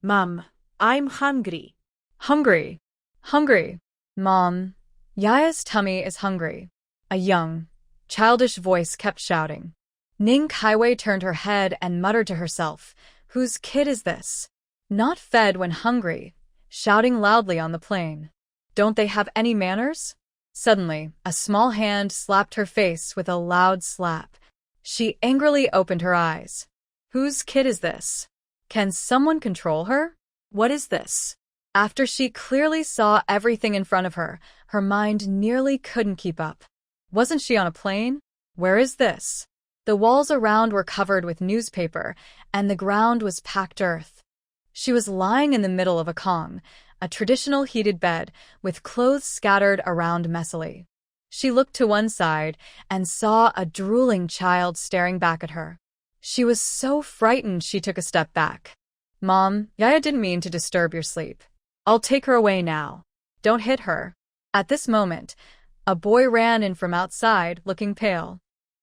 Mom, I'm hungry. Hungry. Hungry. Mom, Yaya's tummy is hungry. A young, childish voice kept shouting. Ning Kaiwei turned her head and muttered to herself, "Whose kid is this? Not fed when hungry," shouting loudly on the plane. "Don't they have any manners?" Suddenly, a small hand slapped her face with a loud slap. She angrily opened her eyes. Whose kid is this? Can someone control her? What is this? After she clearly saw everything in front of her, her mind nearly couldn't keep up. Wasn't she on a plane? Where is this? The walls around were covered with newspaper, and the ground was packed earth. She was lying in the middle of a kong, a traditional heated bed, with clothes scattered around messily. She looked to one side and saw a drooling child staring back at her. She was so frightened she took a step back. "Mom, Yaya didn't mean to disturb your sleep. I'll take her away now. Don't hit her." At this moment, a boy ran in from outside, looking pale.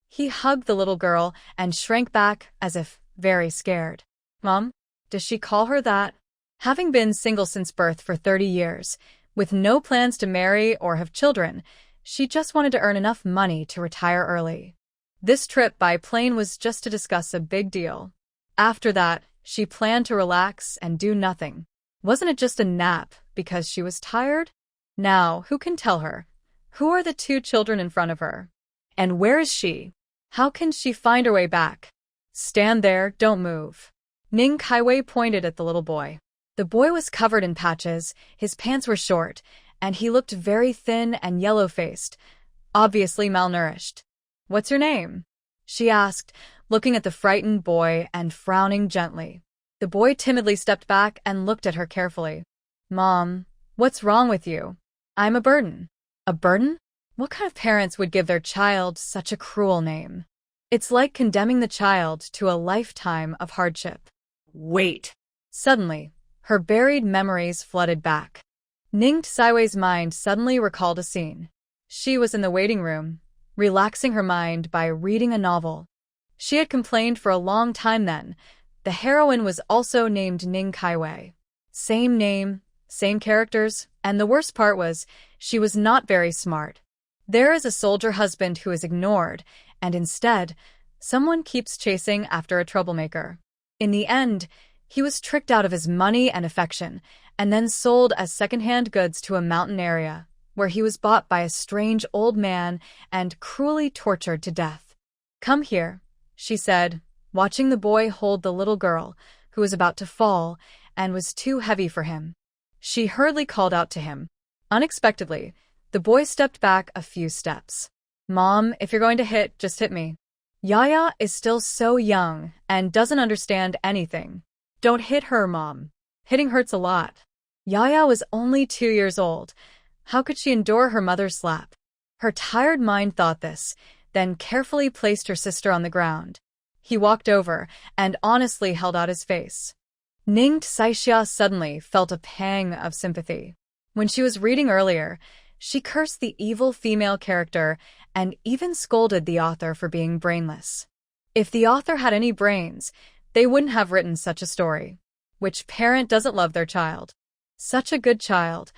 He hugged the little girl and shrank back as if very scared. "Mom, does she call her that?" Having been single since birth for 30 years, with no plans to marry or have children, she just wanted to earn enough money to retire early. This trip by plane was just to discuss a big deal. After that, she planned to relax and do nothing. Wasn't it just a nap because she was tired? Now, who can tell her? Who are the two children in front of her? And where is she? How can she find her way back? "Stand there, don't move." Ning Kaiwei pointed at the little boy. The boy was covered in patches, his pants were short, and he looked very thin and yellow-faced, obviously malnourished. "What's your name?" she asked, looking at the frightened boy and frowning gently. The boy timidly stepped back and looked at her carefully. "Mom, what's wrong with you? I'm a burden." "A burden? What kind of parents would give their child such a cruel name? It's like condemning the child to a lifetime of hardship." Wait. Suddenly, her buried memories flooded back. Ning Kaiwei's mind suddenly recalled a scene. She was in the waiting room, relaxing her mind by reading a novel. She had complained for a long time then. The heroine was also named Ning Kaiwei. Same name, same characters, and the worst part was, she was not very smart. There is a soldier husband who is ignored, and instead, someone keeps chasing after a troublemaker. In the end, he was tricked out of his money and affection, and then sold as second-hand goods to a mountain area, where he was bought by a strange old man and cruelly tortured to death. "Come here," she said, watching the boy hold the little girl, who was about to fall and was too heavy for him. She hurriedly called out to him. Unexpectedly, the boy stepped back a few steps. "Mom, if you're going to hit, just hit me. Yaya is still so young and doesn't understand anything. Don't hit her, Mom. Hitting hurts a lot." Yaya was only 2 years old. How could she endure her mother's slap? Her tired mind thought this, then carefully placed her sister on the ground. He walked over and honestly held out his face. Ning Saixia suddenly felt a pang of sympathy. When she was reading earlier, she cursed the evil female character and even scolded the author for being brainless. If the author had any brains, they wouldn't have written such a story. Which parent doesn't love their child? Such a good child.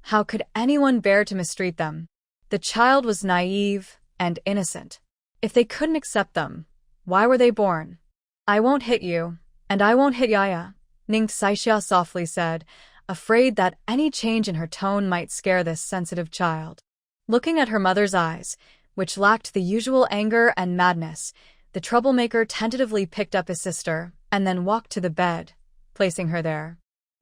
How could anyone bear to mistreat them? The child was naive and innocent. If they couldn't accept them, why were they born? "I won't hit you, and I won't hit Yaya," Ning Saixia softly said, afraid that any change in her tone might scare this sensitive child. Looking at her mother's eyes, which lacked the usual anger and madness, the troublemaker tentatively picked up his sister and then walked to the bed, placing her there.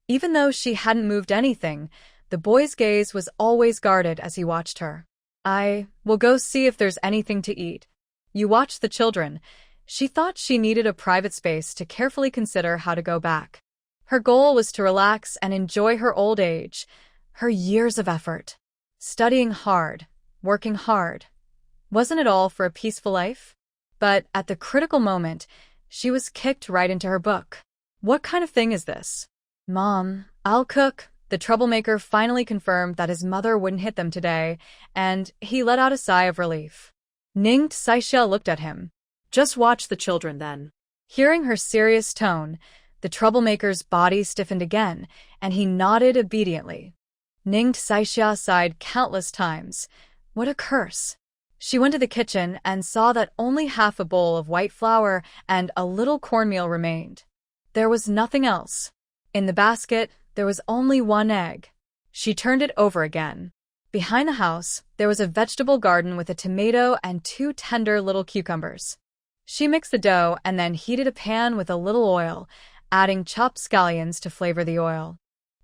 Even though she hadn't moved anything, the boy's gaze was always guarded as he watched her. "I will go see if there's anything to eat. You watch the children." She thought she needed a private space to carefully consider how to go back. Her goal was to relax and enjoy her old age, her years of effort. Studying hard, working hard. Wasn't it all for a peaceful life? But at the critical moment, she was kicked right into her book. What kind of thing is this? "Mom, I'll cook." The troublemaker finally confirmed that his mother wouldn't hit them today, and he let out a sigh of relief. Ning Saixia looked at him. "Just watch the children then." Hearing her serious tone, The troublemaker's body stiffened again, and he nodded obediently. Ning Saixia sighed countless times. What a curse! She went to the kitchen and saw that only half a bowl of white flour and a little cornmeal remained. There was nothing else. In the basket, there was only one egg. She turned it over again. Behind the house, there was a vegetable garden with a tomato and 2 tender little cucumbers. She mixed the dough and then heated a pan with a little oil, adding chopped scallions to flavor the oil.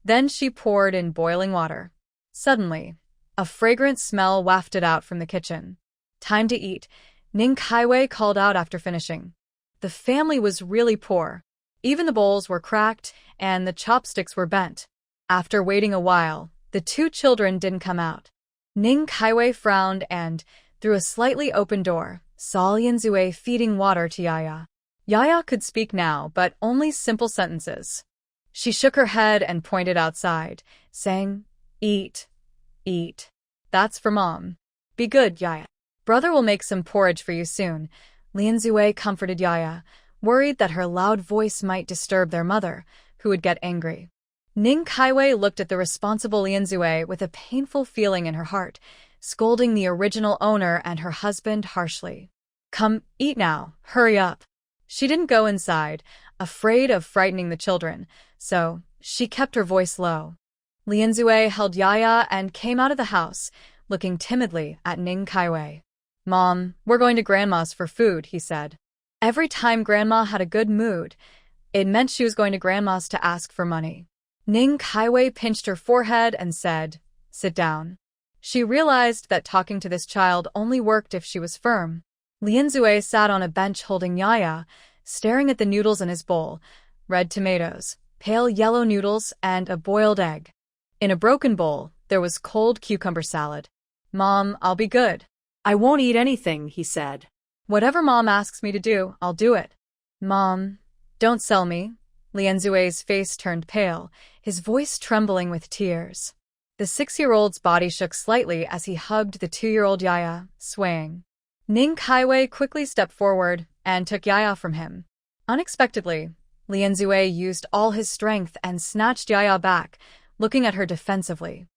Then she poured in boiling water. Suddenly, a fragrant smell wafted out from the kitchen. Time to eat, Ning Kaiwei called out after finishing. The family was really poor. Even the bowls were cracked and the chopsticks were bent. After waiting a while, the 2 children didn't come out. Ning Kaiwei frowned and, through a slightly open door, saw Lianzue feeding water to Yaya. Yaya could speak now, but only simple sentences. She shook her head and pointed outside, saying, "Eat, eat. That's for Mom. Be good, Yaya. Brother will make some porridge for you soon." Lianzue comforted Yaya, worried that her loud voice might disturb their mother, who would get angry. Ning Kaiwei looked at the responsible Lianzue with a painful feeling in her heart, scolding the original owner and her husband harshly. "Come, eat now, hurry up." She didn't go inside, afraid of frightening the children, so she kept her voice low. Lianzue held Yaya and came out of the house, looking timidly at Ning Kaiwei. "Mom, we're going to Grandma's for food," he said. Every time Grandma had a good mood, it meant she was going to Grandma's to ask for money. Ning Kaiwei pinched her forehead and said, "Sit down." She realized that talking to this child only worked if she was firm. Lianzue sat on a bench holding Yaya, staring at the noodles in his bowl, red tomatoes, pale yellow noodles, and a boiled egg. In a broken bowl, there was cold cucumber salad. "Mom, I'll be good." I won't eat anything, he said. "Whatever Mom asks me to do, I'll do it." "Mom, don't sell me." Lianzue's face turned pale, his voice trembling with tears. The 6-year-old's body shook slightly as he hugged the 2-year-old Yaya, swaying. Ning Kaiwei quickly stepped forward and took Yaya from him. Unexpectedly, Lianzue used all his strength and snatched Yaya back, looking at her defensively.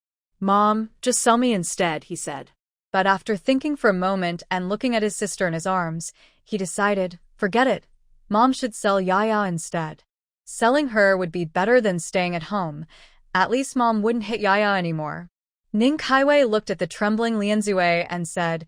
"Mom, just sell me instead," he said. But after thinking for a moment and looking at his sister in his arms, he decided, forget it. Mom should sell Yaya instead. Selling her would be better than staying at home. At least Mom wouldn't hit Yaya anymore. Ning Kaiwei looked at the trembling Lianzue and said,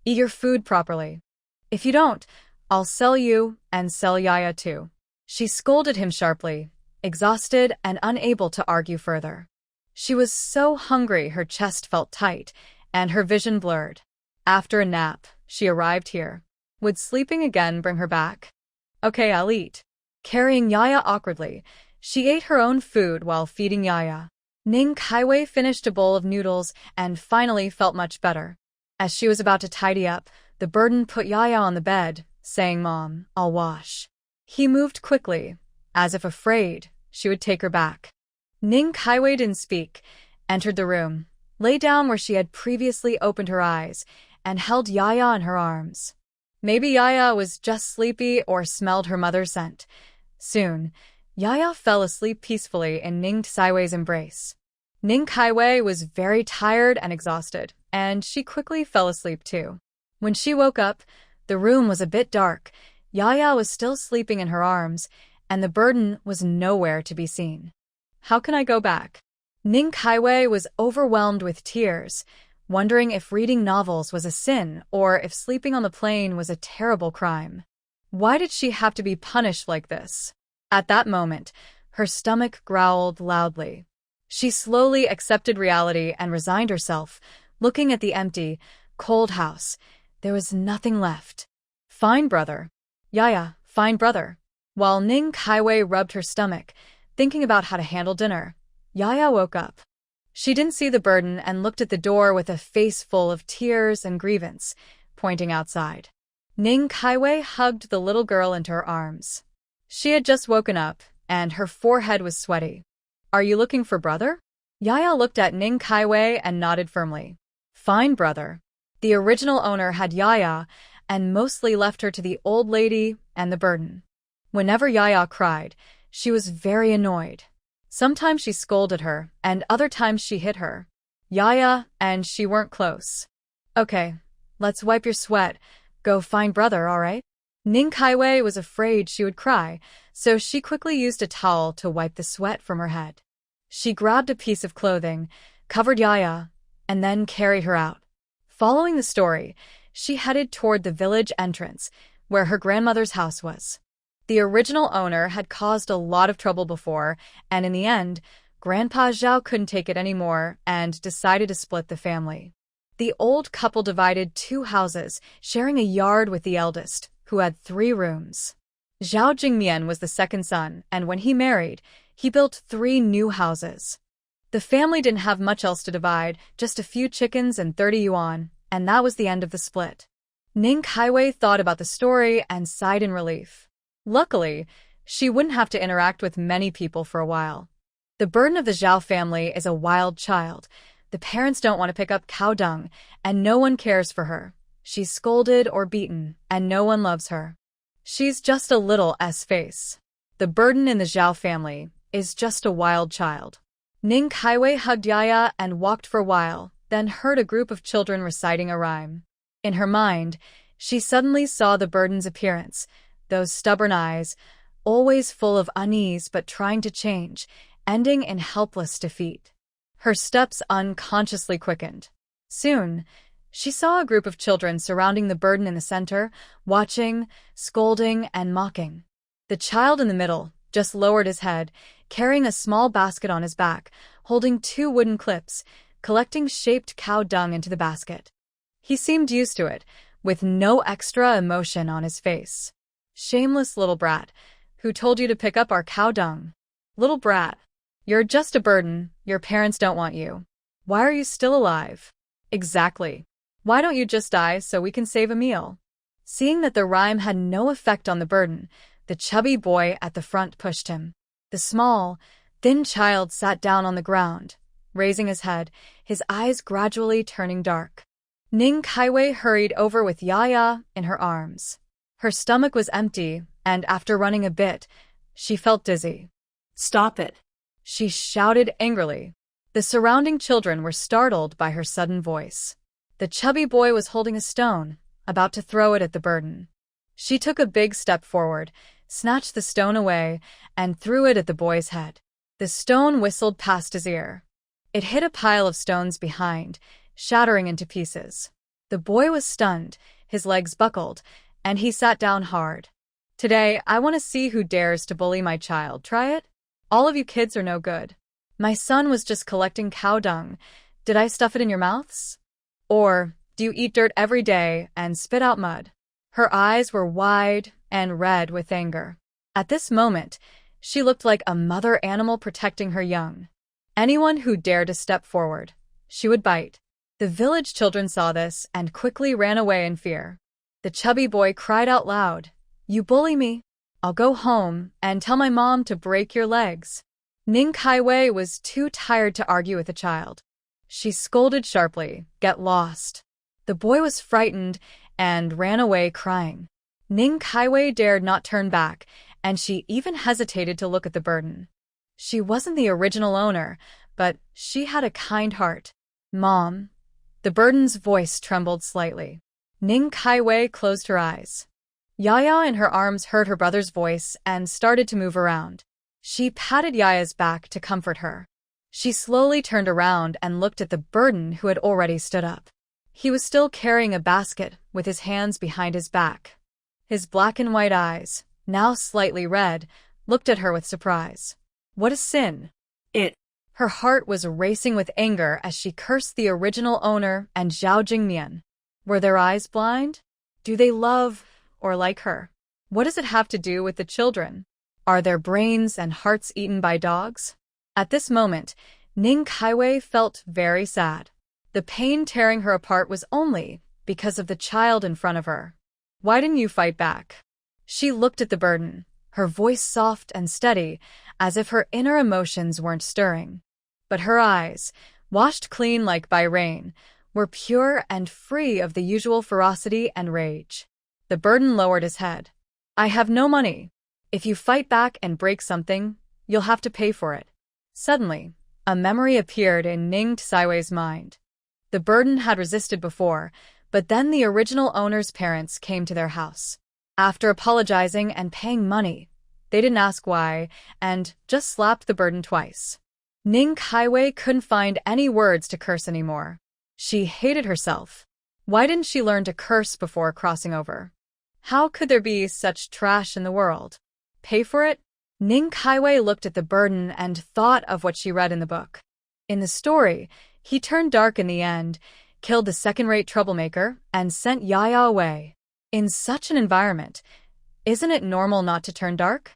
"Eat your food properly. If you don't, I'll sell you and sell Yaya too." She scolded him sharply, exhausted and unable to argue further. She was so hungry her chest felt tight, and her vision blurred. After a nap, she arrived here. Would sleeping again bring her back? "Okay, I'll eat." Carrying Yaya awkwardly, she ate her own food while feeding Yaya. Ning Kaiwei finished a bowl of noodles and finally felt much better. As she was about to tidy up, the burden put Yaya on the bed, saying, "Mom, I'll wash." He moved quickly, as if afraid she would take her back. Ning Kaiwei didn't speak, entered the room, lay down where she had previously opened her eyes, and held Yaya in her arms. Maybe Yaya was just sleepy or smelled her mother's scent. Soon, Yaya fell asleep peacefully in Ning Kaiwei's embrace. Ning Kaiwei was very tired and exhausted, and she quickly fell asleep too. When she woke up, the room was a bit dark. Yaya was still sleeping in her arms, and the burden was nowhere to be seen. How can I go back? Ning Kaiwei was overwhelmed with tears, wondering if reading novels was a sin or if sleeping on the plane was a terrible crime. Why did she have to be punished like this? At that moment, her stomach growled loudly. She slowly accepted reality and resigned herself, looking at the empty, cold house. There was nothing left. "Fine, brother." "Yaya, fine, brother." While Ning Kaiwei rubbed her stomach, thinking about how to handle dinner, Yaya woke up. She didn't see the burden and looked at the door with a face full of tears and grievance, pointing outside. Ning Kaiwei hugged the little girl into her arms. She had just woken up, and her forehead was sweaty. "Are you looking for brother?" Yaya looked at Ning Kaiwei and nodded firmly. "Fine, brother." The original owner had Yaya, and mostly left her to the old lady and the burden. Whenever Yaya cried, She was very annoyed. Sometimes she scolded her, and other times she hit her. Yaya and she weren't close. Okay, let's wipe your sweat. Go find brother, alright? Ning Kaiwei was afraid she would cry, so she quickly used a towel to wipe the sweat from her head. She grabbed a piece of clothing, covered Yaya, and then carried her out. Following the story, she headed toward the village entrance, where her grandmother's house was. The original owner had caused a lot of trouble before, and in the end, Grandpa Zhao couldn't take it anymore and decided to split the family. The old couple divided 2 houses, sharing a yard with the eldest, who had 3 rooms. Zhao Jingmian was the second son, and when he married, he built 3 new houses. The family didn't have much else to divide, just a few chickens and 30 yuan, and that was the end of the split. Ning Kaiwei thought about the story and sighed in relief. Luckily, she wouldn't have to interact with many people for a while. The burden of the Zhao family is a wild child. The parents don't want to pick up cow dung, and no one cares for her. She's scolded or beaten, and no one loves her. She's just a little S-face. The burden in the Zhao family is just a wild child. Ning Kaiwei hugged Yaya and walked for a while, then heard a group of children reciting a rhyme. In her mind, she suddenly saw the burden's appearance, those stubborn eyes, always full of unease but trying to change, ending in helpless defeat. Her steps unconsciously quickened. Soon, she saw a group of children surrounding the burden in the center, watching, scolding, and mocking. The child in the middle just lowered his head, carrying a small basket on his back, holding 2 wooden clips, collecting shaped cow dung into the basket. He seemed used to it, with no extra emotion on his face. Shameless little brat, who told you to pick up our cow dung? Little brat, you're just a burden, your parents don't want you. Why are you still alive? Exactly. Why don't you just die so we can save a meal? Seeing that the rhyme had no effect on the burden, the chubby boy at the front pushed him. The small, thin child sat down on the ground, raising his head, his eyes gradually turning dark. Ning Kaiwei hurried over with Yaya in her arms. Her stomach was empty, and after running a bit, she felt dizzy. Stop it, she shouted angrily. The surrounding children were startled by her sudden voice. The chubby boy was holding a stone, about to throw it at the burden. She took a big step forward, snatched the stone away, and threw it at the boy's head. The stone whistled past his ear. It hit a pile of stones behind, shattering into pieces. The boy was stunned, his legs buckled, and he sat down hard. Today, I want to see who dares to bully my child. Try it? All of you kids are no good. My son was just collecting cow dung. Did I stuff it in your mouths? Or, do you eat dirt every day and spit out mud? Her eyes were wide and red with anger. At this moment, she looked like a mother animal protecting her young. Anyone who dared to step forward, she would bite. The village children saw this and quickly ran away in fear. The chubby boy cried out loud, "You bully me? I'll go home and tell my mom to break your legs." Ning Kaiwei was too tired to argue with the child. She scolded sharply, "Get lost." The boy was frightened and ran away crying. Ning Kaiwei dared not turn back, and she even hesitated to look at the burden. She wasn't the original owner, but she had a kind heart. "Mom." The burden's voice trembled slightly. Ning Kaiwei closed her eyes. Yaya in her arms heard her brother's voice and started to move around. She patted Yaya's back to comfort her. She slowly turned around and looked at the burden who had already stood up. He was still carrying a basket with his hands behind his back. His black and white eyes, now slightly red, looked at her with surprise. What a sin! Her heart was racing with anger as she cursed the original owner and Zhao Jingmian. Were their eyes blind? Do they love or like her? What does it have to do with the children? Are their brains and hearts eaten by dogs? At this moment, Ning Kaiwei felt very sad. The pain tearing her apart was only because of the child in front of her. Why didn't you fight back? She looked at the burden, her voice soft and steady, as if her inner emotions weren't stirring. But her eyes, washed clean like by rain, were pure and free of the usual ferocity and rage. The burden lowered his head. "I have no money. If you fight back and break something, you'll have to pay for it. Suddenly, a memory appeared in Ning Tsaiwei's mind. The burden had resisted before, but then the original owner's parents came to their house. After apologizing and paying money, they didn't ask why, and just slapped the burden twice. Ning Kaiwei couldn't find any words to curse anymore. She hated herself. Why didn't she learn to curse before crossing over? How could there be such trash in the world? Pay for it? Ning Kaiwei looked at the burden and thought of what she read in the book. In the story, he turned dark in the end, killed the second-rate troublemaker, and sent Yaya away. In such an environment, isn't it normal not to turn dark?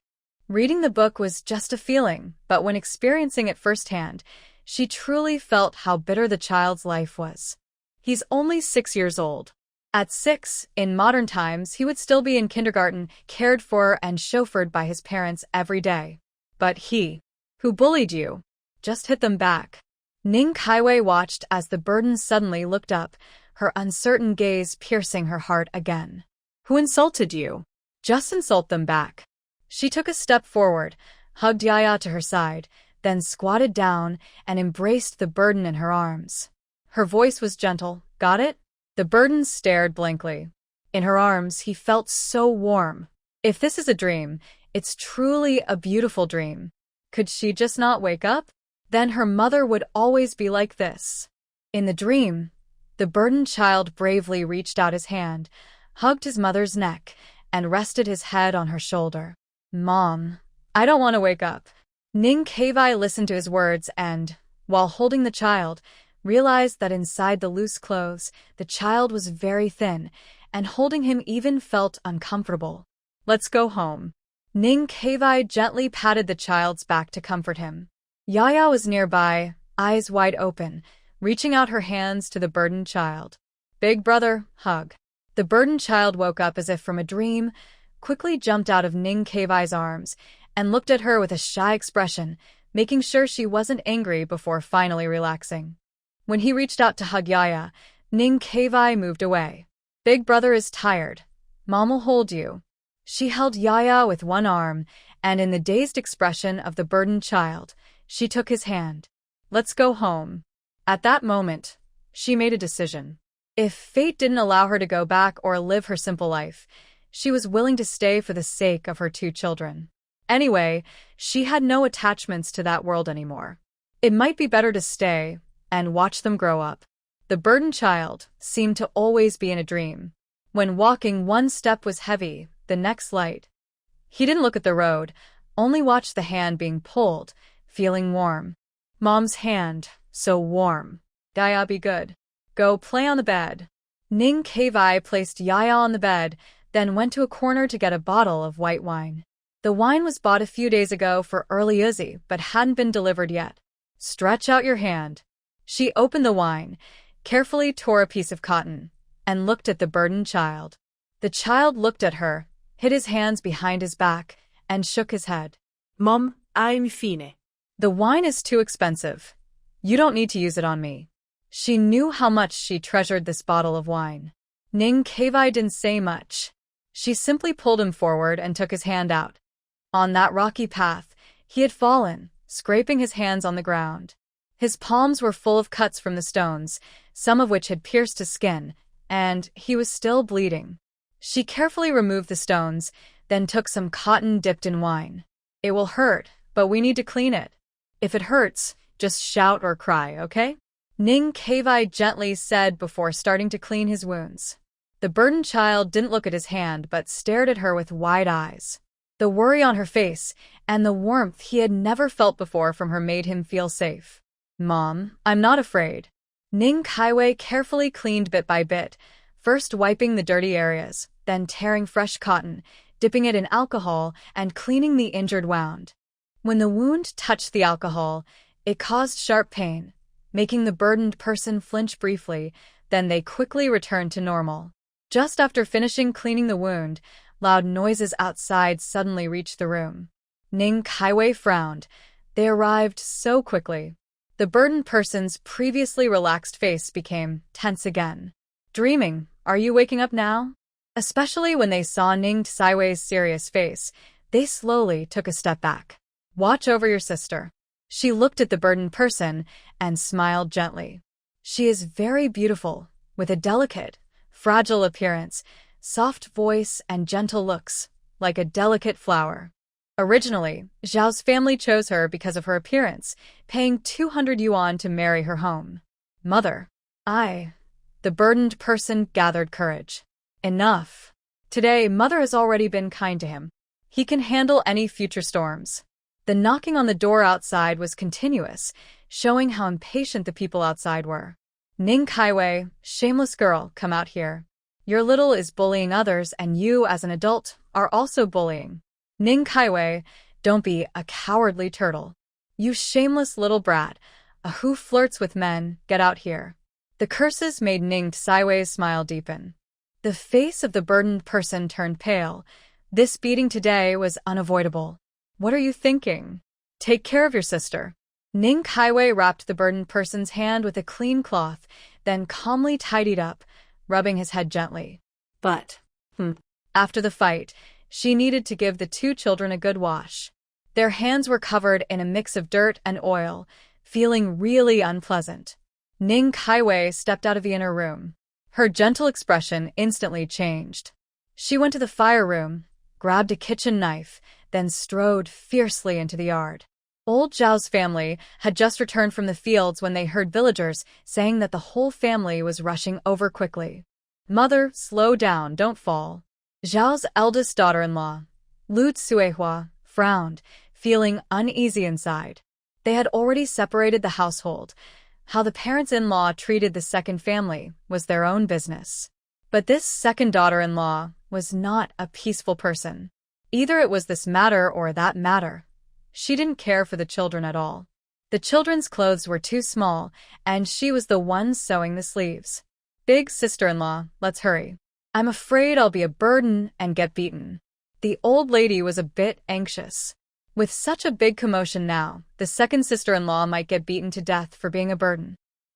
Reading the book was just a feeling, but when experiencing it firsthand, she truly felt how bitter the child's life was. He's only 6 years old. At 6, in modern times, he would still be in kindergarten, cared for and chauffeured by his parents every day. But he, who bullied you, just hit them back. Ning Kaiwei watched as the burden suddenly looked up, her uncertain gaze piercing her heart again. Who insulted you? Just insult them back. She took a step forward, hugged Yaya to her side, then squatted down and embraced the burden in her arms. Her voice was gentle. Got it? The burden stared blankly. In her arms, he felt so warm. If this is a dream, it's truly a beautiful dream. Could she just not wake up? Then her mother would always be like this. In the dream, the burdened child bravely reached out his hand, hugged his mother's neck, and rested his head on her shoulder. Mom, I don't want to wake up. Ning Kaiwei listened to his words and, while holding the child, realized that inside the loose clothes, the child was very thin, and holding him even felt uncomfortable. Let's go home. Ning Kaiwei gently patted the child's back to comfort him. Yaya was nearby, eyes wide open, reaching out her hands to the burdened child. Big brother, hug. The burdened child woke up as if from a dream, quickly jumped out of Ning Kaiwei's arms, and looked at her with a shy expression, making sure she wasn't angry before finally relaxing. When he reached out to hug Yaya, Ning Kaiwei moved away. Big brother is tired. Mom will hold you. She held Yaya with one arm, and in the dazed expression of the burdened child, she took his hand. Let's go home. At that moment, she made a decision. If fate didn't allow her to go back or live her simple life, she was willing to stay for the sake of her 2 children. Anyway, she had no attachments to that world anymore. It might be better to stay and watch them grow up. The burdened child seemed to always be in a dream. When walking, one step was heavy, the next light. He didn't look at the road, only watched the hand being pulled, feeling warm. Mom's hand, so warm. Yaya, be good. Go play on the bed. Ning Kaiwei placed Yaya on the bed, then went to a corner to get a bottle of white wine. The wine was bought a few days ago for early Uzi, but hadn't been delivered yet. Stretch out your hand. She opened the wine, carefully tore a piece of cotton, and looked at the burdened child. The child looked at her, hid his hands behind his back, and shook his head. Mom, I'm fine. The wine is too expensive. You don't need to use it on me. She knew how much she treasured this bottle of wine. Ning Kaiwei didn't say much. She simply pulled him forward and took his hand out. On that rocky path, he had fallen, scraping his hands on the ground. His palms were full of cuts from the stones, some of which had pierced his skin, and he was still bleeding. She carefully removed the stones, then took some cotton dipped in wine. It will hurt, but we need to clean it. If it hurts, just shout or cry, okay? Ning Kaiwei gently said before starting to clean his wounds. The burdened child didn't look at his hand but stared at her with wide eyes. The worry on her face and the warmth he had never felt before from her made him feel safe. Mom, I'm not afraid. Ning Kaiwei carefully cleaned bit by bit, first wiping the dirty areas, then tearing fresh cotton, dipping it in alcohol, and cleaning the injured wound. When the wound touched the alcohol, it caused sharp pain, making the burdened person flinch briefly, then they quickly returned to normal. Just after finishing cleaning the wound, loud noises outside suddenly reached the room. Ning Kaiwei frowned. They arrived so quickly. The burdened person's previously relaxed face became tense again. Dreaming, are you waking up now? Especially when they saw Ning Tsaiwei's serious face, They slowly took a step back. Watch over your sister. She looked at the burdened person and smiled gently. She is very beautiful, with a delicate, fragile appearance, soft voice, and gentle looks, like a delicate flower. Originally, Zhao's family chose her because of her appearance, paying 200 yuan to marry her home. Mother. The burdened person gathered courage. Enough. Today, Mother has already been kind to him. He can handle any future storms. The knocking on the door outside was continuous, showing how impatient the people outside were. Ning Kaiwei, shameless girl, come out here. Your little is bullying others, and you, as an adult, are also bullying. Ning Kaiwei, don't be a cowardly turtle. You shameless little brat, who flirts with men, get out here. The curses made Ning Kaiwei's smile deepen. The face of the burdened person turned pale. This beating today was unavoidable. What are you thinking? Take care of your sister. Ning Kaiwei wrapped the burdened person's hand with a clean cloth, then calmly tidied up, rubbing his head gently. But, After the fight, she needed to give the two children a good wash. Their hands were covered in a mix of dirt and oil, feeling really unpleasant. Ning Kaiwei stepped out of the inner room. Her gentle expression instantly changed. She went to the fire room, grabbed a kitchen knife, then strode fiercely into the yard. Old Zhao's family had just returned from the fields when they heard villagers saying that the whole family was rushing over quickly. Mother, slow down, don't fall. Zhao's eldest daughter-in-law, Lu Tsuehua, frowned, feeling uneasy inside. They had already separated the household. How the parents-in-law treated the second family was their own business. But this second daughter-in-law was not a peaceful person. Either it was this matter or that matter. She didn't care for the children at all. The children's clothes were too small, and she was the one sewing the sleeves. Big sister-in-law, let's hurry. I'm afraid I'll be a burden and get beaten. The old lady was a bit anxious. With such a big commotion now, the second sister-in-law might get beaten to death for being a burden.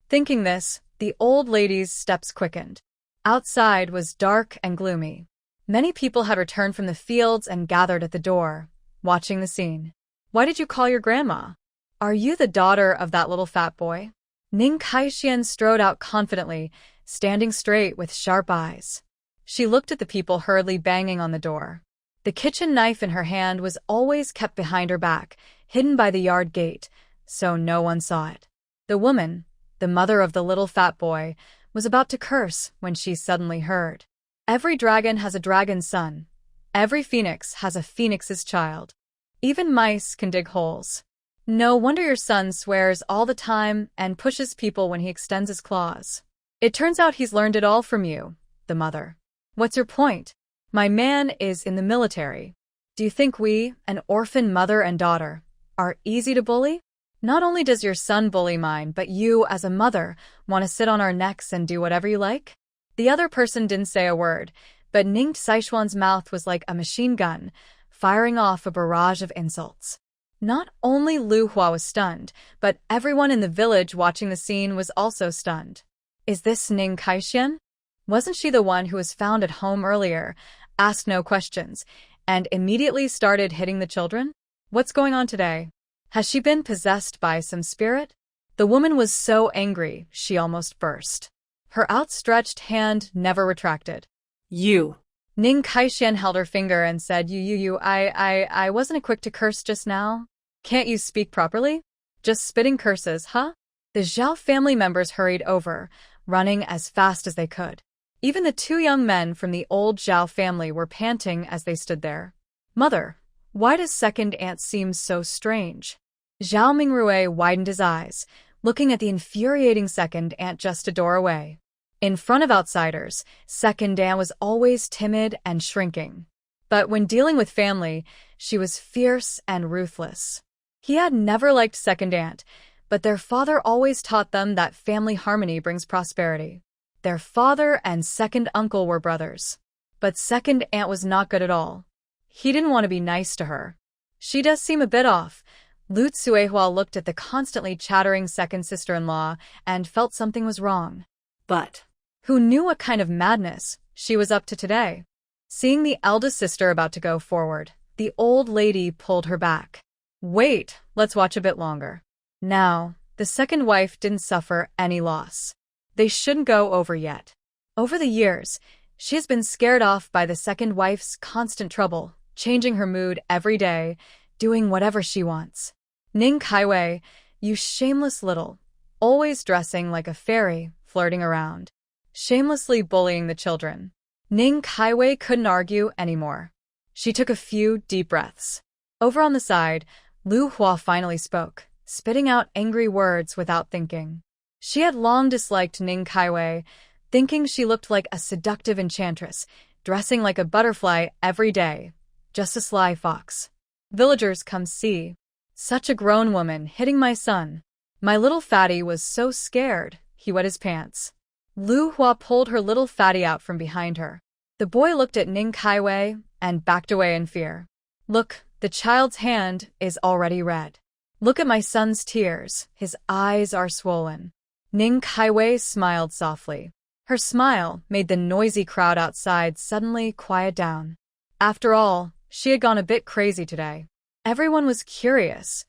Thinking this, the old lady's steps quickened. Outside was dark and gloomy. Many people had returned from the fields and gathered at the door, watching the scene. Why did you call your grandma? Are you the daughter of that little fat boy? Ning Kaixian strode out confidently, standing straight with sharp eyes. She looked at the people hurriedly banging on the door. The kitchen knife in her hand was always kept behind her back, hidden by the yard gate, so no one saw it. The woman, the mother of the little fat boy, was about to curse when she suddenly heard. Every dragon has a dragon's son. Every phoenix has a phoenix's child. Even mice can dig holes. No wonder your son swears all the time and pushes people when he extends his claws. It turns out he's learned it all from you, the mother. What's your point? My man is in the military. Do you think we, an orphan mother and daughter, are easy to bully? Not only does your son bully mine, but you, as a mother, want to sit on our necks and do whatever you like? The other person didn't say a word, but Ning Saishuan's mouth was like a machine gun, firing off a barrage of insults. Not only Lu Hua was stunned, but everyone in the village watching the scene was also stunned. Is this Ning Kaixian? Wasn't she the one who was found at home earlier, asked no questions, and immediately started hitting the children? What's going on today? Has she been possessed by some spirit? The woman was so angry, she almost burst. Her outstretched hand never retracted. You. Ning Kaixian held her finger and said, I wasn't quick to curse just now. Can't you speak properly? Just spitting curses, huh? The Zhao family members hurried over, running as fast as they could. Even the two young men from the old Zhao family were panting as they stood there. Mother, why does second aunt seem so strange? Zhao Mingrui widened his eyes, looking at the infuriating second aunt just a door away. In front of outsiders, second aunt was always timid and shrinking. But when dealing with family, she was fierce and ruthless. He had never liked second aunt, but their father always taught them that family harmony brings prosperity. Their father and second uncle were brothers. But second aunt was not good at all. He didn't want to be nice to her. She does seem a bit off. Lu Tsuehua looked at the constantly chattering second sister-in-law and felt something was wrong. But who knew what kind of madness she was up to today? Seeing the eldest sister about to go forward, The old lady pulled her back. Wait, let's watch a bit longer. Now, the second wife didn't suffer any loss. They shouldn't go over yet. Over the years, she has been scared off by the second wife's constant trouble, changing her mood every day, doing whatever she wants. Ning Kaiwei, you shameless little, always dressing like a fairy, flirting around, shamelessly bullying the children. Ning Kaiwei couldn't argue anymore. She took a few deep breaths. Over on the side, Lu Hua finally spoke, spitting out angry words without thinking. She had long disliked Ning Kaiwei, thinking she looked like a seductive enchantress, dressing like a butterfly every day, just a sly fox. Villagers come see. Such a grown woman hitting my son. My little fatty was so scared, he wet his pants. Lu Hua pulled her little fatty out from behind her. The boy looked at Ning Kaiwei and backed away in fear. Look, the child's hand is already red. Look at my son's tears, his eyes are swollen. Ning Kaiwei smiled softly. Her smile made the noisy crowd outside suddenly quiet down. After all, she had gone a bit crazy today. Everyone was curious.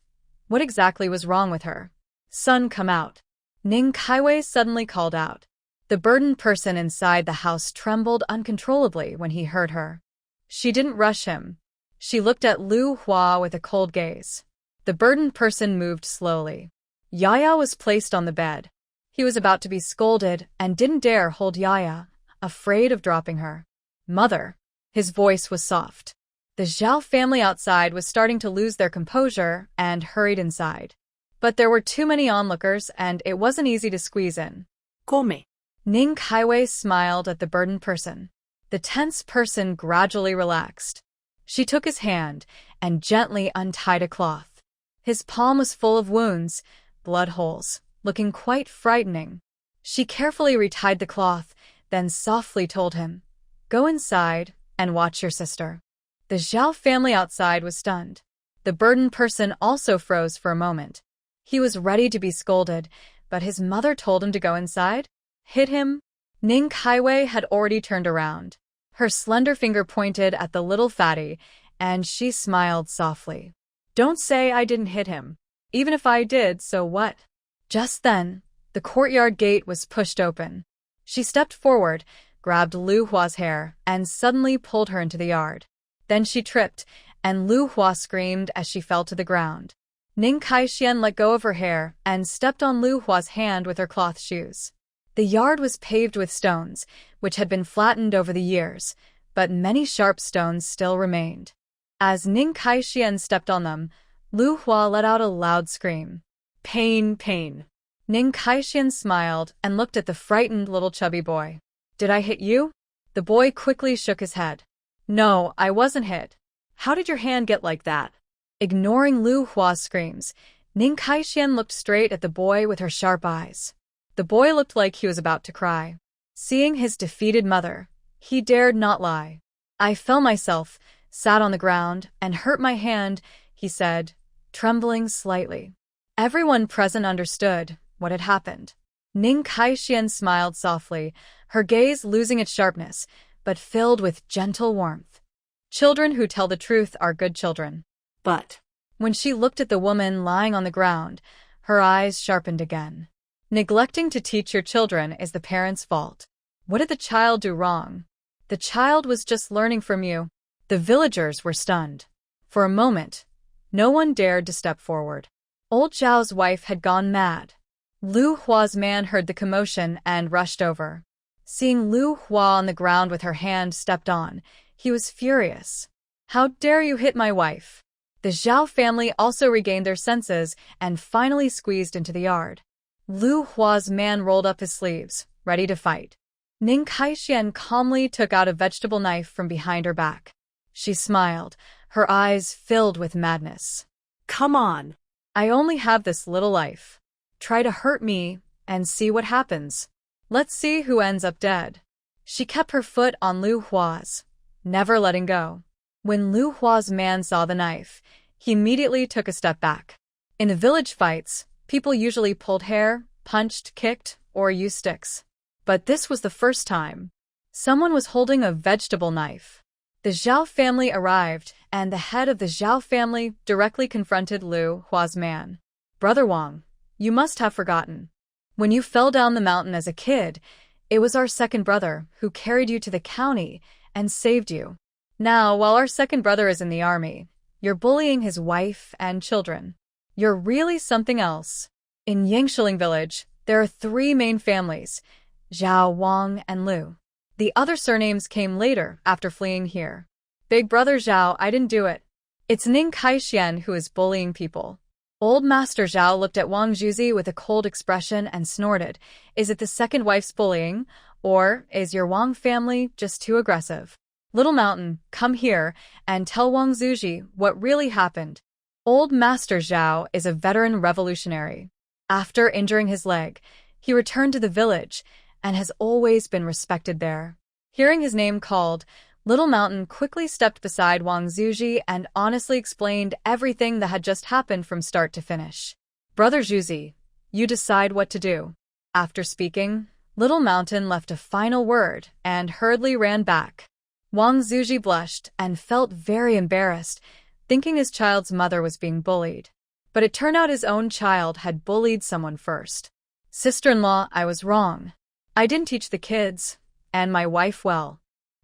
What exactly was wrong with her? Son, come out. Ning Kaiwei suddenly called out. The burdened person inside the house trembled uncontrollably when he heard her. She didn't rush him. She looked at Lu Hua with a cold gaze. The burdened person moved slowly. Yaya was placed on the bed. He was about to be scolded and didn't dare hold Yaya, afraid of dropping her. Mother. His voice was soft. The Zhao family outside was starting to lose their composure and hurried inside. But there were too many onlookers and it wasn't easy to squeeze in. Come. Ning Kaiwei smiled at the burdened person. The tense person gradually relaxed. She took his hand and gently untied a cloth. His palm was full of wounds, blood holes, looking quite frightening. She carefully retied the cloth, then softly told him, "Go inside and watch your sister." The Zhao family outside was stunned. The burdened person also froze for a moment. He was ready to be scolded, but his mother told him to go inside. Hit him? Ning Kaiwei had already turned around. Her slender finger pointed at the little fatty, and she smiled softly. Don't say I didn't hit him. Even if I did, so what? Just then, the courtyard gate was pushed open. She stepped forward, grabbed Lu Hua's hair, and suddenly pulled her into the yard. Then she tripped, and Lu Hua screamed as she fell to the ground. Ning Kaixian let go of her hair and stepped on Lu Hua's hand with her cloth shoes. The yard was paved with stones, which had been flattened over the years, but many sharp stones still remained. As Ning Kaixian stepped on them, Lu Hua let out a loud scream. Pain, pain. Ning Kaixian smiled and looked at the frightened little chubby boy. Did I hit you? The boy quickly shook his head. No, I wasn't hit. How did your hand get like that? Ignoring Lu Hua's screams, Ning Kaixian looked straight at the boy with her sharp eyes. The boy looked like he was about to cry. Seeing his defeated mother, he dared not lie. I fell myself, sat on the ground, and hurt my hand, he said, trembling slightly. Everyone present understood what had happened. Ning Kaixian smiled softly, her gaze losing its sharpness, but filled with gentle warmth. Children who tell the truth are good children. But when she looked at the woman lying on the ground, her eyes sharpened again. Neglecting to teach your children is the parent's fault. What did the child do wrong? The child was just learning from you. The villagers were stunned. For a moment, no one dared to step forward. Old Zhao's wife had gone mad. Lu Hua's man heard the commotion and rushed over. Seeing Lu Hua on the ground with her hand stepped on, he was furious. How dare you hit my wife? The Zhao family also regained their senses and finally squeezed into the yard. Lu Hua's man rolled up his sleeves, ready to fight. Ning Kaixian calmly took out a vegetable knife from behind her back. She smiled, her eyes filled with madness. come on. I only have this little life. Try to hurt me and see what happens. Let's see who ends up dead. She kept her foot on Lu Hua's, never letting go. When Lu Hua's man saw the knife, he immediately took a step back. In the village fights, people usually pulled hair, punched, kicked, or used sticks. But this was the first time. Someone was holding a vegetable knife. The Zhao family arrived, and the head of the Zhao family directly confronted Lu Hua's man. "Brother Wang, you must have forgotten. When you fell down the mountain as a kid, it was our second brother who carried you to the county and saved you. Now, while our second brother is in the army, you're bullying his wife and children. You're really something else." In Yangshiling village, there are three main families: Zhao, Wang, and Lu. The other surnames came later after fleeing here. "Big brother Zhao, I didn't do it. It's Ning Kaixian who is bullying people." Old Master Zhao looked at Wang Juzi with a cold expression and snorted. "Is it the second wife's bullying, or is your Wang family just too aggressive? Little Mountain, come here and tell Wang Zuji what really happened." Old Master Zhao is a veteran revolutionary. After injuring his leg, he returned to the village and has always been respected there. Hearing his name called, Little Mountain quickly stepped beside Wang Zuji and honestly explained everything that had just happened from start to finish. "Brother Zuji, you decide what to do." After speaking, Little Mountain left a final word and hurriedly ran back. Wang Zuji blushed and felt very embarrassed, thinking his child's mother was being bullied. But it turned out his own child had bullied someone first. "Sister-in-law, I was wrong. I didn't teach the kids, and my wife well.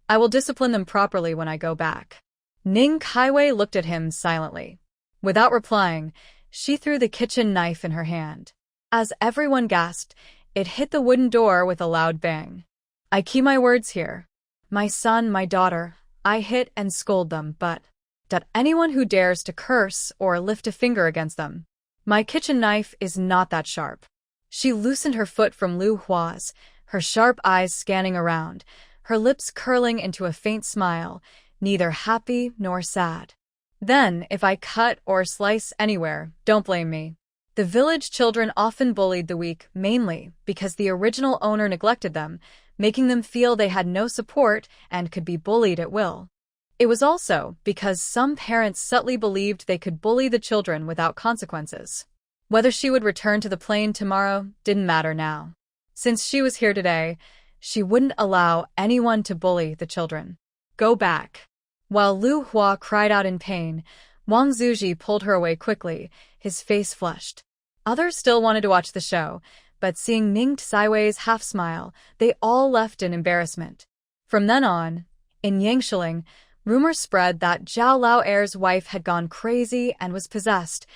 I will discipline them properly when I go back." Ning Kaiwei looked at him silently. Without replying, she threw the kitchen knife in her hand. As everyone gasped, it hit the wooden door with a loud bang. "I keep my words here. My son, my daughter, I hit and scold them, but that anyone who dares to curse or lift a finger against them. My kitchen knife is not that sharp." She loosened her foot from Lu Hua's, her sharp eyes scanning around, her lips curling into a faint smile, neither happy nor sad. "Then, if I cut or slice anywhere, don't blame me." The village children often bullied the weak mainly because the original owner neglected them, making them feel they had no support and could be bullied at will. It was also because some parents subtly believed they could bully the children without consequences. Whether she would return to the plain tomorrow didn't matter now. Since she was here today, she wouldn't allow anyone to bully the children. "Go back." While Lu Hua cried out in pain, Wang Zuji pulled her away quickly, his face flushed. Others still wanted to watch the show, but seeing Ning Tsaiwei's half-smile, they all left in embarrassment. From then on, in Yangshiling, rumors spread that Zhao Lao-er's wife had gone crazy and was possessed.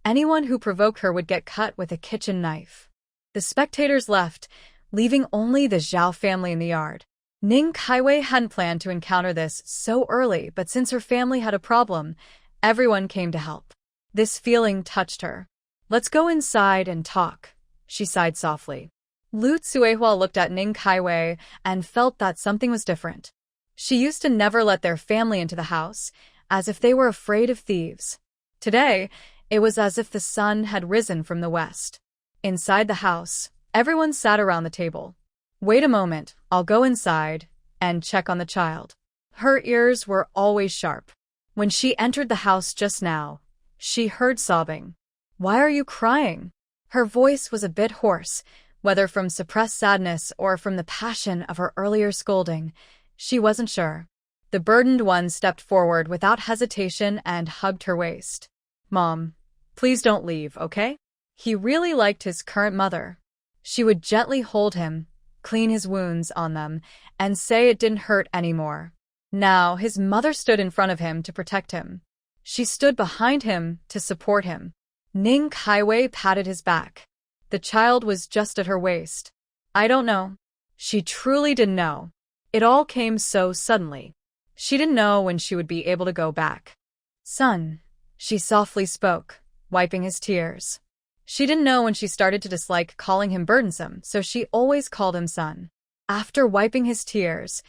Anyone who provoked her would get cut with a kitchen knife. The spectators left, leaving only the Zhao family in the yard. Ning Kaiwei hadn't planned to encounter this so early, but since her family had a problem, everyone came to help. This feeling touched her. "Let's go inside and talk," she sighed softly. Lu Tsuehua looked at Ning Kaiwei and felt that something was different. She used to never let their family into the house, as if they were afraid of thieves. Today, it was as if the sun had risen from the west. Inside the house, everyone sat around the table. "Wait a moment, I'll go inside and check on the child." Her ears were always sharp. When she entered the house just now, she heard sobbing. "Why are you crying?" Her voice was a bit hoarse, whether from suppressed sadness or from the passion of her earlier scolding. She wasn't sure. The burdened one stepped forward without hesitation and hugged her waist. "Mom, please don't leave, okay?" He really liked his current mother. She would gently hold him, clean his wounds on them, and say it didn't hurt anymore. Now his mother stood in front of him to protect him. She stood behind him to support him. Ning Kaiwei patted his back. The child was just at her waist. "I don't know." She truly didn't know. It all came so suddenly. She didn't know when she would be able to go back. "Son," she softly spoke, wiping his tears. She didn't know when she started to dislike calling him burdensome, so she always called him son. After wiping his tears,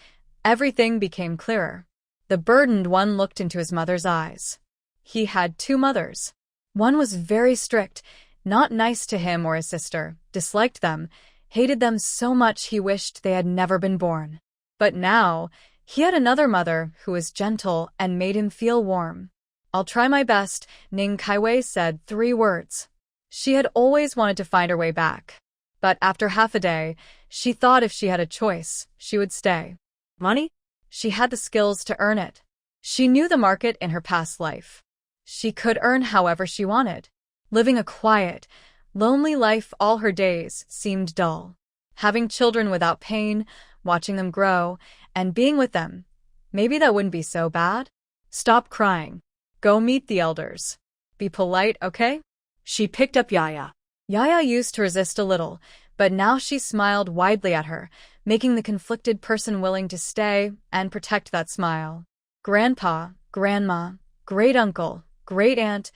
everything became clearer. The burdened one looked into his mother's eyes. He had two mothers. One was very strict, not nice to him or his sister, disliked them, hated them so much he wished they had never been born. But now, he had another mother who was gentle and made him feel warm. "I'll try my best," Ning Kaiwei said 3 words. She had always wanted to find her way back. But after half a day, she thought if she had a choice, she would stay. Money? She had the skills to earn it. She knew the market in her past life. She could earn however she wanted. Living a quiet, lonely life all her days seemed dull. Having children without pain, watching them grow, and being with them, maybe that wouldn't be so bad. Stop crying. Go meet the elders. Be polite, okay? She picked up Yaya. Yaya used to resist a little, but now she smiled widely at her, making the conflicted person willing to stay and protect that smile. Grandpa, grandma, great-uncle, great-aunt,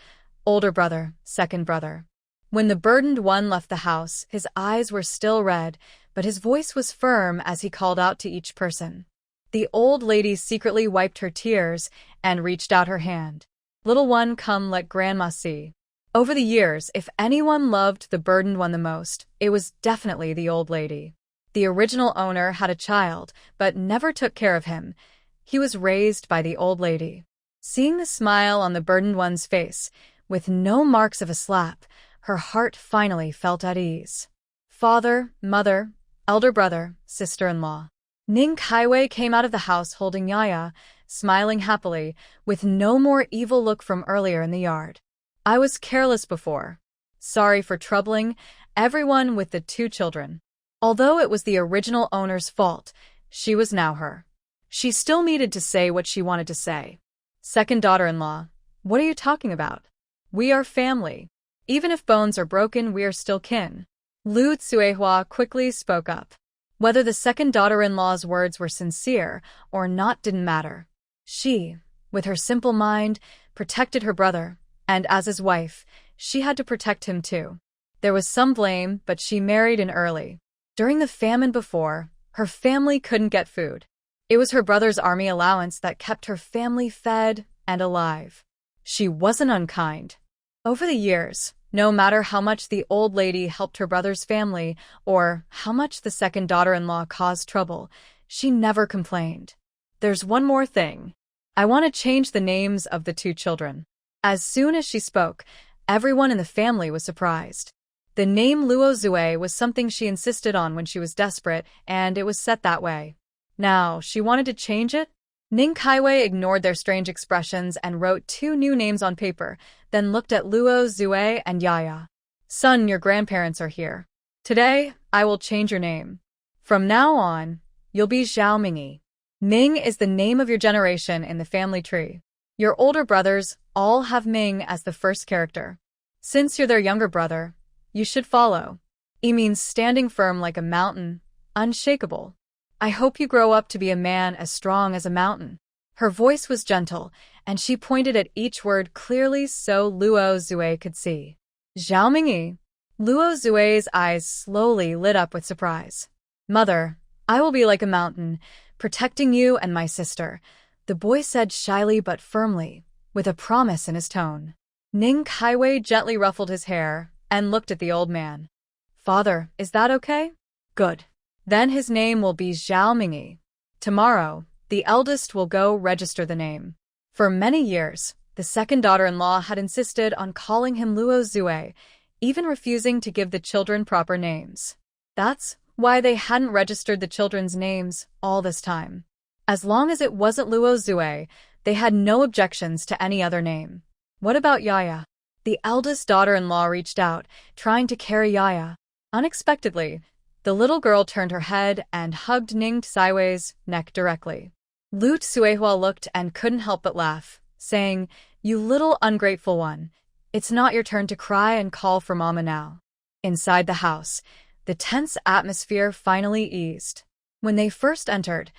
older brother, second brother. When the burdened one left the house, his eyes were still red, but his voice was firm as he called out to each person. The old lady secretly wiped her tears and reached out her hand. Little one, come let grandma see. Over the years, if anyone loved the burdened one the most, it was definitely the old lady. The original owner had a child, but never took care of him. He was raised by the old lady. Seeing the smile on the burdened one's face, with no marks of a slap, her heart finally felt at ease. Father, mother, elder brother, sister-in-law. Ning Kaiwei came out of the house holding Yaya, smiling happily, with no more evil look from earlier in the yard. I was careless before. Sorry for troubling everyone with the 2 children. Although it was the original owner's fault, she was now her. She still needed to say what she wanted to say. Second daughter-in-law, what are you talking about? We are family. Even if bones are broken, we are still kin. Lu Tsuehua quickly spoke up. Whether the second daughter-in-law's words were sincere or not didn't matter. She, with her simple mind, protected her brother, and as his wife, she had to protect him too. There was some blame, but she married in early. During the famine before, her family couldn't get food. It was her brother's army allowance that kept her family fed and alive. She wasn't unkind. Over the years, no matter how much the old lady helped her brother's family or how much the second daughter-in-law caused trouble, she never complained. There's one more thing. I want to change the names of the 2 children. As soon as she spoke, everyone in the family was surprised. The name Luo Zue was something she insisted on when she was desperate, and it was set that way. Now, she wanted to change it? Ning Kaiwei ignored their strange expressions and wrote 2 new names on paper, then looked at Luo Zue and Yaya. Son, your grandparents are here. Today, I will change your name. From now on, you'll be Zhao Mingi. Ming is the name of your generation in the family tree. Your older brothers all have Ming as the first character. Since you're their younger brother, you should follow. It means standing firm like a mountain, unshakable. I hope you grow up to be a man as strong as a mountain. Her voice was gentle, and she pointed at each word clearly so Luo Zue could see. Zhao Mingi. Luo Zue's eyes slowly lit up with surprise. Mother, I will be like a mountain, protecting you and my sister, the boy said shyly but firmly, with a promise in his tone. Ning Kaiwei gently ruffled his hair and looked at the old man. Father, is that okay? Good. Then his name will be Zhao Mingi. Tomorrow, the eldest will go register the name. For many years, the second daughter-in-law had insisted on calling him Luo Zue, even refusing to give the children proper names. That's why they hadn't registered the children's names all this time. As long as it wasn't Luo Zue, they had no objections to any other name. What about Yaya? The eldest daughter-in-law reached out, trying to carry Yaya. Unexpectedly, the little girl turned her head and hugged Ning Tsaiwei's neck directly. Lu Tsuehua looked and couldn't help but laugh, saying, "You little ungrateful one. It's not your turn to cry and call for mama now." Inside the house, the tense atmosphere finally eased. When they first entered,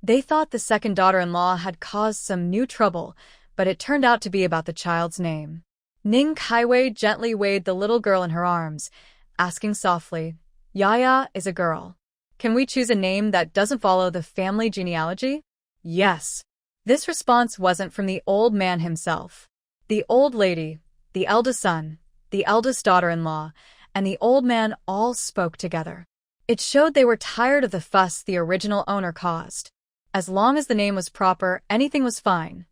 they thought the second daughter-in-law had caused some new trouble, but it turned out to be about the child's name. Ning Kaiwei gently weighed the little girl in her arms, asking softly, "Yaya is a girl. Can we choose a name that doesn't follow the family genealogy?" Yes. This response wasn't from the old man himself. The old lady, the eldest son, the eldest daughter-in-law, and the old man all spoke together. It showed they were tired of the fuss the original owner caused. As long as the name was proper, anything was fine.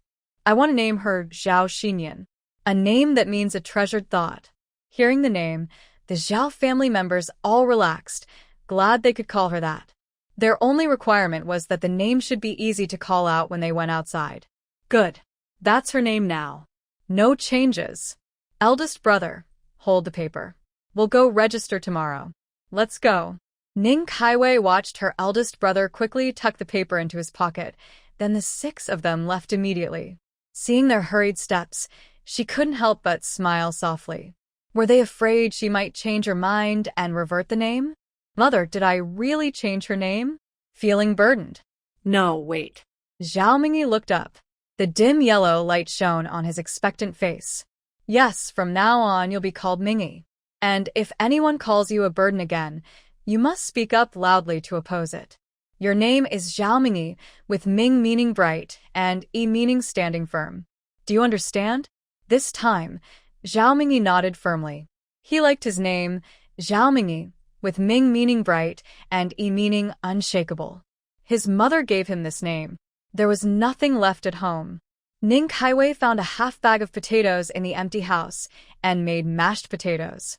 I want to name her Zhao Xinyan, a name that means a treasured thought. Hearing the name, the Zhao family members all relaxed, glad they could call her that. Their only requirement was that the name should be easy to call out when they went outside. Good. That's her name now. No changes. Eldest brother, hold the paper. We'll go register tomorrow. Let's go. Ning Kaiwei watched her eldest brother quickly tuck the paper into his pocket. Then the six of them left immediately. Seeing their hurried steps, she couldn't help but smile softly. Were they afraid she might change her mind and revert the name? Mother, did I really change her name? Feeling burdened. No, wait. Zhao Mingi looked up. The dim yellow light shone on his expectant face. Yes, from now on you'll be called Mingi. And if anyone calls you a burden again, you must speak up loudly to oppose it. Your name is Zhao Mingi, with Ming meaning bright and Yi meaning standing firm. Do you understand? This time, Zhao Mingi nodded firmly. He liked his name, Zhao Mingi, with Ming meaning bright and Yi meaning unshakable. His mother gave him this name. There was nothing left at home. Ning Kaiwei found a half bag of potatoes in the empty house and made mashed potatoes.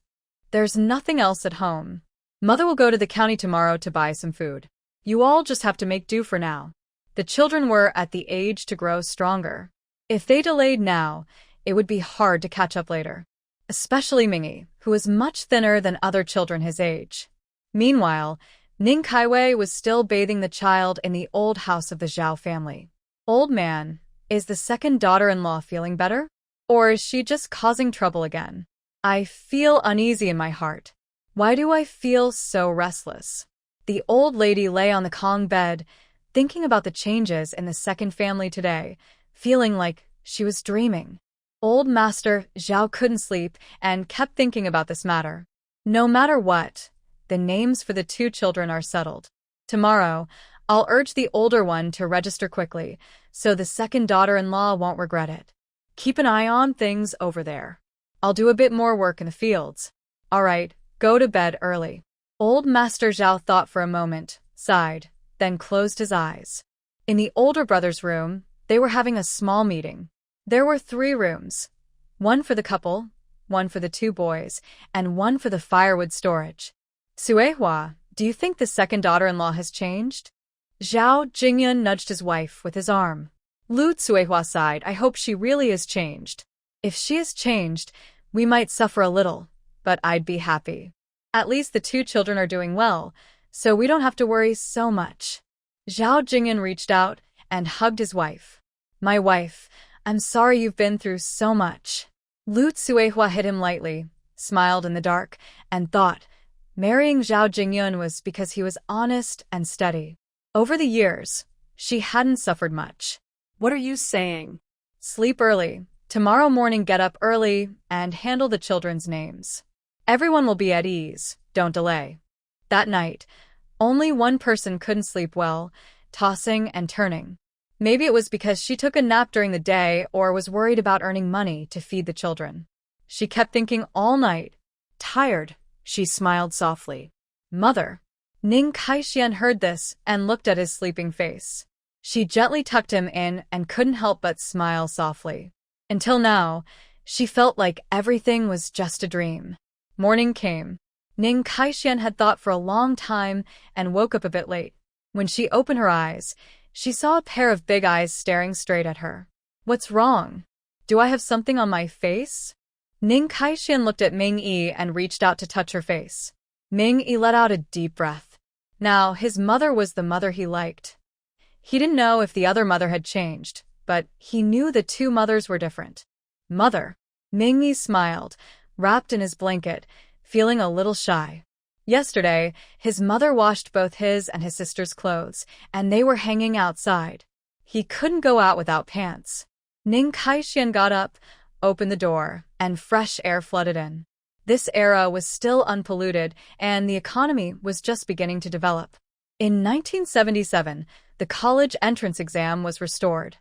There's nothing else at home. Mother will go to the county tomorrow to buy some food. You all just have to make do for now. The children were at the age to grow stronger. If they delayed now, it would be hard to catch up later. Especially Mingi, who was much thinner than other children his age. Meanwhile, Ning Kaiwei was still bathing the child in the old house of the Zhao family. Old man, is the second daughter-in-law feeling better? Or is she just causing trouble again? I feel uneasy in my heart. Why do I feel so restless? The old lady lay on the Kong bed, thinking about the changes in the second family today, feeling like she was dreaming. Old Master Zhao couldn't sleep and kept thinking about this matter. No matter what, the names for the two children are settled. Tomorrow, I'll urge the older one to register quickly, so the second daughter-in-law won't regret it. Keep an eye on things over there. I'll do a bit more work in the fields. All right, go to bed early. Old Master Zhao thought for a moment, sighed, then closed his eyes. In the older brother's room, they were having a small meeting. There were 3 rooms. One for the couple, one for the 2 boys, and one for the firewood storage. Suehua, do you think the second daughter-in-law has changed? Zhao Jingyun nudged his wife with his arm. Lu Suehua sighed, I hope she really is changed. If she is changed, we might suffer a little, but I'd be happy. At least the 2 children are doing well, so we don't have to worry so much. Zhao Jingyun reached out and hugged his wife. My wife, I'm sorry you've been through so much. Lu Suehua hit him lightly, smiled in the dark, and thought, marrying Zhao Jingyun was because he was honest and steady. Over the years, she hadn't suffered much. What are you saying? Sleep early. Tomorrow morning get up early and handle the children's names. Everyone will be at ease, don't delay. That night, only one person couldn't sleep well, tossing and turning. Maybe it was because she took a nap during the day or was worried about earning money to feed the children. She kept thinking all night. Tired, she smiled softly. Mother. Ning Kaixian heard this and looked at his sleeping face. She gently tucked him in and couldn't help but smile softly. Until now, she felt like everything was just a dream. Morning came. Ning Kaixian had thought for a long time and woke up a bit late. When she opened her eyes, she saw a pair of big eyes staring straight at her. What's wrong? Do I have something on my face? Ning Kaixian looked at Ming Yi and reached out to touch her face. Ming Yi let out a deep breath. Now, his mother was the mother he liked. He didn't know if the other mother had changed, but he knew the 2 mothers were different. Mother. Ming Yi smiled, wrapped in his blanket, feeling a little shy. Yesterday, his mother washed both his and his sister's clothes, and they were hanging outside. He couldn't go out without pants. Ning Kaixian got up, opened the door, and fresh air flooded in. This era was still unpolluted, and the economy was just beginning to develop. In 1977, the college entrance exam was restored.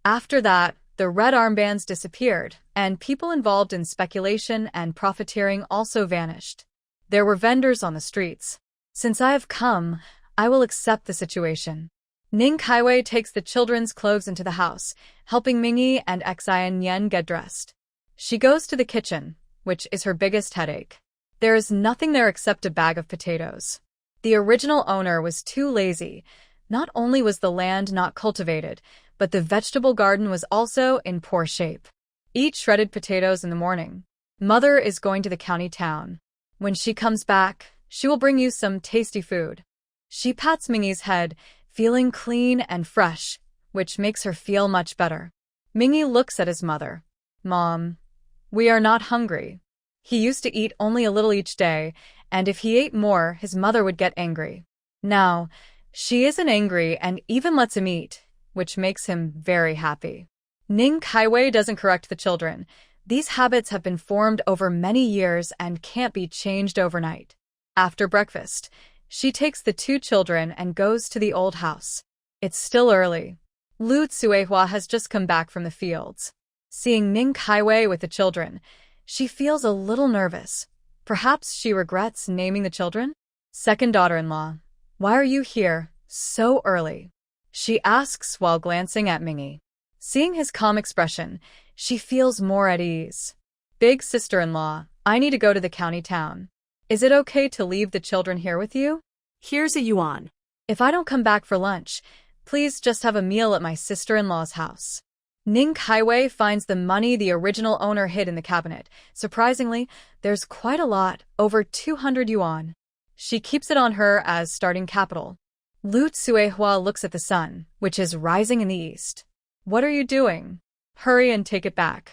After that, the red armbands disappeared, and people involved in speculation and profiteering also vanished. There were vendors on the streets. Since I have come, I will accept the situation. Ning Kaiwei takes the children's clothes into the house, helping Mingi and Xian Yen get dressed. She goes to the kitchen, which is her biggest headache. There is nothing there except a bag of potatoes. The original owner was too lazy. Not only was the land not cultivated, but the vegetable garden was also in poor shape. Eat shredded potatoes in the morning. Mother is going to the county town. When she comes back, she will bring you some tasty food. She pats Mingi's head, feeling clean and fresh, which makes her feel much better. Mingi looks at his mother. Mom, we are not hungry. He used to eat only a little each day, and if he ate more, his mother would get angry. Now, she isn't angry and even lets him eat, which makes him very happy. Ning Kaiwei doesn't correct the children. These habits have been formed over many years and can't be changed overnight. After breakfast, she takes the two children and goes to the old house. It's still early. Lu Tsuehua has just come back from the fields. Seeing Ning Kaiwei with the children, she feels a little nervous. Perhaps she regrets naming the children? Second daughter-in-law, why are you here so early? She asks while glancing at Mingi. Seeing his calm expression, she feels more at ease. Big sister-in-law, I need to go to the county town. Is it okay to leave the children here with you? Here's a yuan. If I don't come back for lunch, please just have a meal at my sister-in-law's house. Ning Kaiwei finds the money the original owner hid in the cabinet. Surprisingly, there's quite a lot, over 200 yuan. She keeps it on her as starting capital. Lu Tsuehua looks at the sun, which is rising in the east. What are you doing? Hurry and take it back.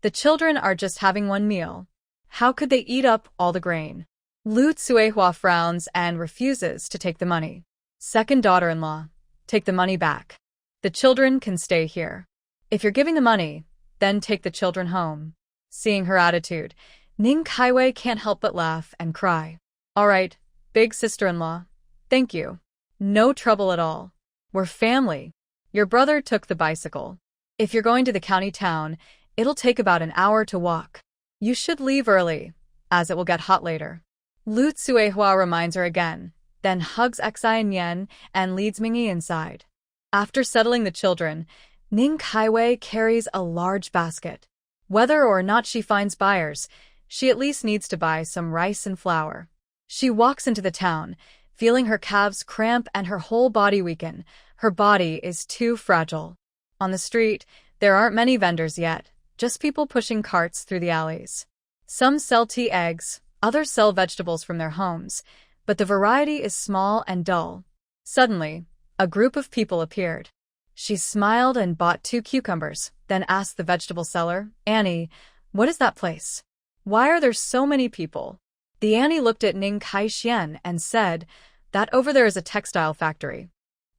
The children are just having one meal. How could they eat up all the grain? Lu Tsuehua frowns and refuses to take the money. Second daughter-in-law, take the money back. The children can stay here. If you're giving the money, then take the children home. Seeing her attitude, Ning Kaiwei can't help but laugh and cry. All right, big sister-in-law. Thank you. No trouble at all. We're family. Your brother took the bicycle. If you're going to the county town, it'll take about an hour to walk. You should leave early, as it will get hot later. Lu Tsuehua reminds her again, then hugs Xi and Yen and leads Mingi inside. After settling the children, Ning Kaiwei carries a large basket. Whether or not she finds buyers, she at least needs to buy some rice and flour. She walks into the town, feeling her calves cramp and her whole body weaken. Her body is too fragile. On the street, there aren't many vendors yet, just people pushing carts through the alleys. Some sell tea eggs, others sell vegetables from their homes, but the variety is small and dull. Suddenly, a group of people appeared. She smiled and bought 2 cucumbers, then asked the vegetable seller, Annie, what is that place? Why are there so many people? The Annie looked at Ning Kaixian and said, that over there is a textile factory.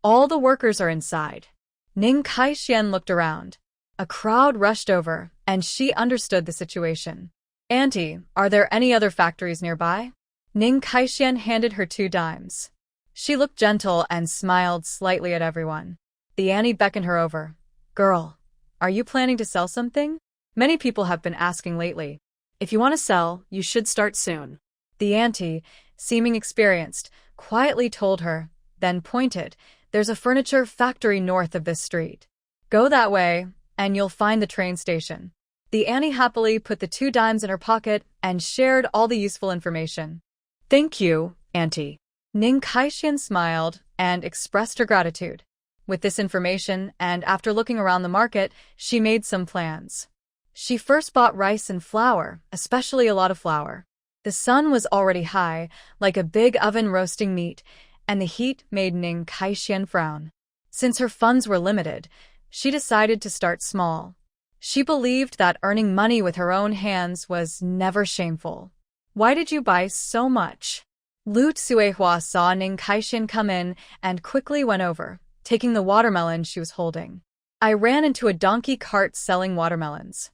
All the workers are inside. Ning Kaixian looked around. A crowd rushed over, and she understood the situation. Auntie, are there any other factories nearby? Ning Kaixian handed her 2 dimes. She looked gentle and smiled slightly at everyone. The Annie beckoned her over. Girl, are you planning to sell something? Many people have been asking lately. If you want to sell, you should start soon. The auntie, seeming experienced, quietly told her, then pointed, there's a furniture factory north of this street. Go that way, and you'll find the train station. The Annie happily put the 2 dimes in her pocket and shared all the useful information. Thank you, Auntie. Ning Kaixian smiled and expressed her gratitude. With this information, and after looking around the market, she made some plans. She first bought rice and flour, especially a lot of flour. The sun was already high, like a big oven roasting meat, and the heat made Ning Kaixian frown. Since her funds were limited, she decided to start small. She believed that earning money with her own hands was never shameful. Why did you buy so much? Lu Tsuehua saw Ning Kaixian come in and quickly went over, taking the watermelon she was holding. I ran into a donkey cart selling watermelons.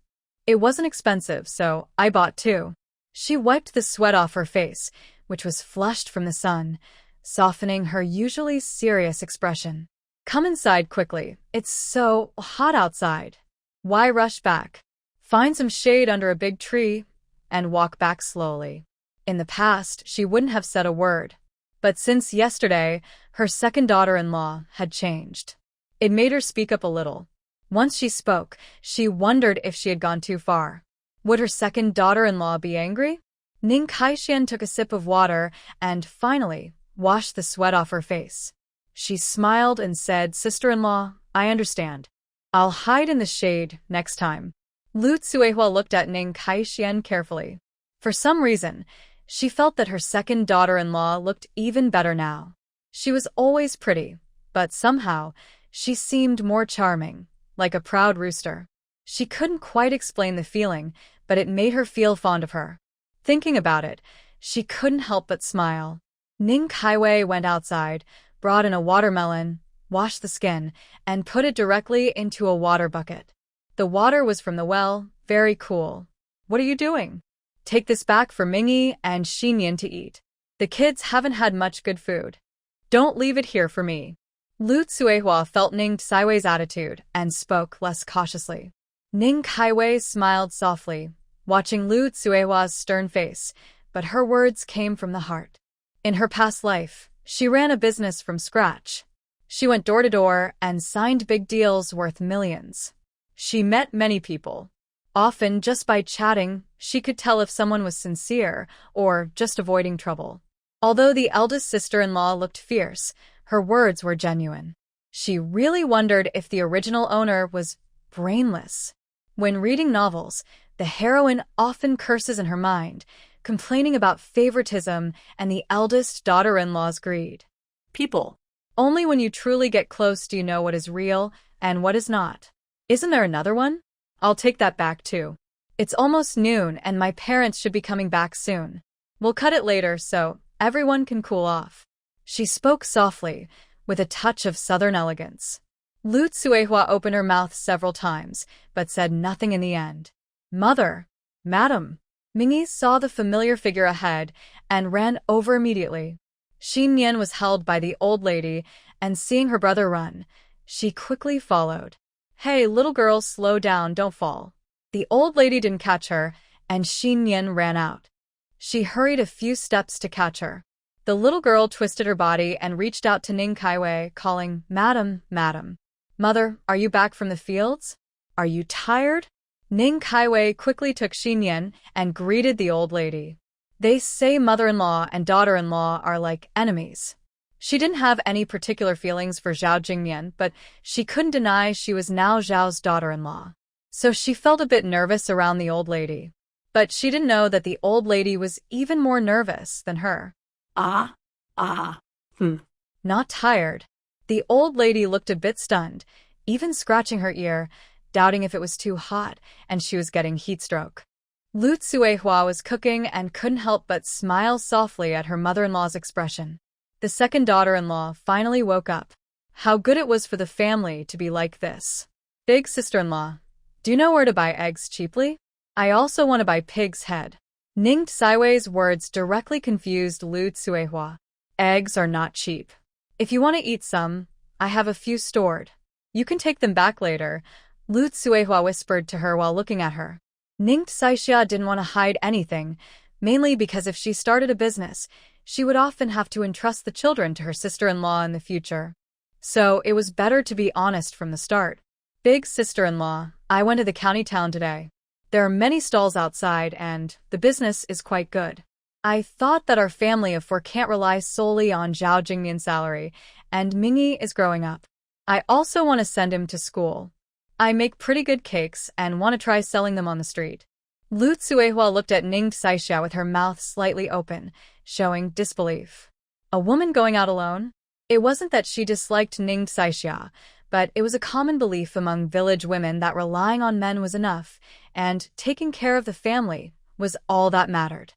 It wasn't expensive, so I bought 2. She wiped the sweat off her face, which was flushed from the sun, softening her usually serious expression. Come inside quickly. It's so hot outside. Why rush back? Find some shade under a big tree and walk back slowly. In the past, she wouldn't have said a word. But since yesterday, her second daughter-in-law had changed. It made her speak up a little. Once she spoke, she wondered if she had gone too far. Would her second daughter-in-law be angry? Ning Kaixian took a sip of water and, finally, washed the sweat off her face. She smiled and said, Sister-in-law, I understand. I'll hide in the shade next time. Lu Tsuehua looked at Ning Kaixian carefully. For some reason, she felt that her second daughter-in-law looked even better now. She was always pretty, but somehow, she seemed more charming, like a proud rooster. She couldn't quite explain the feeling, but it made her feel fond of her. Thinking about it, she couldn't help but smile. Ning Kaiwei went outside, brought in a watermelon, washed the skin, and put it directly into a water bucket. The water was from the well, very cool. What are you doing? Take this back for Mingi and Xinyan to eat. The kids haven't had much good food. Don't leave it here for me. Lu Tsuehua felt Ning Kaiwei's attitude and spoke less cautiously. Ning Kaiwei smiled softly, watching Lu Tsuehua's stern face, but her words came from the heart. In her past life, she ran a business from scratch. She went door to door and signed big deals worth millions. She met many people. Often, just by chatting, she could tell if someone was sincere or just avoiding trouble. Although the eldest sister-in-law looked fierce, her words were genuine. She really wondered if the original owner was brainless. When reading novels, the heroine often curses in her mind, complaining about favoritism and the eldest daughter-in-law's greed. People. Only when you truly get close do you know what is real and what is not. Isn't there another one? I'll take that back too. It's almost noon and my parents should be coming back soon. We'll cut it later so everyone can cool off. She spoke softly, with a touch of southern elegance. Lu Tsuehua opened her mouth several times, but said nothing in the end. Mother! Madam! Mingi saw the familiar figure ahead and ran over immediately. Xinyan was held by the old lady, and seeing her brother run, she quickly followed. Hey, little girl, slow down, don't fall. The old lady didn't catch her, and Xinyan ran out. She hurried a few steps to catch her. The little girl twisted her body and reached out to Ning Kaiwei, calling, Madam, Madam. Mother, are you back from the fields? Are you tired? Ning Kaiwei quickly took Xinyan and greeted the old lady. They say mother-in-law and daughter-in-law are like enemies. She didn't have any particular feelings for Zhao Jingnian, but she couldn't deny she was now Zhao's daughter-in-law. So she felt a bit nervous around the old lady. But she didn't know that the old lady was even more nervous than her. Not tired. The old lady looked a bit stunned, even scratching her ear, doubting if it was too hot and she was getting heat stroke. Lu Tsuehua was cooking and couldn't help but smile softly at her mother-in-law's expression. The second daughter-in-law finally woke up. How good it was for the family to be like this. Big sister-in-law, do you know where to buy eggs cheaply? I also want to buy pig's head. Ning Kaiwei's words directly confused Lu Tsuehua. Eggs are not cheap. If you want to eat some, I have a few stored. You can take them back later, Lu Tsuehua whispered to her while looking at her. Ning Saixia didn't want to hide anything, mainly because if she started a business, she would often have to entrust the children to her sister-in-law in the future. So it was better to be honest from the start. Big sister-in-law, I went to the county town today. There are many stalls outside and the business is quite good. I thought that our family of four can't rely solely on Zhao Jingnian's salary, and Mingi is growing up. I also want to send him to school. I make pretty good cakes and want to try selling them on the street. Lu Tsuehua looked at Ning Saixia with her mouth slightly open, showing disbelief. A woman going out alone? It wasn't that she disliked Ning Saixia, but it was a common belief among village women that relying on men was enough, and taking care of the family was all that mattered.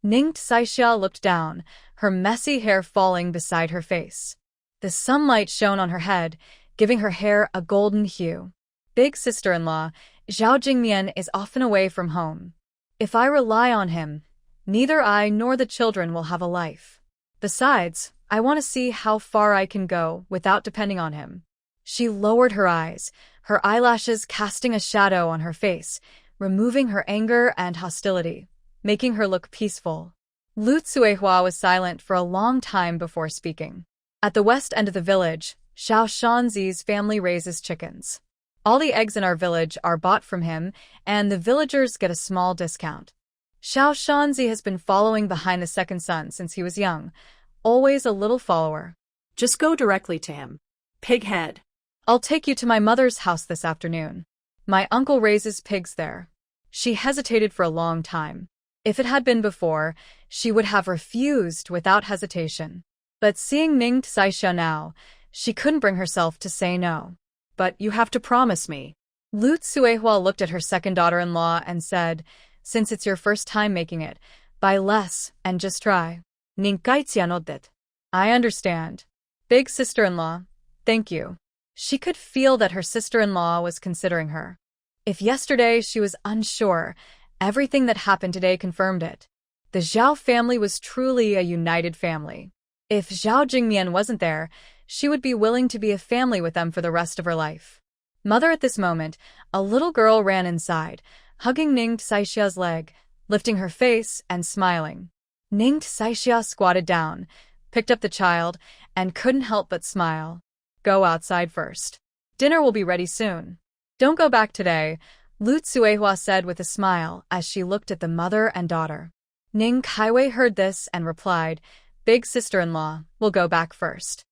Ning Saixia looked down, her messy hair falling beside her face. The sunlight shone on her head, giving her hair a golden hue. Big sister-in-law, Zhao Jingnian is often away from home. If I rely on him, neither I nor the children will have a life. Besides, I want to see how far I can go without depending on him. She lowered her eyes, her eyelashes casting a shadow on her face, removing her anger and hostility, making her look peaceful. Lu Tsuehua was silent for a long time before speaking. At the west end of the village, Xiao Shanzi's family raises chickens. All the eggs in our village are bought from him, and the villagers get a small discount. Xiao Shanzi has been following behind the second son since he was young, always a little follower. Just go directly to him. Pig head. I'll take you to my mother's house this afternoon. My uncle raises pigs there. She hesitated for a long time. If it had been before, she would have refused without hesitation. But seeing Ning Saixia now, she couldn't bring herself to say no. But you have to promise me. Lu Tsuehua looked at her second daughter-in-law and said, since it's your first time making it, buy less and just try. Ning Kaixia nodded. I understand. Big sister-in-law, thank you. She could feel that her sister-in-law was considering her. If yesterday she was unsure, everything that happened today confirmed it. The Zhao family was truly a united family. If Zhao Jingmian wasn't there, she would be willing to be a family with them for the rest of her life. Mother, at this moment, a little girl ran inside, hugging Ning Saixia's leg, lifting her face and smiling. Ning Saixia squatted down, picked up the child, and couldn't help but smile. Go outside first. Dinner will be ready soon. Don't go back today, Lu Tsuehua said with a smile as she looked at the mother and daughter. Ning Kaiwei heard this and replied, big sister-in-law, we'll go back first.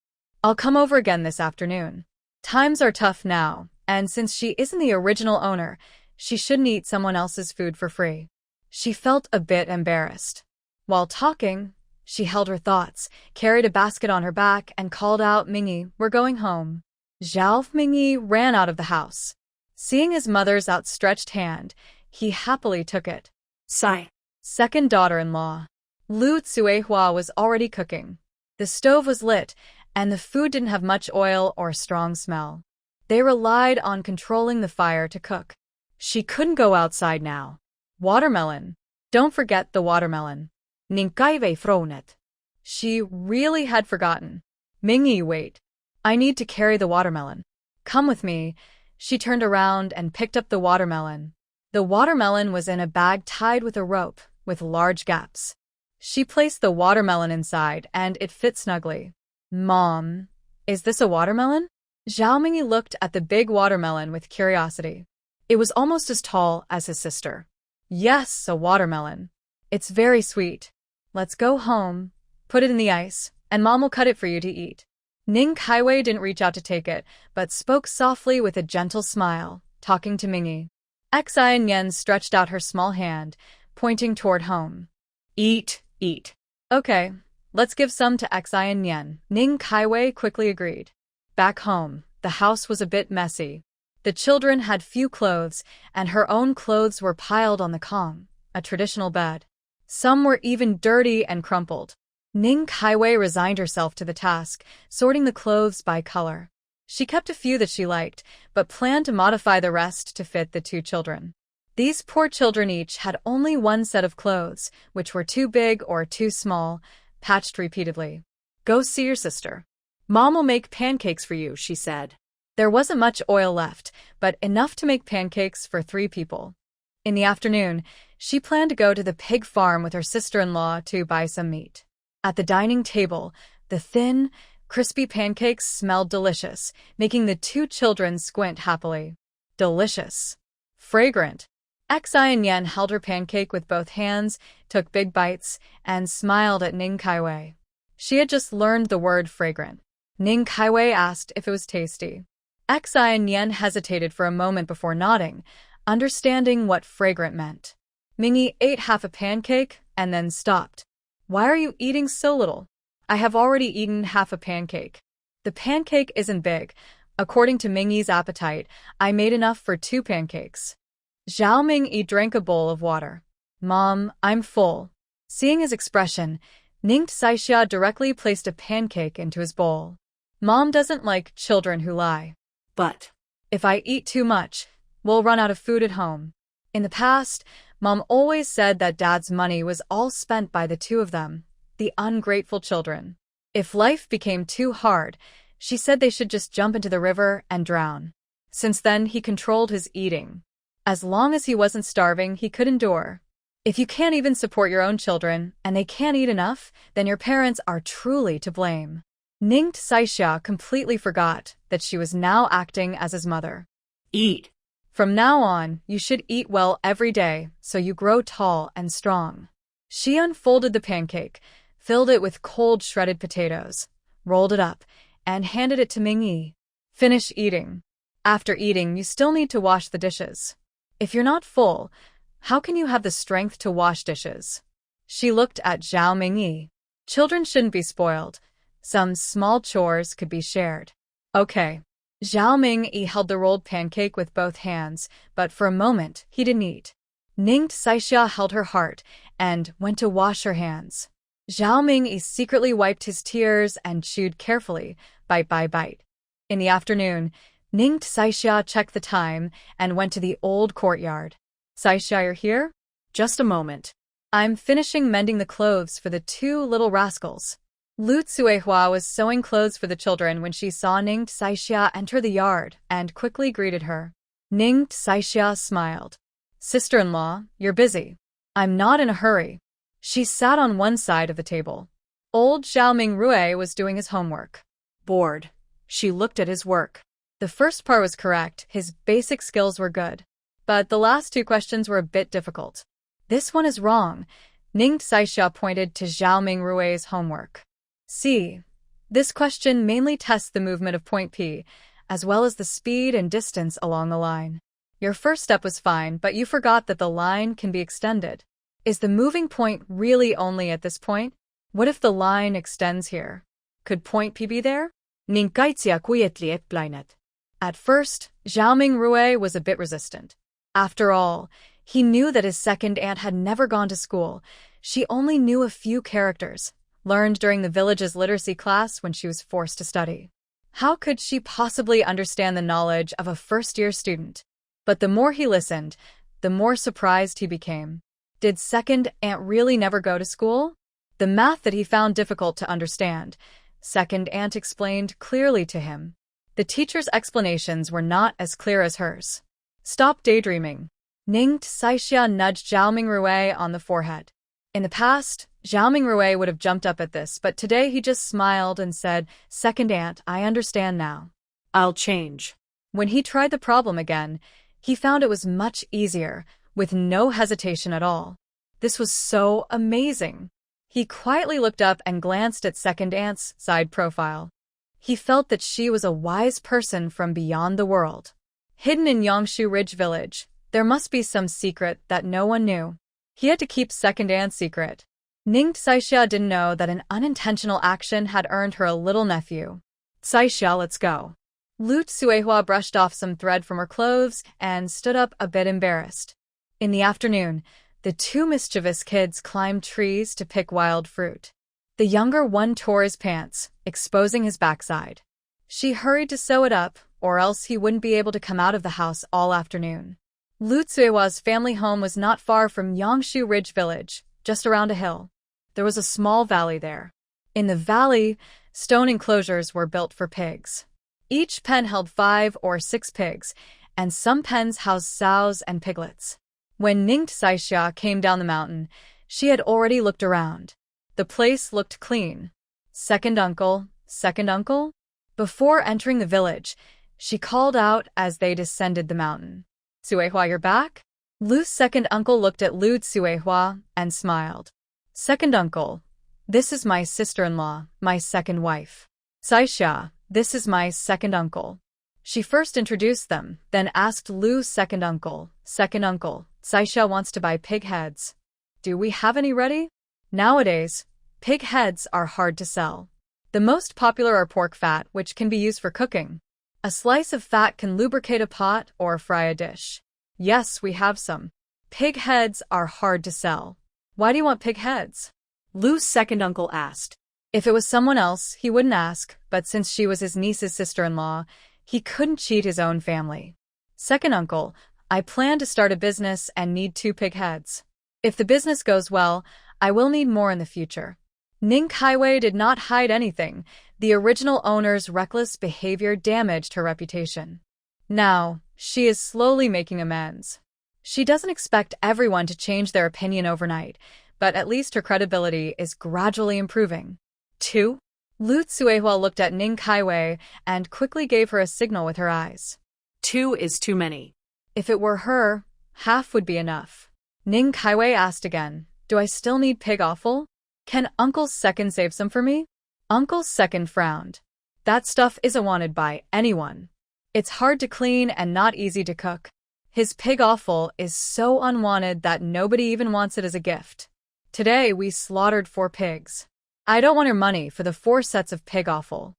I'll come over again this afternoon. Times are tough now, and since she isn't the original owner, she shouldn't eat someone else's food for free. She felt a bit embarrassed. While talking, she held her thoughts, carried a basket on her back, and called out, Mingi, we're going home. Zhao Mingi ran out of the house. Seeing his mother's outstretched hand, he happily took it. Sigh. Second daughter-in-law. Lu Tsuehua was already cooking. The stove was lit, and the food didn't have much oil or strong smell. They relied on controlling the fire to cook. She couldn't go outside now. Watermelon. Don't forget the watermelon. Ninkaiwei fronet. She really had forgotten. Mingi, wait. I need to carry the watermelon. Come with me. She turned around and picked up the watermelon. The watermelon was in a bag tied with a rope, with large gaps. She placed the watermelon inside, and it fit snugly. Mom, is this a watermelon? Zhao Mingi looked at the big watermelon with curiosity. It was almost as tall as his sister. Yes, a watermelon. It's very sweet. Let's go home, put it in the ice, and Mom will cut it for you to eat. Ning Kaiwei didn't reach out to take it, but spoke softly with a gentle smile, talking to Mingi. Xi Yen stretched out her small hand, pointing toward home. Eat, eat. Okay, let's give some to Xi Yen. Ning Kaiwei quickly agreed. Back home, the house was a bit messy. The children had few clothes, and her own clothes were piled on the kong, a traditional bed. Some were even dirty and crumpled. Ning Kaiwei resigned herself to the task, sorting the clothes by color. She kept a few that she liked, but planned to modify the rest to fit the two children. These poor children each had only one set of clothes, which were too big or too small, patched repeatedly. Go see your sister. Mom will make pancakes for you, she said. There wasn't much oil left, but enough to make pancakes for 3 people. In the afternoon, she planned to go to the pig farm with her sister-in-law to buy some meat. At the dining table, the thin, crispy pancakes smelled delicious, making the 2 children squint happily. Delicious. Fragrant. Xi Yen held her pancake with both hands, took big bites, and smiled at Ning Kaiwei. She had just learned the word fragrant. Ning Kaiwei asked if it was tasty. Xi Yen hesitated for a moment before nodding, understanding what fragrant meant. Mingi ate half a pancake and then stopped. Why are you eating so little? I have already eaten half a pancake. The pancake isn't big. According to Mingi's appetite, I made enough for 2 pancakes. Zhao Mingi drank a bowl of water. Mom, I'm full. Seeing his expression, Ning Saixia directly placed a pancake into his bowl. Mom doesn't like children who lie. But if I eat too much, we'll run out of food at home. In the past, Mom always said that Dad's money was all spent by the 2 of them, the ungrateful children. If life became too hard, she said they should just jump into the river and drown. Since then, he controlled his eating. As long as he wasn't starving, he could endure. If you can't even support your own children, and they can't eat enough, then your parents are truly to blame. Ning Saixia completely forgot that she was now acting as his mother. Eat. From now on, you should eat well every day, so you grow tall and strong. She unfolded the pancake, filled it with cold shredded potatoes, rolled it up, and handed it to Mingi. Finish eating. After eating, you still need to wash the dishes. If you're not full, how can you have the strength to wash dishes? She looked at Zhao Mingi. Children shouldn't be spoiled. Some small chores could be shared. Okay. Zhao Mingi held the rolled pancake with both hands, but for a moment, he didn't eat. Ning Saixia held her heart and went to wash her hands. Zhao Mingi secretly wiped his tears and chewed carefully, bite by bite. In the afternoon, Ning Saixia checked the time and went to the old courtyard. Saixia, you're here? Just a moment. I'm finishing mending the clothes for the two little rascals. Lu Tsuehua was sewing clothes for the children when she saw Ning Saixia enter the yard and quickly greeted her. Ning Saixia smiled. Sister-in-law, you're busy. I'm not in a hurry. She sat on one side of the table. Old Zhao Mingrui was doing his homework. Bored. She looked at his work. The first part was correct, his basic skills were good. But the last two questions were a bit difficult. This one is wrong. Ning Saixia pointed to Zhao Mingrui's homework. See, this question mainly tests the movement of point P, as well as the speed and distance along the line. Your first step was fine, but you forgot that the line can be extended. Is the moving point really only at this point? What if the line extends here? Could point P be there? At first, Zhao Mingrui was a bit resistant. After all, he knew that his second aunt had never gone to school. She only knew a few characters, learned during the village's literacy class when she was forced to study. How could she possibly understand the knowledge of a first-year student? But the more he listened, the more surprised he became. Did second aunt really never go to school? The math that he found difficult to understand, second aunt explained clearly to him. The teacher's explanations were not as clear as hers. Stop daydreaming. Ning Saixia nudged Zhao Mingrui on the forehead. In the past, Zhao Mingrui would have jumped up at this, but today he just smiled and said, Second aunt, I understand now. I'll change. When he tried the problem again, he found it was much easier, with no hesitation at all. This was so amazing. He quietly looked up and glanced at second aunt's side profile. He felt that she was a wise person from beyond the world. Hidden in Yangshu Ridge Village, there must be some secret that no one knew. He had to keep second aunt's secret. Ning Saixia didn't know that an unintentional action had earned her a little nephew. Saixia, let's go. Lu Tsuehua brushed off some thread from her clothes and stood up a bit embarrassed. In the afternoon, the two mischievous kids climbed trees to pick wild fruit. The younger one tore his pants, exposing his backside. She hurried to sew it up, or else he wouldn't be able to come out of the house all afternoon. Lu Tsuehua's family home was not far from Yangshu Ridge Village, just around a hill. There was a small valley there. In the valley, stone enclosures were built for pigs. Each pen held 5 or 6 pigs, and some pens housed sows and piglets. When Ning Saixia came down the mountain, she had already looked around. The place looked clean. Second uncle, second uncle? Before entering the village, she called out as they descended the mountain. Tsuehua, you're back? Lu's second uncle looked at Lu Tsuehua and smiled. Second uncle, this is my sister-in-law, my second wife. Saixia, this is my second uncle. She first introduced them, then asked Lu's second uncle, Saixia wants to buy pig heads. Do we have any ready? Nowadays, pig heads are hard to sell. The most popular are pork fat, which can be used for cooking. A slice of fat can lubricate a pot or fry a dish. Yes, we have some. Pig heads are hard to sell. Why do you want pig heads? Lu's second uncle asked. If it was someone else, he wouldn't ask, but since she was his niece's sister-in-law, he couldn't cheat his own family. Second uncle, I plan to start a business and need 2 pig heads. If the business goes well, I will need more in the future. Ning Kaiwei did not hide anything. The original owner's reckless behavior damaged her reputation. Now, she is slowly making amends. She doesn't expect everyone to change their opinion overnight, but at least her credibility is gradually improving. 2. Lu Tsuehua looked at Ning Kaiwei and quickly gave her a signal with her eyes. 2 is too many. If it were her, half would be enough. Ning Kaiwei asked again, do I still need pig offal? Can Uncle's second save some for me? Uncle's second frowned. That stuff isn't wanted by anyone. It's hard to clean and not easy to cook. His pig offal is so unwanted that nobody even wants it as a gift. Today we slaughtered 4 pigs. I don't want your money for the 4 sets of pig offal.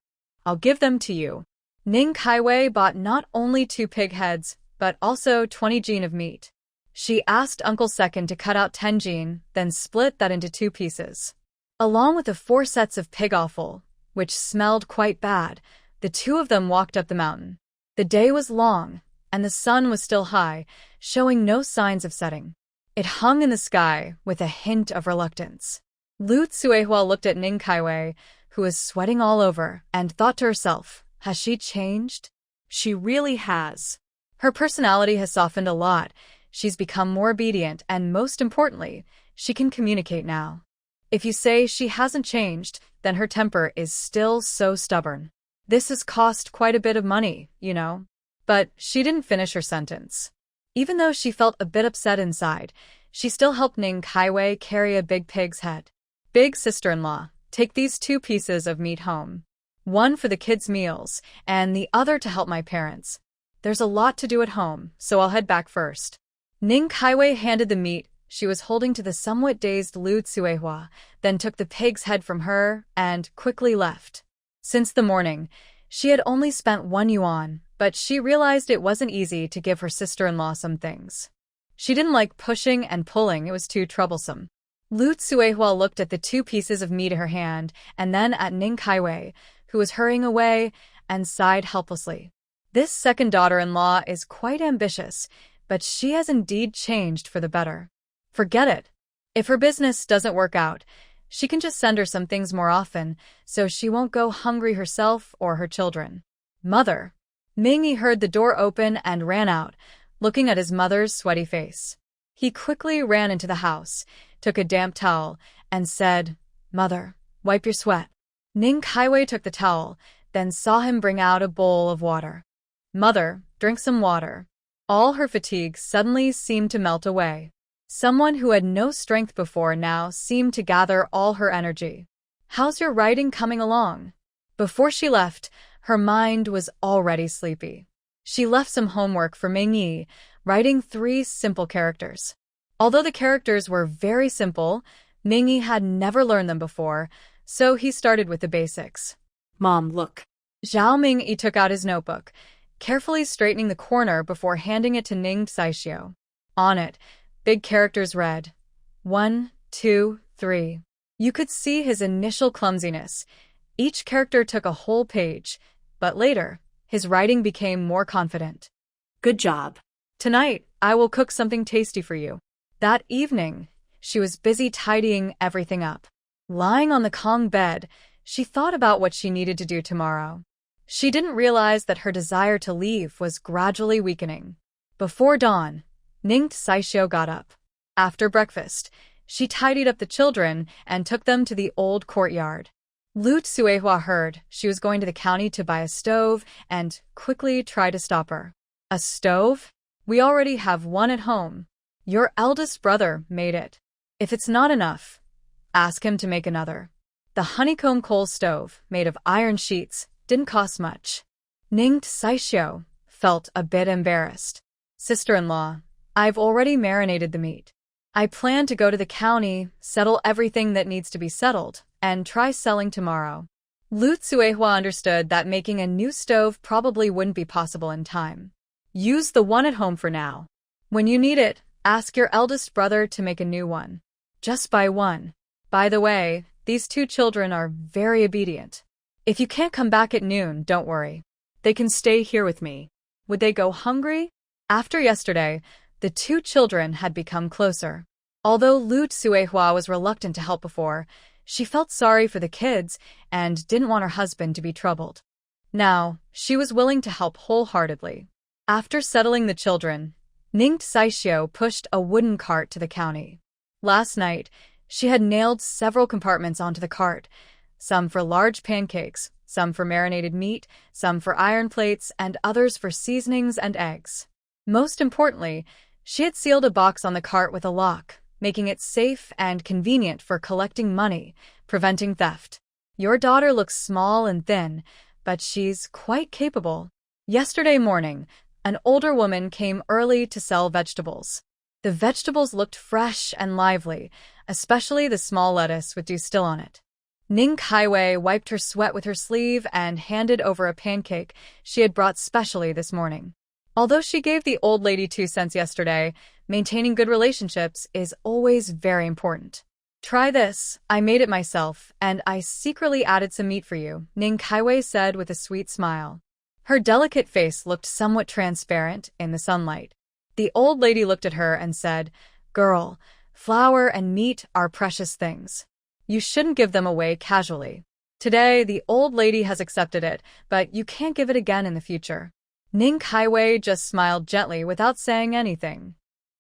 I'll give them to you. Ning Kaiwei bought not only 2 pig heads, but also 20 jin of meat. She asked Uncle Second to cut out 10 jin, then split that into 2 pieces. Along with the 4 sets of pig offal, which smelled quite bad, the 2 of them walked up the mountain. The day was long, and the sun was still high, showing no signs of setting. It hung in the sky with a hint of reluctance. Lu Tsuehua looked at Ning Kaiwei, who was sweating all over, and thought to herself, has she changed? She really has. Her personality has softened a lot. She's become more obedient, and most importantly, she can communicate now. If you say she hasn't changed, then her temper is still so stubborn. This has cost quite a bit of money, you know. But she didn't finish her sentence. Even though she felt a bit upset inside, she still helped Ning Kaiwei carry a big pig's head. Big sister-in-law, take these 2 pieces of meat home. One for the kids' meals, and the other to help my parents. There's a lot to do at home, so I'll head back first. Ning Kaiwei handed the meat she was holding to the somewhat dazed Lu Tsuehua, then took the pig's head from her and quickly left. Since the morning, she had only spent 1 yuan, but she realized it wasn't easy to give her sister-in-law some things. She didn't like pushing and pulling, it was too troublesome. Lu Tsuehua looked at the 2 pieces of meat in her hand and then at Ning Kaiwei, who was hurrying away, and sighed helplessly. This second daughter-in-law is quite ambitious, but she has indeed changed for the better. Forget it. If her business doesn't work out, she can just send her some things more often, so she won't go hungry herself or her children. Mother. Mingi heard the door open and ran out, looking at his mother's sweaty face. He quickly ran into the house, took a damp towel, and said, Mother, wipe your sweat. Ning Kaiwei took the towel, then saw him bring out a bowl of water. Mother, drink some water. All her fatigue suddenly seemed to melt away. Someone who had no strength before now seemed to gather all her energy. How's your writing coming along? Before she left, her mind was already sleepy. She left some homework for Mingi, writing 3 simple characters. Although the characters were very simple, Mingi had never learned them before, so he started with the basics. Mom, look. Zhao Mingi took out his notebook, carefully straightening the corner before handing it to Ning Saixio. On it, big characters read, 1, 2, 3. You could see his initial clumsiness. Each character took a whole page, but later, his writing became more confident. Good job. Tonight, I will cook something tasty for you. That evening, she was busy tidying everything up. Lying on the Kong bed, she thought about what she needed to do tomorrow. She didn't realize that her desire to leave was gradually weakening. Before dawn, Ning Saixio got up. After breakfast, she tidied up the children and took them to the old courtyard. Lu Tsuehua heard she was going to the county to buy a stove and quickly tried to stop her. A stove? We already have one at home. Your eldest brother made it. If it's not enough, ask him to make another. The honeycomb coal stove, made of iron sheets, didn't cost much. Ning Saixio felt a bit embarrassed. Sister-in-law, I've already marinated the meat. I plan to go to the county, settle everything that needs to be settled, and try selling tomorrow. Lu Tsuehua understood that making a new stove probably wouldn't be possible in time. Use the one at home for now. When you need it, ask your eldest brother to make a new one. Just buy one. By the way, these 2 children are very obedient. If you can't come back at noon, don't worry. They can stay here with me. Would they go hungry? After yesterday, the 2 children had become closer. Although Lu Tsuehua was reluctant to help before, she felt sorry for the kids and didn't want her husband to be troubled. Now, she was willing to help wholeheartedly. After settling the children, Ning Saixio pushed a wooden cart to the county. Last night, she had nailed several compartments onto the cart, some for large pancakes, some for marinated meat, some for iron plates, and others for seasonings and eggs. Most importantly, she had sealed a box on the cart with a lock, making it safe and convenient for collecting money, preventing theft. Your daughter looks small and thin, but she's quite capable. Yesterday morning, an older woman came early to sell vegetables. The vegetables looked fresh and lively, especially the small lettuce with dew still on it. Ning Kaiwei wiped her sweat with her sleeve and handed over a pancake she had brought specially this morning. Although she gave the old lady 2 cents yesterday, maintaining good relationships is always very important. Try this. I made it myself, and I secretly added some meat for you, Ning Kaiwei said with a sweet smile. Her delicate face looked somewhat transparent in the sunlight. The old lady looked at her and said, "Girl, flour and meat are precious things. You shouldn't give them away casually. Today, the old lady has accepted it, but you can't give it again in the future." Ning Kaiwei just smiled gently without saying anything.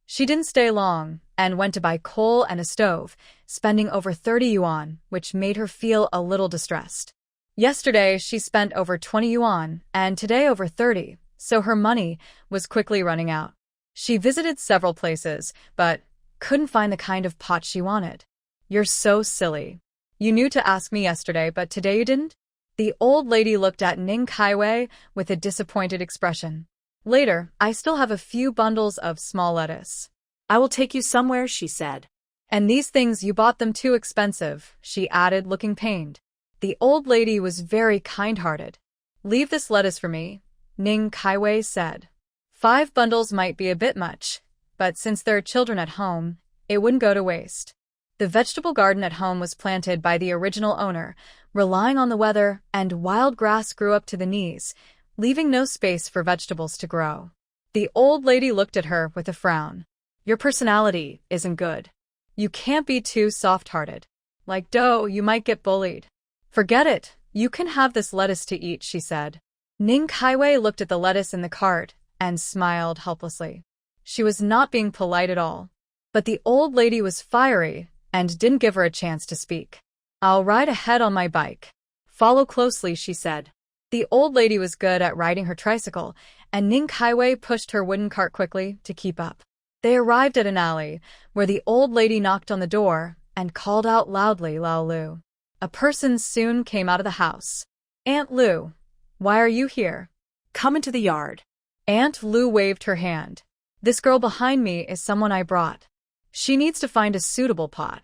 She didn't stay long and went to buy coal and a stove, spending over 30 yuan, which made her feel a little distressed. Yesterday, she spent over 20 yuan, and today over 30, so her money was quickly running out. She visited several places, but couldn't find the kind of pot she wanted. "You're so silly. You knew to ask me yesterday, but today you didn't?" The old lady looked at Ning Kaiwei with a disappointed expression. "Later, I still have a few bundles of small lettuce. I will take you somewhere," she said. "And these things, you bought them too expensive," she added, looking pained. The old lady was very kind-hearted. "Leave this lettuce for me," Ning Kaiwei said. 5 bundles might be a bit much, but since there are children at home, it wouldn't go to waste. The vegetable garden at home was planted by the original owner, relying on the weather, and wild grass grew up to the knees, leaving no space for vegetables to grow. The old lady looked at her with a frown. "Your personality isn't good. You can't be too soft-hearted. Like dough, you might get bullied." "Forget it. You can have this lettuce to eat," she said. Ning Kaiwei looked at the lettuce in the cart and smiled helplessly. She was not being polite at all. But the old lady was fiery and didn't give her a chance to speak. "I'll ride ahead on my bike. Follow closely," she said. The old lady was good at riding her tricycle, and Ning Kaiwei pushed her wooden cart quickly to keep up. They arrived at an alley, where the old lady knocked on the door and called out loudly, "Lao Lu." A person soon came out of the house. "Aunt Lu, why are you here?" "Come into the yard." Aunt Lu waved her hand. "This girl behind me is someone I brought. She needs to find a suitable pot.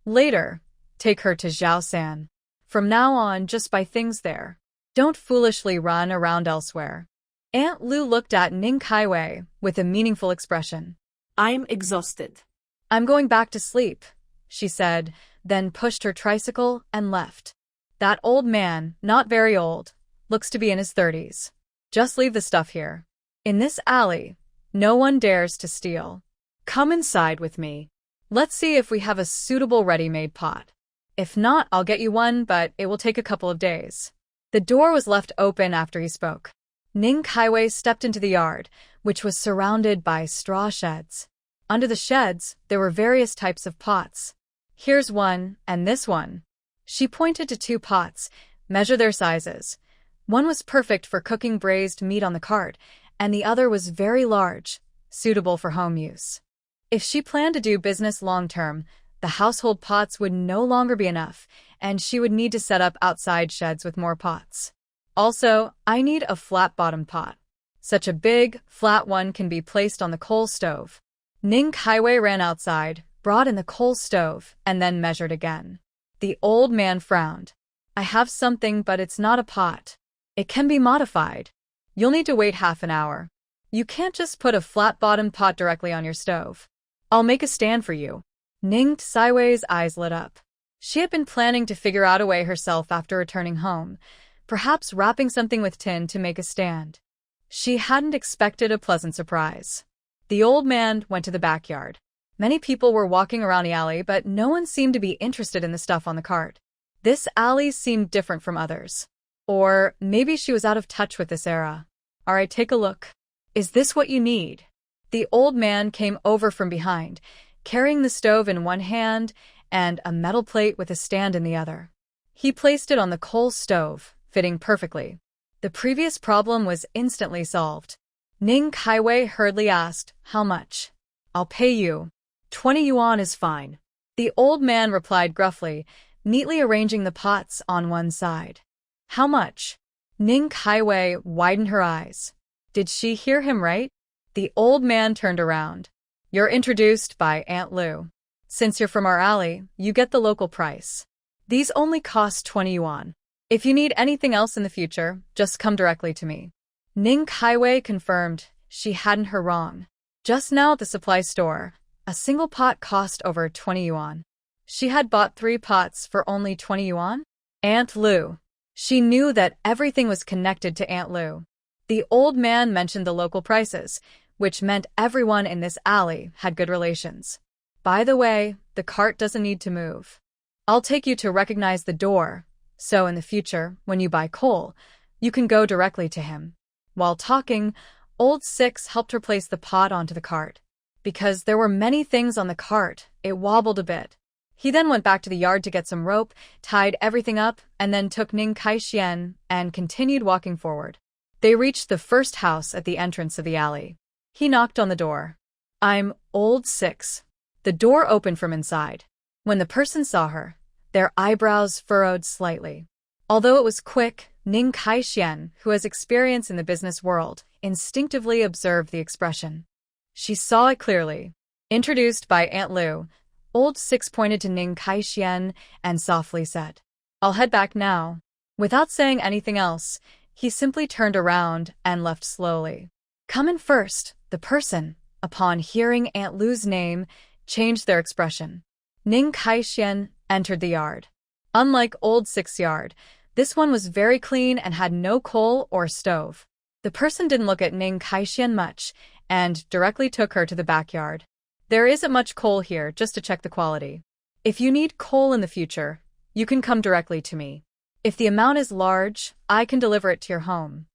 Later, take her to Zhaosan. From now on, just buy things there. Don't foolishly run around elsewhere." Aunt Lu looked at Ning Kaiwei with a meaningful expression. "I'm exhausted. "I'm going back to sleep," she said, then pushed her tricycle and left. "That old man, not very old, looks to be in his 30s. Just leave the stuff here. In this alley, no one dares to steal. Come inside with me. Let's see if we have a suitable ready-made pot. If not, I'll get you one, but it will take a couple of days." The door was left open after he spoke. Ning Kaiwei stepped into the yard, which was surrounded by straw sheds. Under the sheds, there were various types of pots. "Here's one, and this one." She pointed to 2 pots. "Measure their sizes. One was perfect for cooking braised meat on the cart, and the other was very large, suitable for home use. If she planned to do business long-term, the household pots would no longer be enough, and she would need to set up outside sheds with more pots. "Also, I need a flat-bottomed pot. Such a big, flat one can be placed on the coal stove." Ning Kaiwei ran outside, brought in the coal stove, and then measured again. The old man frowned. "I have something, but it's not a pot. It can be modified. You'll need to wait half an hour. You can't just put a flat-bottomed pot directly on your stove. I'll make a stand for you." Ning Kaiwei's eyes lit up. She had been planning to figure out a way herself after returning home, perhaps wrapping something with tin to make a stand. She hadn't expected a pleasant surprise. The old man went to the backyard. Many people were walking around the alley, but no one seemed to be interested in the stuff on the cart. This alley seemed different from others. Or maybe she was out of touch with this era. "All right, take a look. Is this what you need?" The old man came over from behind, carrying the stove in one hand and a metal plate with a stand in the other. He placed it on the coal stove, fitting perfectly. The previous problem was instantly solved. Ning Kaiwei hurriedly asked, "How much?" "I'll pay you. 20 yuan is fine." The old man replied gruffly, neatly arranging the pots on one side. "How much?" Ning Kaiwei widened her eyes. Did she hear him right? The old man turned around. You're introduced by Aunt Lu. Since you're from our alley, you get the local price. These only cost 20 yuan. If you need anything else in the future, just come directly to me. Ning Kaiwei confirmed she hadn't heard wrong. Just now at the supply store, a single pot cost over 20 yuan. She had bought 3 pots for only 20 yuan? Aunt Lu. She knew that everything was connected to Aunt Lu. The old man mentioned the local prices, which meant everyone in this alley had good relations. By the way, the cart doesn't need to move. I'll take you to recognize the door, so in the future, when you buy coal, you can go directly to him. While talking, Old Six helped her place the pot onto the cart. Because there were many things on the cart, it wobbled a bit. He then went back to the yard to get some rope, tied everything up, and then took Ning Kaixian and continued walking forward. They reached the first house at the entrance of the alley. He knocked on the door. I'm Old Six. The door opened from inside. When the person saw her, their eyebrows furrowed slightly. Although it was quick, Ning Kaixian, who has experience in the business world, instinctively observed the expression. She saw it clearly. Introduced by Aunt Lu, Old Six pointed to Ning Kaixian and softly said, I'll head back now. Without saying anything else, he simply turned around and left slowly. Come in first. The person, upon hearing Aunt Lu's name, changed their expression. Ning Kaixian entered the yard. Unlike Old Six yard, this one was very clean and had no coal or stove. The person didn't look at Ning Kaixian much and directly took her to the backyard. There isn't much coal here, just to check the quality. If you need coal in the future, you can come directly to me. If the amount is large, I can deliver it to your home.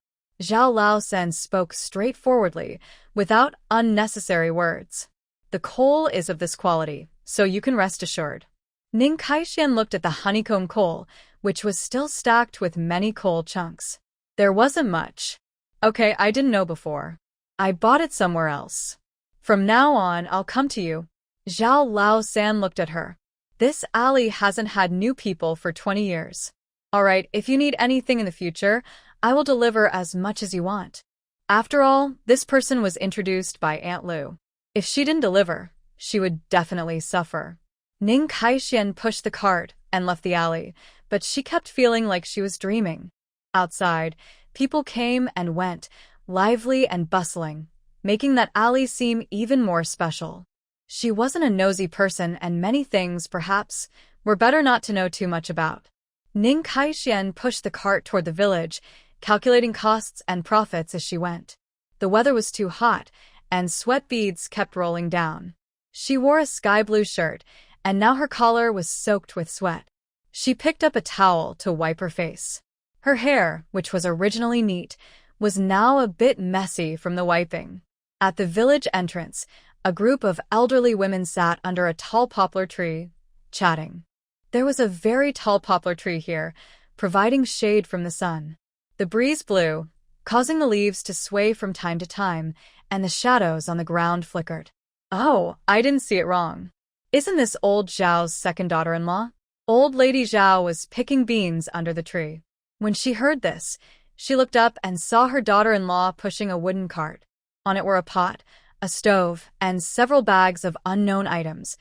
Zhao Laosen spoke straightforwardly, without unnecessary words. The coal is of this quality, so you can rest assured. Ning Kaixian looked at the honeycomb coal, which was still stacked with many coal chunks. There wasn't much. Okay, I didn't know before. I bought it somewhere else. From now on, I'll come to you. Zhao Laosan looked at her. This alley hasn't had new people for 20 years. All right, if you need anything in the future, I will deliver as much as you want. After all, this person was introduced by Aunt Lu. If she didn't deliver, she would definitely suffer. Ning Kaixian pushed the cart and left the alley, but she kept feeling like she was dreaming. Outside, people came and went, lively and bustling, making that alley seem even more special. She wasn't a nosy person, and many things, perhaps, were better not to know too much about. Ning Kaixian pushed the cart toward the village, calculating costs and profits as she went. The weather was too hot, and sweat beads kept rolling down. She wore a sky-blue shirt, and now her collar was soaked with sweat. She picked up a towel to wipe her face. Her hair, which was originally neat, was now a bit messy from the wiping. At the village entrance, a group of elderly women sat under a tall poplar tree, chatting. There was a very tall poplar tree here, providing shade from the sun. The breeze blew, causing the leaves to sway from time to time, and the shadows on the ground flickered. Oh, I didn't see it wrong. Isn't this old Zhao's second daughter-in-law? Old Lady Zhao was picking beans under the tree. When she heard this, she looked up and saw her daughter-in-law pushing a wooden cart. On it were a pot, a stove, and several bags of unknown items,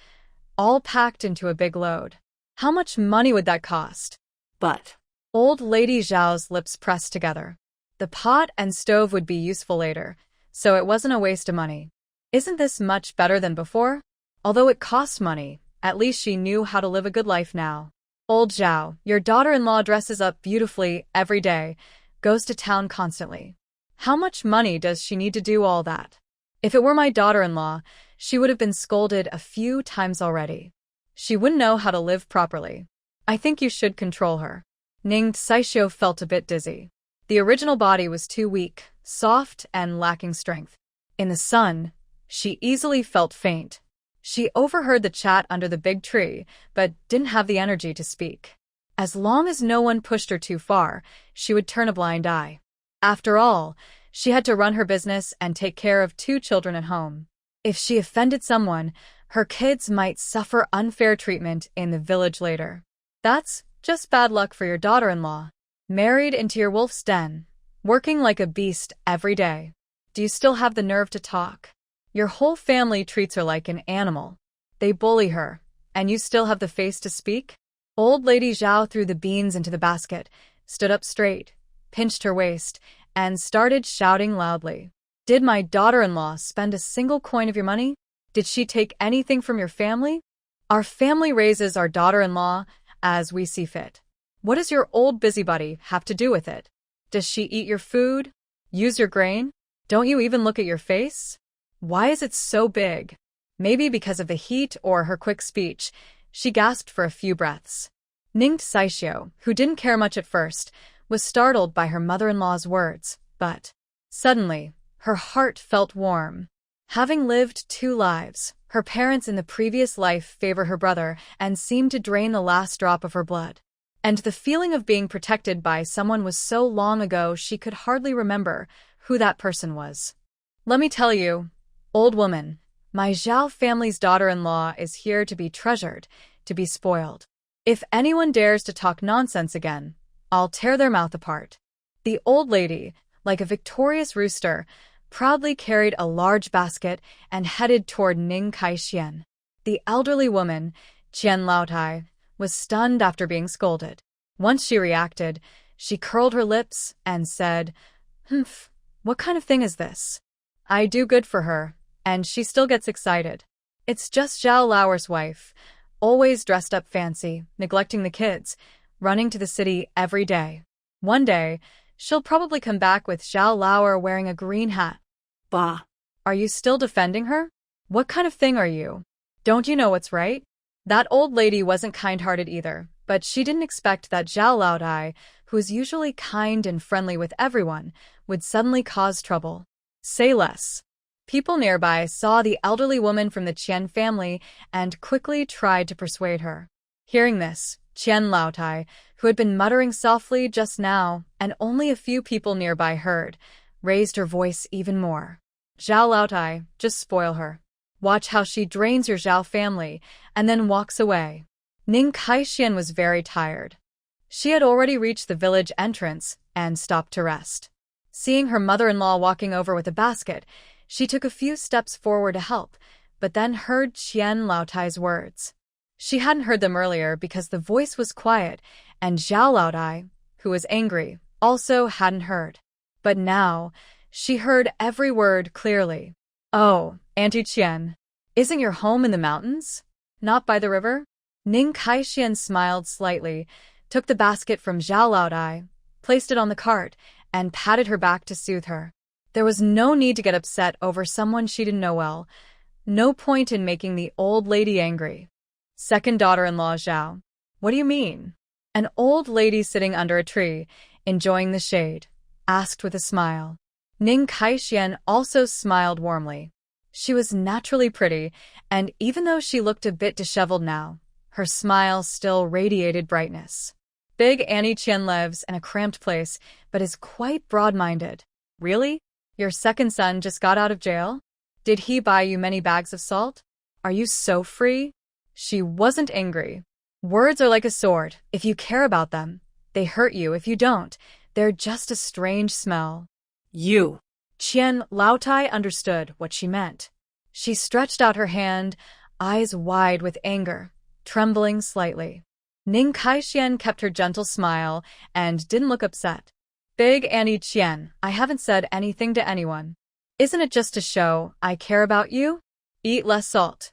all packed into a big load. How much money would that cost? But Old Lady Zhao's lips pressed together. The pot and stove would be useful later, so it wasn't a waste of money. Isn't this much better than before? Although it cost money, at least she knew how to live a good life now. Old Zhao, your daughter-in-law dresses up beautifully every day, goes to town constantly. How much money does she need to do all that? If it were my daughter-in-law, she would have been scolded a few times already. She wouldn't know how to live properly. I think you should control her. Ning Saixio felt a bit dizzy. The original body was too weak, soft, and lacking strength. In the sun, she easily felt faint. She overheard the chat under the big tree, but didn't have the energy to speak. As long as no one pushed her too far, she would turn a blind eye. After all, she had to run her business and take care of 2 children at home. If she offended someone, her kids might suffer unfair treatment in the village later. That's just bad luck for your daughter-in-law. Married into your wolf's den, working like a beast every day. Do you still have the nerve to talk? Your whole family treats her like an animal. They bully her, and you still have the face to speak? Old Lady Zhao threw the beans into the basket, stood up straight, pinched her waist, and started shouting loudly. Did my daughter-in-law spend a single coin of your money? Did she take anything from your family? Our family raises our daughter-in-law as we see fit. What does your old busybody have to do with it? Does she eat your food? Use your grain? Don't you even look at your face? Why is it so big? Maybe because of the heat or her quick speech, she gasped for a few breaths. Ning Saixio, who didn't care much at first, was startled by her mother-in-law's words, but suddenly, her heart felt warm. Having lived 2 lives, her parents in the previous life favor her brother and seemed to drain the last drop of her blood. And the feeling of being protected by someone was so long ago she could hardly remember who that person was. Let me tell you, old woman, my Zhao family's daughter-in-law is here to be treasured, to be spoiled. If anyone dares to talk nonsense again, I'll tear their mouth apart. The old lady, like a victorious rooster, proudly carried a large basket and headed toward Ning Kaixian. The elderly woman, Qian Laotai, was stunned after being scolded. Once she reacted, she curled her lips and said, "Humph, what kind of thing is this? I do good for her, and she still gets excited. It's just Zhao Lauer's wife, always dressed up fancy, neglecting the kids, running to the city every day. One day, she'll probably come back with Zhao Lauer wearing a green hat." Bah. Are you still defending her? What kind of thing are you? Don't you know what's right? That old lady wasn't kind-hearted either, but she didn't expect that Zhao Laodai, who is usually kind and friendly with everyone, would suddenly cause trouble. Say less. People nearby saw the elderly woman from the Qian family and quickly tried to persuade her. Hearing this, Qian Laotai, who had been muttering softly just now and only a few people nearby heard, raised her voice even more. Zhao Laotai, just spoil her. Watch how she drains your Zhao family and then walks away. Ning Kaixian was very tired. She had already reached the village entrance and stopped to rest. Seeing her mother-in-law walking over with a basket, she took a few steps forward to help, but then heard Qian Laotai's words. She hadn't heard them earlier because the voice was quiet, and Zhao Laodai, who was angry, also hadn't heard. But now, she heard every word clearly. "Oh, Auntie Qian, isn't your home in the mountains? Not by the river?" Ning Kaixian smiled slightly, took the basket from Zhao Laodai, placed it on the cart, and patted her back to soothe her. There was no need to get upset over someone she didn't know well. No point in making the old lady angry. Second daughter-in-law Zhao. What do you mean? An old lady sitting under a tree, enjoying the shade, asked with a smile. Ning Kaixian also smiled warmly. She was naturally pretty, and even though she looked a bit disheveled now, her smile still radiated brightness. Big Annie Qian lives in a cramped place, but is quite broad-minded. Really? Your second son just got out of jail? Did he buy you many bags of salt? Are you so free? She wasn't angry. Words are like a sword. If you care about them, they hurt you. If you don't, they're just a strange smell. You. Qian Laotai understood what she meant. She stretched out her hand, eyes wide with anger, trembling slightly. Ning Kaixian kept her gentle smile and didn't look upset. Big Annie Qian, I haven't said anything to anyone. Isn't it just to show I care about you? Eat less salt.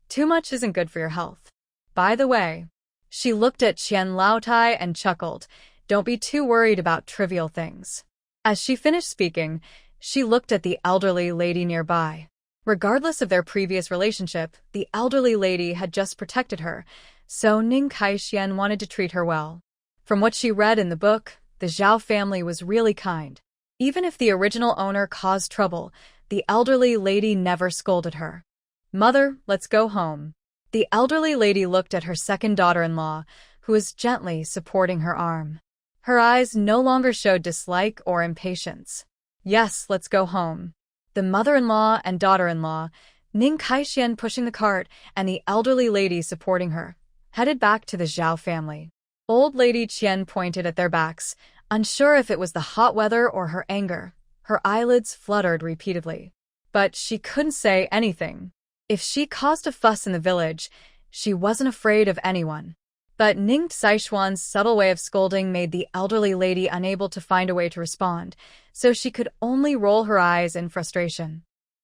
Too much isn't good for your health. By the way, she looked at Qian Laotai and chuckled. Don't be too worried about trivial things. As she finished speaking, she looked at the elderly lady nearby. Regardless of their previous relationship, the elderly lady had just protected her, so Ning Kaixian wanted to treat her well. From what she read in the book, the Zhao family was really kind. Even if the original owner caused trouble, the elderly lady never scolded her. Mother, let's go home. The elderly lady looked at her second daughter-in-law, who was gently supporting her arm. Her eyes no longer showed dislike or impatience. Yes, let's go home. The mother-in-law and daughter-in-law, Ning Kaixian pushing the cart and the elderly lady supporting her, headed back to the Zhao family. Old Lady Qian pointed at their backs, Unsure if it was the hot weather or her anger, her eyelids fluttered repeatedly. But she couldn't say anything. If she caused a fuss in the village, she wasn't afraid of anyone. But Ning Saishuan's subtle way of scolding made the elderly lady unable to find a way to respond, so she could only roll her eyes in frustration.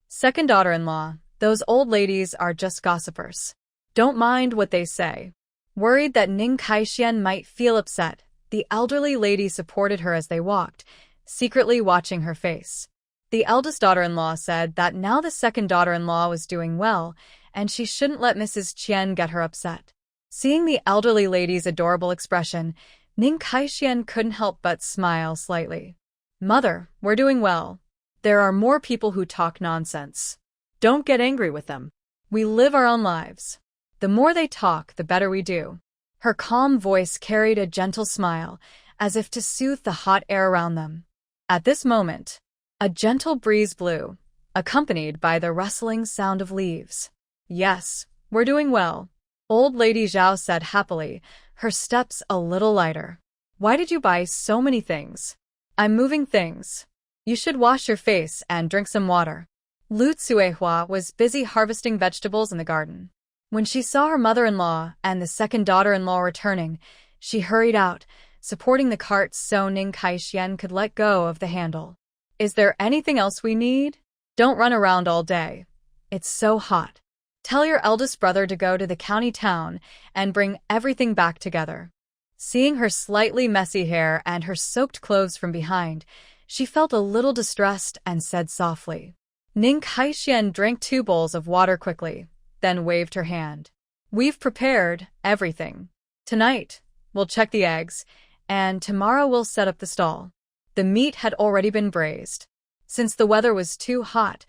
Second daughter-in-law, those old ladies are just gossipers. Don't mind what they say. Worried that Ning Kaixian might feel upset, the elderly lady supported her as they walked, secretly watching her face. The eldest daughter-in-law said that now the second daughter-in-law was doing well, and she shouldn't let Mrs. Qian get her upset. Seeing the elderly lady's adorable expression, Ning Kaixian couldn't help but smile slightly. Mother, we're doing well. There are more people who talk nonsense. Don't get angry with them. We live our own lives. The more they talk, the better we do. Her calm voice carried a gentle smile, as if to soothe the hot air around them. At this moment, a gentle breeze blew, accompanied by the rustling sound of leaves. Yes, we're doing well, Old Lady Zhao said happily, her steps a little lighter. Why did you buy so many things? I'm moving things. You should wash your face and drink some water. Lu Tsuehua was busy harvesting vegetables in the garden. When she saw her mother-in-law and the second daughter-in-law returning, she hurried out, supporting the cart so Ning Kaixian could let go of the handle. Is there anything else we need? Don't run around all day. It's so hot. Tell your eldest brother to go to the county town and bring everything back together. Seeing her slightly messy hair and her soaked clothes from behind, she felt a little distressed and said softly. Ning Kaixian drank 2 bowls of water quickly, then waved her hand. We've prepared everything. Tonight, we'll check the eggs, and tomorrow we'll set up the stall. The meat had already been braised. Since the weather was too hot,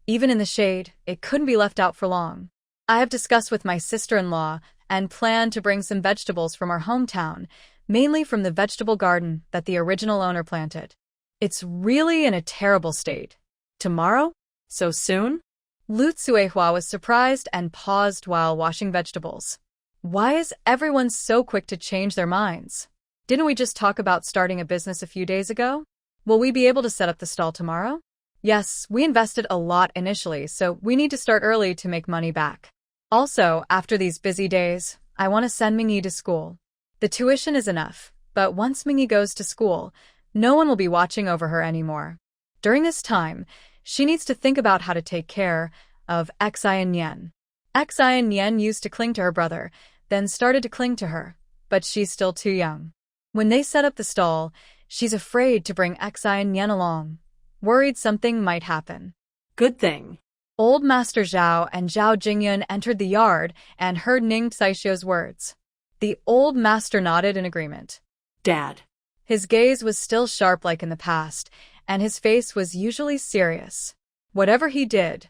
even in the shade, it couldn't be left out for long. I have discussed with my sister-in-law and plan to bring some vegetables from our hometown, mainly from the vegetable garden that the original owner planted. It's really in a terrible state. Tomorrow? So soon? Lu Tsuehua was surprised and paused while washing vegetables. Why is everyone so quick to change their minds? Didn't we just talk about starting a business a few days ago? Will we be able to set up the stall tomorrow? Yes, we invested a lot initially, so we need to start early to make money back. Also, after these busy days, I want to send Mingi to school. The tuition is enough, but once Mingi goes to school, no one will be watching over her anymore. During this time, she needs to think about how to take care of Xi and Yen. Xi and Yen used to cling to her brother, then started to cling to her, but she's still too young. When they set up the stall, she's afraid to bring Xi and Yen along, worried something might happen. Good thing. Old Master Zhao and Zhao Jingyun entered the yard and heard Ning Saishuo's words. The old master nodded in agreement. Dad. His gaze was still sharp like in the past, and his face was usually serious. Whatever he did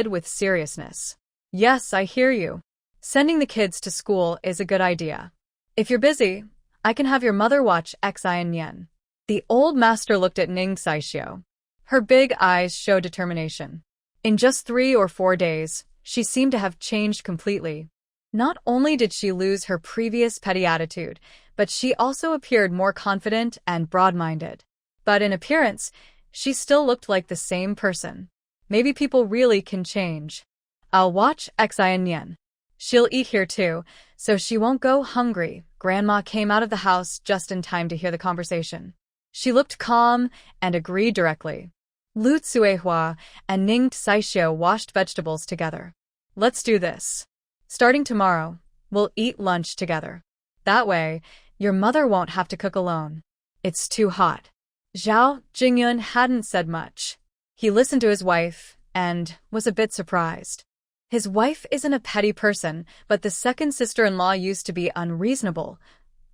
with seriousness. Yes, I hear you. Sending the kids to school is a good idea. If you're busy, I can have your mother watch Xi and Yen. The old master looked at Ning Saishuo. Her big eyes showed determination. In just 3 or 4 days, she seemed to have changed completely. Not only did she lose her previous petty attitude, but she also appeared more confident and broad-minded. But in appearance, she still looked like the same person. Maybe people really can change. I'll watch Xi and Yen. She'll eat here too, so she won't go hungry. Grandma came out of the house just in time to hear the conversation. She looked calm and agreed directly. Lu Tsuehua and Ning Saishuo washed vegetables together. Let's do this. Starting tomorrow, we'll eat lunch together. That way, your mother won't have to cook alone. It's too hot. Zhao Jingyun hadn't said much. He listened to his wife and was a bit surprised. His wife isn't a petty person, but the second sister-in-law used to be unreasonable,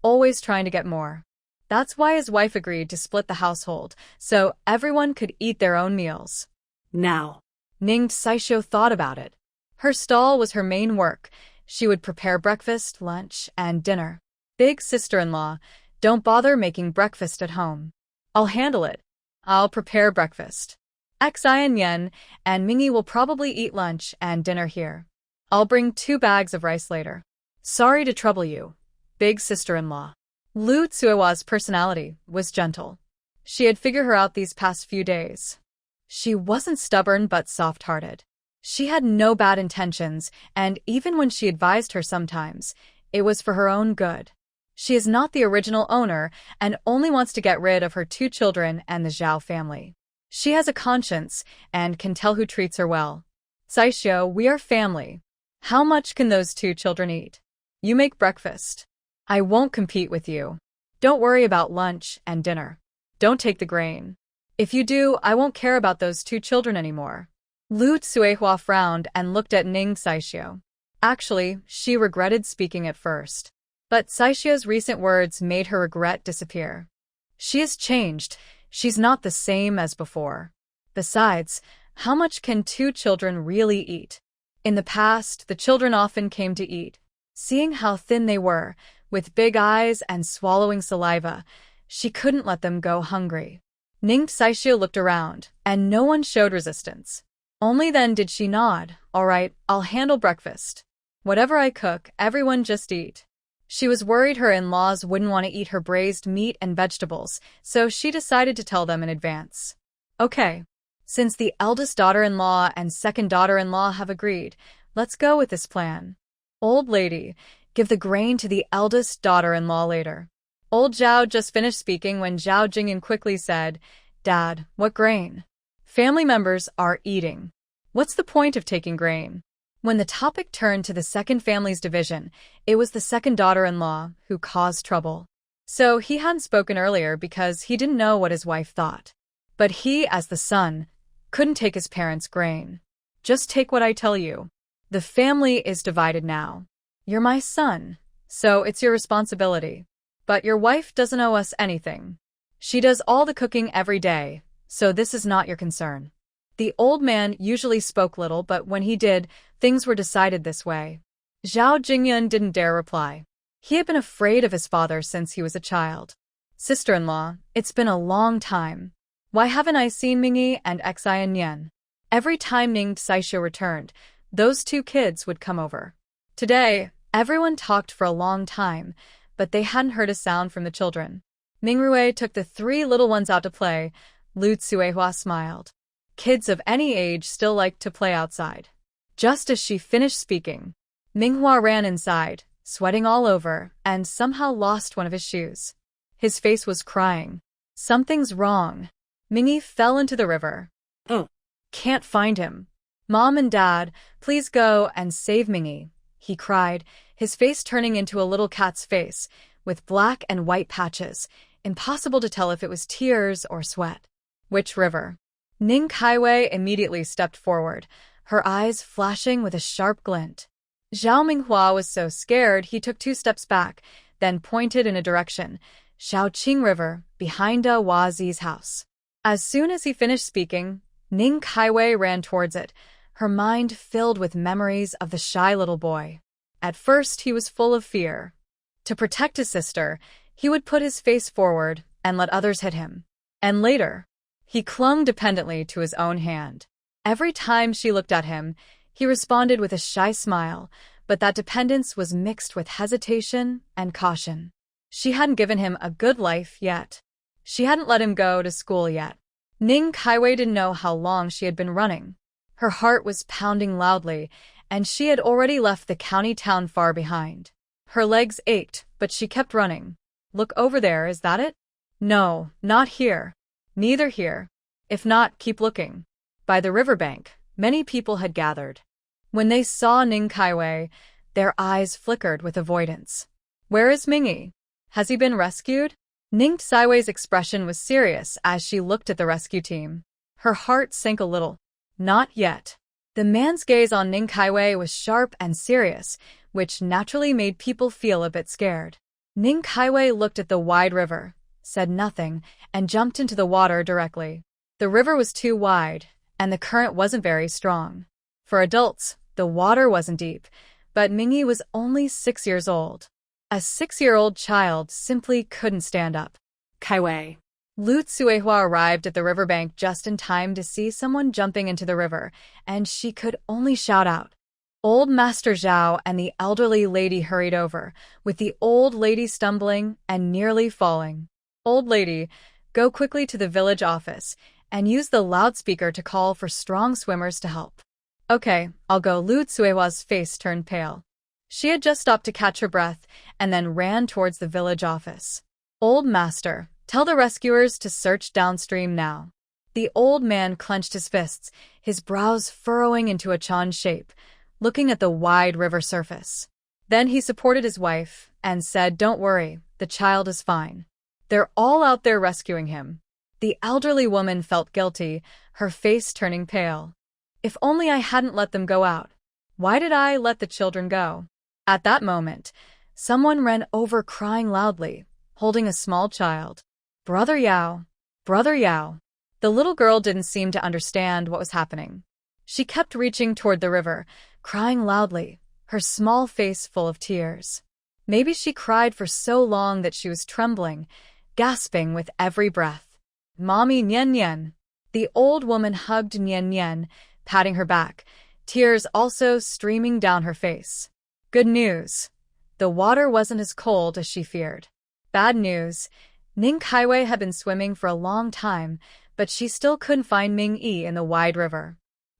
always trying to get more. That's why his wife agreed to split the household, so everyone could eat their own meals. Now. Ning Saishuo thought about it. Her stall was her main work. She would prepare breakfast, lunch, and dinner. Big sister-in-law, don't bother making breakfast at home. I'll handle it. I'll prepare breakfast. Xi and Yen and Mingi will probably eat lunch and dinner here. I'll bring 2 bags of rice later. Sorry to trouble you, big sister-in-law. Lu Tsuewa's personality was gentle. She had figured her out these past few days. She wasn't stubborn but soft-hearted. She had no bad intentions, and even when she advised her sometimes, it was for her own good. She is not the original owner and only wants to get rid of her 2 children and the Zhao family. She has a conscience and can tell who treats her well. Saishio, we are family. How much can those 2 children eat? You make breakfast. I won't compete with you. Don't worry about lunch and dinner. Don't take the grain. If you do, I won't care about those 2 children anymore. Lu Tsuehua frowned and looked at Ning Saishio. Actually, she regretted speaking at first. But Saishio's recent words made her regret disappear. She has changed. She's not the same as before. Besides, how much can 2 children really eat? In the past, the children often came to eat. Seeing how thin they were, with big eyes and swallowing saliva, she couldn't let them go hungry. Ning Saishio looked around, and no one showed resistance. Only then did she nod. All right, I'll handle breakfast. Whatever I cook, everyone just eat. She was worried her in-laws wouldn't want to eat her braised meat and vegetables, so she decided to tell them in advance. Okay. Since the eldest daughter-in-law and second daughter-in-law have agreed, let's go with this plan. Old lady, give the grain to the eldest daughter-in-law later. Old Zhao just finished speaking when Zhao Jingyan quickly said, Dad, what grain? Family members are eating. What's the point of taking grain? When the topic turned to the second family's division, it was the second daughter-in-law who caused trouble. So he hadn't spoken earlier because he didn't know what his wife thought. But he, as the son, couldn't take his parents' grain. Just take what I tell you. The family is divided now. You're my son, so it's your responsibility. But your wife doesn't owe us anything. She does all the cooking every day, so this is not your concern. The old man usually spoke little, but when he did, things were decided this way. Zhao Jingyan didn't dare reply. He had been afraid of his father since he was a child. Sister-in-law, it's been a long time. Why haven't I seen Mingi and Xi and Nian? Every time Ning Saishio returned, those 2 kids would come over. Today, everyone talked for a long time, but they hadn't heard a sound from the children. Mingrue took the 3 little ones out to play. Lu Tsuehua smiled. Kids of any age still like to play outside. Just as she finished speaking, Manhwa ran inside, sweating all over, and somehow lost one of his shoes. His face was crying. Something's wrong. Mingi fell into the river. Oh. Can't find him. Mom and Dad, please go and save Mingi, he cried, his face turning into a little cat's face, with black and white patches, impossible to tell if it was tears or sweat. Which river? Ning Kaiwei immediately stepped forward, her eyes flashing with a sharp glint. Zhao Minghua was so scared he took 2 steps back, then pointed in a direction, Shaoqing River, behind Hua Zi's house. As soon as he finished speaking, Ning Kaiwei ran towards it, her mind filled with memories of the shy little boy. At first, he was full of fear. To protect his sister, he would put his face forward and let others hit him. And later, he clung dependently to his own hand. Every time she looked at him, he responded with a shy smile, but that dependence was mixed with hesitation and caution. She hadn't given him a good life yet. She hadn't let him go to school yet. Ning Kaiwei didn't know how long she had been running. Her heart was pounding loudly, and she had already left the county town far behind. Her legs ached, but she kept running. Look over there, is that it? No, not here. Neither here. If not, keep looking. By the riverbank, many people had gathered. When they saw Ning Kaiwei, their eyes flickered with avoidance. Where is Mingi? Has he been rescued? Ning Kaiwei's expression was serious as she looked at the rescue team. Her heart sank a little. Not yet. The man's gaze on Ning Kaiwei was sharp and serious, which naturally made people feel a bit scared. Ning Kaiwei looked at the wide river, said nothing, and jumped into the water directly. The river was too wide, and the current wasn't very strong. For adults, the water wasn't deep, but Mingi was only 6 years old. A 6-year-old child simply couldn't stand up. Kaiwei. Lu Tsuehua arrived at the riverbank just in time to see someone jumping into the river, and she could only shout out, Old Master Zhao and the elderly lady hurried over, with the old lady stumbling and nearly falling. Old lady, go quickly to the village office and use the loudspeaker to call for strong swimmers to help. Okay, I'll go. Lu Tsuewa's face turned pale. She had just stopped to catch her breath and then ran towards the village office. Old Master, tell the rescuers to search downstream now. The old man clenched his fists, his brows furrowing into a chan shape, looking at the wide river surface. Then he supported his wife and said, "Don't worry, the child is fine. They're all out there rescuing him." The elderly woman felt guilty, her face turning pale. If only I hadn't let them go out. Why did I let the children go? At that moment, someone ran over crying loudly, holding a small child. Brother Yao! Brother Yao! The little girl didn't seem to understand what was happening. She kept reaching toward the river, crying loudly, her small face full of tears. Maybe she cried for so long that she was trembling, gasping with every breath. Mommy Nian Nian. The old woman hugged Nian Nian, patting her back, tears also streaming down her face. Good news. The water wasn't as cold as she feared. Bad news. Ning Kaiwei had been swimming for a long time, but she still couldn't find Mingi in the wide river.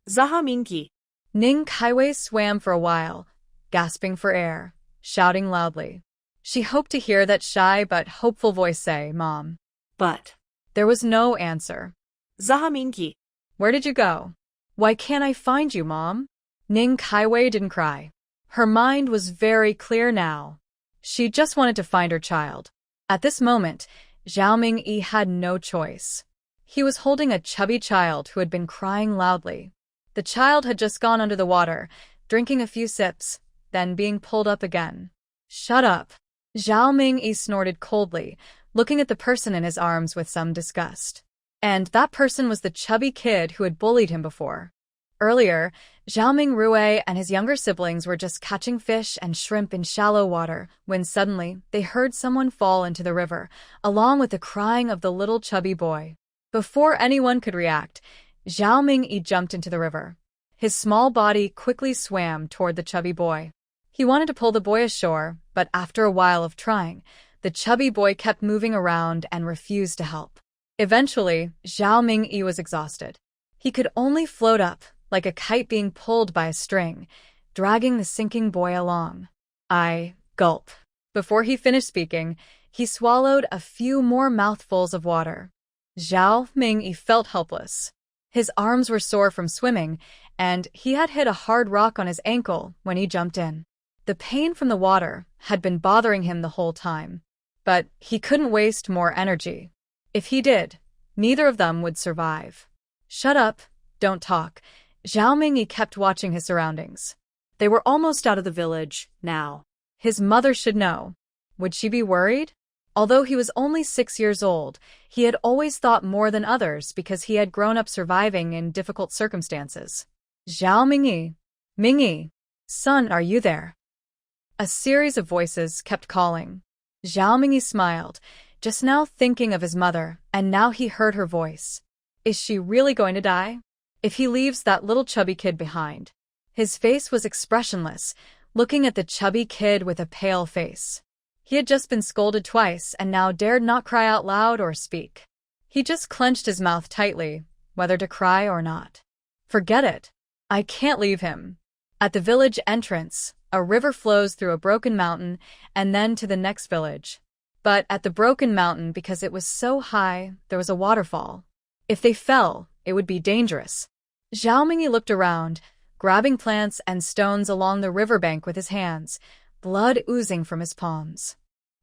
Zaha Mingi. Ning Kaiwei swam for a while, gasping for air, shouting loudly. She hoped to hear that shy but hopeful voice say, "Mom." But there was no answer. Zaha Mingi. Where did you go? Why can't I find you, Mom? Ning Kaiwei didn't cry. Her mind was very clear now. She just wanted to find her child. At this moment, Zhao Mingyi had no choice. He was holding a chubby child who had been crying loudly. The child had just gone under the water, drinking a few sips, then being pulled up again. Shut up. Zhao Mingyi snorted coldly, looking at the person in his arms with some disgust. And that person was the chubby kid who had bullied him before. Earlier, Zhao Mingrui and his younger siblings were just catching fish and shrimp in shallow water when suddenly they heard someone fall into the river, along with the crying of the little chubby boy. Before anyone could react, Zhao Mingyi jumped into the river. His small body quickly swam toward the chubby boy. He wanted to pull the boy ashore, but after a while of trying, the chubby boy kept moving around and refused to help. Eventually, Zhao Mingyi was exhausted. He could only float up, like a kite being pulled by a string, dragging the sinking boy along. Gulp. Before he finished speaking, he swallowed a few more mouthfuls of water. Zhao Mingyi felt helpless. His arms were sore from swimming, and he had hit a hard rock on his ankle when he jumped in. The pain from the water had been bothering him the whole time, but he couldn't waste more energy. If he did, neither of them would survive. Shut up, don't talk. Zhao Mingyi kept watching his surroundings. They were almost out of the village, now. His mother should know. Would she be worried? Although he was only 6 years old, he had always thought more than others because he had grown up surviving in difficult circumstances. Zhao Mingyi. Mingyi. Son, are you there? A series of voices kept calling. Zhao Mingyi smiled, just now thinking of his mother, and now he heard her voice. Is she really going to die? If he leaves that little chubby kid behind. His face was expressionless, looking at the chubby kid with a pale face. He had just been scolded twice and now dared not cry out loud or speak. He just clenched his mouth tightly, whether to cry or not. Forget it. I can't leave him. At the village entrance, a river flows through a broken mountain and then to the next village. But at the broken mountain, because it was so high, there was a waterfall. If they fell, it would be dangerous. Zhao Mingyi looked around, grabbing plants and stones along the riverbank with his hands, blood oozing from his palms.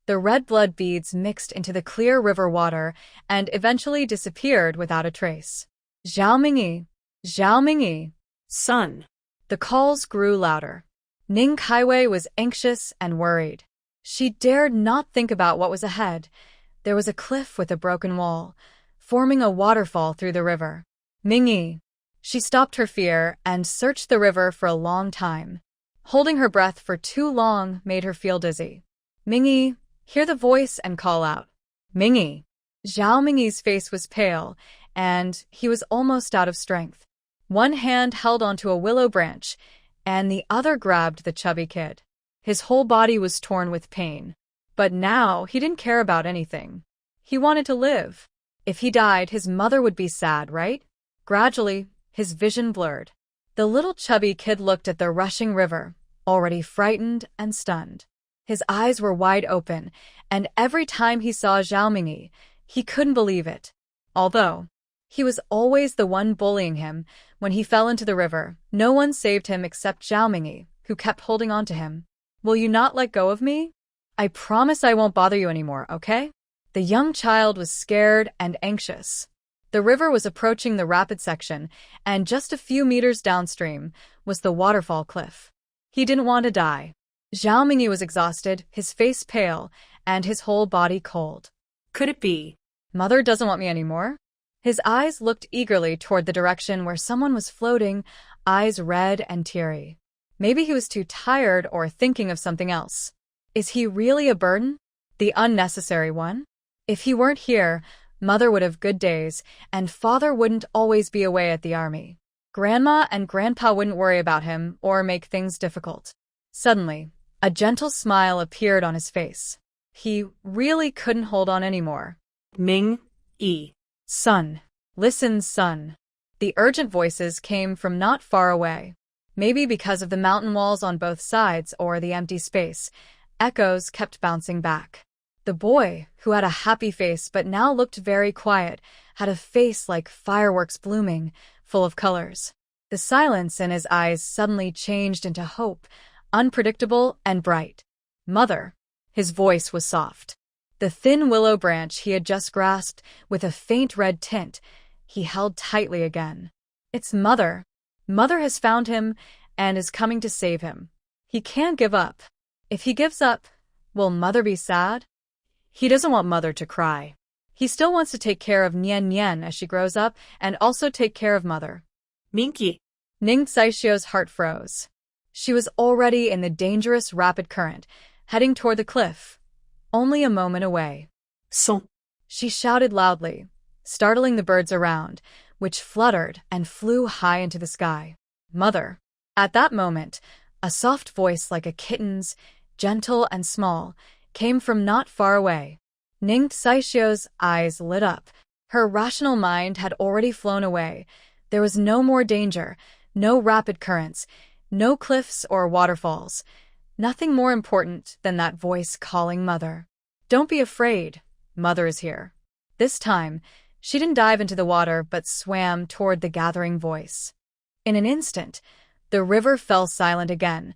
The red blood beads mixed into the clear river water and eventually disappeared without a trace. Zhao Mingyi. Zhao Mingyi. Son. The calls grew louder. Ning Kaiwei was anxious and worried. She dared not think about what was ahead. There was a cliff with a broken wall, forming a waterfall through the river. Mingi. She stopped her fear and searched the river for a long time. Holding her breath for too long made her feel dizzy. Mingi, hear the voice and call out. Mingi. Zhao Mingyi's face was pale, and he was almost out of strength. One hand held onto a willow branch, and the other grabbed the chubby kid. His whole body was torn with pain. But now he didn't care about anything. He wanted to live. If he died, his mother would be sad, right? Gradually, his vision blurred. The little chubby kid looked at the rushing river, already frightened and stunned. His eyes were wide open, and every time he saw Zhao Mingi, he couldn't believe it. Although he was always the one bullying him, when he fell into the river, no one saved him except Zhao Mingi, who kept holding on to him. "Will you not let go of me? I promise I won't bother you anymore, okay?" The young child was scared and anxious. The river was approaching the rapid section, and just a few meters downstream was the waterfall cliff. He didn't want to die. Zhao Mingi was exhausted, his face pale, and his whole body cold. Could it be? Mother doesn't want me anymore? His eyes looked eagerly toward the direction where someone was floating, eyes red and teary. Maybe he was too tired or thinking of something else. Is he really a burden? The unnecessary one? If he weren't here, Mother would have good days, and Father wouldn't always be away at the army. Grandma and Grandpa wouldn't worry about him or make things difficult. Suddenly, a gentle smile appeared on his face. He really couldn't hold on anymore. Ming-yi. "Son. Listen, son." The urgent voices came from not far away. Maybe because of the mountain walls on both sides or the empty space, echoes kept bouncing back. The boy, who had a happy face but now looked very quiet, had a face like fireworks blooming, full of colors. The silence in his eyes suddenly changed into hope, unpredictable and bright. "Mother." His voice was soft. The thin willow branch he had just grasped, with a faint red tint, he held tightly again. "It's Mother. Mother has found him and is coming to save him. He can't give up. If he gives up, will Mother be sad?" He doesn't want Mother to cry. He still wants to take care of Nian Nian as she grows up and also take care of Mother. Mingi. Ning Saixio's heart froze. She was already in the dangerous rapid current, heading toward the cliff, only a moment away. Son. She shouted loudly, startling the birds around, which fluttered and flew high into the sky. "Mother." At that moment, a soft voice like a kitten's, gentle and small, came from not far away. Ning Saixio's eyes lit up. Her rational mind had already flown away. There was no more danger, no rapid currents, no cliffs or waterfalls. Nothing more important than that voice calling Mother. "Don't be afraid. Mother is here." This time, she didn't dive into the water but swam toward the gathering voice. In an instant, the river fell silent again.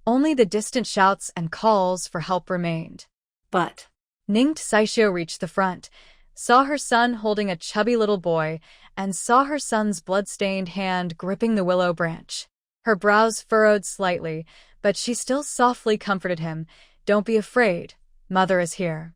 Only the distant shouts and calls for help remained. But Ning Saixio reached the front, saw her son holding a chubby little boy, and saw her son's blood-stained hand gripping the willow branch. Her brows furrowed slightly, but she still softly comforted him. "Don't be afraid. Mother is here."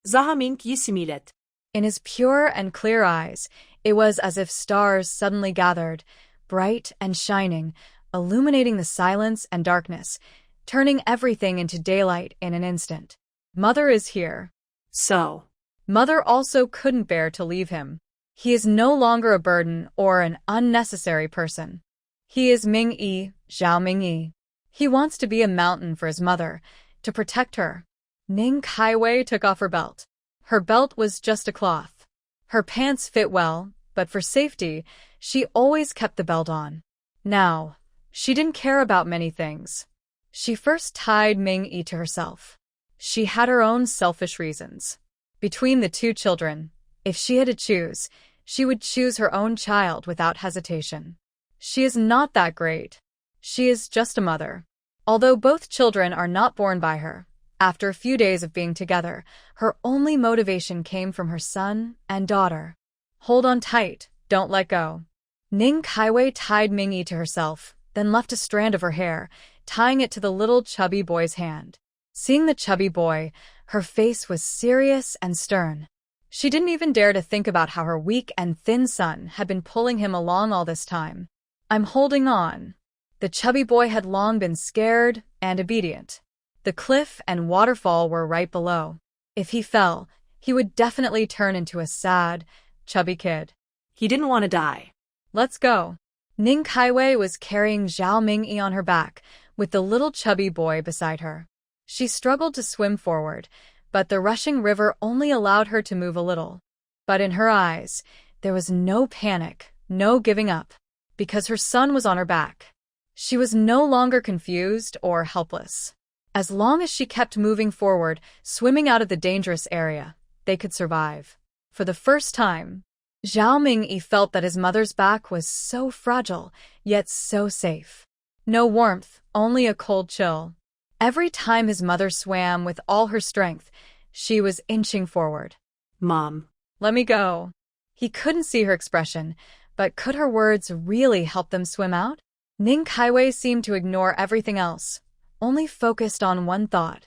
Zahamink Yisimilet. In his pure and clear eyes, it was as if stars suddenly gathered, bright and shining, illuminating the silence and darkness, turning everything into daylight in an instant. Mother is here. So. Mother also couldn't bear to leave him. He is no longer a burden or an unnecessary person. He is Ming-yi, Zhao Ming-yi. He wants to be a mountain for his mother, to protect her. Ning Kaiwei took off her belt. Her belt was just a cloth. Her pants fit well, but for safety, she always kept the belt on. Now, she didn't care about many things. She first tied Ming-yi to herself. She had her own selfish reasons. Between the two children, if she had to choose, she would choose her own child without hesitation. She is not that great. She is just a mother. Although both children are not born by her, after a few days of being together, her only motivation came from her son and daughter. Hold on tight, don't let go. Ning Kaiwei tied Ming-yi to herself, then left a strand of her hair, tying it to the little chubby boy's hand. Seeing the chubby boy, her face was serious and stern. She didn't even dare to think about how her weak and thin son had been pulling him along all this time. I'm holding on. The chubby boy had long been scared and obedient. The cliff and waterfall were right below. If he fell, he would definitely turn into a sad, chubby kid. He didn't want to die. Let's go. Ning Kaiwei was carrying Zhao Mingyi on her back, with the little chubby boy beside her. She struggled to swim forward, but the rushing river only allowed her to move a little. But in her eyes, there was no panic, no giving up, because her son was on her back. She was no longer confused or helpless. As long as she kept moving forward, swimming out of the dangerous area, they could survive. For the first time, Zhao Mingyi felt that his mother's back was so fragile, yet so safe. No warmth, only a cold chill. Every time his mother swam with all her strength, she was inching forward. Mom. Let me go. He couldn't see her expression, but could her words really help them swim out? Ning Kaiwei seemed to ignore everything else, only focused on one thought,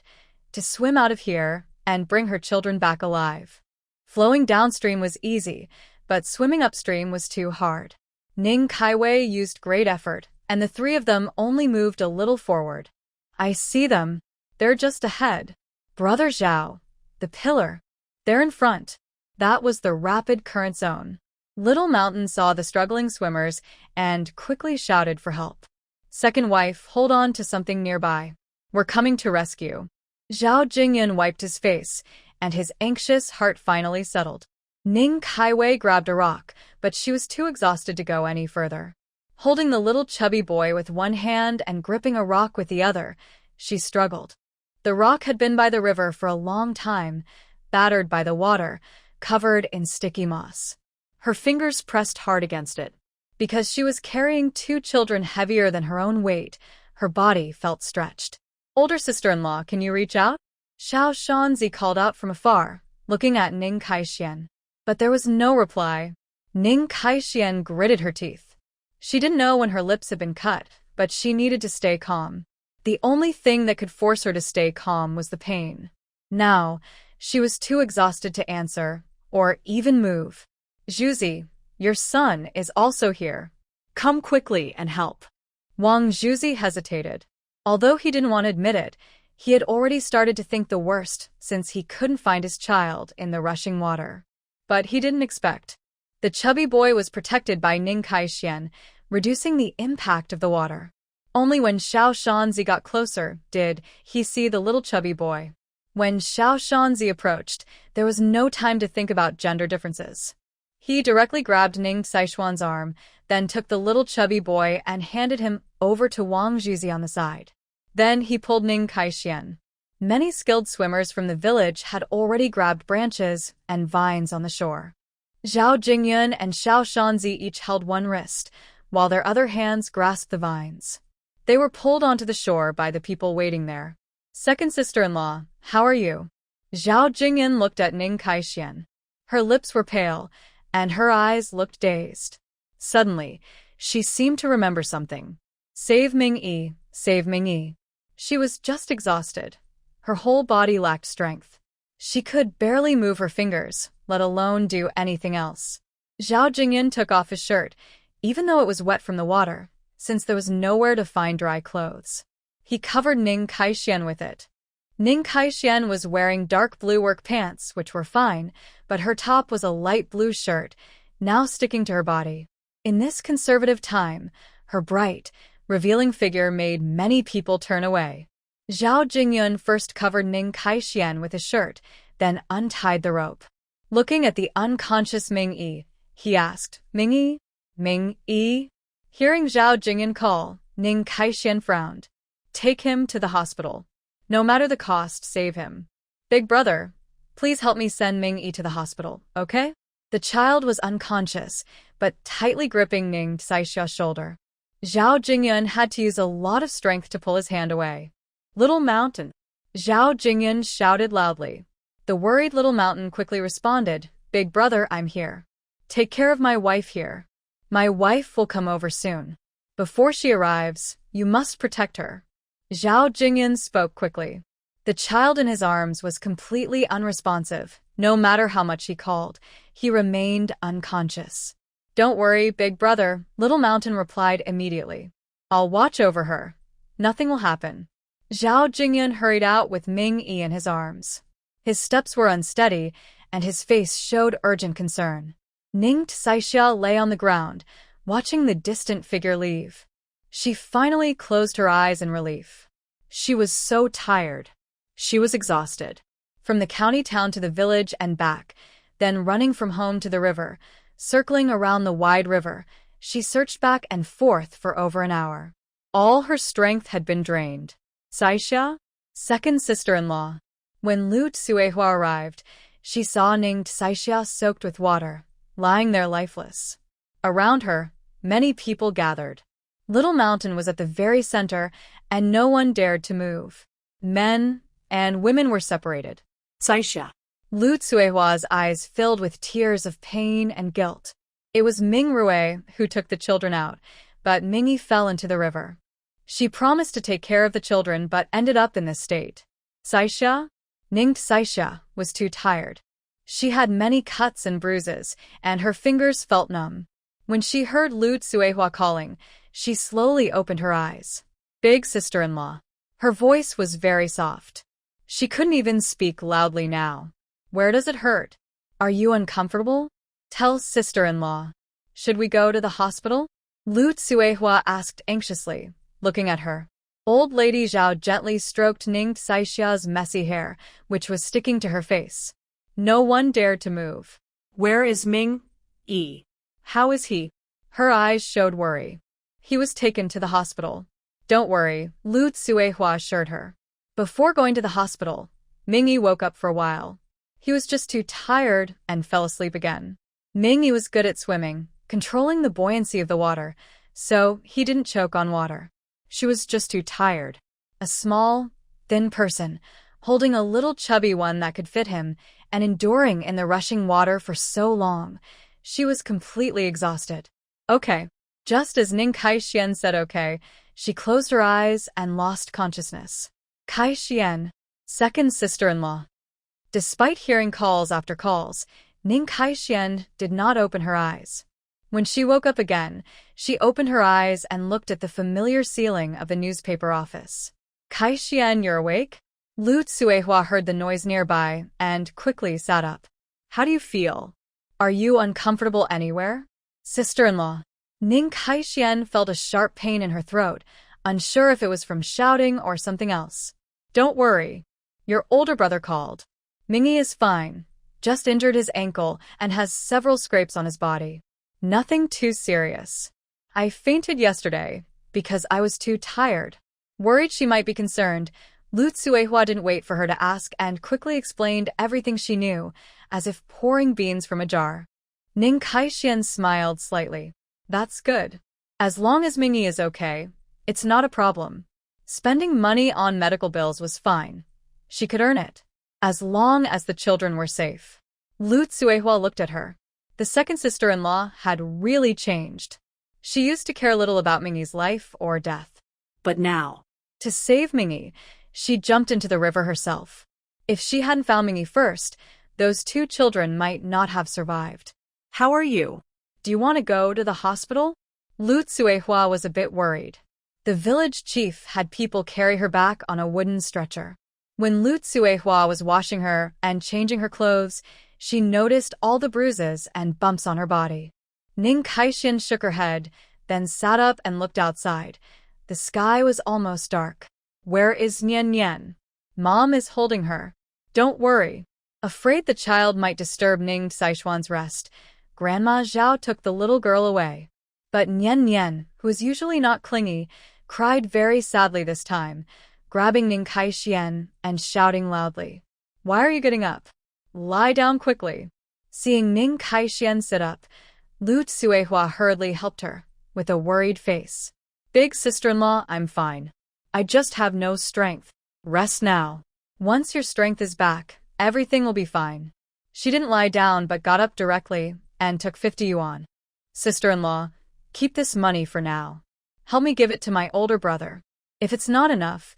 to swim out of here and bring her children back alive. Flowing downstream was easy, but swimming upstream was too hard. Ning Kaiwei used great effort, and the three of them only moved a little forward. I see them. They're just ahead. Brother Zhao. The pillar. They're in front. That was the rapid current zone. Little Mountain saw the struggling swimmers and quickly shouted for help. Second wife, hold on to something nearby. We're coming to rescue. Zhao Jingyan wiped his face, and his anxious heart finally settled. Ning Kaiwei grabbed a rock, but she was too exhausted to go any further. Holding the little chubby boy with one hand and gripping a rock with the other, she struggled. The rock had been by the river for a long time, battered by the water, covered in sticky moss. Her fingers pressed hard against it. Because she was carrying two children heavier than her own weight, her body felt stretched. Older sister-in-law, can you reach out? Xiao Shanzi called out from afar, looking at Ning Kaixian. But there was no reply. Ning Kaixian gritted her teeth. She didn't know when her lips had been cut, but she needed to stay calm. The only thing that could force her to stay calm was the pain. Now, she was too exhausted to answer, or even move. Zhuzi, your son is also here. Come quickly and help. Wang Zhuzi hesitated. Although he didn't want to admit it, he had already started to think the worst since he couldn't find his child in the rushing water. But he didn't expect. The chubby boy was protected by Ning Kaixian, reducing the impact of the water. Only when Xiao Shanzi got closer did he see the little chubby boy. When Xiao Shanzi approached, there was no time to think about gender differences. He directly grabbed Ning Saishuan's arm, then took the little chubby boy and handed him over to Wang Zhuzi on the side. Then he pulled Ning Kaixian. Many skilled swimmers from the village had already grabbed branches and vines on the shore. Zhao Jingyun and Xiao Shanzi each held one wrist, while their other hands grasped the vines. They were pulled onto the shore by the people waiting there. Second sister-in-law, how are you? Zhao Jingyun looked at Ning Kaixian. Her lips were pale, and her eyes looked dazed. Suddenly, she seemed to remember something. Save Mingyi, save Mingyi. She was just exhausted. Her whole body lacked strength. She could barely move her fingers, let alone do anything else. Zhao Jingyan took off his shirt, even though it was wet from the water, since there was nowhere to find dry clothes. He covered Ning Kaixian with it. Ning Kaixian was wearing dark blue work pants, which were fine, but her top was a light blue shirt, now sticking to her body. In this conservative time, her bright, revealing figure made many people turn away. Zhao Jingyun first covered Ning Kaixian with his shirt, then untied the rope. Looking at the unconscious Mingyi, he asked, Mingyi? Mingyi? Hearing Zhao Jingyun call, Ning Kaixian frowned. Take him to the hospital. No matter the cost, save him. Big brother, please help me send Mingyi to the hospital, okay? The child was unconscious, but tightly gripping Ning Saishua's shoulder. Zhao Jingyun had to use a lot of strength to pull his hand away. Little Mountain! Zhao Jingyun shouted loudly. The worried Little Mountain quickly responded, Big brother, I'm here. Take care of my wife here. My wife will come over soon. Before she arrives, you must protect her. Zhao Jingyun spoke quickly. The child in his arms was completely unresponsive. No matter how much he called, he remained unconscious. Don't worry, big brother, Little Mountain replied immediately. I'll watch over her. Nothing will happen. Zhao Jingyun hurried out with Mingyi in his arms. His steps were unsteady, and his face showed urgent concern. Ning Saixia lay on the ground, watching the distant figure leave. She finally closed her eyes in relief. She was so tired. She was exhausted. From the county town to the village and back, then running from home to the river, circling around the wide river, she searched back and forth for over an hour. All her strength had been drained. Saixia, second sister-in-law. When Lu Tsuehua arrived, she saw Ning Saixia soaked with water, lying there lifeless. Around her, many people gathered. Little Mountain was at the very center, and no one dared to move. Men and women were separated. Saixia. Lu Tsuehua's eyes filled with tears of pain and guilt. It was Ming Rue who took the children out, but Mingi fell into the river. She promised to take care of the children but ended up in this state. Saixia, Ning Saixia, was too tired. She had many cuts and bruises, and her fingers felt numb. When she heard Lu Tsuehua calling, she slowly opened her eyes. Big sister-in-law. Her voice was very soft. She couldn't even speak loudly now. Where does it hurt? Are you uncomfortable? Tell sister-in-law. Should we go to the hospital? Lu Tsuehua asked anxiously, looking at her. Old Lady Zhao gently stroked Ning Saixia's messy hair, which was sticking to her face. No one dared to move. Where is Ming? E. How is he? Her eyes showed worry. He was taken to the hospital. Don't worry, Lu Tsuehua assured her. Before going to the hospital, Mingi woke up for a while. He was just too tired and fell asleep again. Mingi was good at swimming, controlling the buoyancy of the water, so he didn't choke on water. She was just too tired. A small, thin person, holding a little chubby one that could fit him, and enduring in the rushing water for so long. She was completely exhausted. Okay. Just as Ning Kai-Xian said okay, she closed her eyes and lost consciousness. Kai-Xian, second sister-in-law. Despite hearing calls after calls, Ning Kai-Xian did not open her eyes. When she woke up again, she opened her eyes and looked at the familiar ceiling of the newspaper office. Kai-Xian, you're awake? Lu Tsuehua heard the noise nearby and quickly sat up. How do you feel? Are you uncomfortable anywhere? Sister-in-law. Ning Kai-Xian felt a sharp pain in her throat, unsure if it was from shouting or something else. Don't worry. Your older brother called. Mingi is fine, just injured his ankle and has several scrapes on his body. Nothing too serious. I fainted yesterday because I was too tired. Worried she might be concerned, Lu Tsuehua didn't wait for her to ask and quickly explained everything she knew, as if pouring beans from a jar. Ning Kai-Xian smiled slightly. That's good. As long as Mingi is okay, it's not a problem. Spending money on medical bills was fine. She could earn it, as long as the children were safe. Lu Tsuehua looked at her. The second sister-in-law had really changed. She used to care little about Mingi's life or death. But now, to save Mingi, she jumped into the river herself. If she hadn't found Mingi first, those two children might not have survived. How are you? Do you want to go to the hospital? Lu Tsuehua was a bit worried. The village chief had people carry her back on a wooden stretcher. When Lu Tsuehua was washing her and changing her clothes, she noticed all the bruises and bumps on her body. Ning Kai-Xian shook her head, then sat up and looked outside. The sky was almost dark. Where is Nian Nian? Mom is holding her. Don't worry. Afraid the child might disturb Ning Saixuan's rest, Grandma Zhao took the little girl away. But Nian Nian, who was usually not clingy, cried very sadly this time, grabbing Ning Kai-Xian and shouting loudly. Why are you getting up? Lie down quickly. Seeing Ning Kai-Xian sit up, Lu Tsuehua hurriedly helped her, with a worried face. Big sister-in-law, I'm fine. I just have no strength. Rest now. Once your strength is back, everything will be fine. She didn't lie down but got up directly and took 50 yuan. Sister-in-law, keep this money for now. Help me give it to my older brother. If it's not enough,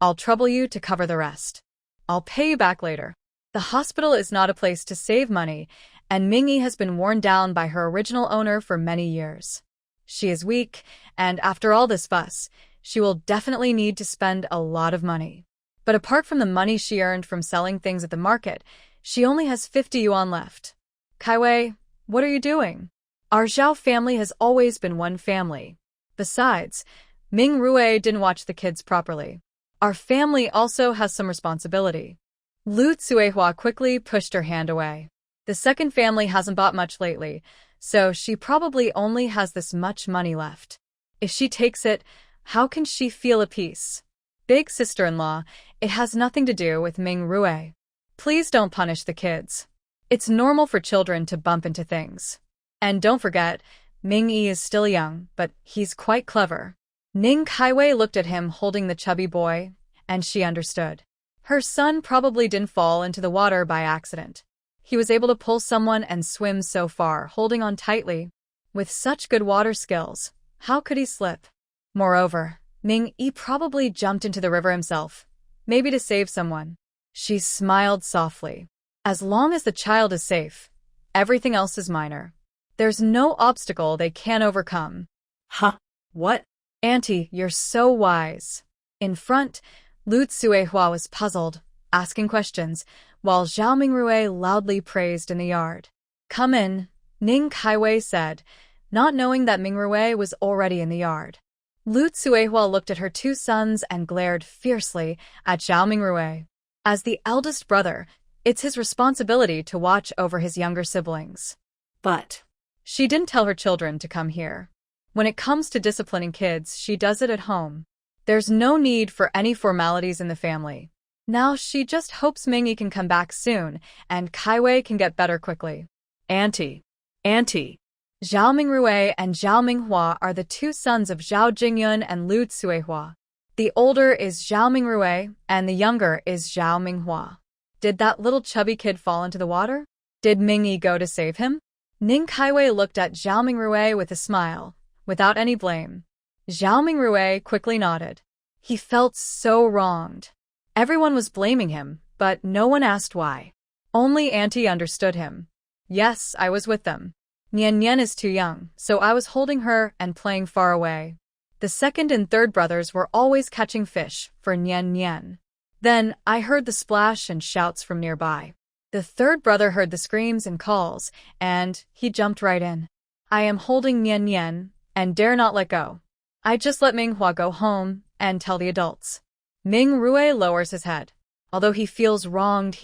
I'll trouble you to cover the rest. I'll pay you back later. The hospital is not a place to save money, and Mingi has been worn down by her original owner for many years. She is weak, and after all this fuss, she will definitely need to spend a lot of money. But apart from the money she earned from selling things at the market, she only has 50 yuan left. Kaiwei, what are you doing? Our Zhao family has always been one family. Besides, Ming Rue didn't watch the kids properly. Our family also has some responsibility. Lu Tsuehua quickly pushed her hand away. The second family hasn't bought much lately, so she probably only has this much money left. If she takes it, how can she feel at peace? Big sister-in-law, it has nothing to do with Ming Rue. Please don't punish the kids. It's normal for children to bump into things. And don't forget, Ming Yi is still young, but he's quite clever. Ning Kaiwei looked at him holding the chubby boy, and she understood. Her son probably didn't fall into the water by accident. He was able to pull someone and swim so far, holding on tightly. With such good water skills, how could he slip? Moreover, Ming Yi probably jumped into the river himself, maybe to save someone. She smiled softly. As long as the child is safe, everything else is minor. There's no obstacle they can't overcome. Huh? What? Auntie, you're so wise. In front, Lu Tsuehua was puzzled, asking questions, while Zhao Mingrue loudly praised in the yard. Come in, Ning Kaiwei said, not knowing that Mingrue was already in the yard. Lu Tsuehua looked at her two sons and glared fiercely at Zhao Mingrue. As the eldest brother, it's his responsibility to watch over his younger siblings. But she didn't tell her children to come here. When it comes to disciplining kids, she does it at home. There's no need for any formalities in the family. Now she just hopes Mingi can come back soon, and Kaiwei can get better quickly. Auntie. Zhao Mingrue and Zhao Minghua are the two sons of Zhao Jingyun and Lu Tsuehua. The older is Zhao Mingrue, and the younger is Zhao Minghua. Did that little chubby kid fall into the water? Did Mingi go to save him? Ning Kaiwei looked at Zhao Mingrue with a smile, without any blame. Zhao Mingrue quickly nodded. He felt so wronged. Everyone was blaming him, but no one asked why. Only Auntie understood him. Yes, I was with them. Nian Nian is too young, so I was holding her and playing far away. The second and third brothers were always catching fish for Nian Nian. Then I heard the splash and shouts from nearby. The third brother heard the screams and calls, and he jumped right in. I am holding Nian Nian and dare not let go. I just let Minghua go home and tell the adults. Ming Rue lowers his head. Although he feels wronged,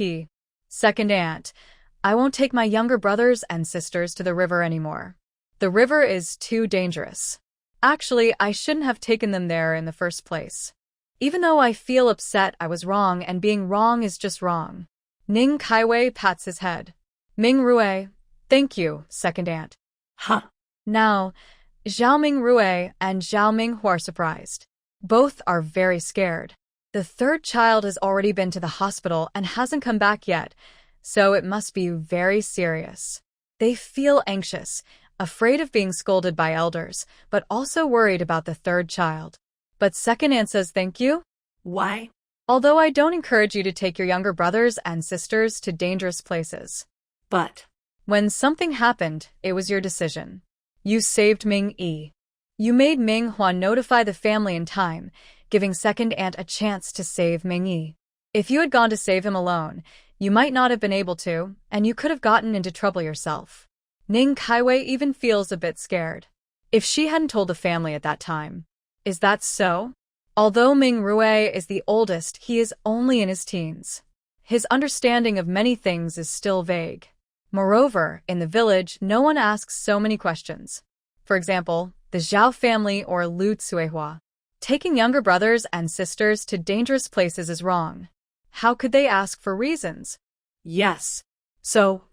Second aunt, I won't take my younger brothers and sisters to the river anymore. The river is too dangerous. Actually, I shouldn't have taken them there in the first place. Even though I feel upset, I was wrong, and being wrong is just wrong. Ning Kaiwei pats his head. Ming Rue, thank you, second aunt. Huh? Now, Zhao Ming Rue and Zhao Minghua are surprised. Both are very scared. The third child has already been to the hospital and hasn't come back yet, so it must be very serious. They feel anxious, afraid of being scolded by elders, but also worried about the third child. But second aunt says thank you? Why? Although I don't encourage you to take your younger brothers and sisters to dangerous places. But when something happened, it was your decision. You saved Ming Yi. You made Ming Hua notify the family in time, giving second aunt a chance to save Ming Yi. If you had gone to save him alone, you might not have been able to, and you could have gotten into trouble yourself. Ning Kaiwei even feels a bit scared. If she hadn't told the family at that time. Is that so? Although Ming Rue is the oldest, he is only in his teens. His understanding of many things is still vague. Moreover, in the village, no one asks so many questions. For example, the Zhao family or Lu Tsuehua. Taking younger brothers and sisters to dangerous places is wrong. How could they ask for reasons? yes. So,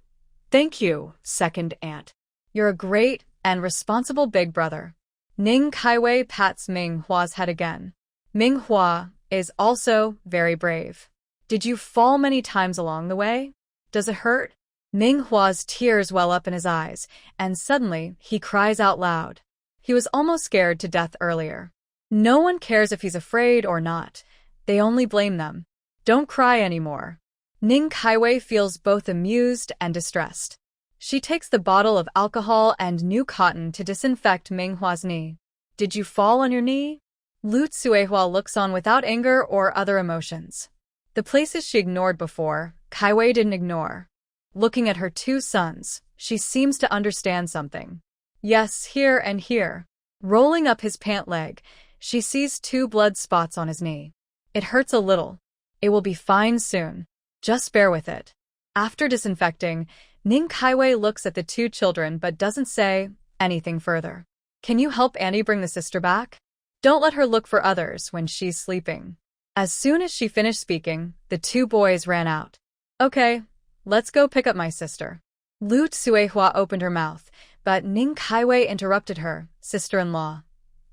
thank you, second aunt. You're a great and responsible big brother. Ning Kaiwei pats Ming Hua's head again. Ming Hua is also very brave. Did you fall many times along the way? Does it hurt? Ming Hua's tears well up in his eyes, and suddenly he cries out loud. He was almost scared to death earlier. No one cares if he's afraid or not. They only blame them. Don't cry anymore. Ning Kaiwei feels both amused and distressed. She takes the bottle of alcohol and new cotton to disinfect Ming Hua's knee. Did you fall on your knee? Lu Tsuehua looks on without anger or other emotions. The places she ignored before, Kaiwei didn't ignore. Looking at her two sons, she seems to understand something. Yes, here and here. Rolling up his pant leg, she sees 2 blood spots on his knee. It hurts a little. It will be fine soon. Just bear with it. After disinfecting, Ning Kaiwei looks at the 2 children but doesn't say anything further. Can you help Annie bring the sister back? Don't let her look for others when she's sleeping. As soon as she finished speaking, the 2 boys ran out. Okay, let's go pick up my sister. Lu Tsuehua opened her mouth, but Ning Kaiwei interrupted her, sister-in-law.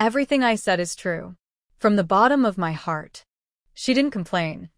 Everything I said is true. From the bottom of my heart. She didn't complain.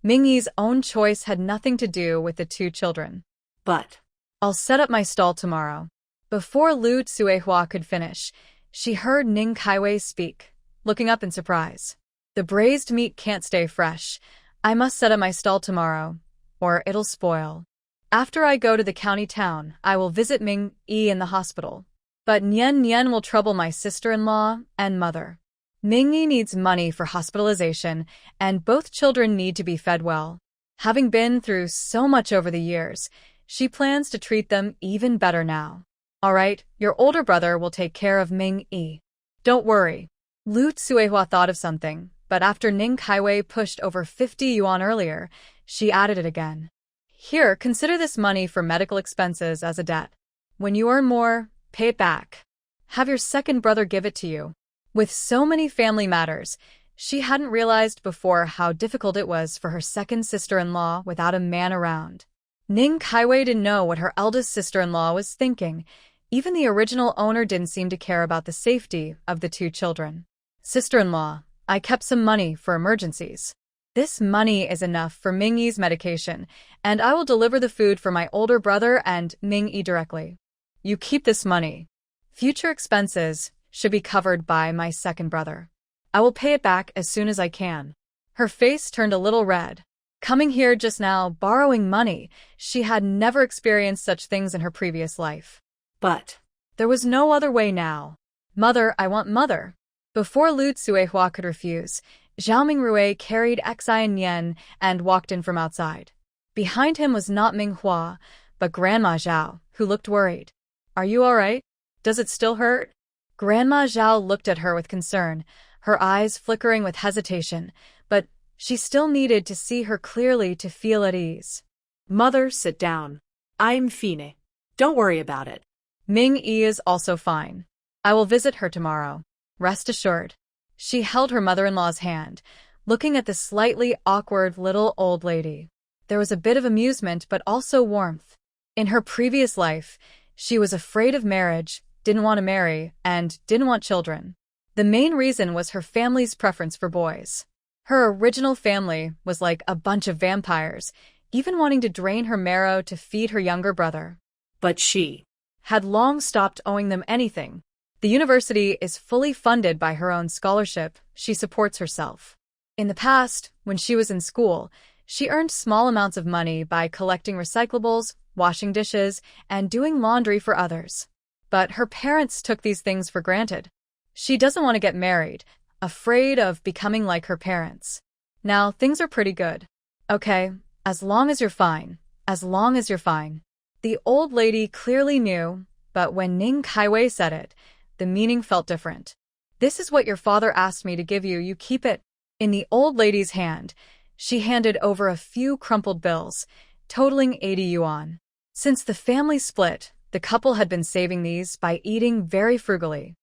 Mingi's own choice had nothing to do with the 2 children. But I'll set up my stall tomorrow. Before Lu Tsuehua could finish, she heard Ning Kaiwei speak, looking up in surprise. The braised meat can't stay fresh. I must set up my stall tomorrow, or it'll spoil. After I go to the county town, I will visit Ming-yi in the hospital. But Nian will trouble my sister-in-law and mother. Ming-yi needs money for hospitalization, and both children need to be fed well. Having been through so much over the years, she plans to treat them even better now. All right, your older brother will take care of Ming-yi. Don't worry. Lu Tsuehua thought of something, but after Ning Kaiwei pushed over 50 yuan earlier, she added it again. Here, consider this money for medical expenses as a debt. When you earn more, pay it back. Have your second brother give it to you. With so many family matters, she hadn't realized before how difficult it was for her second sister-in-law without a man around. Ning Kaiwei didn't know what her eldest sister-in-law was thinking. Even the original owner didn't seem to care about the safety of the 2 children. Sister-in-law, I kept some money for emergencies. This money is enough for Ming-yi's medication, and I will deliver the food for my older brother and Ming-yi directly. You keep this money. Future expenses should be covered by my second brother. I will pay it back as soon as I can. Her face turned a little red. Coming here just now, borrowing money, she had never experienced such things in her previous life. But there was no other way now. Mother, I want mother. Before Lu Tsuehua could refuse, Zhao Mingrui carried Xi and Nian and walked in from outside. Behind him was not Manhwa, but Grandma Zhao, who looked worried. Are you all right? Does it still hurt? Grandma Zhao looked at her with concern, her eyes flickering with hesitation, but she still needed to see her clearly to feel at ease. Mother, sit down. I'm fine. Don't worry about it. Ming-yi is also fine. I will visit her tomorrow. Rest assured. She held her mother-in-law's hand, looking at the slightly awkward little old lady. There was a bit of amusement but also warmth. In her previous life, she was afraid of marriage, didn't want to marry, and didn't want children. The main reason was her family's preference for boys. Her original family was like a bunch of vampires, even wanting to drain her marrow to feed her younger brother. But she had long stopped owing them anything. The university is fully funded by her own scholarship. She supports herself. In the past, when she was in school, she earned small amounts of money by collecting recyclables, washing dishes, and doing laundry for others. But her parents took these things for granted. She doesn't want to get married, afraid of becoming like her parents. Now, things are pretty good. Okay, as long as you're fine. As long as you're fine. The old lady clearly knew, but when Ning Kaiwei said it, the meaning felt different. This is what your father asked me to give you, you keep it. In the old lady's hand, she handed over a few crumpled bills, totaling 80 yuan. Since the family split, the couple had been saving these by eating very frugally.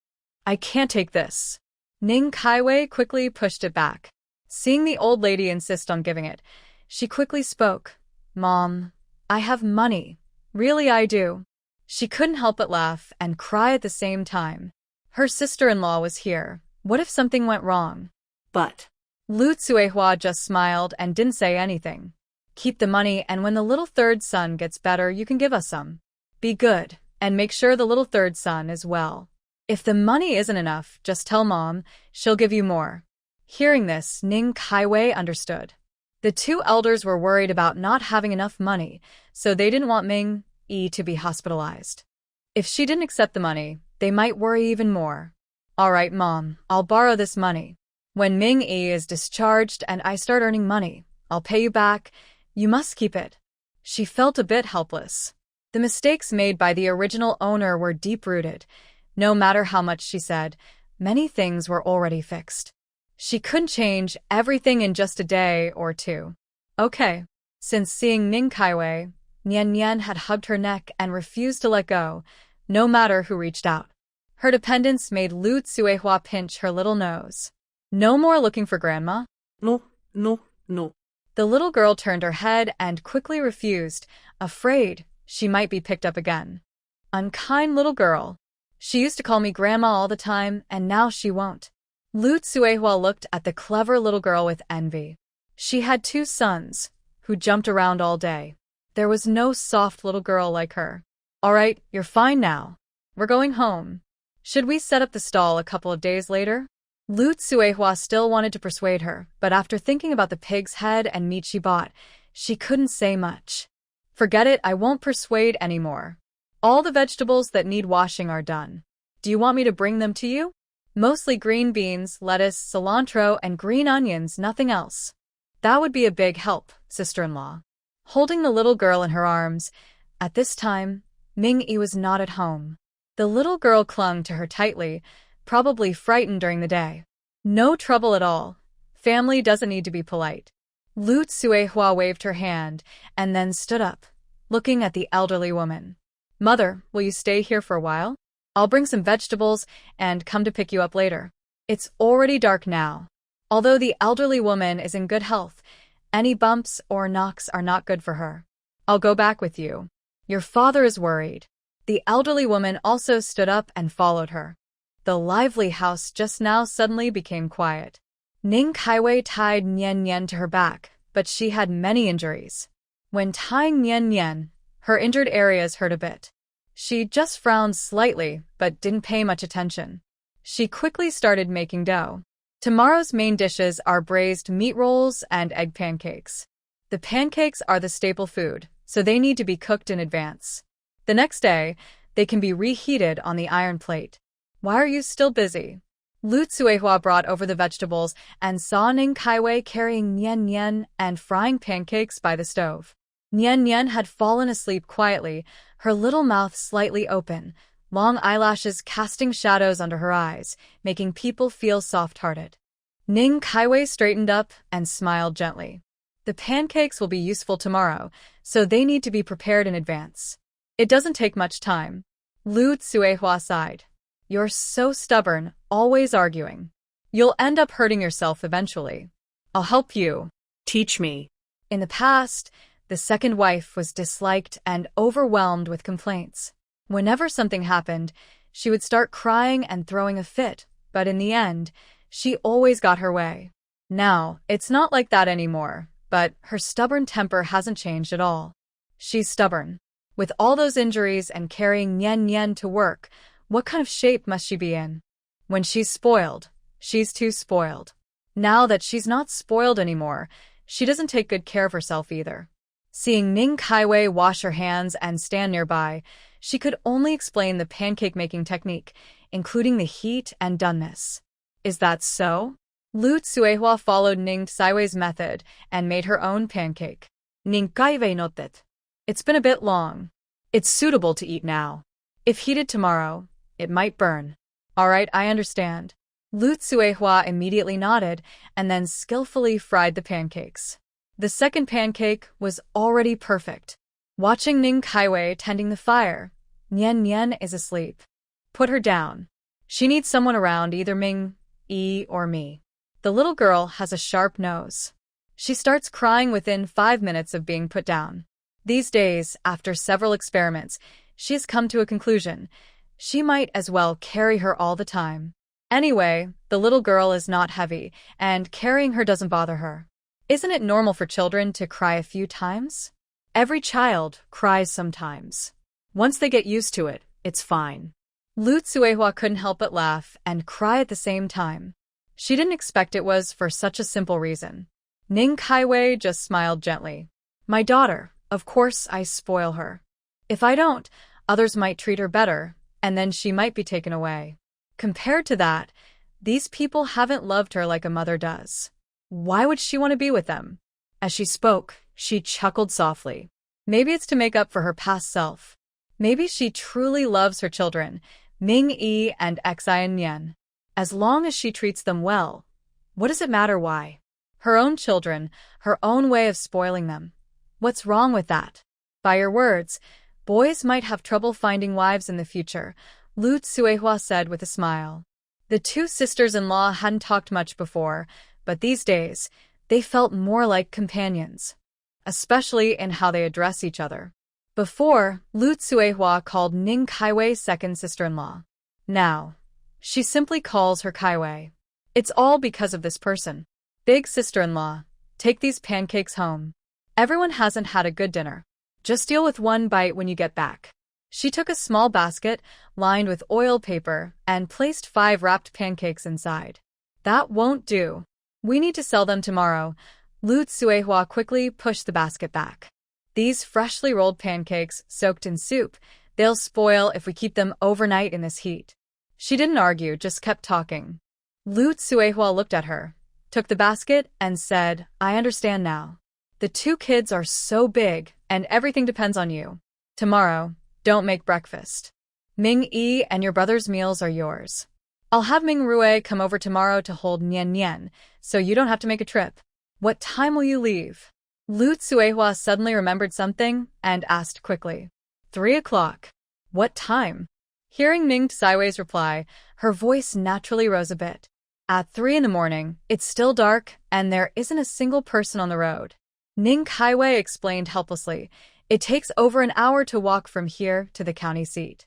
I can't take this. Ning Kaiwei quickly pushed it back. Seeing the old lady insist on giving it, she quickly spoke. Mom, I have money. Really, I do. She couldn't help but laugh and cry at the same time. Her sister-in-law was here. What if something went wrong? But Lu Tsuehua just smiled and didn't say anything. Keep the money, and when the little third son gets better, you can give us some. Be good, and make sure the little third son is well. If the money isn't enough, just tell Mom, she'll give you more. Hearing this, Ning Kaiwei understood. The 2 elders were worried about not having enough money, so they didn't want Ming-yi to be hospitalized. If she didn't accept the money, they might worry even more. All right, Mom, I'll borrow this money. When Ming-yi is discharged and I start earning money, I'll pay you back. You must keep it. She felt a bit helpless. The mistakes made by the original owner were deep-rooted. No matter how much she said, many things were already fixed. She couldn't change everything in just a day or two. Okay. Since seeing Ning Kaiwei, Nian Nian had hugged her neck and refused to let go, no matter who reached out. Her dependence made Lu Tsuehua pinch her little nose. No more looking for grandma? No, no, no. The little girl turned her head and quickly refused, afraid she might be picked up again. Unkind little girl. She used to call me grandma all the time, and now she won't. Lu Tsuehua looked at the clever little girl with envy. She had 2 sons, who jumped around all day. There was no soft little girl like her. All right, you're fine now. We're going home. Should we set up the stall a couple of days later? Lu Tsuehua still wanted to persuade her, but after thinking about the pig's head and meat she bought, she couldn't say much. Forget it, I won't persuade anymore. All the vegetables that need washing are done. Do you want me to bring them to you? Mostly green beans, lettuce, cilantro, and green onions, nothing else. That would be a big help, sister-in-law. Holding the little girl in her arms, at this time, Mingi was not at home. The little girl clung to her tightly, probably frightened during the day. No trouble at all. Family doesn't need to be polite. Lu Tsuehua waved her hand and then stood up, looking at the elderly woman. Mother, will you stay here for a while? I'll bring some vegetables and come to pick you up later. It's already dark now. Although the elderly woman is in good health, any bumps or knocks are not good for her. I'll go back with you. Your father is worried. The elderly woman also stood up and followed her. The lively house just now suddenly became quiet. Ning Kaiwei tied Nian Nian to her back, but she had many injuries. When tying Nian Nian, her injured areas hurt a bit. She just frowned slightly, but didn't pay much attention. She quickly started making dough. Tomorrow's main dishes are braised meat rolls and egg pancakes. The pancakes are the staple food, so they need to be cooked in advance. The next day, they can be reheated on the iron plate. Why are you still busy? Lu Tsuehua brought over the vegetables and saw Ning Kaiwei carrying Nian Nian and frying pancakes by the stove. Nian Nian had fallen asleep quietly, her little mouth slightly open, long eyelashes casting shadows under her eyes, making people feel soft-hearted. Ning Kaiwei straightened up and smiled gently. The pancakes will be useful tomorrow, so they need to be prepared in advance. It doesn't take much time. Lu Tsuehua sighed. You're so stubborn, always arguing. You'll end up hurting yourself eventually. I'll help you. Teach me. In the past, the second wife was disliked and overwhelmed with complaints. Whenever something happened, she would start crying and throwing a fit, but in the end, she always got her way. Now, it's not like that anymore, but her stubborn temper hasn't changed at all. She's stubborn. With all those injuries and carrying Nian Nian to work, what kind of shape must she be in? When she's spoiled, she's too spoiled. Now that she's not spoiled anymore, she doesn't take good care of herself either. Seeing Ning Kaiwei wash her hands and stand nearby, she could only explain the pancake-making technique, including the heat and doneness. Is that so? Lu Tsuehua followed Ning Kaiwei's method and made her own pancake. Ning Kaiwei noted. It's been a bit long. It's suitable to eat now. If heated tomorrow, it might burn. All right, I understand. Lu Tsuehua immediately nodded and then skillfully fried the pancakes. The second pancake was already perfect. Watching Ning Kaiwei tending the fire, Nian Nian is asleep. Put her down. She needs someone around, either Mingi or me. The little girl has a sharp nose. She starts crying within 5 minutes of being put down. These days, after several experiments, she has come to a conclusion. She might as well carry her all the time. Anyway, the little girl is not heavy, and carrying her doesn't bother her. Isn't it normal for children to cry a few times? Every child cries sometimes. Once they get used to it, it's fine. Lu Tsuehua couldn't help but laugh and cry at the same time. She didn't expect it was for such a simple reason. Ning Kaiwei just smiled gently. My daughter, of course I spoil her. If I don't, others might treat her better, and then she might be taken away. Compared to that, these people haven't loved her like a mother does. Why would she want to be with them? As she spoke, she chuckled softly. Maybe it's to make up for her past self. Maybe she truly loves her children. Mingi and Xian. As long as she treats them well, what does it matter why? Her own children, her own way of spoiling them. What's wrong with that? By your words, boys might have trouble finding wives in the future, Lu Tsuehua said with a smile. The two sisters-in-law hadn't talked much before, but these days, they felt more like companions, especially in how they address each other. Before, Lu Tsuehua called Ning Kaiwei's second sister-in-law. Now, she simply calls her Kaiwei. It's all because of this person. Big sister-in-law, take these pancakes home. Everyone hasn't had a good dinner. Just deal with one bite when you get back. She took a small basket, lined with oil paper, and placed 5 wrapped pancakes inside. That won't do. We need to sell them tomorrow. Lu Tsuehua quickly pushed the basket back. These freshly rolled pancakes, soaked in soup, they'll spoil if we keep them overnight in this heat. She didn't argue, just kept talking. Lu Tsuehua looked at her, took the basket, and said, I understand now. The 2 kids are so big, and everything depends on you. Tomorrow, don't make breakfast. Ming Yi and your brother's meals are yours. I'll have Ming Rue come over tomorrow to hold Nian Nian, so you don't have to make a trip. What time will you leave? Lu Tsuehua suddenly remembered something and asked quickly. 3 o'clock. What time? Hearing Ning Tsaiwei's reply, her voice naturally rose a bit. At 3 in the morning, it's still dark, and there isn't a single person on the road. Ning Kaiwei explained helplessly. It takes over an hour to walk from here to the county seat.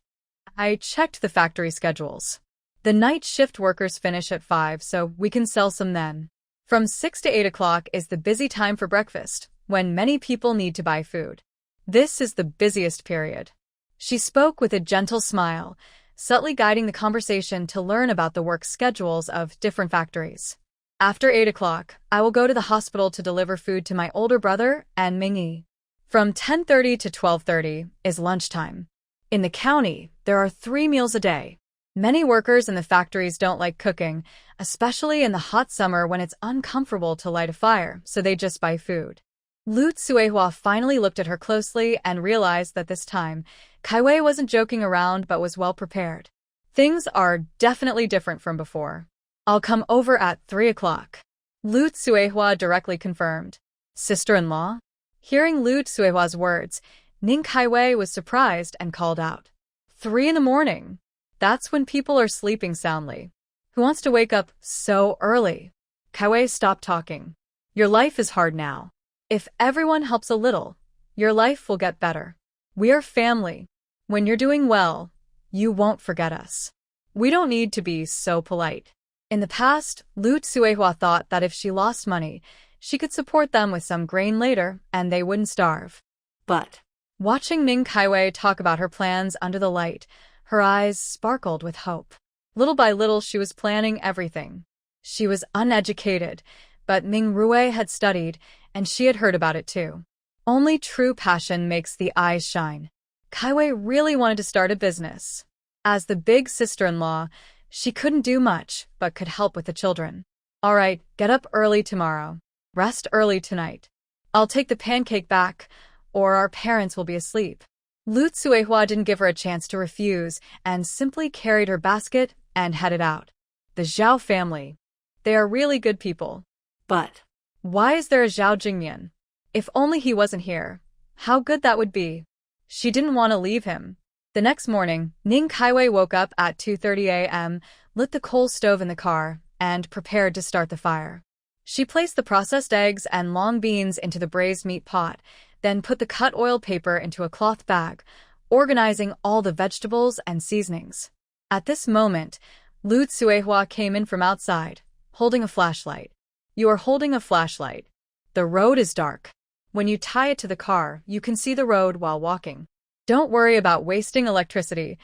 I checked the factory schedules. The night shift workers finish at 5, so we can sell some then. From 6 to 8 o'clock is the busy time for breakfast, when many people need to buy food. This is the busiest period. She spoke with a gentle smile, subtly guiding the conversation to learn about the work schedules of different factories. After 8 o'clock, I will go to the hospital to deliver food to my older brother and Mingi. From 10:30 to 12:30 is lunchtime. In the county, there are 3 meals a day. Many workers in the factories don't like cooking, especially in the hot summer when it's uncomfortable to light a fire, so they just buy food. Lu Tsuehua finally looked at her closely and realized that this time, Kaiwei wasn't joking around but was well prepared. Things are definitely different from before. I'll come over at 3 o'clock. Lu Tsuehua directly confirmed. Sister-in-law? Hearing Lu Tsuehua's words, Ning Kaiwei was surprised and called out. 3 in the morning. That's when people are sleeping soundly. Who wants to wake up so early? Kaiwei stopped talking. Your life is hard now. If everyone helps a little, your life will get better. We are family. When you're doing well, you won't forget us. We don't need to be so polite. In the past, Lu Tsuehua thought that if she lost money, she could support them with some grain later and they wouldn't starve. But Watching Ning Kaiwei talk about her plans under the light, her eyes sparkled with hope. Little by little, she was planning everything. She was uneducated, but Ming Rue had studied, and she had heard about it too. Only true passion makes the eyes shine. Kaiwei really wanted to start a business. As the big sister-in-law, she couldn't do much, but could help with the children. All right, get up early tomorrow. Rest early tonight. I'll take the pancake back, or our parents will be asleep. Lu Tsuehua didn't give her a chance to refuse and simply carried her basket and headed out. The Zhao family. They are really good people. But Why is there a Zhao Jingyan? If only he wasn't here. How good that would be. She didn't want to leave him. The next morning, Ning Kaiwei woke up at 2:30 a.m., lit the coal stove in the car, and prepared to start the fire. She placed the processed eggs and long beans into the braised meat pot, then put the cut oil paper into a cloth bag, organizing all the vegetables and seasonings. At this moment, Lu Tsuehua came in from outside, holding a flashlight. You are holding a flashlight. The road is dark. When you tie it to the car, you can see the road while walking. Don't worry about wasting electricity.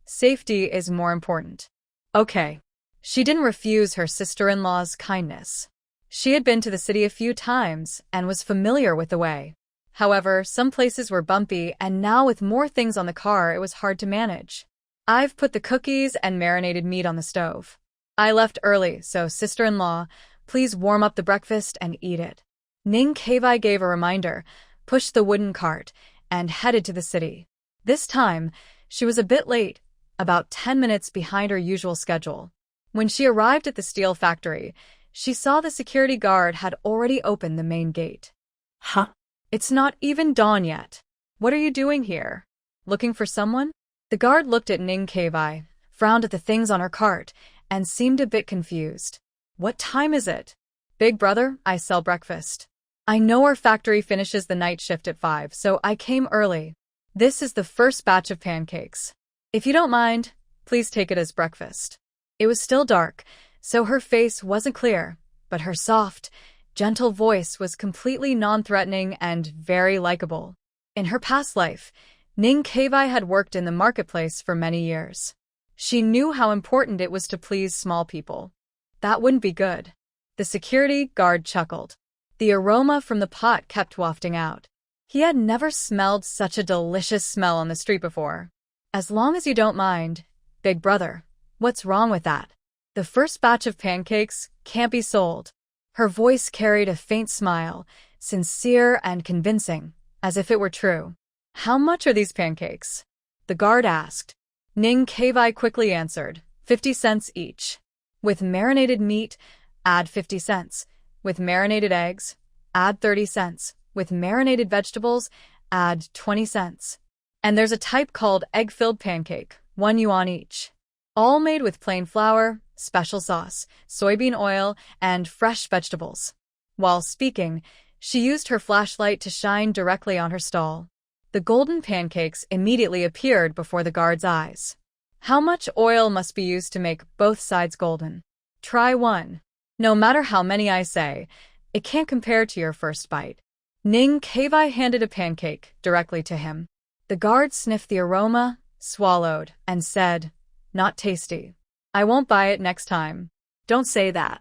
Safety is more important. Okay. She didn't refuse her sister-in-law's kindness. She had been to the city a few times and was familiar with the way. However, some places were bumpy, and now with more things on the car, it was hard to manage. I've put the cookies and marinated meat on the stove. I left early, so sister-in-law, please warm up the breakfast and eat it. Ning Kaiwei gave a reminder, pushed the wooden cart, and headed to the city. This time, she was a bit late, about 10 minutes behind her usual schedule. When she arrived at the steel factory, she saw the security guard had already opened the main gate. Huh? It's not even dawn yet. What are you doing here? Looking for someone? The guard looked at Ning Kevai, frowned at the things on her cart, and seemed a bit confused. What time is it? Big brother, I sell breakfast. I know our factory finishes the night shift at 5, so I came early. This is the first batch of pancakes. If you don't mind, please take it as breakfast. It was still dark, so her face wasn't clear, but her soft, gentle voice was completely non-threatening and very likable. In her past life, Ning Kevai had worked in the marketplace for many years. She knew how important it was to please small people. That wouldn't be good. The security guard chuckled. The aroma from the pot kept wafting out. He had never smelled such a delicious smell on the street before. As long as you don't mind, big brother, what's wrong with that? The first batch of pancakes can't be sold. Her voice carried a faint smile, sincere and convincing, as if it were true. How much are these pancakes? The guard asked. Ning Kevai quickly answered, 50 cents each. With marinated meat, add 50 cents. With marinated eggs, add 30 cents. With marinated vegetables, add 20 cents. And there's a type called egg-filled pancake, 1 yuan each. All made with plain flour, special sauce, soybean oil, and fresh vegetables. While speaking, she used her flashlight to shine directly on her stall. The golden pancakes immediately appeared before the guard's eyes. How much oil must be used to make both sides golden? Try one. No matter how many I say, it can't compare to your first bite. Ning Kevai handed a pancake directly to him. The guard sniffed the aroma, swallowed, and said, not tasty. I won't buy it next time. Don't say that.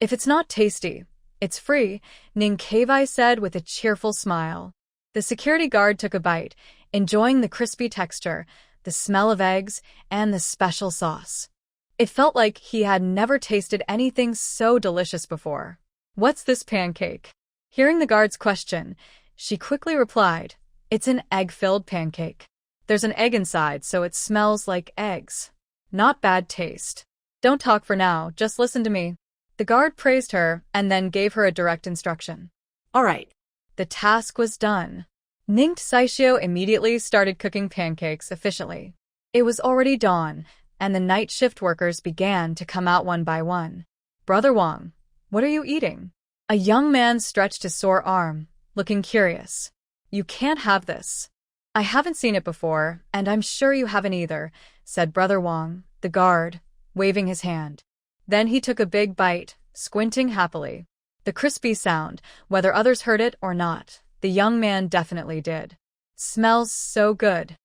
If it's not tasty, it's free, Ning Kevai said with a cheerful smile. The security guard took a bite, enjoying the crispy texture, the smell of eggs, and the special sauce. It felt like he had never tasted anything so delicious before. What's this pancake? Hearing the guard's question, she quickly replied, it's an egg-filled pancake. There's an egg inside, so it smells like eggs. Not bad taste. Don't talk for now, just listen to me. The guard praised her and then gave her a direct instruction. All right. The task was done. Ning Saishio immediately started cooking pancakes efficiently. It was already dawn, and the night shift workers began to come out one by one. Brother Wang, what are you eating? A young man stretched his sore arm, looking curious. You can't have this. I haven't seen it before, and I'm sure you haven't either, said Brother Wang, the guard, waving his hand. Then he took a big bite, squinting happily. The crispy sound, whether others heard it or not, the young man definitely did. Smells so good.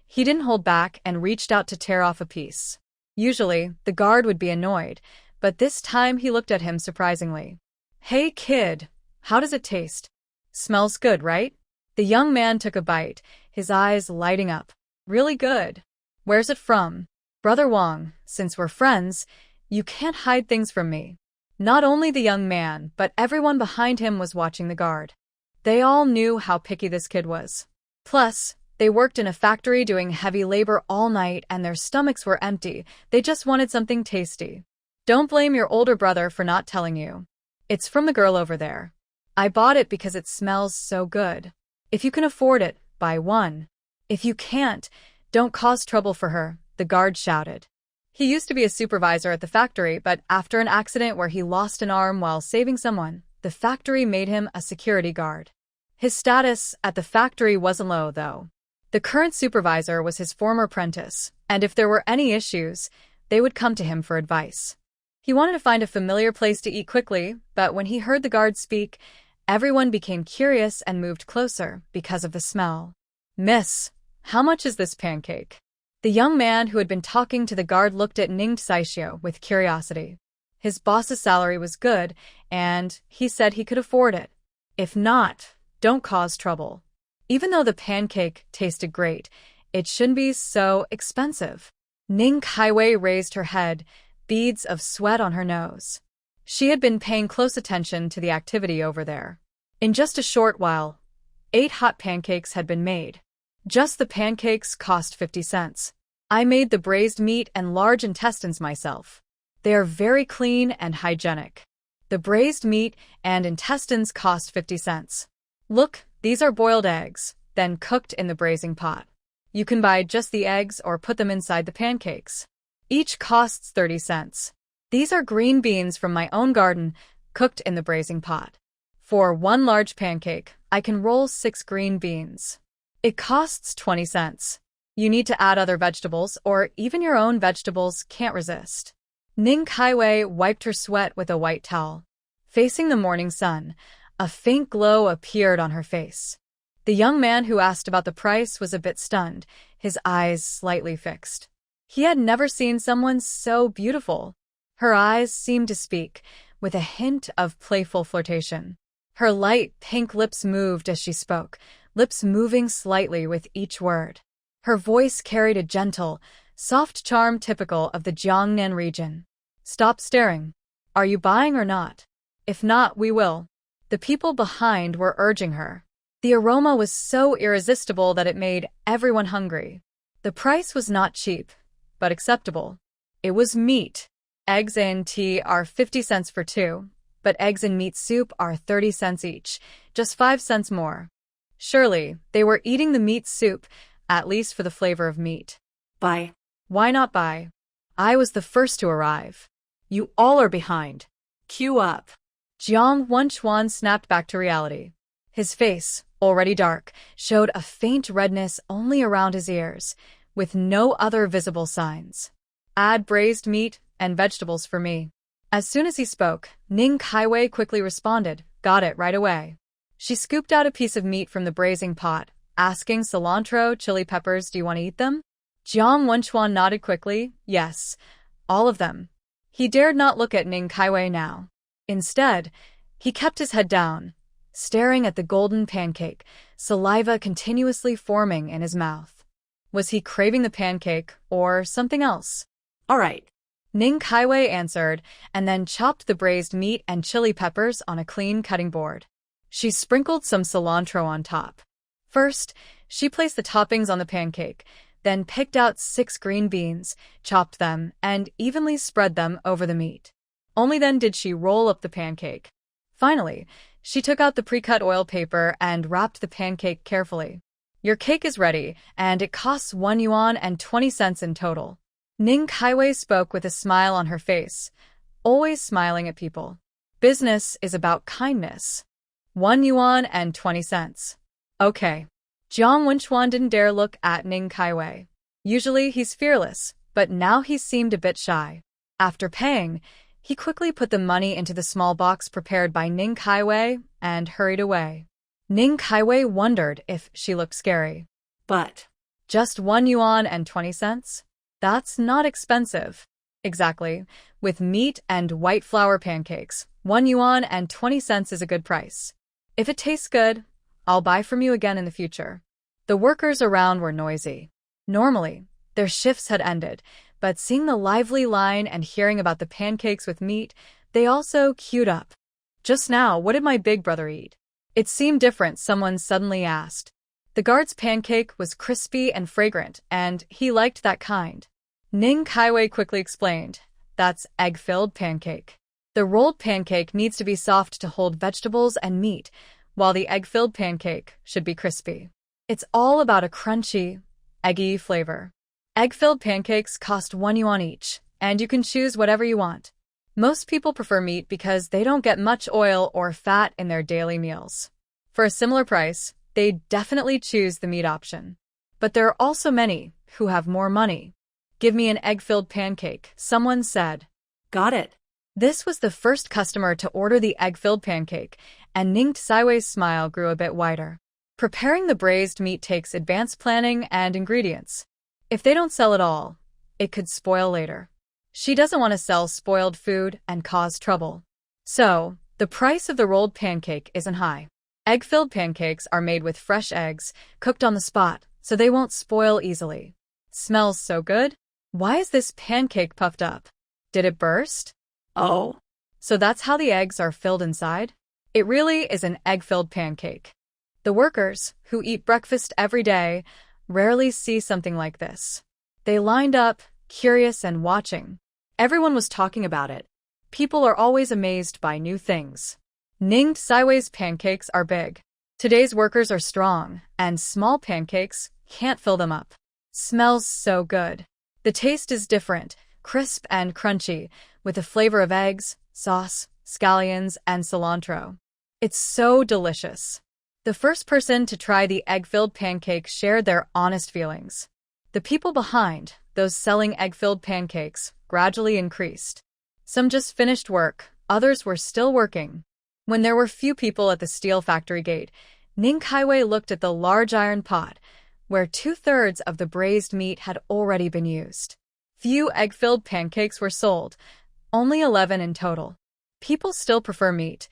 He didn't hold back and reached out to tear off a piece. Usually, the guard would be annoyed, but this time he looked at him surprisingly. Hey kid, how does it taste? Smells good, right? The young man took a bite, his eyes lighting up. Really good. Where's it from? Brother Wang, since we're friends, you can't hide things from me. Not only the young man, but everyone behind him was watching the guard. They all knew how picky this kid was. Plus, they worked in a factory doing heavy labor all night and their stomachs were empty. They just wanted something tasty. Don't blame your older brother for not telling you. It's from the girl over there. I bought it because it smells so good. If you can afford it, buy one. If you can't, don't cause trouble for her, the guard shouted. He used to be a supervisor at the factory, but after an accident where he lost an arm while saving someone, the factory made him a security guard. His status at the factory wasn't low, though. The current supervisor was his former apprentice, and if there were any issues, they would come to him for advice. He wanted to find a familiar place to eat quickly, but when he heard the guard speak, everyone became curious and moved closer because of the smell. Miss, how much is this pancake? The young man who had been talking to the guard looked at Ning Saishio with curiosity. His boss's salary was good, and he said he could afford it. If not, don't cause trouble. Even though the pancake tasted great, it shouldn't be so expensive. Ning Kaiwei raised her head, beads of sweat on her nose. She had been paying close attention to the activity over there. In just a short while, 8 hot pancakes had been made. Just the pancakes cost 50 cents. I made the braised meat and large intestines myself. They are very clean and hygienic. The braised meat and intestines cost 50 cents. Look, these are boiled eggs, then cooked in the braising pot. You can buy just the eggs or put them inside the pancakes. Each costs 30 cents. These are green beans from my own garden, cooked in the braising pot. For one large pancake, I can roll 6 green beans. It costs 20 cents. You need to add other vegetables, or even your own vegetables can't resist. Ning Kaiwei wiped her sweat with a white towel. Facing the morning sun, a faint glow appeared on her face. The young man who asked about the price was a bit stunned, his eyes slightly fixed. He had never seen someone so beautiful. Her eyes seemed to speak, with a hint of playful flirtation. Her light pink lips moved as she spoke, lips moving slightly with each word. Her voice carried a gentle, soft charm typical of the Jiangnan region. Stop staring. Are you buying or not? If not, we will. The people behind were urging her. The aroma was so irresistible that it made everyone hungry. The price was not cheap, but acceptable. It was meat. Eggs and tea are 50 cents for 2, but eggs and meat soup are 30 cents each, just 5 cents more. Surely, they were eating the meat soup, at least for the flavor of meat. Buy. Why not buy? I was the first to arrive. You all are behind. Queue up. Jiang Wenchuan snapped back to reality. His face, already dark, showed a faint redness only around his ears, with no other visible signs. Add braised meat and vegetables for me. As soon as he spoke, Ning Kaiwei quickly responded, got it right away. She scooped out a piece of meat from the braising pot, asking cilantro, chili peppers, do you want to eat them? Jiang Wenchuan nodded quickly, yes, all of them. He dared not look at Ning Kaiwei now. Instead, he kept his head down, staring at the golden pancake, saliva continuously forming in his mouth. Was he craving the pancake or something else? All right. Ning Kaiwei answered, and then chopped the braised meat and chili peppers on a clean cutting board. She sprinkled some cilantro on top. First, she placed the toppings on the pancake, then picked out 6 green beans, chopped them, and evenly spread them over the meat. Only then did she roll up the pancake. Finally, she took out the pre-cut oil paper and wrapped the pancake carefully. Your cake is ready, and it costs 1 yuan and 20 cents in total. Ning Kaiwei spoke with a smile on her face, always smiling at people. Business is about kindness. 1 yuan and 20 cents. Okay. Jiang Wenchuan didn't dare look at Ning Kaiwei. Usually he's fearless, but now he seemed a bit shy. After paying, he quickly put the money into the small box prepared by Ning Kaiwei and hurried away. Ning Kaiwei wondered if she looked scary. But. Just 1 yuan and 20 cents? That's not expensive. Exactly. With meat and white flour pancakes, 1 yuan and 20 cents is a good price. If it tastes good, I'll buy from you again in the future. The workers around were noisy. Normally, their shifts had ended, but seeing the lively line and hearing about the pancakes with meat, they also queued up. Just now, what did my big brother eat? It seemed different, someone suddenly asked. The guard's pancake was crispy and fragrant, and he liked that kind. Ning Kaiwei quickly explained, that's egg-filled pancake. The rolled pancake needs to be soft to hold vegetables and meat, while the egg-filled pancake should be crispy. It's all about a crunchy, eggy flavor. Egg-filled pancakes cost 1 yuan each, and you can choose whatever you want. Most people prefer meat because they don't get much oil or fat in their daily meals. For a similar price, they definitely choose the meat option. But there are also many who have more money. Give me an egg-filled pancake, someone said. Got it. This was the first customer to order the egg-filled pancake, and Ning Kaiwei's smile grew a bit wider. Preparing the braised meat takes advanced planning and ingredients. If they don't sell it all, it could spoil later. She doesn't want to sell spoiled food and cause trouble. So, the price of the rolled pancake isn't high. Egg-filled pancakes are made with fresh eggs, cooked on the spot, so they won't spoil easily. Smells so good. Why is this pancake puffed up? Did it burst? Oh. So that's how the eggs are filled inside? It really is an egg-filled pancake. The workers, who eat breakfast every day, rarely see something like this. They lined up, curious and watching. Everyone was talking about it. People are always amazed by new things. Ninged sideways pancakes are big. Today's workers are strong, and small pancakes can't fill them up. Smells so good. The taste is different, crisp and crunchy, with a flavor of eggs, sauce, scallions, and cilantro. It's so delicious. The first person to try the egg-filled pancake shared their honest feelings. The people behind, those selling egg-filled pancakes, gradually increased. Some just finished work, others were still working. When there were few people at the steel factory gate, Ning Kaiwei looked at the large iron pot, where 2/3 of the braised meat had already been used. Few egg-filled pancakes were sold, only 11 in total. People still prefer meat.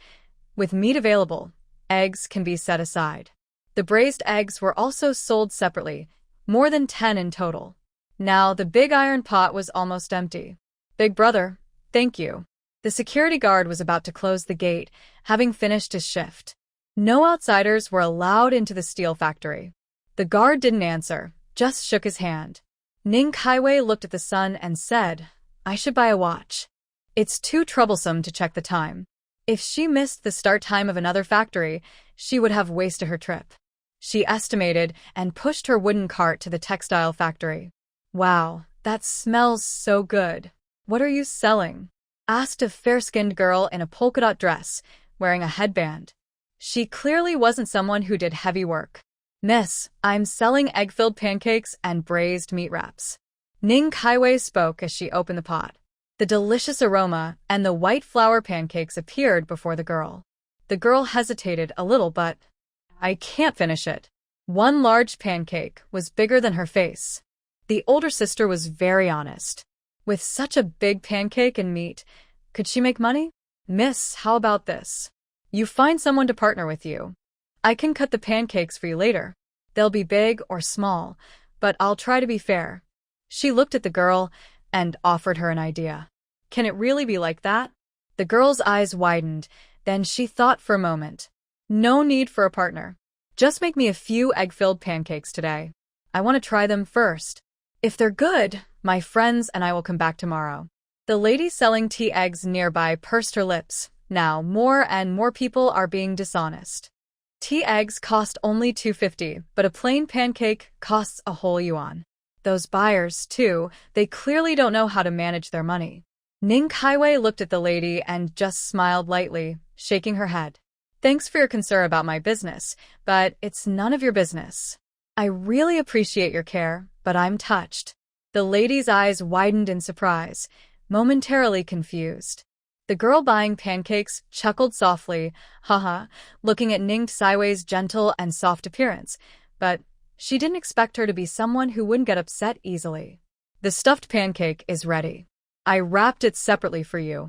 With meat available, eggs can be set aside. The braised eggs were also sold separately, more than 10 in total. Now the big iron pot was almost empty. Big brother, thank you. The security guard was about to close the gate, having finished his shift. No outsiders were allowed into the steel factory. The guard didn't answer, just shook his hand. Ning Kaiwei looked at the sun and said, I should buy a watch. It's too troublesome to check the time. If she missed the start time of another factory, she would have wasted her trip. She estimated and pushed her wooden cart to the textile factory. Wow, that smells so good. What are you selling? Asked a fair-skinned girl in a polka-dot dress, wearing a headband. She clearly wasn't someone who did heavy work. Miss, I'm selling egg-filled pancakes and braised meat wraps. Ning Kaiwei spoke as she opened the pot. The delicious aroma and the white flour pancakes appeared before the girl. The girl hesitated a little, but I can't finish it. One large pancake was bigger than her face. The older sister was very honest. With such a big pancake and meat, could she make money? Miss, how about this? You find someone to partner with you. I can cut the pancakes for you later. They'll be big or small, but I'll try to be fair. She looked at the girl and offered her an idea. Can it really be like that? The girl's eyes widened, then she thought for a moment. No need for a partner. Just make me a few egg-filled pancakes today. I want to try them first. If they're good, my friends and I will come back tomorrow. The lady selling tea eggs nearby pursed her lips. Now, more and more people are being dishonest. Tea eggs cost only $2.50, but a plain pancake costs a whole yuan. Those buyers, too, they clearly don't know how to manage their money. Ning Kaiwei looked at the lady and just smiled lightly, shaking her head. Thanks for your concern about my business, but it's none of your business. I really appreciate your care, but I'm touched. The lady's eyes widened in surprise, momentarily confused. The girl buying pancakes chuckled softly, haha, looking at Ning Kaiwei's gentle and soft appearance, but she didn't expect her to be someone who wouldn't get upset easily. The stuffed pancake is ready. I wrapped it separately for you.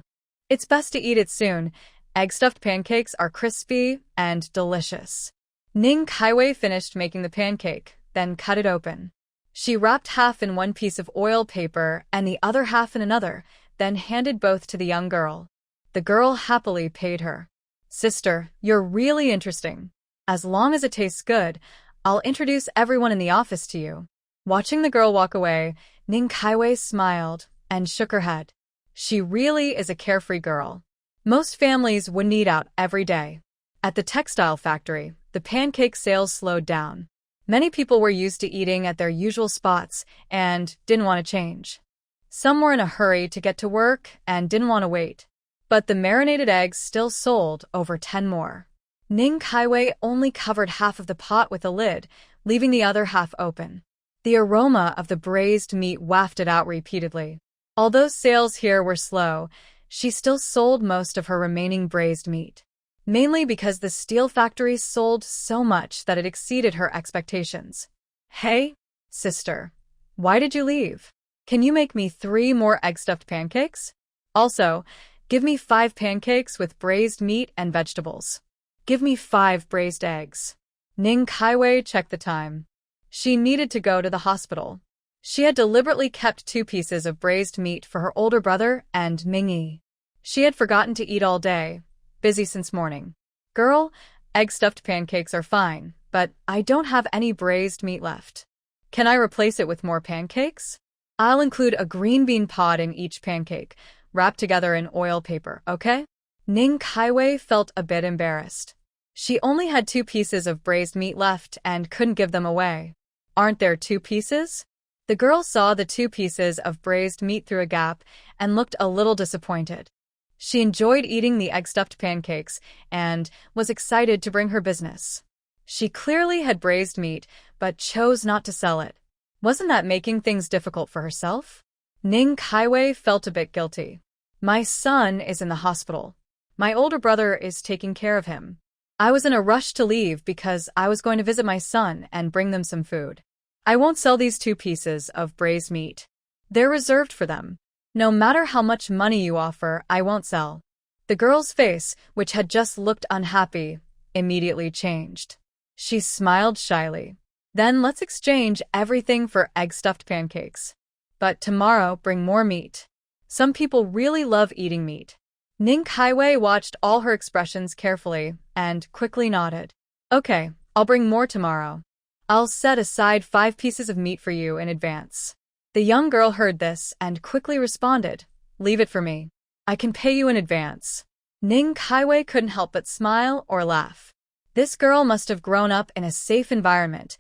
It's best to eat it soon. Egg-stuffed pancakes are crispy and delicious. Ning Kaiwei finished making the pancake, then cut it open. She wrapped half in one piece of oil paper and the other half in another, then handed both to the young girl. The girl happily paid her. Sister, you're really interesting. As long as it tastes good, I'll introduce everyone in the office to you. Watching the girl walk away, Ning Kaiwei smiled and shook her head. She really is a carefree girl. Most families wouldn't eat out every day. At the textile factory, the pancake sales slowed down. Many people were used to eating at their usual spots and didn't want to change. Some were in a hurry to get to work and didn't want to wait. But the marinated eggs still sold over 10 more. Ning Kaiwei only covered half of the pot with a lid, leaving the other half open. The aroma of the braised meat wafted out repeatedly. Although sales here were slow, she still sold most of her remaining braised meat. Mainly because the steel factory sold so much that it exceeded her expectations. Hey, sister, why did you leave? Can you make me 3 more egg-stuffed pancakes? Also, give me 5 pancakes with braised meat and vegetables. Give me 5 braised eggs. Ning Kaiwei checked the time. She needed to go to the hospital. She had deliberately kept 2 pieces of braised meat for her older brother and Mingi. She had forgotten to eat all day, busy since morning. Girl, egg-stuffed pancakes are fine, but I don't have any braised meat left. Can I replace it with more pancakes? I'll include a green bean pod in each pancake, wrapped together in oil paper, okay? Ning Kaiwei felt a bit embarrassed. She only had 2 pieces of braised meat left and couldn't give them away. Aren't there 2 pieces? The girl saw the 2 pieces of braised meat through a gap and looked a little disappointed. She enjoyed eating the egg-stuffed pancakes and was excited to bring her business. She clearly had braised meat, but chose not to sell it. Wasn't that making things difficult for herself? Ning Kaiwei felt a bit guilty. My son is in the hospital. My older brother is taking care of him. I was in a rush to leave because I was going to visit my son and bring them some food. I won't sell these 2 pieces of braised meat. They're reserved for them. No matter how much money you offer, I won't sell. The girl's face, which had just looked unhappy, immediately changed. She smiled shyly. Then let's exchange everything for egg-stuffed pancakes. But tomorrow, bring more meat. Some people really love eating meat. Ning Kaiwei watched all her expressions carefully and quickly nodded. Okay, I'll bring more tomorrow. I'll set aside 5 pieces of meat for you in advance. The young girl heard this and quickly responded, leave it for me. I can pay you in advance. Ning Kaiwei couldn't help but smile or laugh. This girl must have grown up in a safe environment,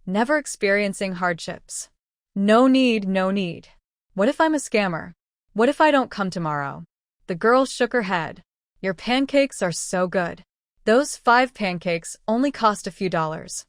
never experiencing hardships. No need, no need. What if I'm a scammer? What if I don't come tomorrow? The girl shook her head. Your pancakes are so good. Those 5 pancakes only cost a few dollars.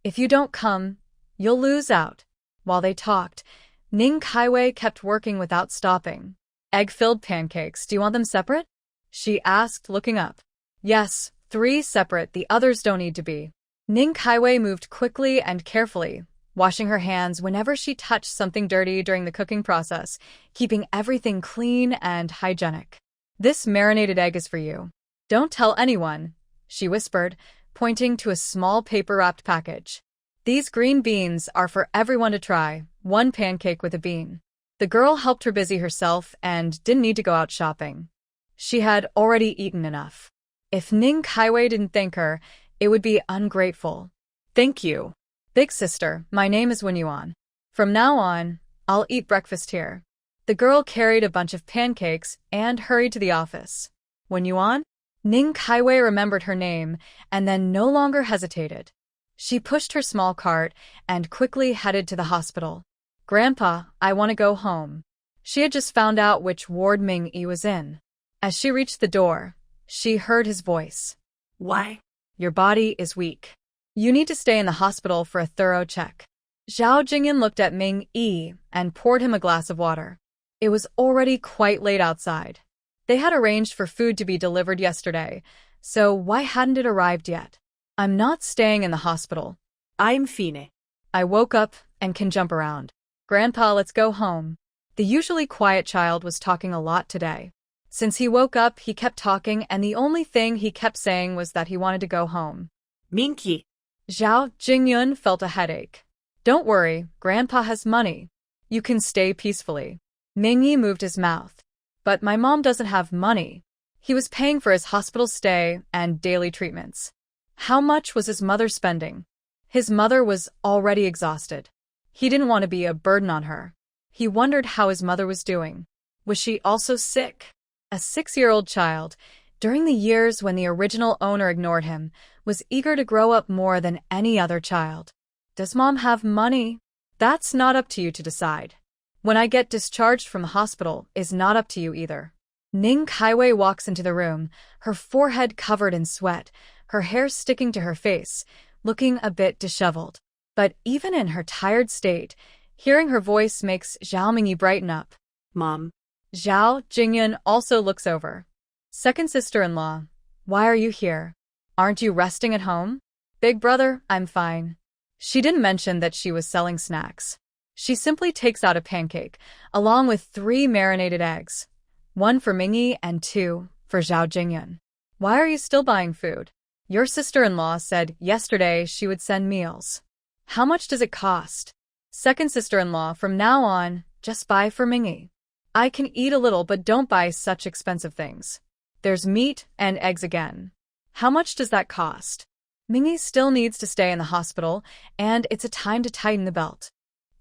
If you don't come, you'll lose out. While they talked, Ning Kaiwei kept working without stopping. Egg-filled pancakes, do you want them separate? She asked, looking up. Yes, 3 separate, the others don't need to be. Ning Kaiwei moved quickly and carefully, washing her hands whenever she touched something dirty during the cooking process, keeping everything clean and hygienic. This marinated egg is for you. Don't tell anyone, she whispered, pointing to a small paper-wrapped package. These green beans are for everyone to try, 1 pancake with a bean. The girl helped her busy herself and didn't need to go out shopping. She had already eaten enough. If Ning Kaiwei didn't thank her, it would be ungrateful. Thank you. Big sister, my name is Wenyuan. From now on, I'll eat breakfast here. The girl carried a bunch of pancakes and hurried to the office. Wenyuan? Ning Kaiwei remembered her name and then no longer hesitated. She pushed her small cart and quickly headed to the hospital. Grandpa, I want to go home. She had just found out which ward Mingi was in. As she reached the door, she heard his voice. Why? Your body is weak. You need to stay in the hospital for a thorough check. Zhao Jingyan looked at Mingi and poured him a glass of water. It was already quite late outside. They had arranged for food to be delivered yesterday, so why hadn't it arrived yet? I'm not staying in the hospital. I'm Fine. I woke up and can jump around. Grandpa, let's go home. The usually quiet child was talking a lot today. Since he woke up, he kept talking, and the only thing he kept saying was that he wanted to go home. Mingi. Zhao Jingyun felt a headache. Don't worry, Grandpa has money. You can stay peacefully. Mingi moved his mouth. But my mom doesn't have money. He was paying for his hospital stay and daily treatments. How much was his mother spending? His mother was already exhausted. He didn't want to be a burden on her. He wondered how his mother was doing. Was she also sick? A 6-year-old child, during the years when the original owner ignored him, was eager to grow up more than any other child. Does mom have money? That's not up to you to decide. When I get discharged from the hospital is not up to you either. Ning Kaiwei walks into the room, her forehead covered in sweat, her hair sticking to her face, looking a bit disheveled. But even in her tired state, hearing her voice makes Zhao Mingi brighten up. Mom. Zhao Jingyun also looks over. Second sister-in-law, why are you here? Aren't you resting at home? Big brother, I'm fine. She didn't mention that she was selling snacks. She simply takes out a pancake, along with 3 marinated eggs. 1 for Mingi and 2 for Zhao Jingyun. Why are you still buying food? Your sister-in-law said yesterday she would send meals. How much does it cost? Second sister-in-law, from now on, just buy for Mingi. I can eat a little, but don't buy such expensive things. There's meat and eggs again. How much does that cost? Mingi still needs to stay in the hospital, and it's a time to tighten the belt.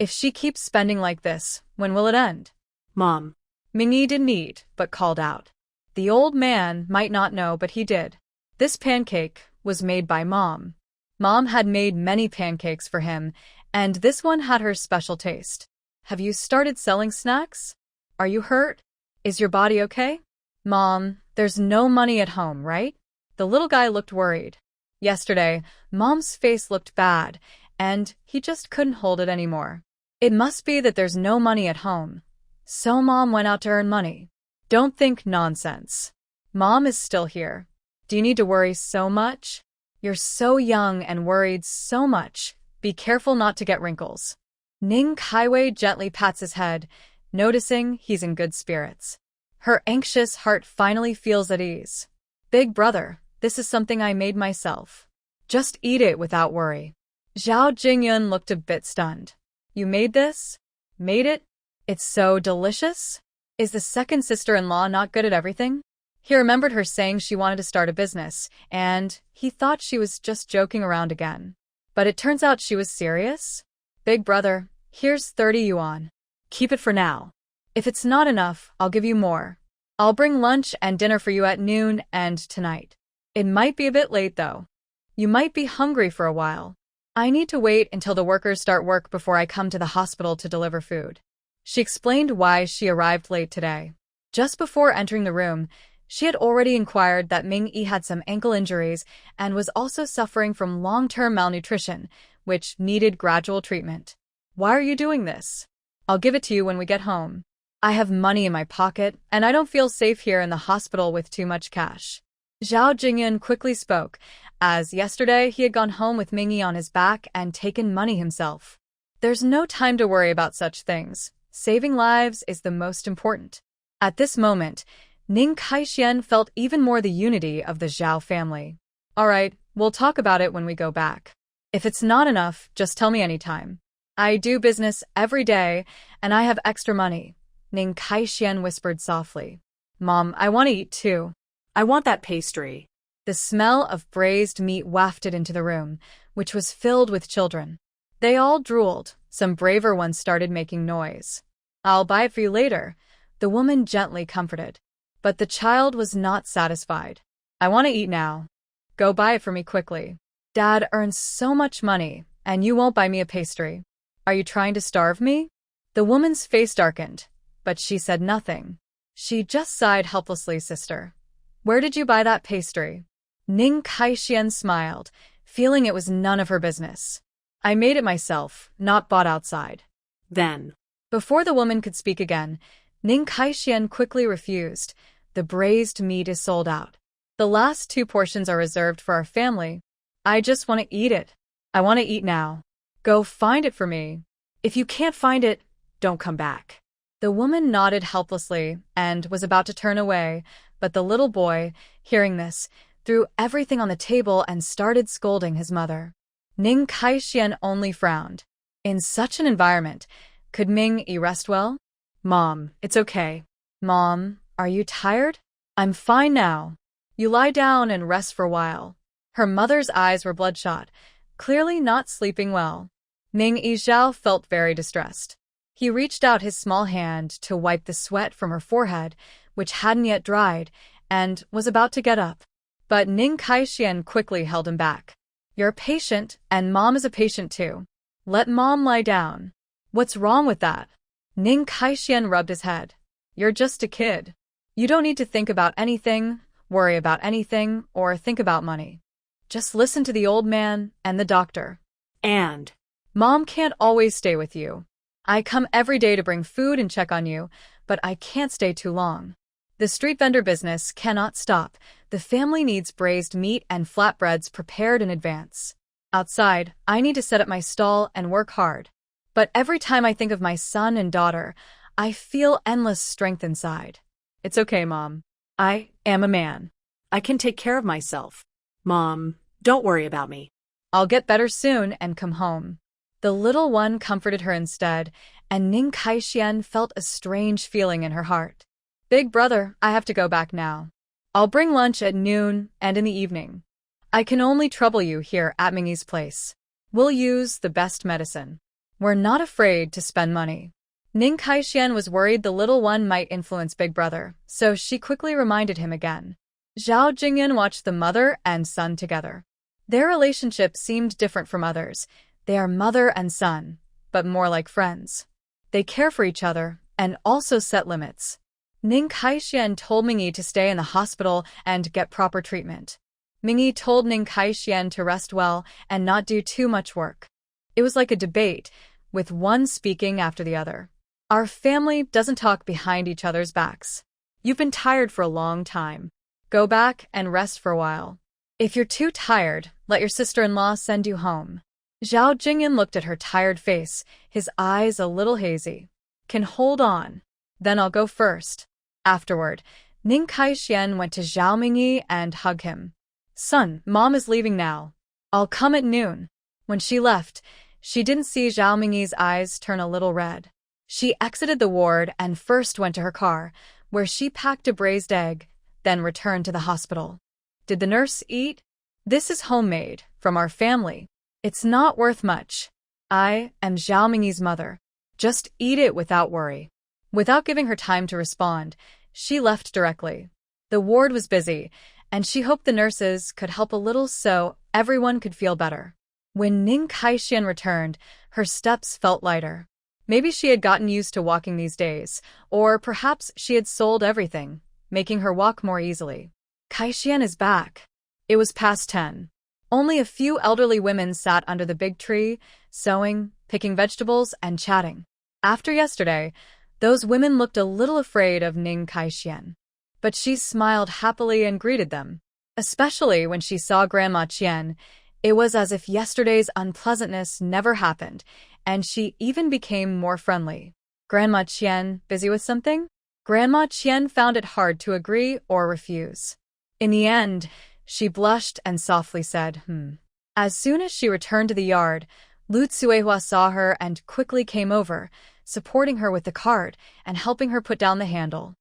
If she keeps spending like this, when will it end? Mom. Mingi didn't eat, but called out. The old man might not know, but he did. This pancake was made by Mom. Mom had made many pancakes for him, and this one had her special taste. Have you started selling snacks? Are you hurt? Is your body okay? Mom, there's no money at home, right? The little guy looked worried. Yesterday, Mom's face looked bad, and he just couldn't hold it anymore. It must be that there's no money at home. So Mom went out to earn money. Don't think nonsense. Mom is still here. Do you need to worry so much? You're so young and worried so much. Be careful not to get wrinkles. Ning Kaiwei gently pats his head, noticing he's in good spirits. Her anxious heart finally feels at ease. Big brother, this is something I made myself. Just eat it without worry. Zhao Jingyun looked a bit stunned. You made this? Made it? It's so delicious? Is the second sister-in-law not good at everything? He remembered her saying she wanted to start a business, and he thought she was just joking around again. But it turns out she was serious. Big brother, here's 30 yuan. Keep it for now. If it's not enough, I'll give you more. I'll bring lunch and dinner for you at noon and tonight. It might be a bit late, though. You might be hungry for a while. I need to wait until the workers start work before I come to the hospital to deliver food. She explained why she arrived late today. Just before entering the room, she had already inquired that Mingi had some ankle injuries and was also suffering from long-term malnutrition, which needed gradual treatment. Why are you doing this? I'll give it to you when we get home. I have money in my pocket, and I don't feel safe here in the hospital with too much cash. Zhao Jingyun quickly spoke, as yesterday he had gone home with Mingi on his back and taken money himself. There's no time to worry about such things. Saving lives is the most important. At this moment, Ning Kaixian felt even more the unity of the Zhao family. All right, we'll talk about it when we go back. If it's not enough, just tell me anytime. I do business every day, and I have extra money. Ning Kaixian whispered softly. Mom, I want to eat too. I want that pastry. The smell of braised meat wafted into the room, which was filled with children. They all drooled. Some braver ones started making noise. I'll buy it for you later, the woman gently comforted. But the child was not satisfied. I want to eat now. Go buy it for me quickly. Dad earns so much money, and you won't buy me a pastry. Are you trying to starve me? The woman's face darkened, but she said nothing. She just sighed helplessly. Sister, where did you buy that pastry? Ning Kaixian smiled, feeling it was none of her business. I made it myself, not bought outside. Then. Before the woman could speak again, Ning Kaixian quickly refused. The braised meat is sold out. The last 2 portions are reserved for our family. I just want to eat it. I want to eat now. Go find it for me. If you can't find it, don't come back. The woman nodded helplessly and was about to turn away, but the little boy, hearing this, threw everything on the table and started scolding his mother. Ning Kaixian only frowned. In such an environment, could Mingi rest well? Mom, it's okay. Mom, are you tired? I'm fine now. You lie down and rest for a while. Her mother's eyes were bloodshot, clearly not sleeping well. Mingi Zhao felt very distressed. He reached out his small hand to wipe the sweat from her forehead, which hadn't yet dried, and was about to get up. But Ning Kaixian quickly held him back. You're a patient, and Mom is a patient too. Let Mom lie down. What's wrong with that? Ning Kaixian rubbed his head. You're just a kid. You don't need to think about anything, worry about anything, or think about money. Just listen to the old man and the doctor. And Mom can't always stay with you. I come every day to bring food and check on you, but I can't stay too long. The street vendor business cannot stop. The family needs braised meat and flatbreads prepared in advance. Outside, I need to set up my stall and work hard. But every time I think of my son and daughter, I feel endless strength inside. It's okay, Mom. I am a man. I can take care of myself. Mom, don't worry about me. I'll get better soon and come home. The little one comforted her instead, and Ning Kaixian felt a strange feeling in her heart. Big brother, I have to go back now. I'll bring lunch at noon and in the evening. I can only trouble you here at Mingi's place. We'll use the best medicine. were not afraid to spend money. Ning Kaixian was worried the little one might influence Big Brother, so she quickly reminded him again. Zhao Jingyan watched the mother and son together. Their relationship seemed different from others. They are mother and son, but more like friends. They care for each other and also set limits. Ning Kaixian told Mingi to stay in the hospital and get proper treatment. Mingi told Ning Kaixian to rest well and not do too much work. It was like a debate, with one speaking after the other. Our family doesn't talk behind each other's backs. You've been tired for a long time. Go back and rest for a while. If you're too tired, let your sister-in-law send you home. Zhao Jingyan looked at her tired face, his eyes a little hazy. Can hold on. Then I'll go first. Afterward, Ning Kaixian went to Zhao Mingi and hugged him. Son, Mom is leaving now. I'll come at noon. When she left, she didn't see Zhao Mingi's eyes turn a little red. She exited the ward and first went to her car, where she packed a braised egg, then returned to the hospital. Did the nurse eat? This is homemade, from our family. It's not worth much. I am Zhao Mingi's mother. Just eat it without worry. Without giving her time to respond, she left directly. The ward was busy, and she hoped the nurses could help a little so everyone could feel better. When Ning Kaixian returned, her steps felt lighter. Maybe she had gotten used to walking these days, or perhaps she had sold everything, making her walk more easily. Kaixian is back. It was past 10. Only a few elderly women sat under the big tree, sewing, picking vegetables, and chatting. After yesterday, those women looked a little afraid of Ning Kaixian. But she smiled happily and greeted them. Especially when she saw Grandma Qian, it was as if yesterday's unpleasantness never happened, and she even became more friendly. Grandma Qian, busy with something? Grandma Qian found it hard to agree or refuse. In the end, she blushed and softly said, As soon as she returned to the yard, Lu Tsuehua saw her and quickly came over, supporting her with the cart and helping her put down the handle.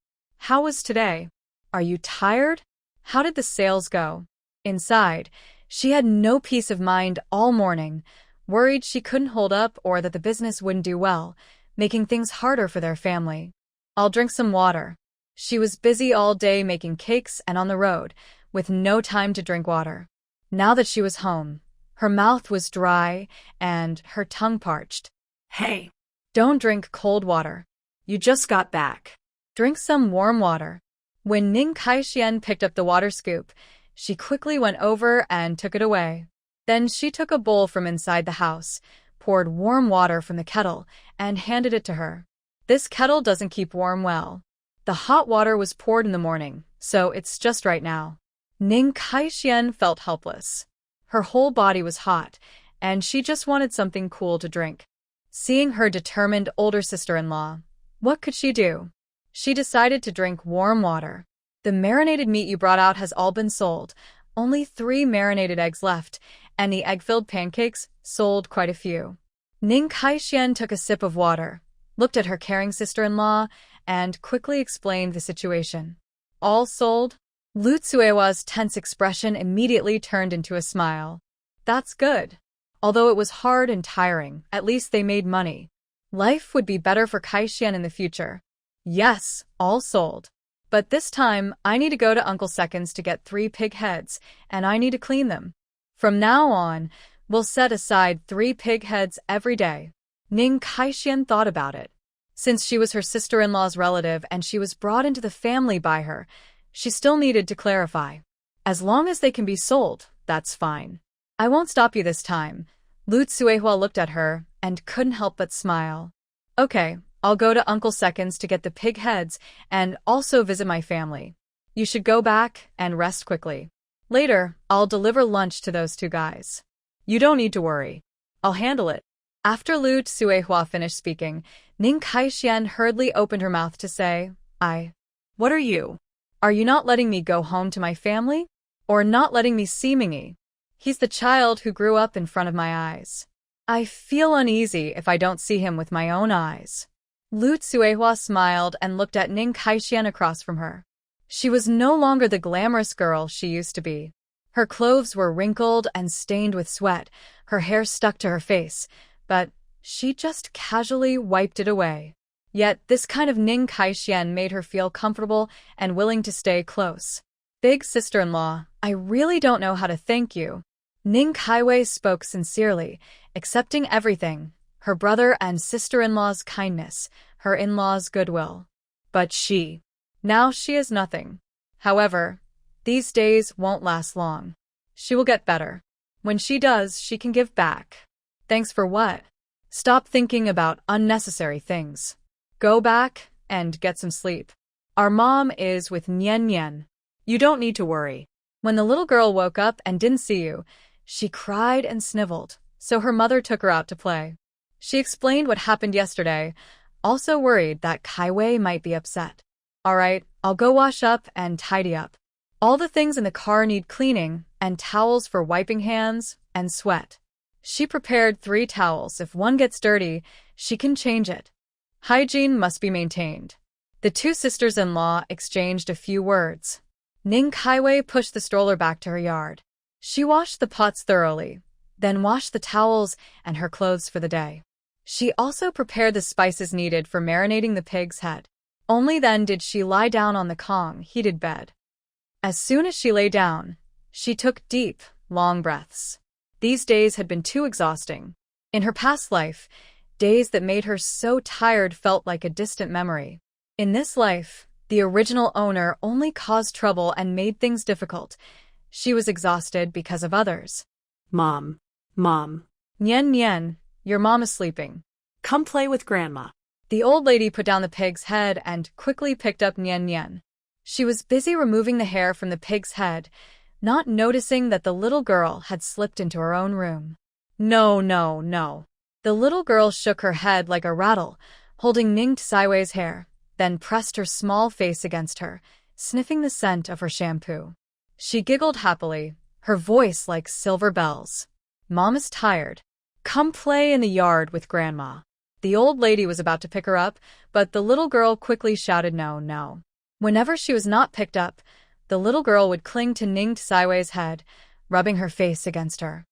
How was today? Are you tired? How did the sales go? Inside, she had no peace of mind all morning, worried she couldn't hold up or that the business wouldn't do well, making things harder for their family. I'll drink some water. She was busy all day making cakes and on the road, with no time to drink water. Now that she was home, her mouth was dry and her tongue parched. Hey, Don't drink cold water. you just got back. Drink some warm water. When Ning Kaixian picked up the water scoop, she quickly went over and took it away. Then she took a bowl from inside the house, poured warm water from the kettle, and handed it to her. This kettle doesn't keep warm well. The hot water was poured in the morning, so it's just right now. Ning Kaixian felt helpless. Her whole body was hot, and she just wanted something cool to drink. Seeing her determined older sister-in-law, what could she do? She decided to drink warm water. The marinated meat you brought out has all been sold. Only 3 marinated eggs left, and the egg-filled pancakes sold quite a few. Ning Kaixian took a sip of water, looked at her caring sister-in-law, and quickly explained the situation. All sold? Lu Tsuehua's tense expression immediately turned into a smile. That's good. Although it was hard and tiring, at least they made money. Life would be better for Kaixian in the future. Yes, all sold. But this time, I need to go to Uncle Second's to get 3 pig heads, and I need to clean them. From now on, we'll set aside 3 pig heads every day. Ning Kaixian thought about it. Since she was her sister-in-law's relative and she was brought into the family by her, she still needed to clarify. As long as they can be sold, that's fine. I won't stop you this time. Lu Tsuehua looked at her and couldn't help but smile. Okay, I'll go to Uncle Second's to get the pig heads and also visit my family. You should go back and rest quickly. Later, I'll deliver lunch to those 2 guys. You don't need to worry. I'll handle it. After Lu Tsuehua finished speaking, Ning Kaixian hurriedly opened her mouth to say, What are you? Are you not letting me go home to my family? Or not letting me see Mingi? He's the child who grew up in front of my eyes. I feel uneasy if I don't see him with my own eyes. Lu Tsuehua smiled and looked at Ning Kaixian across from her. She was no longer the glamorous girl she used to be. Her clothes were wrinkled and stained with sweat, her hair stuck to her face, but she just casually wiped it away. Yet this kind of Ning Kai-xian made her feel comfortable and willing to stay close. Big sister-in-law, I really don't know how to thank you. Ning Kaiwei spoke sincerely, accepting everything, her brother and sister-in-law's kindness, her in-laws' goodwill. But now she is nothing. However, these days won't last long. She will get better. When she does, she can give back. Thanks for what? Stop thinking about unnecessary things. Go back and get some sleep. Our mom is with Nian Nian. You don't need to worry. When the little girl woke up and didn't see you, she cried and sniveled, so her mother took her out to play. She explained what happened yesterday, also worried that Kaiwei might be upset. All right, I'll go wash up and tidy up. All the things in the car need cleaning, and towels for wiping hands and sweat. She prepared 3 towels. If one gets dirty, she can change it. Hygiene must be maintained. The 2 sisters-in-law exchanged a few words. Ning Kaiwei pushed the stroller back to her yard. She washed the pots thoroughly, then washed the towels and her clothes for the day. She also prepared the spices needed for marinating the pig's head. Only then did she lie down on the Kong heated bed. As soon as she lay down, she took deep, long breaths. These days had been too exhausting. In her past life, days that made her so tired felt like a distant memory. In this life, the original owner only caused trouble and made things difficult. She was exhausted because of others. Mom. Nian Nian, your mom is sleeping. Come play with Grandma. The old lady put down the pig's head and quickly picked up Nian Nian. She was busy removing the hair from the pig's head, not noticing that the little girl had slipped into her own room. No. The little girl shook her head like a rattle, holding Ning Tsaiwei's hair, then pressed her small face against her, sniffing the scent of her shampoo. She giggled happily, her voice like silver bells. Mom is tired. Come play in the yard with Grandma. The old lady was about to pick her up, but the little girl quickly shouted no. Whenever she was not picked up, the little girl would cling to Ning Tsaiwei's head, rubbing her face against her.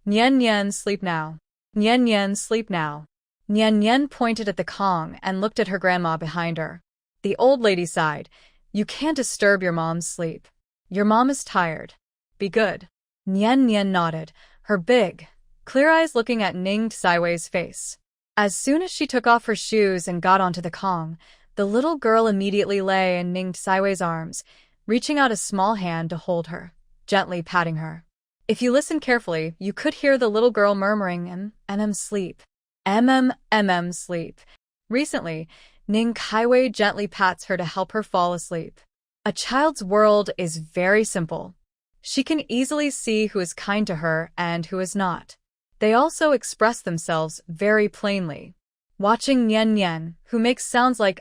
Nian Nian, sleep now. Nian Nian, sleep now. Nian Nian pointed at the Kong and looked at her grandma behind her. The old lady sighed. You can't disturb your mom's sleep. Your mom is tired. Be good. Nian Nian nodded, her big, clear eyes looking at Ning Tsaiwei's face. As soon as she took off her shoes and got onto the Kong, the little girl immediately lay in Ning Tsaiwei's arms, reaching out a small hand to hold her, gently patting her. If you listen carefully, you could hear the little girl murmuring, sleep. Sleep. Recently, Ning Kaiwei gently pats her to help her fall asleep. A child's world is very simple. She can easily see who is kind to her and who is not. They also express themselves very plainly. Watching Nian Nian, who makes sounds like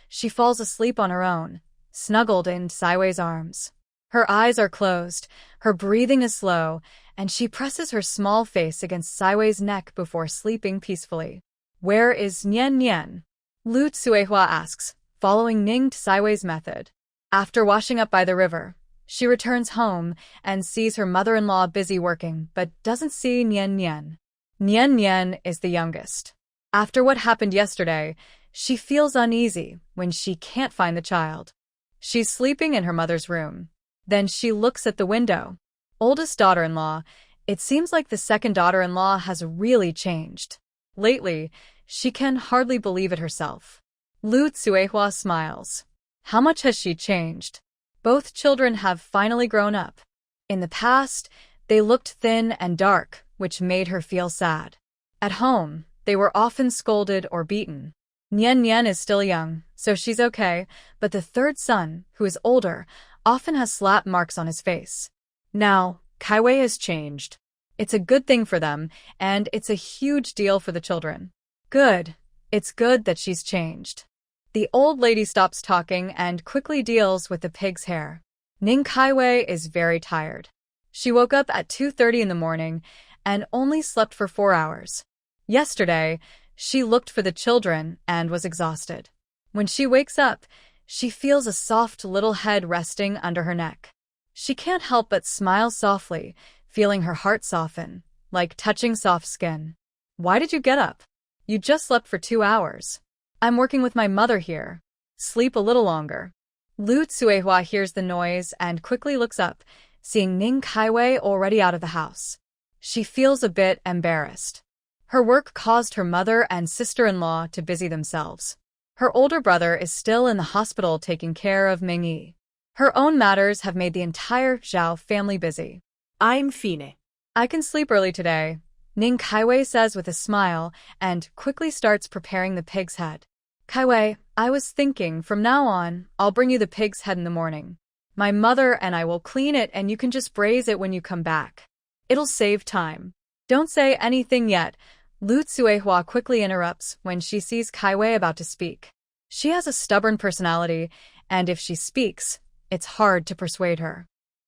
she falls asleep on her own, snuggled in Tsaiwei's arms. Her eyes are closed, her breathing is slow, and she presses her small face against Tsaiwei's neck before sleeping peacefully. Where is Nian Nian? Lu Tsuehua asks, following Ning Tsaiwei's method. After washing up by the river, she returns home and sees her mother-in-law busy working, but doesn't see Nian Nian. Nian Nian is the youngest. After what happened yesterday, she feels uneasy when she can't find the child. She's sleeping in her mother's room. Then she looks at the window. Oldest daughter-in-law, it seems like the second daughter-in-law has really changed. Lately, she can hardly believe it herself. Lu Tsuehua smiles. How much has she changed? Both children have finally grown up. In the past, they looked thin and dark, which made her feel sad. At home, they were often scolded or beaten. Nian Nian is still young, so she's okay, but the third son, who is older, often has slap marks on his face. Now, Kaiwei has changed. It's a good thing for them, and it's a huge deal for the children. Good. It's good that she's changed. The old lady stops talking and quickly deals with the pig's hair. Ning Kaiwei is very tired. She woke up at 2:30 in the morning and only slept for 4 hours. Yesterday, she looked for the children and was exhausted. When she wakes up, she feels a soft little head resting under her neck. She can't help but smile softly, feeling her heart soften, like touching soft skin. Why did you get up? You just slept for 2 hours. I'm working with my mother here. Sleep a little longer. Lu Tsuehua hears the noise and quickly looks up, seeing Ning Kaiwei already out of the house. She feels a bit embarrassed. Her work caused her mother and sister-in-law to busy themselves. Her older brother is still in the hospital taking care of Mingi. Her own matters have made the entire Zhao family busy. I'm Fine. I can sleep early today, Ning Kaiwei says with a smile and quickly starts preparing the pig's head. Kaiwei, I was thinking from now on, I'll bring you the pig's head in the morning. My mother and I will clean it and you can just braise it when you come back. It'll save time. Don't say anything yet. Lu Tsuehua quickly interrupts when she sees Kaiwei about to speak. She has a stubborn personality, and if she speaks, it's hard to persuade her.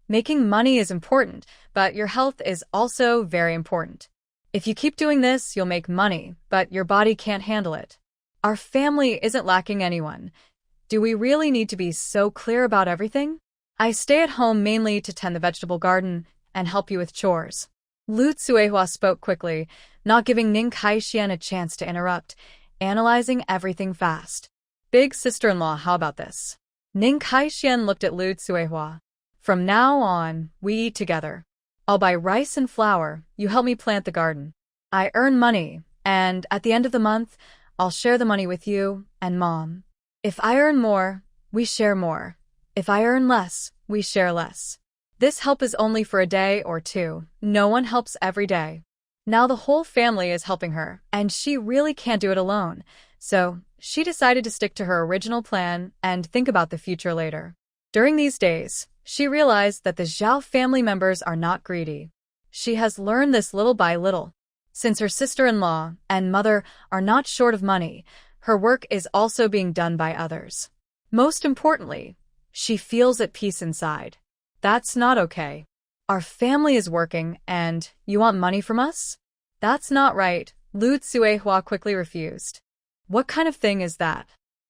Making money is important, but your health is also very important. If you keep doing this, you'll make money, but your body can't handle it. Our family isn't lacking anyone. Do we really need to be so clear about everything? I stay at home mainly to tend the vegetable garden and help you with chores. Lu Tsuehua spoke quickly, not giving Ning Kaixian a chance to interrupt, analyzing everything fast. Big sister-in-law, how about this? Ning Kaixian looked at Lu Tsuehua. From now on, we eat together. I'll buy rice and flour, you help me plant the garden. I earn money, and at the end of the month, I'll share the money with you and Mom. If I earn more, we share more. If I earn less, we share less. This help is only for a day or two. No one helps every day. Now the whole family is helping her, and she really can't do it alone. So, she decided to stick to her original plan and think about the future later. During these days, she realized that the Zhao family members are not greedy. She has learned this little by little. Since her sister-in-law and mother are not short of money, her work is also being done by others. Most importantly, she feels at peace inside. That's not okay. Our family is working, and you want money from us? That's not right, Lu Tsuehua quickly refused. What kind of thing is that?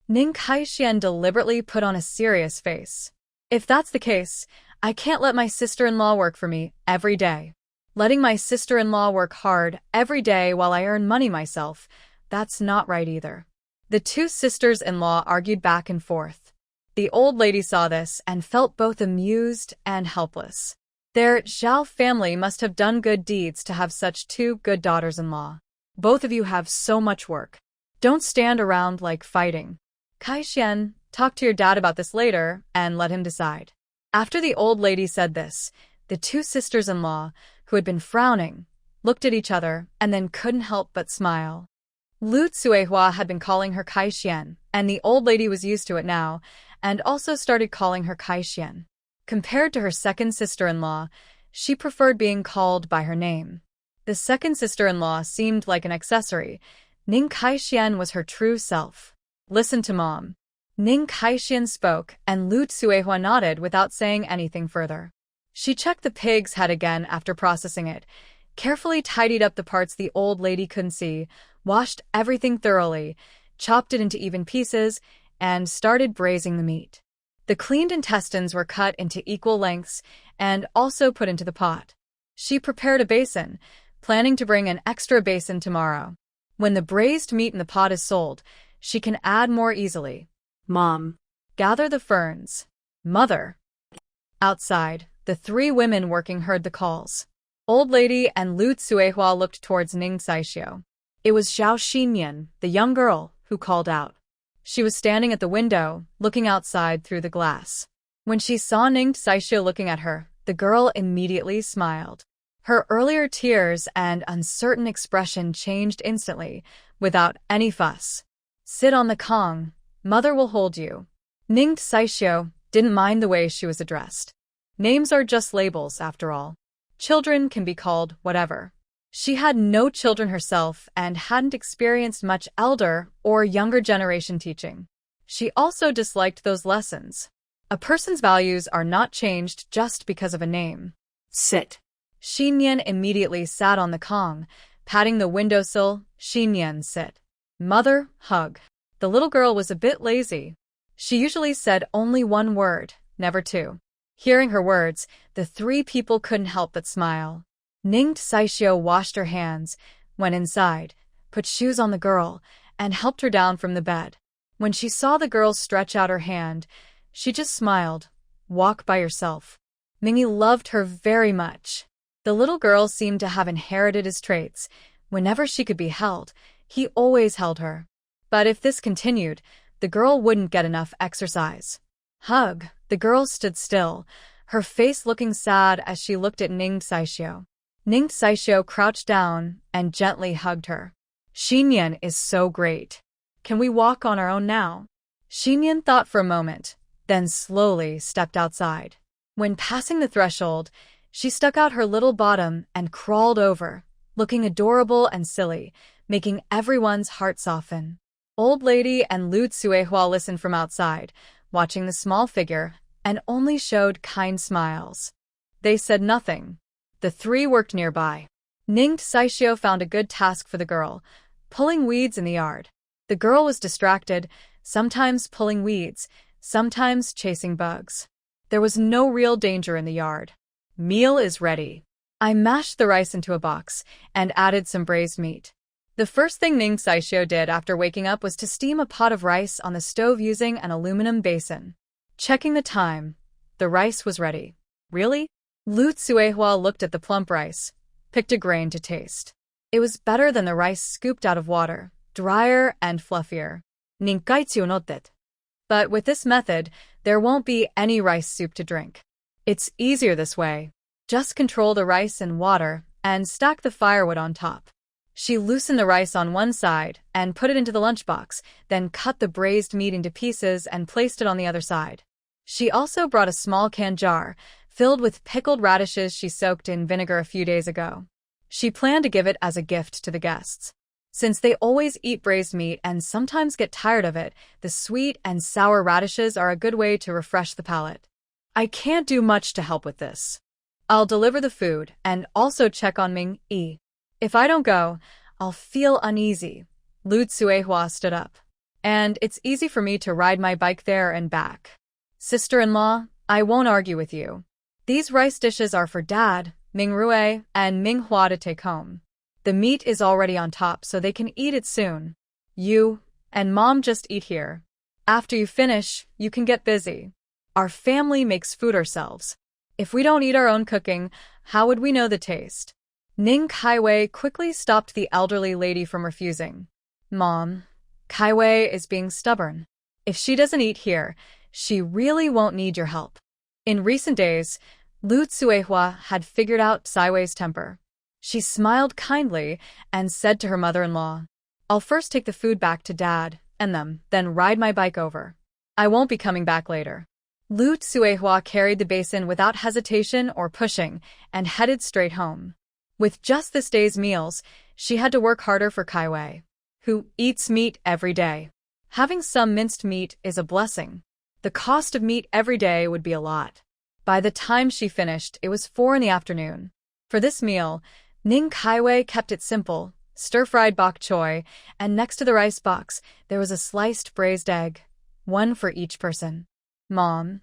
Ning Kaixian deliberately put on a serious face. If that's the case, I can't let my sister-in-law work for me every day. Letting my sister-in-law work hard every day while I earn money myself, that's not right either. The two sisters-in-law argued back and forth. The old lady saw this and felt both amused and helpless. Their Zhao family must have done good deeds to have such two good daughters-in-law. Both of you have so much work. Don't stand around like fighting. Kaixian, talk to your dad about this later and let him decide. After the old lady said this, the two sisters-in-law, who had been frowning, looked at each other and then couldn't help but smile. Lu Tsuehua had been calling her Kaixian, and the old lady was used to it now, and also started calling her Kaixian. Compared to her second sister-in-law, she preferred being called by her name. The second sister-in-law seemed like an accessory. Ning Kaixian was her true self. Listen to Mom. Ning Kaixian spoke, and Lu Tsuehua nodded without saying anything further. She checked the pig's head again after processing it, carefully tidied up the parts the old lady couldn't see, washed everything thoroughly, chopped it into even pieces, and started braising the meat. The cleaned intestines were cut into equal lengths and also put into the pot. She prepared a basin, planning to bring an extra basin tomorrow. When the braised meat in the pot is sold, she can add more easily. Mom. Gather the ferns. Mother. Outside, the three women working heard the calls. Old lady and Lu Tsuehua looked towards Ning Saixio. It was Zhao Xinyan, the young girl, who called out. She was standing at the window, looking outside through the glass. When she saw Ning Saixio looking at her, the girl immediately smiled. Her earlier tears and uncertain expression changed instantly, without any fuss. Sit on the Kong. Mother will hold you. Ning Saixio didn't mind the way she was addressed. Names are just labels, after all. Children can be called whatever. She had no children herself and hadn't experienced much elder or younger generation teaching. She also disliked those lessons. A person's values are not changed just because of a name. Sit. Xinyan immediately sat on the Kong, patting the windowsill. Xinyan, sit. Mother, hug. The little girl was a bit lazy. She usually said only one word, never two. Hearing her words, the three people couldn't help but smile. Ning Saixio washed her hands, went inside, put shoes on the girl, and helped her down from the bed. When she saw the girl stretch out her hand, she just smiled. Walk by yourself. Mingi loved her very much. The little girl seemed to have inherited his traits. Whenever she could be held, he always held her. But if this continued, the girl wouldn't get enough exercise. Hug. The girl stood still, her face looking sad as she looked at Ning Saishio. Ning Saishio crouched down and gently hugged her. Xinyan is so great. Can we walk on our own now? Xinyan thought for a moment, then slowly stepped outside. When passing the threshold, she stuck out her little bottom and crawled over, looking adorable and silly, making everyone's heart soften. Old lady and Lu Tsuehua listened from outside, watching the small figure, and only showed kind smiles. They said nothing. The three worked nearby. Ning Saishio found a good task for the girl, pulling weeds in the yard. The girl was distracted, sometimes pulling weeds, sometimes chasing bugs. There was no real danger in the yard. Meal is ready. I mashed the rice into a box and added some braised meat. The first thing Ning Saishio did after waking up was to steam a pot of rice on the stove using an aluminum basin. Checking the time, the rice was ready. Really? Lu Tsuehua looked at the plump rice, picked a grain to taste. It was better than the rice scooped out of water, drier and fluffier. Ninkaitsu notet. But with this method, there won't be any rice soup to drink. It's easier this way. Just control the rice and water and stack the firewood on top. She loosened the rice on one side and put it into the lunchbox, then cut the braised meat into pieces and placed it on the other side. She also brought a small can jar filled with pickled radishes she soaked in vinegar a few days ago. She planned to give it as a gift to the guests. Since they always eat braised meat and sometimes get tired of it, the sweet and sour radishes are a good way to refresh the palate. I can't do much to help with this. I'll deliver the food and also check on Mingi. If I don't go, I'll feel uneasy. Lu Tsuehua stood up. And it's easy for me to ride my bike there and back. Sister-in-law, I won't argue with you. These rice dishes are for Dad, Mingrue, and Manhwa to take home. The meat is already on top so they can eat it soon. You and Mom just eat here. After you finish, you can get busy. Our family makes food ourselves. If we don't eat our own cooking, how would we know the taste? Ning Kaiwei quickly stopped the elderly lady from refusing. Mom, Kaiwei is being stubborn. If she doesn't eat here, she really won't need your help. In recent days, Lu Tsuehua had figured out Saiwei's temper. She smiled kindly and said to her mother-in-law, I'll first take the food back to Dad and them, then ride my bike over. I won't be coming back later. Lu Tsuehua carried the basin without hesitation or pushing and headed straight home. With just this day's meals, she had to work harder for Kaiwei, who eats meat every day. Having some minced meat is a blessing. The cost of meat every day would be a lot. By the time she finished, it was 4 p.m. For this meal, Ning Kaiwei kept it simple, stir-fried bok choy, and next to the rice box, there was a sliced braised egg, one for each person. Mom,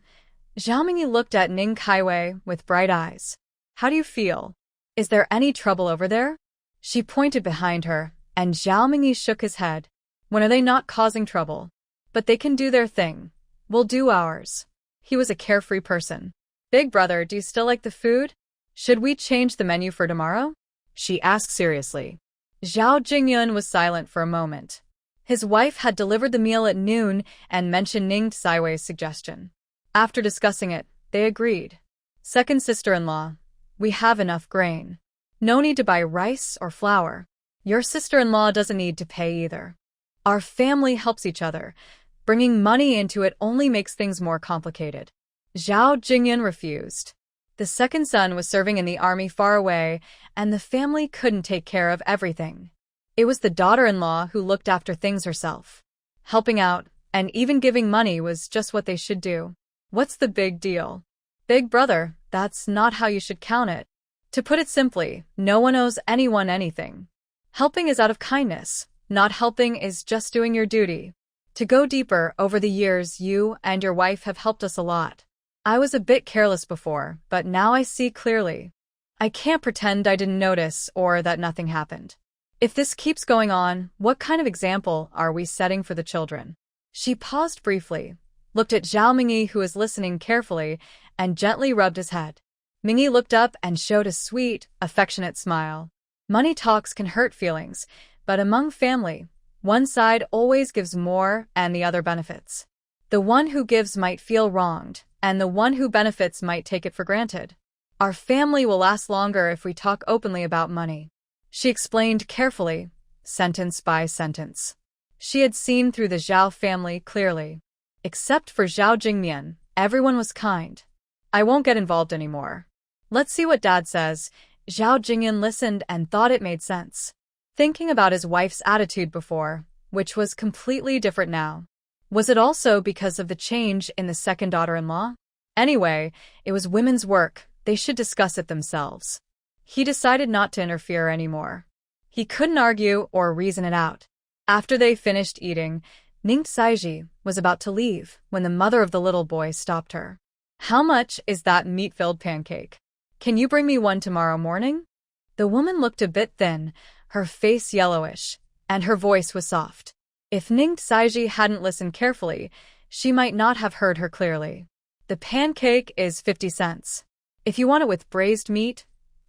Zhao Mingi looked at Ning Kaiwei with bright eyes. How do you feel? Is there any trouble over there? She pointed behind her, and Zhao Mingi shook his head. When are they not causing trouble? But they can do their thing. We'll do ours. He was a carefree person. Big brother, do you still like the food? Should we change the menu for tomorrow? She asked seriously. Zhao Jingyun was silent for a moment. His wife had delivered the meal at noon and mentioned Ning Saiwei's suggestion. After discussing it, they agreed. Second sister-in-law, we have enough grain. No need to buy rice or flour. Your sister-in-law doesn't need to pay either. Our family helps each other. Bringing money into it only makes things more complicated. Zhao Jingyun refused. The second son was serving in the army far away, and the family couldn't take care of everything. It was the daughter-in-law who looked after things herself. Helping out, and even giving money was just what they should do. What's the big deal? Big brother, that's not how you should count it. To put it simply, no one owes anyone anything. Helping is out of kindness. Not helping is just doing your duty. To go deeper, over the years you and your wife have helped us a lot. I was a bit careless before, but now I see clearly. I can't pretend I didn't notice or that nothing happened. If this keeps going on, what kind of example are we setting for the children? She paused briefly, looked at Zhao Mingi, who was listening carefully, and gently rubbed his head. Mingi looked up and showed a sweet, affectionate smile. Money talks can hurt feelings, but among family, one side always gives more and the other benefits. The one who gives might feel wronged, and the one who benefits might take it for granted. Our family will last longer if we talk openly about money. She explained carefully, sentence by sentence. She had seen through the Zhao family clearly. Except for Zhao Jingmian, everyone was kind. I won't get involved anymore. Let's see what Dad says. Zhao Jingyan listened and thought it made sense. Thinking about his wife's attitude before, which was completely different now. Was it also because of the change in the second daughter-in-law? Anyway, it was women's work. They should discuss it themselves. He decided not to interfere anymore. He couldn't argue or reason it out. After they finished eating, Ning Saiji was about to leave when the mother of the little boy stopped her. How much is that meat-filled pancake? Can you bring me one tomorrow morning? The woman looked a bit thin, her face yellowish, and her voice was soft. If Ning Saiji hadn't listened carefully, she might not have heard her clearly. The pancake is 50 cents. If you want it with braised meat,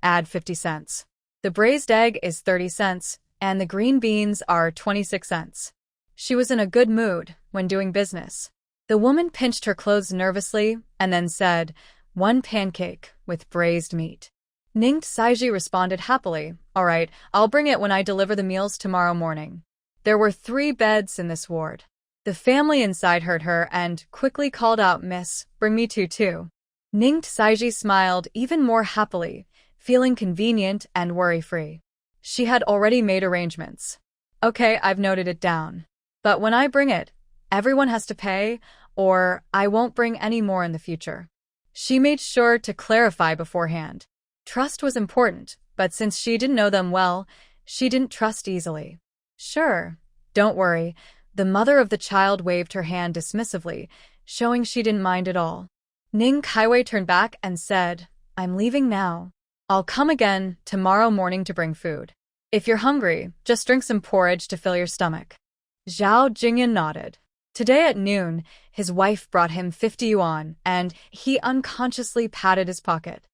add 50 cents. The braised egg is 30 cents, and the green beans are 26 cents. She was in a good mood when doing business. The woman pinched her clothes nervously and then said, "1 pancake with braised meat." Ning Saiji responded happily, "All right, I'll bring it when I deliver the meals tomorrow morning." There were 3 beds in this ward. The family inside heard her and quickly called out, "Miss, bring me 2 too." Ning Saiji smiled even more happily, feeling convenient and worry-free. She had already made arrangements. "Okay, I've noted it down. But when I bring it, everyone has to pay, or I won't bring any more in the future." She made sure to clarify beforehand. Trust was important, but since she didn't know them well, she didn't trust easily. "Sure, don't worry." The mother of the child waved her hand dismissively, showing she didn't mind at all. Ning Kaiwei turned back and said, "I'm leaving now. I'll come again tomorrow morning to bring food. If you're hungry, just drink some porridge to fill your stomach." Zhao Jingyan nodded. Today at noon, his wife brought him 50 yuan, and he unconsciously patted his pocket.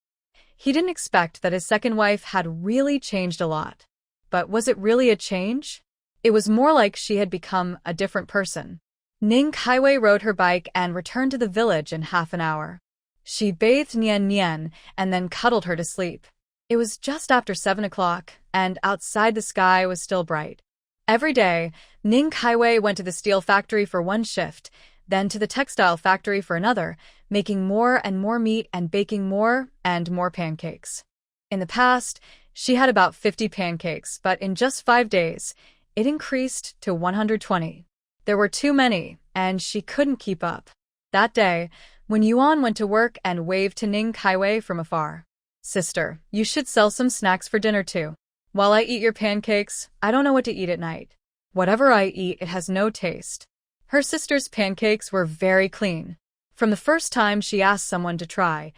He didn't expect that his second wife had really changed a lot. But was it really a change? It was more like she had become a different person. Ning Kaiwei rode her bike and returned to the village in half an hour. She bathed Nian Nian and then cuddled her to sleep. It was just after 7 o'clock, and outside the sky was still bright. Every day, Ning Kaiwei went to the steel factory for 1 shift, then to the textile factory for another, making more and more meat and baking more and more pancakes. In the past, she had about 50 pancakes, but in just 5 days, it increased to 120. There were too many, and she couldn't keep up. That day, when Yuan went to work and waved to Ning Kaiwei from afar. "Sister, you should sell some snacks for dinner too. While I eat your pancakes, I don't know what to eat at night. Whatever I eat, it has no taste." Her sister's pancakes were very clean. From the first time she asked someone to try,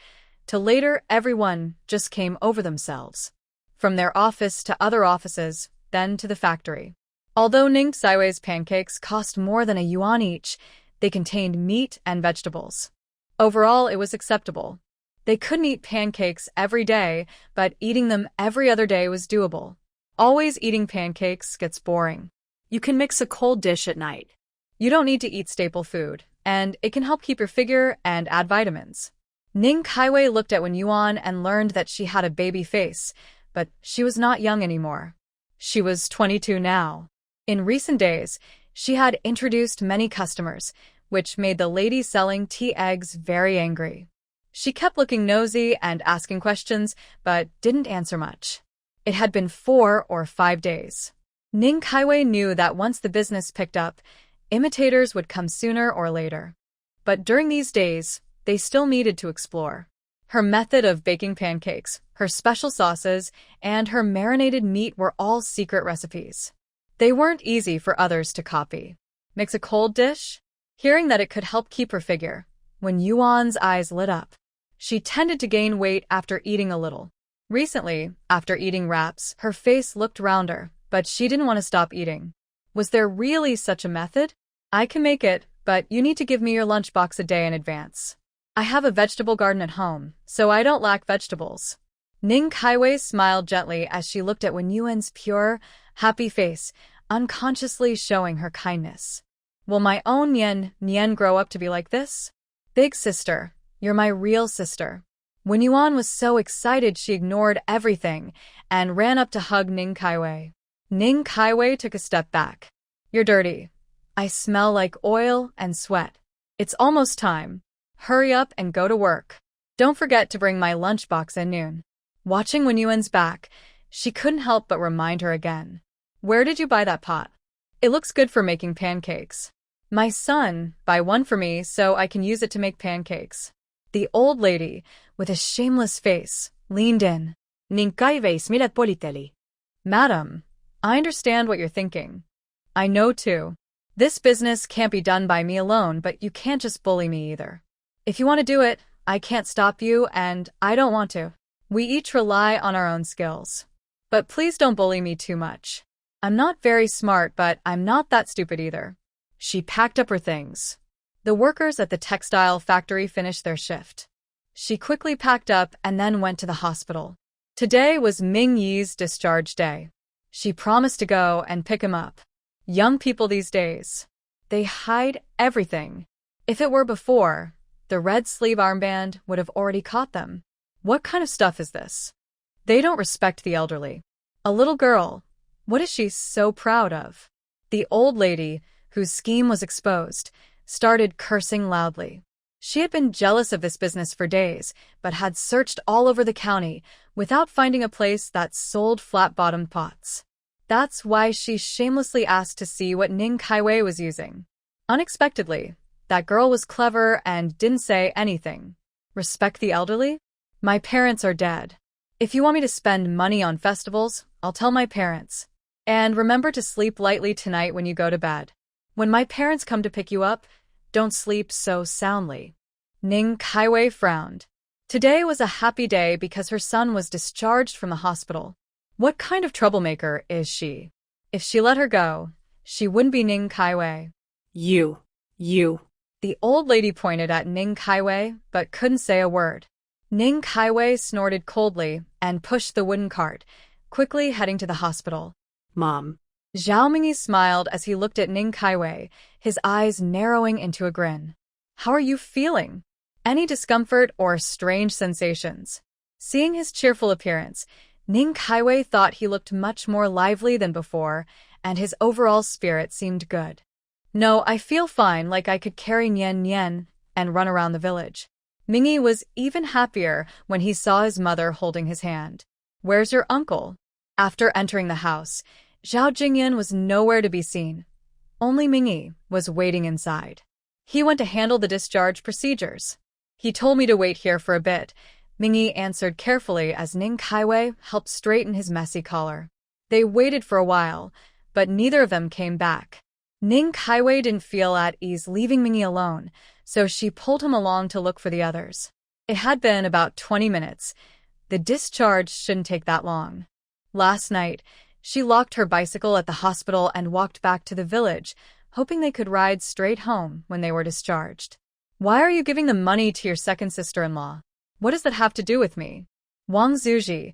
to later everyone just came over themselves. From their office to other offices, then to the factory. Although Ning Saiwei's pancakes cost more than a yuan each, they contained meat and vegetables. Overall, it was acceptable. They couldn't eat pancakes every day, but eating them every other day was doable. Always eating pancakes gets boring. You can mix a cold dish at night. You don't need to eat staple food, and it can help keep your figure and add vitamins. Ning Kaiwei looked at Wen Yuan and learned that she had a baby face, but she was not young anymore. She was 22 now. In recent days, she had introduced many customers, which made the lady selling tea eggs very angry. She kept looking nosy and asking questions, but didn't answer much. It had been 4 or 5 days. Ning Kaiwei knew that once the business picked up, imitators would come sooner or later. But during these days, they still needed to explore. Her method of baking pancakes, her special sauces, and her marinated meat were all secret recipes. They weren't easy for others to copy. Mix a cold dish? Hearing that it could help keep her figure, when Yuan's eyes lit up. She tended to gain weight after eating a little. Recently, after eating wraps, her face looked rounder, but she didn't want to stop eating. Was there really such a method? I can make it, but you need to give me your lunchbox a day in advance. I have a vegetable garden at home, so I don't lack vegetables. Ning Kaiwei smiled gently as she looked at Wen Yuan's pure, happy face, unconsciously showing her kindness. Will my own Nian grow up to be like this? Big sister, you're my real sister. Wen Yuan was so excited she ignored everything and ran up to hug Ning Kaiwei. Ning Kaiwei took a step back. You're dirty. I smell like oil and sweat. It's almost time. Hurry up and go to work. Don't forget to bring my lunchbox at noon. Watching Wen Yuan's back, she couldn't help but remind her again. Where did you buy that pot? It looks good for making pancakes. My son, buy one for me so I can use it to make pancakes. The old lady, with a shameless face, leaned in. Ning Kaiwei smilet politeli. Madam, I understand what you're thinking. I know too. This business can't be done by me alone, but you can't just bully me either. If you want to do it, I can't stop you, and I don't want to. We each rely on our own skills. But please don't bully me too much. I'm not very smart, but I'm not that stupid either. She packed up her things. The workers at the textile factory finished their shift. She quickly packed up and then went to the hospital. Today was Ming Yi's discharge day. She promised to go and pick him up. Young people these days, they hide everything. If it were before, the red sleeve armband would have already caught them. What kind of stuff is this? They don't respect the elderly. A little girl, what is she so proud of? The old lady, whose scheme was exposed, started cursing loudly. She had been jealous of this business for days, but had searched all over the county without finding a place that sold flat-bottomed pots. That's why she shamelessly asked to see what Ning Kaiwei was using. Unexpectedly, that girl was clever and didn't say anything. Respect the elderly? My parents are dead. If you want me to spend money on festivals, I'll tell my parents. And remember to sleep lightly tonight when you go to bed. When my parents come to pick you up, don't sleep so soundly. Ning Kaiwei frowned. Today was a happy day because her son was discharged from the hospital. What kind of troublemaker is she? If she let her go, she wouldn't be Ning Kaiwei. You. The old lady pointed at Ning Kaiwei, but couldn't say a word. Ning Kaiwei snorted coldly and pushed the wooden cart, quickly heading to the hospital. Mom. Zhao Mingi smiled as he looked at Ning Kaiwei, his eyes narrowing into a grin. How are you feeling? Any discomfort or strange sensations? Seeing his cheerful appearance, Ning Kaiwei thought he looked much more lively than before, and his overall spirit seemed good. No, I feel fine, like I could carry Nian and run around the village. Mingi was even happier when he saw his mother holding his hand. Where's your uncle? After entering the house, Zhao Jingyan was nowhere to be seen. Only Mingi was waiting inside. He went to handle the discharge procedures. He told me to wait here for a bit, Mingi answered carefully as Ning Kaiwei helped straighten his messy collar. They waited for a while, but neither of them came back. Ning Kaiwei didn't feel at ease leaving Mingi alone, so she pulled him along to look for the others. It had been about 20 minutes. The discharge shouldn't take that long. Last night, she locked her bicycle at the hospital and walked back to the village, hoping they could ride straight home when they were discharged. Why are you giving the money to your second sister-in-law? What does that have to do with me? Wang Zuji,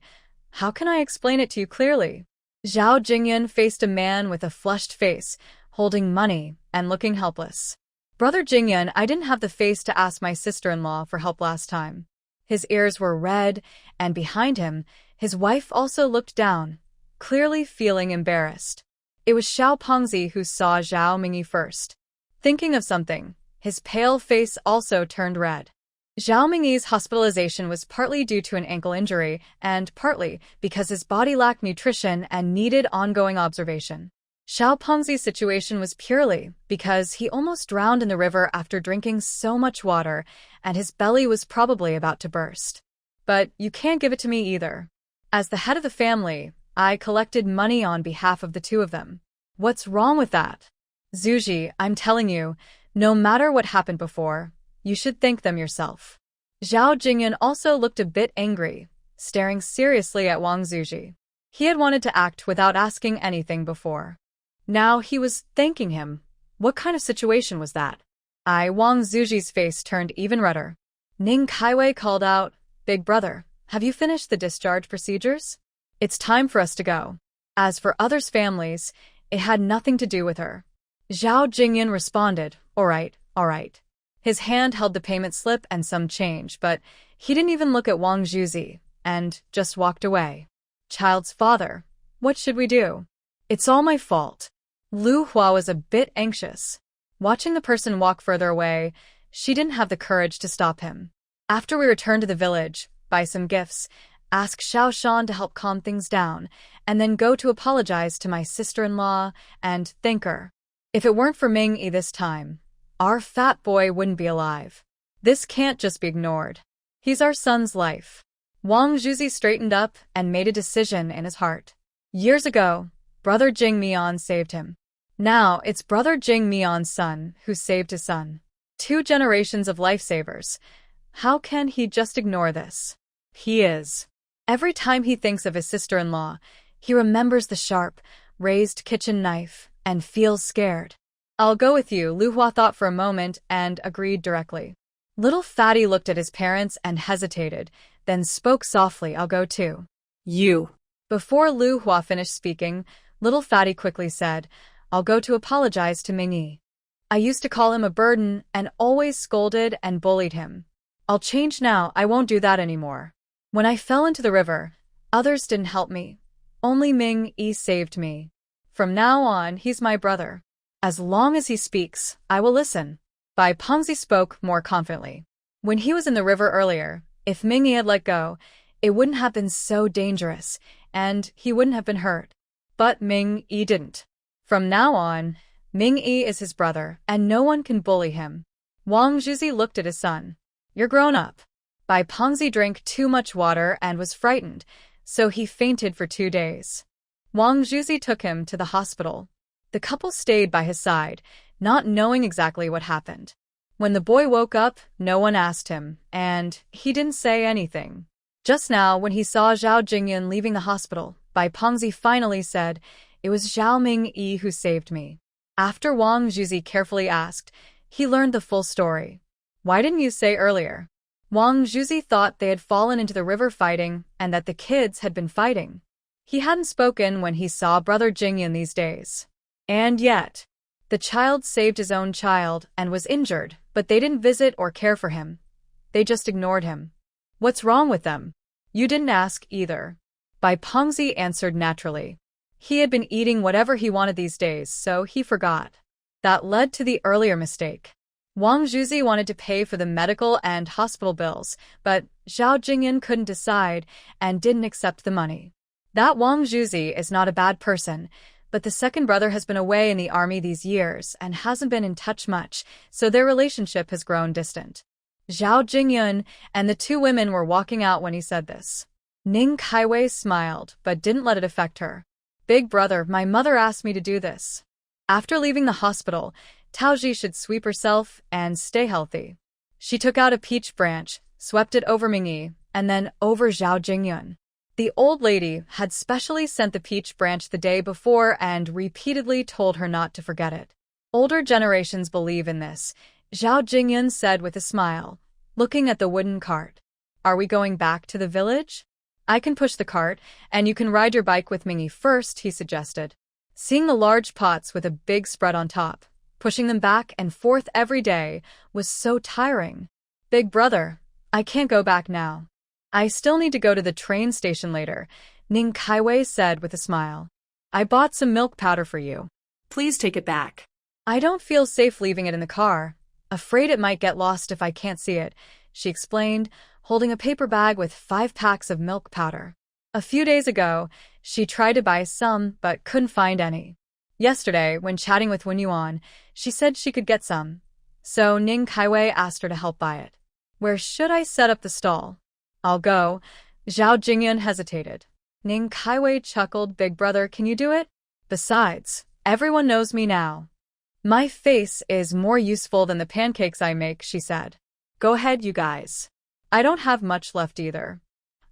how can I explain it to you clearly? Zhao Jingyan faced a man with a flushed face, holding money and looking helpless. Brother Jingyan, I didn't have the face to ask my sister-in-law for help last time. His ears were red, and behind him, his wife also looked down, clearly feeling embarrassed. It was Xiao Pengzi who saw Zhao Mingi first. Thinking of something, his pale face also turned red. Zhao Mingi's hospitalization was partly due to an ankle injury and partly because his body lacked nutrition and needed ongoing observation. Xiao Pengzi's situation was purely because he almost drowned in the river after drinking so much water, and his belly was probably about to burst. But you can't give it to me either. As the head of the family, I collected money on behalf of the two of them. What's wrong with that? Zuji, I'm telling you, no matter what happened before, you should thank them yourself. Zhao Jingyan also looked a bit angry, staring seriously at Wang Zuji. He had wanted to act without asking anything before. Now he was thanking him. What kind of situation was that? Wang Zuji's face turned even redder. Ning Kaiwei called out, "Big brother, have you finished the discharge procedures? It's time for us to go." As for others' families, it had nothing to do with her. Zhao Jingyan responded, all right. His hand held the payment slip and some change, but he didn't even look at Wang Zuzi, and just walked away. Child's father, what should we do? It's all my fault. Lu Hua was a bit anxious. Watching the person walk further away, she didn't have the courage to stop him. After we return to the village, buy some gifts, ask Xiao Shan to help calm things down, and then go to apologize to my sister-in-law and thank her. If it weren't for Mingi this time, our fat boy wouldn't be alive. This can't just be ignored. He's our son's life. Wang Zuzi straightened up and made a decision in his heart. Years ago, brother Jing Mian saved him. Now it's brother Jing Mian's son who saved his son. 2 generations of lifesavers. How can he just ignore this? He is. Every time he thinks of his sister-in-law, he remembers the sharp, raised kitchen knife and feels scared. I'll go with you, Lu Hua thought for a moment and agreed directly. Little Fatty looked at his parents and hesitated, then spoke softly, I'll go too. You. Before Lu Hua finished speaking, Little Fatty quickly said, I'll go to apologize to Mingi. I used to call him a burden and always scolded and bullied him. I'll change now, I won't do that anymore. When I fell into the river, others didn't help me. Only Mingi saved me. From now on, he's my brother. As long as he speaks, I will listen. Bai Pengzi spoke more confidently. When he was in the river earlier, if Mingi had let go, it wouldn't have been so dangerous, and he wouldn't have been hurt. But Mingi didn't. From now on, Mingi is his brother, and no one can bully him. Wang Zuzi looked at his son. You're grown up. Bai Pengzi drank too much water and was frightened, so he fainted for 2 days. Wang Zuzi took him to the hospital. The couple stayed by his side, not knowing exactly what happened. When the boy woke up, no one asked him, and he didn't say anything. Just now, when he saw Zhao Jingyan leaving the hospital, Bai Pengzi finally said, it was Zhao Mingi who saved me. After Wang Zuzi carefully asked, he learned the full story. Why didn't you say earlier? Wang Zuzi thought they had fallen into the river fighting and that the kids had been fighting. He hadn't spoken when he saw brother Jingyan these days. And yet, the child saved his own child and was injured, but they didn't visit or care for him. They just ignored him. What's wrong with them? You didn't ask either. Bai Pengzi answered naturally. He had been eating whatever he wanted these days, so he forgot. That led to the earlier mistake. Wang Zuzi wanted to pay for the medical and hospital bills, but Zhao Jingyan couldn't decide and didn't accept the money. That Wang Zuzi is not a bad person, but the second brother has been away in the army these years and hasn't been in touch much, so their relationship has grown distant. Zhao Jingyan and the 2 women were walking out when he said this. Ning Kaiwei smiled, but didn't let it affect her. Big brother, my mother asked me to do this. After leaving the hospital, Taoji should sweep herself and stay healthy. She took out a peach branch, swept it over Mingi, and then over Zhao Jingyan. The old lady had specially sent the peach branch the day before and repeatedly told her not to forget it. Older generations believe in this, Zhao Jingyan said with a smile, looking at the wooden cart. Are we going back to the village? I can push the cart, and you can ride your bike with Mingi first, he suggested. Seeing the large pots with a big spread on top, pushing them back and forth every day, was so tiring. Big brother, I can't go back now. I still need to go to the train station later, Ning Kaiwei said with a smile. I bought some milk powder for you. Please take it back. I don't feel safe leaving it in the car. Afraid it might get lost if I can't see it, she explained, holding a paper bag with 5 packs of milk powder. A few days ago, she tried to buy some but couldn't find any. Yesterday, when chatting with Wen Yuan, she said she could get some. So Ning Kaiwei asked her to help buy it. Where should I set up the stall? I'll go. Zhao Jingyan hesitated. Ning Kaiwei chuckled, Big brother, can you do it? Besides, everyone knows me now. My face is more useful than the pancakes I make, she said. Go ahead, you guys. I don't have much left either.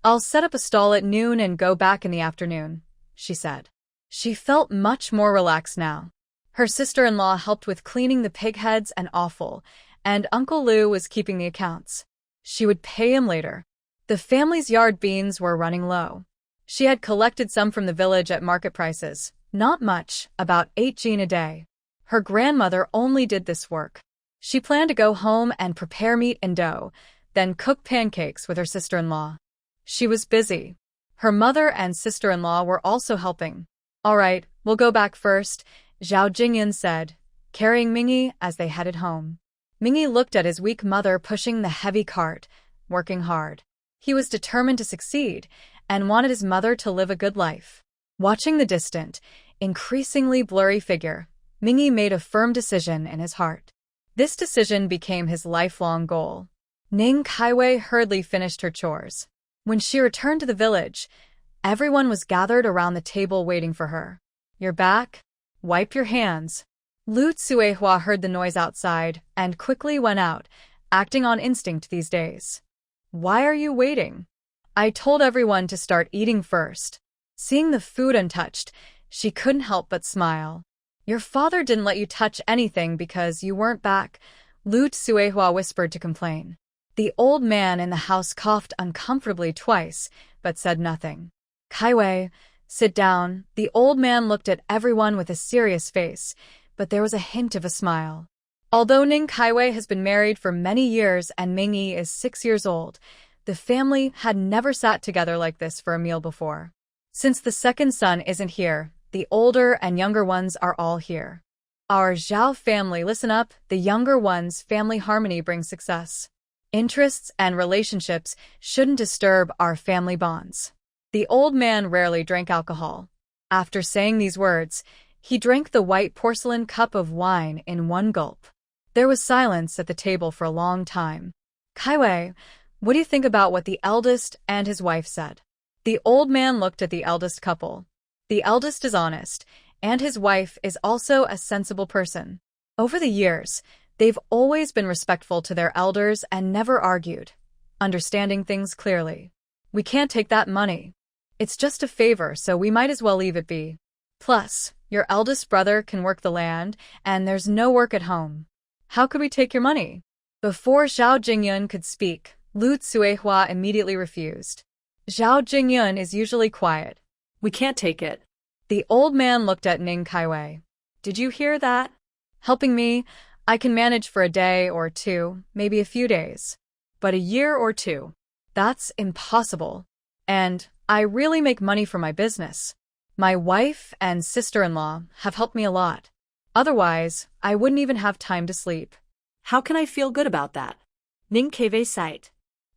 I'll set up a stall at noon and go back in the afternoon. she said. She felt much more relaxed now. Her sister-in-law helped with cleaning the pig heads and offal, and Uncle Lou was keeping the accounts. She would pay him later. The family's yard beans were running low. She had collected some from the village at market prices. Not much, about 8 jin a day. Her grandmother only did this work. She planned to go home and prepare meat and dough, then cook pancakes with her sister-in-law. She was busy. Her mother and sister-in-law were also helping. All right, we'll go back first, Zhao Jingyan said, carrying Mingi as they headed home. Mingi looked at his weak mother pushing the heavy cart, working hard. He was determined to succeed and wanted his mother to live a good life. Watching the distant, increasingly blurry figure, Mingi made a firm decision in his heart. This decision became his lifelong goal. Ning Kaiwei hurriedly finished her chores. When she returned to the village, everyone was gathered around the table waiting for her. You're back? Wipe your hands. Lu Tsuehua heard the noise outside and quickly went out, acting on instinct these days. Why are you waiting? I told everyone to start eating first. Seeing the food untouched, she couldn't help but smile. Your father didn't let you touch anything because you weren't back, Lu Tsuehua whispered to complain. The old man in the house coughed uncomfortably twice, but said nothing. Kaiwei, sit down. The old man looked at everyone with a serious face, but there was a hint of a smile. Although Ning Kaiwei has been married for many years and Mingi is 6 years old, the family had never sat together like this for a meal before. Since the second son isn't here, the older and younger ones are all here. Our Zhao family, listen up, the younger ones' family harmony brings success. Interests and relationships shouldn't disturb our family bonds. The old man rarely drank alcohol. After saying these words, he drank the white porcelain cup of wine in one gulp. There was silence at the table for a long time. Kaiwei, what do you think about what the eldest and his wife said? The old man looked at the eldest couple. The eldest is honest, and his wife is also a sensible person. Over the years, they've always been respectful to their elders and never argued, understanding things clearly. We can't take that money. It's just a favor, so we might as well leave it be. Plus, your eldest brother can work the land, and there's no work at home. How could we take your money? Before Zhao Jingyun could speak, Lu Tsuehua immediately refused. Zhao Jingyun is usually quiet. We can't take it. The old man looked at Ning Kaiwei. Did you hear that? Helping me, I can manage for a day or two, maybe a few days. But a year or two, that's impossible. And I really make money from my business. My wife and sister-in-law have helped me a lot. Otherwise, I wouldn't even have time to sleep. How can I feel good about that? Ning Kaiwei sighed.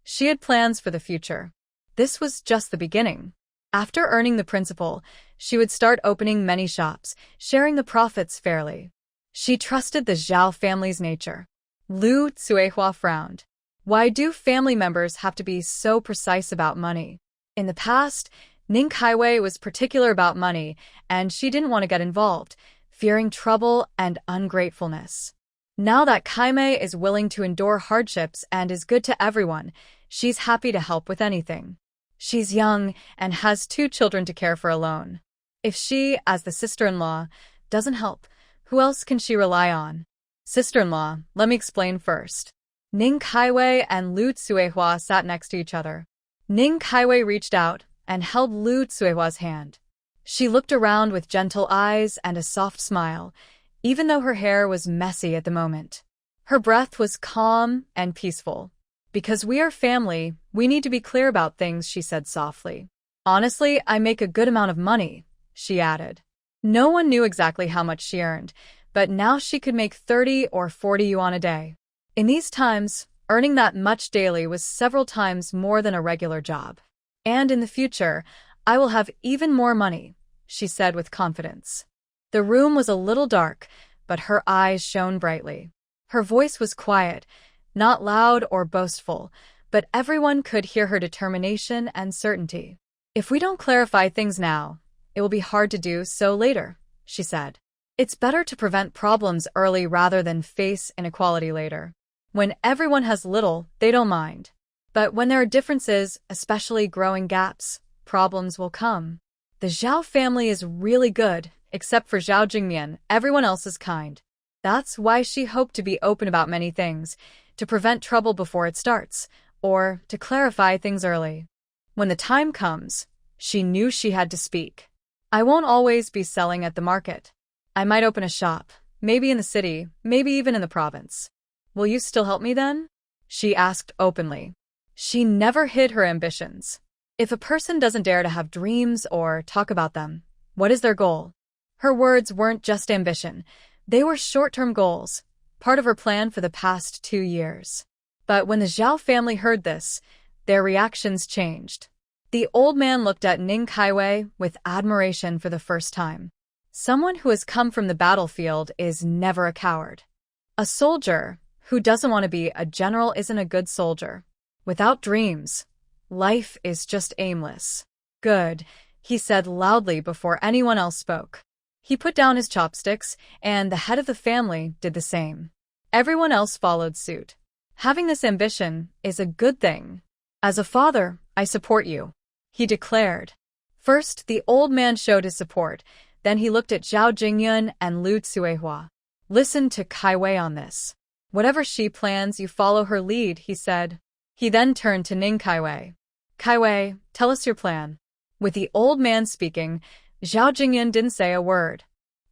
She had plans for the future. This was just the beginning. After earning the principal, she would start opening many shops, sharing the profits fairly. She trusted the Zhao family's nature. Lu Tsuehua frowned. Why do family members have to be so precise about money? In the past, Ning Kaiwei was particular about money, and she didn't want to get involved, fearing trouble and ungratefulness. Now that Kaimei is willing to endure hardships and is good to everyone, she's happy to help with anything. She's young and has 2 children to care for alone. If she, as the sister-in-law, doesn't help, who else can she rely on? Sister-in-law, let me explain first. Ning Kaiwei and Lu Tsuehua sat next to each other. Ning Kaiwei reached out and held Lu Tsuehua's hand. She looked around with gentle eyes and a soft smile, even though her hair was messy at the moment. Her breath was calm and peaceful. Because we are family, we need to be clear about things, she said softly. Honestly, I make a good amount of money, she added. No one knew exactly how much she earned, but now she could make 30 or 40 yuan a day. In these times, earning that much daily was several times more than a regular job. And in the future, I will have even more money, she said with confidence. The room was a little dark, but her eyes shone brightly. Her voice was quiet, not loud or boastful, but everyone could hear her determination and certainty. If we don't clarify things now, it will be hard to do so later, she said. It's better to prevent problems early rather than face inequality later. When everyone has little, they don't mind. But when there are differences, especially growing gaps, problems will come. The Zhao family is really good, except for Zhao Jingmian, everyone else is kind. That's why she hoped to be open about many things, to prevent trouble before it starts, or to clarify things early. When the time comes, she knew she had to speak. I won't always be selling at the market. I might open a shop, maybe in the city, maybe even in the province. Will you still help me then? She asked openly. She never hid her ambitions. If a person doesn't dare to have dreams or talk about them, what is their goal? Her words weren't just ambition. They were short-term goals, part of her plan for the past 2 years. But when the Zhao family heard this, their reactions changed. The old man looked at Ning Kaiwei with admiration for the first time. Someone who has come from the battlefield is never a coward. A soldier who doesn't want to be a general isn't a good soldier. Without dreams, life is just aimless. Good, he said loudly before anyone else spoke. He put down his chopsticks, and the head of the family did the same. Everyone else followed suit. Having this ambition is a good thing. As a father, I support you, he declared. First, the old man showed his support. Then he looked at Zhao Jingyun and Lu Tsuehua. Listen to Kaiwei on this. Whatever she plans, you follow her lead, he said. He then turned to Ning Kaiwei. Kaiwei, tell us your plan. With the old man speaking, Zhao Jingyun didn't say a word.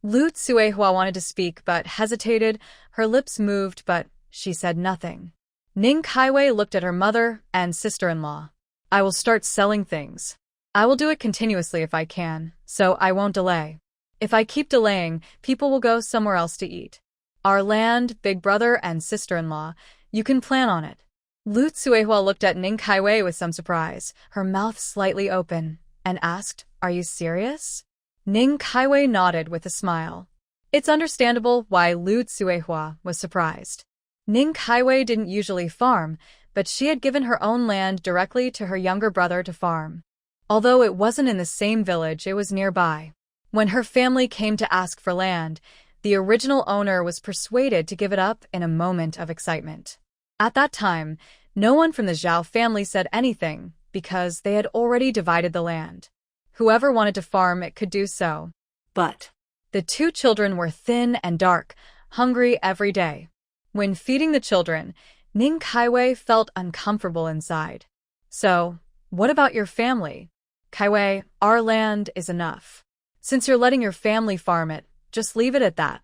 Lu Tsuehua wanted to speak but hesitated. Her lips moved, but she said nothing. Ning Kaiwei looked at her mother and sister-in-law. I will start selling things. I will do it continuously if I can, so I won't delay. If I keep delaying, people will go somewhere else to eat. Our land, big brother and sister-in-law, you can plan on it. Lu Tsuehua looked at Ning Kaiwei with some surprise, her mouth slightly open, and asked, Are you serious? Ning Kaiwei nodded with a smile. It's understandable why Lu Tsuehua was surprised. Ning Kaiwei didn't usually farm, but she had given her own land directly to her younger brother to farm. Although it wasn't in the same village, it was nearby. When her family came to ask for land, the original owner was persuaded to give it up in a moment of excitement. At that time, no one from the Zhao family said anything because they had already divided the land. Whoever wanted to farm it could do so. But the 2 children were thin and dark, hungry every day. When feeding the children, Ning Kaiwei felt uncomfortable inside. So, what about your family? Kaiwei, our land is enough. Since you're letting your family farm it, just leave it at that.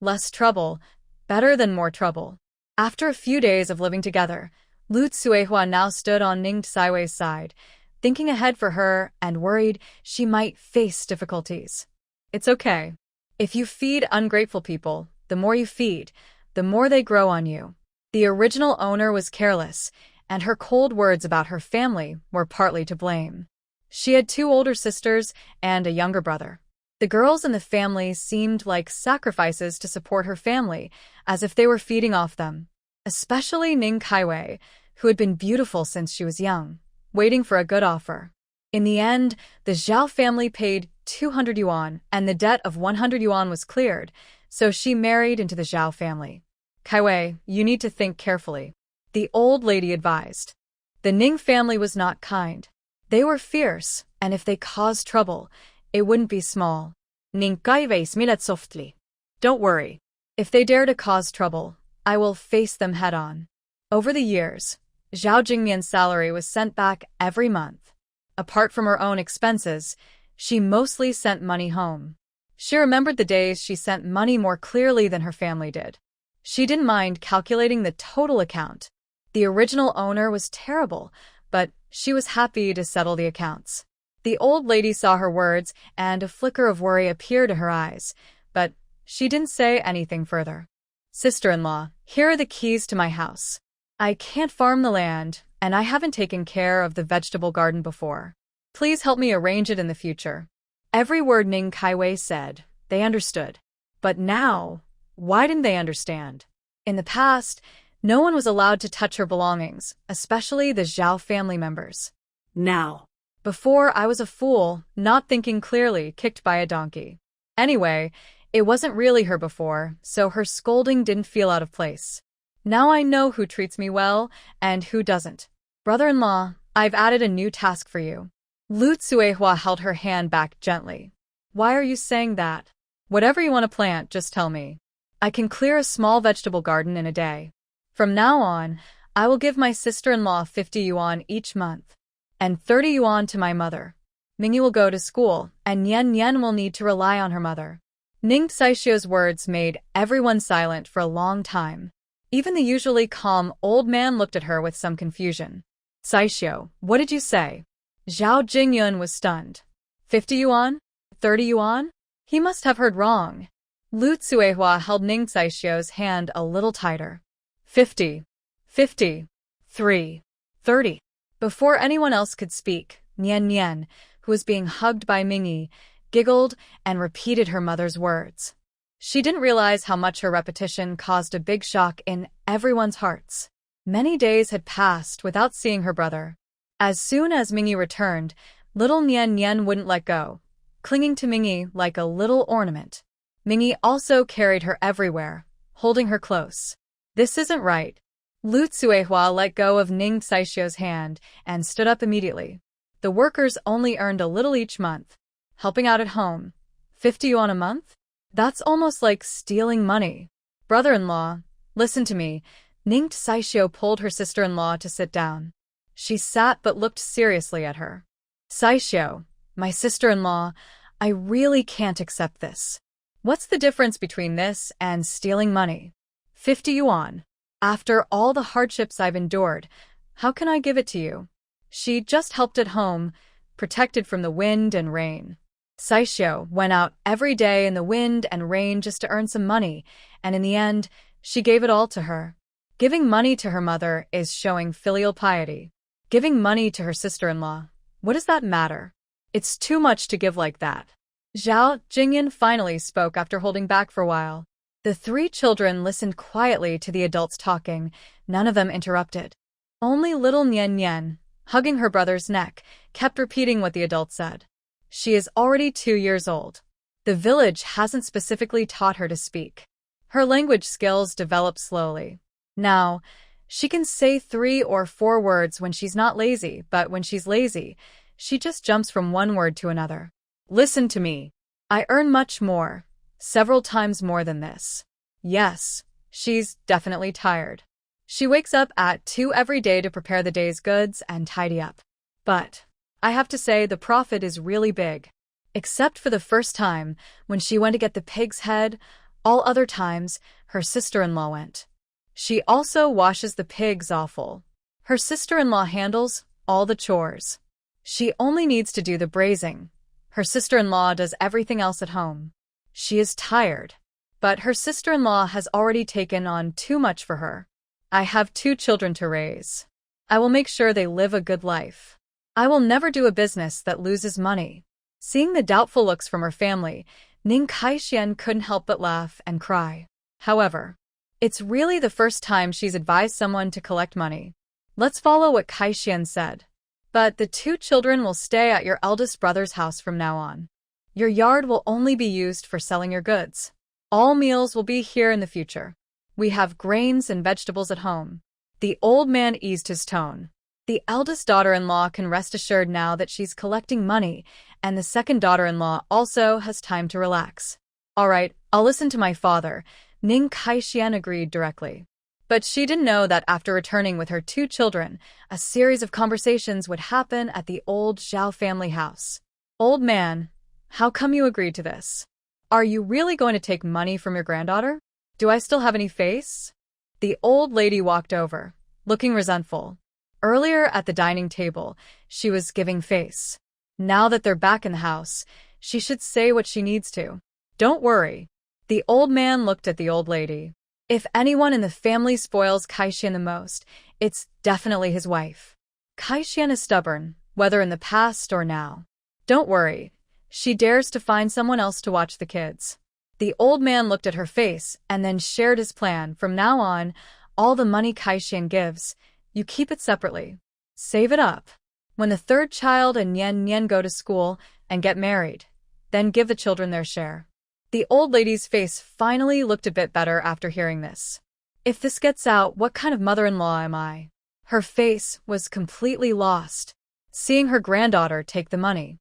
Less trouble, better than more trouble. After a few days of living together, Lu Tsuehua now stood on Ning Kaiwei's side, thinking ahead for her and worried she might face difficulties. It's okay. If you feed ungrateful people, the more you feed, the more they grow on you. The original owner was careless, and her cold words about her family were partly to blame. She had 2 older sisters and a younger brother. The girls in the family seemed like sacrifices to support her family, as if they were feeding off them. Especially Ning Kaiwei, who had been beautiful since she was young, waiting for a good offer. In the end, the Zhao family paid 200 yuan, and the debt of 100 yuan was cleared, so she married into the Zhao family. Kaiwei, you need to think carefully, the old lady advised. The Ning family was not kind. They were fierce, and if they caused trouble, it wouldn't be small. Ning Kaiwei smiled softly. Don't worry. If they dare to cause trouble, I will face them head-on. Over the years, Zhao Jingmian's salary was sent back every month. Apart from her own expenses, she mostly sent money home. She remembered the days she sent money more clearly than her family did. She didn't mind calculating the total account. The original owner was terrible, but she was happy to settle the accounts. The old lady saw her words, and a flicker of worry appeared in her eyes, but she didn't say anything further. Sister-in-law, here are the keys to my house. I can't farm the land, and I haven't taken care of the vegetable garden before. Please help me arrange it in the future. Every word Ning Kaiwei said, they understood. But now, why didn't they understand? In the past, no one was allowed to touch her belongings, especially the Zhao family members. now, Before, I was a fool, not thinking clearly, kicked by a donkey. Anyway, it wasn't really her before, so her scolding didn't feel out of place. Now I know who treats me well and who doesn't. Brother-in-law, I've added a new task for you. Lu Tsuehua held her hand back gently. Why are you saying that? Whatever you want to plant, just tell me. I can clear a small vegetable garden in a day. From now on, I will give my sister-in-law 50 yuan each month, and 30 yuan to my mother. Mingi will go to school, and Nian Nian will need to rely on her mother. Ning Saixio's words made everyone silent for a long time. Even the usually calm old man looked at her with some confusion. Saixio, what did you say? Zhao Jingyun was stunned. 50 yuan? 30 yuan? He must have heard wrong. Lu Tsuehua held Ning Saixio's hand a little tighter. 50. 50. 3. 30. Before anyone else could speak, Nian Nian, who was being hugged by Mingi, giggled and repeated her mother's words. She didn't realize how much her repetition caused a big shock in everyone's hearts. Many days had passed without seeing her brother. As soon as Mingi returned, little Nian Nian wouldn't let go, clinging to Mingi like a little ornament. Mingi also carried her everywhere, holding her close. This isn't right. Lu Tsuehua let go of Ning Saixio's hand and stood up immediately. The workers only earned a little each month. Helping out at home. 50 yuan a month? That's almost like stealing money. Brother-in-law, listen to me. Ning Saixio pulled her sister-in-law to sit down. She sat but looked seriously at her. Saixio, my sister-in-law, I really can't accept this. What's the difference between this and stealing money? 50 yuan. After all the hardships I've endured, how can I give it to you? She just helped at home, protected from the wind and rain. Saixio went out every day in the wind and rain just to earn some money, and in the end, she gave it all to her. Giving money to her mother is showing filial piety. Giving money to her sister-in-law, what does that matter? It's too much to give like that. Zhao Jingyan finally spoke after holding back for a while. The three children listened quietly to the adults talking, none of them interrupted. Only little Nian Nian, hugging her brother's neck, kept repeating what the adults said. She is already 2 years old. The village hasn't specifically taught her to speak. Her language skills develop slowly. Now, she can say 3 or 4 words when she's not lazy, but when she's lazy, she just jumps from one word to another. Listen to me. I earn much more, several times more than this. Yes, she's definitely tired. She wakes up at 2 every day to prepare the day's goods and tidy up. But I have to say the profit is really big. Except for the first time, when she went to get the pig's head, all other times, her sister-in-law went. She also washes the pig's offal. Her sister-in-law handles all the chores. She only needs to do the braising. Her sister-in-law does everything else at home. She is tired. But her sister-in-law has already taken on too much for her. I have 2 children to raise. I will make sure they live a good life. I will never do a business that loses money. Seeing the doubtful looks from her family, Ning Kaixian couldn't help but laugh and cry. However, it's really the first time she's advised someone to collect money. Let's follow what Kaixian said. But the 2 children will stay at your eldest brother's house from now on. Your yard will only be used for selling your goods. All meals will be here in the future. We have grains and vegetables at home. The old man eased his tone. The eldest daughter-in-law can rest assured now that she's collecting money, and the second daughter-in-law also has time to relax. All right, I'll listen to my father, Ning Kaixian agreed directly. But she didn't know that after returning with her 2 children, a series of conversations would happen at the old Zhao family house. Old man, how come you agreed to this? Are you really going to take money from your granddaughter? Do I still have any face? The old lady walked over, looking resentful. Earlier at the dining table, she was giving face. Now that they're back in the house, she should say what she needs to. Don't worry. The old man looked at the old lady. If anyone in the family spoils Kaixian the most, it's definitely his wife. Kaixian is stubborn, whether in the past or now. Don't worry. She dares to find someone else to watch the kids. The old man looked at her face and then shared his plan. From now on, all the money Kaixian gives, you keep it separately. Save it up. When the 3rd child and Nian Nian go to school and get married, then give the children their share. The old lady's face finally looked a bit better after hearing this. If this gets out, what kind of mother-in-law am I? Her face was completely lost. seeing her granddaughter take the money.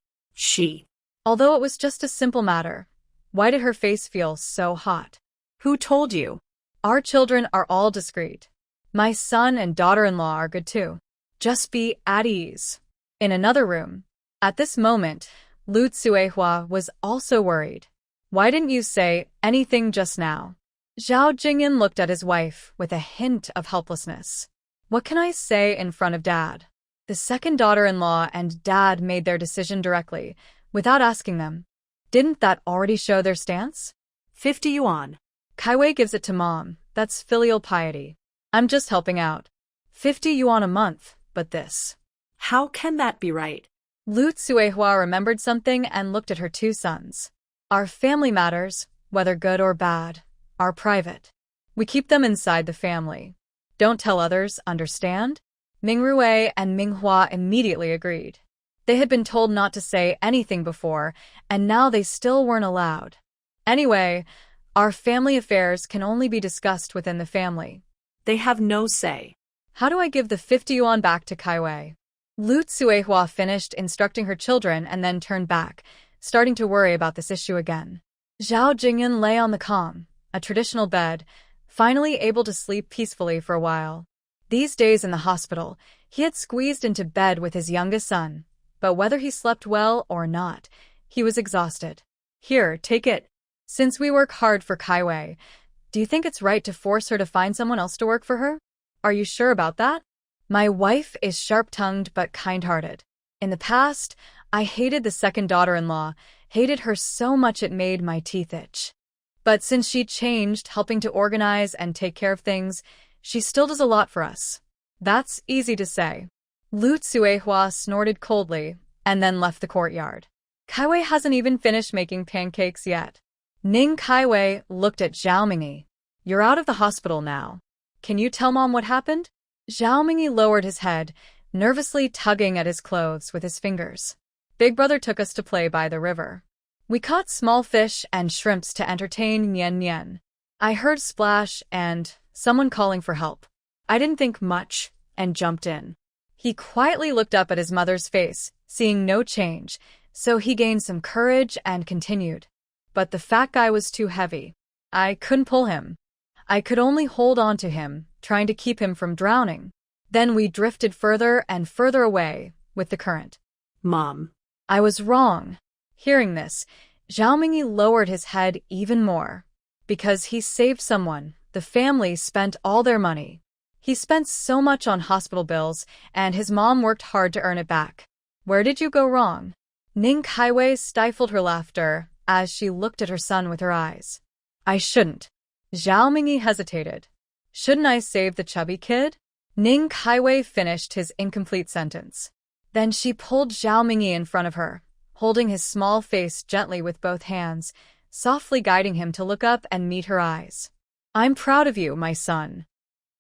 Although it was just a simple matter, why did her face feel so hot? Who told you? Our children are all discreet. My son and daughter-in-law are good too. Just be at ease. In another room, at this moment, Lu Tsuehua was also worried. Why didn't you say anything just now? Zhao Jingyan looked at his wife with a hint of helplessness. What can I say in front of Dad? The second daughter-in-law and Dad made their decision directly, without asking them. Didn't that already show their stance? 50 yuan. Kaiwei gives it to Mom. That's filial piety. I'm just helping out. 50 yuan a month, but this. How can that be right? Lu Tsuehua remembered something and looked at her two sons. Our family matters, whether good or bad, are private. We keep them inside the family. Don't tell others, understand? Mingrui and Manhwa immediately agreed. They had been told not to say anything before, and now they still weren't allowed. Anyway, our family affairs can only be discussed within the family. They have no say. How do I give the 50 yuan back to Kaiwei? Lu Tsuehua finished instructing her children and then turned back, starting to worry about this issue again. Zhao Jingyan lay on the calm, a traditional bed, finally able to sleep peacefully for a while. These days in the hospital, he had squeezed into bed with his youngest son, but whether he slept well or not, he was exhausted. Here, take it. Since we work hard for Kaiwei, do you think it's right to force her to find someone else to work for her? Are you sure about that? My wife is sharp-tongued but kind-hearted. In the past, I hated the second daughter-in-law, hated her so much it made my teeth itch. But since she changed, helping to organize and take care of things, she still does a lot for us. That's easy to say. Lu Tsuehua snorted coldly and then left the courtyard. Kaiwei hasn't even finished making pancakes yet. Ning Kaiwei looked at Zhao Mingi. You're out of the hospital now. Can you tell Mom what happened? Zhao Mingi lowered his head, nervously tugging at his clothes with his fingers. Big brother took us to play by the river. We caught small fish and shrimps to entertain Nian Nian. I heard splash and someone calling for help. I didn't think much and jumped in. He quietly looked up at his mother's face, seeing no change, so he gained some courage and continued. But the fat guy was too heavy. I couldn't pull him. I could only hold on to him, trying to keep him from drowning. Then we drifted further and further away with the current. Mom. I was wrong. Hearing this, Zhao Mingi lowered his head even more. Because he saved someone, the family spent all their money. He spent so much on hospital bills, and his mom worked hard to earn it back. Where did you go wrong? Ning Kaiwei stifled her laughter as she looked at her son with her eyes. I shouldn't. Zhao Mingi hesitated. Shouldn't I save the chubby kid? Ning Kaiwei finished his incomplete sentence. Then she pulled Zhao Mingi in front of her, holding his small face gently with both hands, softly guiding him to look up and meet her eyes. I'm proud of you, my son.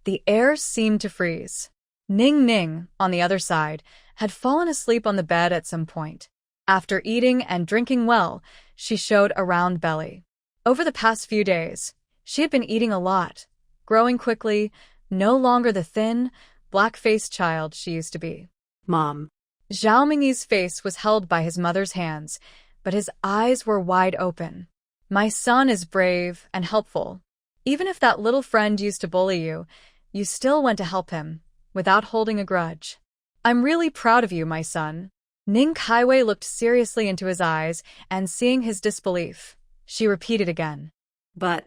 The air seemed to freeze. Ning Ning, on the other side, had fallen asleep on the bed at some point. After eating and drinking well, she showed a round belly. Over the past few days, she had been eating a lot, growing quickly, no longer the thin, black-faced child she used to be. Mom. Zhao Mingi's face was held by his mother's hands, but his eyes were wide open. My son is brave and helpful. Even if that little friend used to bully you, you still went to help him, without holding a grudge. I'm really proud of you, my son. Ning Kaiwei looked seriously into his eyes, and seeing his disbelief, she repeated again. But...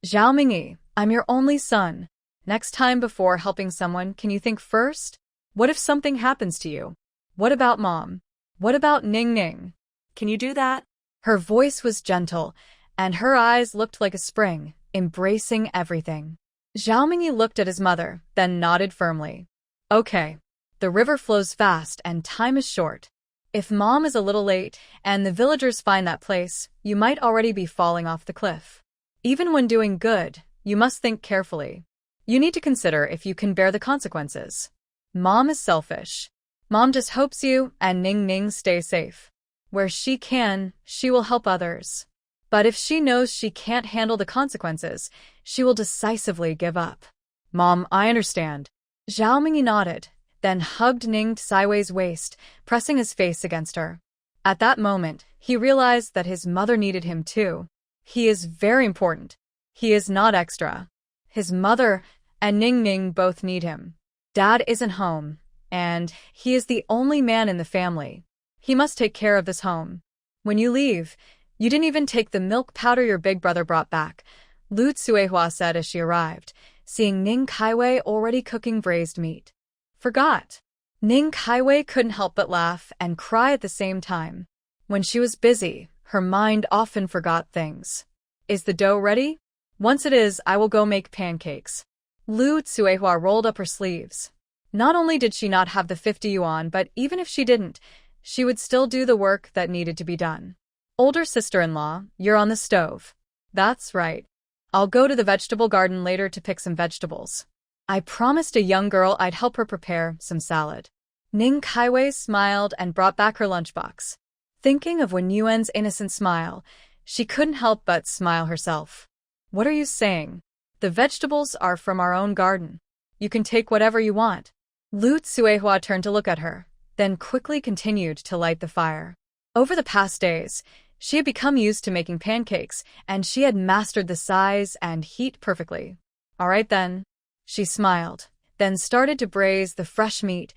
Zhao Mingi, I'm your only son. Next time before helping someone, can you think first? What if something happens to you? What about Mom? What about Ning Ning? Can you do that? Her voice was gentle, and her eyes looked like a spring, embracing everything. Zhao Mingi looked at his mother, then nodded firmly. Okay. The river flows fast and time is short. If Mom is a little late and the villagers find that place, you might already be falling off the cliff. Even when doing good, you must think carefully. You need to consider if you can bear the consequences. Mom is selfish. Mom just hopes you and Ning Ning stay safe. Where she can, she will help others. But if she knows she can't handle the consequences, she will decisively give up. Mom, I understand. Zhao Mingi nodded, then hugged Ning Saiwei's waist, pressing his face against her. At that moment, he realized that his mother needed him too. He is very important. He is not extra. His mother and Ning Ning both need him. Dad isn't home, and he is the only man in the family. He must take care of this home. When you leave, you didn't even take the milk powder your big brother brought back, Lu Tsuehua said as she arrived, seeing Ning Kaiwei already cooking braised meat. Forgot. Ning Kaiwei couldn't help but laugh and cry at the same time. When she was busy, her mind often forgot things. Is the dough ready? Once it is, I will go make pancakes. Lu Tsuehua rolled up her sleeves. Not only did she not have the 50 yuan, but even if she didn't, she would still do the work that needed to be done. Older sister-in-law, you're on the stove. That's right. I'll go to the vegetable garden later to pick some vegetables. I promised a young girl I'd help her prepare some salad. Ning Kaiwei smiled and brought back her lunchbox. Thinking of Wen Yuan's innocent smile, she couldn't help but smile herself. What are you saying? The vegetables are from our own garden. You can take whatever you want. Lu Tsuehua turned to look at her, then quickly continued to light the fire. Over the past days, she had become used to making pancakes, and she had mastered the size and heat perfectly. All right then. She smiled, then started to braise the fresh meat,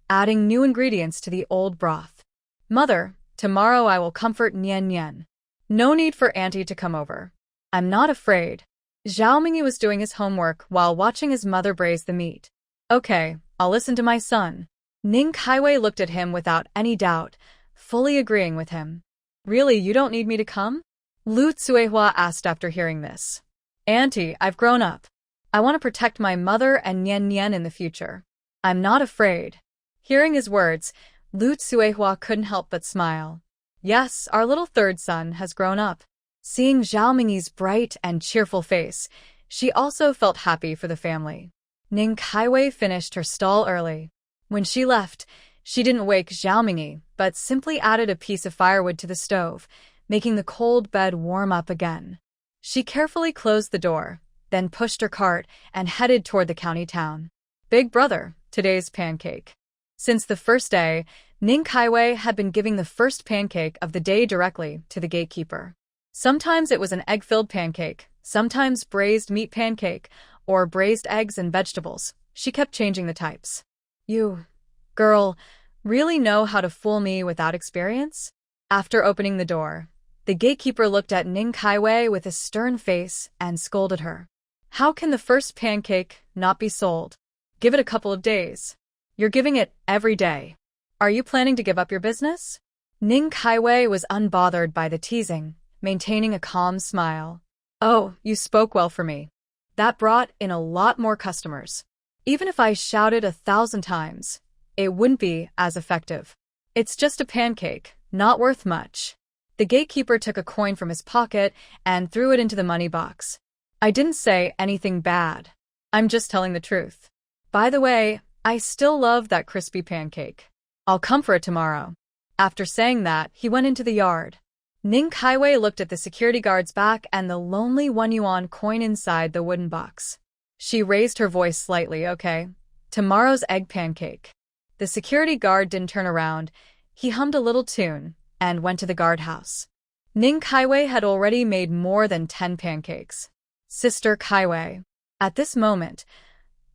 adding new ingredients to the old broth. Mother, tomorrow I will comfort Nian Nian. No need for Auntie to come over. I'm not afraid. Zhao Mingi was doing his homework while watching his mother braise the meat. Okay, I'll listen to my son. Ning Kaiwei looked at him without any doubt, fully agreeing with him. Really, you don't need me to come? Lu Tsuehua asked after hearing this. Auntie, I've grown up. I want to protect my mother and Nian Nian in the future. I'm not afraid. Hearing his words, Lu Tsuehua couldn't help but smile. Yes, our little third son has grown up. Seeing Zhao Mingi's bright and cheerful face, she also felt happy for the family. Ning Kaiwei finished her stall early. When she left, she didn't wake Zhao Mingi, but simply added a piece of firewood to the stove, making the cold bed warm up again. She carefully closed the door, then pushed her cart and headed toward the county town. Big brother, today's pancake. Since the first day, Ning Kaiwei had been giving the first pancake of the day directly to the gatekeeper. Sometimes it was an egg-filled pancake, sometimes braised meat pancake, or braised eggs and vegetables. She kept changing the types. You, girl, really know how to fool me without experience? After opening the door, the gatekeeper looked at Ning Kaiwei with a stern face and scolded her. How can the first pancake not be sold? Give it a couple of days. You're giving it every day. Are you planning to give up your business? Ning Kaiwei was unbothered by the teasing, maintaining a calm smile. Oh, you spoke well for me. That brought in a lot more customers. Even if I shouted 1,000 times, it wouldn't be as effective. It's just a pancake, not worth much. The gatekeeper took a coin from his pocket and threw it into the money box. I didn't say anything bad. I'm just telling the truth. By the way, I still love that crispy pancake. I'll come for it tomorrow. After saying that, he went into the yard. Ning Kaiwei looked at the security guard's back and the lonely 1 yuan coin inside the wooden box. She raised her voice slightly. Okay, tomorrow's egg pancake. The security guard didn't turn around. He hummed a little tune and went to the guardhouse. Ning Kaiwei had already made more than 10 pancakes. Sister Kaiwei. At this moment,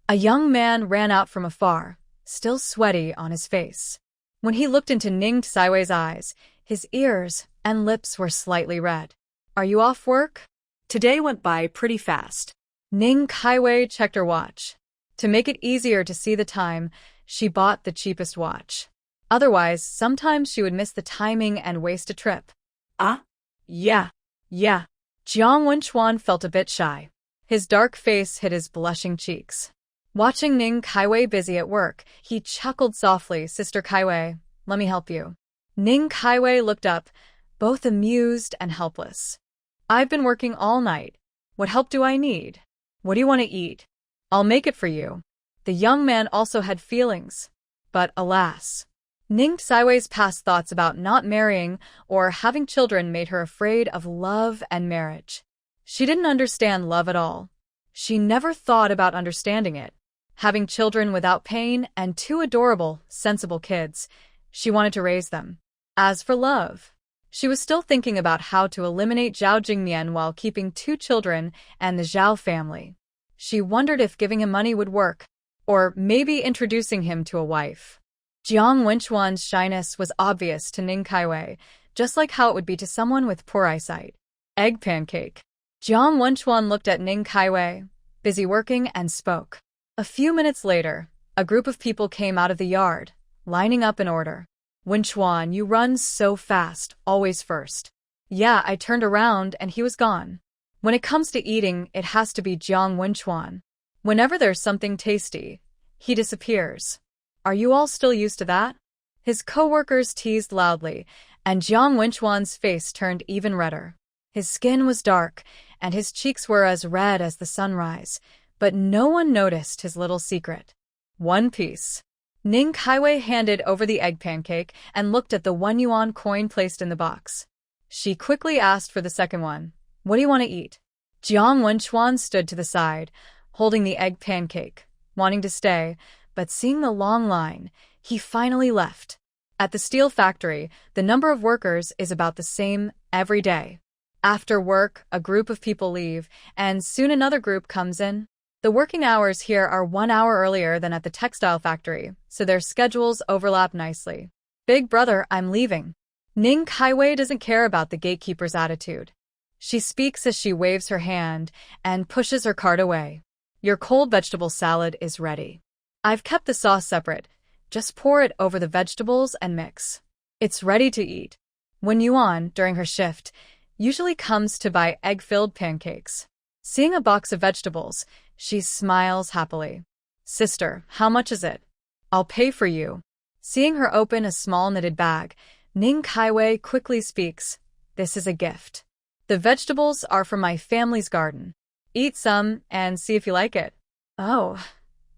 a young man ran out from afar, still sweaty on his face. When he looked into Ning Kaiwei's eyes, his ears and lips were slightly red. Are you off work? Today went by pretty fast. Ning Kaiwei checked her watch. To make it easier to see the time, she bought the cheapest watch. Otherwise, sometimes she would miss the timing and waste a trip. Yeah. Jiang Wenchuan felt a bit shy. His dark face hid his blushing cheeks. Watching Ning Kaiwei busy at work, he chuckled softly. Sister Kaiwei, let me help you. Ning Kaiwei looked up, both amused and helpless. I've been working all night. What help do I need? What do you want to eat? I'll make it for you. The young man also had feelings. But alas, Ning Kaiwei's past thoughts about not marrying or having children made her afraid of love and marriage. She didn't understand love at all. She never thought about understanding it. Having children without pain and two adorable, sensible kids, she wanted to raise them. As for love, she was still thinking about how to eliminate Zhao Jingmian while keeping two children and the Zhao family. She wondered if giving him money would work, or maybe introducing him to a wife. Jiang Wenchuan's shyness was obvious to Ning Kaiwei, just like how it would be to someone with poor eyesight. Egg pancake. Jiang Wenchuan looked at Ning Kaiwei, busy working, and spoke. A few minutes later, a group of people came out of the yard, lining up in order. Wenchuan, you run so fast, always first. Yeah, I turned around and he was gone. When it comes to eating, it has to be Jiang Wenchuan. Whenever there's something tasty, he disappears. Are you all still used to that? His co-workers teased loudly, and Jiang Wenchuan's face turned even redder. His skin was dark, and his cheeks were as red as the sunrise, but no one noticed his little secret. One piece. Ning Kaiwei handed over the egg pancake and looked at the 1 yuan coin placed in the box. She quickly asked for the second one. What do you want to eat? Jiang Wenchuan stood to the side, holding the egg pancake, wanting to stay, but seeing the long line, he finally left. At the steel factory, the number of workers is about the same every day. After work, a group of people leave, and soon another group comes in. The working hours here are 1 hour earlier than at the textile factory, so their schedules overlap nicely. Big brother, I'm leaving. Ning Kaiwei doesn't care about the gatekeeper's attitude. She speaks as she waves her hand and pushes her cart away. Your cold vegetable salad is ready. I've kept the sauce separate. Just pour it over the vegetables and mix. It's ready to eat. When Yuan, during her shift, usually comes to buy egg-filled pancakes. Seeing a box of vegetables, she smiles happily. Sister, how much is it? I'll pay for you. Seeing her open a small knitted bag, Ning Kaiwei quickly speaks. This is a gift. The vegetables are from my family's garden. Eat some and see if you like it. Oh,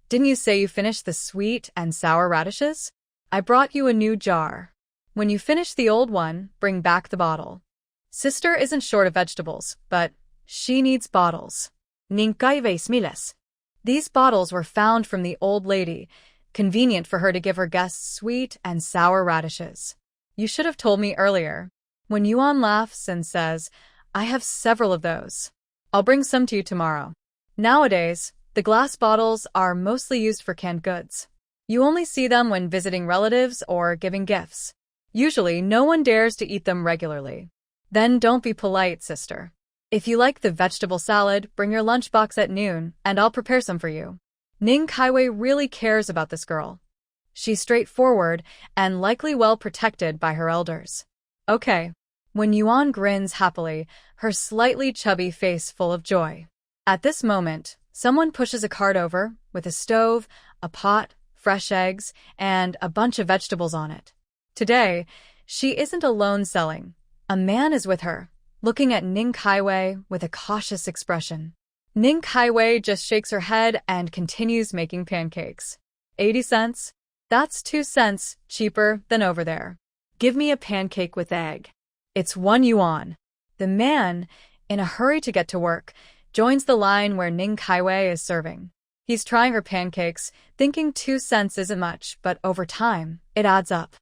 didn't you say you finished the sweet and sour radishes? I brought you a new jar. When you finish the old one, bring back the bottle. Sister isn't short of vegetables, but she needs bottles. Ning Kaiwei smiles. These bottles were found from the old lady, convenient for her to give her guests sweet and sour radishes. You should have told me earlier. When Yuan laughs and says, I have several of those. I'll bring some to you tomorrow. Nowadays, the glass bottles are mostly used for canned goods. You only see them when visiting relatives or giving gifts. Usually, no one dares to eat them regularly. Then don't be polite, sister. If you like the vegetable salad, bring your lunchbox at noon, and I'll prepare some for you. Ning Kaiwei really cares about this girl. She's straightforward and likely well protected by her elders. Okay. When Yuan grins happily, her slightly chubby face full of joy. At this moment, someone pushes a cart over, with a stove, a pot, fresh eggs, and a bunch of vegetables on it. Today, she isn't alone selling. A man is with her, looking at Ning Kaiwei with a cautious expression. Ning Kaiwei just shakes her head and continues making pancakes. 80 cents? That's 2 cents cheaper than over there. Give me a pancake with egg. It's 1 yuan. The man, in a hurry to get to work, joins the line where Ning Kaiwei is serving. He's trying her pancakes, thinking 2 cents isn't much, but over time, it adds up.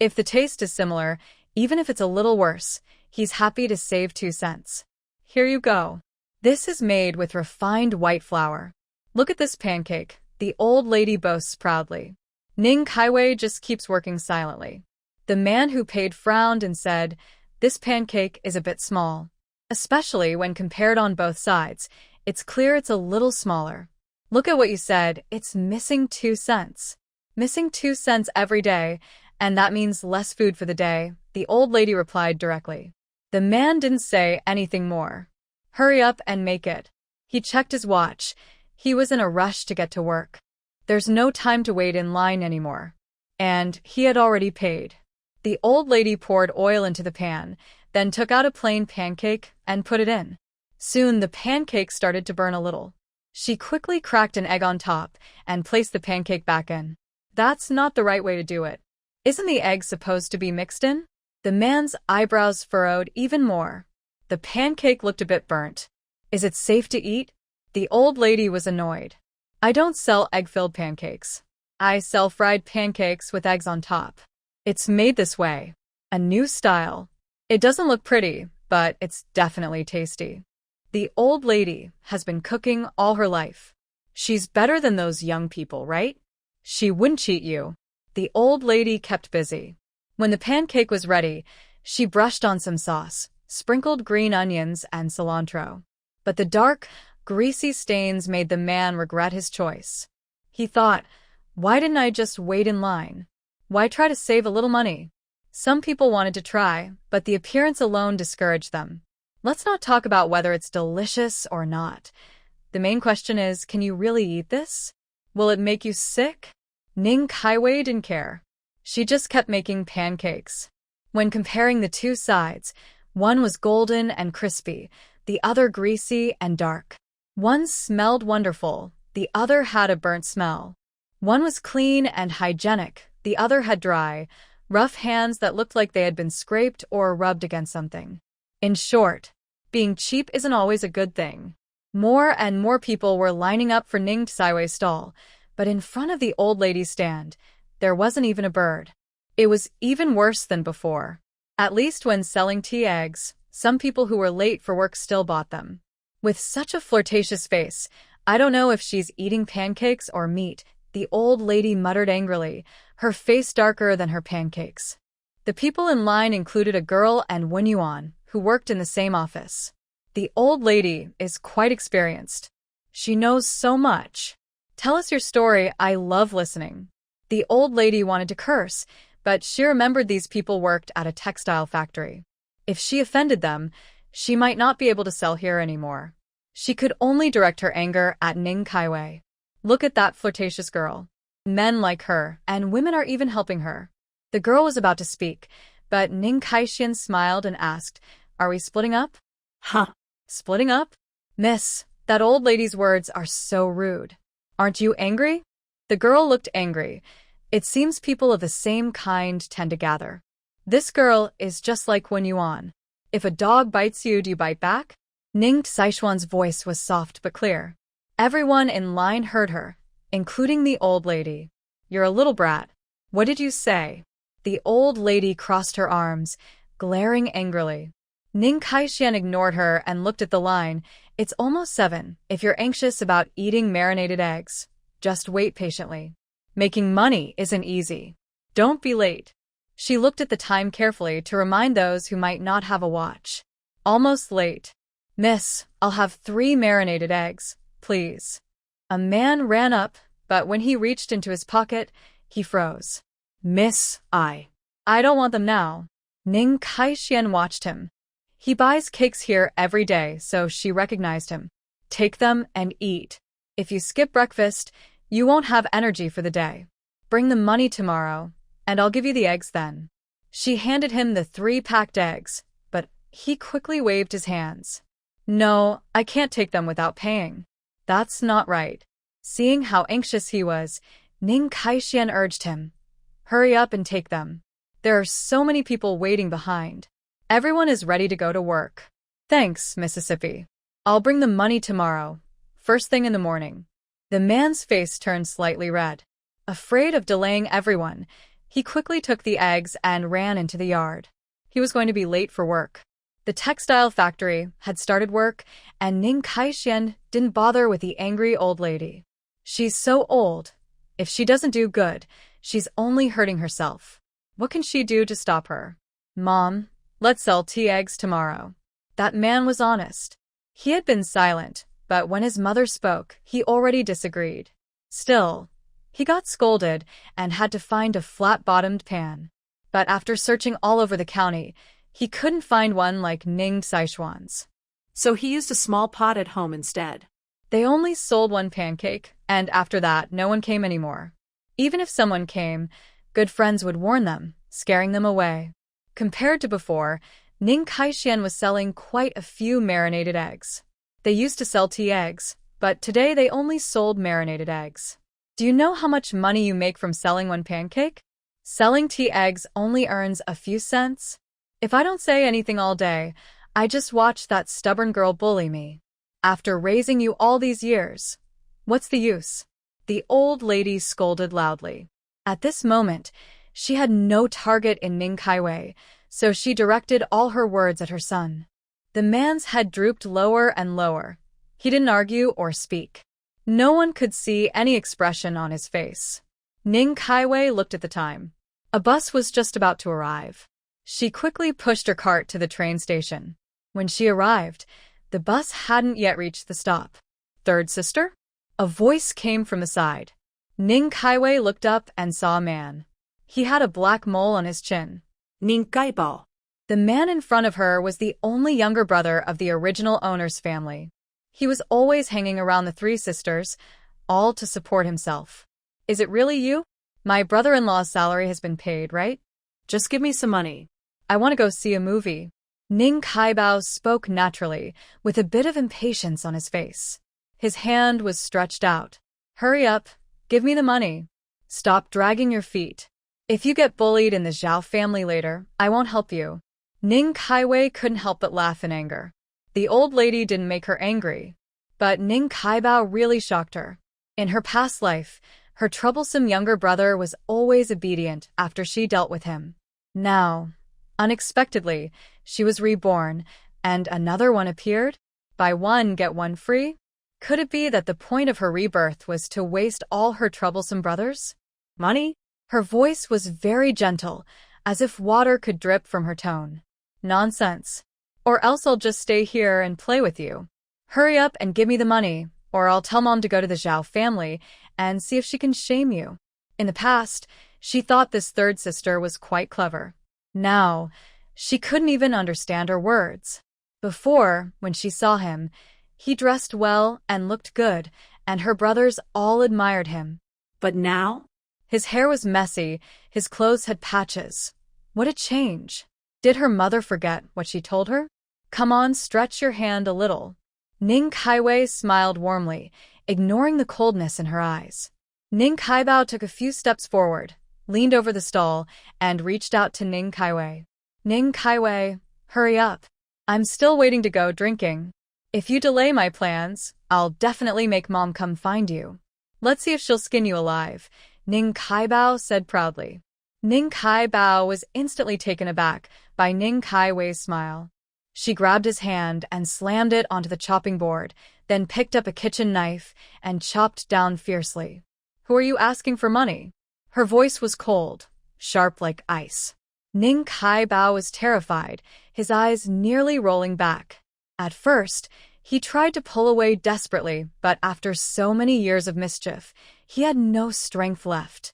If the taste is similar, even if it's a little worse, he's happy to save 2 cents. Here you go. This is made with refined white flour. Look at this pancake, the old lady boasts proudly. Ning Kaiwei just keeps working silently. The man who paid frowned and said, this pancake is a bit small. Especially when compared on both sides, it's clear it's a little smaller. Look at what you said, it's missing 2 cents. Missing 2 cents every day, and that means less food for the day, the old lady replied directly. The man didn't say anything more. Hurry up and make it. He checked his watch. He was in a rush to get to work. There's no time to wait in line anymore. And he had already paid. The old lady poured oil into the pan, then took out a plain pancake and put it in. Soon the pancake started to burn a little. She quickly cracked an egg on top and placed the pancake back in. That's not the right way to do it. Isn't the egg supposed to be mixed in? The man's eyebrows furrowed even more. The pancake looked a bit burnt. Is it safe to eat? The old lady was annoyed. I don't sell egg-filled pancakes. I sell fried pancakes with eggs on top. It's made this way. A new style. It doesn't look pretty, but it's definitely tasty. The old lady has been cooking all her life. She's better than those young people, right? She wouldn't cheat you. The old lady kept busy. When the pancake was ready, she brushed on some sauce, sprinkled green onions and cilantro. But the dark, greasy stains made the man regret his choice. He thought, why didn't I just wait in line? Why try to save a little money? Some people wanted to try, but the appearance alone discouraged them. Let's not talk about whether it's delicious or not. The main question is, can you really eat this? Will it make you sick? Ning Kaiwei didn't care. She just kept making pancakes. When comparing the two sides, one was golden and crispy, the other greasy and dark. One smelled wonderful, the other had a burnt smell. One was clean and hygienic, the other had dry, rough hands that looked like they had been scraped or rubbed against something. In short, being cheap isn't always a good thing. More and more people were lining up for Ning Tsaiwei's stall, but in front of the old lady's stand, there wasn't even a bird. It was even worse than before. At least when selling tea eggs, some people who were late for work still bought them. With such a flirtatious face, I don't know if she's eating pancakes or meat, the old lady muttered angrily, her face darker than her pancakes. The people in line included a girl and Wen Yuan, who worked in the same office. The old lady is quite experienced. She knows so much. Tell us your story, I love listening. The old lady wanted to curse, but she remembered these people worked at a textile factory. If she offended them, she might not be able to sell here anymore. She could only direct her anger at Ning Kaiwei. Look at that flirtatious girl. Men like her, and women are even helping her. The girl was about to speak, but Ning Kaixian smiled and asked, are we splitting up? Huh. Splitting up? Miss, that old lady's words are so rude. Aren't you angry? The girl looked angry. It seems people of the same kind tend to gather. This girl is just like Wen Yuan. If a dog bites you, do you bite back? Ning Saishuan's voice was soft but clear. Everyone in line heard her, including the old lady. You're a little brat. What did you say? The old lady crossed her arms, glaring angrily. Ning Kaixian ignored her and looked at the line. It's almost 7. If you're anxious about eating marinated eggs, just wait patiently. Making money isn't easy. Don't be late. She looked at the time carefully to remind those who might not have a watch. Almost late. Miss, I'll have 3 marinated eggs, please. A man ran up, but when he reached into his pocket, he froze. Miss, I don't want them now. Ning Kaixian watched him. He buys cakes here every day, so she recognized him. Take them and eat. If you skip breakfast, you won't have energy for the day. Bring the money tomorrow, and I'll give you the eggs then. She handed him the 3 packed eggs, but he quickly waved his hands. No, I can't take them without paying. That's not right. Seeing how anxious he was, Ning Kaixian urged him. Hurry up and take them. There are so many people waiting behind. Everyone is ready to go to work. Thanks, Mississippi. I'll bring the money tomorrow, first thing in the morning. The man's face turned slightly red. Afraid of delaying everyone, he quickly took the eggs and ran into the yard. He was going to be late for work. The textile factory had started work, and Ning Kaixian didn't bother with the angry old lady. She's so old. If she doesn't do good, she's only hurting herself. What can she do to stop her? Mom, let's sell tea eggs tomorrow. That man was honest. He had been silent, but when his mother spoke, he already disagreed. Still, he got scolded and had to find a flat-bottomed pan. But after searching all over the county, he couldn't find one like Ning Saishuan's. So he used a small pot at home instead. They only sold 1 pancake, and after that, no one came anymore. Even if someone came, good friends would warn them, scaring them away. Compared to before, Ning Kaixian was selling quite a few marinated eggs. They used to sell tea eggs, but today they only sold marinated eggs. Do you know how much money you make from selling 1 pancake? Selling tea eggs only earns a few cents. If I don't say anything all day, I just watch that stubborn girl bully me. After raising you all these years, what's the use? the old lady scolded loudly. At this moment, she had no target in Ning Kaiwei, so she directed all her words at her son. The man's head drooped lower and lower. He didn't argue or speak. No one could see any expression on his face. Ning Kaiwei looked at the time. A bus was just about to arrive. She quickly pushed her cart to the train station. When she arrived, the bus hadn't yet reached the stop. Third sister? A voice came from the side. Ning Kaiwei looked up and saw a man. He had a black mole on his chin. Ning Kaibao. The man in front of her was the only younger brother of the original owner's family. He was always hanging around the three sisters, all to support himself. Is it really you? My brother-in-law's salary has been paid, right? Just give me some money. I want to go see a movie. Ning Kaibao spoke naturally, with a bit of impatience on his face. His hand was stretched out. Hurry up, give me the money. Stop dragging your feet. If you get bullied in the Zhao family later, I won't help you. Ning Kaiwei couldn't help but laugh in anger. The old lady didn't make her angry, but Ning Kaibao really shocked her. In her past life, her troublesome younger brother was always obedient after she dealt with him. Now, unexpectedly, she was reborn, and another one appeared? Buy one, get one free? Could it be that the point of her rebirth was to waste all her troublesome brothers? Money? Her voice was very gentle, as if water could drip from her tone. Nonsense. Or else I'll just stay here and play with you. Hurry up and give me the money, or I'll tell Mom to go to the Zhao family and see if she can shame you. In the past, she thought this third sister was quite clever. Now, she couldn't even understand her words. Before, when she saw him, he dressed well and looked good, and her brothers all admired him. But now? His hair was messy, his clothes had patches. What a change. Did her mother forget what she told her? Come on, stretch your hand a little. Ning Kaiwei smiled warmly, ignoring the coldness in her eyes. Ning Kaibao took a few steps forward, leaned over the stall, and reached out to Ning Kaiwei. Ning Kaiwei, hurry up. I'm still waiting to go drinking. If you delay my plans, I'll definitely make Mom come find you. Let's see if she'll skin you alive, Ning Kaibao said proudly. Ning Kaibao was instantly taken aback by Ning Kaiwei's smile. She grabbed his hand and slammed it onto the chopping board, then picked up a kitchen knife and chopped down fiercely. Who are you asking for money? Her voice was cold, sharp like ice. Ning Kaibao was terrified, his eyes nearly rolling back. At first, he tried to pull away desperately, but after so many years of mischief, he had no strength left.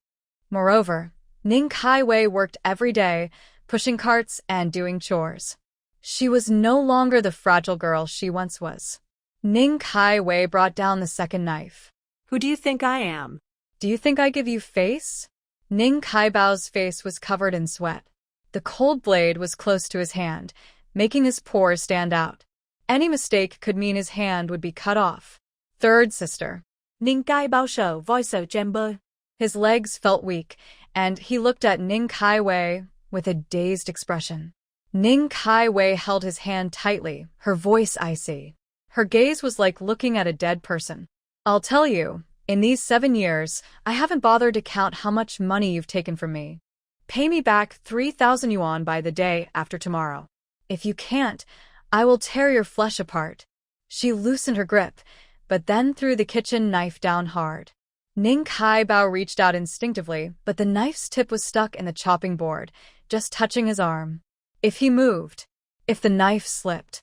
Moreover, Ning Kaiwei worked every day, pushing carts and doing chores. She was no longer the fragile girl she once was. Ning Kaiwei brought down the second knife. Who do you think I am? Do you think I give you face? Ning Kaibao's face was covered in sweat. The cold blade was close to his hand, making his pores stand out. Any mistake could mean his hand would be cut off. Third sister. Ning Kaibao sở voi sở chamber. His legs felt weak, and he looked at Ning Kaiwei with a dazed expression. Ning Kaiwei held his hand tightly, her voice icy. Her gaze was like looking at a dead person. I'll tell you, in these 7 years, I haven't bothered to count how much money you've taken from me. Pay me back 3,000 yuan by the day after tomorrow. If you can't, I will tear your flesh apart. She loosened her grip, but then threw the kitchen knife down hard. Ning Kaibao reached out instinctively, but the knife's tip was stuck in the chopping board, just touching his arm. If he moved, if the knife slipped.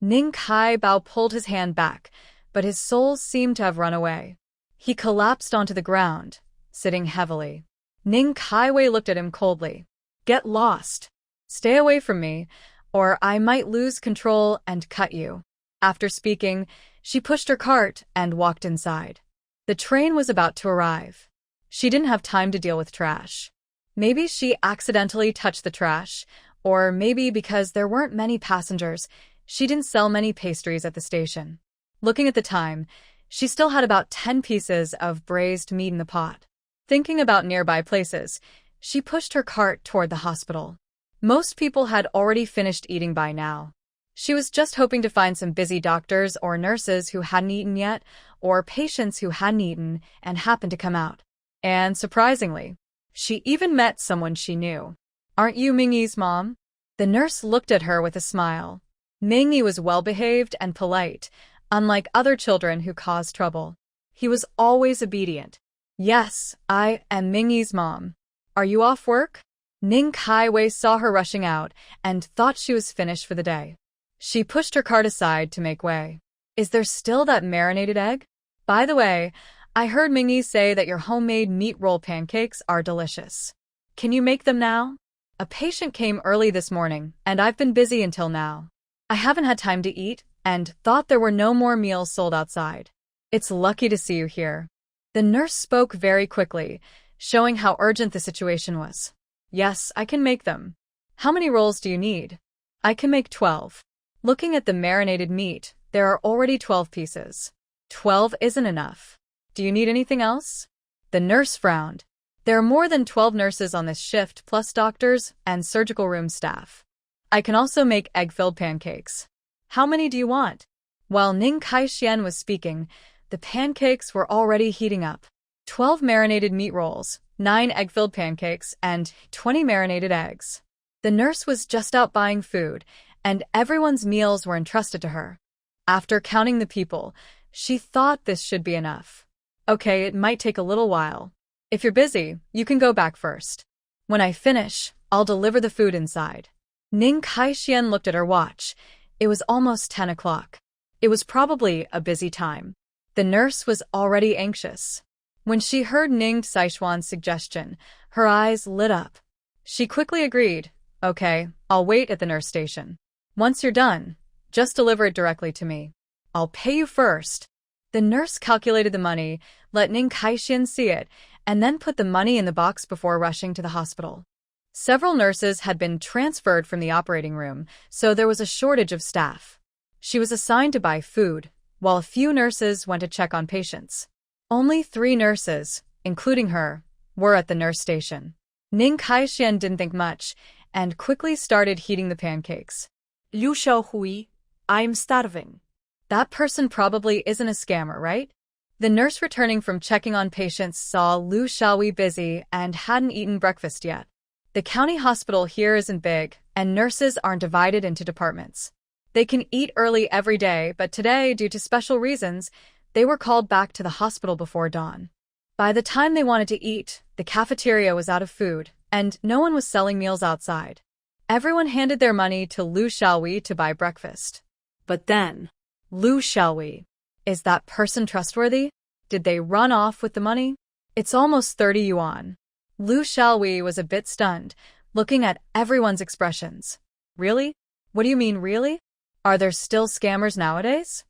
Ning Kaibao pulled his hand back, but his soul seemed to have run away. He collapsed onto the ground, sitting heavily. Ning Kaiwei looked at him coldly. Get lost. Stay away from me, or I might lose control and cut you. After speaking, she pushed her cart and walked inside. The train was about to arrive. She didn't have time to deal with trash. Maybe she accidentally touched the trash, or maybe because there weren't many passengers, she didn't sell many pastries at the station. Looking at the time, she still had about 10 pieces of braised meat in the pot. Thinking about nearby places, she pushed her cart toward the hospital. Most people had already finished eating by now. She was just hoping to find some busy doctors or nurses who hadn't eaten yet, or patients who hadn't eaten and happened to come out. And surprisingly, she even met someone she knew. "Aren't you Mingi's mom?" The nurse looked at her with a smile. Mingi was well-behaved and polite, unlike other children who caused trouble. He was always obedient. "Yes, I am Mingi's mom. Are you off work?" Ning Kaiwei saw her rushing out and thought she was finished for the day. She pushed her cart aside to make way. "Is there still that marinated egg? By the way, I heard Mingi say that your homemade meat roll pancakes are delicious. Can you make them now? A patient came early this morning, and I've been busy until now. I haven't had time to eat and thought there were no more meals sold outside. It's lucky to see you here." The nurse spoke very quickly, showing how urgent the situation was. "Yes, I can make them. How many rolls do you need?" "I can make 12. Looking at the marinated meat, there are already 12 pieces. 12 isn't enough. Do you need anything else?" The nurse frowned. There are more than 12 nurses on this shift, plus doctors and surgical room staff. "I can also make egg-filled pancakes. How many do you want?" While Ning Kai-xian was speaking, the pancakes were already heating up. 12 marinated meat rolls, 9 egg-filled pancakes, and 20 marinated eggs. The nurse was just out buying food, and everyone's meals were entrusted to her. After counting the people, she thought this should be enough. "Okay, it might take a little while. If you're busy, you can go back first. When I finish, I'll deliver the food inside." Ning Kai-xian looked at her watch. It was almost 10 o'clock. It was probably a busy time. The nurse was already anxious. When she heard Ning Saishuan's suggestion, her eyes lit up. She quickly agreed. "Okay, I'll wait at the nurse station. Once you're done, just deliver it directly to me. I'll pay you first." The nurse calculated the money, let Ning Kai-xian see it, and then put the money in the box before rushing to the hospital. Several nurses had been transferred from the operating room, so there was a shortage of staff. She was assigned to buy food, while a few nurses went to check on patients. Only 3 nurses, including her, were at the nurse station. Ning Kai-xian didn't think much, and quickly started heating the pancakes. Liu Xiaohui, I'm starving. That person probably isn't a scammer, right? The nurse returning from checking on patients saw Liu Xiaohui busy and hadn't eaten breakfast yet. The county hospital here isn't big, and nurses aren't divided into departments. They can eat early every day, but today, due to special reasons, they were called back to the hospital before dawn. By the time they wanted to eat, the cafeteria was out of food, and no one was selling meals outside. Everyone handed their money to Liu Xiaohui to buy breakfast. But then, Liu Xiaohui. Is that person trustworthy? Did they run off with the money? It's almost 30 yuan. Liu Xiaohui was a bit stunned, looking at everyone's expressions. Really? What do you mean, really? Are there still scammers nowadays?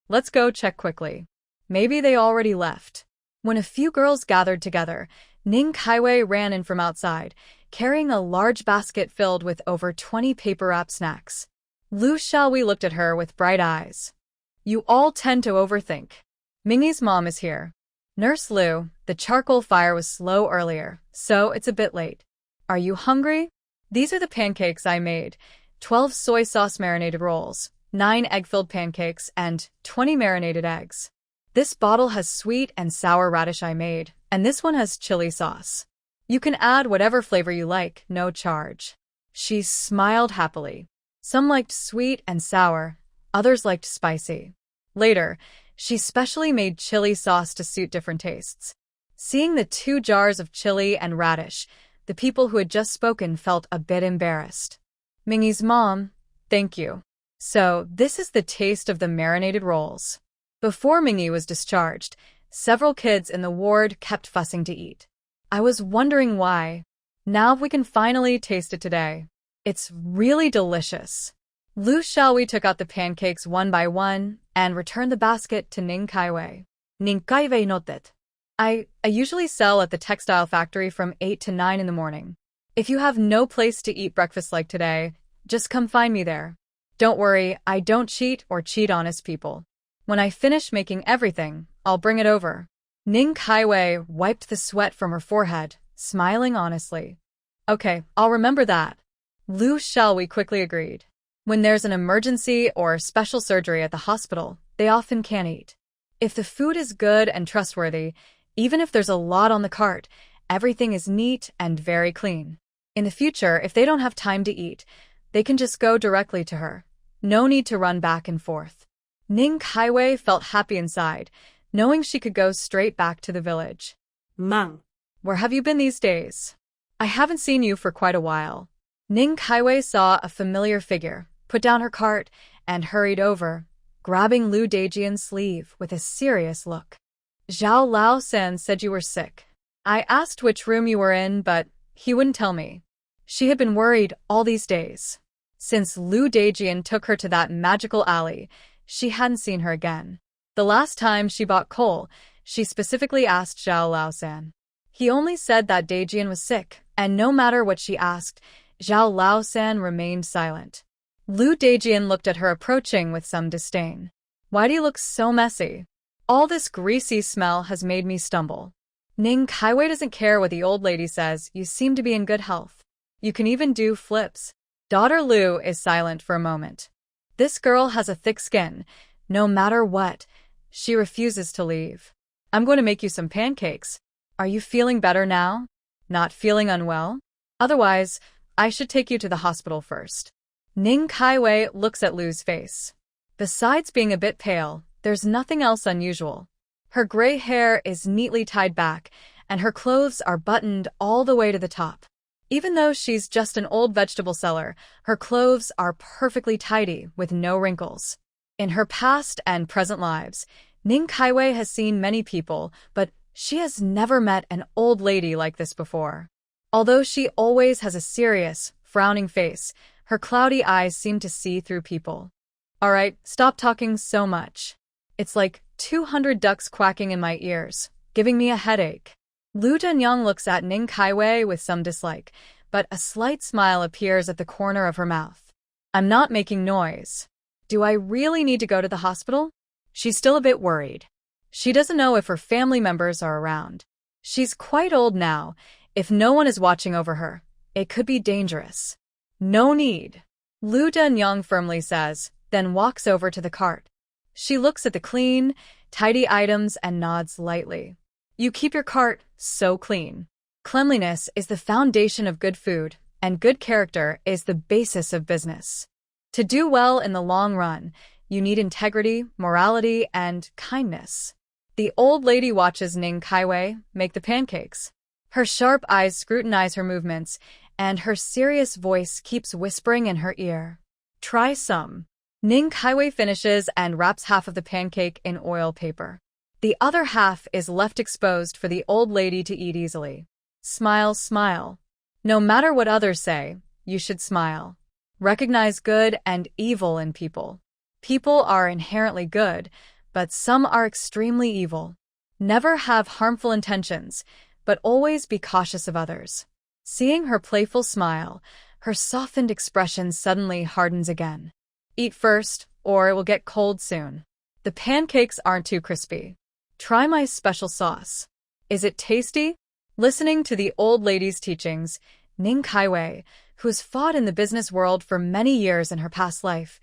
Let's go check quickly. Maybe they already left. When a few girls gathered together, Ning Kaiwei ran in from outside, carrying a large basket filled with over 20 paper-wrap snacks. Liu Xiaohui looked at her with bright eyes. "You all tend to overthink. Mingi's mom is here." "Nurse Liu, the charcoal fire was slow earlier, so it's a bit late. Are you hungry? These are the pancakes I made. 12 soy sauce marinated rolls, 9 egg-filled pancakes, and 20 marinated eggs. This bottle has sweet and sour radish I made, and this one has chili sauce. You can add whatever flavor you like, no charge." She smiled happily. Some liked sweet and sour, others liked spicy. Later, she specially made chili sauce to suit different tastes. Seeing the 2 jars of chili and radish, the people who had just spoken felt a bit embarrassed. "Mingi's mom, thank you. So, this is the taste of the marinated rolls." Before Mingi was discharged, several kids in the ward kept fussing to eat. I was wondering why. Now we can finally taste it today. It's really delicious. Liu Xiaohui took out the pancakes one by one and returned the basket to Ning Kaiwei. "Ning Kaiwei noted. I usually sell at the textile factory from 8 to 9 in the morning. If you have no place to eat breakfast like today, just come find me there. Don't worry, I don't cheat or cheat honest people. When I finish making everything, I'll bring it over." Ning Kaiwei wiped the sweat from her forehead, smiling honestly. "Okay, I'll remember that." Liu Xiaohui quickly agreed. When there's an emergency or special surgery at the hospital, they often can't eat. If the food is good and trustworthy, even if there's a lot on the cart, everything is neat and very clean. In the future, if they don't have time to eat, they can just go directly to her. No need to run back and forth. Ning Kaiwei felt happy inside, knowing she could go straight back to the village. Mung. Where have you been these days? I haven't seen you for quite a while. Ning Kaiwei saw a familiar figure, put down her cart, and hurried over, grabbing Lu Daijian's sleeve with a serious look. Zhao Lao-san said you were sick. I asked which room you were in, but he wouldn't tell me. She had been worried all these days. Since Lu Daijian took her to that magical alley, she hadn't seen her again. The last time she bought coal, she specifically asked Zhao Lao-san. He only said that Daijian was sick, and no matter what she asked, Zhao Lao-san remained silent. Lu Daijian looked at her approaching with some disdain. Why do you look so messy? All this greasy smell has made me stumble. Ning Kaiwei doesn't care what the old lady says, you seem to be in good health. You can even do flips. Daughter Lu is silent for a moment. This girl has a thick skin. No matter what, she refuses to leave. I'm going to make you some pancakes. Are you feeling better now? Not feeling unwell? Otherwise, I should take you to the hospital first. Ning Kaiwei looks at Lu's face. Besides being a bit pale, there's nothing else unusual. Her gray hair is neatly tied back, and her clothes are buttoned all the way to the top. Even though she's just an old vegetable seller, her clothes are perfectly tidy with no wrinkles. In her past and present lives, Ning Kaiwei has seen many people, but she has never met an old lady like this before. Although she always has a serious, frowning face, her cloudy eyes seem to see through people. All right, stop talking so much. It's like 200 ducks quacking in my ears, giving me a headache. Lu Danyang looks at Ning Kaiwei with some dislike, but a slight smile appears at the corner of her mouth. I'm not making noise. Do I really need to go to the hospital? She's still a bit worried. She doesn't know if her family members are around. She's quite old now. If no one is watching over her, it could be dangerous. No need. Lu Danyang firmly says, then walks over to the cart. She looks at the clean, tidy items and nods lightly. You keep your cart so clean. Cleanliness is the foundation of good food, and good character is the basis of business. To do well in the long run, you need integrity, morality, and kindness. The old lady watches Ning Kaiwei make the pancakes. Her sharp eyes scrutinize her movements, and her serious voice keeps whispering in her ear. Try some. Ning Kaiwei finishes and wraps half of the pancake in oil paper. The other half is left exposed for the old lady to eat easily. Smile, smile. No matter what others say, you should smile. Recognize good and evil in people. People are inherently good, but some are extremely evil. Never have harmful intentions, but always be cautious of others. Seeing her playful smile, her softened expression suddenly hardens again. Eat first, or it will get cold soon. The pancakes aren't too crispy. Try my special sauce. Is it tasty? Listening to the old lady's teachings, Ning Kaiwei, who has fought in the business world for many years in her past life,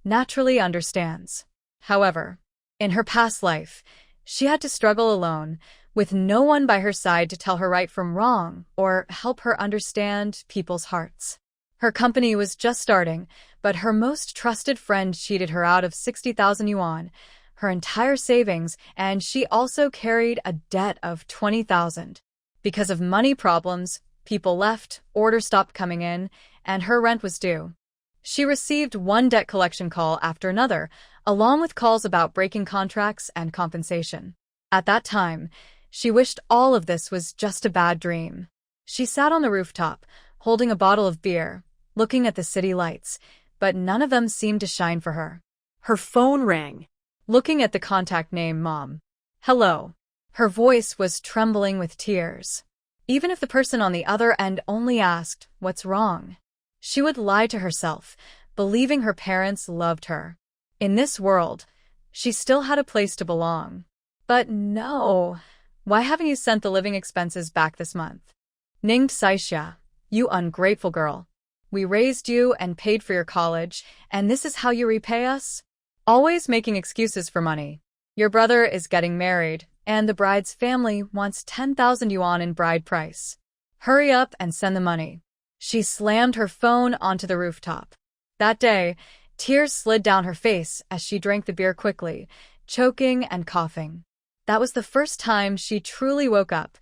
naturally understands. However, in her past life, she had to struggle alone, with no one by her side to tell her right from wrong or help her understand people's hearts. Her company was just starting, but her most trusted friend cheated her out of 60,000 yuan, her entire savings, and she also carried a debt of 20,000. Because of money problems, people left, orders stopped coming in, and her rent was due. She received one debt collection call after another, along with calls about breaking contracts and compensation. At that time, she wished all of this was just a bad dream. She sat on the rooftop, holding a bottle of beer, looking at the city lights, but none of them seemed to shine for her. Her phone rang. Looking at the contact name Mom. Hello. Her voice was trembling with tears. Even if the person on the other end only asked, what's wrong? She would lie to herself, believing her parents loved her. In this world, she still had a place to belong. But no. Why haven't you sent the living expenses back this month? Ning Saixia, you ungrateful girl. We raised you and paid for your college, and this is how you repay us? Always making excuses for money. Your brother is getting married, and the bride's family wants 10,000 yuan in bride price. Hurry up and send the money." She slammed her phone onto the rooftop. That day, tears slid down her face as she drank the beer quickly, choking and coughing. That was the first time she truly woke up,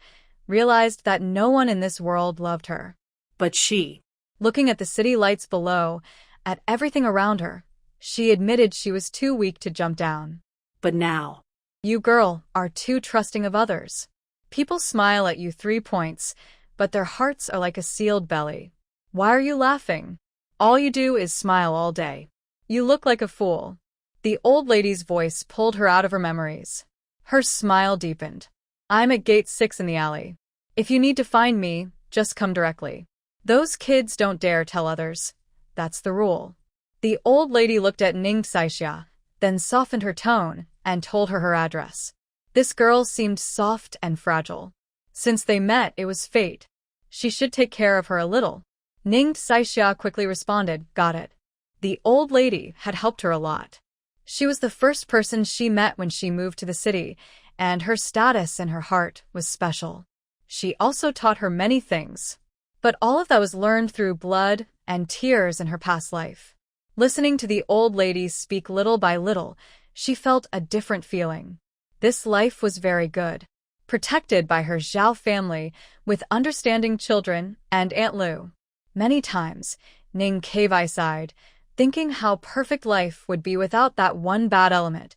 realized that no one in this world loved her. But she. Looking at the city lights below, at everything around her, she admitted she was too weak to jump down. But now. You girl are too trusting of others. People smile at you 3 points, but their hearts are like a sealed belly. Why are you laughing? All you do is smile all day. You look like a fool. The old lady's voice pulled her out of her memories. Her smile deepened. I'm at gate 6 in the alley. If you need to find me, just come directly. Those kids don't dare tell others. That's the rule. The old lady looked at Ning Saixia, then softened her tone and told her address. This girl seemed soft and fragile. Since they met, it was fate. She should take care of her a little. Ning Saixia quickly responded, got it. The old lady had helped her a lot. She was the first person she met when she moved to the city, and her status in her heart was special. She also taught her many things. But all of that was learned through blood and tears in her past life. Listening to the old lady speak little by little, she felt a different feeling. This life was very good. Protected by her Zhao family, with understanding children and Aunt Lu. Many times, Ning Kevai sighed, thinking how perfect life would be without that one bad element,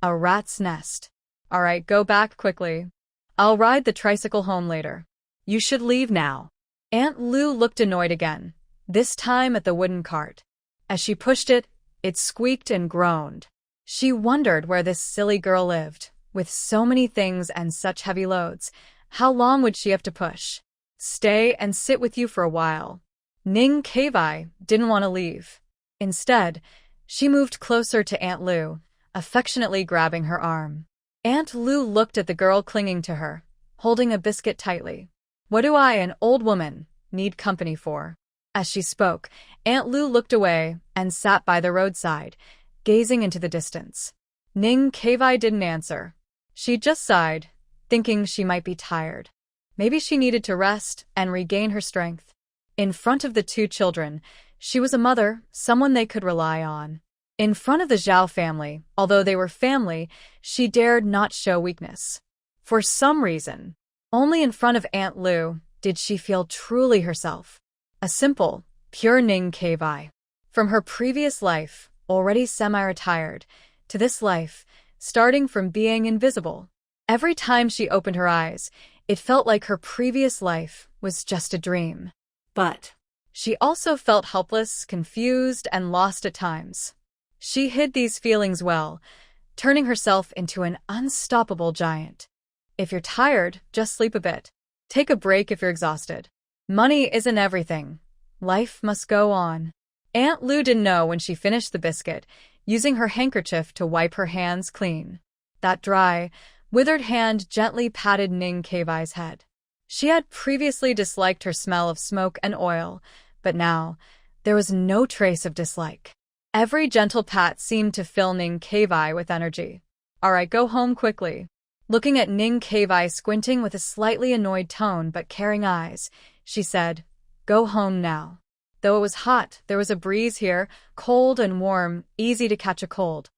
a rat's nest. All right, go back quickly. I'll ride the tricycle home later. You should leave now. Aunt Lu looked annoyed again, this time at the wooden cart. As she pushed it, it squeaked and groaned. She wondered where this silly girl lived. With so many things and such heavy loads, how long would she have to push? Stay and sit with you for a while. Ning Kevai didn't want to leave. Instead, she moved closer to Aunt Lu, affectionately grabbing her arm. Aunt Lu looked at the girl clinging to her, holding a biscuit tightly. What do I, an old woman, need company for? As she spoke, Aunt Lu looked away and sat by the roadside, gazing into the distance. Ning Kevai didn't answer. She just sighed, thinking she might be tired. Maybe she needed to rest and regain her strength. In front of the 2 children, she was a mother, someone they could rely on. In front of the Zhao family, although they were family, she dared not show weakness. For some reason, only in front of Aunt Lu did she feel truly herself. A simple, pure Ning Kevai. From her previous life, already semi-retired, to this life, starting from being invisible. Every time she opened her eyes, it felt like her previous life was just a dream. But she also felt helpless, confused, and lost at times. She hid these feelings well, turning herself into an unstoppable giant. If you're tired, just sleep a bit. Take a break if you're exhausted. Money isn't everything. Life must go on. Aunt Lu didn't know when she finished the biscuit, using her handkerchief to wipe her hands clean. That dry, withered hand gently patted Ning Kevai's head. She had previously disliked her smell of smoke and oil, but now, there was no trace of dislike. Every gentle pat seemed to fill Ning Kevai with energy. All right, go home quickly. Looking at Ning Kevai squinting with a slightly annoyed tone but caring eyes, she said, go home now. Though it was hot, there was a breeze here, cold and warm, easy to catch a cold.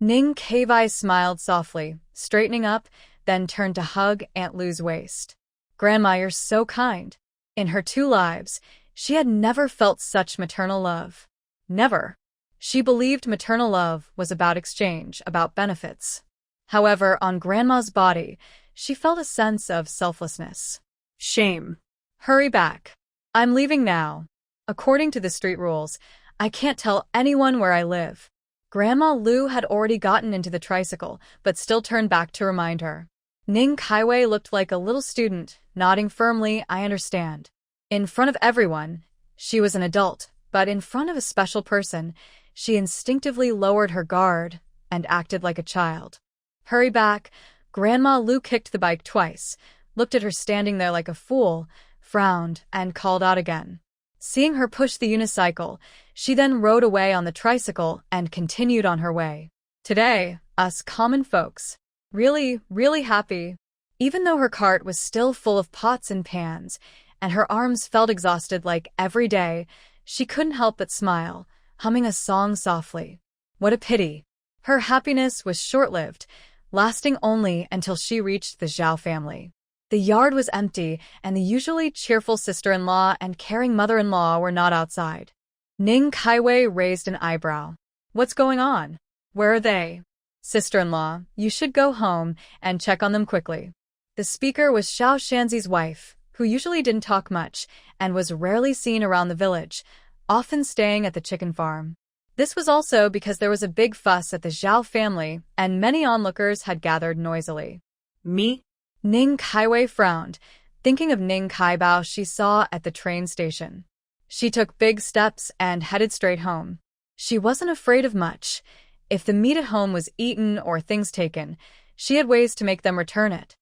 Ning Kevai smiled softly, straightening up, then turned to hug Aunt Lu's waist. Grandma, you're so kind. In her 2 lives, she had never felt such maternal love. Never. She believed maternal love was about exchange, about benefits. However, on Grandma's body, she felt a sense of selflessness. shame. Hurry back. I'm leaving now. According to the street rules, I can't tell anyone where I live. Grandma Lu had already gotten into the tricycle, but still turned back to remind her. Ning Kaiwei looked like a little student, nodding firmly, I understand. In front of everyone, she was an adult, but in front of a special person, she instinctively lowered her guard and acted like a child. Hurry back. Grandma Lu kicked the bike twice, looked at her standing there like a fool, frowned, and called out again. Seeing her push the unicycle, she then rode away on the tricycle and continued on her way. Today, us common folks. Really, really happy. Even though her cart was still full of pots and pans, and her arms felt exhausted like every day, she couldn't help but smile, humming a song softly. What a pity. Her happiness was short-lived, lasting only until she reached the Zhao family. The yard was empty, and the usually cheerful sister-in-law and caring mother-in-law were not outside. Ning Kaiwei raised an eyebrow. What's going on? Where are they? Sister-in-law, you should go home and check on them quickly. The speaker was Xiao Shanzi's wife, who usually didn't talk much and was rarely seen around the village, often staying at the chicken farm. This was also because there was a big fuss at the Zhao family, and many onlookers had gathered noisily. Me? Ning Kaiwei frowned, thinking of Ning Kaibao she saw at the train station. She took big steps and headed straight home. She wasn't afraid of much. If the meat at home was eaten or things taken, she had ways to make them return it.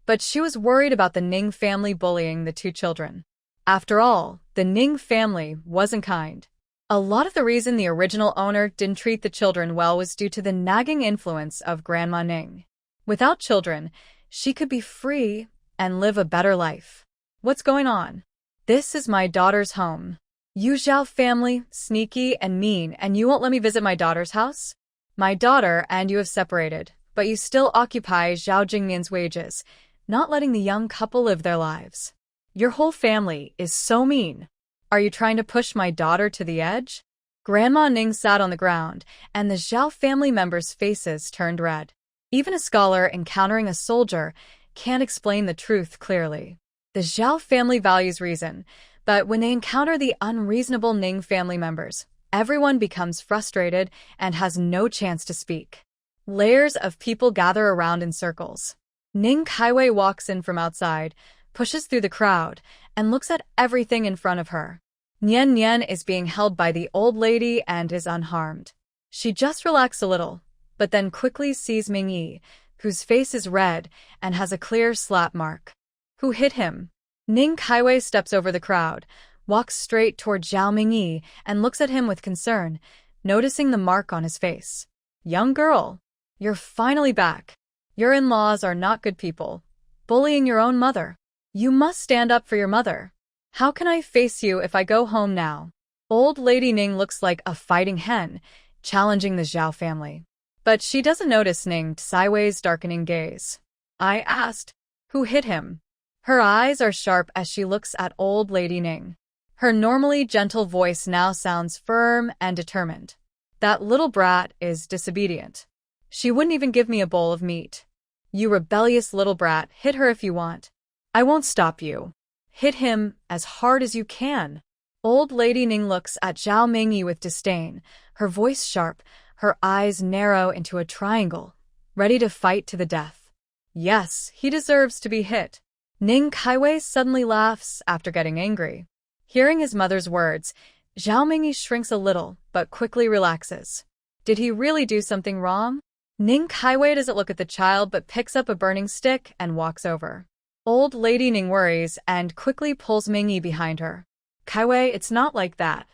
But she was worried about the Ning family bullying the two children. After all, the Ning family wasn't kind. A lot of the reason the original owner didn't treat the children well was due to the nagging influence of Grandma Ning. Without children, she could be free and live a better life. What's going on? This is my daughter's home. You Zhao family, sneaky and mean, and you won't let me visit my daughter's house? My daughter and you have separated, but you still occupy Zhao Jingmian's wages, not letting the young couple live their lives. Your whole family is so mean. Are you trying to push my daughter to the edge? Grandma Ning sat on the ground, and the Zhao family members' faces turned red. Even a scholar encountering a soldier can't explain the truth clearly. The Zhao family values reason, but when they encounter the unreasonable Ning family members, everyone becomes frustrated and has no chance to speak. Layers of people gather around in circles. Ning Kaiwei walks in from outside, pushes through the crowd, and looks at everything in front of her. Nian Nian is being held by the old lady and is unharmed. She just relaxes a little, but then quickly sees Mingi, whose face is red and has a clear slap mark. Who hit him? Ning Kaiwei steps over the crowd, walks straight toward Zhao Mingi, and looks at him with concern, noticing the mark on his face. Young girl, you're finally back. Your in-laws are not good people, bullying your own mother. You must stand up for your mother. How can I face you if I go home now? Old Lady Ning looks like a fighting hen, challenging the Zhao family. But she doesn't notice Ning Kaiwei's darkening gaze. I asked, who hit him? Her eyes are sharp as she looks at Old Lady Ning. Her normally gentle voice now sounds firm and determined. That little brat is disobedient. She wouldn't even give me a bowl of meat. You rebellious little brat, hit her if you want. I won't stop you. Hit him as hard as you can. Old Lady Ning looks at Zhao Mingi with disdain, her voice sharp, her eyes narrow into a triangle, ready to fight to the death. Yes, he deserves to be hit. Ning Kaiwei suddenly laughs after getting angry. Hearing his mother's words, Zhao Mingi shrinks a little, but quickly relaxes. Did he really do something wrong? Ning Kaiwei doesn't look at the child but picks up a burning stick and walks over. Old Lady Ning worries and quickly pulls Mingi behind her. Kaiwei, it's not like that.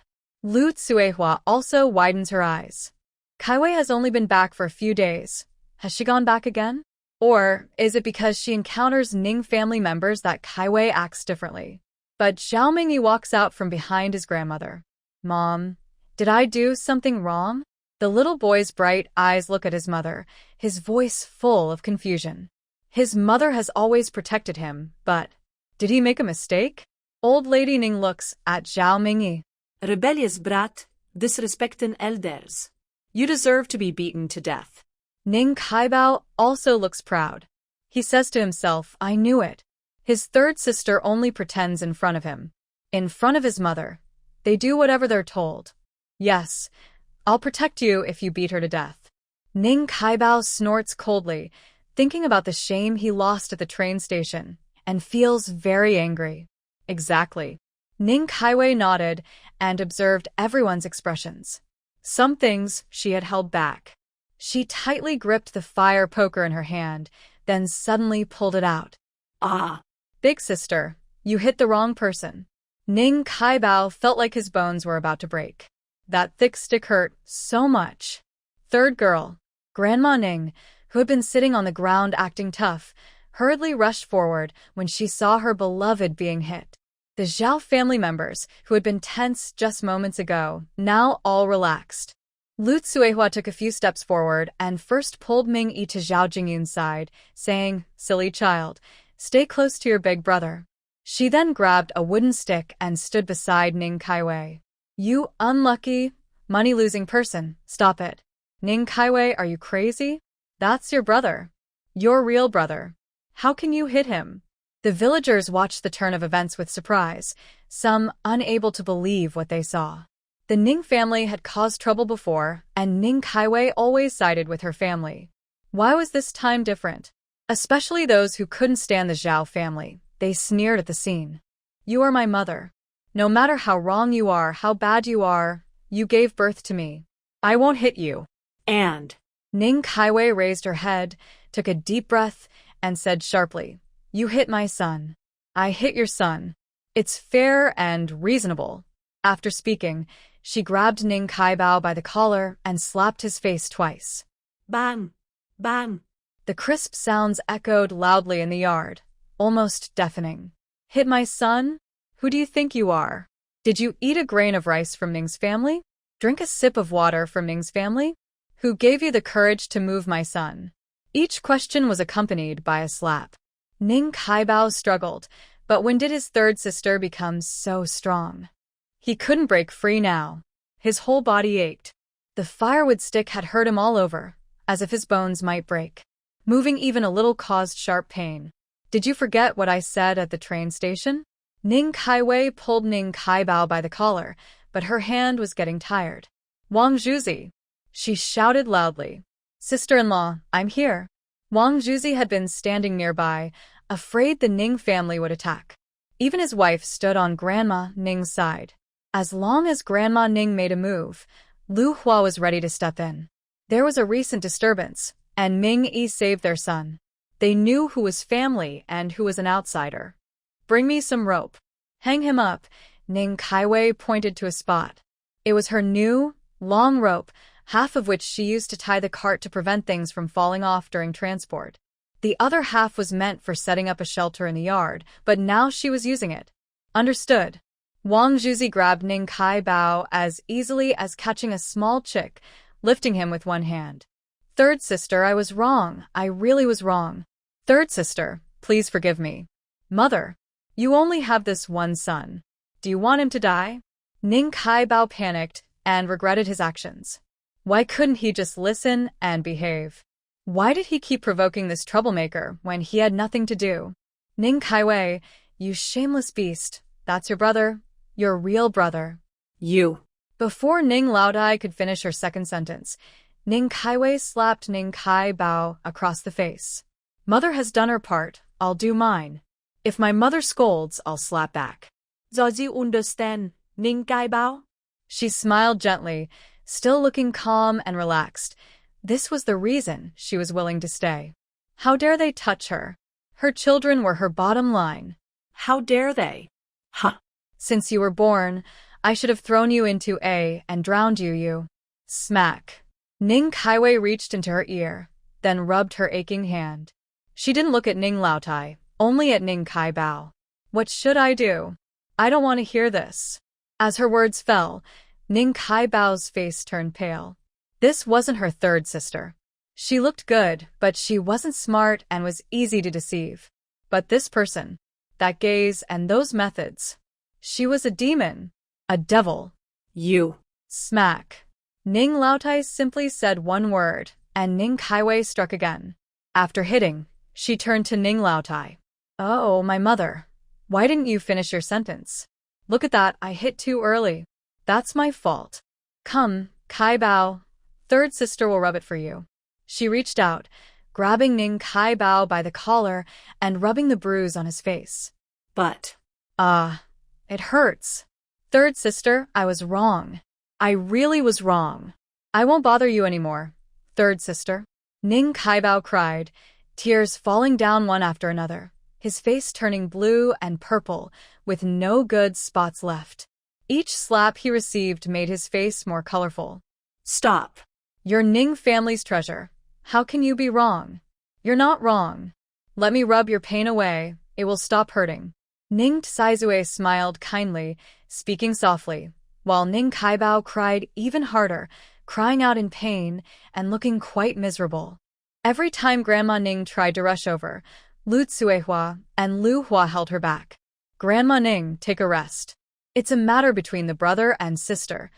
Lu Tsuehua also widens her eyes. Kaiwei has only been back for a few days. Has she gone back again? Or is it because she encounters Ning family members that Kaiwei acts differently? But Zhao Mingi walks out from behind his grandmother. Mom, did I do something wrong? The little boy's bright eyes look at his mother, his voice full of confusion. His mother has always protected him, but did he make a mistake? Old Lady Ning looks at Zhao Mingi. Rebellious brat, disrespecting elders. You deserve to be beaten to death. Ning Kaibao also looks proud. He says to himself, I knew it. His third sister only pretends in front of him. In front of his mother. They do whatever they're told. Yes, I'll protect you if you beat her to death. Ning Kaibao snorts coldly, thinking about the shame he lost at the train station, and feels very angry. Exactly. Ning Kaiwei nodded and observed everyone's expressions. Some things she had held back. She tightly gripped the fire poker in her hand, then suddenly pulled it out. Ah! Big sister, you hit the wrong person. Ning Kaibao felt like his bones were about to break. That thick stick hurt so much. Third girl, Grandma Ning, who had been sitting on the ground acting tough, hurriedly rushed forward when she saw her beloved being hit. The Zhao family members, who had been tense just moments ago, now all relaxed. Lu Tsuehua took a few steps forward and first pulled Mingi to Zhao Jingyun's side, saying, "Silly child, stay close to your big brother." She then grabbed a wooden stick and stood beside Ning Kaiwei. "You unlucky, money-losing person, stop it. Ning Kaiwei, are you crazy? That's your brother. Your real brother. How can you hit him?" The villagers watched the turn of events with surprise, some unable to believe what they saw. The Ning family had caused trouble before, and Ning Kaiwei always sided with her family. Why was this time different? Especially those who couldn't stand the Zhao family. They sneered at the scene. "You are my mother. No matter how wrong you are, how bad you are, you gave birth to me. I won't hit you." And Ning Kaiwei raised her head, took a deep breath, and said sharply, "You hit my son. I hit your son. It's fair and reasonable." After speaking, she grabbed Ning Kaibao by the collar and slapped his face twice. bang, bang. The crisp sounds echoed loudly in the yard, almost deafening. "Hit my son? Who do you think you are? Did you eat a grain of rice from Ning's family? Drink a sip of water from Ning's family? Who gave you the courage to move my son?" Each question was accompanied by a slap. Ning Kaibao struggled, but when did his third sister become so strong? He couldn't break free now. His whole body ached. The firewood stick had hurt him all over, as if his bones might break. Moving even a little caused sharp pain. "Did you forget what I said at the train station?" Ning Kaiwei pulled Ning Kaibao by the collar, but her hand was getting tired. "Wang Zhuzi!" She shouted loudly. "Sister-in-law, I'm here." Wang Zhuzi had been standing nearby, afraid the Ning family would attack. Even his wife stood on Grandma Ning's side. As long as Grandma Ning made a move, Lu Hua was ready to step in. There was a recent disturbance, and Mingi saved their son. They knew who was family and who was an outsider. "Bring me some rope. Hang him up," Ning Kaiwei pointed to a spot. It was her new, long rope, half of which she used to tie the cart to prevent things from falling off during transport. The other half was meant for setting up a shelter in the yard, but now she was using it. "Understood." Wang Zhuzi grabbed Ning Kaibao as easily as catching a small chick, lifting him with one hand. "Third sister, I was wrong. I really was wrong. Third sister, please forgive me. Mother, you only have this one son. Do you want him to die?" Ning Kaibao panicked and regretted his actions. Why couldn't he just listen and behave? Why did he keep provoking this troublemaker when he had nothing to do? "Ning Kaiwei, you shameless beast. That's your brother. Your real brother." You. Before Ning Laodai could finish her second sentence, Ning Kaiwei slapped Ning Kaibao across the face. "Mother has done her part, I'll do mine. If my mother scolds, I'll slap back." Does you understand, Ning Kaibao? She smiled gently, still looking calm and relaxed. This was the reason she was willing to stay. How dare they touch her? Her children were her bottom line. How dare they? Ha! Since you were born, I should have thrown you into A and drowned you. Smack. Ning Kaiwei reached into her ear, then rubbed her aching hand. She didn't look at Ning Laotai, only at Ning Kaibao. "What should I do? I don't want to hear this." As her words fell, Ning Kaibao's face turned pale. This wasn't her third sister. She looked good, but she wasn't smart and was easy to deceive. But this person, that gaze and those methods. She was a demon. A devil. You. Smack. Ning Laotai simply said one word, and Ning Kaiwei struck again. After hitting, she turned to Ning Laotai. "Oh, my mother. Why didn't you finish your sentence? Look at that, I hit too early. That's my fault. Come, Kaibao. Third sister will rub it for you." She reached out, grabbing Ning Kaibao by the collar and rubbing the bruise on his face. But. It hurts. Third sister, I was wrong. I really was wrong. I won't bother you anymore, third sister. Ning Kaibao cried, tears falling down one after another, his face turning blue and purple, with no good spots left. Each slap he received made his face more colorful. Stop. You're Ning family's treasure. How can you be wrong? You're not wrong. Let me rub your pain away, it will stop hurting. Ning Saizue smiled kindly, speaking softly, while Ning Kaibao cried even harder, crying out in pain and looking quite miserable. Every time Grandma Ning tried to rush over, Lu Tsuehua and Lu Hua held her back. Grandma Ning, take a rest. It's a matter between the brother and sister.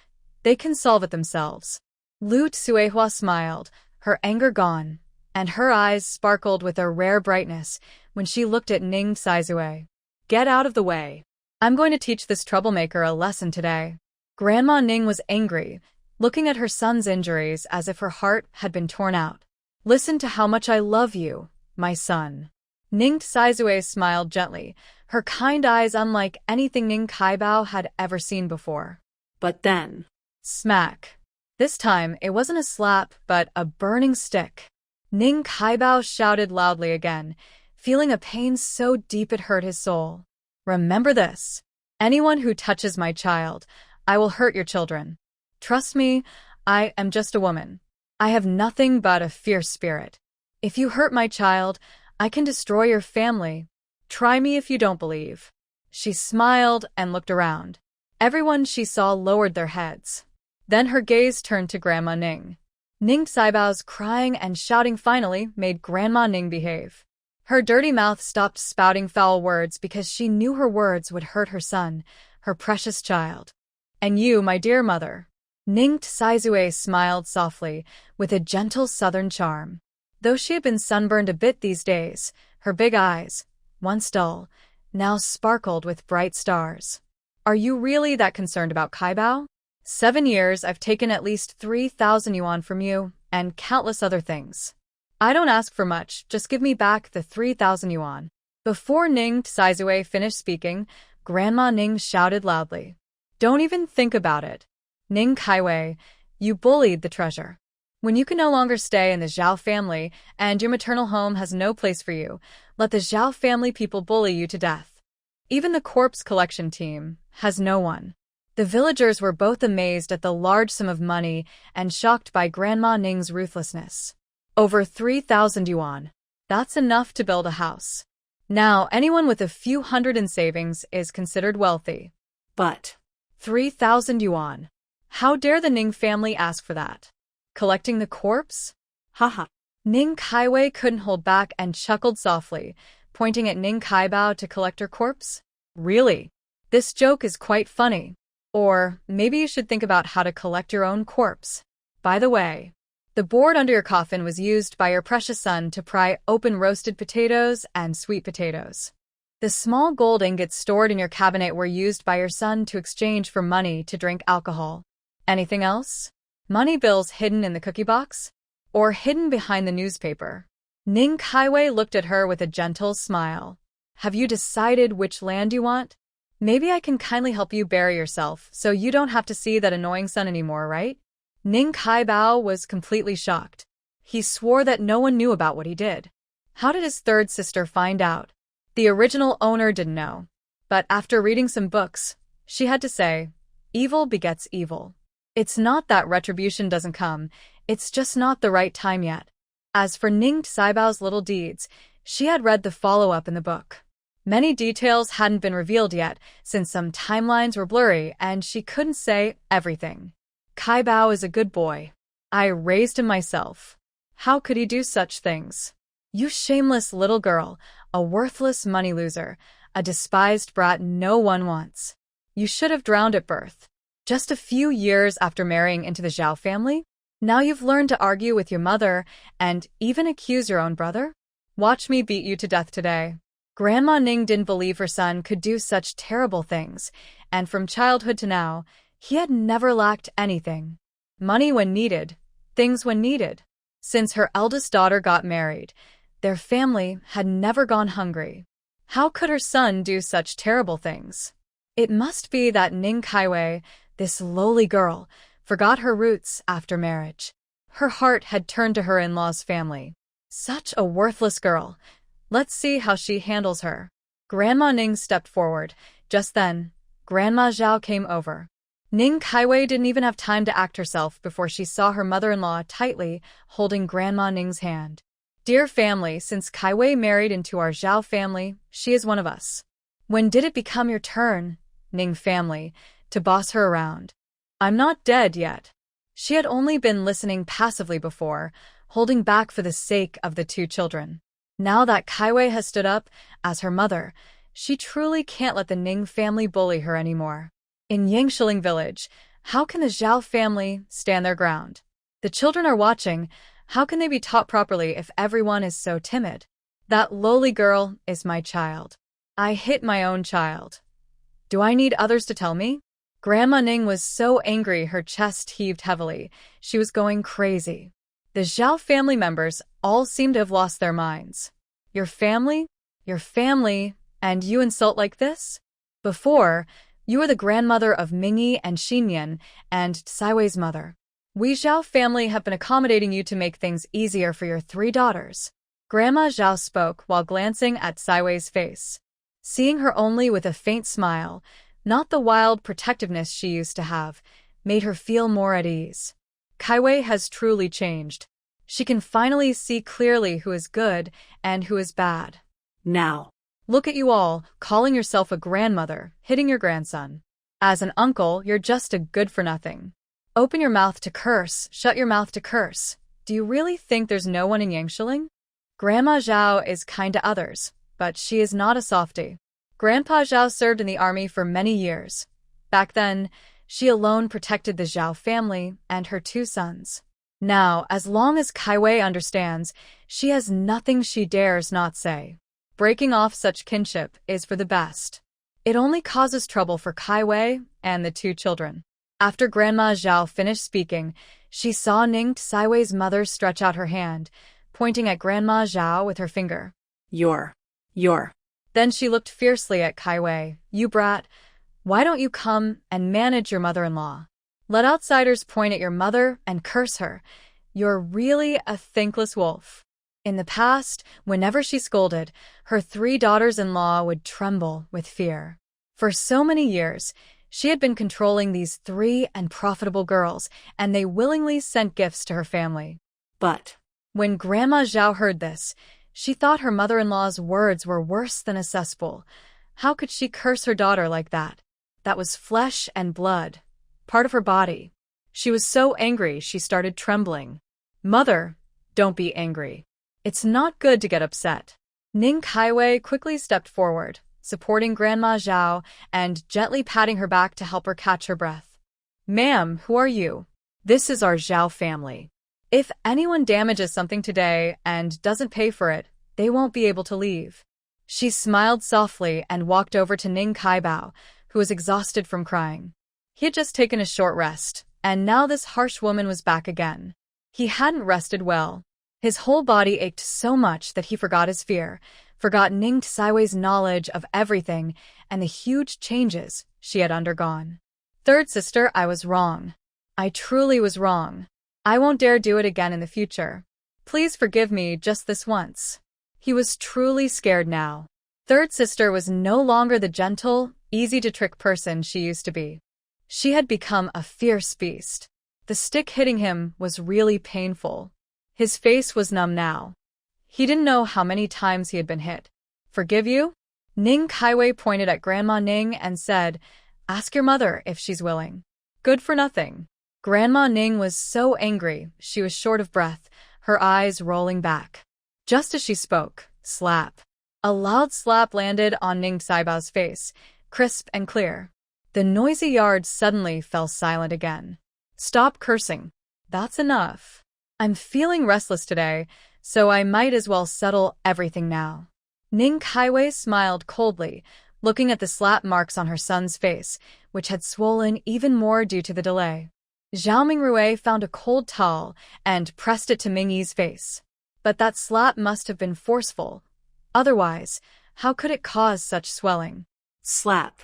They can solve it themselves. Lu Tsuehua smiled, her anger gone, and her eyes sparkled with a rare brightness when she looked at Ning Saizue. Get out of the way. I'm going to teach this troublemaker a lesson today. Grandma Ning was angry, looking at her son's injuries as if her heart had been torn out. Listen to how much I love you, my son. Ning Saizue smiled gently, her kind eyes unlike anything Ning Kaibao had ever seen before. But then... Smack. This time, it wasn't a slap, but a burning stick. Ning Kaibao shouted loudly again, feeling a pain so deep it hurt his soul. Remember this. Anyone who touches my child, I will hurt your children. Trust me, I am just a woman. I have nothing but a fierce spirit. If you hurt my child, I can destroy your family. Try me if you don't believe. She smiled and looked around. Everyone she saw lowered their heads. Then her gaze turned to Grandma Ning. Ning Saibao's crying and shouting finally made Grandma Ning behave. Her dirty mouth stopped spouting foul words because she knew her words would hurt her son, her precious child. And you, my dear mother. Ning Saizue smiled softly, with a gentle southern charm. Though she had been sunburned a bit these days, her big eyes, once dull, now sparkled with bright stars. Are you really that concerned about Kaibao? 7 years I've taken at least 3,000 yuan from you, and countless other things. I don't ask for much, just give me back the 3,000 yuan. Before Ning Saizue finished speaking, Grandma Ning shouted loudly. Don't even think about it. Ning Kaiwei, you bullied the treasure. When you can no longer stay in the Zhao family and your maternal home has no place for you, let the Zhao family people bully you to death. Even the corpse collection team has no one. The villagers were both amazed at the large sum of money and shocked by Grandma Ning's ruthlessness. Over 3,000 yuan. That's enough to build a house. Now, anyone with a few hundred in savings is considered wealthy. But 3,000 yuan. How dare the Ning family ask for that? Collecting the corpse? Haha. Ning Kaiwei couldn't hold back and chuckled softly, pointing at Ning Kaibao to collect her corpse. Really? This joke is quite funny. Or maybe you should think about how to collect your own corpse. By the way, the board under your coffin was used by your precious son to pry open roasted potatoes and sweet potatoes. The small gold ingots stored in your cabinet were used by your son to exchange for money to drink alcohol. Anything else? Money bills hidden in the cookie box? Or hidden behind the newspaper? Ning Kaiwei looked at her with a gentle smile. Have you decided which land you want? Maybe I can kindly help you bury yourself so you don't have to see that annoying son anymore, right? Ning Kaibao was completely shocked. He swore that no one knew about what he did. How did his third sister find out? The original owner didn't know. But after reading some books, she had to say, evil begets evil. It's not that retribution doesn't come, it's just not the right time yet. As for Ning Saibao's little deeds, she had read the follow-up in the book. Many details hadn't been revealed yet, since some timelines were blurry and she couldn't say everything. Kaibao is a good boy. I raised him myself. How could he do such things? You shameless little girl, a worthless money loser, a despised brat no one wants. You should have drowned at birth. Just a few years after marrying into the Zhao family? Now you've learned to argue with your mother and even accuse your own brother? Watch me beat you to death today. Grandma Ning didn't believe her son could do such terrible things, and from childhood to now, he had never lacked anything. Money when needed, things when needed. Since her eldest daughter got married, their family had never gone hungry. How could her son do such terrible things? It must be that Ning Kaiwei, this lowly girl, forgot her roots after marriage. Her heart had turned to her in-law's family. Such a worthless girl. Let's see how she handles her. Grandma Ning stepped forward. Just then, Grandma Zhao came over. Ning Kaiwei didn't even have time to act herself before she saw her mother-in-law tightly holding Grandma Ning's hand. Dear family, since Kaiwei married into our Zhao family, she is one of us. When did it become your turn, Ning family, to boss her around? I'm not dead yet. She had only been listening passively before, holding back for the sake of the two children. Now that Kaiwei has stood up as her mother, she truly can't let the Ning family bully her anymore. In Yangshiling village, how can the Zhao family stand their ground? The children are watching. How can they be taught properly if everyone is so timid? That lowly girl is my child. I hit my own child. Do I need others to tell me? Grandma Ning was so angry her chest heaved heavily. She was going crazy. The Zhao family members all seemed to have lost their minds. Your family? Your family? And you insult like this? Before, you were the grandmother of Mingi and Xinyan and Saiwei's mother. We Zhao family have been accommodating you to make things easier for your 3 daughters. Grandma Zhao spoke while glancing at Saiwei's face. Seeing her only with a faint smile, not the wild protectiveness she used to have, made her feel more at ease. Kaiwei has truly changed. She can finally see clearly who is good and who is bad. Now, look at you all, calling yourself a grandmother, hitting your grandson. As an uncle, you're just a good-for-nothing. Open your mouth to curse, shut your mouth to curse. Do you really think there's no one in Yangshiling? Grandma Zhao is kind to others, but she is not a softie. Grandpa Zhao served in the army for many years. Back then, she alone protected the Zhao family and her 2 sons. Now, as long as Kaiwei understands, she has nothing she dares not say. Breaking off such kinship is for the best. It only causes trouble for Kaiwei and the 2 children. After Grandma Zhao finished speaking, she saw Ning Saiwei's mother stretch out her hand, pointing at Grandma Zhao with her finger. You're. Then she looked fiercely at Kaiwei. You brat, why don't you come and manage your mother-in-law? Let outsiders point at your mother and curse her. You're really a thankless wolf. In the past, whenever she scolded, her 3 daughters-in-law would tremble with fear. For so many years, she had been controlling these 3 unprofitable girls, and they willingly sent gifts to her family. But when Grandma Zhao heard this, she thought her mother-in-law's words were worse than a cesspool. How could she curse her daughter like that? That was flesh and blood, part of her body. She was so angry she started trembling. Mother, don't be angry. It's not good to get upset. Ning Kaiwei quickly stepped forward, supporting Grandma Zhao and gently patting her back to help her catch her breath. Ma'am, who are you? This is our Zhao family. If anyone damages something today and doesn't pay for it, they won't be able to leave. She smiled softly and walked over to Ning Kaibao, who was exhausted from crying. He had just taken a short rest, and now this harsh woman was back again. He hadn't rested well. His whole body ached so much that he forgot his fear, forgot Ning Saiwei's knowledge of everything and the huge changes she had undergone. 3rd sister, I was wrong. I truly was wrong. I won't dare do it again in the future. Please forgive me just this once. He was truly scared now. 3rd sister was no longer the gentle, easy-to-trick person she used to be. She had become a fierce beast. The stick hitting him was really painful. His face was numb now. He didn't know how many times he had been hit. Forgive you? Ning Kaiwei pointed at Grandma Ning and said, Ask your mother if she's willing. Good for nothing. Grandma Ning was so angry she was short of breath, her eyes rolling back. Just as she spoke, slap. A loud slap landed on Ning Saibao's face, crisp and clear. The noisy yard suddenly fell silent again. Stop cursing. That's enough. I'm feeling restless today, so I might as well settle everything now. Ning Kaiwei smiled coldly, looking at the slap marks on her son's face, which had swollen even more due to the delay. Zhao Mingrui found a cold towel and pressed it to Mingi's face. But that slap must have been forceful. Otherwise, how could it cause such swelling? Slap.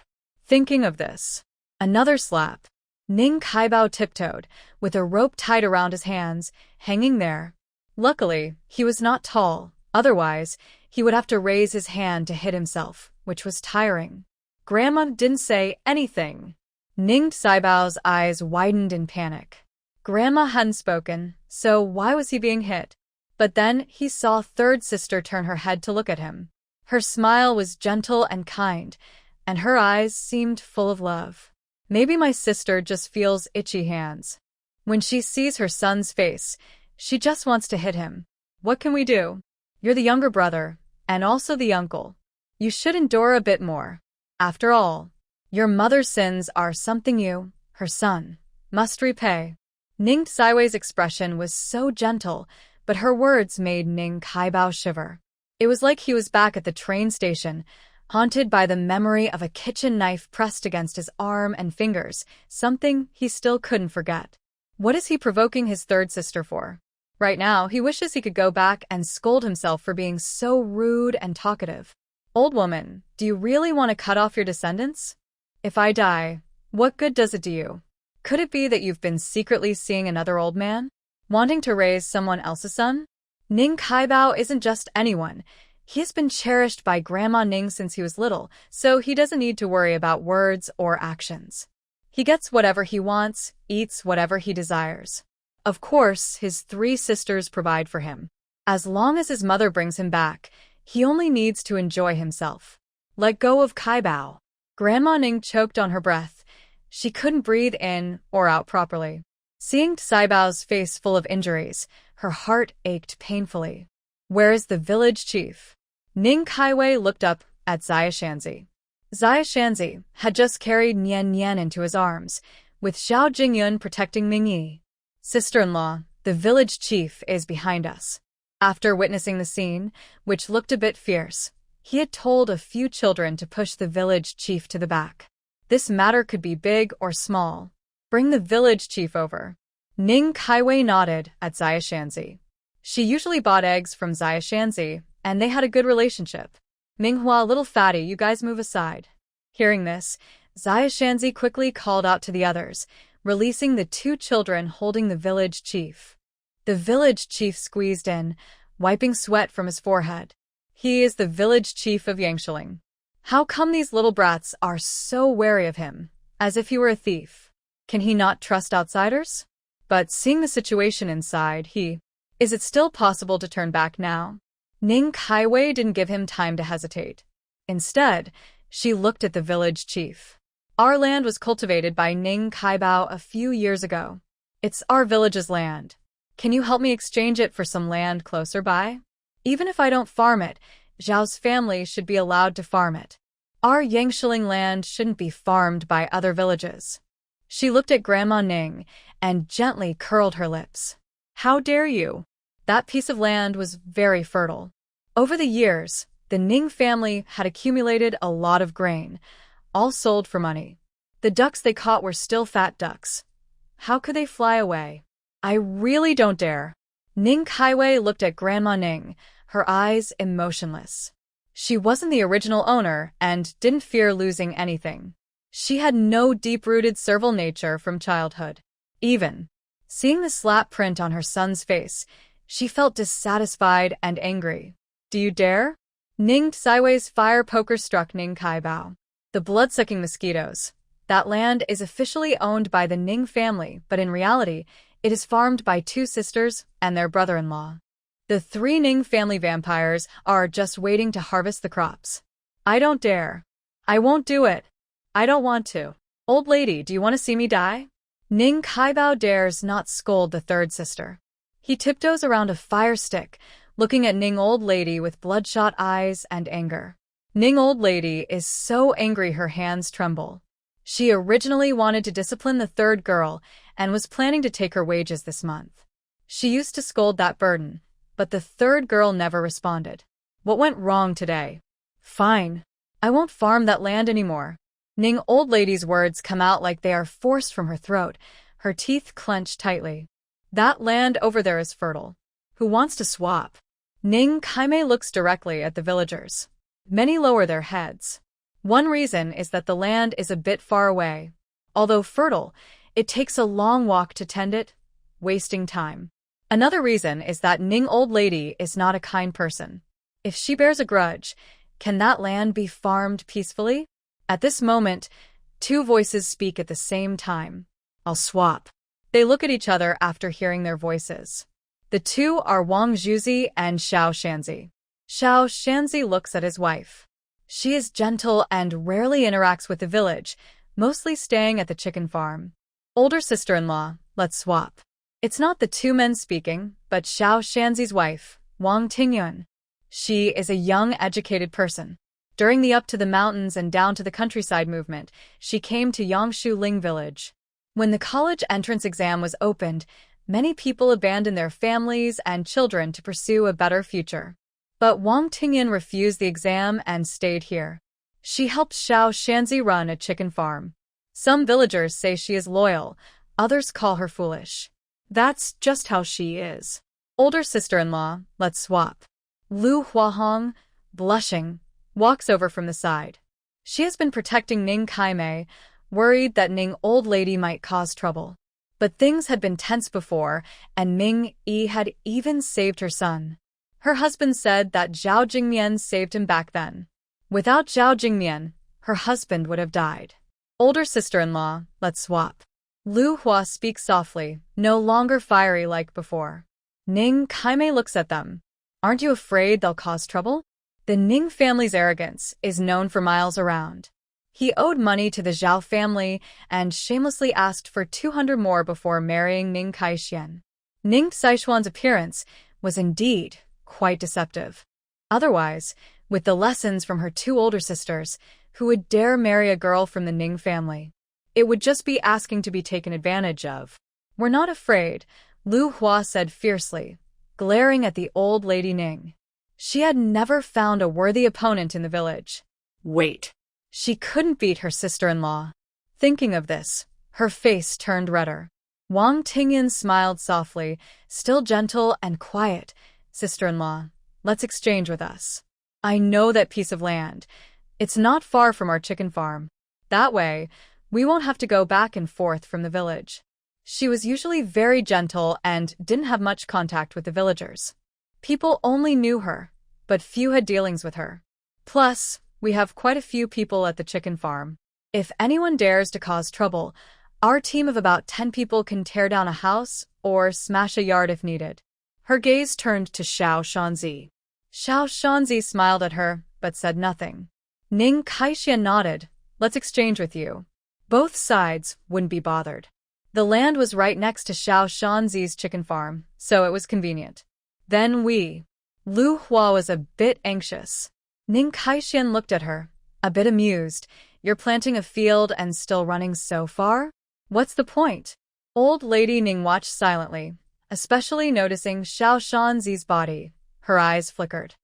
Thinking of this. Another slap. Ning Kaibao tiptoed, with a rope tied around his hands, hanging there. Luckily, he was not tall, otherwise, he would have to raise his hand to hit himself, which was tiring. Grandma didn't say anything. Ning Saibao's eyes widened in panic. Grandma hadn't spoken, so why was he being hit? But then he saw third sister turn her head to look at him. Her smile was gentle and kind, and her eyes seemed full of love. Maybe my sister just feels itchy hands. When she sees her son's face, she just wants to hit him. What can we do? You're the younger brother, and also the uncle. You should endure a bit more. After all, your mother's sins are something you, her son, must repay. Ning Saiwei's expression was so gentle, but her words made Ning Kaibao shiver. It was like he was back at the train station, haunted by the memory of a kitchen knife pressed against his arm and fingers, something he still couldn't forget. What is he provoking his third sister for? Right now, he wishes he could go back and scold himself for being so rude and talkative. Old woman, do you really want to cut off your descendants? If I die, what good does it do you? Could it be that you've been secretly seeing another old man? Wanting to raise someone else's son? Ning Kaibao isn't just anyone. He has been cherished by Grandma Ning since he was little, so he doesn't need to worry about words or actions. He gets whatever he wants, eats whatever he desires. Of course, his three sisters provide for him. As long as his mother brings him back, he only needs to enjoy himself. Let go of Kaibao. Grandma Ning choked on her breath. She couldn't breathe in or out properly. Seeing Saibao's face full of injuries, her heart ached painfully. Where is the village chief? Ning Kaiwei looked up at Xia Shanzi. Xia Shanzi had just carried Nian Nian into his arms, with Xiao Jingyun protecting Mingi. Sister-in-law, the village chief is behind us. After witnessing the scene, which looked a bit fierce, he had told a few children to push the village chief to the back. This matter could be big or small. Bring the village chief over. Ning Kaiwei nodded at Xia Shanzi. She usually bought eggs from Xia Shanzi, and they had a good relationship. Manhwa, little fatty, you guys move aside. Hearing this, Xia Shanzi quickly called out to the others, releasing the two children holding the village chief. The village chief squeezed in, wiping sweat from his forehead. He is the village chief of Yangshiling. How come these little brats are so wary of him, as if he were a thief? Can he not trust outsiders? But seeing the situation inside, is it still possible to turn back now? Ning Kaiwei didn't give him time to hesitate. Instead, she looked at the village chief. Our land was cultivated by Ning Kaibao a few years ago. It's our village's land. Can you help me exchange it for some land closer by? Even if I don't farm it, Zhao's family should be allowed to farm it. Our Yangshiling land shouldn't be farmed by other villages. She looked at Grandma Ning and gently curled her lips. How dare you? That piece of land was very fertile. Over the years, the Ning family had accumulated a lot of grain, all sold for money. The ducks they caught were still fat ducks. How could they fly away? I really don't dare. Ning Kaiwei looked at Grandma Ning, her eyes emotionless. She wasn't the original owner and didn't fear losing anything. She had no deep-rooted servile nature from childhood. Even seeing the slap print on her son's face, she felt dissatisfied and angry. Do you dare? Ning Saiwei's fire poker struck Ning Kaibao. The blood-sucking mosquitoes. That land is officially owned by the Ning family, but in reality, it is farmed by two sisters and their brother-in-law. The three Ning family vampires are just waiting to harvest the crops. I don't dare. I won't do it. I don't want to. Old lady, do you want to see me die? Ning Kaibao dares not scold the third sister. He tiptoes around a fire stick, looking at Ning old lady with bloodshot eyes and anger. Ning old lady is so angry her hands tremble. She originally wanted to discipline the third girl and was planning to take her wages this month. She used to scold that burden, but the third girl never responded. What went wrong today? Fine. I won't farm that land anymore. Ning old lady's words come out like they are forced from her throat, her teeth clenched tightly. That land over there is fertile. Who wants to swap? Ning Kaimei looks directly at the villagers. Many lower their heads. One reason is that the land is a bit far away. Although fertile, it takes a long walk to tend it, wasting time. Another reason is that Ning old lady is not a kind person. If she bears a grudge, can that land be farmed peacefully? At this moment, Two voices speak at the same time. I'll swap. They look at each other after hearing their voices. The two are Wang Zhuzi and Xiao Shanzi. Xiao Shanzi looks at his wife. She is gentle and rarely interacts with the village, mostly staying at the chicken farm. Older sister-in-law, let's swap. It's not the two men speaking, but Xiao Shanzi's wife, Wang Tingyun. She is a young, educated person. During the Up to the Mountains and Down to the Countryside movement, she came to Yangshu Ling village. When the college entrance exam was opened, many people abandoned their families and children to pursue a better future. But Wang Tingyun refused the exam and stayed here. She helped Xiao Shanzi run a chicken farm. Some villagers say she is loyal, others call her foolish. That's just how she is. Older sister-in-law, let's swap. Lu Huahong, blushing, walks over from the side. She has been protecting Ning Kaimei, worried that Ning old lady might cause trouble. But things had been tense before, and Ming Yi had even saved her son. Her husband said that Zhao Jingmian saved him back then. Without Zhao Jingmian, her husband would have died. Older sister-in-law, let's swap. Lu Hua speaks softly, no longer fiery like before. Ning Kaimei looks at them. Aren't you afraid they'll cause trouble? The Ning family's arrogance is known for miles around. He owed money to the Zhao family and shamelessly asked for 200 more before marrying Ning Kaixian. Ning Saishuan's appearance was indeed quite deceptive. Otherwise, with the lessons from her two older sisters, who would dare marry a girl from the Ning family? It would just be asking to be taken advantage of. We're not afraid, Lu Hua said fiercely, glaring at the old lady Ning. She had never found a worthy opponent in the village. Wait. She couldn't beat her sister-in-law. Thinking of this, her face turned redder. Wang Tingyun smiled softly, still gentle and quiet. Sister-in-law, let's exchange with us. I know that piece of land. It's not far from our chicken farm. That way, we won't have to go back and forth from the village. She was usually very gentle and didn't have much contact with the villagers. People only knew her, but few had dealings with her. Plus, we have quite a few people at the chicken farm. If anyone dares to cause trouble, our team of about 10 people can tear down a house or smash a yard if needed. Her gaze turned to Xiao Shanzi. Xiao Shanzi smiled at her, but said nothing. Ning Kaixian nodded. Let's exchange with you. Both sides wouldn't be bothered. The land was right next to Xiao Shanzi's chicken farm, so it was convenient. Then Lu Hua was a bit anxious. Ning Kaixian looked at her, a bit amused. You're planting a field and still running so far? What's the point? Old lady Ning watched silently, especially noticing Xiao Shanzi's body. Her eyes flickered.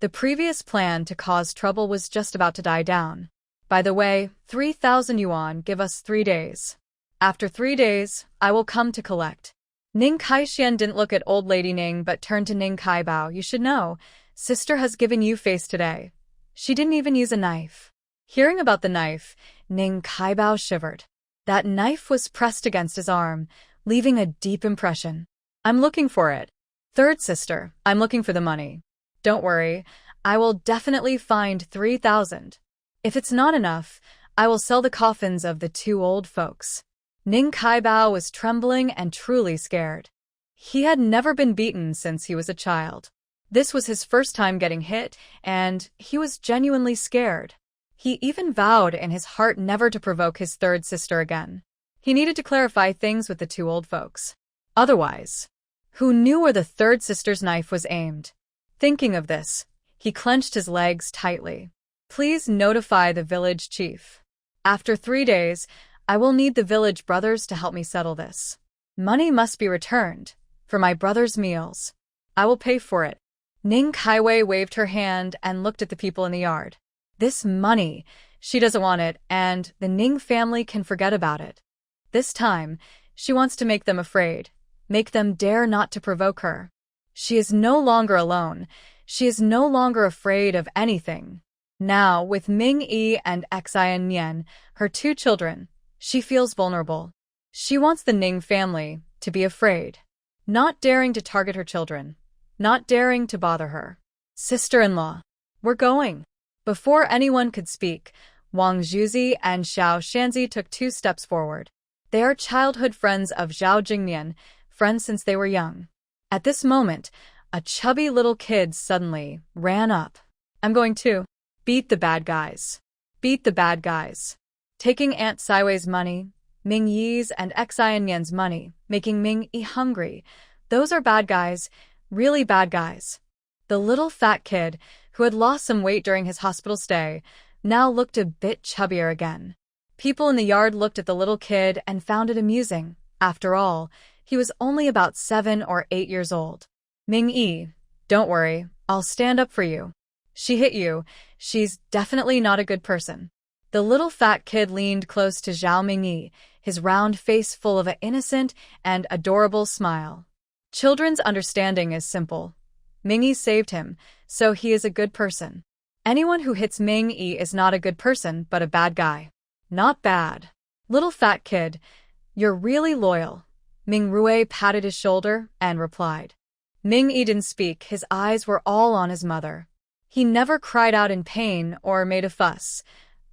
The previous plan to cause trouble was just about to die down. By the way, 3,000 yuan, give us 3 days. After 3 days, I will come to collect. Ning Kaixian didn't look at old lady Ning but turned to Ning Kaibao. You should know, sister has given you face today. She didn't even use a knife. Hearing about the knife, Ning Kaibao shivered. That knife was pressed against his arm, leaving a deep impression. I'm looking for it. Third sister, I'm looking for the money. Don't worry, I will definitely find 3,000. If it's not enough, I will sell the coffins of the 2 old folks. Ning Kaibao was trembling and truly scared. He had never been beaten since he was a child. This was his first time getting hit, and he was genuinely scared. He even vowed in his heart never to provoke his third sister again. He needed to clarify things with the 2 old folks. Otherwise, who knew where the third sister's knife was aimed? Thinking of this, he clenched his legs tightly. Please notify the village chief. After 3 days, I will need the village brothers to help me settle this. Money must be returned, for my brother's meals. I will pay for it. Ning Kaiwei waved her hand and looked at the people in the yard. This money, she doesn't want it, and the Ning family can forget about it. This time, she wants to make them afraid, make them dare not to provoke her. She is no longer alone. She is no longer afraid of anything. Now, with Ming Yi and Xian Nian, her 2 children, she feels vulnerable. She wants the Ning family to be afraid, not daring to target her children, not daring to bother her. Sister-in-law, we're going. Before anyone could speak, Wang Zhuzi and Xiao Shanzi took 2 steps forward. They are childhood friends of Zhao Jingnian, friends since they were young. At this moment, a chubby little kid suddenly ran up. I'm going to beat the bad guys. Beat the bad guys. Taking Aunt Saiwei's money, Ming Yi's and Xian Yan's money, making Ming Yi hungry. Those are bad guys, really bad guys. The little fat kid, who had lost some weight during his hospital stay, now looked a bit chubbier again. People in the yard looked at the little kid and found it amusing. After all, he was only about 7 or 8 years old. Ming Yi, don't worry, I'll stand up for you. She hit you, she's definitely not a good person. The little fat kid leaned close to Zhao Mingyi, his round face full of an innocent and adorable smile. Children's understanding is simple. Mingyi saved him, so he is a good person. Anyone who hits Mingyi is not a good person but a bad guy. Not bad. Little fat kid, you're really loyal. Ming Rui patted his shoulder and replied. Ming Yi didn't speak, his eyes were all on his mother. He never cried out in pain or made a fuss.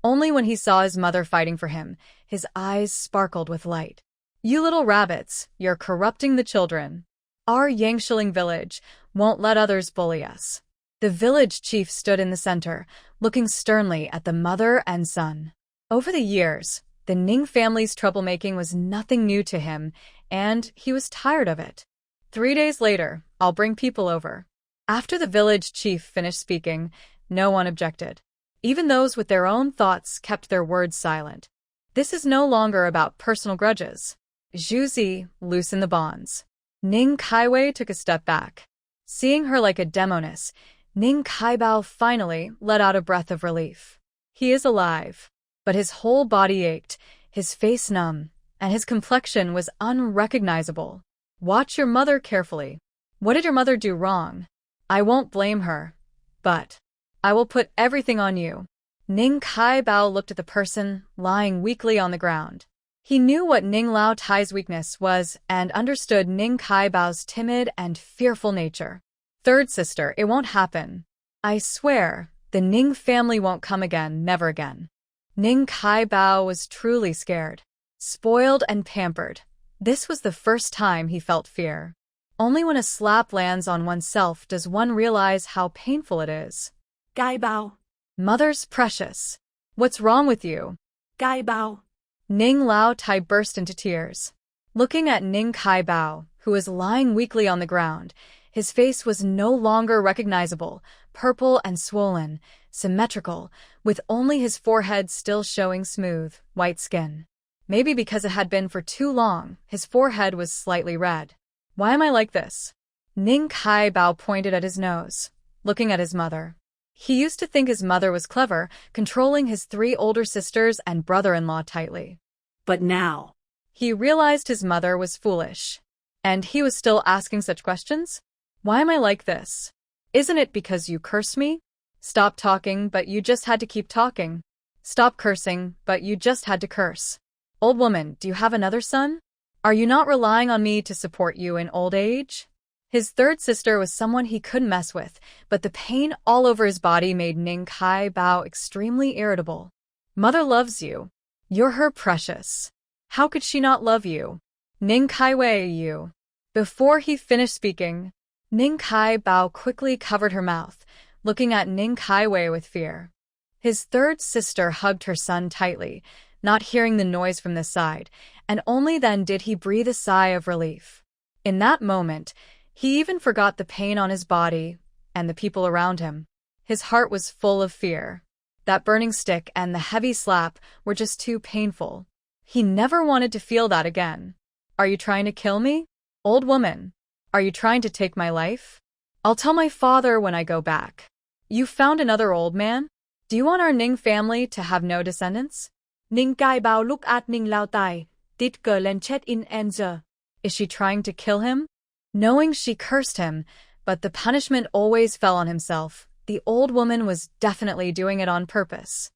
Only when he saw his mother fighting for him, his eyes sparkled with light. You little rabbits, you're corrupting the children. Our Yangshiling village won't let others bully us. The village chief stood in the center, looking sternly at the mother and son. Over the years, the Ning family's troublemaking was nothing new to him, and he was tired of it. 3 days later, I'll bring people over. After the village chief finished speaking, no one objected. Even those with their own thoughts kept their words silent. This is no longer about personal grudges. Zhuzi loosened the bonds. Ning Kaiwei took a step back. Seeing her like a demoness, Ning Kaibao finally let out a breath of relief. He is alive. But his whole body ached, his face numb, and his complexion was unrecognizable. Watch your mother carefully. What did your mother do wrong? I won't blame her. But I will put everything on you. Ning Kaibao looked at the person lying weakly on the ground. He knew what Ning Lao Tai's weakness was and understood Ning Kaibao's timid and fearful nature. Third sister, it won't happen. I swear, the Ning family won't come again, never again. Ning Kaibao was truly scared. Spoiled and pampered. This was the first time he felt fear. Only when a slap lands on oneself does one realize how painful it is. Kaibao. Mother's precious. What's wrong with you? Kaibao. Ning Lao Tai burst into tears. Looking at Ning Kaibao, who was lying weakly on the ground, his face was no longer recognizable, purple and swollen, symmetrical, with only his forehead still showing smooth, white skin. Maybe because it had been for too long, his forehead was slightly red. Why am I like this? Ning Kaibao pointed at his nose, looking at his mother. He used to think his mother was clever, controlling his 3 older sisters and brother-in-law tightly. But now, he realized his mother was foolish. And he was still asking such questions? Why am I like this? Isn't it because you cursed me? Stop talking, but you just had to keep talking. Stop cursing, but you just had to curse. Old woman, do you have another son? Are you not relying on me to support you in old age? His third sister was someone he couldn't mess with, but the pain all over his body made Ning Kaibao extremely irritable. Mother loves you. You're her precious. How could she not love you? Ning Kaiwei, you. Before he finished speaking, Ning Kaibao quickly covered her mouth, looking at Ning Kaiwei with fear. His third sister hugged her son tightly, not hearing the noise from this side, and only then did he breathe a sigh of relief. In that moment, he even forgot the pain on his body and the people around him. His heart was full of fear. That burning stick and the heavy slap were just too painful. He never wanted to feel that again. Are you trying to kill me? Old woman, are you trying to take my life? I'll tell my father when I go back. You found another old man? Do you want our Ning family to have no descendants? Ning Kaibao looked at Ning Lao Tai. Did girl and chat in answer. Is she trying to kill him? Knowing she cursed him, but the punishment always fell on himself, the old woman was definitely doing it on purpose.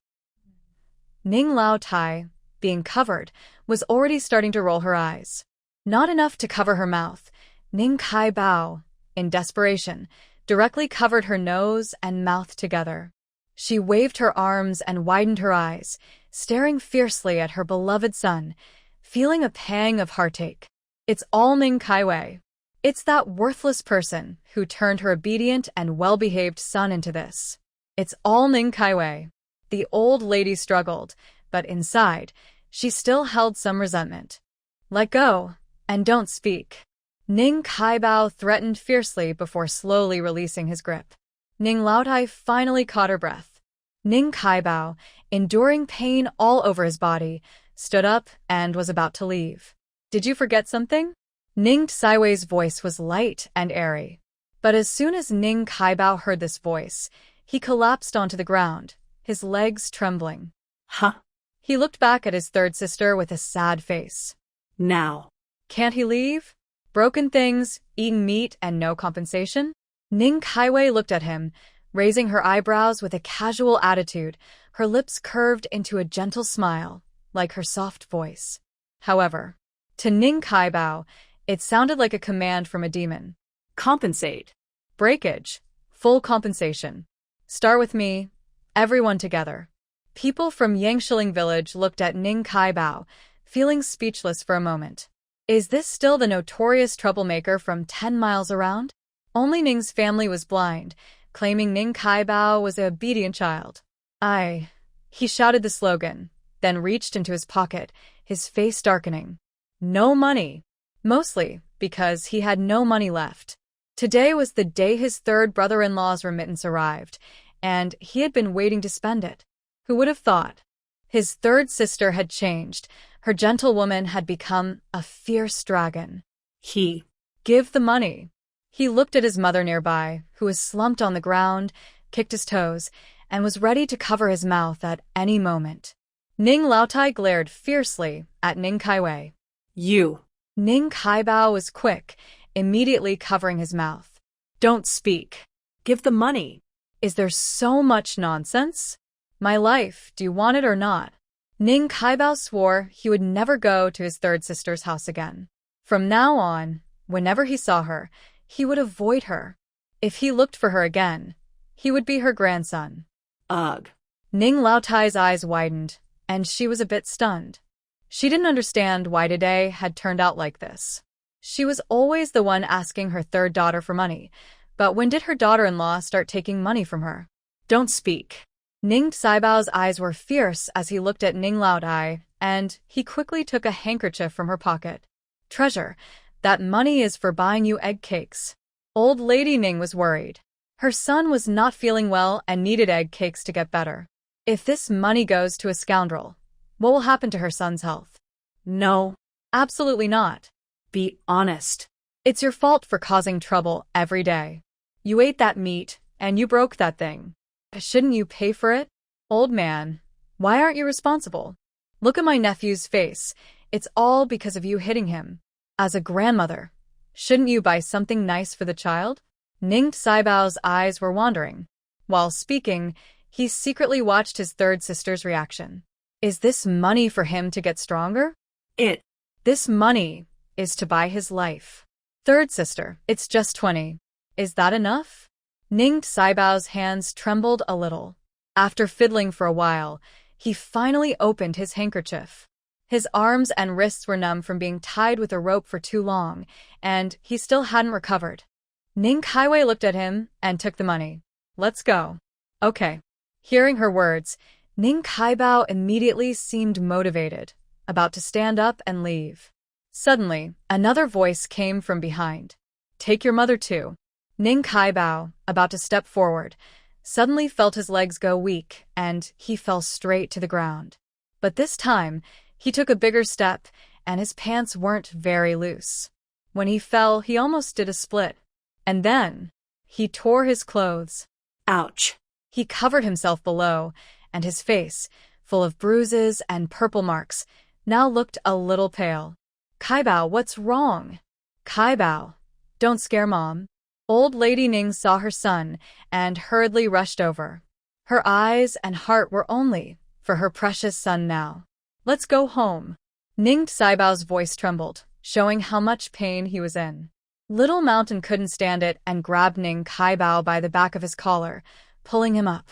Ning Lao Tai, being covered, was already starting to roll her eyes. Not enough to cover her mouth, Ning Kaibao, in desperation, directly covered her nose and mouth together. She waved her arms and widened her eyes, staring fiercely at her beloved son, feeling a pang of heartache. It's all Ning Kaiwei. It's that worthless person who turned her obedient and well-behaved son into this. It's all Ning Kaiwei. The old lady struggled, but inside, she still held some resentment. Let go, and don't speak. Ning Kaibao threatened fiercely before slowly releasing his grip. Ning Laotai finally caught her breath. Ning Kaibao, enduring pain all over his body, stood up and was about to leave. Did you forget something? Ning Saiwei's voice was light and airy. But as soon as Ning Kaibao heard this voice, he collapsed onto the ground, his legs trembling. Huh? He looked back at his third sister with a sad face. Now. Can't he leave? Broken things, eaten meat, and no compensation? Ning Kaiwei looked at him, raising her eyebrows with a casual attitude, her lips curved into a gentle smile, like her soft voice. However, to Ning Kaibao, it sounded like a command from a demon. Compensate. Breakage. Full compensation. Start with me. Everyone together. People from Yangshiling village looked at Ning Kaibao, feeling speechless for a moment. Is this still the notorious troublemaker from 10 miles around? Only Ning's family was blind, claiming Ning Kaibao was an obedient child. He shouted the slogan, then reached into his pocket, his face darkening. No money. Mostly because he had no money left. Today was the day his third brother-in-law's remittance arrived, and he had been waiting to spend it. Who would have thought? His third sister had changed. Her gentlewoman had become a fierce dragon. Give the money. He looked at his mother nearby, who was slumped on the ground, kicked his toes, and was ready to cover his mouth at any moment. Ning Laotai glared fiercely at Ning Kaiwei. You. Ning Kaibao was quick, immediately covering his mouth. Don't speak. Give the money. Is there so much nonsense? My life, do you want it or not? Ning Kaibao swore he would never go to his third sister's house again. From now on, whenever he saw her, he would avoid her. If he looked for her again, he would be her grandson. Ugh. Ning Laotai's eyes widened, and she was a bit stunned. She didn't understand why today had turned out like this. She was always the one asking her third daughter for money, but when did her daughter-in-law start taking money from her? Don't speak. Ning Saibao's eyes were fierce as he looked at Ning Laotai, and he quickly took a handkerchief from her pocket. Treasure, that money is for buying you egg cakes. Old Lady Ning was worried. Her son was not feeling well and needed egg cakes to get better. If this money goes to a scoundrel, what will happen to her son's health? No. Absolutely not. Be honest. It's your fault for causing trouble every day. You ate that meat, and you broke that thing. Shouldn't you pay for it? Old man, why aren't you responsible? Look at my nephew's face. It's all because of you hitting him. As a grandmother, shouldn't you buy something nice for the child? Ning Saibao's eyes were wandering. While speaking, he secretly watched his third sister's reaction. Is this money for him to get stronger? This money is to buy his life. Third sister, it's just 20. Is that enough? Ning Saibao's hands trembled a little. After fiddling for a while, he finally opened his handkerchief. His arms and wrists were numb from being tied with a rope for too long, and he still hadn't recovered. Ning Kaiwei looked at him and took the money. Let's go. Okay. Hearing her words, Ning Kaibao immediately seemed motivated, about to stand up and leave. Suddenly, another voice came from behind. Take your mother too. Ning Kaibao, about to step forward, suddenly felt his legs go weak and he fell straight to the ground. But this time, he took a bigger step and his pants weren't very loose. When he fell, he almost did a split. And then, he tore his clothes. Ouch. He covered himself below, and his face, full of bruises and purple marks, now looked a little pale. Kaibao, what's wrong? Kaibao, don't scare Mom. Old Lady Ning saw her son and hurriedly rushed over. Her eyes and heart were only for her precious son now. Let's go home. Ning Saibao's voice trembled, showing how much pain he was in. Little Mountain couldn't stand it and grabbed Ning Kaibao by the back of his collar, pulling him up.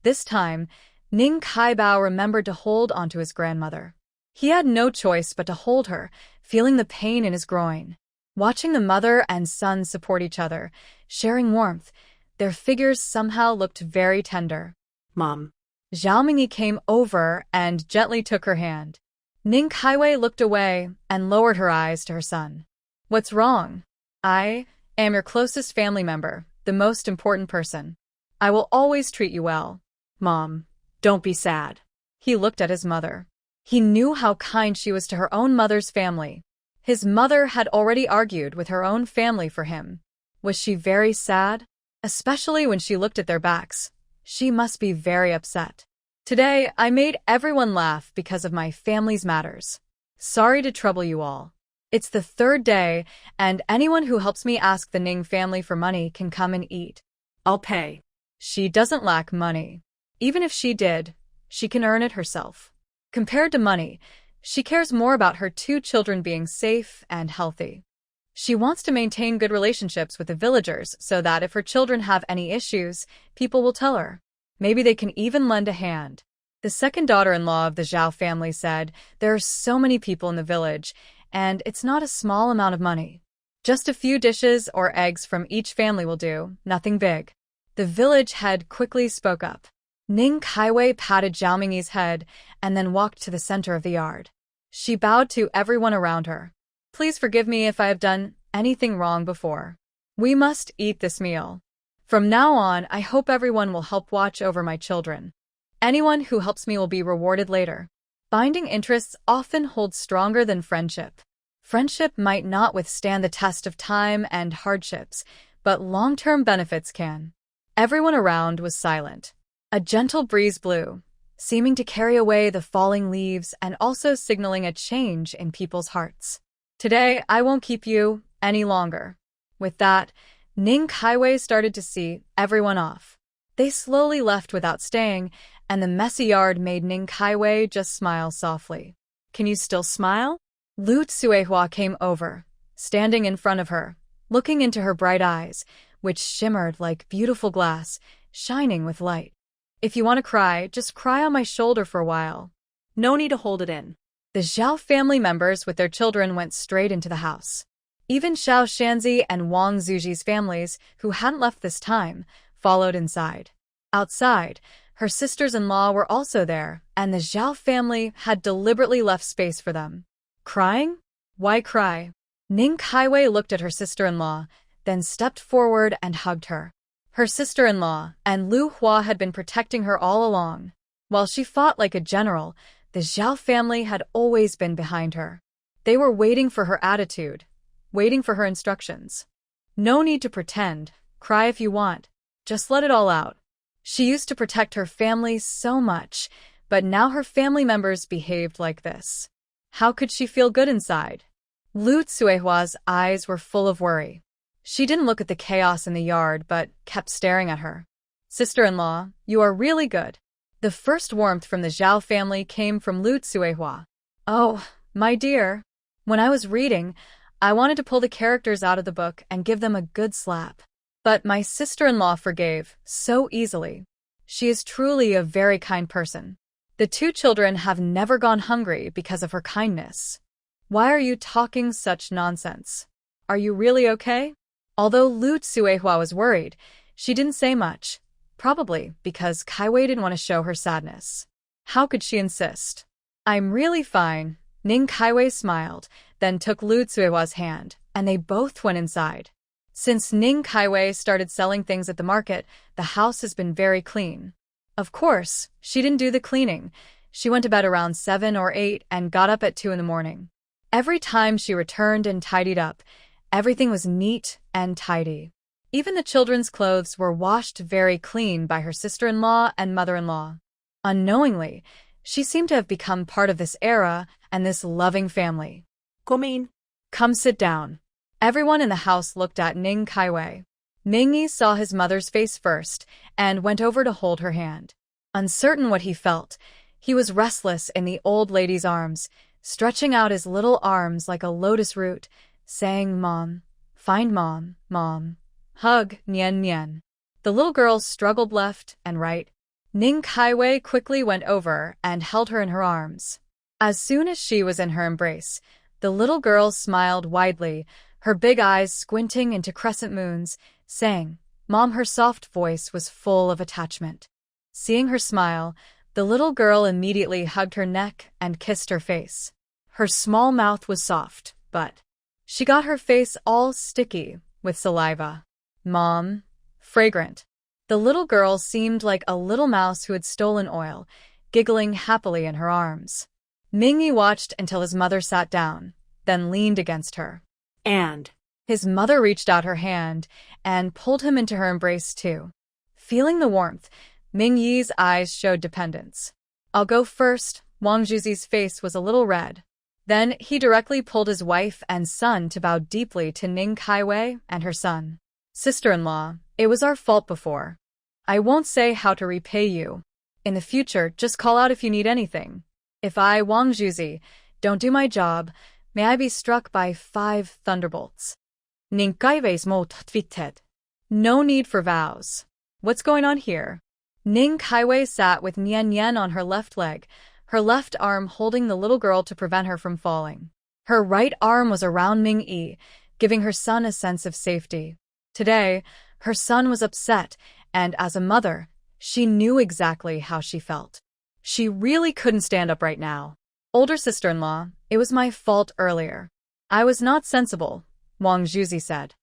This time, Ning Kaibao remembered to hold onto his grandmother. He had no choice but to hold her, feeling the pain in his groin. Watching the mother and son support each other, sharing warmth, their figures somehow looked very tender. Mom. Zhao Mingi came over and gently took her hand. Ning Kaiwei looked away and lowered her eyes to her son. What's wrong? I am your closest family member, the most important person. I will always treat you well. Mom, don't be sad. He looked at his mother. He knew how kind she was to her own mother's family. His mother had already argued with her own family for him. Was she very sad? Especially when she looked at their backs. She must be very upset. Today, I made everyone laugh because of my family's matters. Sorry to trouble you all. It's the third day, and anyone who helps me ask the Ning family for money can come and eat. I'll pay. She doesn't lack money. Even if she did, she can earn it herself. Compared to money, she cares more about her 2 children being safe and healthy. She wants to maintain good relationships with the villagers so that if her children have any issues, people will tell her. Maybe they can even lend a hand. The second daughter-in-law of the Zhao family said, there are so many people in the village, and it's not a small amount of money. Just a few dishes or eggs from each family will do, nothing big. The village head quickly spoke up. Ning Kaiwei patted Zhao Mingi's head and then walked to the center of the yard. She bowed to everyone around her. Please forgive me if I have done anything wrong before. We must eat this meal. From now on, I hope everyone will help watch over my children. Anyone who helps me will be rewarded later. Binding interests often hold stronger than friendship. Friendship might not withstand the test of time and hardships, but long-term benefits can. Everyone around was silent. A gentle breeze blew, seeming to carry away the falling leaves and also signaling a change in people's hearts. Today, I won't keep you any longer. With that, Ning Kaiwei started to see everyone off. They slowly left without staying, and the messy yard made Ning Kaiwei just smile softly. Can you still smile? Lu Tsuehua came over, standing in front of her, looking into her bright eyes, which shimmered like beautiful glass, shining with light. If you want to cry, just cry on my shoulder for a while. No need to hold it in. The Zhao family members with their children went straight into the house. Even Xiao Shanzi and Wang Zuji's families, who hadn't left this time, followed inside. Outside, her sisters-in-law were also there, and the Zhao family had deliberately left space for them. Crying? Why cry? Ning Kaiwei looked at her sister-in-law, then stepped forward and hugged her. Her sister-in-law and Lu Hua had been protecting her all along. While she fought like a general, the Zhao family had always been behind her. They were waiting for her attitude, waiting for her instructions. No need to pretend. Cry if you want. Just let it all out. She used to protect her family so much, but now her family members behaved like this. How could she feel good inside? Lu Tsuehua's eyes were full of worry. She didn't look at the chaos in the yard, but kept staring at her. Sister-in-law, you are really good. The first warmth from the Zhao family came from Lu Tsuehua. Oh, my dear. When I was reading, I wanted to pull the characters out of the book and give them a good slap. But my sister-in-law forgave so easily. She is truly a very kind person. The 2 children have never gone hungry because of her kindness. Why are you talking such nonsense? Are you really okay? Although Lu Tsuehua was worried, she didn't say much, probably because Kaiwei didn't want to show her sadness. How could she insist? I'm really fine. Ning Kaiwei smiled, then took Lu Tsuehua's hand, and they both went inside. Since Ning Kaiwei started selling things at the market, the house has been very clean. Of course, she didn't do the cleaning. She went to bed around 7 or 8 and got up at 2 in the morning. Every time she returned and tidied up, everything was neat and tidy. Even the children's clothes were washed very clean by her sister-in-law and mother-in-law. Unknowingly, she seemed to have become part of this era and this loving family. Come sit down. Everyone in the house looked at Ning Kaiwei. Mingi saw his mother's face first and went over to hold her hand. Uncertain what he felt, he was restless in the old lady's arms, stretching out his little arms like a lotus root, saying, Mom, find Mom, Mom, hug, Nian Nian. The little girl struggled left and right, Ning Kaiwei quickly went over and held her in her arms. As soon as she was in her embrace, the little girl smiled widely, her big eyes squinting into crescent moons, saying, "Mom." Her soft voice was full of attachment. Seeing her smile, the little girl immediately hugged her neck and kissed her face. Her small mouth was soft, but she got her face all sticky with saliva. "Mom." Fragrant. The little girl seemed like a little mouse who had stolen oil, giggling happily in her arms. Mingi watched until his mother sat down, then leaned against her. And His mother reached out her hand and pulled him into her embrace too. Feeling the warmth, Mingyi's eyes showed dependence. "I'll go first." Wang Zhuzi's face was a little red. Then he directly pulled his wife and son to bow deeply to Ning Kaiwei and her son. "Sister-in-law, it was our fault before. I won't say how to repay you. In the future, just call out if you need anything. If I, Wang Zhuzi, don't do my job, may I be struck by 5 thunderbolts." Ning Kaiwei's mouth twitched. "No need for vows. What's going on here?" Ning Kaiwei sat with Nian Nian on her left leg, her left arm holding the little girl to prevent her from falling. Her right arm was around Ming Yi, giving her son a sense of safety. Today, her son was upset, and as a mother, she knew exactly how she felt. She really couldn't stand up right now. "Older sister-in-law, it was my fault earlier. I was not sensible," Wang Zhuzi said.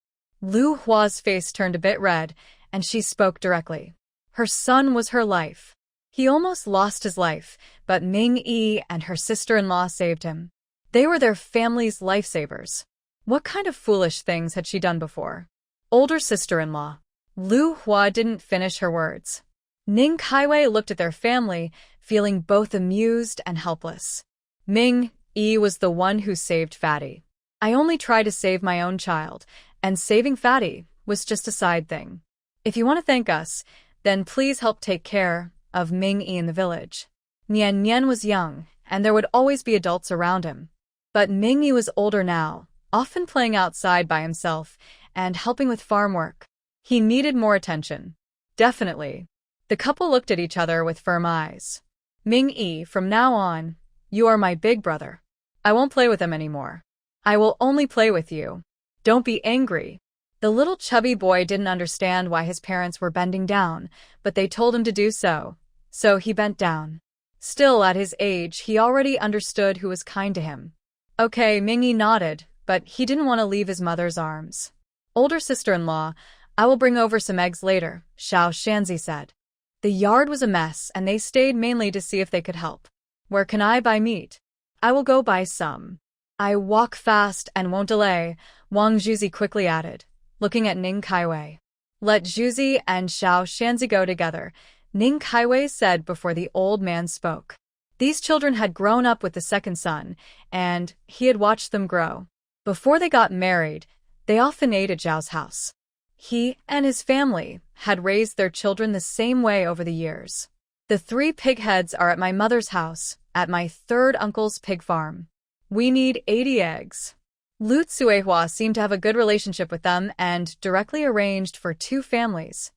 Lu Hua's face turned a bit red, and she spoke directly. Her son was her life. He almost lost his life, but Ming Yi and her sister-in-law saved him. They were their family's lifesavers. What kind of foolish things had she done before? "Older sister-in-law." Lu Hua didn't finish her words. Ning Kaiwei looked at their family, feeling both amused and helpless. "Ming Yi was the one who saved Fatty. I only tried to save my own child, and saving Fatty was just a side thing. If you want to thank us, then please help take care of Ming Yi in the village." Nian Nian was young, and there would always be adults around him. But Ming Yi was older now, often playing outside by himself and helping with farm work. He needed more attention. Definitely. The couple looked at each other with firm eyes. "Ming Yi, from now on, you are my big brother. I won't play with him anymore. I will only play with you. Don't be angry." The little chubby boy didn't understand why his parents were bending down, but they told him to do so. So he bent down. Still, at his age, he already understood who was kind to him. Okay, Mingi nodded, but he didn't want to leave his mother's arms. "Older sister-in-law, I will bring over some eggs later," Xiao Shanzi said. The yard was a mess, and they stayed mainly to see if they could help. "Where can I buy meat?" "I will go buy some. I walk fast and won't delay," Wang Zhuzi quickly added, looking at Ning Kaiwei. "Let Zhuzi and Xiao Shanzi go together," Ning Kaiwei said before the old man spoke. These children had grown up with the second son, and he had watched them grow. Before they got married, they often ate at Zhao's house. He and his family had raised their children the same way over the years. "The 3 pig heads are at my mother's house, at my 3rd uncle's pig farm. We need 80 eggs. Lu Tsuehua seemed to have a good relationship with them and directly arranged for 2 families.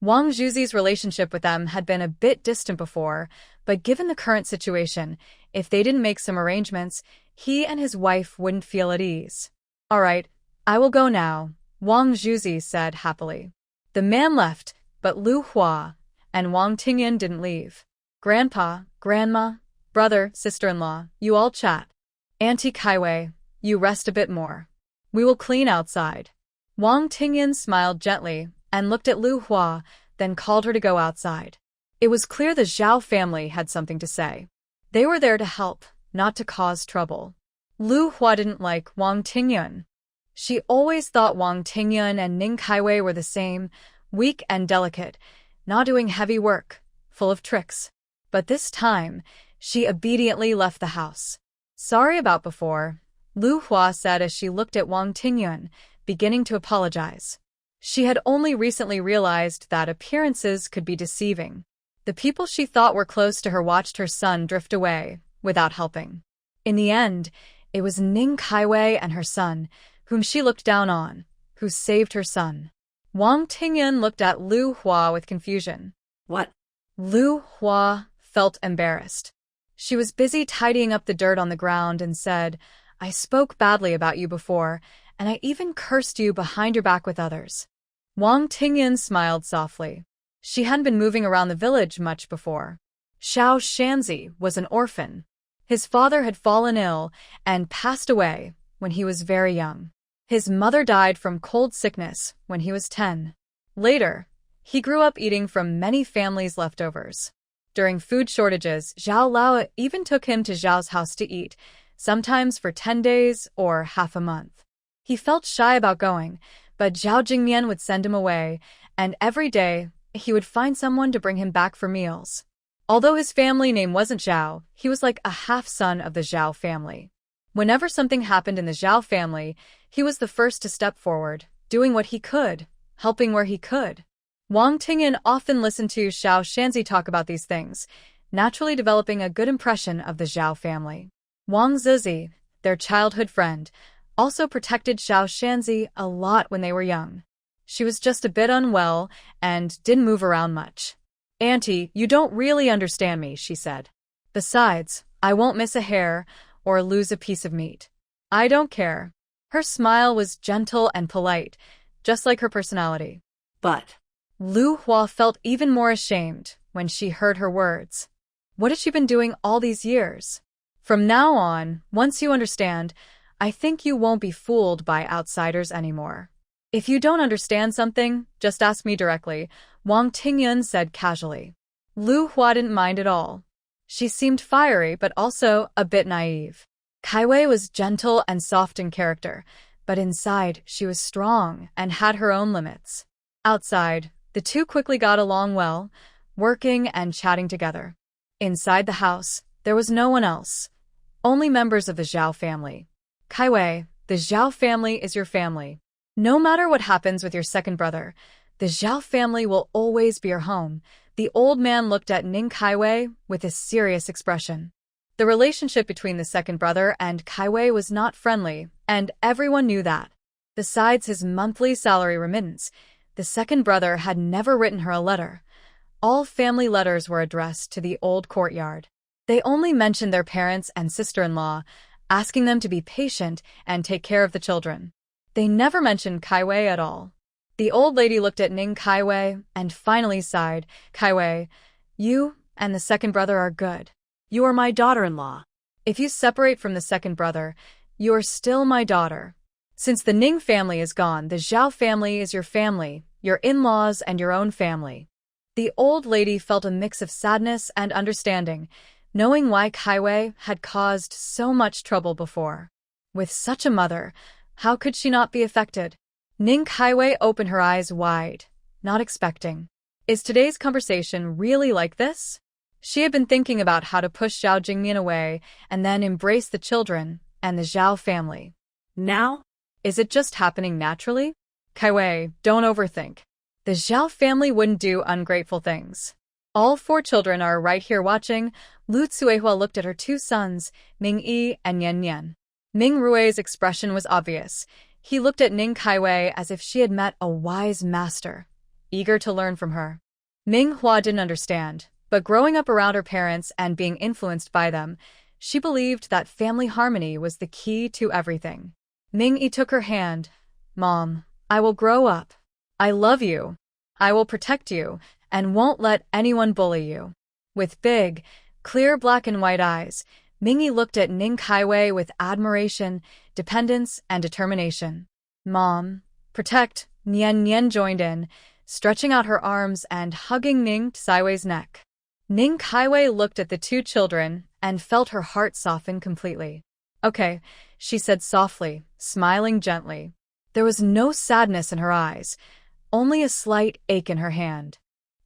Wang Zhuzi's relationship with them had been a bit distant before, but given the current situation, if they didn't make some arrangements, he and his wife wouldn't feel at ease. "All right, I will go now," Wang Zhuzi said happily. The man left, but Lu Hua and Wang Tingyan didn't leave. "Grandpa, Grandma, brother, sister-in-law, you all chat. Auntie Kaiwei, you rest a bit more. We will clean outside." Wang Tingyan smiled gently and looked at Lu Hua, then called her to go outside. It was clear the Zhao family had something to say. They were there to help, not to cause trouble. Lu Hua didn't like Wang Tingyan. She always thought Wang Tingyan and Ning Kaiwei were the same, weak and delicate, not doing heavy work, full of tricks. But this time, she obediently left the house. "Sorry about before," Lu Hua said as she looked at Wang Tingyan, beginning to apologize. She had only recently realized that appearances could be deceiving. The people she thought were close to her watched her son drift away, without helping. In the end, it was Ning Kaiwei and her son, whom she looked down on, who saved her son. Wang Tingyan looked at Lu Hua with confusion. What? Lu Hua felt embarrassed. She was busy tidying up the dirt on the ground and said, I spoke badly about you before, and I even cursed you behind your back with others. Wang Tingyan smiled softly. She hadn't been moving around the village much before. Xiao Shanzi was an orphan. His father had fallen ill and passed away when he was very young. His mother died from cold sickness when he was 10. Later, he grew up eating from many families' leftovers. During food shortages, Zhao Lao even took him to Zhao's house to eat, sometimes for 10 days or half a month. He felt shy about going, but Zhao Jingmian would send him away, and every day he would find someone to bring him back for meals. Although his family name wasn't Zhao, he was like a half-son of the Zhao family. Whenever something happened in the Zhao family, he was the first to step forward, doing what he could, helping where he could. Wang Tingyan often listened to Xiao Shanzi talk about these things, naturally developing a good impression of the Zhao family. Wang Zizi, their childhood friend, also protected Xiao Shanzi a lot when they were young. She was just a bit unwell and didn't move around much. Auntie, you don't really understand me, she said. Besides, I won't miss a hair or lose a piece of meat. I don't care. Her smile was gentle and polite, just like her personality. But Lu Hua felt even more ashamed when she heard her words. What had she been doing all these years? From now on, once you understand, I think you won't be fooled by outsiders anymore. If you don't understand something, just ask me directly, Wang Tingyan said casually. Lu Hua didn't mind at all. She seemed fiery but also a bit naive. Kai Wei was gentle and soft in character, but inside she was strong and had her own limits. Outside, the two quickly got along well, working and chatting together. Inside the house, there was no one else. Only members of the Zhao family. Kai Wei, the Zhao family is your family. No matter what happens with your second brother, the Zhao family will always be your home. The old man looked at Ning Kai Wei with a serious expression. The relationship between the second brother and Kai Wei was not friendly, and everyone knew that. Besides his monthly salary remittance, the second brother had never written her a letter. All family letters were addressed to the old courtyard. They only mentioned their parents and sister-in-law, asking them to be patient and take care of the children. They never mentioned Kai Wei at all. The old lady looked at Ning Kai Wei and finally sighed. Kai Wei, you and the second brother are good. you are my daughter-in-law. If you separate from the second brother, you are still my daughter. Since the Ning family is gone, the Zhao family is your family, your in-laws and your own family. The old lady felt a mix of sadness and understanding, knowing why Kai Wei had caused so much trouble before. With such a mother, how could she not be affected? Ning Kai Wei opened her eyes wide, not expecting. Is today's conversation really like this? She had been thinking about how to push Zhao Jingmian away and then embrace the children and the Zhao family. Now? Is it just happening naturally? Kai Wei, don't overthink. The Zhao family wouldn't do ungrateful things. All 4 children are right here watching. Lu Cuehua looked at her 2 sons, Ming Yi and Yan Yan. Ming Rui's expression was obvious. He looked at Ning Kai Wei as if she had met a wise master, eager to learn from her. Ming Hua didn't understand, but growing up around her parents and being influenced by them, she believed that family harmony was the key to everything. Ming Yi took her hand. Mom, I will grow up. I love you. I will protect you and won't let anyone bully you. With big, clear black and white eyes, Mingi looked at Ning Kai Wei with admiration, dependence, and determination. Mom, protect. Nian Nian joined in, stretching out her arms and hugging Ning Kai Wei's neck. Ning Kai Wei looked at the 2 children and felt her heart soften completely. Okay, she said softly, smiling gently. There was no sadness in her eyes, only a slight ache in her hand.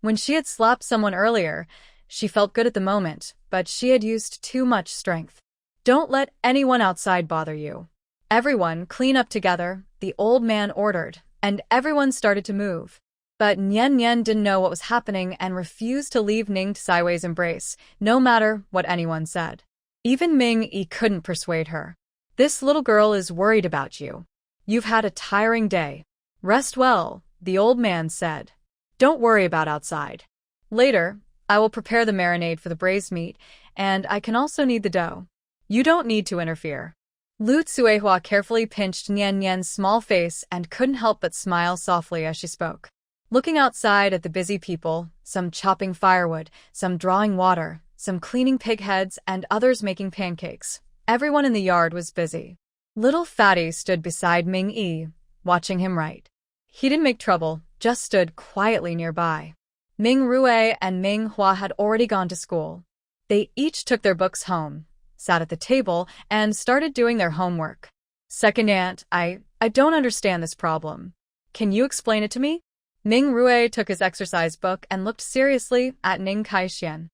When she had slapped someone earlier, she felt good at the moment, but she had used too much strength. Don't let anyone outside bother you. Everyone clean up together, the old man ordered, and everyone started to move. But Nian Nian didn't know what was happening and refused to leave Ning Kai Wei's embrace, no matter what anyone said. Even Ming Yi couldn't persuade her. This little girl is worried about you. You've had a tiring day. Rest well, the old man said. Don't worry about outside. Later, I will prepare the marinade for the braised meat, and I can also knead the dough. You don't need to interfere. Lu Tsuehua carefully pinched Nian Nian's small face and couldn't help but smile softly as she spoke. Looking outside at the busy people, some chopping firewood, some drawing water, some cleaning pig heads, and others making pancakes, everyone in the yard was busy. Little Fatty stood beside Ming Yi, watching him write. He didn't make trouble, just stood quietly nearby. Ming Rue and Ming Hua had already gone to school. They each took their books home, sat at the table, and started doing their homework. Second aunt, I don't understand this problem. Can you explain it to me? Ming Rue took his exercise book and looked seriously at Ning Kaixian.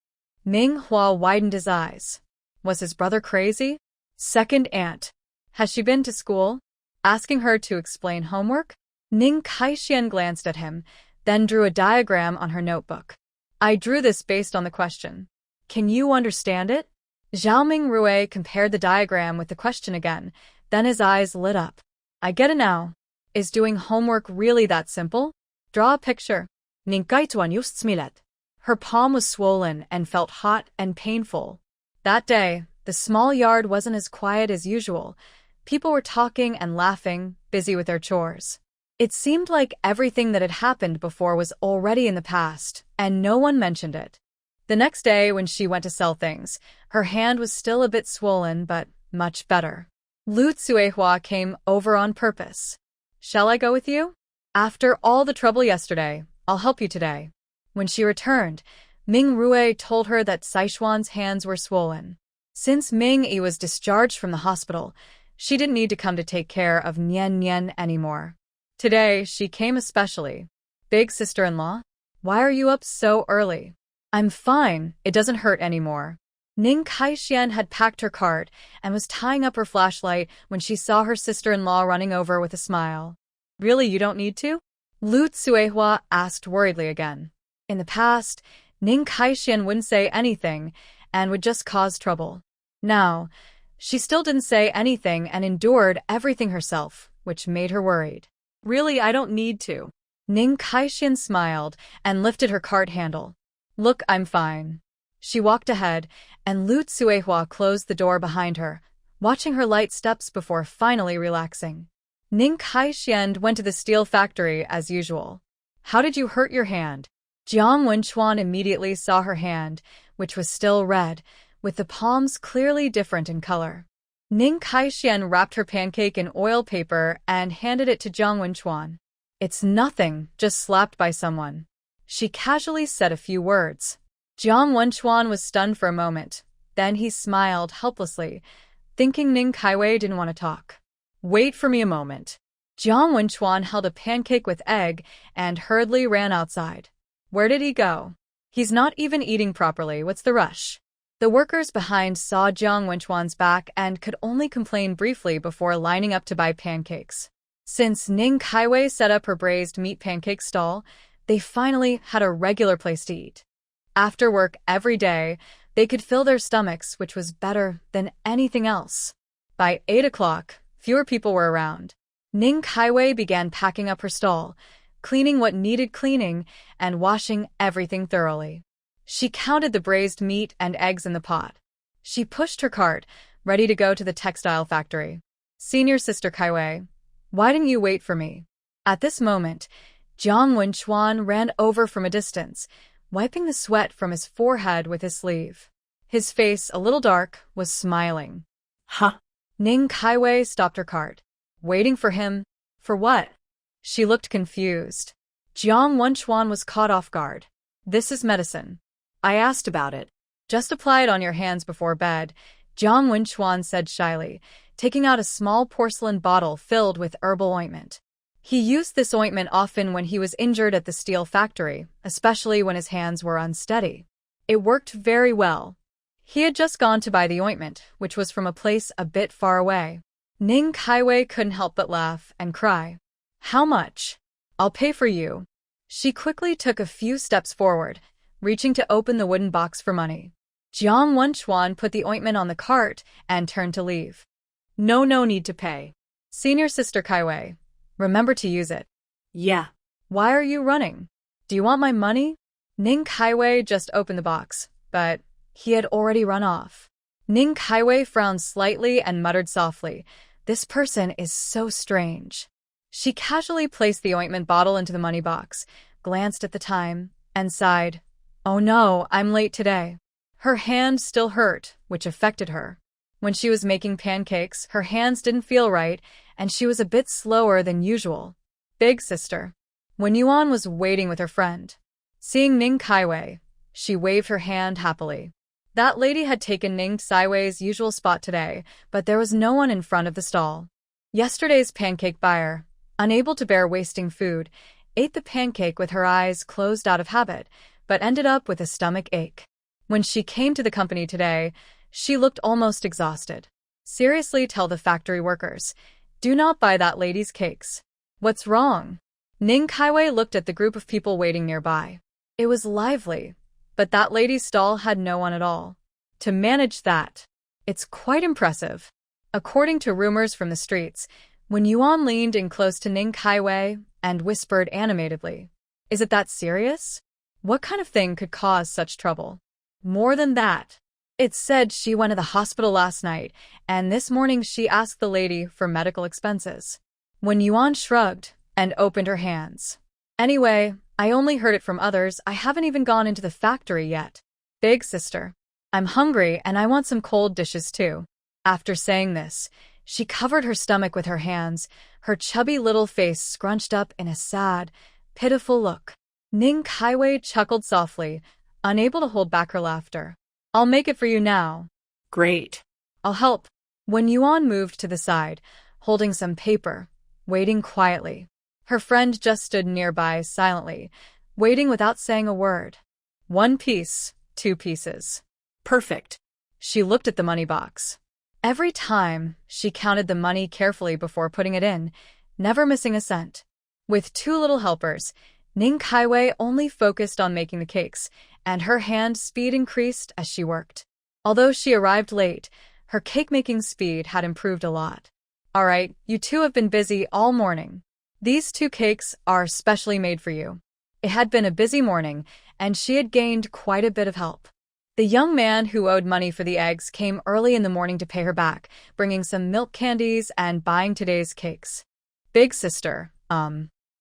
Ming Hua widened his eyes. Was his brother crazy? Second aunt, has she been to school? Asking her to explain homework? Ning Kaixian glanced at him, then drew a diagram on her notebook. I drew this based on the question. Can you understand it? Zhao Ming Rue compared the diagram with the question again, then his eyes lit up. I get it now. Is doing homework really that simple? Draw a picture. Ning Kaituan just smilet. Her palm was swollen and felt hot and painful. That day, the small yard wasn't as quiet as usual. People were talking and laughing, busy with their chores. It seemed like everything that had happened before was already in the past, and no one mentioned it. The next day, when she went to sell things, her hand was still a bit swollen, but much better. Lu Tsuehua came over on purpose. Shall I go with you? After all the trouble yesterday, I'll help you today. When she returned, Ming Rue told her that Saishuan's hands were swollen. Since Ming Yi was discharged from the hospital, she didn't need to come to take care of Nian Nian anymore. Today, she came especially. Big sister-in-law, why are you up so early? I'm fine, it doesn't hurt anymore. Ning Kaixian had packed her cart and was tying up her flashlight when she saw her sister-in-law running over with a smile. Really, you don't need to? Lu Tsuehua asked worriedly again. In the past, Ning Kaixian wouldn't say anything and would just cause trouble. Now, she still didn't say anything and endured everything herself, which made her worried. Really, I don't need to. Ning Kaixian smiled and lifted her cart handle. Look, I'm fine. She walked ahead, and Lu Tsuehua closed the door behind her, watching her light steps before finally relaxing. Ning Kaixian went to the steel factory as usual. How did you hurt your hand? Jiang Wenchuan immediately saw her hand, which was still red, with the palms clearly different in color. Ning Kaixian wrapped her pancake in oil paper and handed it to Jiang Wenchuan. It's nothing, just slapped by someone. She casually said a few words. Jiang Wenchuan was stunned for a moment. Then he smiled helplessly, thinking Ning Kaiwei didn't want to talk. Wait for me a moment. Jiang Wenchuan held a pancake with egg and hurriedly ran outside. Where did he go? He's not even eating properly, what's the rush? The workers behind saw Jiang Wenchuan's back and could only complain briefly before lining up to buy pancakes. Since Ning Kaiwei set up her braised meat pancake stall, they finally had a regular place to eat. After work every day, they could fill their stomachs, which was better than anything else. By 8 o'clock, fewer people were around. Ning Kaiwei began packing up her stall, cleaning what needed cleaning, and washing everything thoroughly. She counted the braised meat and eggs in the pot. She pushed her cart, ready to go to the textile factory. Senior Sister Kaiwei, why didn't you wait for me? At this moment, Jiang Wenchuan ran over from a distance, wiping the sweat from his forehead with his sleeve. His face, a little dark, was smiling. Huh? Ning Kaiwei stopped her cart. Waiting for him? For what? She looked confused. Jiang Wenchuan was caught off guard. This is medicine. I asked about it. Just apply it on your hands before bed, Jiang Wenchuan said shyly, taking out a small porcelain bottle filled with herbal ointment. He used this ointment often when he was injured at the steel factory, especially when his hands were unsteady. It worked very well. He had just gone to buy the ointment, which was from a place a bit far away. Ning Kaiwei couldn't help but laugh and cry. How much? I'll pay for you. She quickly took a few steps forward, reaching to open the wooden box for money. Jiang Wenchuan put the ointment on the cart and turned to leave. No need to pay. Senior Sister Kaiwei, remember to use it. Yeah. Why are you running? Do you want my money? Ning Kaiwei just opened the box, but he had already run off. Ning Kaiwei frowned slightly and muttered softly, "This person is so strange." She casually placed the ointment bottle into the money box, glanced at the time, and sighed, "Oh no, I'm late today." Her hand still hurt, which affected her. When she was making pancakes, her hands didn't feel right, and she was a bit slower than usual. Big sister. When Yuan was waiting with her friend, seeing Ning Kaiwei, she waved her hand happily. That lady had taken Ning Kaiwei's usual spot today, but there was no one in front of the stall. Yesterday's pancake buyer, unable to bear wasting food, ate the pancake with her eyes closed out of habit, but ended up with a stomach ache. When she came to the company today, she looked almost exhausted. Seriously, tell the factory workers, do not buy that lady's cakes. What's wrong? Ning Kaiwei looked at the group of people waiting nearby. It was lively, but that lady's stall had no one at all. To manage that, it's quite impressive. According to rumors from the streets, when Yuan leaned in close to Ning Kaiwei and whispered animatedly, "Is it that serious? What kind of thing could cause such trouble?" More than that, it's said she went to the hospital last night, and this morning she asked the lady for medical expenses. When Yuan shrugged and opened her hands. "Anyway, I only heard it from others. I haven't even gone into the factory yet. Big sister, I'm hungry and I want some cold dishes too." After saying this, she covered her stomach with her hands, her chubby little face scrunched up in a sad, pitiful look. Ning Kaiwei chuckled softly, unable to hold back her laughter. "I'll make it for you now." Great. "I'll help." When Yuan moved to the side, holding some paper, waiting quietly, her friend just stood nearby silently, waiting without saying a word. 1 piece, 2 pieces. Perfect. She looked at the money box. Every time, she counted the money carefully before putting it in, never missing a cent. With 2 little helpers, Ning Kaiwei only focused on making the cakes, and her hand speed increased as she worked. Although she arrived late, her cake-making speed had improved a lot. "All right, you two have been busy all morning. These 2 cakes are specially made for you." It had been a busy morning, and she had gained quite a bit of help. The young man who owed money for the eggs came early in the morning to pay her back, bringing some milk candies and buying today's cakes. "Big sister,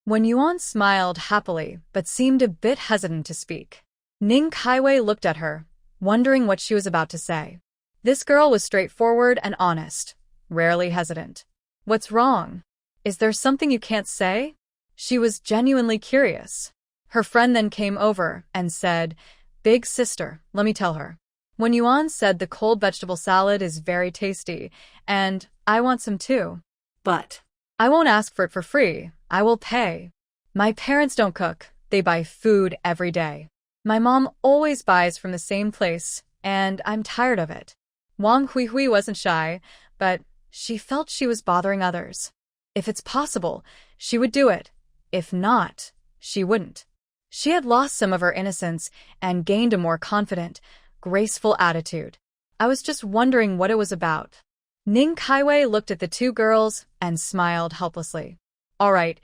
When Yuan smiled happily but seemed a bit hesitant to speak, Ning Kaiwei looked at her, wondering what she was about to say. This girl was straightforward and honest, rarely hesitant. "What's wrong? Is there something you can't say?" She was genuinely curious. Her friend then came over and said, "Big sister, let me tell her." When Yuan said the cold vegetable salad is very tasty, and I want some too. But I won't ask for it for free, I will pay. My parents don't cook, they buy food every day. My mom always buys from the same place, and I'm tired of it. Wang Huihui wasn't shy, but she felt she was bothering others. If it's possible, she would do it. If not, she wouldn't. She had lost some of her innocence and gained a more confident, graceful attitude. I was just wondering what it was about. Ning Kaiwei looked at the 2 girls and smiled helplessly. "All right,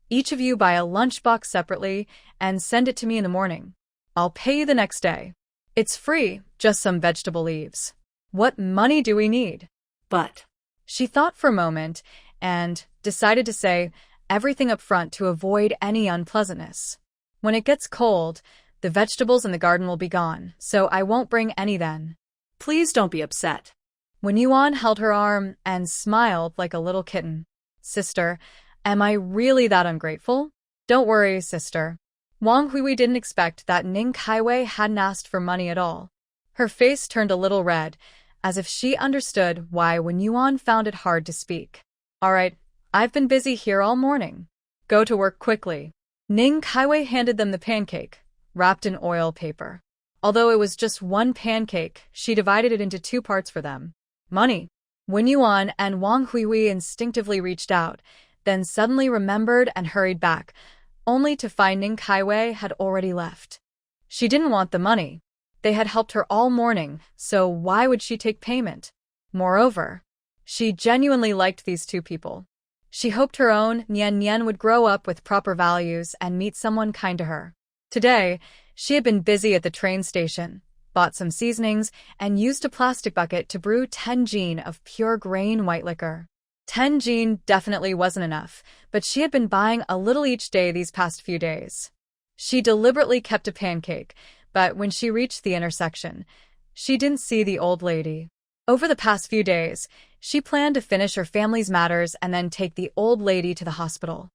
each of you buy a lunchbox separately and send it to me in the morning. I'll pay you the next day. It's free, just some vegetable leaves. What money do we need?" But She thought for a moment and decided to say everything up front to avoid any unpleasantness. "When it gets cold, the vegetables in the garden will be gone, so I won't bring any then." please don't be upset. When Yuan held her arm and smiled like a little kitten. "Sister, am I really that ungrateful?" "Don't worry, sister." Wang Huihui didn't expect that Ning Kaiwei hadn't asked for money at all. Her face turned a little red, as if she understood why when Yuan found it hard to speak. "All right, I've been busy here all morning. Go to work quickly." Ning Kaiwei handed them the pancake, wrapped in oil paper. Although it was just 1 pancake, she divided it into 2 parts for them. Money. When Yuan and Wang Huihui instinctively reached out, then suddenly remembered and hurried back, only to find Ning Kaiwei had already left. She didn't want the money. They had helped her all morning, so why would she take payment? Moreover, she genuinely liked these 2 people. She hoped her own Nian Nian would grow up with proper values and meet someone kind to her. Today, She had been busy at the train station, bought some seasonings, and used a plastic bucket to brew 10 jin of pure grain white liquor. 10 jin definitely wasn't enough, but she had been buying a little each day these past few days. She deliberately kept a pancake, but when she reached the intersection, she didn't see the old lady. Over the past few days, she planned to finish her family's matters and then take the old lady to the hospital.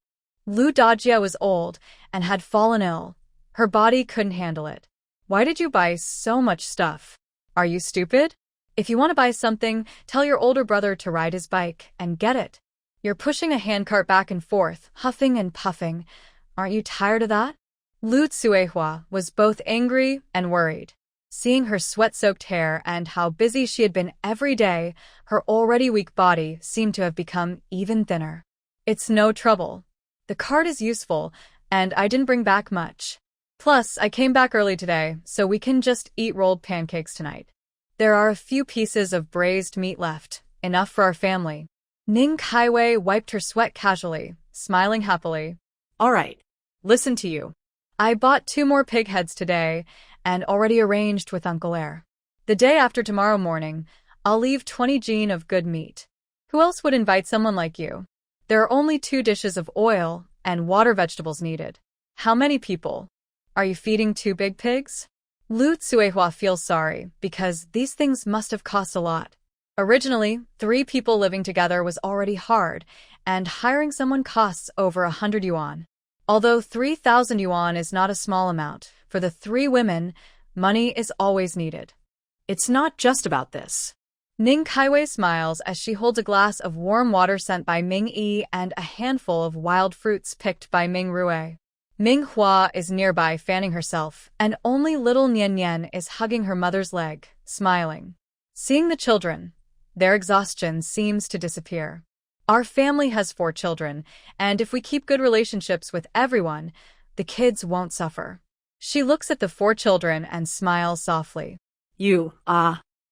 Lu Dajia was old and had fallen ill. Her body couldn't handle it. Why did you buy so much stuff? Are you stupid? If you want to buy something, tell your older brother to ride his bike and get it. You're pushing a handcart back and forth, huffing and puffing. Aren't you tired of that? Lu Tsuehua was both angry and worried. Seeing her sweat-soaked hair and how busy she had been every day, her already weak body seemed to have become even thinner. It's no trouble. The cart is useful, and I didn't bring back much. Plus, I came back early today, so we can just eat rolled pancakes tonight. There are a few pieces of braised meat left, enough for our family. Ning Kaiwei wiped her sweat casually, smiling happily. All right. Listen to you. I bought 2 more pig heads today and already arranged with Uncle Air. The day after tomorrow morning, I'll leave 20 jin of good meat. Who else would invite someone like you? There are only 2 dishes of oil and water vegetables needed. How many people? Are you feeding 2 big pigs? Lu Tsuehua feels sorry because these things must have cost a lot. Originally, 3 people living together was already hard, and hiring someone costs over 100 yuan. Although 3,000 yuan is not a small amount, for the 3 women, money is always needed. It's not just about this. Ning Kaiwei smiles as she holds a glass of warm water sent by Ming Yi and a handful of wild fruits picked by Ming Rui. Manhwa is nearby fanning herself, and only little Nian Nian is hugging her mother's leg, smiling. Seeing the children, their exhaustion seems to disappear. Our family has 4 children, and if we keep good relationships with everyone, the kids won't suffer. She looks at the 4 children and smiles softly.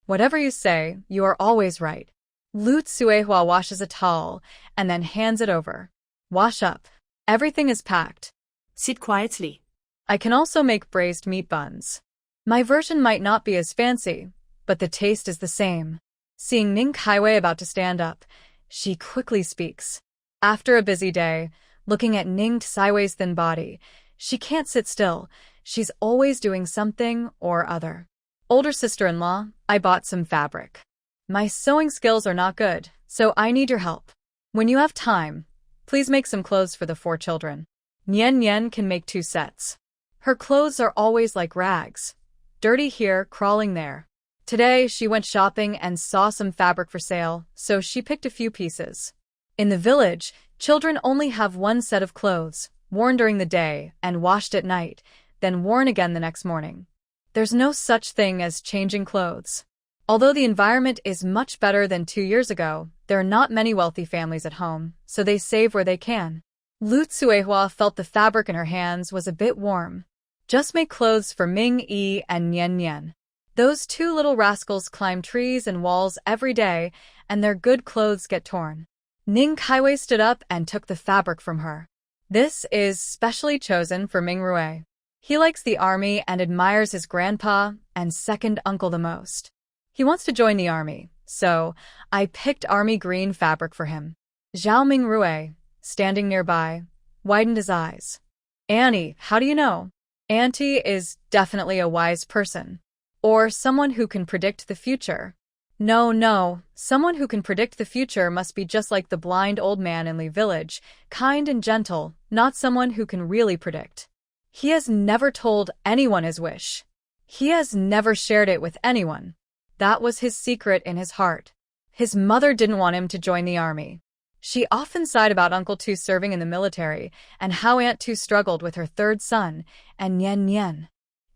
Whatever you say, you are always right. Lu Tsuehua washes a towel and then hands it over. Wash up. Everything is packed. Sit quietly. I can also make braised meat buns. My version might not be as fancy, but the taste is the same. Seeing Ning Kaiwei about to stand up, she quickly speaks. After a busy day, looking at Ning Kaiwei's thin body, she can't sit still. She's always doing something or other. Older sister-in-law, I bought some fabric. My sewing skills are not good, so I need your help. When you have time, please make some clothes for the 4 children. Nian Nian can make 2 sets. Her clothes are always like rags. Dirty here, crawling there. Today, she went shopping and saw some fabric for sale, so she picked a few pieces. In the village, children only have 1 set of clothes, worn during the day and washed at night, then worn again the next morning. There's no such thing as changing clothes. Although the environment is much better than 2 years ago, there are not many wealthy families at home, so they save where they can. Lu Tsuehua felt the fabric in her hands was a bit warm. Just make clothes for Ming Yi and Nian Nian. Those 2 little rascals climb trees and walls every day, and their good clothes get torn. Ning Kaiwei stood up and took the fabric from her. This is specially chosen for Ming Rui. He likes the army and admires his grandpa and second uncle the most. He wants to join the army, so I picked army green fabric for him. Zhao Ming Rui, standing nearby, widened his eyes. Annie, how do you know? Auntie is definitely a wise person. Or someone who can predict the future. No, someone who can predict the future must be just like the blind old man in Li Village, kind and gentle, not someone who can really predict. He has never told anyone his wish. He has never shared it with anyone. That was his secret in his heart. His mother didn't want him to join the army. She often sighed about Uncle Tu serving in the military and how Aunt Tu struggled with her 3rd son, and Nian Nian.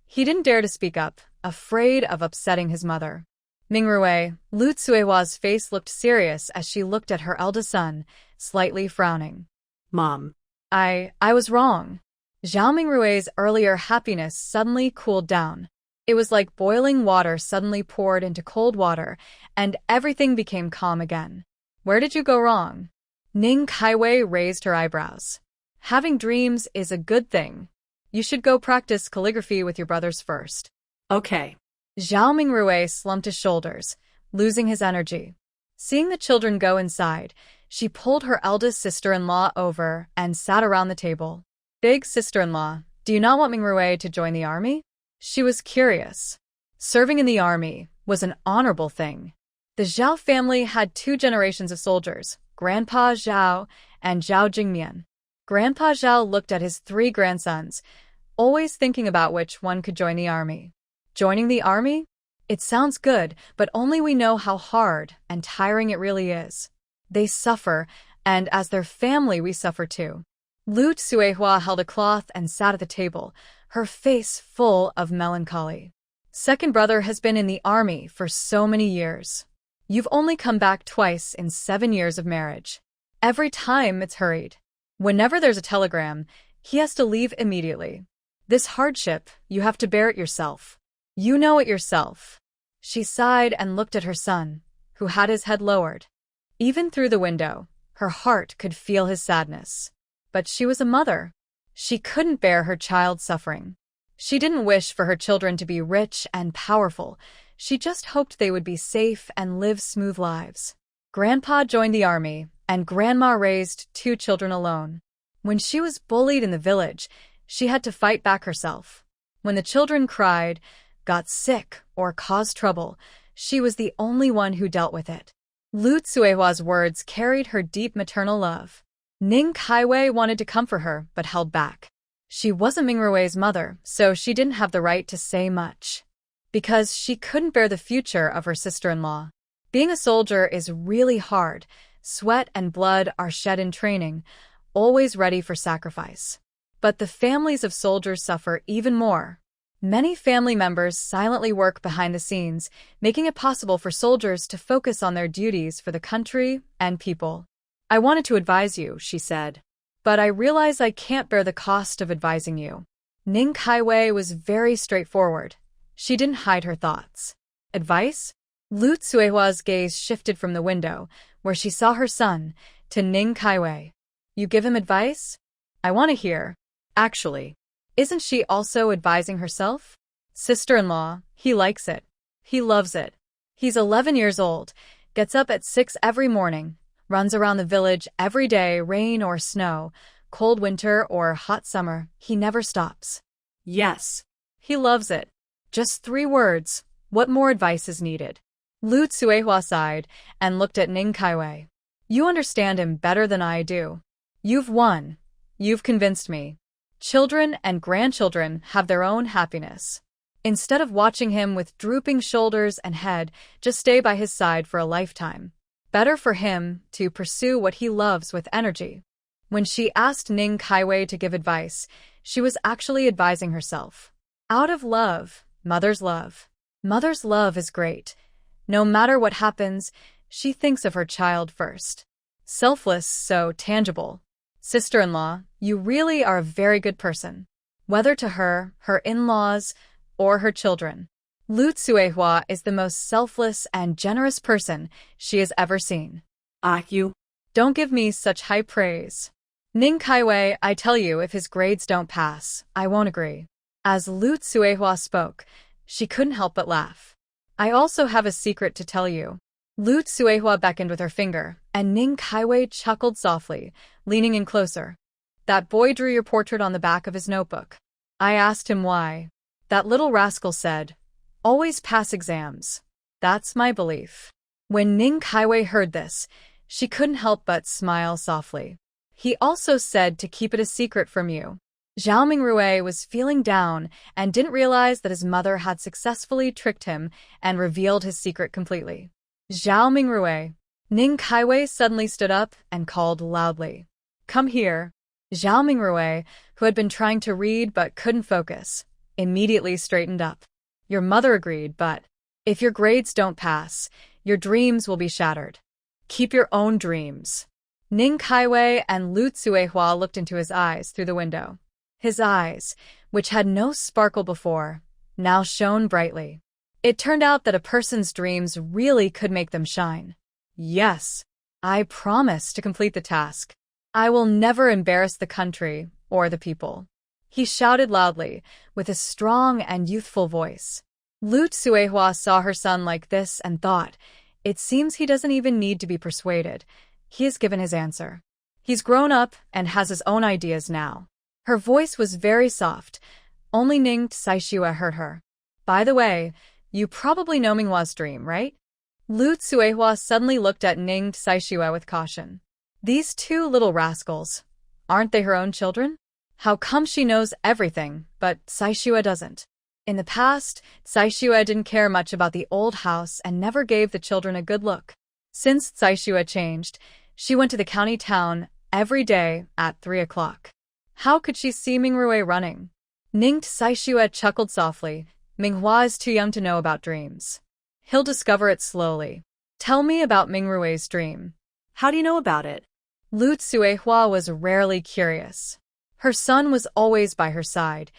He didn't dare to speak up, afraid of upsetting his mother. Ming Rui, Lu Tsuehua's face looked serious as she looked at her eldest son, slightly frowning. Mom. I was wrong. Zhao Ming Rui's earlier happiness suddenly cooled down. It was like boiling water suddenly poured into cold water, and everything became calm again. Where did you go wrong? Ning Kaiwei raised her eyebrows. Having dreams is a good thing. You should go practice calligraphy with your brothers first. Okay. Zhao Mingrui slumped his shoulders, losing his energy. Seeing the children go inside, she pulled her eldest sister-in-law over and sat around the table. Big sister-in-law, do you not want Mingrui to join the army? She was curious. Serving in the army was an honorable thing. The Zhao family had 2 generations of soldiers, Grandpa Zhao and Zhao Jingmian. Grandpa Zhao looked at his 3 grandsons, always thinking about which one could join the army. Joining the army? It sounds good, but only we know how hard and tiring it really is. They suffer, and as their family we suffer too. Lu Tsuehua held a cloth and sat at the table, her face full of melancholy. Second brother has been in the army for so many years. You've only come back twice in 7 years of marriage. Every time it's hurried. Whenever there's a telegram, he has to leave immediately. This hardship, you have to bear it yourself. You know it yourself. She sighed and looked at her son, who had his head lowered. Even through the window, her heart could feel his sadness. But she was a mother. She couldn't bear her child suffering. She didn't wish for her children to be rich and powerful. She just hoped they would be safe and live smooth lives. Grandpa joined the army, and Grandma raised 2 children alone. When she was bullied in the village, she had to fight back herself. When the children cried, got sick, or caused trouble, she was the only one who dealt with it. Lu Tsuehua's words carried her deep maternal love. Ning Kaiwei wanted to comfort her, but held back. She wasn't Mingrui's mother, so she didn't have the right to say much. Because she couldn't bear the future of her sister-in-law. Being a soldier is really hard. Sweat and blood are shed in training, always ready for sacrifice. But the families of soldiers suffer even more. Many family members silently work behind the scenes, making it possible for soldiers to focus on their duties for the country and people. I wanted to advise you, she said. But I realize I can't bear the cost of advising you. Ning Kaiwei was very straightforward. She didn't hide her thoughts. Advice? Lu Tsuehua's gaze shifted from the window, where she saw her son, to Ning Kaiwei. You give him advice? I want to hear. Actually, isn't she also advising herself? Sister-in-law, he likes it. He loves it. He's 11 years old, gets up at 6 every morning, runs around the village every day, rain or snow, cold winter or hot summer, he never stops. Yes. He loves it. Just 3 words. What more advice is needed? Lu Tsuehua sighed and looked at Ning Kaiwei. You understand him better than I do. You've won. You've convinced me. Children and grandchildren have their own happiness. Instead of watching him with drooping shoulders and head, just stay by his side for a lifetime. Better for him to pursue what he loves with energy. When she asked Ning Kaiwei to give advice, she was actually advising herself. Out of love, mother's love. Mother's love is great. No matter what happens, she thinks of her child first. Selfless, so tangible. Sister-in-law, you really are a very good person. Whether to her, her in-laws, or her children. Lu Tsuehua is the most selfless and generous person she has ever seen. You. Don't give me such high praise. Ning Kaiwei, I tell you, if his grades don't pass, I won't agree. As Lu Tsuehua spoke, she couldn't help but laugh. I also have a secret to tell you. Lu Tsuehua beckoned with her finger, and Ning Kaiwei chuckled softly, leaning in closer. That boy drew your portrait on the back of his notebook. I asked him why. That little rascal said, always pass exams. That's my belief. When Ning Kaiwei heard this, she couldn't help but smile softly. He also said to keep it a secret from you. Zhao Mingrui was feeling down and didn't realize that his mother had successfully tricked him and revealed his secret completely. Zhao Mingrui. Ning Kaiwei suddenly stood up and called loudly. Come here. Zhao Mingrui, who had been trying to read but couldn't focus, immediately straightened up. Your mother agreed, but if your grades don't pass, your dreams will be shattered. Keep your own dreams. Ning Kaiwei and Lu Tsuehua looked into his eyes through the window. His eyes, which had no sparkle before, now shone brightly. It turned out that a person's dreams really could make them shine. Yes, I promise to complete the task. I will never embarrass the country or the people. he shouted loudly, with a strong and youthful voice. Lu Tsuehua saw her son like this and thought, it seems he doesn't even need to be persuaded. He has given his answer. He's grown up and has his own ideas now. Her voice was very soft. Only Ning Tsaishua heard her. By the way, you probably know Manhwa's dream, right? Lu Tsuehua suddenly looked at Ning Tsaishua with caution. These two little rascals, aren't they her own children? How come she knows everything, but Tsaishua doesn't? In the past, Tsaishua didn't care much about the old house and never gave the children a good look. Since Tsaishua changed, she went to the county town every day at 3 o'clock. How could she see Mingrui running? Ning Tsaishua chuckled softly. Manhwa is too young to know about dreams. He'll discover it slowly. Tell me about Mingrui's dream. How do you know about it? Lu Tsuehua was rarely curious. Her son was always by her side,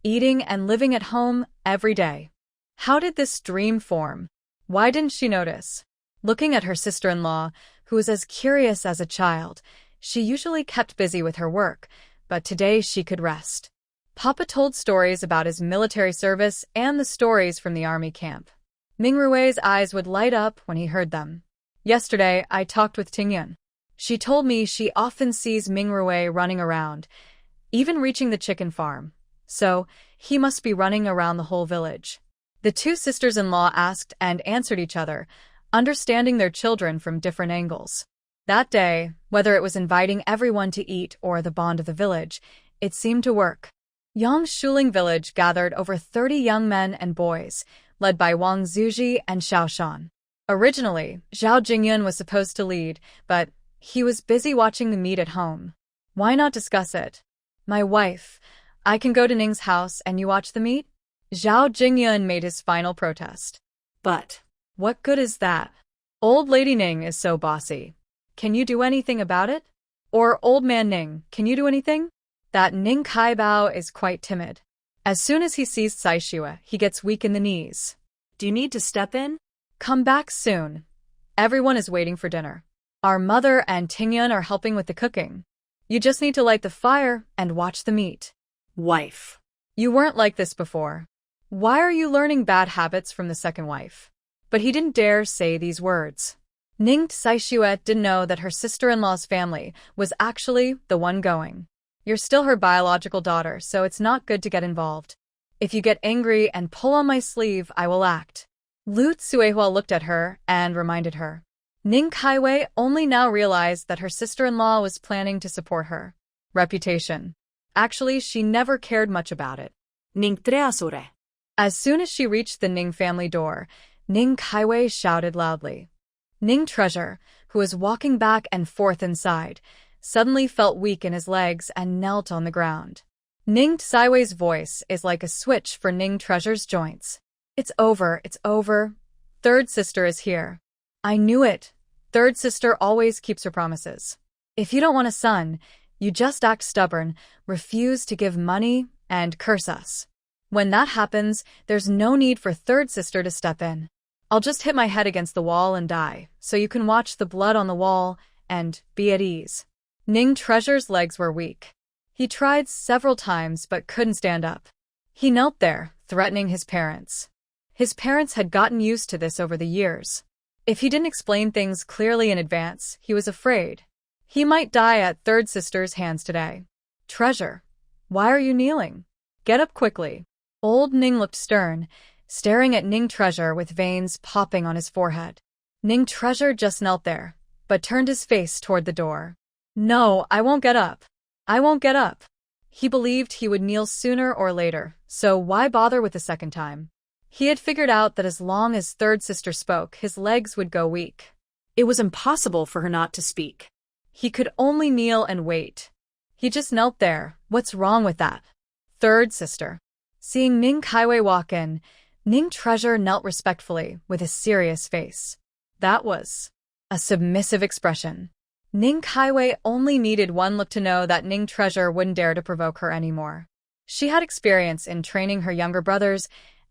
eating and living at home every day. How did this dream form? Why didn't she notice? Looking at her sister-in-law, who was as curious as a child, she usually kept busy with her work, but today she could rest. Papa told stories about his military service and the stories from the army camp. Mingrui's eyes would light up when he heard them. Yesterday, I talked with Tingyun. She told me she often sees Mingrui running around, even reaching the chicken farm. So, he must be running around the whole village. The two sisters-in-law asked and answered each other, understanding their children from different angles. That day, whether it was inviting everyone to eat or the bond of the village, it seemed to work. Yangshuling village gathered over 30 young men and boys, led by Wang Zuji and Xiaoshan. Originally, Zhao Jingyun was supposed to lead, but he was busy watching the meet at home. Why not discuss it? My wife, I can go to Ning's house and you watch the meet? Zhao Jingyun made his final protest. But what good is that? Old Lady Ning is so bossy. Can you do anything about it? Or Old Man Ning, can you do anything? That Ning Kaibao is quite timid. As soon as he sees Tsaishua, he gets weak in the knees. do you need to step in? Come back soon. Everyone is waiting for dinner. Our mother and Tingyun are helping with the cooking. You just need to light the fire and watch the meat. Wife. You weren't like this before. Why are you learning bad habits from the second wife? But he didn't dare say these words. Ning Tsaishua didn't know that her sister-in-law's family was actually the one going. You're still her biological daughter, so it's not good to get involved. If you get angry and pull on my sleeve, I will act. Lu Tsuehua looked at her and reminded her. Ning Kaiwei only now realized that her sister-in-law was planning to support her. Reputation. Actually, she never cared much about it. Ning treasure. As soon as she reached the Ning family door, Ning Kaiwei shouted loudly. Ning Treasure, who was walking back and forth inside, suddenly felt weak in his legs and knelt on the ground. Ning Tsaiwei's voice is like a switch for Ning Treasure's joints. It's over, it's over. Third sister is here. I knew it. Third sister always keeps her promises. If you don't want a son, you just act stubborn, refuse to give money, and curse us. When that happens, there's no need for third sister to step in. I'll just hit my head against the wall and die, so you can watch the blood on the wall and be at ease. Ning Treasure's legs were weak. He tried several times but couldn't stand up. He knelt there, threatening his parents. His parents had gotten used to this over the years. If he didn't explain things clearly in advance, he was afraid. He might die at third sister's hands today. Treasure, why are you kneeling? Get up quickly. Old Ning looked stern, staring at Ning Treasure with veins popping on his forehead. Ning Treasure just knelt there, but turned his face toward the door. No, I won't get up. I won't get up. He believed he would kneel sooner or later, so why bother with the second time? He had figured out that as long as third sister spoke, his legs would go weak. It was impossible for her not to speak. He could only kneel and wait. He just knelt there. What's wrong with that? Third sister. Seeing Ning Kaiwei walk in, Ning Treasure knelt respectfully with a serious face. That was a submissive expression. Ning Kaiwei only needed one look to know that Ning Treasure wouldn't dare to provoke her anymore. She had experience in training her younger brothers,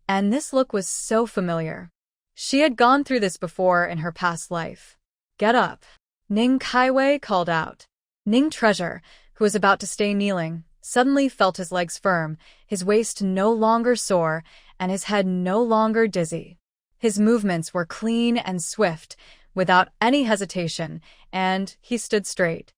and this look was so familiar. She had gone through this before in her past life. Get up. Ning Kaiwei called out. Ning Treasure, who was about to stay kneeling, suddenly felt his legs firm, his waist no longer sore, and his head no longer dizzy. His movements were clean and swift, without any hesitation, and he stood straight.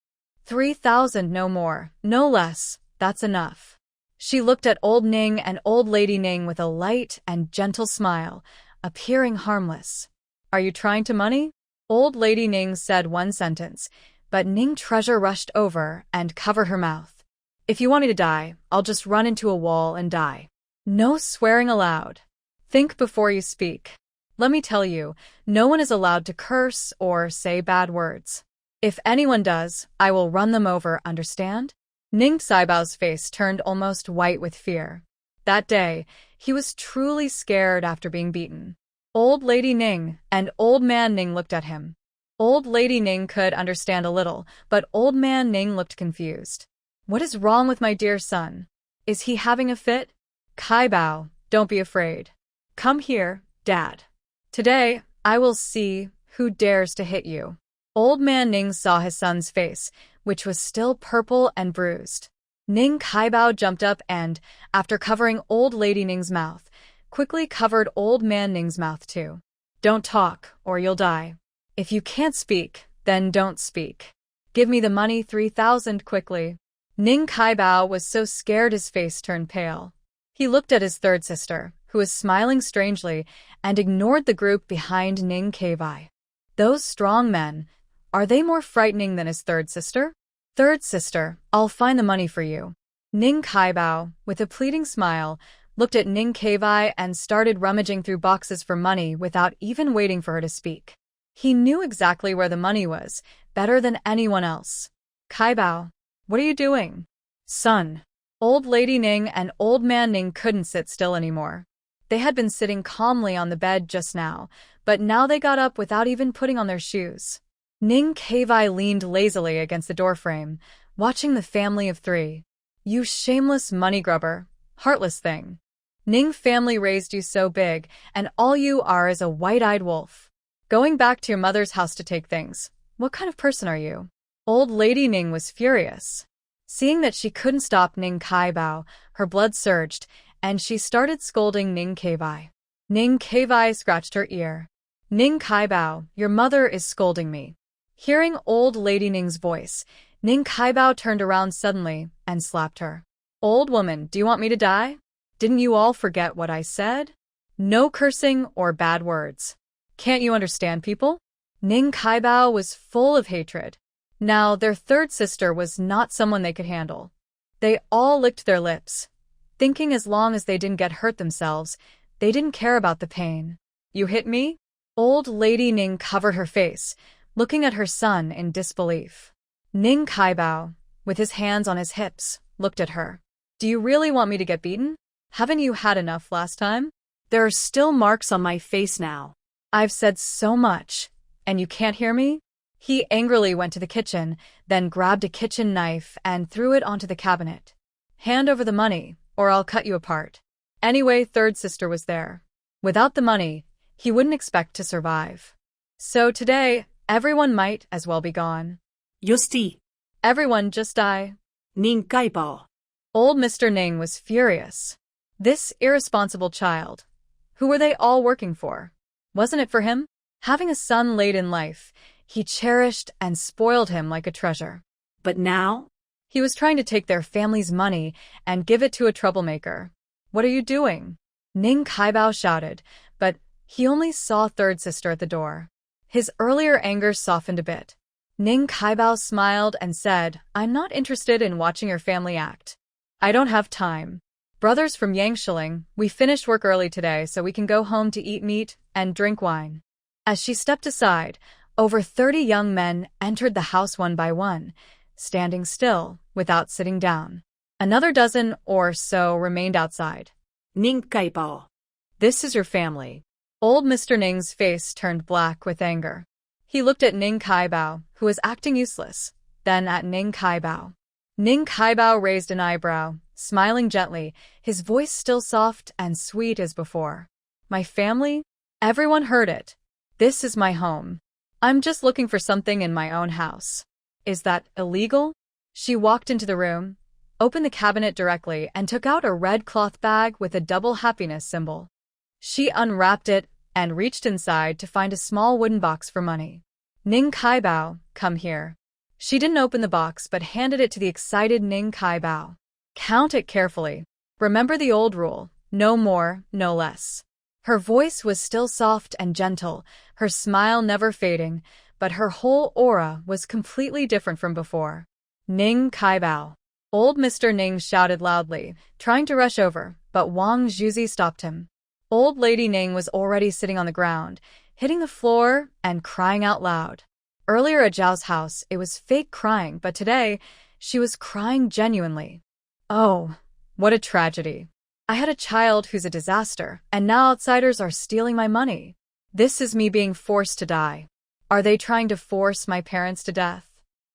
3,000, no more, no less, that's enough. She looked at Old Ning and Old Lady Ning with a light and gentle smile, appearing harmless. Are you trying to money? Old Lady Ning said one sentence, but Ning Treasure rushed over and covered her mouth. If you want me to die, I'll just run into a wall and die. No swearing allowed. Think before you speak. Let me tell you, no one is allowed to curse or say bad words. If anyone does, I will run them over, understand? Ning Saibao's face turned almost white with fear. That day, he was truly scared after being beaten. Old Lady Ning and Old Man Ning looked at him. Old Lady Ning could understand a little, but Old Man Ning looked confused. What is wrong with my dear son? Is he having a fit? Kai Bao, don't be afraid. Come here, Dad. Today, I will see who dares to hit you. Old Man Ning saw his son's face, which was still purple and bruised. Ning Kai Bao jumped up and, after covering Old Lady Ning's mouth, quickly covered Old Man Ning's mouth too. Don't talk, or you'll die. If you can't speak, then don't speak. Give me the money, 3,000 quickly. Ning Kai Bao was so scared his face turned pale. He looked at his third sister, who was smiling strangely, and ignored the group behind Ning Kai Bao. Those strong men, are they more frightening than his third sister? Third sister, I'll find the money for you. Ning Kai Bao, with a pleading smile, looked at Ning Kai Bao and started rummaging through boxes for money without even waiting for her to speak. He knew exactly where the money was, better than anyone else. Kai Bao, what are you doing? Son. Old Lady Ning and Old Man Ning couldn't sit still anymore. They had been sitting calmly on the bed just now, but now they got up without even putting on their shoes. Ning Kai Bao leaned lazily against the doorframe, watching the family of three. You shameless money grubber, heartless thing. Ning family raised you so big, and all you are is a white-eyed wolf. Going back to your mother's house to take things. What kind of person are you? Old Lady Ning was furious. Seeing that she couldn't stop Ning Kai Bao, her blood surged, and she started scolding Ning Kai Bao. Ning Kai Bao scratched her ear. Ning Kai Bao, your mother is scolding me. Hearing Old Lady Ning's voice, Ning Kai Bao turned around suddenly and slapped her. Old woman, do you want me to die? Didn't you all forget what I said? No cursing or bad words. Can't you understand people? Ning Kai Bao was full of hatred. Now, their third sister was not someone they could handle. They all licked their lips, thinking as long as they didn't get hurt themselves, they didn't care about the pain. You hit me? Old Lady Ning covered her face, looking at her son in disbelief. Ning Kai Bao, with his hands on his hips, looked at her. Do you really want me to get beaten? Haven't you had enough last time? There are still marks on my face now. I've said so much, and you can't hear me? He angrily went to the kitchen, then grabbed a kitchen knife and threw it onto the cabinet. Hand over the money, or I'll cut you apart. Anyway, third sister was there. Without the money, he wouldn't expect to survive. So today, everyone might as well be gone. Yusti. Everyone just die. Ning Kai Bao. Old Mr. Ning was furious. This irresponsible child. Who were they all working for? Wasn't it for him? Having a son late in life, he cherished and spoiled him like a treasure. But now? He was trying to take their family's money and give it to a troublemaker. What are you doing? Ning Kai Bao shouted, but he only saw third sister at the door. His earlier anger softened a bit. Ning Kai Bao smiled and said, I'm not interested in watching your family act. I don't have time. Brothers from Yangshiling, we finished work early today so we can go home to eat meat and drink wine. As she stepped aside, over 30 young men entered the house one by one, standing still without sitting down. Another dozen or so remained outside. Ning Kai Bao. This is your family. Old Mr. Ning's face turned black with anger. He looked at Ning Kai Bao, who was acting useless, then at Ning Kai Bao. Ning Kai Bao raised an eyebrow, smiling gently, his voice still soft and sweet as before. My family? Everyone heard it. This is my home. I'm just looking for something in my own house. Is that illegal? She walked into the room, opened the cabinet directly and took out a red cloth bag with a double happiness symbol. She unwrapped it and reached inside to find a small wooden box for money. Ning Kaibao, come here. She didn't open the box but handed it to the excited Ning Kaibao. Count it carefully. Remember the old rule, no more, no less. Her voice was still soft and gentle, her smile never fading, but her whole aura was completely different from before. Ning Kaibao. Old Mr. Ning shouted loudly, trying to rush over, but Wang Zhuzi stopped him. Old Lady Ning was already sitting on the ground, hitting the floor and crying out loud. Earlier at Zhao's house, it was fake crying, but today, she was crying genuinely. Oh, what a tragedy. I had a child who's a disaster, and now outsiders are stealing my money. This is me being forced to die. Are they trying to force my parents to death?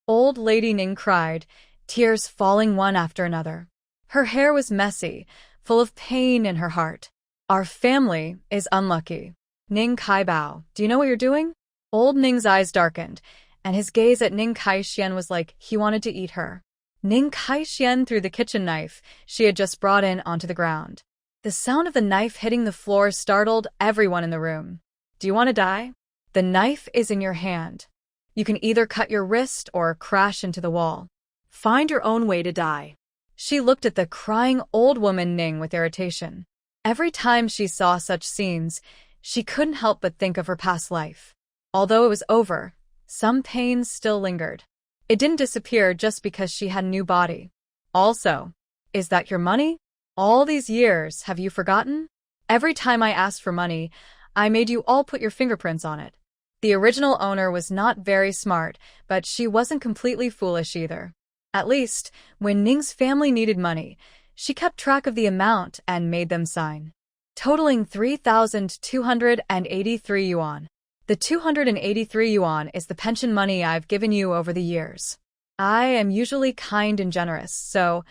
Old Lady Ning cried, tears falling one after another. Her hair was messy, full of pain in her heart. Our family is unlucky. Ning Kaibao, do you know what you're doing? Old Ning's eyes darkened, and his gaze at Ning Kaixian was like he wanted to eat her. Ning Kaixian threw the kitchen knife she had just brought in onto the ground. The sound of the knife hitting the floor startled everyone in the room. Do you want to die? The knife is in your hand. You can either cut your wrist or crash into the wall. Find your own way to die. She looked at the crying old woman Ning with irritation. Every time she saw such scenes, she couldn't help but think of her past life. Although it was over, some pain still lingered. It didn't disappear just because she had a new body. Also, is that your money? All these years, have you forgotten? Every time I asked for money, I made you all put your fingerprints on it. The original owner was not very smart, but she wasn't completely foolish either. At least, when Ning's family needed money, she kept track of the amount and made them sign, totaling 3,283 yuan. The 283 yuan is the pension money I've given you over the years. I am usually kind and generous, so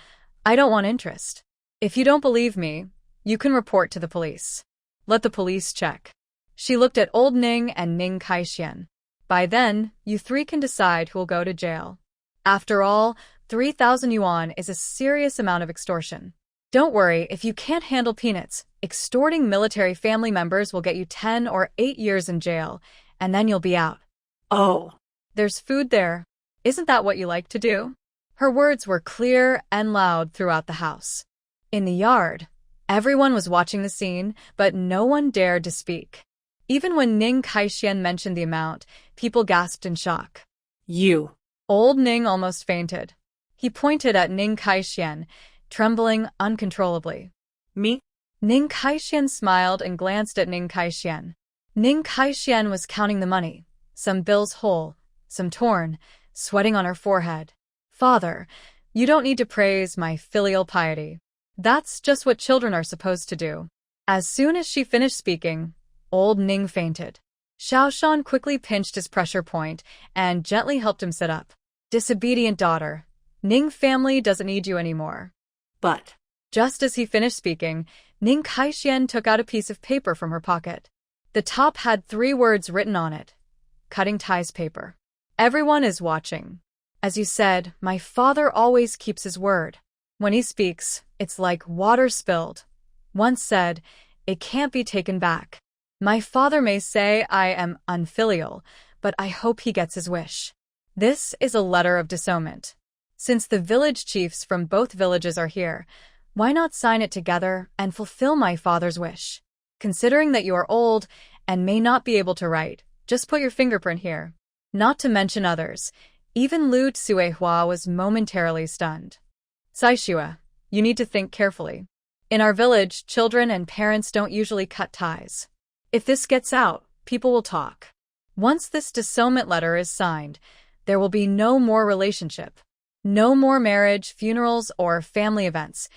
I don't want interest. If you don't believe me, you can report to the police. Let the police check. She looked at old Ning and Ning Kaixian. By then, you three can decide who'll go to jail. After all, 3,000 yuan is a serious amount of extortion. Don't worry, if you can't handle peanuts, extorting military family members will get you 10 or 8 years in jail, and then you'll be out. Oh. There's food there. Isn't that what you like to do? Her words were clear and loud throughout the house. In the yard, everyone was watching the scene, but no one dared to speak. Even when Ning Kaixian mentioned the amount, people gasped in shock. You. Old Ning almost fainted. He pointed at Ning Kaixian, trembling uncontrollably. Me? Ning Kaixian smiled and glanced at Ning Kaixian. Ning Kaixian was counting the money, some bills whole, some torn, sweating on her forehead. Father, you don't need to praise my filial piety. That's just what children are supposed to do. As soon as she finished speaking, old Ning fainted. Xiaoshan quickly pinched his pressure point and gently helped him sit up. Disobedient daughter, Ning family doesn't need you anymore. But, just as he finished speaking, Ning Kaixian took out a piece of paper from her pocket. The top had 3 words written on it. Cutting ties paper. Everyone is watching. As you said, my father always keeps his word. When he speaks, it's like water spilled. Once said, it can't be taken back. My father may say I am unfilial, but I hope he gets his wish. This is a letter of disownment. Since the village chiefs from both villages are here, why not sign it together and fulfill my father's wish? Considering that you are old and may not be able to write, just put your fingerprint here. Not to mention others, even Lu Tsuehua was momentarily stunned. Saishua, you need to think carefully. In our village, children and parents don't usually cut ties. If this gets out, people will talk. Once this disownment letter is signed, there will be no more relationship. No more marriage, funerals, or family events.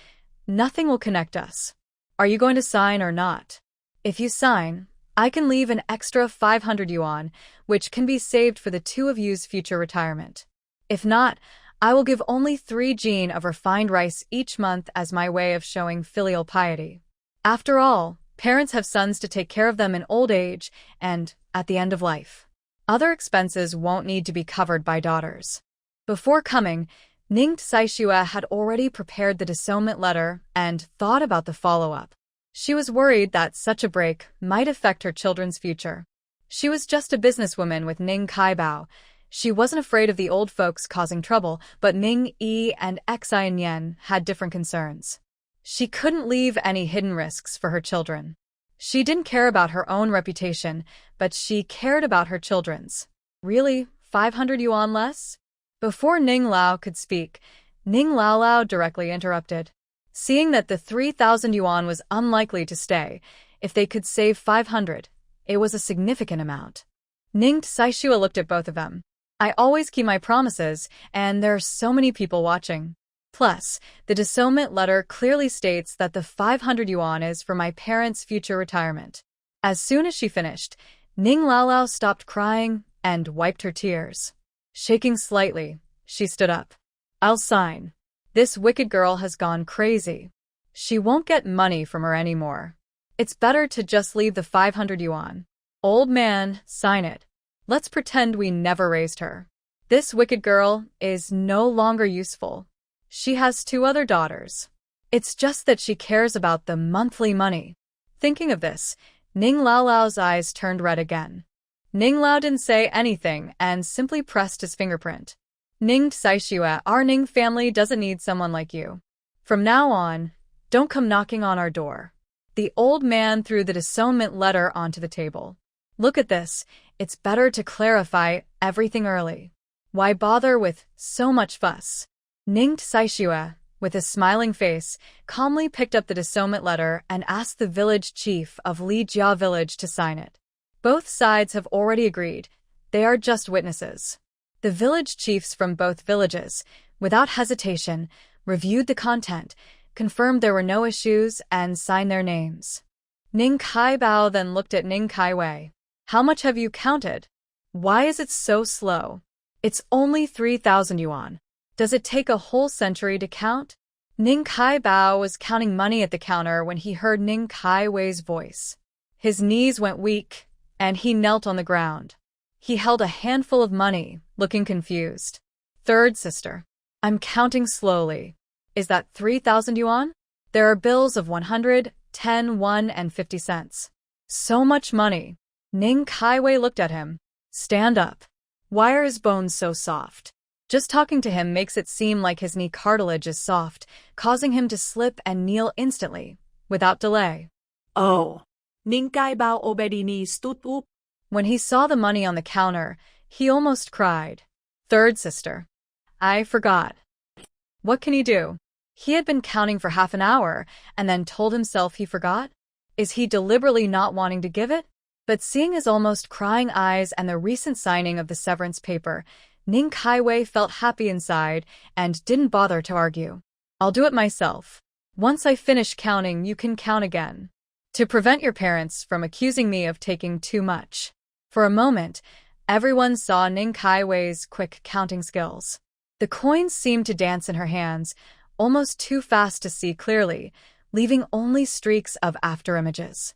Nothing will connect us. Are you going to sign or not? If you sign, I can leave an extra 500 yuan, which can be saved for the 2 of you's future retirement. If not, I will give only 3 jin of refined rice each month as my way of showing filial piety. After all, parents have sons to take care of them in old age and at the end of life. Other expenses won't need to be covered by daughters. Before coming, Ning Saishua had already prepared the disownment letter and thought about the follow-up. She was worried that such a break might affect her children's future. She was just a businesswoman with Ning Kaibao. She wasn't afraid of the old folks causing trouble, but Ning Yi and Xian Yan had different concerns. She couldn't leave any hidden risks for her children. She didn't care about her own reputation, but she cared about her children's. Really? 500 yuan less? Before Ning Lao could speak, Ning Lao directly interrupted. Seeing that the 3,000 yuan was unlikely to stay, if they could save 500, it was a significant amount. Ning Saishua looked at both of them. I always keep my promises, and there are so many people watching. Plus, the disownment letter clearly states that the 500 yuan is for my parents' future retirement. As soon as she finished, Ning Lao stopped crying and wiped her tears. Shaking slightly, she stood up. I'll sign. This wicked girl has gone crazy. She won't get money from her anymore. It's better to just leave the 500 yuan. Old man, sign it. Let's pretend we never raised her. This wicked girl is no longer useful. She has 2 other daughters. It's just that she cares about the monthly money. Thinking of this, Ning Lao's eyes turned red again. Ning Lao didn't say anything and simply pressed his fingerprint. Ning Saishua, our Ning family doesn't need someone like you. From now on, don't come knocking on our door. The old man threw the disownment letter onto the table. Look at this. It's better to clarify everything early. Why bother with so much fuss? Ning Saishua, with a smiling face, calmly picked up the disownment letter and asked the village chief of Lijia village to sign it. Both sides have already agreed. They are just witnesses. The village chiefs from both villages, without hesitation, reviewed the content, confirmed there were no issues, and signed their names. Ning Kaibao then looked at Ning Kaiwei. How much have you counted? Why is it so slow? It's only 3,000 yuan. Does it take a whole century to count? Ning Kaibao was counting money at the counter when he heard Ning Kaiwei's voice. His knees went weak, and he knelt on the ground. He held a handful of money, looking confused. Third sister. I'm counting slowly. Is that 3,000 yuan? There are bills of 100, 10, 1, and 50 cents. So much money. Ning Kaiwei looked at him. Stand up. Why are his bones so soft? Just talking to him makes it seem like his knee cartilage is soft, causing him to slip and kneel instantly, without delay. Oh. Ning Kaibao obedini stood up. When he saw the money on the counter, he almost cried. Third sister. I forgot. What can he do? He had been counting for half an hour and then told himself he forgot? Is he deliberately not wanting to give it? But seeing his almost crying eyes and the recent signing of the severance paper, Ning Kaiwei felt happy inside and didn't bother to argue. I'll do it myself. Once I finish counting, you can count again. To prevent your parents from accusing me of taking too much. For a moment, everyone saw Ning Kaiwei's quick counting skills. The coins seemed to dance in her hands, almost too fast to see clearly, leaving only streaks of afterimages.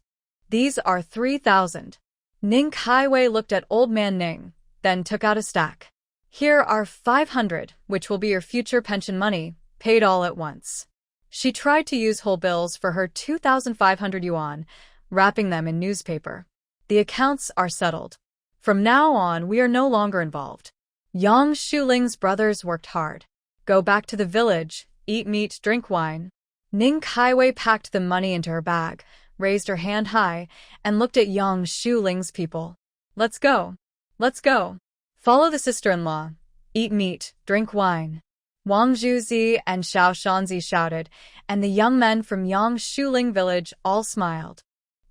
These are 3,000. Ning Kaiwei looked at old man Ning, then took out a stack. Here are 500, which will be your future pension money, paid all at once. She tried to use whole bills for her 2,500 yuan, wrapping them in newspaper. The accounts are settled. From now on, we are no longer involved. Yang Shuling's brothers worked hard. Go back to the village, eat meat, drink wine. Ning Kaiwei packed the money into her bag, raised her hand high, and looked at Yang Shuling's people. Let's go. Let's go. Follow the sister-in-law. Eat meat, drink wine. Wang Zhuzi and Xiao Shanzi shouted, and the young men from Yang Shuling village all smiled.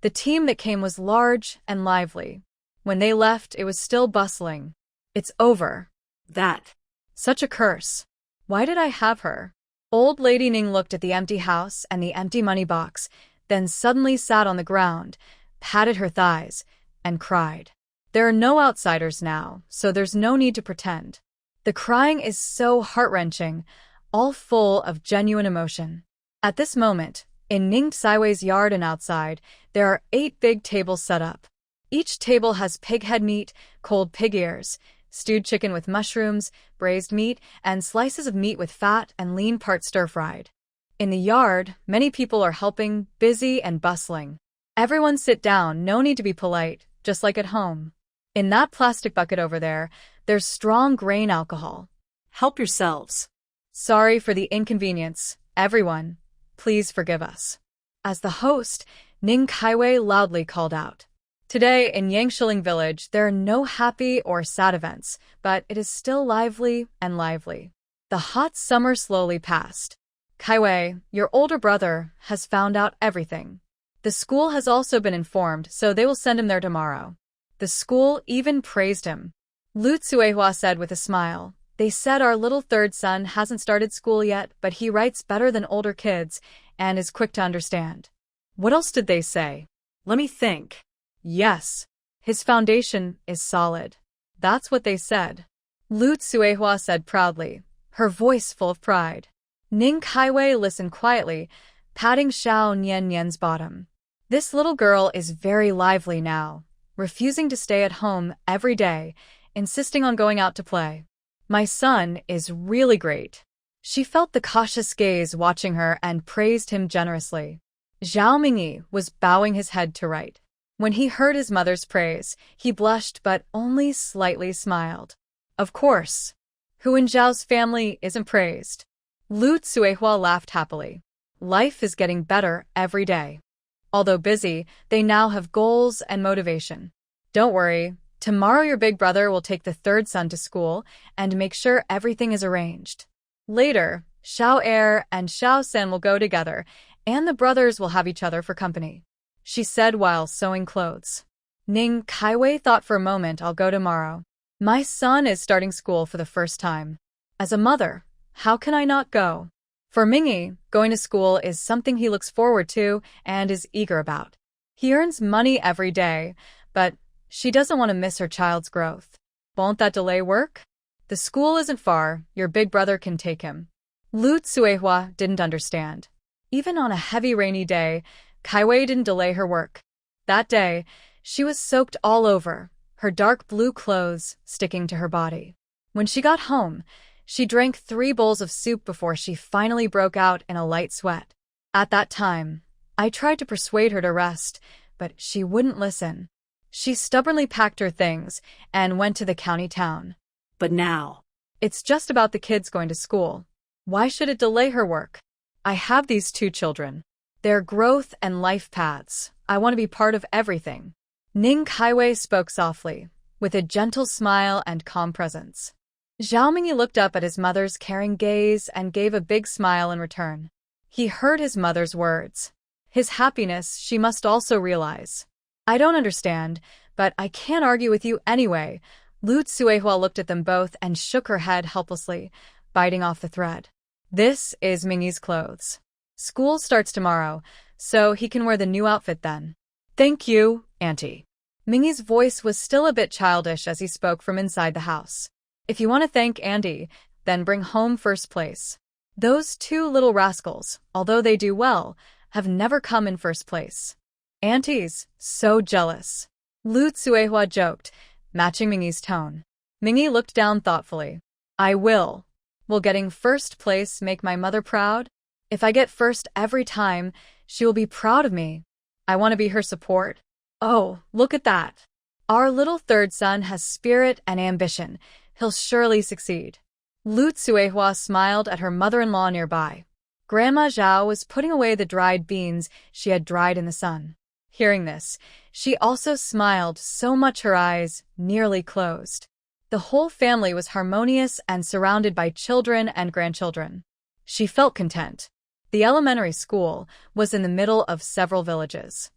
The team that came was large and lively. When they left, it was still bustling. It's over. That. Such a curse. Why did I have her? Old Lady Ning looked at the empty house and the empty money box, then suddenly sat on the ground, patted her thighs, and cried. There are no outsiders now, so there's no need to pretend. The crying is so heart-wrenching, all full of genuine emotion. At this moment, in Ning Saiwei's yard and outside, there are 8 big tables set up. Each table has pig head meat, cold pig ears, stewed chicken with mushrooms, braised meat, and slices of meat with fat and lean part stir-fried. In the yard, many people are helping, busy and bustling. Everyone sit down, no need to be polite, just like at home. In that plastic bucket over there, there's strong grain alcohol. Help yourselves. Sorry for the inconvenience, everyone. Please forgive us. As the host, Ning Kaiwei loudly called out. Today in Yangshiling village, there are no happy or sad events, but it is still lively and lively. The hot summer slowly passed. Kaiwei, your older brother, has found out everything. The school has also been informed, so they will send him there tomorrow. The school even praised him. Lu Tsuehua said with a smile. They said our little third son hasn't started school yet, but he writes better than older kids and is quick to understand. What else did they say? Let me think. Yes. His foundation is solid. That's what they said. Lu Tsuehua said proudly, her voice full of pride. Ning Kaiwei listened quietly, patting Xiao Nian's bottom. This little girl is very lively now, refusing to stay at home every day, insisting on going out to play. My son is really great. She felt the cautious gaze watching her and praised him generously. Zhao Mingi was bowing his head to right. When he heard his mother's praise, he blushed but only slightly smiled. Of course. Who in Zhao's family isn't praised? Lu Tsuehua laughed happily. Life is getting better every day. Although busy, they now have goals and motivation. Don't worry, tomorrow your big brother will take the third son to school and make sure everything is arranged. Later, Xiao Er and Xiao Sen will go together, and the brothers will have each other for company, she said while sewing clothes. Ning Kaiwei thought for a moment. I'll go tomorrow. My son is starting school for the first time. As a mother, how can I not go? For Mingi, going to school is something he looks forward to and is eager about. He earns money every day, but she doesn't want to miss her child's growth. Won't that delay work? The school isn't far, your big brother can take him. Lu Tsuehua didn't understand. Even on a heavy rainy day, Kaiwei didn't delay her work. That day, she was soaked all over, her dark blue clothes sticking to her body. When she got home, she drank 3 bowls of soup before she finally broke out in a light sweat. At that time, I tried to persuade her to rest, but she wouldn't listen. She stubbornly packed her things and went to the county town. But now, it's just about the kids going to school. Why should it delay her work? I have these 2 children. Their growth and life paths. I want to be part of everything. Ning Kaiwei spoke softly, with a gentle smile and calm presence. Zhao Mingi looked up at his mother's caring gaze and gave a big smile in return. He heard his mother's words. His happiness she must also realize. I don't understand, but I can't argue with you anyway. Lu Tsuehua looked at them both and shook her head helplessly, biting off the thread. This is Mingi's clothes. School starts tomorrow, so he can wear the new outfit then. Thank you, Auntie. Mingi's voice was still a bit childish as he spoke from inside the house. If you want to thank Andy, then bring home first place. Those 2 little rascals, although they do well, have never come in first place. Auntie's so jealous. Lu Tsuehua joked, matching Mingi's tone. Mingi looked down thoughtfully. I will. Will getting first place make my mother proud? If I get first every time, she will be proud of me. I want to be her support. Oh, look at that. Our little third son has spirit and ambition. He'll surely succeed. Lu Tsuehua smiled at her mother-in-law nearby. Grandma Zhao was putting away the dried beans she had dried in the sun. Hearing this, she also smiled so much her eyes nearly closed. The whole family was harmonious and surrounded by children and grandchildren. She felt content. The elementary school was in the middle of several villages.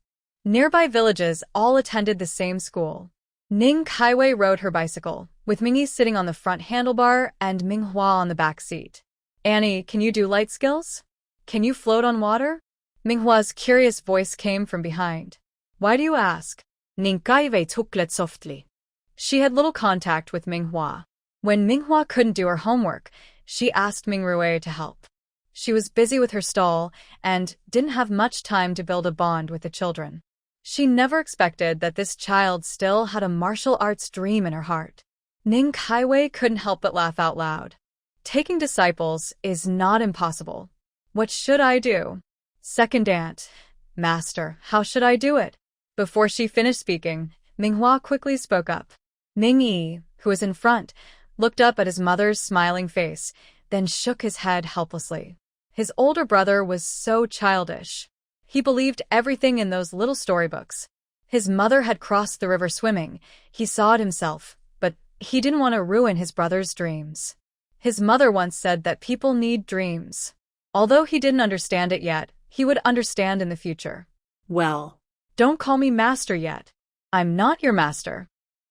Nearby villages all attended the same school. Ning Kaiwei rode her bicycle, with Mingi sitting on the front handlebar and Manhwa on the back seat. Annie, can you do light skills? Can you float on water? Manhwa's curious voice came from behind. Why do you ask? Ning Kaiwei took it softly. She had little contact with Manhwa. When Manhwa couldn't do her homework, she asked Mingrui to help. She was busy with her stall and didn't have much time to build a bond with the children. She never expected that this child still had a martial arts dream in her heart. Ning Kaiwei couldn't help but laugh out loud. Taking disciples is not impossible. What should I do? Second aunt. Master, how should I do it? Before she finished speaking, Manhwa quickly spoke up. Mingi, who was in front, looked up at his mother's smiling face, then shook his head helplessly. His older brother was so childish. He believed everything in those little storybooks. His mother had crossed the river swimming. He saw it himself, but he didn't want to ruin his brother's dreams. His mother once said that people need dreams. Although he didn't understand it yet, he would understand in the future. Well, Don't call me master yet. I'm not your master.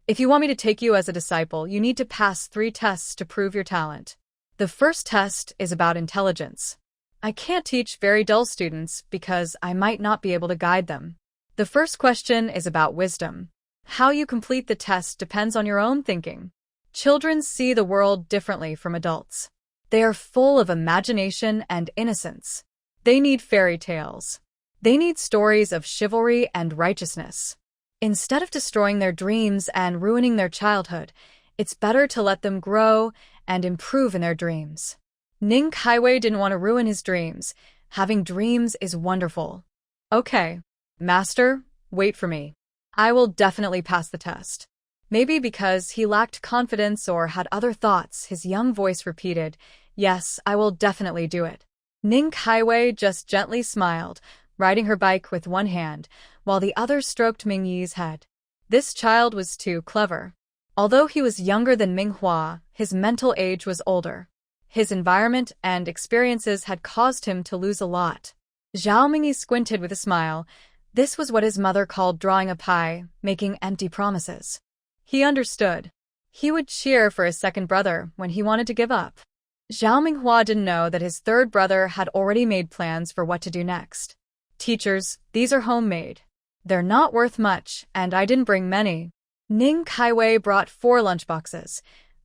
If you want me to take you as a disciple, you need to pass 3 tests to prove your talent. The first test is about intelligence. I can't teach very dull students because I might not be able to guide them. The first question is about wisdom. How you complete the test depends on your own thinking. Children see the world differently from adults. They are full of imagination and innocence. They need fairy tales. They need stories of chivalry and righteousness. Instead of destroying their dreams and ruining their childhood, it's better to let them grow and improve in their dreams. Ning Kaiwei didn't want to ruin his dreams. Having dreams is wonderful. Okay, master, wait for me. I will definitely pass the test. Maybe because he lacked confidence or had other thoughts, his young voice repeated, Yes, I will definitely do it. Ning Kaiwei just gently smiled, riding her bike with one hand, while the other stroked Mingi's head. This child was too clever. Although he was younger than Manhwa, his mental age was older. His environment and experiences had caused him to lose a lot. Zhao Mingi squinted with a smile. This was what his mother called drawing a pie, making empty promises. He understood. He would cheer for his second brother when he wanted to give up. Zhao Minghua didn't know that his third brother had already made plans for what to do next. Teachers, these are homemade. They're not worth much, and I didn't bring many. Ning Kaiwei brought 4 lunchboxes.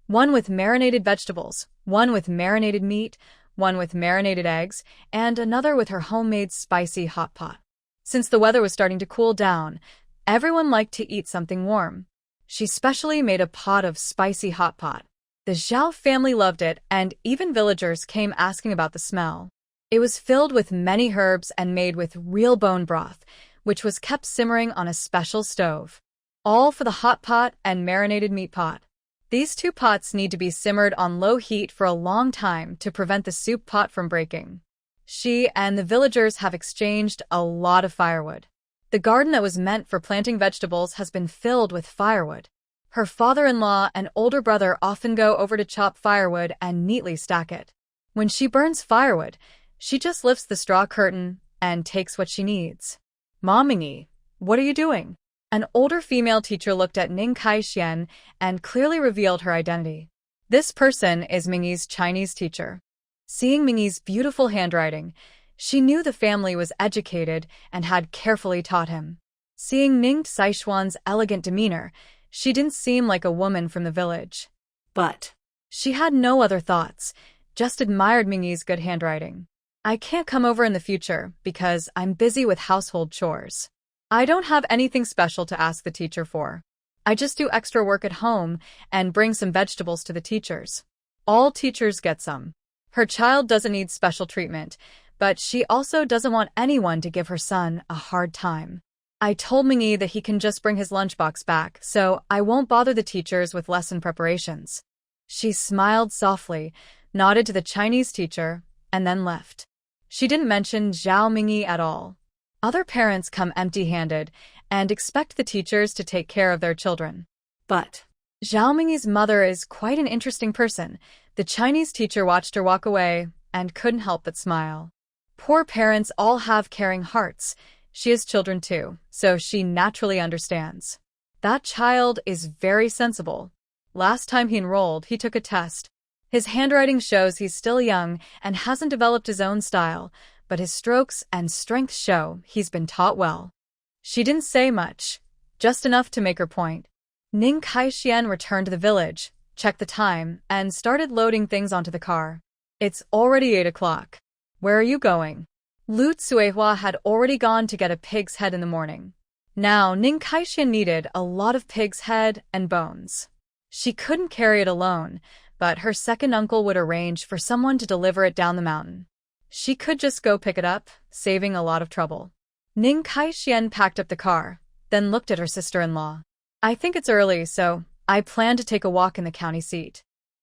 One with marinated vegetables, one with marinated meat, one with marinated eggs, and another with her homemade spicy hot pot. Since the weather was starting to cool down, everyone liked to eat something warm. She specially made a pot of spicy hot pot. The Zhao family loved it, and even villagers came asking about the smell. It was filled with many herbs and made with real bone broth, which was kept simmering on a special stove. All for the hot pot and marinated meat pot. These 2 pots need to be simmered on low heat for a long time to prevent the soup pot from breaking. She and the villagers have exchanged a lot of firewood. The garden that was meant for planting vegetables has been filled with firewood. Her father-in-law and older brother often go over to chop firewood and neatly stack it. When she burns firewood, she just lifts the straw curtain and takes what she needs. Mom Mingi, what are you doing? An older female teacher looked at Ning Kai-xian and clearly revealed her identity. This person is Mingi's Chinese teacher. Seeing Mingi's beautiful handwriting, she knew the family was educated and had carefully taught him. Seeing Ning Saishuan's elegant demeanor, she didn't seem like a woman from the village. but She had no other thoughts, just admired Mingi's good handwriting. I can't come over in the future because I'm busy with household chores. I don't have anything special to ask the teacher for. I just do extra work at home and bring some vegetables to the teachers. All teachers get some. Her child doesn't need special treatment, but she also doesn't want anyone to give her son a hard time. I told Mingi that he can just bring his lunchbox back, so I won't bother the teachers with lesson preparations. She smiled softly, nodded to the Chinese teacher, and then left. She didn't mention Zhao Mingi at all. Other parents come empty-handed and expect the teachers to take care of their children. but Zhao Mingi's mother is quite an interesting person. The Chinese teacher watched her walk away and couldn't help but smile. Poor parents all have caring hearts. She has children too, so she naturally understands. That child is very sensible. Last time he enrolled, he took a test. His handwriting shows he's still young and hasn't developed his own style, but his strokes and strength show he's been taught well. She didn't say much, just enough to make her point. Ning Kai-xian returned to the village, checked the time, and started loading things onto the car. It's already 8 o'clock. Where are you going? Lu Tsuehua had already gone to get a pig's head in the morning. Now, Ning Kai-xian needed a lot of pig's head and bones. She couldn't carry it alone, but her second uncle would arrange for someone to deliver it down the mountain. She could just go pick it up, saving a lot of trouble. Ning Kai-xian packed up the car, then looked at her sister-in-law. I think it's early, so I plan to take a walk in the county seat.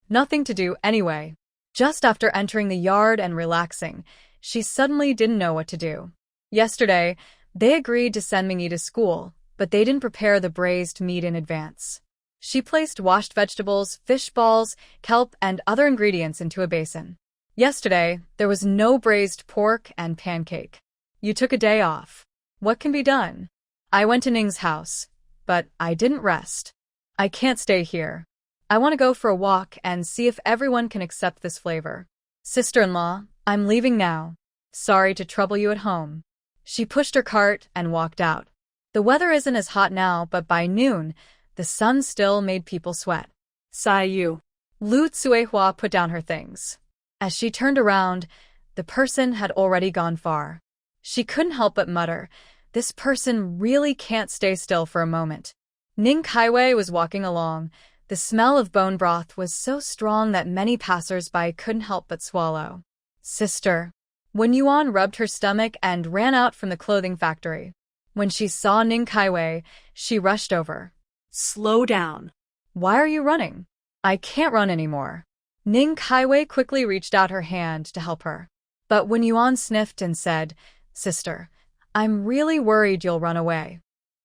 Nothing to do anyway. Just after entering the yard and relaxing, she suddenly didn't know what to do. Yesterday, they agreed to send Mingi to school, but they didn't prepare the braised meat in advance. She placed washed vegetables, fish balls, kelp, and other ingredients into a basin. Yesterday, there was no braised pork and pancake. You took a day off. What can be done? I went to Ning's house, but I didn't rest. I can't stay here. I want to go for a walk and see if everyone can accept this flavor. Sister-in-law, I'm leaving now. Sorry to trouble you at home. She pushed her cart and walked out. The weather isn't as hot now, but by noon, the sun still made people sweat. Sai Yu. Lu Tsuehua put down her things. As she turned around, the person had already gone far. She couldn't help but mutter, this person really can't stay still for a moment. Ning Kaiwei was walking along. The smell of bone broth was so strong that many passers-by couldn't help but swallow. Sister. Wen Yuan rubbed her stomach and ran out from the clothing factory. When she saw Ning Kaiwei, she rushed over. Slow down. Why are you running? I can't run anymore. Ning Kaiwei quickly reached out her hand to help her. But Wen Yuan sniffed and said, Sister, I'm really worried you'll run away.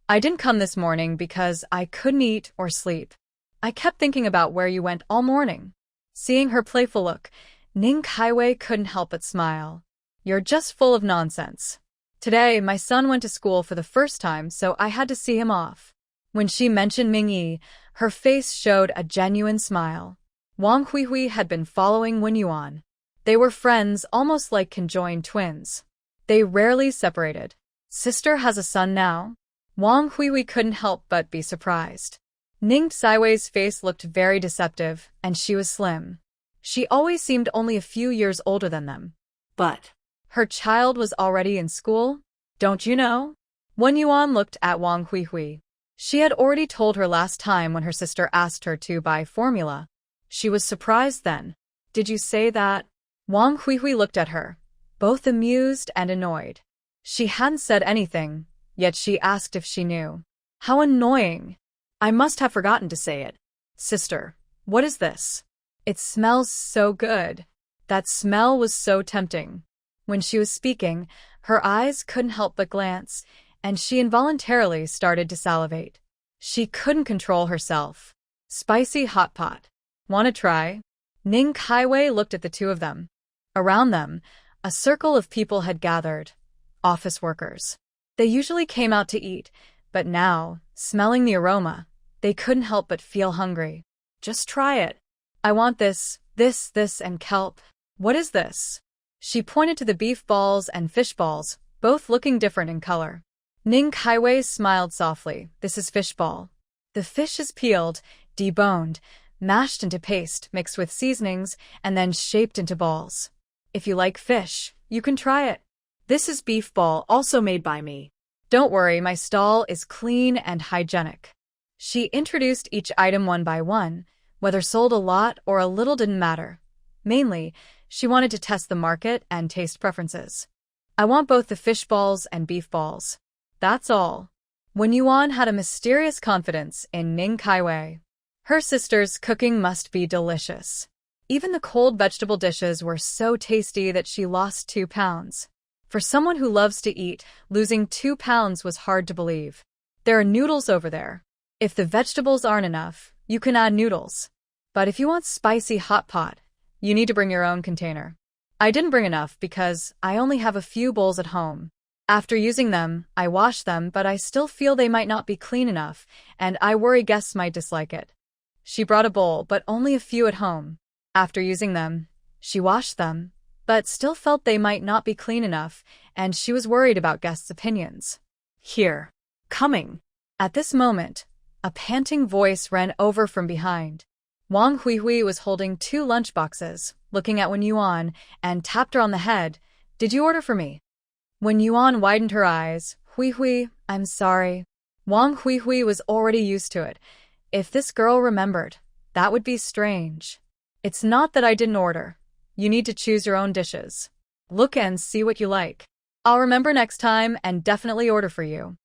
I didn't come this morning because I couldn't eat or sleep. I kept thinking about where you went all morning. Seeing her playful look, Ning Kaiwei couldn't help but smile. You're just full of nonsense. Today, my son went to school for the first time, so I had to see him off. When she mentioned Mingi, her face showed a genuine smile. Wang Huihui had been following Wen Yuan. They were friends, almost like conjoined twins. They rarely separated. Sister has a son now? Wang Huihui couldn't help but be surprised. Ning Saiwei's face looked very deceptive, and she was slim. She always seemed only a few years older than them. But her child was already in school? Don't you know? Wen Yuan looked at Wang Huihui. She had already told her last time when her sister asked her to buy formula. She was surprised then. Did you say that? Wang Huihui looked at her, both amused and annoyed. She hadn't said anything, yet she asked if she knew. How annoying! I must have forgotten to say it. Sister, what is this? It smells so good. That smell was so tempting. When she was speaking, her eyes couldn't help but glance, and she involuntarily started to salivate. She couldn't control herself. Spicy hot pot. Want to try? Ning Kaiwei looked at the two of them. Around them, a circle of people had gathered. Office workers. They usually came out to eat, but now, smelling the aroma, they couldn't help but feel hungry. Just try it. I want this, and kelp. What is this? She pointed to the beef balls and fish balls, both looking different in color. Ning Kaiwei smiled softly. This is fish ball. The fish is peeled, deboned, mashed into paste, mixed with seasonings, and then shaped into balls. If you like fish, you can try it. This is beef ball, also made by me. Don't worry, my stall is clean and hygienic. She introduced each item one by one. Whether sold a lot or a little didn't matter. Mainly, she wanted to test the market and taste preferences. I want both the fish balls and beef balls. That's all. Wen Yuan had a mysterious confidence in Ning Kaiwei. Her sister's cooking must be delicious. Even the cold vegetable dishes were so tasty that she lost 2 pounds. For someone who loves to eat, losing 2 pounds was hard to believe. There are noodles over there. If the vegetables aren't enough, you can add noodles. But if you want spicy hot pot, you need to bring your own container. I didn't bring enough because I only have a few bowls at home. After using them, I wash them, but I still feel they might not be clean enough, and I worry guests might dislike it. She brought a bowl, but only a few at home. After using them, she washed them, but still felt they might not be clean enough, and she was worried about guests' opinions. Here. Coming. At this moment, a panting voice ran over from behind. Wang Huihui was holding 2 lunchboxes, looking at Wen Yuan, and tapped her on the head. Did you order for me? Wen Yuan widened her eyes. Huihui, I'm sorry. Wang Huihui was already used to it. If this girl remembered, That would be strange. It's not that I didn't order. You need to choose your own dishes. Look and see what you like. I'll remember next time and definitely order for you.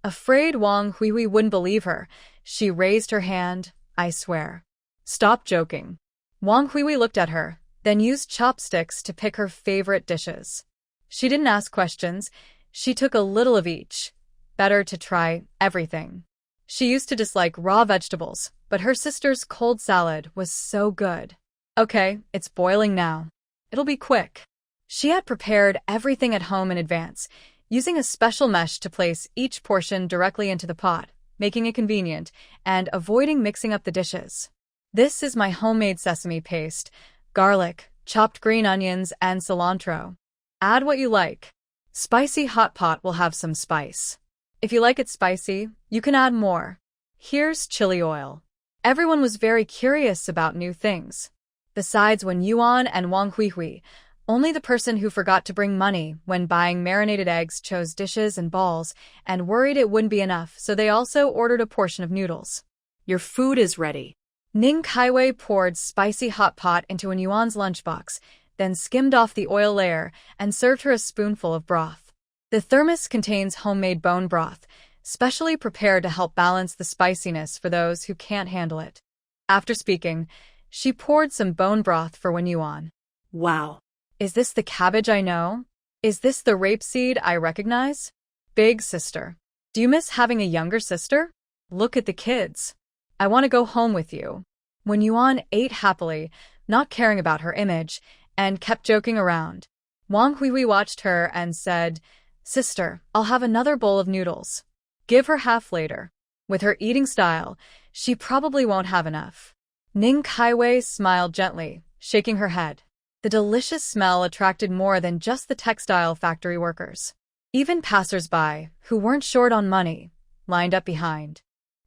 Afraid Wang Huihui wouldn't believe her, she raised her hand. I swear. Stop joking. Wang Huihui looked at her, then used chopsticks to pick her favorite dishes. She didn't ask questions. She took a little of each. Better to try everything. She used to dislike raw vegetables, but her sister's cold salad was so good. Okay, it's boiling now. It'll be quick. She had prepared everything at home in advance, using a special mesh to place each portion directly into the pot, making it convenient, and avoiding mixing up the dishes. This is my homemade sesame paste, garlic, chopped green onions, and cilantro. Add what you like. Spicy hot pot will have some spice. If you like it spicy, you can add more. Here's chili oil. Everyone was very curious about new things. Besides Wen Yuan and Wang Huihui, only the person who forgot to bring money when buying marinated eggs chose dishes and balls and worried it wouldn't be enough, so they also ordered a portion of noodles. Your food is ready. Ning Kaiwei poured spicy hot pot into Wen Yuan's lunchbox, then skimmed off the oil layer and served her a spoonful of broth. The thermos contains homemade bone broth, specially prepared to help balance the spiciness for those who can't handle it. After speaking, she poured some bone broth for Wen Yuan. Wow. Is this the cabbage I know? Is this the rapeseed I recognize? Big sister. Do you miss having a younger sister? Look at the kids. I want to go home with you. Wen Yuan ate happily, not caring about her image, and kept joking around. Wang Huihui watched her and said, Sister, I'll have another bowl of noodles. Give her half later. With her eating style, she probably won't have enough. Ning Kaiwei smiled gently, shaking her head. The delicious smell attracted more than just the textile factory workers. Even passers-by, who weren't short on money, lined up behind.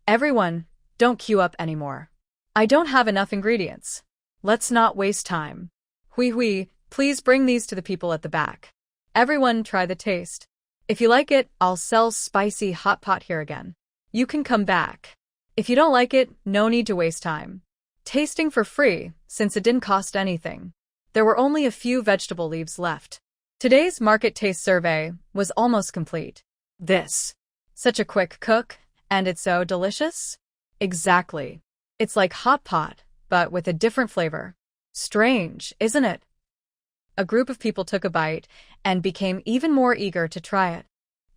Everyone, don't queue up anymore. I don't have enough ingredients. Let's not waste time. Hui, please bring these to the people at the back. Everyone try the taste. If you like it, I'll sell spicy hot pot here again. You can come back. If you don't like it, no need to waste time. Tasting for free, since it didn't cost anything. There were only a few vegetable leaves left. Today's market taste survey was almost complete. This. Such a quick cook, and it's so delicious? Exactly. It's like hot pot, but with a different flavor. Strange, isn't it? A group of people took a bite and became even more eager to try it.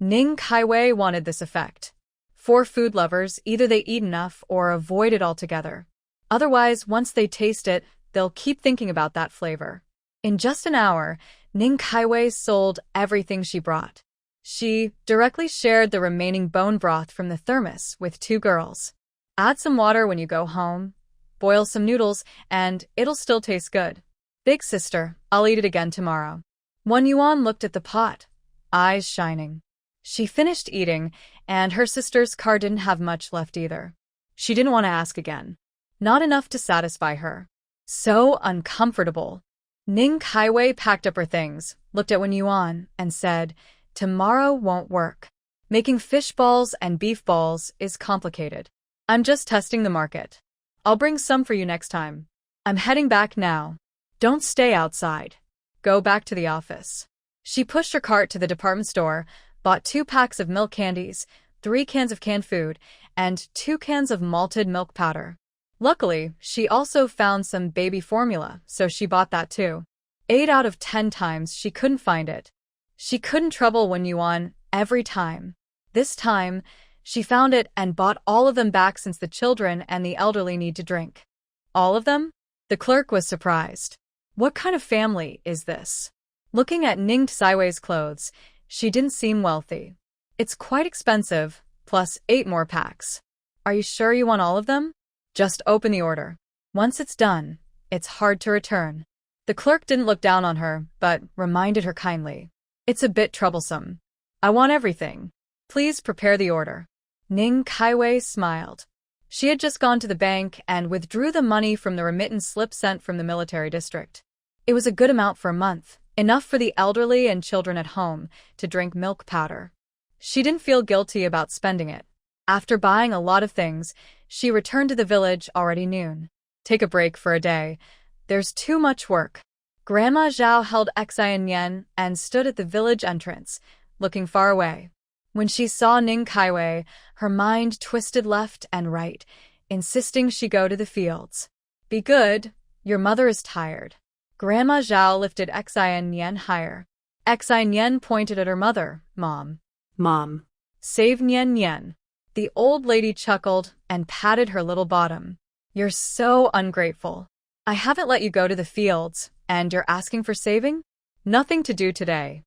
Ning Kaiwei wanted this effect. For food lovers, either they eat enough or avoid it altogether. Otherwise, once they taste it, they'll keep thinking about that flavor. In just an hour, Ning Kaiwei sold everything she brought. She directly shared the remaining bone broth from the thermos with 2 girls. Add some water when you go home, boil some noodles, and it'll still taste good. Big sister, I'll eat it again tomorrow. Wen Yuan looked at the pot, eyes shining. She finished eating, and her sister's car didn't have much left either. She didn't want to ask again. Not enough to satisfy her. So uncomfortable. Ning Kaiwei packed up her things, looked at Wen Yuan, and said, Tomorrow won't work. Making fish balls and beef balls is complicated. I'm just testing the market. I'll bring some for you next time. I'm heading back now. Don't stay outside. Go back to the office. She pushed her cart to the department store, bought 2 packs of milk candies, 3 cans of canned food, and 2 cans of malted milk powder. Luckily, she also found some baby formula, so she bought that too. 8 out of 10 times she couldn't find it. She couldn't trouble Wen Yuan every time. This time, she found it and bought all of them back since the children and the elderly need to drink. All of them? The clerk was surprised. What kind of family is this? Looking at Ning Kaiwei's clothes, she didn't seem wealthy. It's quite expensive, plus 8 more packs. Are you sure you want all of them? Just open the order. Once it's done, it's hard to return. The clerk didn't look down on her, but reminded her kindly. It's a bit troublesome. I want everything. Please prepare the order. Ning Kaiwei smiled. She had just gone to the bank and withdrew the money from the remittance slip sent from the military district. It was a good amount for a month, enough for the elderly and children at home to drink milk powder. She didn't feel guilty about spending it. After buying a lot of things, she returned to the village already noon. Take a break for a day. There's too much work. Grandma Zhao held Xian Yan and stood at the village entrance, looking far away. When she saw Ning Kaiwei, her mind twisted left and right, insisting she go to the fields. Be good, your mother is tired. Grandma Zhao lifted Xian Yan higher. Xian Yan pointed at her mother. Mom. Mom. Save Nian Nian. The old lady chuckled and patted her little bottom. You're so ungrateful. I haven't let you go to the fields, and you're asking for saving? Nothing to do today.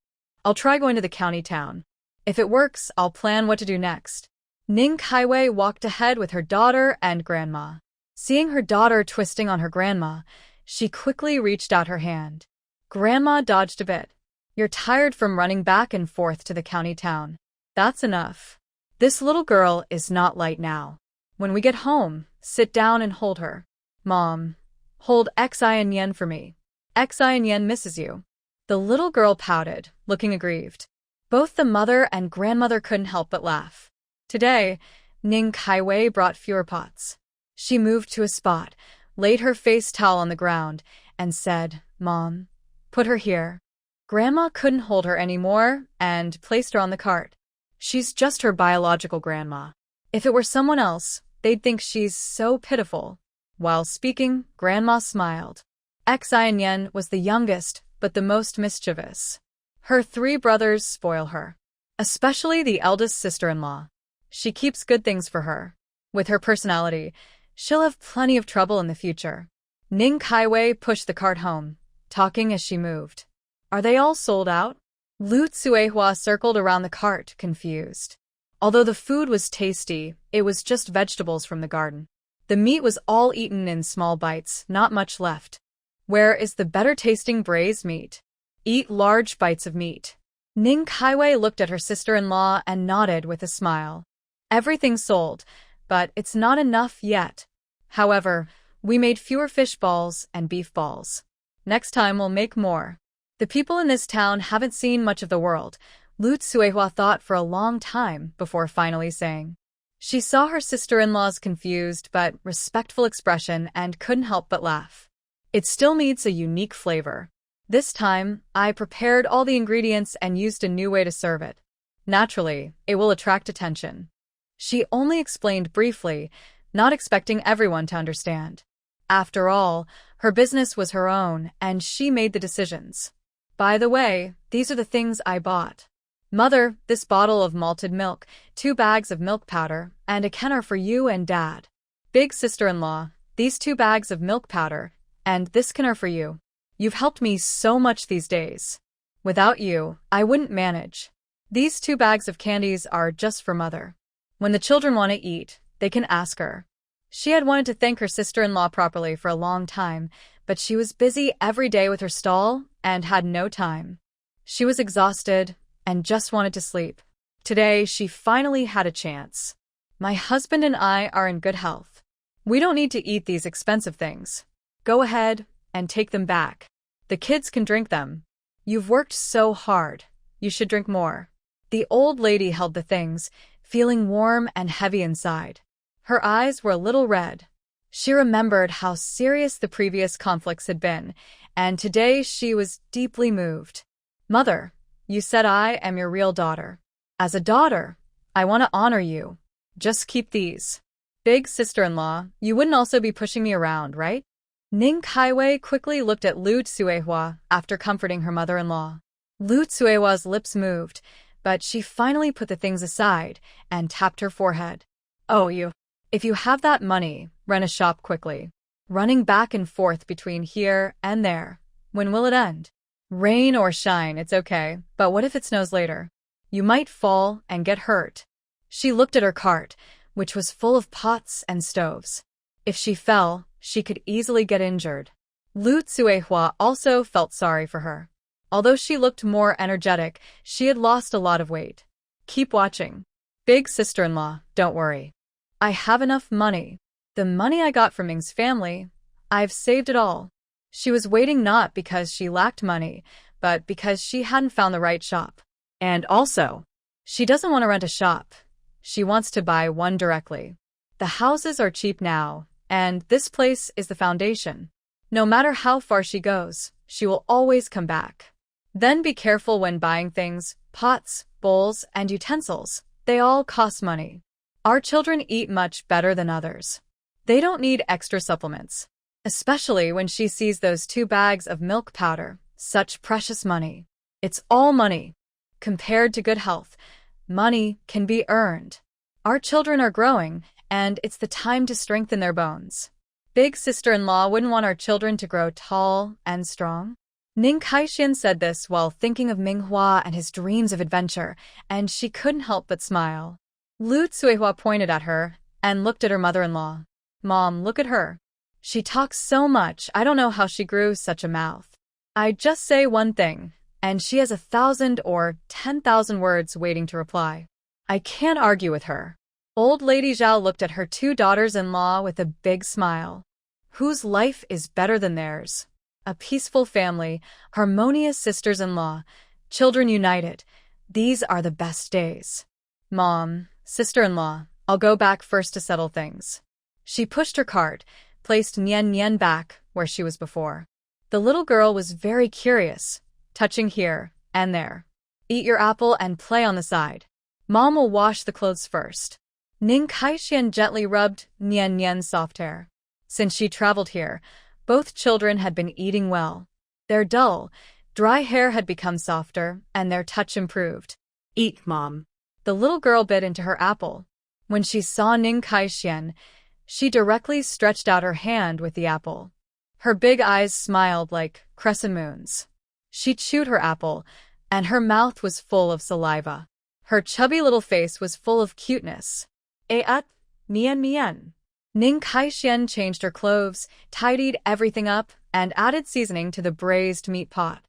I'll try going to the county town. If it works, I'll plan what to do next. Ning Kaiwei walked ahead with her daughter and grandma. Seeing her daughter twisting on her grandma, she quickly reached out her hand. Grandma dodged a bit. You're tired from running back and forth to the county town. That's enough. This little girl is not light now. When we get home, sit down and hold her. Mom, hold Xian Yan for me. Xian Yan misses you. The little girl pouted, looking aggrieved. Both the mother and grandmother couldn't help but laugh. Today, Ning Kaiwei brought fewer pots. She moved to a spot, laid her face towel on the ground, and said, Mom, put her here. Grandma couldn't hold her anymore and placed her on the cart. She's just her biological grandma. If it were someone else, they'd think she's so pitiful. While speaking, Grandma smiled. Xian Yan was the youngest, but the most mischievous. Her 3 brothers spoil her, especially the eldest sister-in-law. She keeps good things for her. With her personality, she'll have plenty of trouble in the future. Ning Kaiwei pushed the cart home, talking as she moved. Are they all sold out? Lu Tsuehua circled around the cart, confused. Although the food was tasty, it was just vegetables from the garden. The meat was all eaten in small bites, not much left. Where is the better-tasting braised meat? Eat large bites of meat. Ning Kaiwei looked at her sister-in-law and nodded with a smile. Everything's sold, but it's not enough yet. However, we made fewer fish balls and beef balls. Next time we'll make more. The people in this town haven't seen much of the world, Lu Tsuehua thought for a long time before finally saying. She saw her sister-in-law's confused but respectful expression and couldn't help but laugh. It still needs a unique flavor. This time, I prepared all the ingredients and used a new way to serve it. Naturally, it will attract attention. She only explained briefly, not expecting everyone to understand. After all, her business was her own, and she made the decisions. By the way, these are the things I bought. Mother, this bottle of malted milk, 2 bags of milk powder, and a can are for you and Dad. Big sister-in-law, these 2 bags of milk powder, and this can are for you. You've helped me so much these days. Without you, I wouldn't manage. These 2 bags of candies are just for Mother. When the children want to eat, they can ask her. She had wanted to thank her sister-in-law properly for a long time, but she was busy every day with her stall and had no time. She was exhausted and just wanted to sleep. Today, she finally had a chance. My husband and I are in good health. We don't need to eat these expensive things. Go ahead and take them back. The kids can drink them. You've worked so hard. You should drink more. The old lady held the things, feeling warm and heavy inside. Her eyes were a little red. She remembered how serious the previous conflicts had been, and today she was deeply moved. Mother, you said I am your real daughter. As a daughter, I want to honor you. Just keep these. Big sister-in-law, you wouldn't also be pushing me around, right? Ning Kaiwei quickly looked at Lu Tsuehua after comforting her mother-in-law. Lu Tsuehua's lips moved, but she finally put the things aside and tapped her forehead. Oh, if you have that money, run a shop quickly. Running back and forth between here and there. When will it end? Rain or shine, it's okay, but what if it snows later? You might fall and get hurt. She looked at her cart, which was full of pots and stoves. If she fell, she could easily get injured. Lu Tsuehua also felt sorry for her. Although she looked more energetic, she had lost a lot of weight. Keep watching. Big sister-in-law, don't worry. I have enough money. The money I got from Ming's family, I've saved it all. She was waiting not because she lacked money, but because she hadn't found the right shop. And also, she doesn't want to rent a shop. She wants to buy one directly. The houses are cheap now, And this place is the foundation. No matter how far she goes, she will always come back. Then be careful when buying things, pots, bowls, and utensils. They all cost money. Our children eat much better than others. They don't need extra supplements. Especially when she sees those 2 bags of milk powder. Such precious money. It's all money. Compared to good health, money can be earned. Our children are growing, and it's the time to strengthen their bones. Big sister-in-law wouldn't want our children to grow tall and strong. Ning Kaixian said this while thinking of Manhwa and his dreams of adventure, and she couldn't help but smile. Lu Tsuehua pointed at her and looked at her mother-in-law. Mom, look at her. She talks so much, I don't know how she grew such a mouth. I just say one thing, and she has 1,000 or 10,000 words waiting to reply. I can't argue with her. Old Lady Zhao looked at her 2 daughters-in-law with a big smile. Whose life is better than theirs? A peaceful family, harmonious sisters-in-law, children united. These are the best days. Mom, sister-in-law, I'll go back first to settle things. She pushed her cart, placed Nian Nian back where she was before. The little girl was very curious, touching here and there. Eat your apple and play on the side. Mom will wash the clothes first. Ning Kaixian gently rubbed Nian Nian's soft hair. Since she traveled here, both children had been eating well. Their dull, dry hair had become softer, and their touch improved. Eat, Mom. The little girl bit into her apple. When she saw Ning Kaixian, she directly stretched out her hand with the apple. Her big eyes smiled like crescent moons. She chewed her apple, and her mouth was full of saliva. Her chubby little face was full of cuteness. Mian Mian. Ning Kaixian changed her clothes, tidied everything up, and added seasoning to the braised meat pot.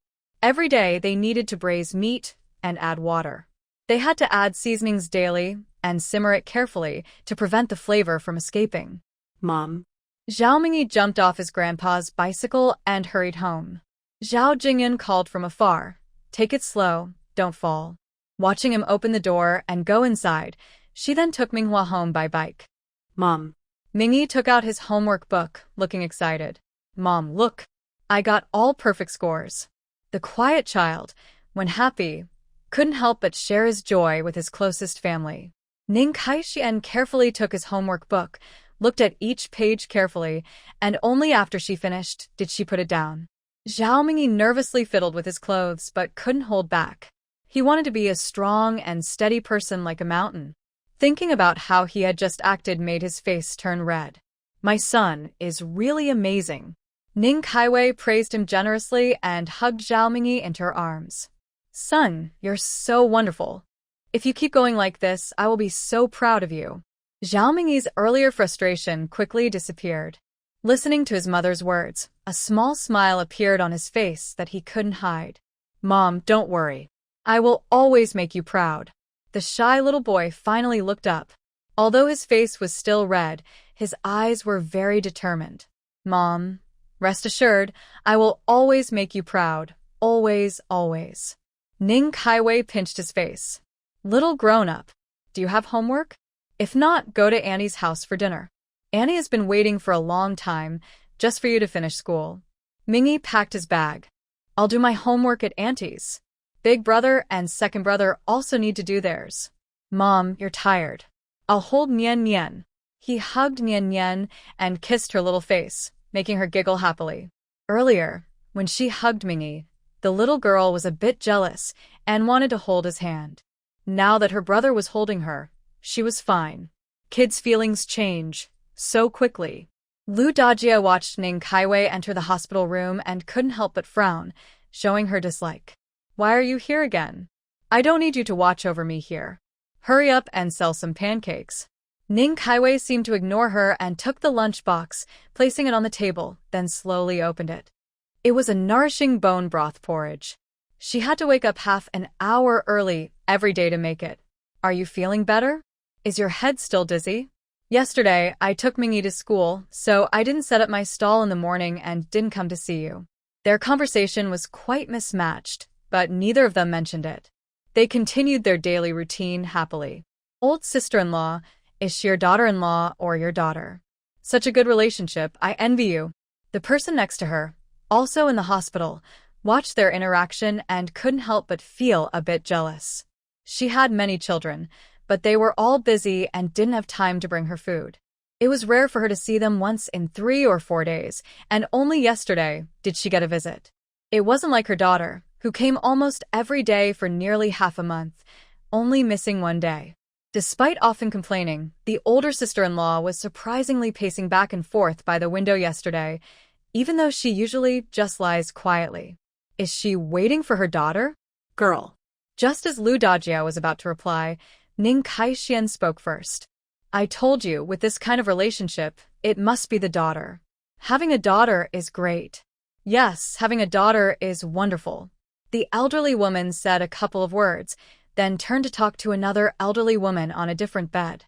Every day they needed to braise meat and add water. They had to add seasonings daily and simmer it carefully to prevent the flavor from escaping. Mom. Zhao Mingi jumped off his grandpa's bicycle and hurried home. Zhao Jingyan called from afar, "Take it slow, don't fall." Watching him open the door and go inside, she then took Manhwa home by bike. Mom. Mingi took out his homework book, looking excited. Mom, look. I got all perfect scores. The quiet child, when happy, couldn't help but share his joy with his closest family. Ning Kaixian carefully took his homework book, looked at each page carefully, and only after she finished did she put it down. Zhao Mingi nervously fiddled with his clothes but couldn't hold back. He wanted to be a strong and steady person like a mountain. Thinking about how he had just acted made his face turn red. My son is really amazing. Ning Kaiwei praised him generously and hugged Zhao Mingi into her arms. Son, you're so wonderful. If you keep going like this, I will be so proud of you. Zhao Mingi's earlier frustration quickly disappeared. Listening to his mother's words, a small smile appeared on his face that he couldn't hide. Mom, don't worry. I will always make you proud. The shy little boy finally looked up. Although his face was still red, his eyes were very determined. Mom, rest assured, I will always make you proud. Always, always. Ning Kaiwei pinched his face. Little grown-up, do you have homework? If not, go to Annie's house for dinner. Annie has been waiting for a long time, just for you to finish school. Mingi packed his bag. I'll do my homework at Auntie's. Big brother and second brother also need to do theirs. Mom, you're tired. I'll hold Nian Nian. He hugged Nian Nian and kissed her little face, making her giggle happily. Earlier, when she hugged Mingi, the little girl was a bit jealous and wanted to hold his hand. Now that her brother was holding her, she was fine. Kids' feelings change so quickly. Lu Dajia watched Ning Kaiwei enter the hospital room and couldn't help but frown, showing her dislike. Why are you here again? I don't need you to watch over me here. Hurry up and sell some pancakes. Ning Kaiwei seemed to ignore her and took the lunch box, placing it on the table, then slowly opened it. It was a nourishing bone broth porridge. She had to wake up half an hour early every day to make it. Are you feeling better? Is your head still dizzy? Yesterday, I took Mingi to school, so I didn't set up my stall in the morning and didn't come to see you. Their conversation was quite mismatched, but neither of them mentioned it. They continued their daily routine happily. Old sister-in-law, is she your daughter-in-law or your daughter? Such a good relationship, I envy you. The person next to her, also in the hospital, watched their interaction and couldn't help but feel a bit jealous. She had many children, but they were all busy and didn't have time to bring her food. It was rare for her to see them once in 3 or 4 days, and only yesterday did she get a visit. It wasn't like her daughter, who came almost every day for nearly half a month, only missing 1 day. Despite often complaining, the older sister-in-law was surprisingly pacing back and forth by the window yesterday, even though she usually just lies quietly. Is she waiting for her daughter? Girl. Just as Lu Dajiao was about to reply, Ning Kaixian spoke first. I told you, with this kind of relationship, it must be the daughter. Having a daughter is great. Yes, having a daughter is wonderful. The elderly woman said a couple of words, then turned to talk to another elderly woman on a different bed.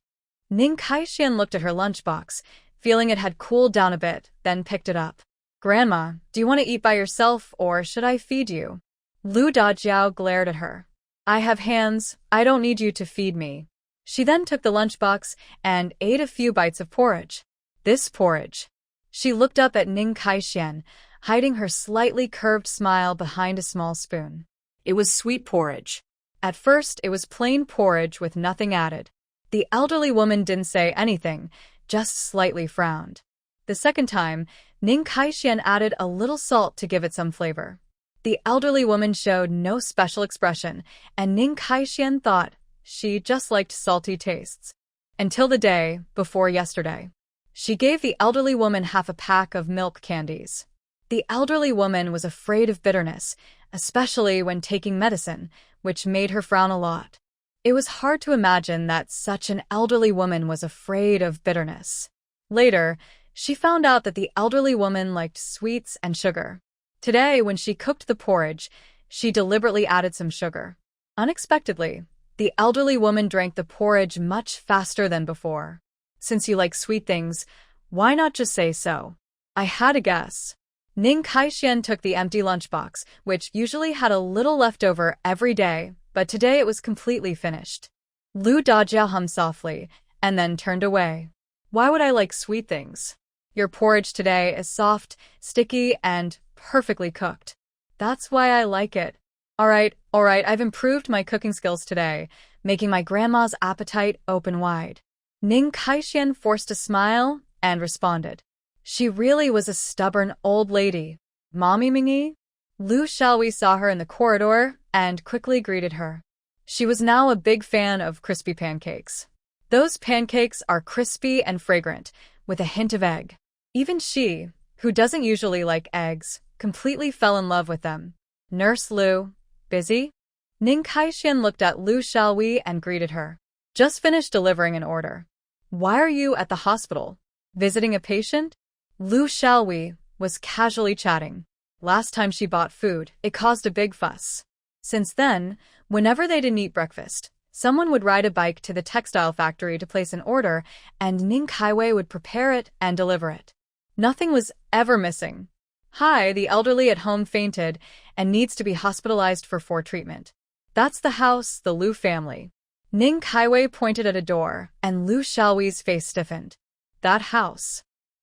Ning Kaixian looked at her lunchbox, feeling it had cooled down a bit, then picked it up. Grandma, do you want to eat by yourself or should I feed you? Lu Dajiao glared at her. I have hands, I don't need you to feed me. She then took the lunchbox and ate a few bites of porridge. This porridge. She looked up at Ning Kaixian, hiding her slightly curved smile behind a small spoon. It was sweet porridge. At first, it was plain porridge with nothing added. The elderly woman didn't say anything, just slightly frowned. The second time, Ning Kaixian added a little salt to give it some flavor. The elderly woman showed no special expression, and Ning Kaixian thought she just liked salty tastes. Until the day before yesterday. She gave the elderly woman half a pack of milk candies. The elderly woman was afraid of bitterness, especially when taking medicine, which made her frown a lot. It was hard to imagine that such an elderly woman was afraid of bitterness. Later, she found out that the elderly woman liked sweets and sugar. Today, when she cooked the porridge, she deliberately added some sugar. Unexpectedly, the elderly woman drank the porridge much faster than before. Since you like sweet things, why not just say so? I had a guess. Ning Kaixian took the empty lunchbox, which usually had a little left over every day, but today it was completely finished. Lu Dajiao hummed softly, and then turned away. Why would I like sweet things? Your porridge today is soft, sticky, and perfectly cooked. That's why I like it. All right, I've improved my cooking skills today, making my grandma's appetite open wide. Ning Kaixian forced a smile and responded. She really was a stubborn old lady. Mommy Mingi? Lu Xiaowei saw her in the corridor and quickly greeted her. She was now a big fan of crispy pancakes. Those pancakes are crispy and fragrant, with a hint of egg. Even she, who doesn't usually like eggs, completely fell in love with them. Nurse Lu, busy? Ning Kaixian looked at Lu Xiaowei and greeted her. Just finished delivering an order. Why are you at the hospital? Visiting a patient? Lu Xiaowei was casually chatting. Last time she bought food, it caused a big fuss. Since then, whenever they didn't eat breakfast, someone would ride a bike to the textile factory to place an order, and Ning Kaiwei would prepare it and deliver it. Nothing was ever missing. Hi, the elderly at home fainted and needs to be hospitalized for treatment. That's the house, the Lu family. Ning Kaiwei pointed at a door, and Lu Xiaowei's face stiffened. That house.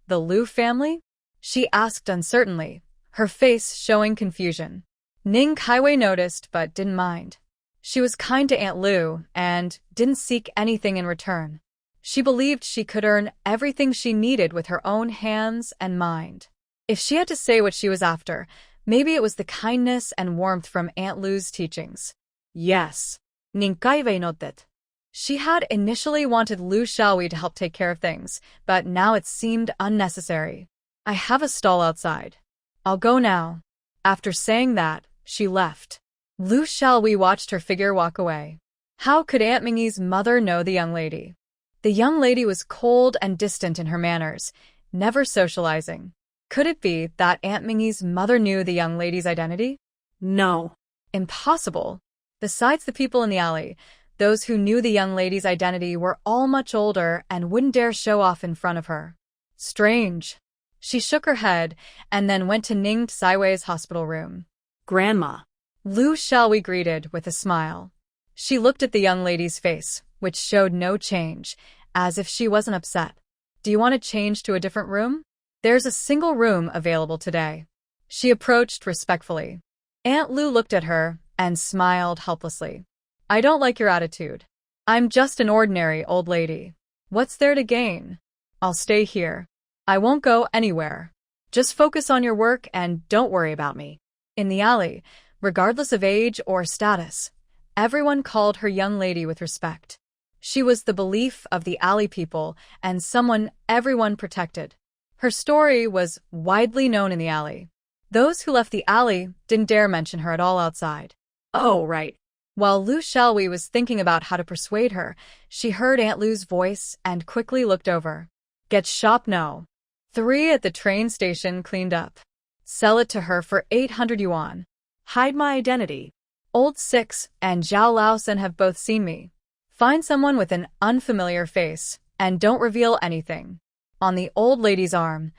The Lu family? She asked uncertainly, her face showing confusion. Ning Kaiwei noticed but didn't mind. She was kind to Aunt Lu and didn't seek anything in return. She believed she could earn everything she needed with her own hands and mind. If she had to say what she was after, maybe it was the kindness and warmth from Aunt Lu's teachings. Yes, Ning Kaiwei nodded. She had initially wanted Lu Xiaowei to help take care of things, but now it seemed unnecessary. I have a stall outside. I'll go now. After saying that, she left. Lu Xiaowei watched her figure walk away. How could Aunt Mingi's mother know the young lady? The young lady was cold and distant in her manners, never socializing. Could it be that Aunt Mingi's mother knew the young lady's identity? No. Impossible. Besides the people in the alley, those who knew the young lady's identity were all much older and wouldn't dare show off in front of her. Strange. She shook her head and then went to Ning Saiwei's hospital room. Grandma. Lu Xiaowei greeted with a smile. She looked at the young lady's face, which showed no change, as if she wasn't upset. Do you want to change to a different room? There's a single room available today. She approached respectfully. Aunt Lu looked at her and smiled helplessly. I don't like your attitude. I'm just an ordinary old lady. What's there to gain? I'll stay here. I won't go anywhere. Just focus on your work and don't worry about me. In the alley, regardless of age or status, everyone called her young lady with respect. She was the belief of the alley people and someone everyone protected. Her story was widely known in the alley. Those who left the alley didn't dare mention her at all outside. Oh, right. While Lu Xiaowei was thinking about how to persuade her, she heard Aunt Lu's voice and quickly looked over. Get shop no. 3 at the train station cleaned up. Sell it to her for 800 yuan. Hide my identity. Old Six and Zhao Laosen have both seen me. Find someone with an unfamiliar face and don't reveal anything. On the old lady's arm,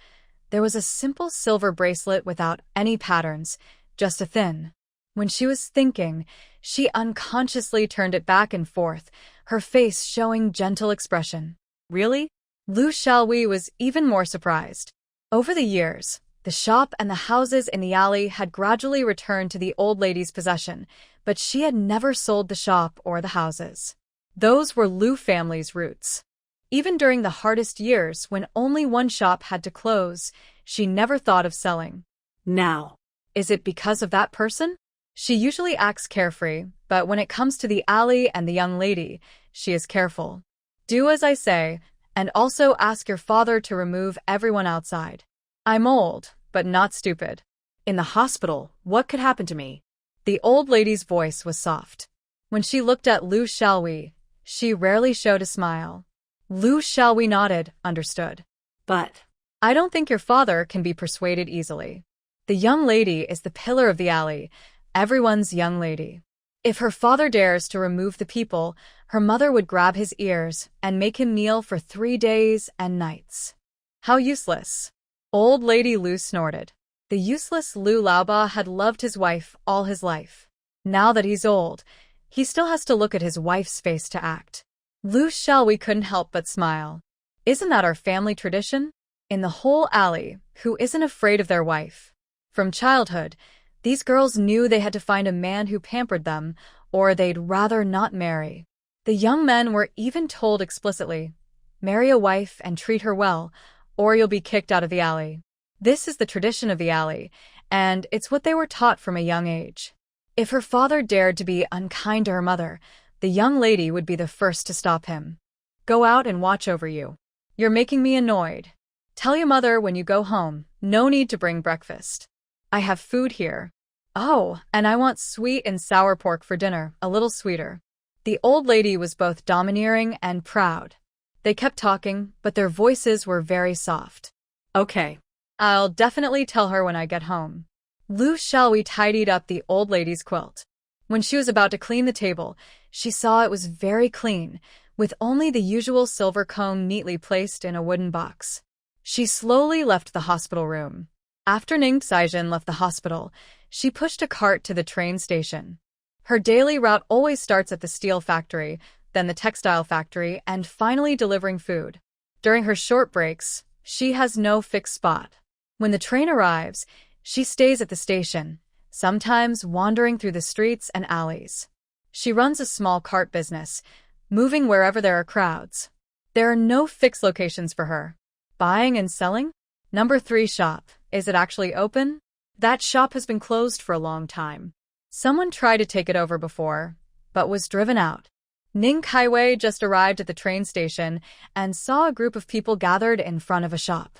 there was a simple silver bracelet without any patterns, just a thin. When she was thinking, she unconsciously turned it back and forth, her face showing gentle expression. Really? Lu Xiaowei was even more surprised. Over the years, the shop and the houses in the alley had gradually returned to the old lady's possession, but she had never sold the shop or the houses. Those were Lu family's roots. Even during the hardest years when only one shop had to close, she never thought of selling. Now. Is it because of that person? She usually acts carefree, but when it comes to the alley and the young lady, she is careful. Do as I say, and also ask your father to remove everyone outside. I'm old, but not stupid. In the hospital, what could happen to me? The old lady's voice was soft. When she looked at Lu Xiaowei, she rarely showed a smile. Lu Xiaowei nodded, understood. But I don't think your father can be persuaded easily. The young lady is the pillar of the alley, everyone's young lady. If her father dares to remove the people, her mother would grab his ears and make him kneel for 3 days and nights. How useless. Old lady Lu snorted. The useless Lu Laoba had loved his wife all his life. Now that he's old, he still has to look at his wife's face to act. Lu Xiaowei couldn't help but smile. Isn't that our family tradition? In the whole alley, who isn't afraid of their wife? From childhood, these girls knew they had to find a man who pampered them, or they'd rather not marry. The young men were even told explicitly, marry a wife and treat her well, or you'll be kicked out of the alley. This is the tradition of the alley, and it's what they were taught from a young age. If her father dared to be unkind to her mother, the young lady would be the first to stop him. Go out and watch over you. You're making me annoyed. Tell your mother when you go home, no need to bring breakfast. I have food here. Oh, and I want sweet and sour pork for dinner, a little sweeter. The old lady was both domineering and proud. They kept talking, but their voices were very soft. Okay. I'll definitely tell her when I get home. Lu Xiaowei tidied up the old lady's quilt. When she was about to clean the table, she saw it was very clean, with only the usual silver comb neatly placed in a wooden box. She slowly left the hospital room. After Ning Saijin left the hospital, she pushed a cart to the train station. Her daily route always starts at the steel factory, then the textile factory, and finally delivering food. During her short breaks, she has no fixed spot. When the train arrives, she stays at the station, sometimes wandering through the streets and alleys. She runs a small cart business, moving wherever there are crowds. There are no fixed locations for her. Buying and selling? Number 3 shop. Is it actually open? That shop has been closed for a long time. Someone tried to take it over before, but was driven out. Ning Kaiwei just arrived at the train station and saw a group of people gathered in front of a shop.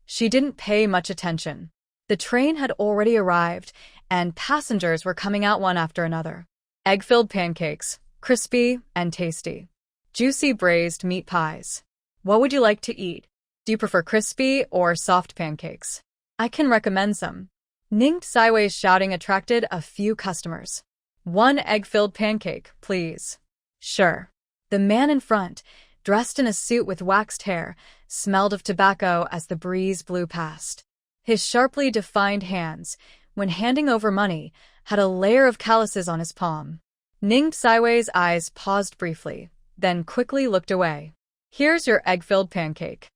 She didn't pay much attention. The train had already arrived, and passengers were coming out one after another. Egg-filled pancakes, crispy and tasty. Juicy braised meat pies. What would you like to eat? Do you prefer crispy or soft pancakes? I can recommend some. Ning Saiwei's shouting attracted a few customers. 1 egg-filled pancake, please. Sure. The man in front, dressed in a suit with waxed hair, smelled of tobacco as the breeze blew past. His sharply defined hands, when handing over money, had a layer of calluses on his palm. Ning Saiwei's eyes paused briefly, then quickly looked away. Here's your egg-filled pancake.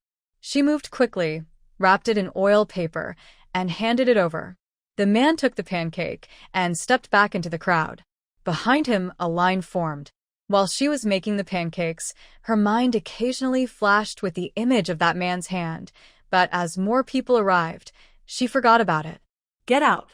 She moved quickly, wrapped it in oil paper, and handed it over. The man took the pancake and stepped back into the crowd. Behind him, a line formed. While she was making the pancakes, her mind occasionally flashed with the image of that man's hand, but as more people arrived, she forgot about it. Get out.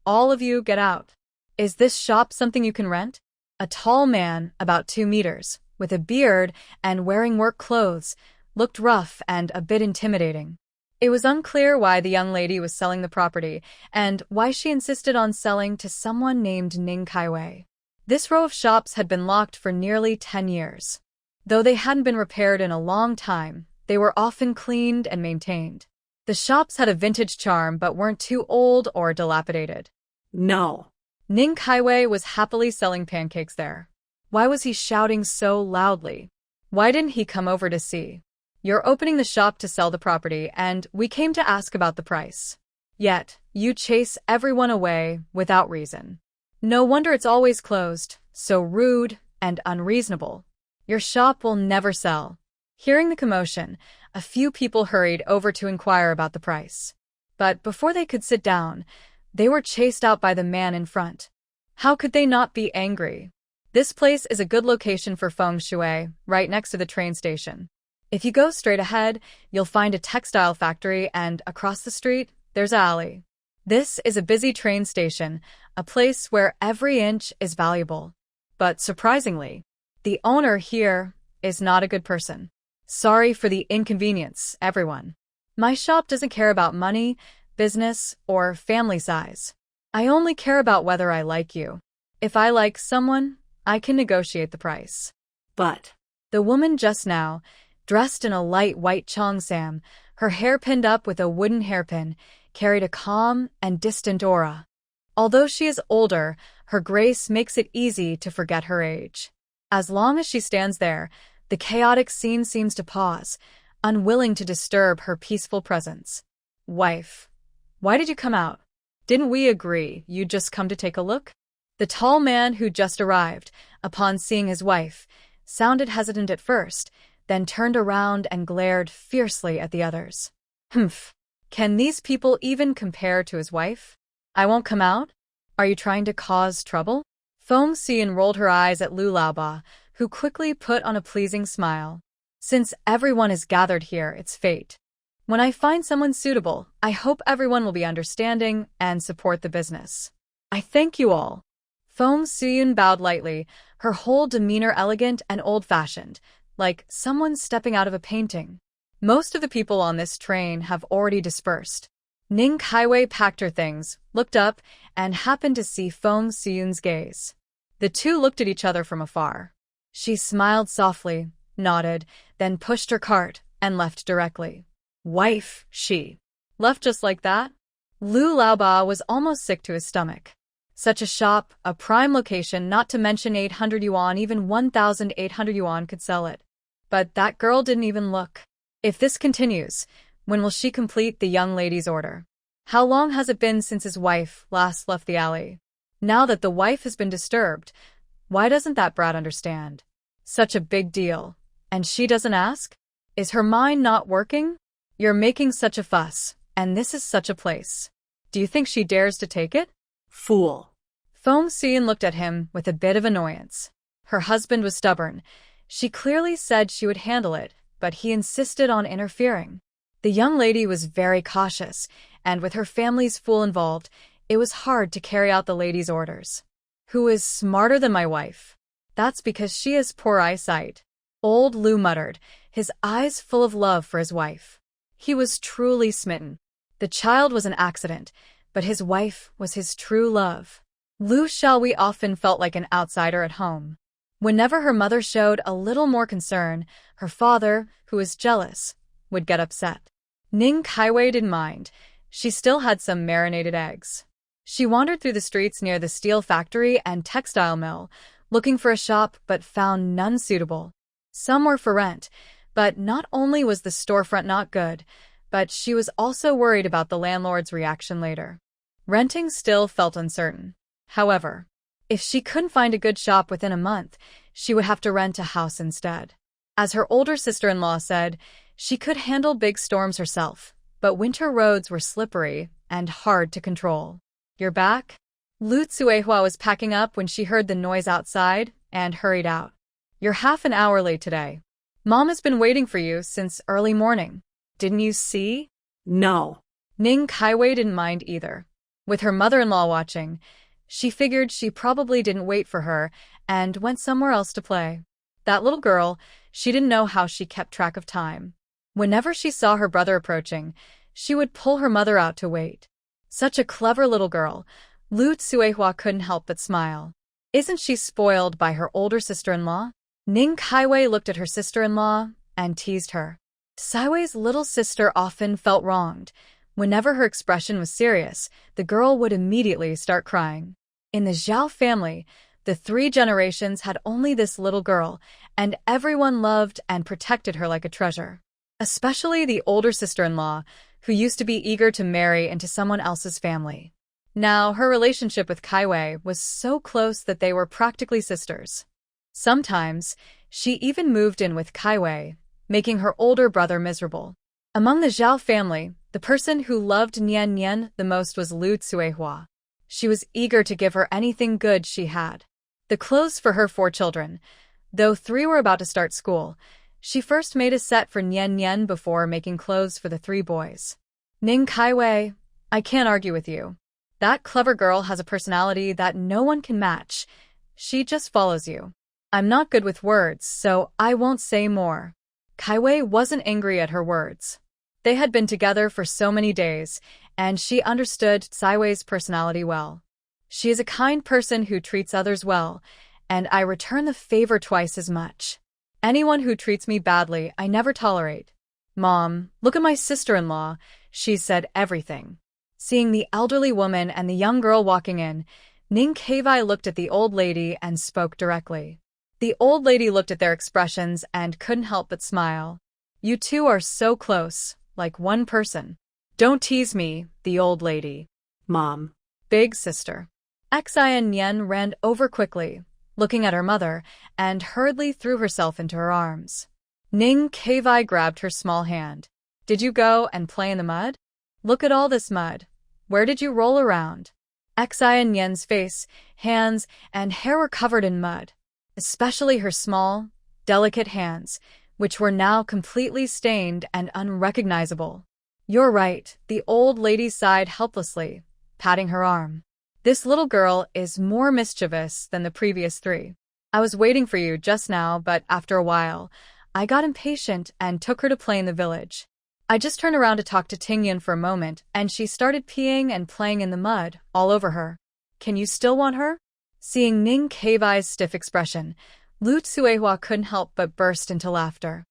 All of you, get out. Is this shop something you can rent? A tall man, about 2 meters, with a beard and wearing work clothes, looked rough and a bit intimidating. It was unclear why the young lady was selling the property and why she insisted on selling to someone named Ning Kaiwei. This row of shops had been locked for nearly 10 years. Though they hadn't been repaired in a long time, they were often cleaned and maintained. The shops had a vintage charm but weren't too old or dilapidated. No. Ning Kaiwei was happily selling pancakes there. Why was he shouting so loudly? Why didn't he come over to see? You're opening the shop to sell the property, and we came to ask about the price. Yet, you chase everyone away without reason. No wonder it's always closed, so rude and unreasonable. Your shop will never sell. Hearing the commotion, a few people hurried over to inquire about the price. But before they could sit down, they were chased out by the man in front. How could they not be angry? This place is a good location for feng shui, right next to the train station. If you go straight ahead, you'll find a textile factory, and across the street, there's an alley. This is a busy train station, a place where every inch is valuable. But surprisingly, the owner here is not a good person. Sorry for the inconvenience, everyone. My shop doesn't care about money, business, or family size. I only care about whether I like you. If I like someone, I can negotiate the price. But The woman just now, dressed in a light white cheongsam, her hair pinned up with a wooden hairpin, carried a calm and distant aura. Although she is older, her grace makes it easy to forget her age. As long as she stands there, the chaotic scene seems to pause, unwilling to disturb her peaceful presence. Wife, why did you come out? Didn't we agree you'd just come to take a look? The tall man who just arrived, upon seeing his wife, sounded hesitant at first, then turned around and glared fiercely at the others. Humph. Can these people even compare to his wife? I won't come out? Are you trying to cause trouble? Feng Xian rolled her eyes at Lu Laoba, who quickly put on a pleasing smile. Since everyone is gathered here, it's fate. When I find someone suitable, I hope everyone will be understanding and support the business. I thank you all. Feng Xian bowed lightly, her whole demeanor elegant and old-fashioned, like someone stepping out of a painting. Most of the people on this train have already dispersed. Ning Kaiwei packed her things, looked up, and happened to see Feng Xian's gaze. The two looked at each other from afar. She smiled softly, nodded, then pushed her cart, and left directly. Wife, she. Left just like that? Lu Laoba was almost sick to his stomach. Such a shop, a prime location, not to mention 800 yuan, even 1,800 yuan could sell it. But that girl didn't even look. If this continues, when will she complete the young lady's order? How long has it been since his wife last left the alley? Now that the wife has been disturbed, why doesn't that brat understand? Such a big deal. And she doesn't ask? Is her mind not working? You're making such a fuss, and this is such a place. Do you think she dares to take it? Fool. Feng Xian looked at him with a bit of annoyance. Her husband was stubborn. She clearly said she would handle it, but he insisted on interfering. The young lady was very cautious, and with her family's fool involved, it was hard to carry out the lady's orders. Who is smarter than my wife? That's because she has poor eyesight. Old Lu muttered, his eyes full of love for his wife. He was truly smitten. The child was an accident, but his wife was his true love. Lu Xiaowei often felt like an outsider at home. Whenever her mother showed a little more concern, her father, who was jealous, would get upset. Ning Kaiwei didn't mind. She still had some marinated eggs. She wandered through the streets near the steel factory and textile mill, looking for a shop but found none suitable. Some were for rent, but not only was the storefront not good, but she was also worried about the landlord's reaction later. Renting still felt uncertain. However, if she couldn't find a good shop within a month, she would have to rent a house instead. As her older sister-in-law said, She could handle big storms herself, but winter roads were slippery and hard to control. "You're back?" Lu Tsuehua was packing up when she heard the noise outside and hurried out. "You're half an hour late today. Mom has been waiting for you since early morning. Didn't you see?" No. Ning Kaiwei didn't mind either. With her mother-in-law watching, she figured she probably didn't wait for her and went somewhere else to play. That little girl, she didn't know how she kept track of time. Whenever she saw her brother approaching, she would pull her mother out to wait. Such a clever little girl, Lu Tsuehua couldn't help but smile. Isn't she spoiled by her older sister-in-law? Ning Kaiwei looked at her sister-in-law and teased her. Saiwei's little sister often felt wronged. Whenever her expression was serious, the girl would immediately start crying. In the Zhao family, the 3 generations had only this little girl, and everyone loved and protected her like a treasure. Especially the older sister-in-law, who used to be eager to marry into someone else's family. Now, her relationship with Kaiwei was so close that they were practically sisters. Sometimes, she even moved in with Kaiwei, making her older brother miserable. Among the Zhao family, the person who loved Nian Nian the most was Lu Tsuehua. She was eager to give her anything good she had. The clothes for her 4 children. Though 3 were about to start school, she first made a set for Nian Nian before making clothes for the 3 boys. Ning Kaiwei, I can't argue with you. That clever girl has a personality that no one can match. She just follows you. I'm not good with words, so I won't say more. Kaiwei wasn't angry at her words. They had been together for so many days, and she understood Saiwei's personality well. She is a kind person who treats others well, and I return the favor twice as much. Anyone who treats me badly, I never tolerate. Mom, look at my sister-in-law. She said everything. Seeing the elderly woman and the young girl walking in, Ning Kaiwei looked at the old lady and spoke directly. The old lady looked at their expressions and couldn't help but smile. You 2 are so close, like one person. Don't tease me, the old lady. Mom. Big sister. Xian Nian ran over quickly, looking at her mother, and hurriedly threw herself into her arms. Ning Kaiwei grabbed her small hand. Did you go and play in the mud? Look at all this mud. Where did you roll around? Xian Nian's face, hands, and hair were covered in mud, especially her small, delicate hands, which were now completely stained and unrecognizable. You're right, the old lady sighed helplessly, patting her arm. This little girl is more mischievous than the previous 3. I was waiting for you just now, but after a while, I got impatient and took her to play in the village. I just turned around to talk to Tingyan for a moment, and she started peeing and playing in the mud, all over her. Can you still want her? Seeing Ning Kaiwei's stiff expression, Lu Tsuehua couldn't help but burst into laughter.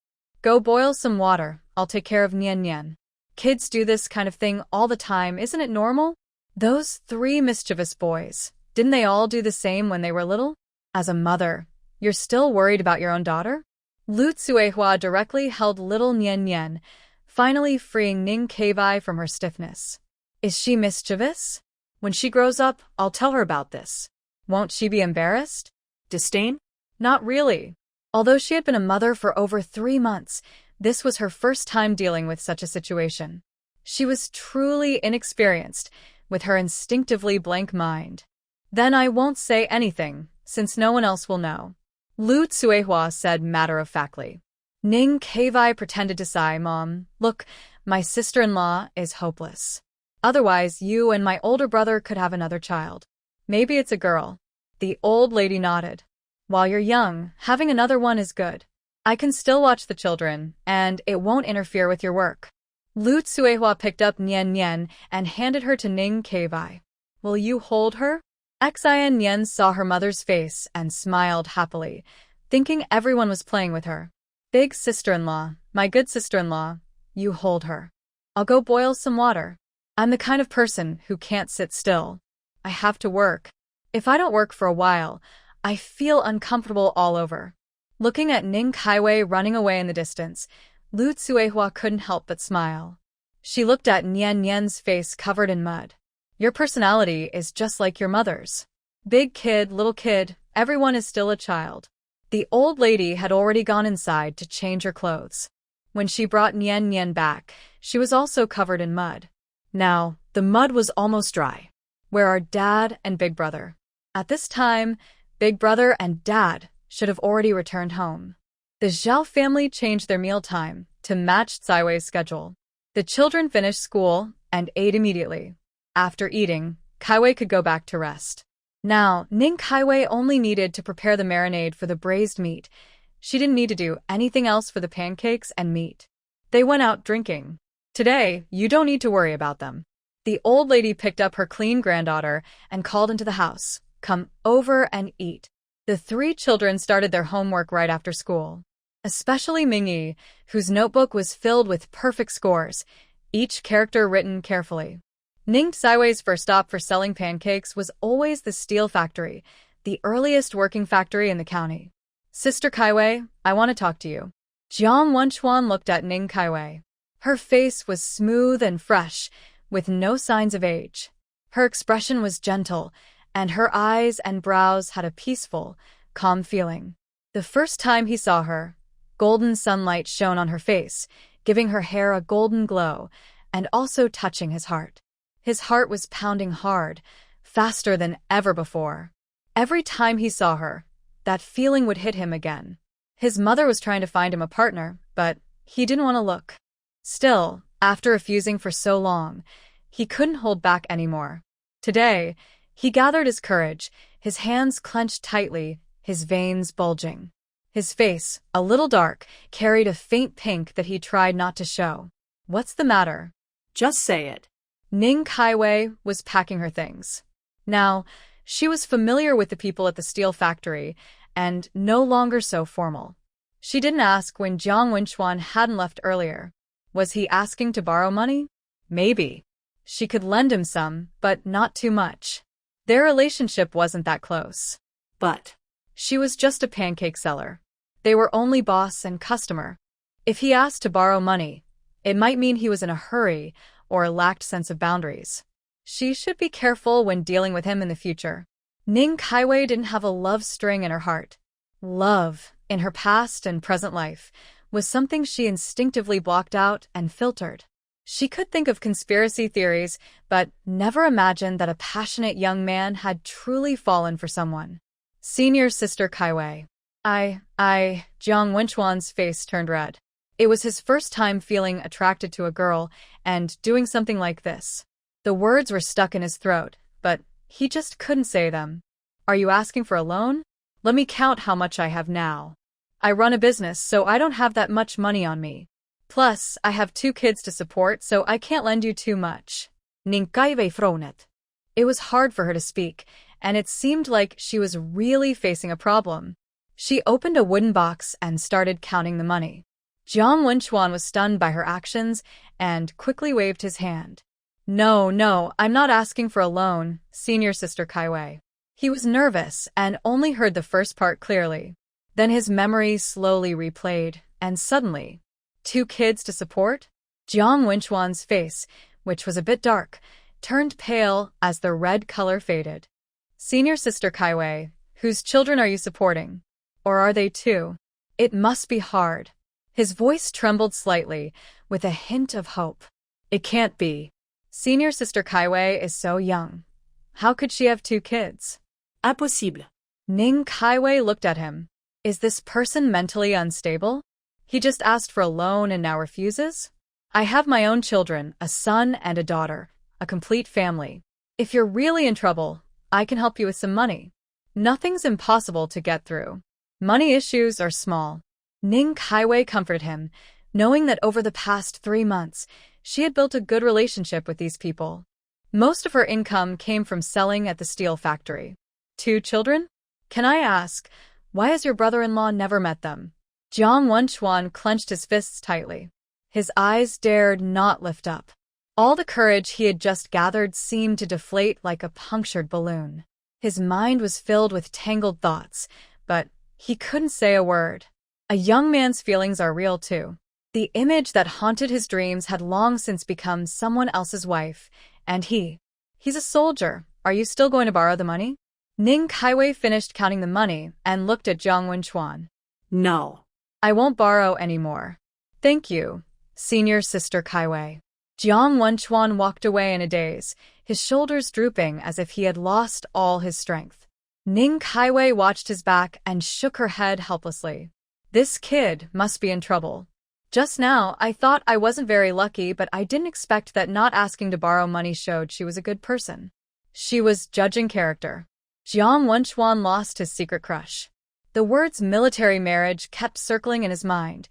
Go boil some water, I'll take care of Nian Nian. Kids do this kind of thing all the time, isn't it normal? Those 3 mischievous boys, didn't they all do the same when they were little? As a mother, you're still worried about your own daughter? Lu Tsuehua directly held little Nian Nian, finally freeing Ning Kaiwei from her stiffness. Is she mischievous? When she grows up, I'll tell her about this. Won't she be embarrassed? Disdain? Not really. Although she had been a mother for over 3 months, this was her first time dealing with such a situation. She was truly inexperienced, with her instinctively blank mind. Then I won't say anything, since no one else will know. Lu Tsuehua said matter-of-factly. Ning Kaiwei pretended to sigh. Mom, look, my sister-in-law is hopeless. Otherwise, you and my older brother could have another child. Maybe it's a girl. The old lady nodded. While you're young, having another one is good. I can still watch the children, and it won't interfere with your work. Lu Tsuehua picked up Nian Nian and handed her to Ning Kaiwei. Will you hold her? Xian Nian saw her mother's face and smiled happily, thinking everyone was playing with her. Big sister-in-law, my good sister-in-law, you hold her. I'll go boil some water. I'm the kind of person who can't sit still. I have to work. If I don't work for a while, I feel uncomfortable all over. Looking at Ning Kaiwei running away in the distance, Lu Tsuehua couldn't help but smile. She looked at Nian Nian's face covered in mud. Your personality is just like your mother's. Big kid, little kid, everyone is still a child. The old lady had already gone inside to change her clothes. When she brought Nian Nian back, she was also covered in mud. Now, the mud was almost dry. Where are Dad and Big Brother? At this time, Big Brother and Dad should have already returned home. The Zhao family changed their mealtime to match Caiwei's schedule. The children finished school and ate immediately. After eating, Caiwei could go back to rest. Now, Ning Caiwei only needed to prepare the marinade for the braised meat. She didn't need to do anything else for the pancakes and meat. They went out drinking. Today, you don't need to worry about them. The old lady picked up her clean granddaughter and called into the house. Come over and eat. The 3 children started their homework right after school. Especially Mingi, whose notebook was filled with perfect scores, each character written carefully. Ning Caiwei's first stop for selling pancakes was always the steel factory, the earliest working factory in the county. Sister Caiwei, I want to talk to you. Jiang Wenchuan looked at Ning Caiwei. Her face was smooth and fresh, with no signs of age. Her expression was gentle, and her eyes and brows had a peaceful, calm feeling. The first time he saw her, golden sunlight shone on her face, giving her hair a golden glow, and also touching his heart. His heart was pounding hard, faster than ever before. Every time he saw her, that feeling would hit him again. His mother was trying to find him a partner, but he didn't want to look. Still, after refusing for so long, he couldn't hold back anymore. Today, he gathered his courage, his hands clenched tightly, his veins bulging. His face, a little dark, carried a faint pink that he tried not to show. What's the matter? Just say it. Ning Caiwei was packing her things. Now, she was familiar with the people at the steel factory, and no longer so formal. She didn't ask when Jiang Wenchuan hadn't left earlier. Was he asking to borrow money? Maybe. She could lend him some, but not too much. Their relationship wasn't that close. But she was just a pancake seller. They were only boss and customer. If he asked to borrow money, it might mean he was in a hurry or lacked sense of boundaries. She should be careful when dealing with him in the future. Ning Caiwei didn't have a love string in her heart. Love, in her past and present life, was something she instinctively blocked out and filtered. She could think of conspiracy theories, but never imagined that a passionate young man had truly fallen for someone. Senior Sister Caiwei. Jiang Wenchuan's face turned red. It was his first time feeling attracted to a girl and doing something like this. The words were stuck in his throat, but he just couldn't say them. Are you asking for a loan? Let me count how much I have now. I run a business, so I don't have that much money on me. Plus, I have 2 kids to support, so I can't lend you too much. Ning Caiwei frowned. It was hard for her to speak, and it seemed like she was really facing a problem. She opened a wooden box and started counting the money. Jiang Wenchuan was stunned by her actions and quickly waved his hand. No, I'm not asking for a loan, Senior Sister Caiwei. He was nervous and only heard the first part clearly. Then his memory slowly replayed, and suddenly, 2 kids to support? Jiang Wenchuan's face, which was a bit dark, turned pale as the red color faded. Senior Sister Caiwei, whose children are you supporting? Or are they 2? It must be hard. His voice trembled slightly, with a hint of hope. It can't be. Senior Sister Caiwei is so young. How could she have 2 kids? Impossible. Ning Caiwei looked at him. Is this person mentally unstable? He just asked for a loan and now refuses? I have my own children, a son and a daughter, a complete family. If you're really in trouble, I can help you with some money. Nothing's impossible to get through. Money issues are small. Ning Caiwei comforted him, knowing that over the past 3 months, she had built a good relationship with these people. Most of her income came from selling at the steel factory. 2 children? Can I ask, why has your brother-in-law never met them? Jiang Wenchuan clenched his fists tightly. His eyes dared not lift up. All the courage he had just gathered seemed to deflate like a punctured balloon. His mind was filled with tangled thoughts, but he couldn't say a word. A young man's feelings are real too. The image that haunted his dreams had long since become someone else's wife, and he's a soldier. Are you still going to borrow the money? Ning Caiwei finished counting the money and looked at Jiang Wenchuan. No. I won't borrow anymore. Thank you, Senior Sister Kaiwei. Jiang Wenchuan walked away in a daze, his shoulders drooping as if he had lost all his strength. Ning Kaiwei watched his back and shook her head helplessly. This kid must be in trouble. Just now, I thought I wasn't very lucky, but I didn't expect that not asking to borrow money showed she was a good person. She was judging character. Jiang Wenchuan lost his secret crush. The words military marriage kept circling in his mind.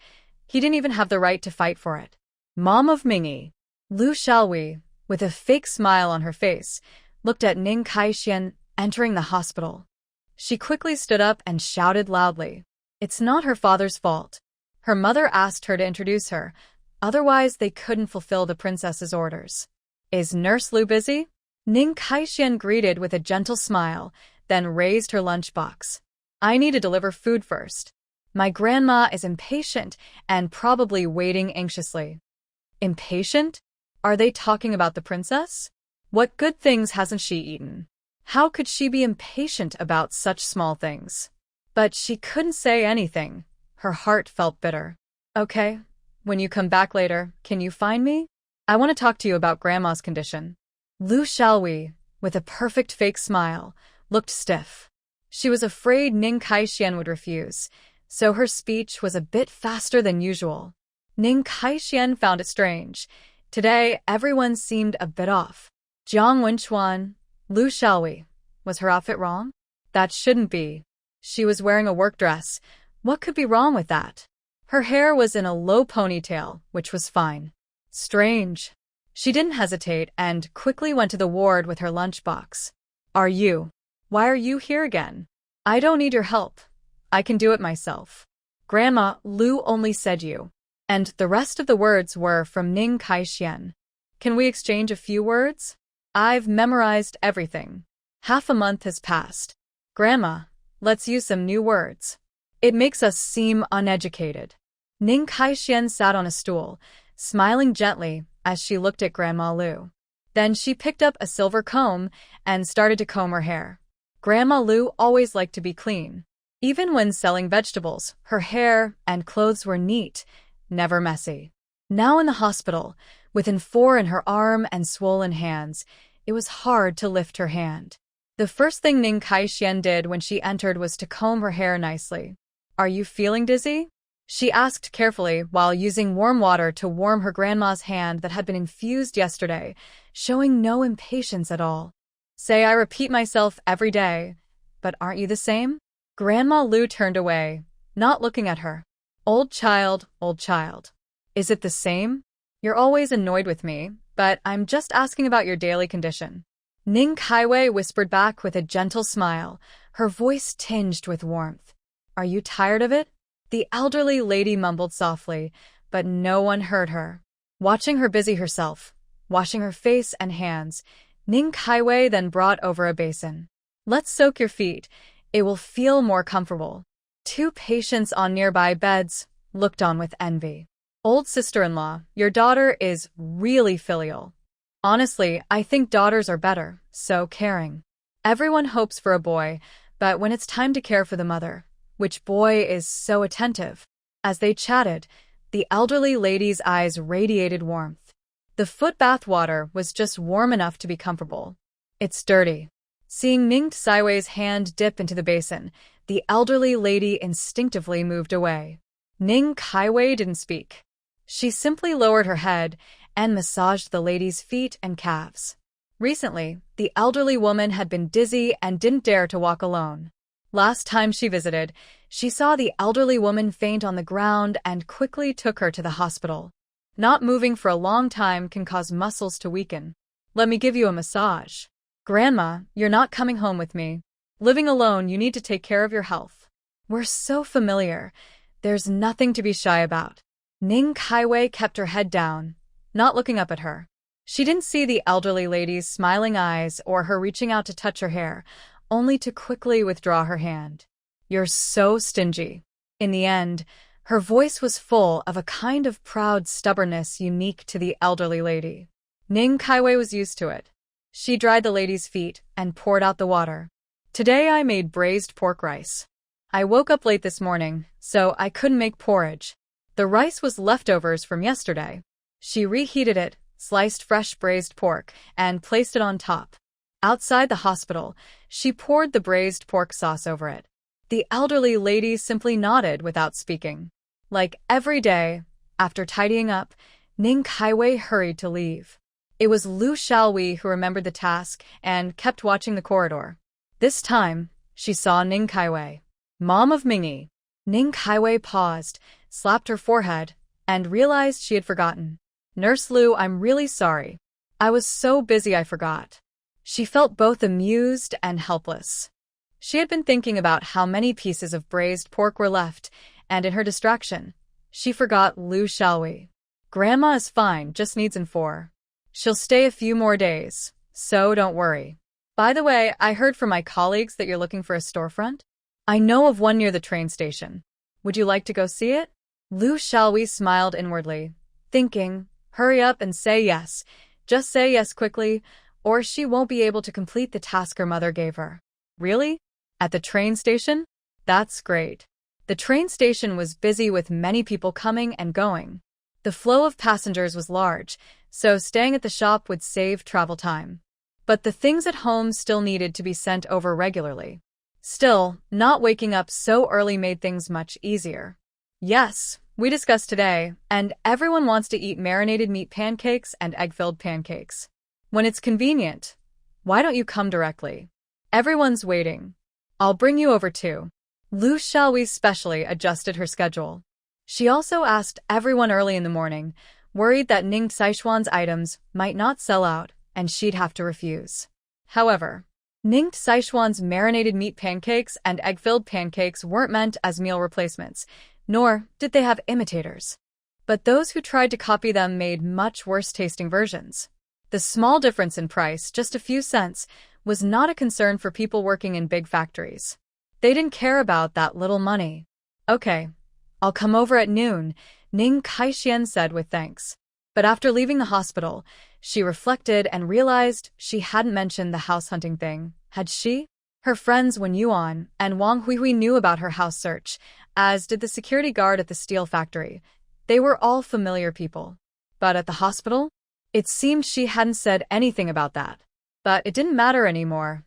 He didn't even have the right to fight for it. Mom of Mingi, Lu Xiaowei, with a fake smile on her face, looked at Ning Kaixian entering the hospital. She quickly stood up and shouted loudly. It's not her father's fault. Her mother asked her to introduce her, otherwise they couldn't fulfill the princess's orders. Is Nurse Lu busy? Ning Kaixian greeted with a gentle smile, then raised her lunchbox. I need to deliver food first. My grandma is impatient and probably waiting anxiously. Impatient? Are they talking about the princess? What good things hasn't she eaten? How could she be impatient about such small things? But she couldn't say anything. Her heart felt bitter. Okay, when you come back later, can you find me? I want to talk to you about Grandma's condition. Lu Xiaowei, with a perfect fake smile, looked stiff. She was afraid Ning Kaixian would refuse, so her speech was a bit faster than usual. Ning Kaixian found it strange. Today, everyone seemed a bit off. Jiang Wenchuan, Lu Xiaowei. Was her outfit wrong? That shouldn't be. She was wearing a work dress. What could be wrong with that? Her hair was in a low ponytail, which was fine. Strange. She didn't hesitate and quickly went to the ward with her lunchbox. Why are you here again? I don't need your help. I can do it myself. Grandma, Lu only said you. And the rest of the words were from Ning Kaixian. Can we exchange a few words? I've memorized everything. Half a month has passed. Grandma, let's use some new words. It makes us seem uneducated. Ning Kaixian sat on a stool, smiling gently as she looked at Grandma Lu. Then she picked up a silver comb and started to comb her hair. Grandma Lu always liked to be clean. Even when selling vegetables, her hair and clothes were neat, never messy. Now in the hospital, with an 4 in her arm and swollen hands, it was hard to lift her hand. The first thing Ning Kaixian did when she entered was to comb her hair nicely. Are you feeling dizzy? She asked carefully while using warm water to warm her grandma's hand that had been infused yesterday, showing no impatience at all. Say I repeat myself every day, but aren't you the same? Grandma Lu turned away, not looking at her. Old child. Is it the same? You're always annoyed with me, but I'm just asking about your daily condition. Ning Kaiwei whispered back with a gentle smile, her voice tinged with warmth. Are you tired of it? The elderly lady mumbled softly, but no one heard her. Watching her busy herself, washing her face and hands, Ning Kaiwei then brought over a basin. Let's soak your feet. It will feel more comfortable. 2 patients on nearby beds looked on with envy. Old sister-in-law, your daughter is really filial. Honestly, I think daughters are better, so caring. Everyone hopes for a boy, but when it's time to care for the mother, which boy is so attentive? As they chatted, the elderly lady's eyes radiated warmth. The foot bath water was just warm enough to be comfortable. It's dirty. Seeing Ning Kaiwei's hand dip into the basin, the elderly lady instinctively moved away. Ning Kaiwei didn't speak. She simply lowered her head and massaged the lady's feet and calves. Recently, the elderly woman had been dizzy and didn't dare to walk alone. Last time she visited, she saw the elderly woman faint on the ground and quickly took her to the hospital. Not moving for a long time can cause muscles to weaken. Let me give you a massage. Grandma, you're not coming home with me. Living alone, you need to take care of your health. We're so familiar. There's nothing to be shy about. Ning Kaiwei kept her head down, not looking up at her. She didn't see the elderly lady's smiling eyes or her reaching out to touch her hair, only to quickly withdraw her hand. You're so stingy. In the end, her voice was full of a kind of proud stubbornness unique to the elderly lady. Ning Kaiwei was used to it. She dried the lady's feet and poured out the water. Today I made braised pork rice. I woke up late this morning, so I couldn't make porridge. The rice was leftovers from yesterday. She reheated it, sliced fresh braised pork, and placed it on top. Outside the hospital, she poured the braised pork sauce over it. The elderly lady simply nodded without speaking. Like every day, after tidying up, Ning Kaiwei hurried to leave. It was Lu Xiaowei who remembered the task and kept watching the corridor. This time, she saw Ning Kaiwei, mom of Mingi. Ning Kaiwei paused, slapped her forehead, and realized she had forgotten. Nurse Lu, I'm really sorry. I was so busy I forgot. She felt both amused and helpless. She had been thinking about how many pieces of braised pork were left, and in her distraction, she forgot Lu Xiaowei. Grandma is fine, just needs an 4. She'll stay a few more days, so don't worry. By the way, I heard from my colleagues that you're looking for a storefront. I know of one near the train station. Would you like to go see it? Lu Xiaowei smiled inwardly, thinking, hurry up and say yes. Just say yes quickly, or she won't be able to complete the task her mother gave her. Really? At the train station? That's great. The train station was busy with many people coming and going. The flow of passengers was large, so staying at the shop would save travel time. But the things at home still needed to be sent over regularly. Still, not waking up so early made things much easier. Yes, we discussed today, and everyone wants to eat marinated meat pancakes and egg-filled pancakes. When it's convenient, why don't you come directly? Everyone's waiting. I'll bring you over too. Lu Xiaowei specially adjusted her schedule. She also asked everyone early in the morning, worried that Ning Saishuan's items might not sell out and she'd have to refuse. However, Ning Saishuan's marinated meat pancakes and egg-filled pancakes weren't meant as meal replacements, nor did they have imitators. But those who tried to copy them made much worse-tasting versions. The small difference in price, just a few cents, was not a concern for people working in big factories. They didn't care about that little money. Okay, I'll come over at noon, Ning Kaixian said with thanks. But after leaving the hospital, she reflected and realized she hadn't mentioned the house hunting thing, had she? Her friends Wen Yuan and Wang Huihui knew about her house search, as did the security guard at the steel factory. They were all familiar people. But at the hospital? It seemed she hadn't said anything about that. But it didn't matter anymore.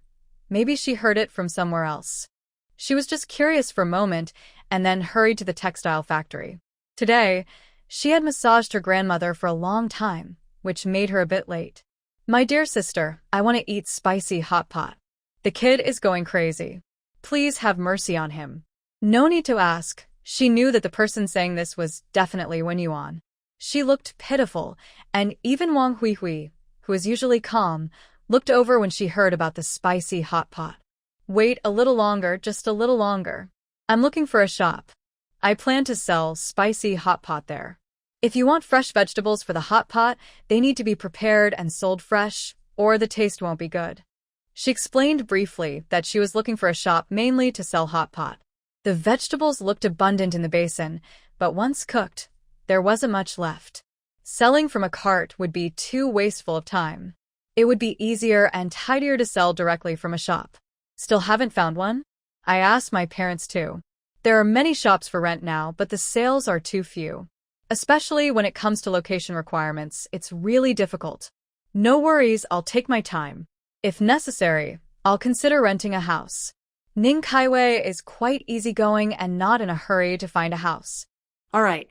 Maybe she heard it from somewhere else. She was just curious for a moment and then hurried to the textile factory. Today, she had massaged her grandmother for a long time, which made her a bit late. My dear sister, I want to eat spicy hot pot. The kid is going crazy. Please have mercy on him. No need to ask. She knew that the person saying this was definitely Wen Yuan. She looked pitiful, and even Wang Huihui, who is usually calm, looked over when she heard about the spicy hot pot. Wait a little longer, just a little longer. I'm looking for a shop. I plan to sell spicy hot pot there. If you want fresh vegetables for the hot pot, they need to be prepared and sold fresh, or the taste won't be good. She explained briefly that she was looking for a shop mainly to sell hot pot. The vegetables looked abundant in the basin, but once cooked, there wasn't much left. Selling from a cart would be too wasteful of time. It would be easier and tidier to sell directly from a shop. Still haven't found one? I asked my parents too. There are many shops for rent now, but the sales are too few. Especially when it comes to location requirements, it's really difficult. No worries, I'll take my time. If necessary, I'll consider renting a house. Ning Kaiwei is quite easygoing and not in a hurry to find a house. All right.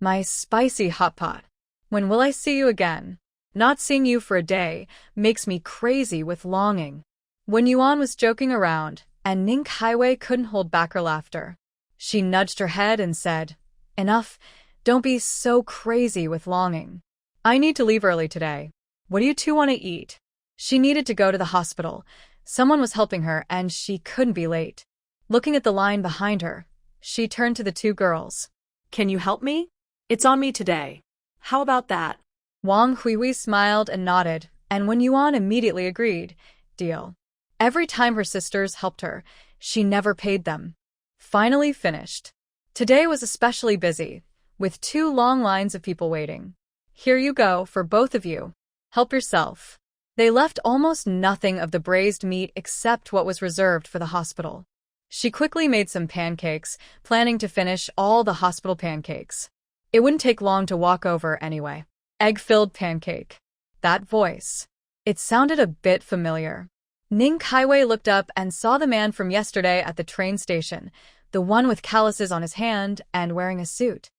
My spicy hot pot. When will I see you again? Not seeing you for a day makes me crazy with longing. Wen Yuan was joking around, and Ning Kaiwei couldn't hold back her laughter. She nudged her head and said, Enough, don't be so crazy with longing. I need to leave early today. What do you two want to eat? She needed to go to the hospital. Someone was helping her, and she couldn't be late. Looking at the line behind her, she turned to the two girls. Can you help me? It's on me today. How about that? Wang Huihui smiled and nodded, and Wen Yuan immediately agreed. Deal. Every time her sisters helped her, she never paid them. Finally finished. Today was especially busy, with 2 long lines of people waiting. Here you go, for both of you. Help yourself. They left almost nothing of the braised meat except what was reserved for the hospital. She quickly made some pancakes, planning to finish all the hospital pancakes. It wouldn't take long to walk over anyway. Egg-filled pancake. That voice. It sounded a bit familiar. Ning Kaiwei looked up and saw the man from yesterday at the train station, the one with calluses on his hand and wearing a suit.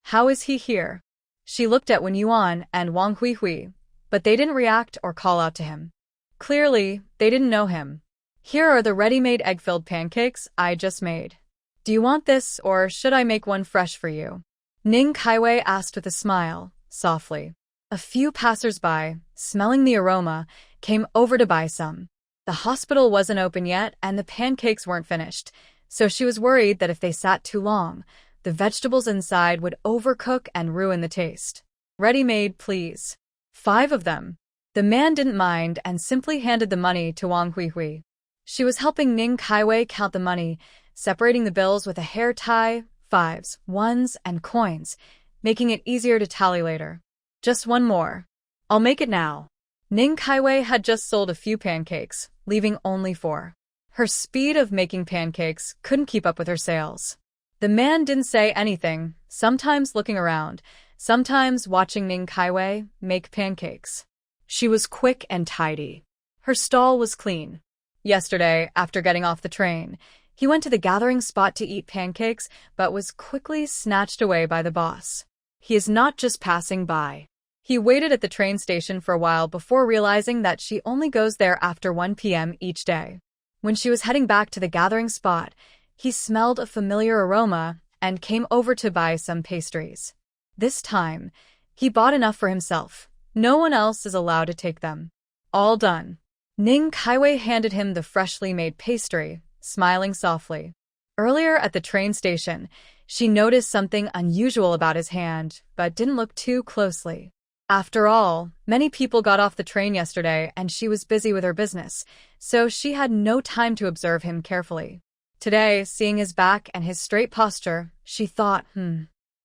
How is he here? She looked at Wen Yuan and Wang Huihui, but they didn't react or call out to him. Clearly, they didn't know him. Here are the ready-made egg-filled pancakes I just made. Do you want this, or should I make one fresh for you? Ning Kaiwei asked with a smile, softly. A few passers-by, smelling the aroma, came over to buy some. The hospital wasn't open yet, and the pancakes weren't finished, so she was worried that if they sat too long, the vegetables inside would overcook and ruin the taste. Ready-made, please. 5 of them. The man didn't mind and simply handed the money to Wang Huihui. She was helping Ning Kaiwei count the money, separating the bills with a hair tie, 5s, 1s, and coins, making it easier to tally later. Just one more. I'll make it now. Ning Kaiwei had just sold a few pancakes, leaving only 4. Her speed of making pancakes couldn't keep up with her sales. The man didn't say anything, sometimes looking around, sometimes watching Ning Kaiwei make pancakes. She was quick and tidy. Her stall was clean. Yesterday, after getting off the train, he went to the gathering spot to eat pancakes, but was quickly snatched away by the boss. He is not just passing by. He waited at the train station for a while before realizing that she only goes there after 1 p.m. each day. When she was heading back to the gathering spot, he smelled a familiar aroma and came over to buy some pastries. This time, he bought enough for himself. No one else is allowed to take them. All done. Ning Kaiwei handed him the freshly made pastry, smiling softly. Earlier at the train station, she noticed something unusual about his hand, but didn't look too closely. After all, many people got off the train yesterday and she was busy with her business, so she had no time to observe him carefully. Today, seeing his back and his straight posture, she thought,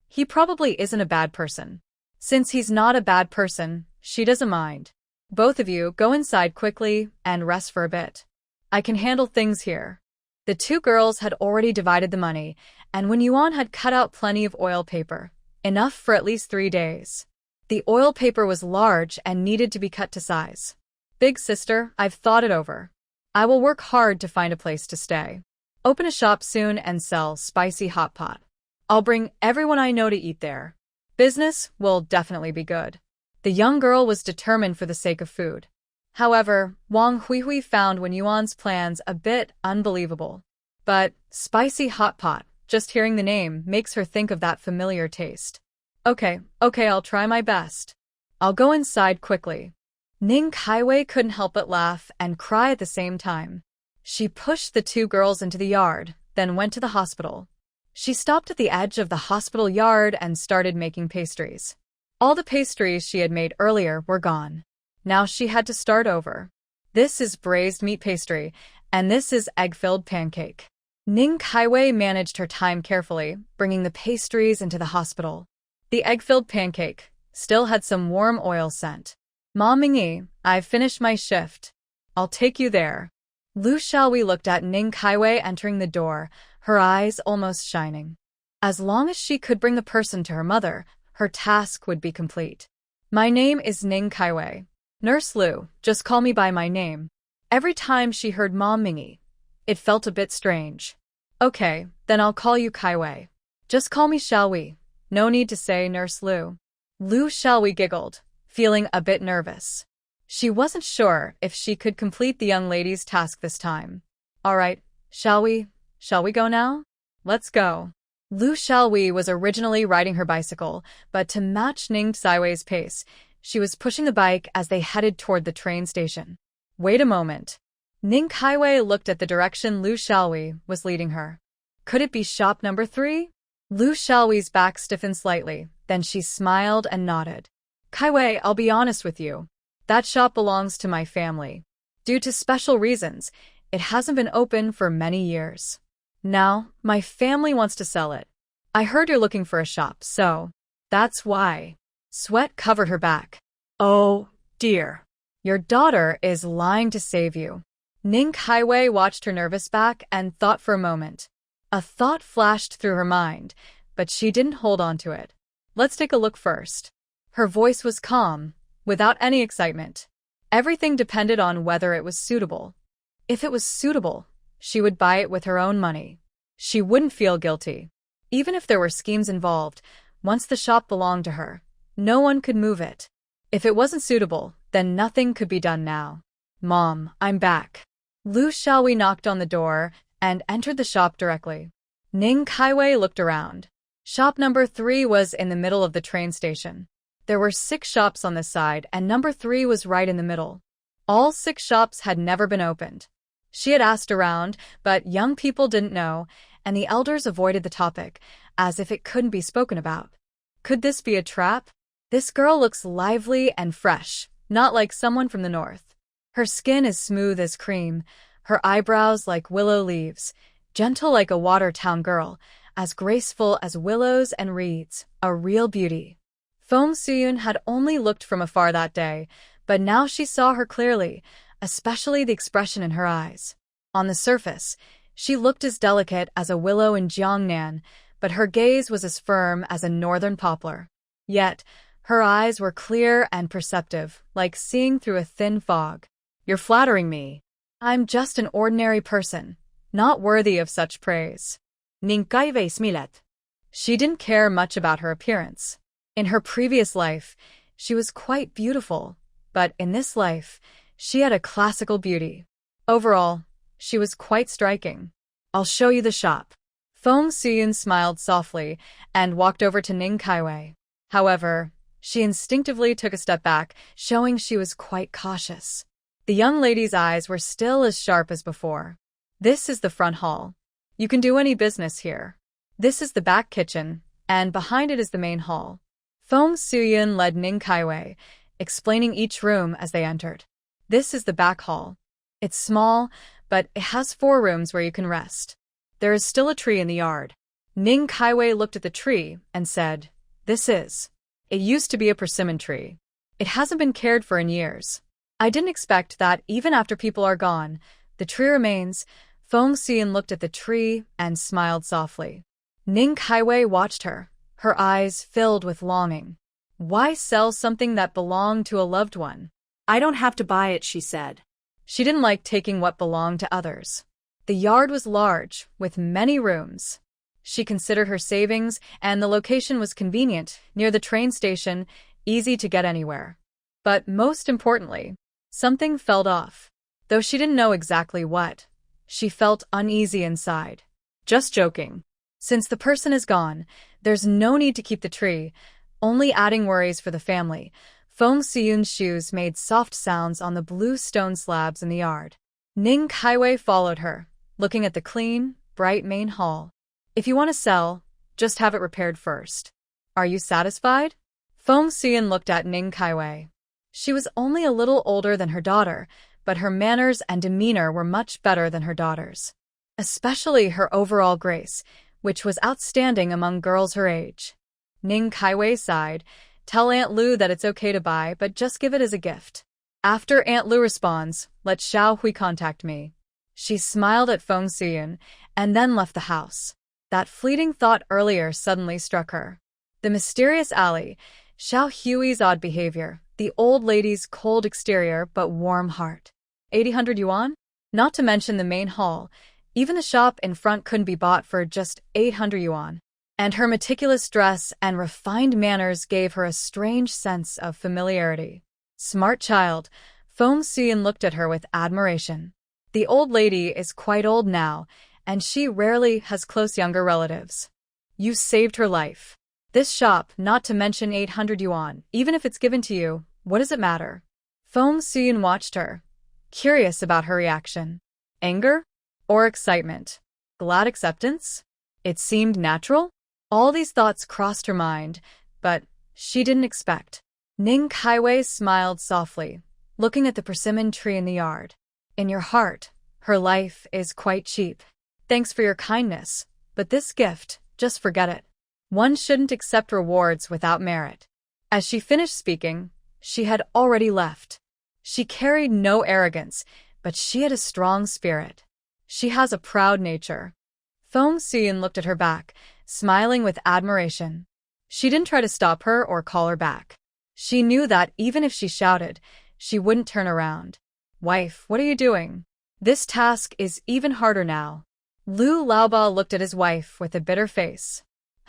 he probably isn't a bad person. Since he's not a bad person, she doesn't mind. Both of you go inside quickly and rest for a bit. I can handle things here. The 2 girls had already divided the money, and Wen Yuan had cut out plenty of oil paper, enough for at least 3 days. The oil paper was large and needed to be cut to size. Big sister, I've thought it over. I will work hard to find a place to stay. Open a shop soon and sell spicy hot pot. I'll bring everyone I know to eat there. Business will definitely be good. The young girl was determined for the sake of food. However, Wang Huihui found Wen Yuan's plans a bit unbelievable. But spicy hot pot, just hearing the name, makes her think of that familiar taste. Okay, I'll try my best. I'll go inside quickly. Ning Kaiwei couldn't help but laugh and cry at the same time. She pushed the 2 girls into the yard, then went to the hospital. She stopped at the edge of the hospital yard and started making pastries. All the pastries she had made earlier were gone. Now she had to start over. This is braised meat pastry, and this is egg-filled pancake. Ning Kaiwei managed her time carefully, bringing the pastries into the hospital. The egg-filled pancake still had some warm oil scent. Ma Mingi, I've finished my shift. I'll take you there. Lu Xiaowei looked at Ning Kaiwei entering the door, her eyes almost shining. As long as she could bring the person to her mother, her task would be complete. My name is Ning Kaiwei. Nurse Lu, just call me by my name. Every time she heard Ma Mingi, it felt a bit strange. Okay, then I'll call you Kaiwei. Just call me Xiaowei. No need to say Nurse Lu. Lu Xiaowei giggled, feeling a bit nervous. She wasn't sure if she could complete the young lady's task this time. All right, shall we go now? Let's go. Lu Xiaowei was originally riding her bicycle, but to match Ning Kaiwei's pace, she was pushing the bike as they headed toward the train station. Wait a moment. Ning Kaiwei looked at the direction Lu Xiaowei was leading her. Could it be shop number 3? Lu Xiaowei's back stiffened slightly, then she smiled and nodded. Kaiwei, I'll be honest with you. That shop belongs to my family. Due to special reasons, it hasn't been open for many years. Now, my family wants to sell it. I heard you're looking for a shop, so that's why. Sweat covered her back. Oh, dear. Your daughter is lying to save you. Ning Kaiwei watched her nervous back and thought for a moment. A thought flashed through her mind, but she didn't hold on to it. Let's take a look first. Her voice was calm, without any excitement. Everything depended on whether it was suitable. If it was suitable, she would buy it with her own money. She wouldn't feel guilty. Even if there were schemes involved, once the shop belonged to her, no one could move it. If it wasn't suitable, then nothing could be done now. Mom, I'm back. Lu Xiaowei knocked on the door and entered the shop directly. Ning Kaiwei looked around. Shop number 3 was in the middle of the train station. There were 6 shops on this side, and number 3 was right in the middle. All 6 shops had never been opened. She had asked around, but young people didn't know, and the elders avoided the topic, as if it couldn't be spoken about. Could this be a trap? This girl looks lively and fresh, not like someone from the north. Her skin is smooth as cream, her eyebrows like willow leaves, gentle like a water town girl, as graceful as willows and reeds, a real beauty. Feng Suyun had only looked from afar that day, but now she saw her clearly, especially the expression in her eyes. On the surface, she looked as delicate as a willow in Jiangnan, but her gaze was as firm as a northern poplar. Yet, her eyes were clear and perceptive, like seeing through a thin fog. You're flattering me. I'm just an ordinary person, not worthy of such praise. Ning Kaiwei smilet. She didn't care much about her appearance. In her previous life, she was quite beautiful, but in this life, she had a classical beauty. Overall, she was quite striking. I'll show you the shop. Feng Suyun smiled softly and walked over to Ning Kaiwei. However, she instinctively took a step back, showing she was quite cautious. The young lady's eyes were still as sharp as before. This is the front hall. You can do any business here. This is the back kitchen, and behind it is the main hall. Feng Suyun led Ning Kaiwei, explaining each room as they entered. This is the back hall. It's small, but it has 4 rooms where you can rest. There is still a tree in the yard. Ning Kaiwei looked at the tree and said, It used to be a persimmon tree. It hasn't been cared for in years. I didn't expect that even after people are gone, the tree remains. Feng Suyun looked at the tree and smiled softly. Ning Kaiwei watched her, her eyes filled with longing. Why sell something that belonged to a loved one? I don't have to buy it, she said. She didn't like taking what belonged to others. The yard was large, with many rooms. She considered her savings, and the location was convenient, near the train station, easy to get anywhere. But most importantly, something felt off. Though she didn't know exactly what, she felt uneasy inside. Just joking. Since the person is gone, there's no need to keep the tree, only adding worries for the family. Feng Suyun's shoes made soft sounds on the blue stone slabs in the yard. Ning Kaiwei followed her, looking at the clean, bright main hall. If you want to sell, just have it repaired first. Are you satisfied? Feng Suyun looked at Ning Kaiwei. She was only a little older than her daughter, but her manners and demeanor were much better than her daughter's. Especially her overall grace, which was outstanding among girls her age. Ning Kaiwei sighed. Tell Aunt Lu that it's okay to buy, but just give it as a gift. After Aunt Lu responds, let Xiao Hui contact me. She smiled at Feng Suyun, and then left the house. That fleeting thought earlier suddenly struck her. The mysterious alley, Xiao Hui's odd behavior, the old lady's cold exterior but warm heart. 800 yuan? Not to mention the main hall. Even the shop in front couldn't be bought for just 800 yuan. And her meticulous dress and refined manners gave her a strange sense of familiarity. Smart child, Feng Suyun looked at her with admiration. The old lady is quite old now, and she rarely has close younger relatives. You saved her life. This shop, not to mention 800 yuan, even if it's given to you, what does it matter? Feng Suyun watched her, curious about her reaction. Anger? Or excitement? Glad acceptance? It seemed natural? All these thoughts crossed her mind, but she didn't expect. Ning Kaiwei smiled softly, looking at the persimmon tree in the yard. In your heart, her life is quite cheap. Thanks for your kindness, but this gift, just forget it. One shouldn't accept rewards without merit. As she finished speaking, she had already left. She carried no arrogance, but she had a strong spirit. She has a proud nature. Feng Suyun looked at her back, smiling with admiration. She didn't try to stop her or call her back. She knew that even if she shouted, she wouldn't turn around. "Wife, what are you doing? This task is even harder now." Lu Laoba looked at his wife with a bitter face.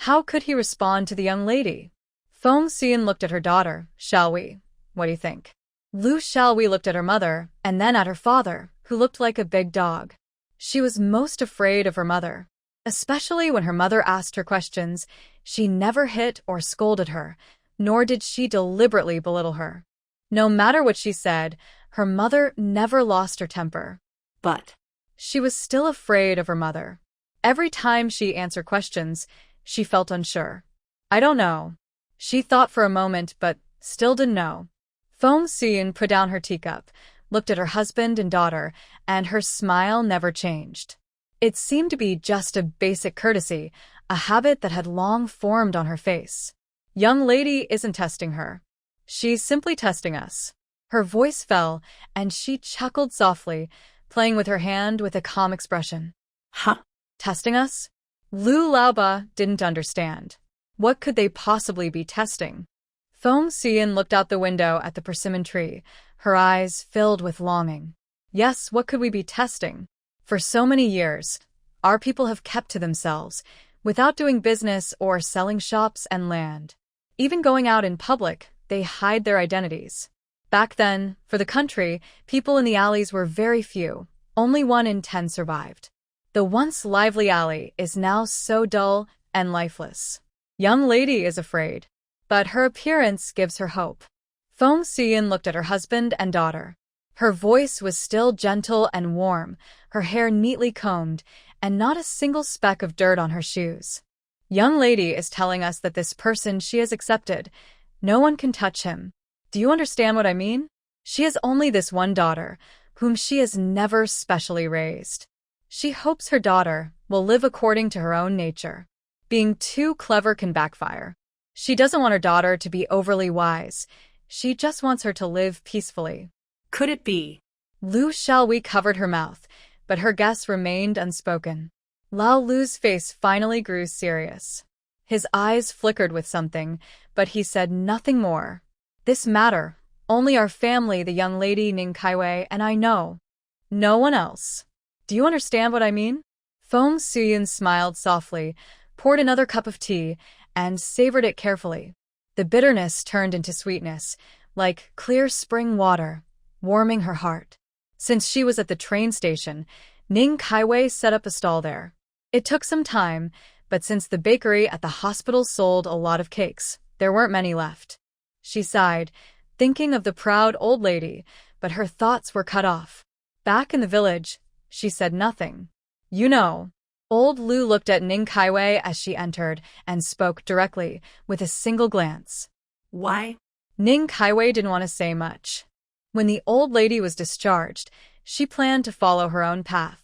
How could he respond to the young lady? Feng Xian looked at her daughter. "Shall we? What do you think?" Lu Xiaowei looked at her mother, and then at her father, who looked like a big dog. She was most afraid of her mother. Especially when her mother asked her questions, she never hit or scolded her, nor did she deliberately belittle her. No matter what she said, her mother never lost her temper. But She was still afraid of her mother. Every time she answered questions, she felt unsure. "I don't know." She thought for a moment, but still didn't know. Feng Xian put down her teacup, looked at her husband and daughter, and her smile never changed. It seemed to be just a basic courtesy, a habit that had long formed on her face. "Young lady isn't testing her. She's simply testing us." Her voice fell, and she chuckled softly, playing with her hand with a calm expression. Huh? "Testing us?" Lu Laoba didn't understand. What could they possibly be testing? Feng Xian looked out the window at the persimmon tree, her eyes filled with longing. Yes, what could we be testing? For so many years, our people have kept to themselves, without doing business or selling shops and land. Even going out in public, they hide their identities. Back then, for the country, people in the alleys were very few. Only 1 in 10 survived. The once lively alley is now so dull and lifeless. Young lady is afraid, but her appearance gives her hope. Feng Xian looked at her husband and daughter. Her voice was still gentle and warm, her hair neatly combed, and not a single speck of dirt on her shoes. "Young lady is telling us that this person she has accepted, no one can touch him. Do you understand what I mean? She has only this one daughter, whom she has never specially raised. She hopes her daughter will live according to her own nature. Being too clever can backfire. She doesn't want her daughter to be overly wise. She just wants her to live peacefully." Could it be? Lu Xiaowei covered her mouth, but her guess remained unspoken. Lao Lu's face finally grew serious. His eyes flickered with something, but he said nothing more. "This matter, only our family, the young lady Ning Kaiwei, and I know. No one else. Do you understand what I mean?" Feng Xian smiled softly, poured another cup of tea, and savored it carefully. The bitterness turned into sweetness, like clear spring water, warming her heart. Since she was at the train station, Ning Kaiwei set up a stall there. It took some time, but since the bakery at the hospital sold a lot of cakes, there weren't many left. She sighed, thinking of the proud old lady, but her thoughts were cut off. Back in the village, she said nothing. "You know." Old Lu looked at Ning Kaiwei as she entered and spoke directly, with a single glance. "Why?" Ning Kaiwei didn't want to say much. When the old lady was discharged, she planned to follow her own path.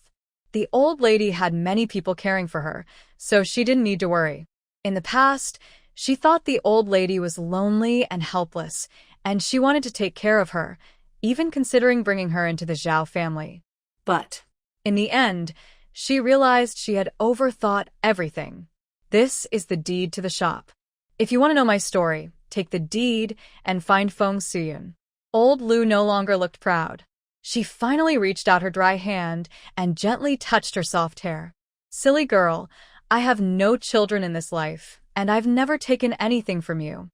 The old lady had many people caring for her, so she didn't need to worry. In the past, she thought the old lady was lonely and helpless, and she wanted to take care of her, even considering bringing her into the Zhao family. But in the end, she realized she had overthought everything. This is the deed to the shop. If you want to know my story, take the deed and find Feng Xian. Old Lu no longer looked proud. She finally reached out her dry hand and gently touched her soft hair. "Silly girl, I have no children in this life, and I've never taken anything from you.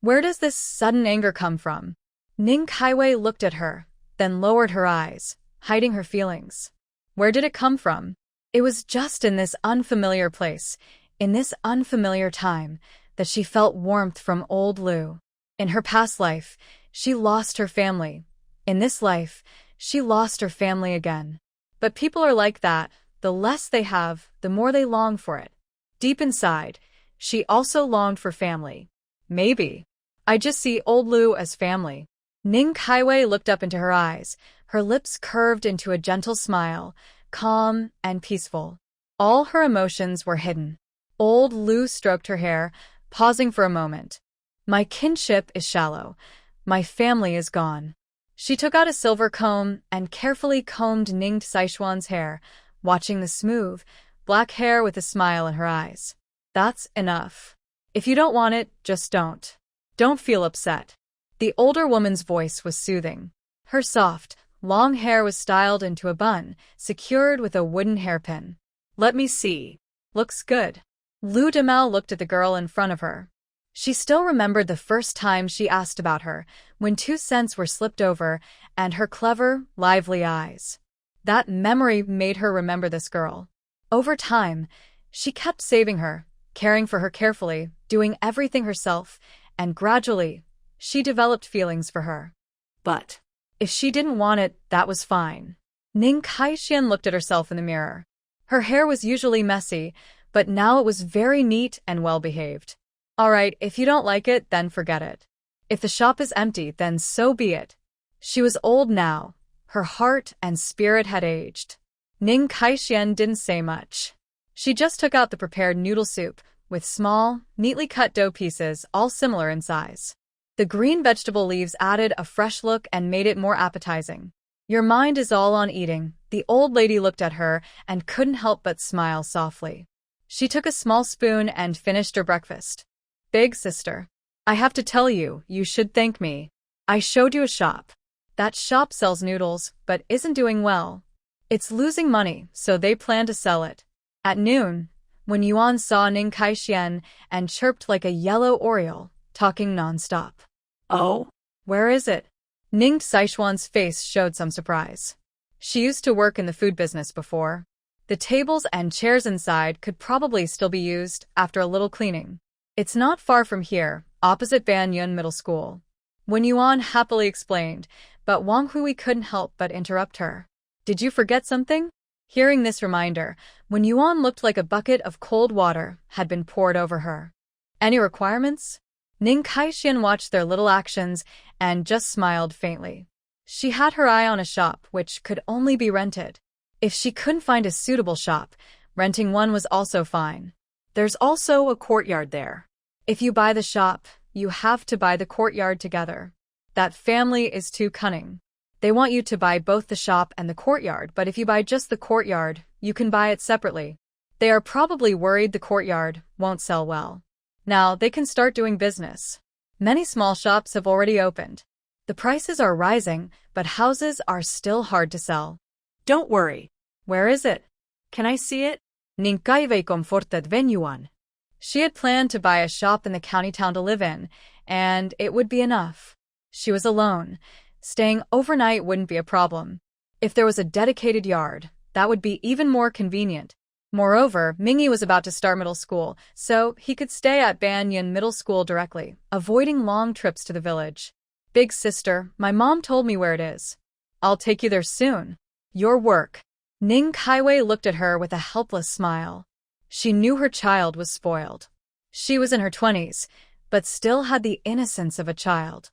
Where does this sudden anger come from?" Ning Kaiwei looked at her, then lowered her eyes, hiding her feelings. Where did it come from? It was just in this unfamiliar place, in this unfamiliar time, that she felt warmth from old Lu. In her past life, she lost her family. In this life, she lost her family again. But people are like that. The less they have, the more they long for it. Deep inside, she also longed for family. Maybe. I just see old Lu as family. Ning Kaiwei looked up into her eyes, her lips curved into a gentle smile, calm and peaceful. All her emotions were hidden. Old Lu stroked her hair, pausing for a moment. "My kinship is shallow. My family is gone." She took out a silver comb and carefully combed Ning Saishuan's hair, watching the smooth, black hair with a smile in her eyes. That's enough. If you don't want it, just don't. Don't feel upset. The older woman's voice was soothing. Her soft, long hair was styled into a bun, secured with a wooden hairpin. Let me see. Looks good. Lou Demel looked at the girl in front of her. She still remembered the first time she asked about her, when 2 cents were slipped over, and her clever, lively eyes. That memory made her remember this girl. Over time, she kept saving her, caring for her carefully, doing everything herself, and gradually, she developed feelings for her. But if she didn't want it, that was fine. Ning Kaixian looked at herself in the mirror. Her hair was usually messy, but now it was very neat and well-behaved. All right, if you don't like it, then forget it. If the shop is empty, then so be it. She was old now. Her heart and spirit had aged. Ning Kaixian didn't say much. She just took out the prepared noodle soup, with small, neatly cut dough pieces, all similar in size. The green vegetable leaves added a fresh look and made it more appetizing. Your mind is all on eating. The old lady looked at her and couldn't help but smile softly. She took a small spoon and finished her breakfast. Big sister, I have to tell you, you should thank me. I showed you a shop. That shop sells noodles, but isn't doing well. It's losing money, so they plan to sell it. At noon, when Yuan saw Ning Kaixian and chirped like a yellow oriole, talking nonstop. oh, Where is it? Ning Saishuan's face showed some surprise. She used to work in the food business before. The tables and chairs inside could probably still be used after a little cleaning. It's not far from here, opposite Banyun Middle School. When Yuan happily explained, but Wang Hui couldn't help but interrupt her. Did you forget something? Hearing this reminder, when Yuan looked like a bucket of cold water had been poured over her. Any requirements? Ning Kaixian watched their little actions and just smiled faintly. She had her eye on a shop which could only be rented. If she couldn't find a suitable shop, renting one was also fine. there's also a courtyard there. If you buy the shop, you have to buy the courtyard together. That family is too cunning. They want you to buy both the shop and the courtyard, but if you buy just the courtyard, you can buy it separately. They are probably worried the courtyard won't sell well. Now they can start doing business. Many small shops have already opened. The prices are rising, but houses are still hard to sell. Don't worry. Where is it? Can I see it? Ning kaive comforted venuan. She had planned to buy a shop in the county town to live in, and it would be enough. She was alone. Staying overnight wouldn't be a problem. If there was a dedicated yard, that would be even more convenient. Moreover, Mingi was about to start middle school, so he could stay at Banyan Middle School directly, avoiding long trips to the village. Big sister, my mom told me where it is. I'll take you there soon. Your work. Ning Kaiwei looked at her with a helpless smile. She knew her child was spoiled. She was in her 20s, but still had the innocence of a child.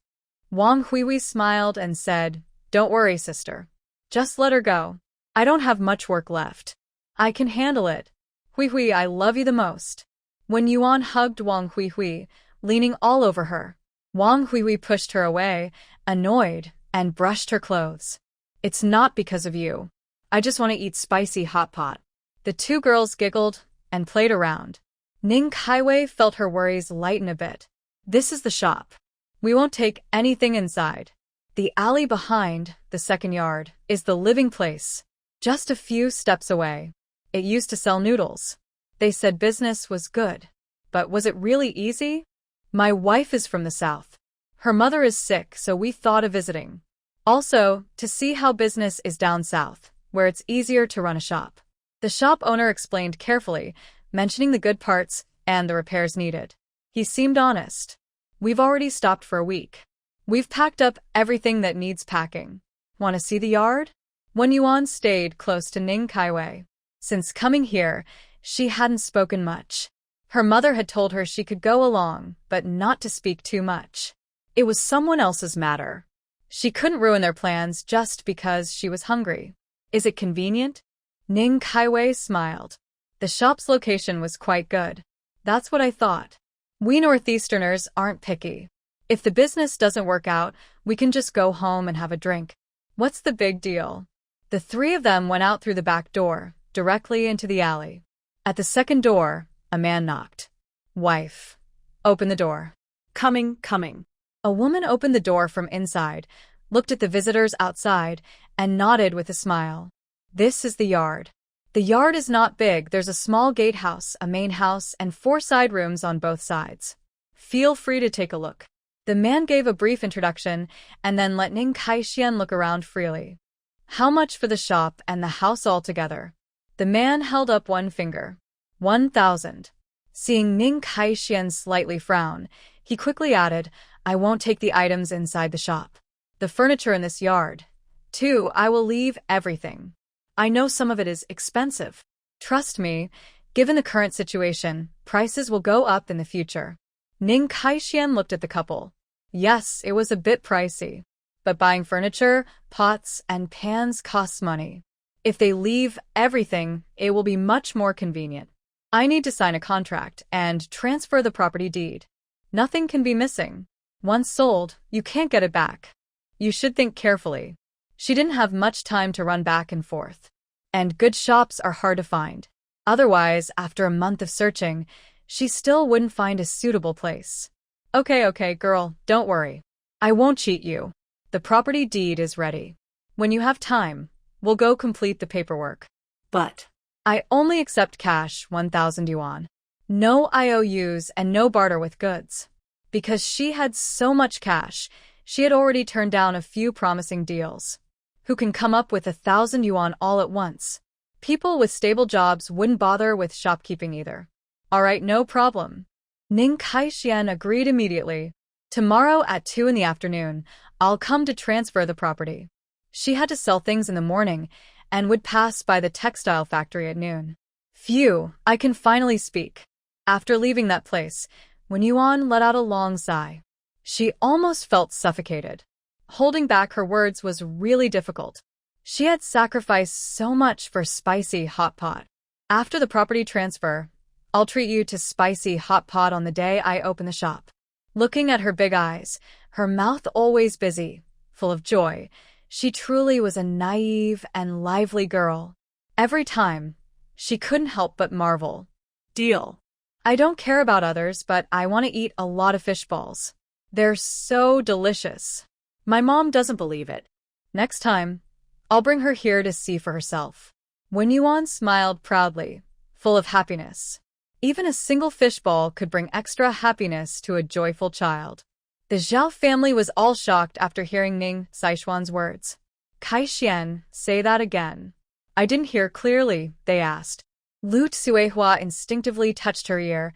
Wang Huihui smiled and said, "Don't worry, sister. Just let her go. I don't have much work left. I can handle it. Huihui, I love you the most." When Yuan hugged Wang Huihui, leaning all over her, Wang Huihui pushed her away, annoyed, and brushed her clothes. "It's not because of you. I just want to eat spicy hot pot." The two girls giggled and played around. Ning Kaiwei felt her worries lighten a bit. This is the shop. We won't take anything inside. The alley behind, the second yard, is the living place. Just a few steps away. It used to sell noodles. They said business was good. But was it really easy? My wife is from the south. Her mother is sick, so we thought of visiting. Also, to see how business is down south, where it's easier to run a shop. The shop owner explained carefully, mentioning the good parts and the repairs needed. He seemed honest. We've already stopped for a week. We've packed up everything that needs packing. Want to see the yard? When Yuan stayed close to Ning Kaiwei. Since coming here, she hadn't spoken much. Her mother had told her she could go along, but not to speak too much. It was someone else's matter. She couldn't ruin their plans just because she was hungry. Is it convenient? Ning Kaiwei smiled. The shop's location was quite good. That's what I thought. We Northeasterners aren't picky. If the business doesn't work out, we can just go home and have a drink. What's the big deal? The three of them went out through the back door, directly into the alley. At the second door, a man knocked. Wife. Open the door. Coming, coming. A woman opened the door from inside, looked at the visitors outside, and nodded with a smile. This is the yard. The yard is not big. There's a small gatehouse, a main house, and 4 side rooms on both sides. Feel free to take a look. The man gave a brief introduction and then let Ning Kaixian look around freely. How much for the shop and the house altogether? The man held up one finger. 1,000. Seeing Ning Kaixian slightly frown, he quickly added, I won't take the items inside the shop. The furniture in this yard. 2, I will leave everything. I know some of it is expensive. Trust me, given the current situation, prices will go up in the future. Ning Kaixian looked at the couple. Yes, it was a bit pricey. But buying furniture, pots, and pans costs money. If they leave everything, it will be much more convenient. I need to sign a contract and transfer the property deed. Nothing can be missing. Once sold, you can't get it back. You should think carefully. She didn't have much time to run back and forth. And good shops are hard to find. Otherwise, after a month of searching, she still wouldn't find a suitable place. Okay, girl, don't worry. I won't cheat you. The property deed is ready. When you have time, we'll go complete the paperwork. But I only accept cash, 1,000 yuan. No IOUs and no barter with goods. Because she had so much cash, she had already turned down a few promising deals. Who can come up with 1,000 yuan all at once? People with stable jobs wouldn't bother with shopkeeping either. All right, no problem. Ning Kaixian agreed immediately. Tomorrow at 2 in the afternoon, I'll come to transfer the property. She had to sell things in the morning and would pass by the textile factory at noon. Phew, I can finally speak. After leaving that place, Wen Yuan let out a long sigh. She almost felt suffocated. Holding back her words was really difficult. She had sacrificed so much for spicy hot pot. After the property transfer, I'll treat you to spicy hot pot on the day I open the shop. Looking at her big eyes, her mouth always busy, full of joy, she truly was a naive and lively girl. Every time, she couldn't help but marvel. Deal. I don't care about others, but I want to eat a lot of fish balls. They're so delicious. My mom doesn't believe it. Next time, I'll bring her here to see for herself. Wen Yuan smiled proudly, full of happiness. Even a single fishball could bring extra happiness to a joyful child. The Zhao family was all shocked after hearing Ning Saishuan's words. Kaixian, say that again. I didn't hear clearly, they asked. Lu Tsuehua instinctively touched her ear,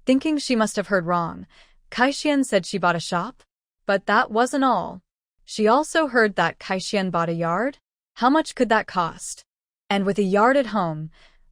thinking she must have heard wrong. Kaixian said she bought a shop? But that wasn't all. She also heard that Kaixian bought a yard? How much could that cost? And with a yard at home,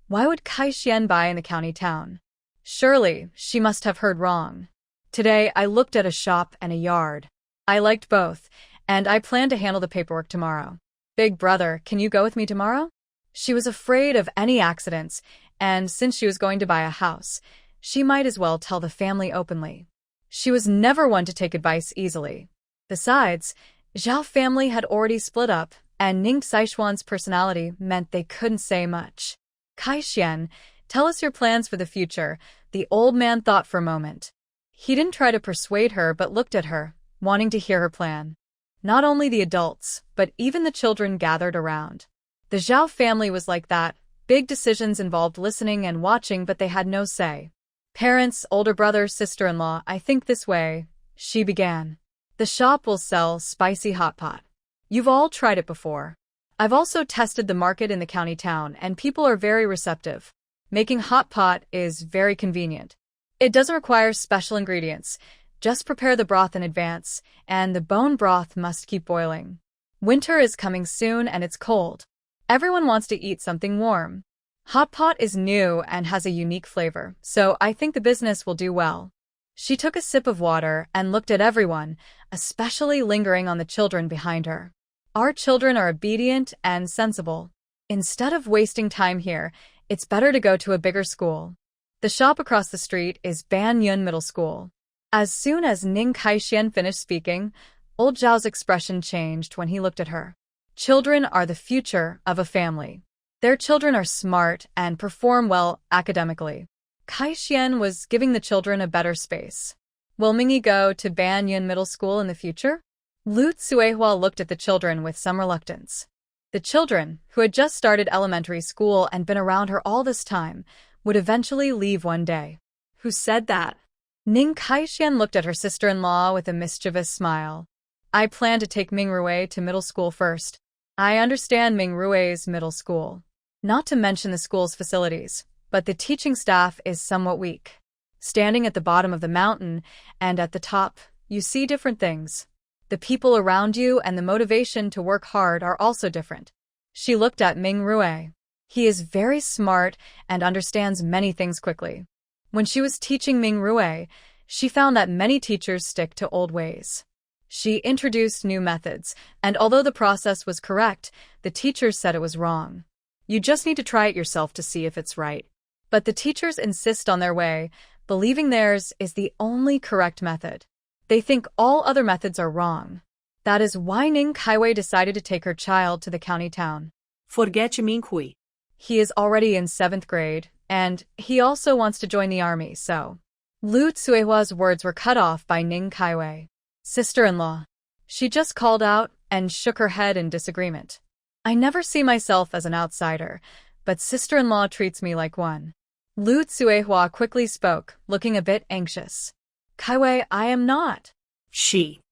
why would Kaixian buy in the county town? Surely, she must have heard wrong. Today, I looked at a shop and a yard. I liked both, and I plan to handle the paperwork tomorrow. Big brother, can you go with me tomorrow? She was afraid of any accidents, and since she was going to buy a house, she might as well tell the family openly. She was never one to take advice easily. Besides, Zhao family had already split up, and Ning Saishuan's personality meant they couldn't say much. Kaixian, tell us your plans for the future, the old man thought for a moment. He didn't try to persuade her but looked at her, wanting to hear her plan. Not only the adults, but even the children gathered around. The Zhao family was like that. Big decisions involved listening and watching, but they had no say. Parents, older brother, sister-in-law, I think this way, she began. The shop will sell spicy hot pot. You've all tried it before. I've also tested the market in the county town, and people are very receptive. Making hot pot is very convenient. It doesn't require special ingredients. Just prepare the broth in advance, and the bone broth must keep boiling. Winter is coming soon and it's cold. Everyone wants to eat something warm. Hot pot is new and has a unique flavor, so I think the business will do well. She took a sip of water and looked at everyone, especially lingering on the children behind her. Our children are obedient and sensible. Instead of wasting time here, it's better to go to a bigger school. The shop across the street is Banyun Middle School. As soon as Ning Kaixian finished speaking, old Zhao's expression changed when he looked at her. Children are the future of a family. Their children are smart and perform well academically. Kai Xian was giving the children a better space. Will Mingi go to Banyan Middle School in the future? Lu Tsuehua looked at the children with some reluctance. The children, who had just started elementary school and been around her all this time, would eventually leave one day. Who said that? Ning Kaixian looked at her sister-in-law with a mischievous smile. I plan to take Ming Rue to middle school first. I understand Ming Rue's middle school. Not to mention the school's facilities, but the teaching staff is somewhat weak. Standing at the bottom of the mountain and at the top, you see different things. The people around you and the motivation to work hard are also different. She looked at Ming Rue. He is very smart and understands many things quickly. When she was teaching Ming Rue, she found that many teachers stick to old ways. She introduced new methods, and although the process was correct, the teachers said it was wrong. You just need to try it yourself to see if it's right. But the teachers insist on their way, believing theirs is the only correct method. They think all other methods are wrong. That is why Ning Kaiwei decided to take her child to the county town. Forget Minghui. He is already in 7th grade, and he also wants to join the army, so. Lu Tsuehua's words were cut off by Ning Kaiwei. Sister-in-law. She just called out and shook her head in disagreement. I never see myself as an outsider, but sister-in-law treats me like one. Lu Tsuehua quickly spoke, looking a bit anxious. Kaiwei, I am not. She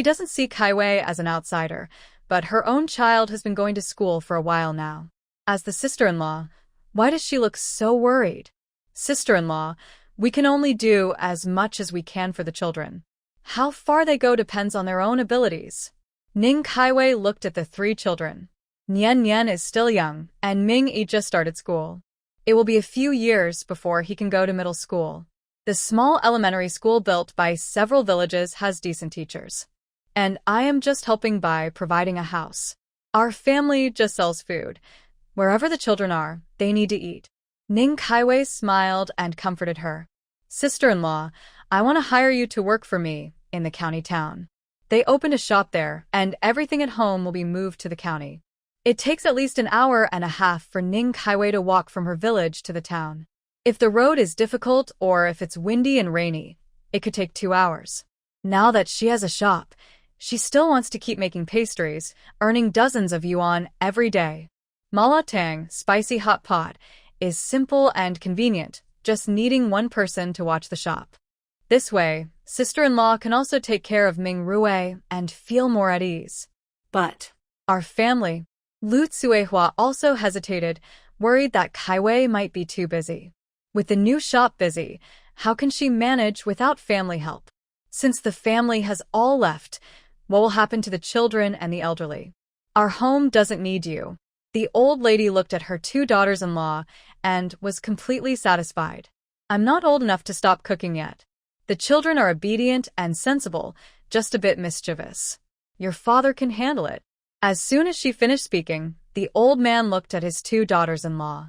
doesn't see Kaiwei as an outsider, but her own child has been going to school for a while now. As the sister-in-law, why does she look so worried? Sister-in-law, we can only do as much as we can for the children. How far they go depends on their own abilities. Ning Kaiwei looked at the 3 children. Nian Nian is still young, and Ming Yi just started school. It will be a few years before he can go to middle school. The small elementary school built by several villages has decent teachers. And I am just helping by providing a house. Our family just sells food. Wherever the children are, they need to eat. Ning Kaiwei smiled and comforted her. Sister-in-law, I want to hire you to work for me in the county town. They opened a shop there, and everything at home will be moved to the county. It takes at least an hour and a half for Ning Kaiwei to walk from her village to the town. If the road is difficult or if it's windy and rainy, it could take 2 hours. Now that she has a shop, she still wants to keep making pastries, earning dozens of yuan every day. Malatang, spicy hot pot, is simple and convenient, just needing one person to watch the shop. This way, sister-in-law can also take care of Ming Rue and feel more at ease. But our family. Lu Tsuehua also hesitated, worried that Kaiwei might be too busy. With the new shop busy, how can she manage without family help? Since the family has all left, what will happen to the children and the elderly? Our home doesn't need you. The old lady looked at her 2 daughters-in-law and was completely satisfied. I'm not old enough to stop cooking yet. The children are obedient and sensible, just a bit mischievous. Your father can handle it. As soon as she finished speaking, the old man looked at his 2 daughters-in-law.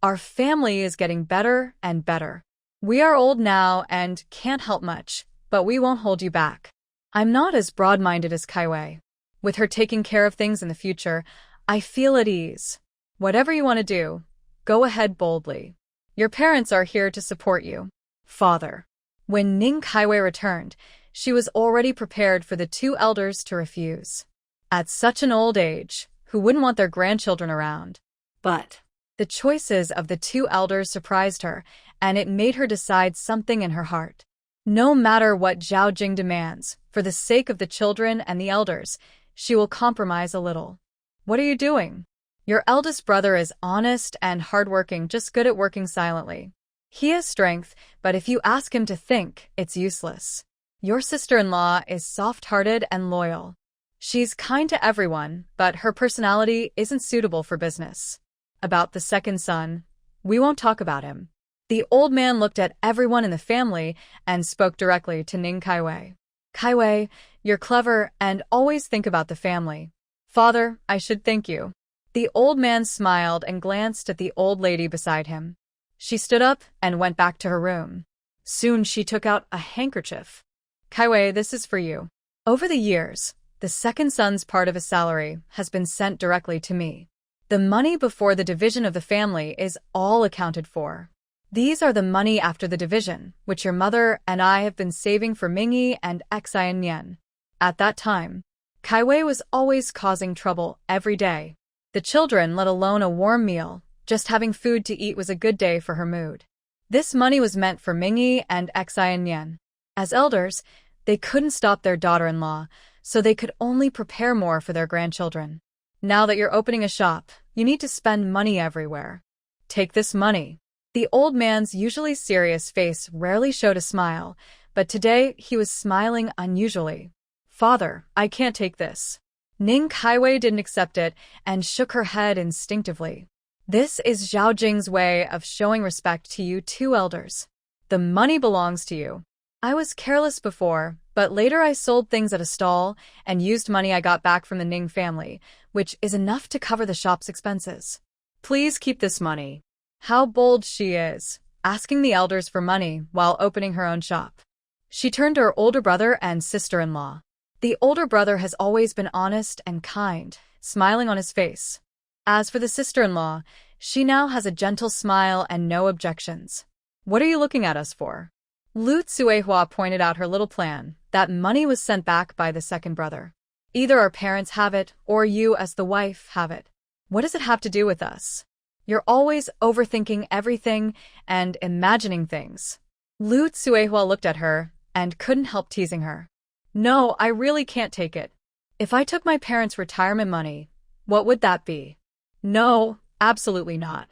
Our family is getting better and better. We are old now and can't help much, but we won't hold you back. I'm not as broad-minded as Kaiwei. With her taking care of things in the future, I feel at ease. Whatever you want to do, go ahead boldly. Your parents are here to support you. Father. When Ning Kaiwei returned, she was already prepared for the 2 elders to refuse. At such an old age, who wouldn't want their grandchildren around? But the choices of the 2 elders surprised her, and it made her decide something in her heart. No matter what Zhao Jing demands, for the sake of the children and the elders, she will compromise a little. What are you doing? Your eldest brother is honest and hardworking, just good at working silently. He has strength, but if you ask him to think, it's useless. Your sister-in-law is soft-hearted and loyal. She's kind to everyone, but her personality isn't suitable for business. About the second son, we won't talk about him. The old man looked at everyone in the family and spoke directly to Ning Kaiwei. Kaiwei, you're clever and always think about the family. Father, I should thank you. The old man smiled and glanced at the old lady beside him. She stood up and went back to her room. Soon she took out a handkerchief. Kaiwei, this is for you. Over the years, the second son's part of his salary has been sent directly to me. The money before the division of the family is all accounted for. These are the money after the division, which your mother and I have been saving for Mingi and Xian Yen. At that time, Kaiwei was always causing trouble every day. The children, let alone a warm meal, just having food to eat was a good day for her mood. This money was meant for Mingi and Xian Yen. As elders, they couldn't stop their daughter-in-law, so they could only prepare more for their grandchildren. Now that you're opening a shop, you need to spend money everywhere. Take this money. The old man's usually serious face rarely showed a smile, but today he was smiling unusually. Father, I can't take this. Ning Kaiwei didn't accept it and shook her head instinctively. This is Zhao Jing's way of showing respect to you two elders. The money belongs to you. I was careless before, but later I sold things at a stall and used money I got back from the Ning family, which is enough to cover the shop's expenses. Please keep this money. How bold she is, asking the elders for money while opening her own shop. She turned to her older brother and sister-in-law. The older brother has always been honest and kind, smiling on his face. As for the sister-in-law, she now has a gentle smile and no objections. What are you looking at us for? Lu Tsuehua pointed out her little plan. That money was sent back by the second brother. Either our parents have it, or you as the wife have it. What does it have to do with us? You're always overthinking everything and imagining things. Lu Tsuehua looked at her and couldn't help teasing her. No, I really can't take it. If I took my parents' retirement money, what would that be? No, absolutely not.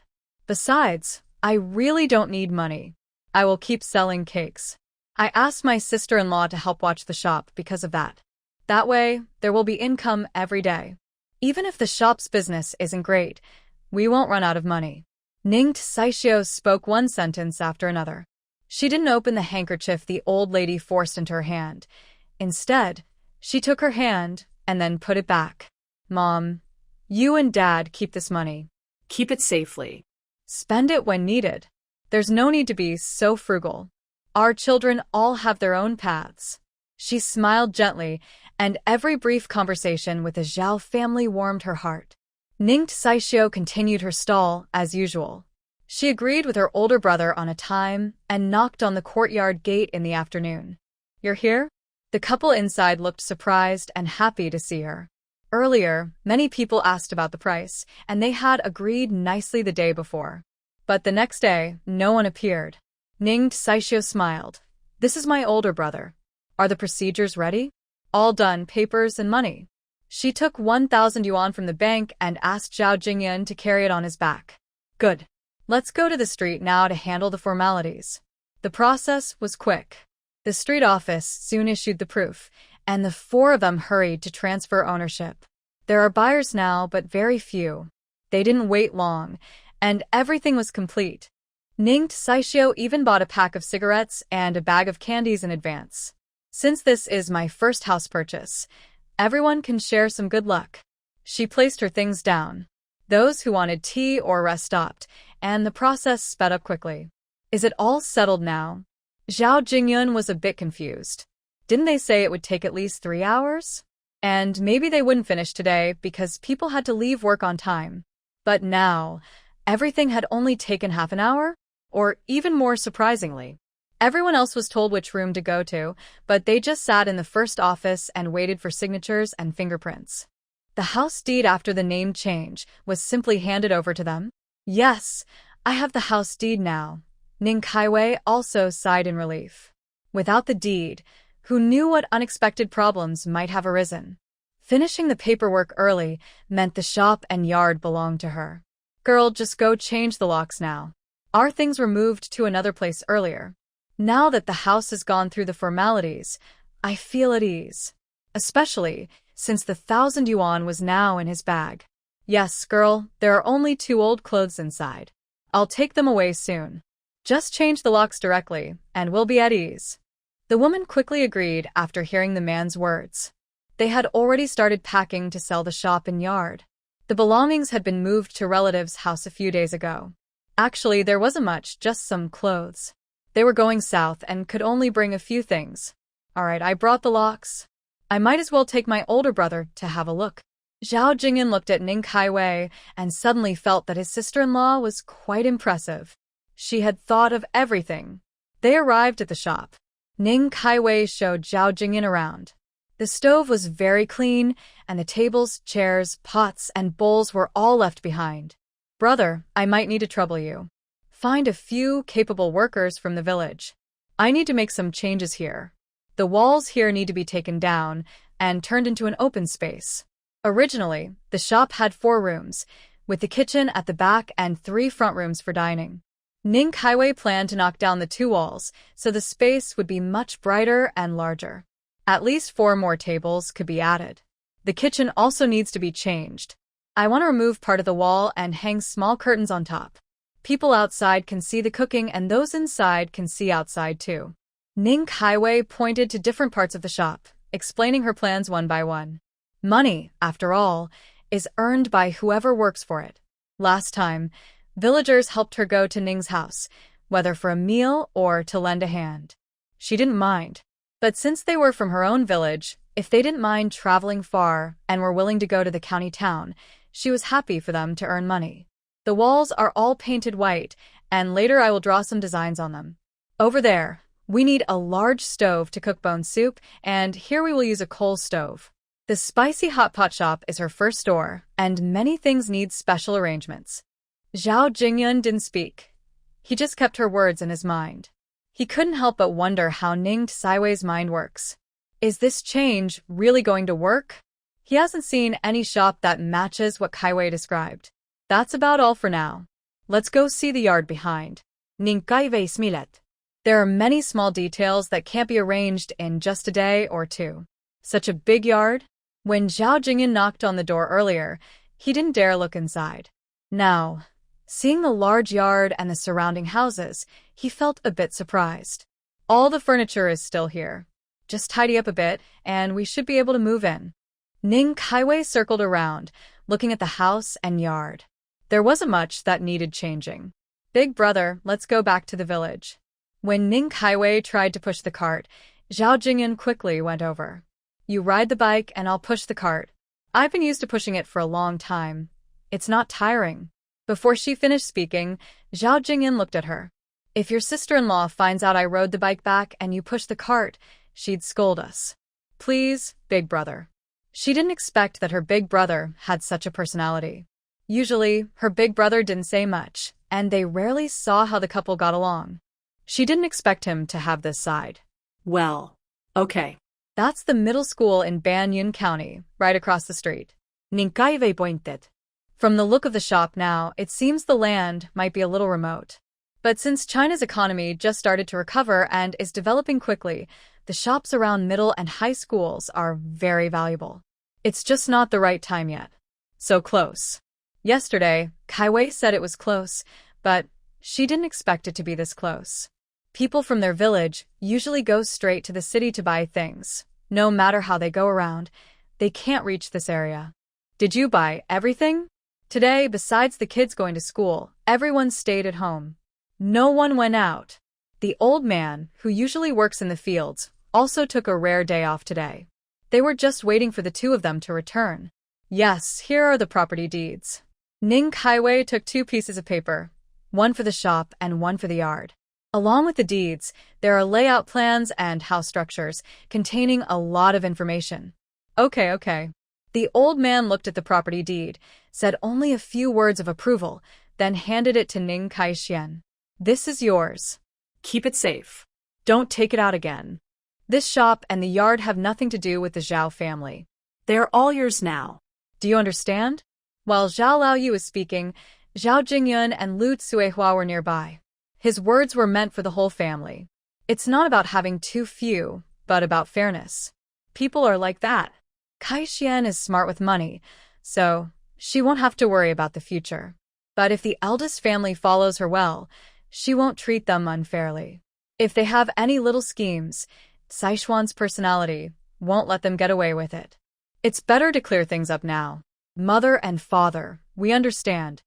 Besides, I really don't need money. I will keep selling cakes. I asked my sister-in-law to help watch the shop because of that. That way, there will be income every day. Even if the shop's business isn't great, we won't run out of money. Ning Saishio spoke one sentence after another. She didn't open the handkerchief the old lady forced into her hand. Instead, she took her hand and then put it back. Mom, you and Dad keep this money. Keep it safely. Spend it when needed. There's no need to be so frugal. Our children all have their own paths. She smiled gently, and every brief conversation with the Zhao family warmed her heart. Ning Saishio continued her stall as usual. She agreed with her older brother on a time and knocked on the courtyard gate in the afternoon. You're here? The couple inside looked surprised and happy to see her. Earlier, many people asked about the price, and they had agreed nicely the day before. But the next day, no one appeared. Ning Saishio smiled. This is my older brother. Are the procedures ready? All done, papers and money. She took 1,000 yuan from the bank and asked Zhao Jingyan to carry it on his back. Good. Let's go to the street now to handle the formalities. The process was quick. The street office soon issued the proof, and the four of them hurried to transfer ownership. There are buyers now, but very few. They didn't wait long, and everything was complete. Ning Saishio even bought a pack of cigarettes and a bag of candies in advance. Since this is my first house purchase, everyone can share some good luck. She placed her things down. Those who wanted tea or rest stopped, and the process sped up quickly. Is it all settled now? Zhao Jingyun was a bit confused. Didn't they say it would take at least 3 hours? And maybe they wouldn't finish today because people had to leave work on time. But now, everything had only taken half an hour? Or even more surprisingly, everyone else was told which room to go to, but they just sat in the first office and waited for signatures and fingerprints. The house deed after the name change was simply handed over to them. Yes, I have the house deed now. Ning Kaiwei also sighed in relief. Without the deed, who knew what unexpected problems might have arisen? Finishing the paperwork early meant the shop and yard belonged to her. Girl, just go change the locks now. Our things were moved to another place earlier. Now that the house has gone through the formalities, I feel at ease. Especially since the 1,000 yuan was now in his bag. Yes, girl, there are only 2 old clothes inside. I'll take them away soon. Just change the locks directly, and we'll be at ease. The woman quickly agreed after hearing the man's words. They had already started packing to sell the shop and yard. The belongings had been moved to relatives' house a few days ago. Actually, there wasn't much, just some clothes. They were going south and could only bring a few things. Alright, I brought the locks. I might as well take my older brother to have a look. Zhao Jingyan looked at Ning Kaiwei and suddenly felt that his sister-in-law was quite impressive. She had thought of everything. They arrived at the shop. Ning Kaiwei showed Zhao Jingyan around. The stove was very clean, and the tables, chairs, pots, and bowls were all left behind. Brother, I might need to trouble you. Find a few capable workers from the village. I need to make some changes here. The walls here need to be taken down and turned into an open space. Originally, the shop had 4 rooms, with the kitchen at the back and 3 front rooms for dining. Ning Kaiwei planned to knock down the 2 walls, so the space would be much brighter and larger. At least 4 more tables could be added. The kitchen also needs to be changed. I want to remove part of the wall and hang small curtains on top. People outside can see the cooking and those inside can see outside too. Ning Kaiwei pointed to different parts of the shop, explaining her plans one by one. Money, after all, is earned by whoever works for it. Last time, villagers helped her go to Ning's house, whether for a meal or to lend a hand. She didn't mind. But since they were from her own village, if they didn't mind traveling far and were willing to go to the county town, she was happy for them to earn money. The walls are all painted white, and later I will draw some designs on them. Over there, we need a large stove to cook bone soup, and here we will use a coal stove. The spicy hot pot shop is her first store, and many things need special arrangements. Zhao Jingyan didn't speak. He just kept her words in his mind. He couldn't help but wonder how Ning Kaiwei's mind works. Is this change really going to work? He hasn't seen any shop that matches what Kaiwei described. That's about all for now. Let's go see the yard behind. Ning Kaiwei smilet. There are many small details that can't be arranged in just a day or 2. Such a big yard? When Zhao Jingyan knocked on the door earlier, he didn't dare look inside. Now, seeing the large yard and the surrounding houses, he felt a bit surprised. All the furniture is still here. Just tidy up a bit, and we should be able to move in. Ning Kaiwei circled around, looking at the house and yard. There wasn't much that needed changing. Big brother, let's go back to the village. When Ning Kaiwei tried to push the cart, Zhao Jingyan quickly went over. You ride the bike and I'll push the cart. I've been used to pushing it for a long time. It's not tiring. Before she finished speaking, Zhao Jingyan looked at her. If your sister-in-law finds out I rode the bike back and you push the cart, she'd scold us. Please, big brother. She didn't expect that her big brother had such a personality. Usually, her big brother didn't say much, and they rarely saw how the couple got along. She didn't expect him to have this side. Well, okay. That's the middle school in Banyun County, right across the street. Ning Kaiwei pointed. From the look of the shop now, it seems the land might be a little remote. But since China's economy just started to recover and is developing quickly, the shops around middle and high schools are very valuable. It's just not the right time yet. So close. Yesterday, Kaiwei said it was close, but she didn't expect it to be this close. People from their village usually go straight to the city to buy things. No matter how they go around, they can't reach this area. Did you buy everything? Today, besides the kids going to school, everyone stayed at home. No one went out. The old man, who usually works in the fields, also took a rare day off today. They were just waiting for the 2 of them to return. Yes, here are the property deeds. Ning Kaiwei took 2 pieces of paper, one for the shop and one for the yard. Along with the deeds, there are layout plans and house structures containing a lot of information. Okay. The old man looked at the property deed, said only a few words of approval, then handed it to Ning Kaixian. This is yours. Keep it safe. Don't take it out again. This shop and the yard have nothing to do with the Zhao family. They're all yours now. Do you understand? While Zhao Laoyu was speaking, Zhao Jingyun and Lu Tsuehua were nearby. His words were meant for the whole family. It's not about having too few, but about fairness. People are like that. Kaixian is smart with money, so she won't have to worry about the future. But if the eldest family follows her well, she won't treat them unfairly. If they have any little schemes, Saishuan's personality won't let them get away with it. It's better to clear things up now. Mother and father, we understand.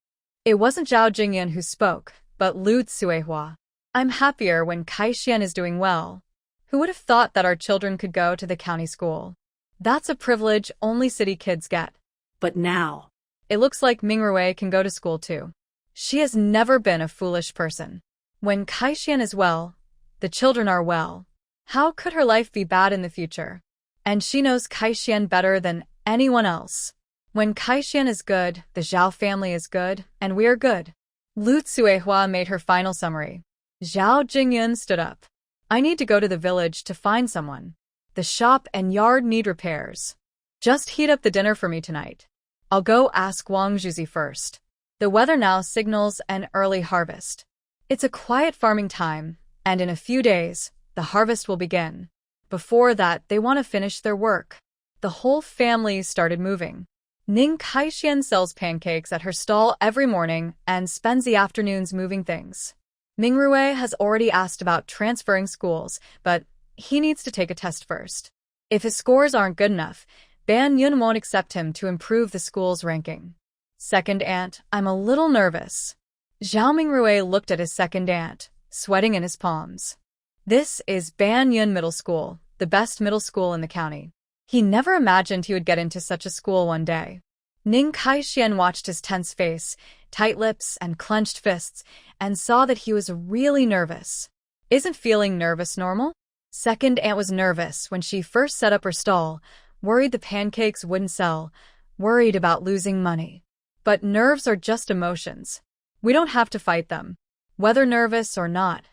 It wasn't Zhao Jingyan who spoke, but Lu Tsuehua. I'm happier when Kaixian is doing well. Who would have thought that our children could go to the county school? That's a privilege only city kids get. But now, it looks like Mingrui can go to school too. She has never been a foolish person. When Kaixin is well, the children are well. How could her life be bad in the future? And she knows Kaixin better than anyone else. When Kaixin is good, the Zhao family is good, and we are good. Lu Tsuehua made her final summary. Zhao Jingyun stood up. I need to go to the village to find someone. The shop and yard need repairs. Just heat up the dinner for me tonight. I'll go ask Wang Zhuzi first. The weather now signals an early harvest. It's a quiet farming time, and in a few days, the harvest will begin. Before that, they want to finish their work. The whole family started moving. Ning Kaixin sells pancakes at her stall every morning and spends the afternoons moving things. Mingrui has already asked about transferring schools, but he needs to take a test first. If his scores aren't good enough, Ban Yun won't accept him to improve the school's ranking. Second aunt, I'm a little nervous. Zhao Mingrui looked at his second aunt, sweating in his palms. This is Ban Yun Middle School, the best middle school in the county. He never imagined he would get into such a school one day. Ning Kaixin watched his tense face, tight lips, and clenched fists, and saw that he was really nervous. Isn't feeling nervous normal? Second aunt was nervous when she first set up her stall, worried the pancakes wouldn't sell, worried about losing money. But nerves are just emotions. We don't have to fight them. Whether nervous or not,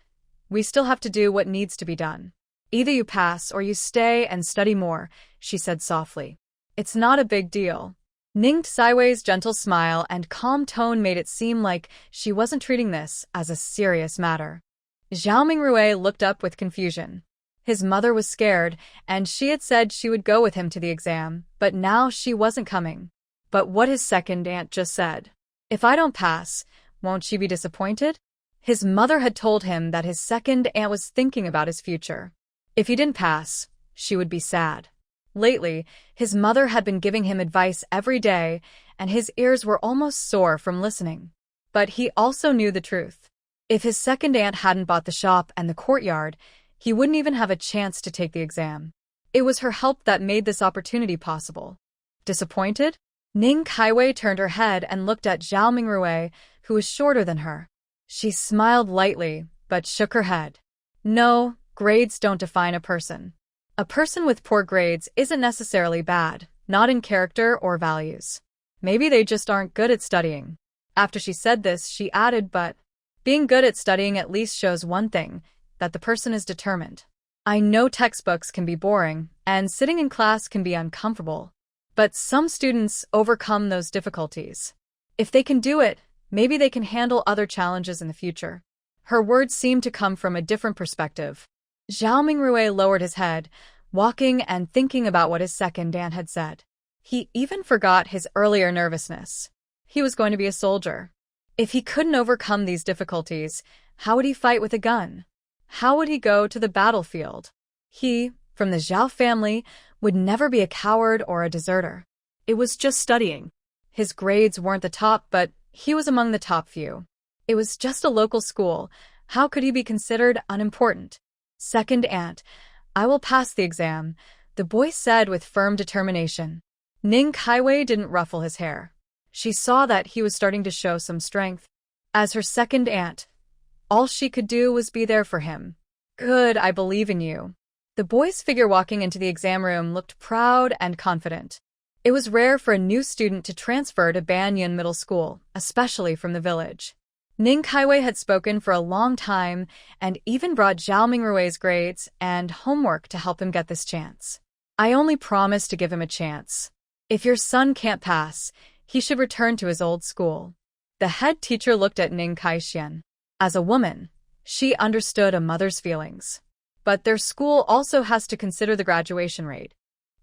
we still have to do what needs to be done. Either you pass or you stay and study more, she said softly. It's not a big deal. Ning Tsaiwei's gentle smile and calm tone made it seem like she wasn't treating this as a serious matter. Zhao Mingrui looked up with confusion. His mother was scared, and she had said she would go with him to the exam, but now she wasn't coming. But what his second aunt just said. If I don't pass, won't she be disappointed? His mother had told him that his second aunt was thinking about his future. If he didn't pass, she would be sad. Lately, his mother had been giving him advice every day, and his ears were almost sore from listening. But he also knew the truth. If his second aunt hadn't bought the shop and the courtyard, he wouldn't even have a chance to take the exam. It was her help that made this opportunity possible. Disappointed? Ning Kaiwei turned her head and looked at Zhao Mingrui, who was shorter than her. She smiled lightly, but shook her head. No, grades don't define a person. A person with poor grades isn't necessarily bad, not in character or values. Maybe they just aren't good at studying. After she said this, she added, but being good at studying at least shows one thing, that the person is determined. I know textbooks can be boring, and sitting in class can be uncomfortable. But some students overcome those difficulties. If they can do it, maybe they can handle other challenges in the future. Her words seemed to come from a different perspective. Zhao Mingrui lowered his head, walking and thinking about what his second aunt had said. He even forgot his earlier nervousness. He was going to be a soldier. If he couldn't overcome these difficulties, how would he fight with a gun? How would he go to the battlefield? He, from the Zhao family, would never be a coward or a deserter. It was just studying. His grades weren't the top, but he was among the top few. It was just a local school. How could he be considered unimportant? Second aunt, I will pass the exam, the boy said with firm determination. Ning Kaiwei didn't ruffle his hair. She saw that he was starting to show some strength. As her second aunt, all she could do was be there for him. Good, I believe in you. The boy's figure walking into the exam room looked proud and confident. It was rare for a new student to transfer to Banyan Middle School, especially from the village. Ning Kaiwei had spoken for a long time and even brought Zhao Mingrui's grades and homework to help him get this chance. I only promised to give him a chance. If your son can't pass, he should return to his old school. The head teacher looked at Ning Kaixin. As a woman, she understood a mother's feelings. But their school also has to consider the graduation rate.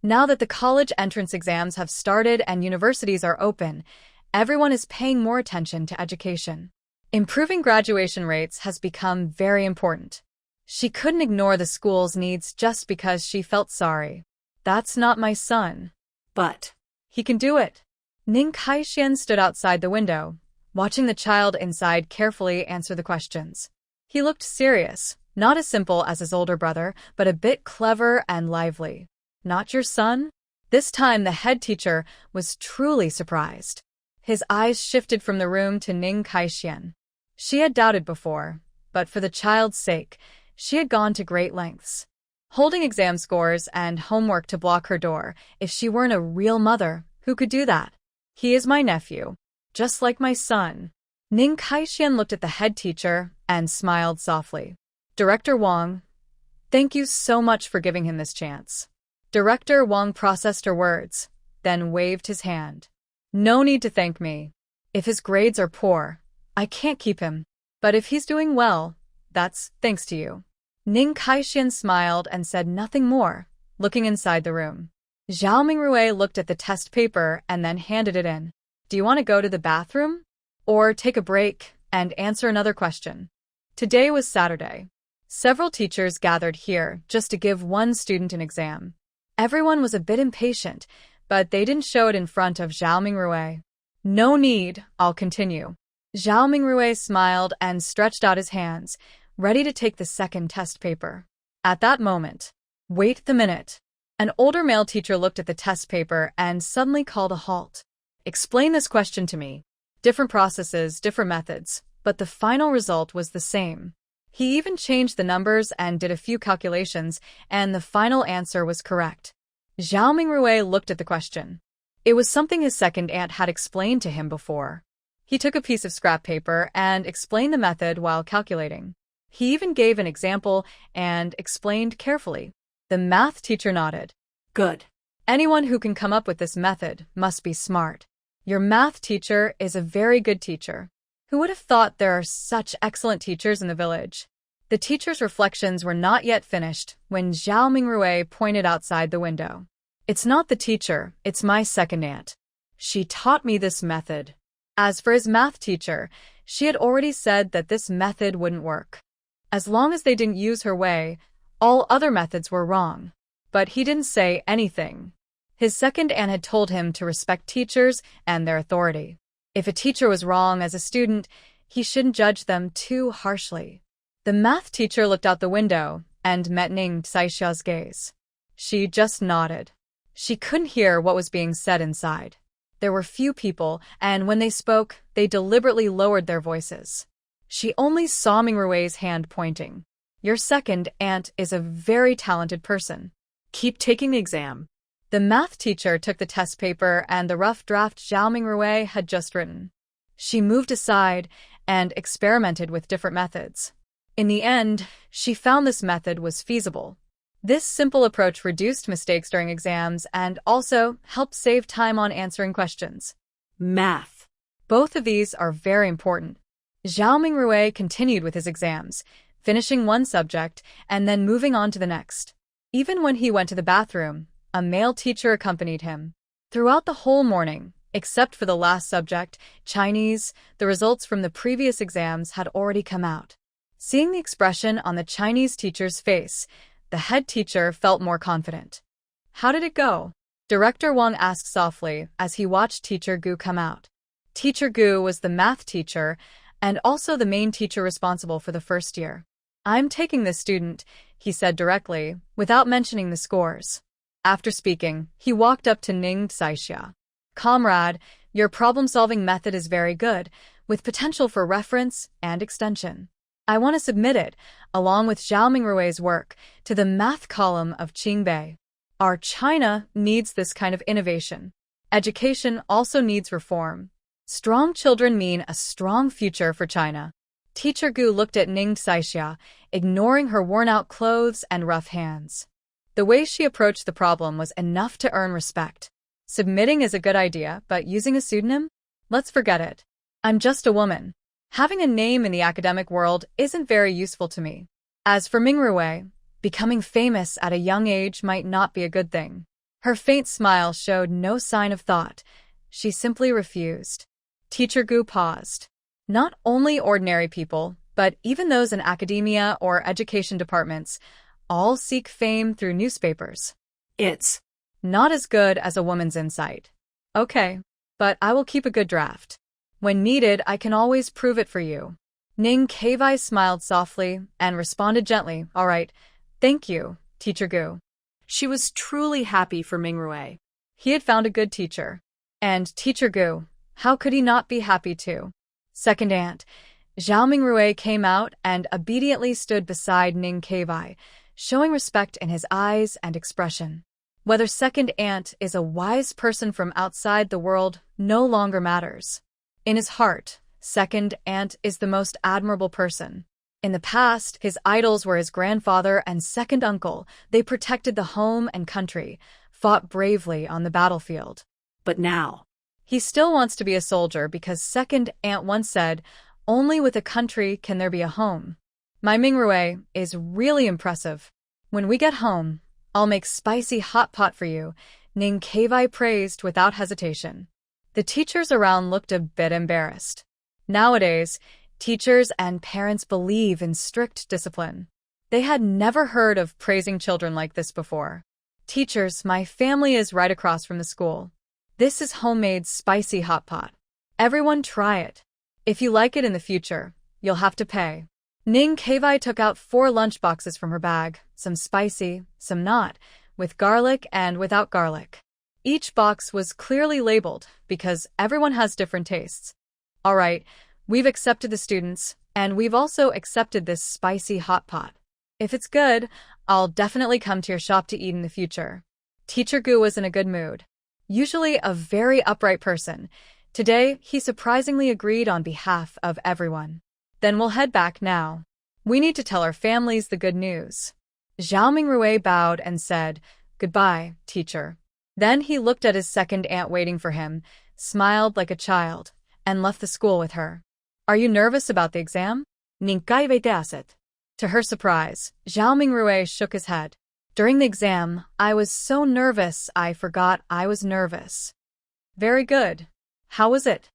Now that the college entrance exams have started and universities are open, everyone is paying more attention to education. Improving graduation rates has become very important. She couldn't ignore the school's needs just because she felt sorry. That's not my son. But he can do it. Ning Kaixin stood outside the window, watching the child inside carefully answer the questions. He looked serious, not as simple as his older brother, but a bit clever and lively. Not your son? This time the head teacher was truly surprised. His eyes shifted from the room to Ning Kaixin. She had doubted before, but for the child's sake, she had gone to great lengths. Holding exam scores and homework to block her door. If she weren't a real mother, who could do that? He is my nephew, just like my son. Ning Kaixian looked at the head teacher and smiled softly. Director Wang, thank you so much for giving him this chance. Director Wang processed her words, then waved his hand. No need to thank me. If his grades are poor, I can't keep him. But if he's doing well, that's thanks to you. Ning Kaixian smiled and said nothing more, looking inside the room. Zhao Mingrui looked at the test paper and then handed it in. Do you want to go to the bathroom? Or take a break and answer another question? Today was Saturday. Several teachers gathered here just to give one student an exam. Everyone was a bit impatient, but they didn't show it in front of Zhao Mingrui. No need, I'll continue. Zhao Mingrui smiled and stretched out his hands, ready to take the second test paper. At that moment, wait the minute. An older male teacher looked at the test paper and suddenly called a halt. Explain this question to me. Different processes, different methods, but the final result was the same. He even changed the numbers and did a few calculations, and the final answer was correct. Zhao Mingrui looked at the question. It was something his second aunt had explained to him before. He took a piece of scrap paper and explained the method while calculating. He even gave an example and explained carefully. The math teacher nodded. Good. Anyone who can come up with this method must be smart. Your math teacher is a very good teacher. Who would have thought there are such excellent teachers in the village? The teacher's reflections were not yet finished when Zhao Mingrui pointed outside the window. It's not the teacher, it's my second aunt. She taught me this method. As for his math teacher, she had already said that this method wouldn't work. As long as they didn't use her way, all other methods were wrong. But he didn't say anything. His second aunt had told him to respect teachers and their authority. If a teacher was wrong as a student, he shouldn't judge them too harshly. The math teacher looked out the window and met Ning Xiaoxia's gaze. She just nodded. She couldn't hear what was being said inside. There were few people, and when they spoke, they deliberately lowered their voices. She only saw Mingrui's hand pointing. Your second aunt is a very talented person. Keep taking the exam. The math teacher took the test paper and the rough draft Zhao Mingrui had just written. She moved aside and experimented with different methods. In the end, she found this method was feasible. This simple approach reduced mistakes during exams and also helped save time on answering questions. Math. Both of these are very important. Zhao Mingrui continued with his exams, finishing one subject and then moving on to the next. Even when he went to the bathroom, a male teacher accompanied him. Throughout the whole morning, except for the last subject, Chinese, the results from the previous exams had already come out. Seeing the expression on the Chinese teacher's face, the head teacher felt more confident. How did it go? Director Wang asked softly as he watched Teacher Gu come out. Teacher Gu was the math teacher and also the main teacher responsible for the first year. I'm taking this student, he said directly, without mentioning the scores. After speaking, he walked up to Ning Xiaoxia. Comrade, your problem-solving method is very good, with potential for reference and extension. I want to submit it, along with Zhao Mingrui's work, to the math column of Qingbei. Our China needs this kind of innovation. Education also needs reform. Strong children mean a strong future for China. Teacher Gu looked at Ning Xiaoxia, ignoring her worn-out clothes and rough hands. The way she approached the problem was enough to earn respect. Submitting is a good idea, but using a pseudonym? Let's forget it. I'm just a woman. Having a name in the academic world isn't very useful to me. As for Mingrui, becoming famous at a young age might not be a good thing. Her faint smile showed no sign of thought. She simply refused. Teacher Gu paused. Not only ordinary people, but even those in academia or education departments, all seek fame through newspapers. It's not as good as a woman's insight. Okay, but I will keep a good draft. When needed, I can always prove it for you. Ning Kaiwai smiled softly and responded gently, all right, thank you, Teacher Gu. She was truly happy for Mingrui. He had found a good teacher. And Teacher Gu, how could he not be happy too? Second aunt, Zhao Mingrui came out and obediently stood beside Ning Kaiwei, showing respect in his eyes and expression. Whether second aunt is a wise person from outside the world no longer matters. In his heart, second aunt is the most admirable person. In the past, his idols were his grandfather and second uncle. They protected the home and country, fought bravely on the battlefield. But now, He still wants to be a soldier because second aunt once said, "Only with a country can there be a home." My Mingrui is really impressive. When we get home, I'll make spicy hot pot for you, Ning Kaiwei praised without hesitation. The teachers around looked a bit embarrassed. Nowadays, teachers and parents believe in strict discipline. They had never heard of praising children like this before. Teachers, my family is right across from the school. This is homemade spicy hot pot. Everyone try it. If you like it in the future, you'll have to pay. Ning Kaiwei took out 4 lunchboxes from her bag, some spicy, some not, with garlic and without garlic. Each box was clearly labeled because everyone has different tastes. All right, we've accepted the students, and we've also accepted this spicy hot pot. If it's good, I'll definitely come to your shop to eat in the future. Teacher Gu was in a good mood. Usually a very upright person. Today, he surprisingly agreed on behalf of everyone. Then we'll head back now. We need to tell our families the good news. Zhao Mingrui bowed and said, "Goodbye, teacher." Then he looked at his second aunt waiting for him, smiled like a child, and left the school with her. "Are you nervous about the exam?" Ning Kaiwei asked. To her surprise, Zhao Mingrui shook his head. "During the exam, I was so nervous I forgot I was nervous." "Very good. How was it?"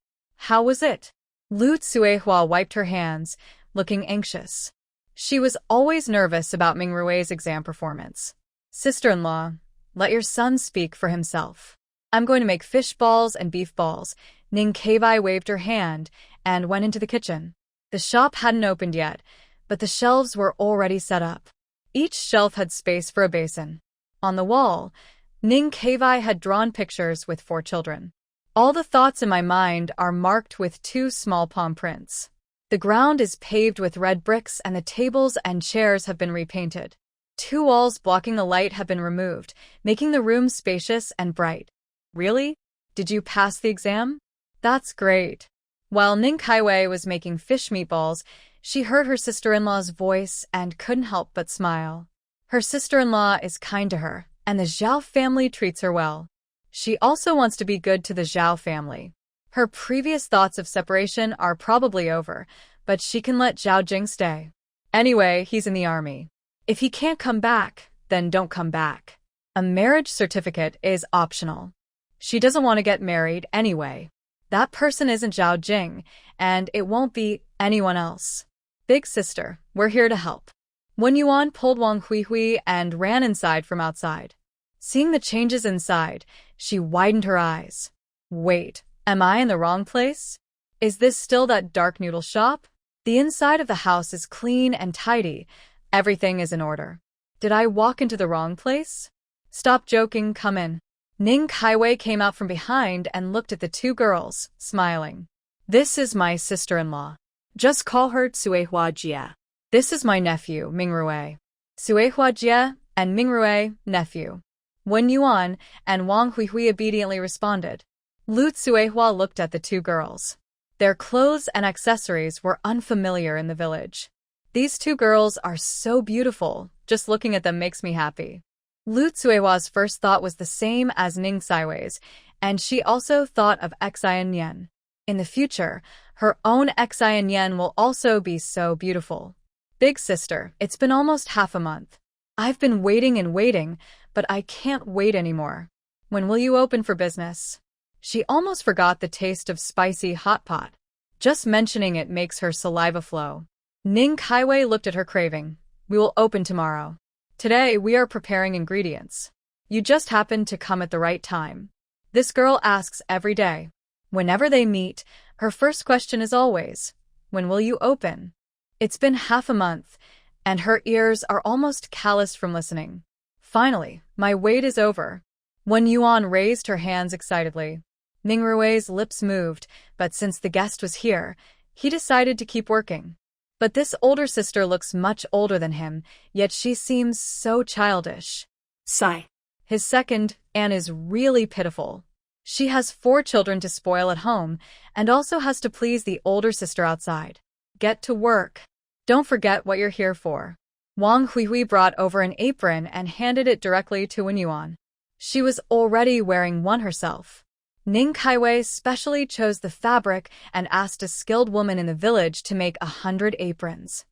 "How was it?" Lu Tsuehua wiped her hands, looking anxious. She was always nervous about Mingrui's exam performance. "Sister-in-law, let your son speak for himself. I'm going to make fish balls and beef balls." Ning Kaiwei waved her hand and went into the kitchen. The shop hadn't opened yet, but the shelves were already set up. Each shelf had space for a basin. On the wall, Ning Kaiwei had drawn pictures with 4 children. All the thoughts in my mind are marked with 2 small palm prints. The ground is paved with red bricks and the tables and chairs have been repainted. 2 walls blocking the light have been removed, making the room spacious and bright. Really? Did you pass the exam? That's great. While Ning Kaiwei was making fish meatballs, she heard her sister-in-law's voice and couldn't help but smile. Her sister-in-law is kind to her, and the Zhao family treats her well. She also wants to be good to the Zhao family. Her previous thoughts of separation are probably over, but she can let Zhao Jing stay. Anyway, he's in the army. If he can't come back, then don't come back. A marriage certificate is optional. She doesn't want to get married anyway. That person isn't Zhao Jing, and it won't be anyone else. "Big sister, we're here to help." Wen Yuan pulled Wang Huihui and ran inside from outside. Seeing the changes inside, she widened her eyes. "Wait, am I in the wrong place? Is this still that dark noodle shop?" The inside of the house is clean and tidy. Everything is in order. Did I walk into the wrong place? Stop joking, come in. Ning Kaiwei came out from behind and looked at the 2 girls, smiling. "This is my sister-in-law. just call her Tsuehua Jie. This is my nephew, Mingrui." Tsuehua Jie and Mingrui, nephew. Wen Yuan and Wang Huihui obediently responded. Lu Tsuehua looked at the 2 girls. Their clothes and accessories were unfamiliar in the village. "These 2 girls are so beautiful, just looking at them makes me happy." Lu Tsuehua's first thought was the same as Ning Kaiwei's, and she also thought of Xian Yan. In the future, her own Xian Yan will also be so beautiful. "Big sister, it's been almost half a month. I've been waiting and waiting, but I can't wait anymore. When will you open for business?" She almost forgot the taste of spicy hot pot. Just mentioning it makes her saliva flow. Ning Kaiwei looked at her craving. "We will open tomorrow. Today we are preparing ingredients. You just happened to come at the right time." This girl asks every day. Whenever they meet, her first question is always, "When will you open?" It's been half a month, and her ears are almost calloused from listening. "Finally, my wait is over." Wen Yuan raised her hands excitedly. Mingrui's lips moved, but since the guest was here, He decided to keep working. But this older sister looks much older than him, yet she seems so childish. Sigh. His second, Anne, is really pitiful. She has 4 children to spoil at home, and also has to please the older sister outside. Get to work. Don't forget what you're here for. Wang Huihui brought over an apron and handed it directly to Wen Yuan. She was already wearing one herself. Ning Kaiwei specially chose the fabric and asked a skilled woman in the village to make 100 aprons.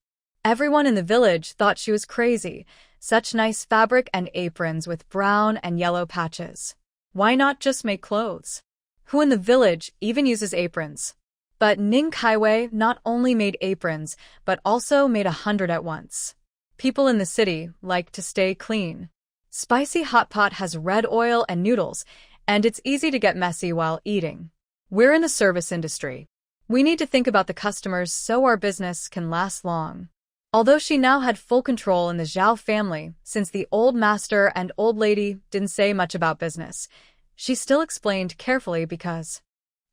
Everyone in the village thought she was crazy. Such nice fabric and aprons with brown and yellow patches. Why not just make clothes? Who in the village even uses aprons? But Ning Kaiwei not only made aprons, but also made 100 at once. People in the city like to stay clean. Spicy hot pot has red oil and noodles, and it's easy to get messy while eating. We're in the service industry. We need to think about the customers so our business can last long. Although she now had full control in the Zhao family, since the old master and old lady didn't say much about business, she still explained carefully because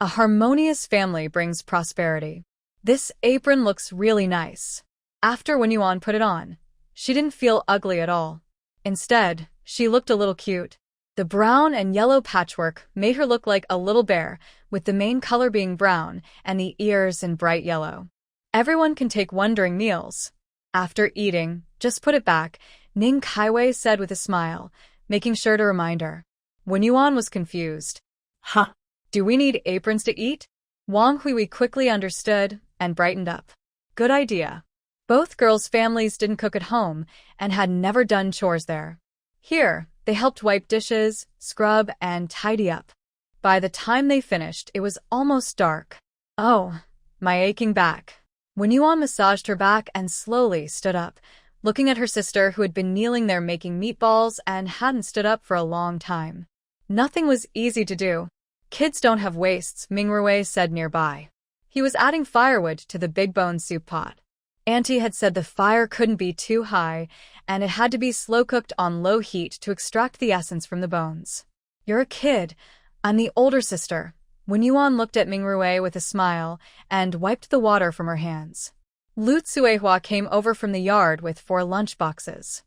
a harmonious family brings prosperity. This apron looks really nice. After Wen Yuan put it on, she didn't feel ugly at all. Instead, she looked a little cute. The brown and yellow patchwork made her look like a little bear, with the main color being brown and the ears in bright yellow. Everyone can take one during meals. After eating, just put it back, Ning Kaiwei said with a smile, making sure to remind her. Wen Yuan was confused. Huh? Do we need aprons to eat? Wang Huihui quickly understood and brightened up. Good idea. Both girls' families didn't cook at home and had never done chores there. Here, they helped wipe dishes, scrub, and tidy up. By the time they finished, it was almost dark. Oh, my aching back. Wen Yuan massaged her back and slowly stood up, looking at her sister who had been kneeling there making meatballs and hadn't stood up for a long time. Nothing was easy to do. Kids don't have waists, Mingrui said nearby. He was adding firewood to the big bone soup pot. Auntie had said the fire couldn't be too high, and it had to be slow-cooked on low heat to extract the essence from the bones. You're a kid. I'm the older sister. Wen Yuan looked at Mingrui with a smile and wiped the water from her hands. Lu Tsuehua came over from the yard with 4 lunch boxes.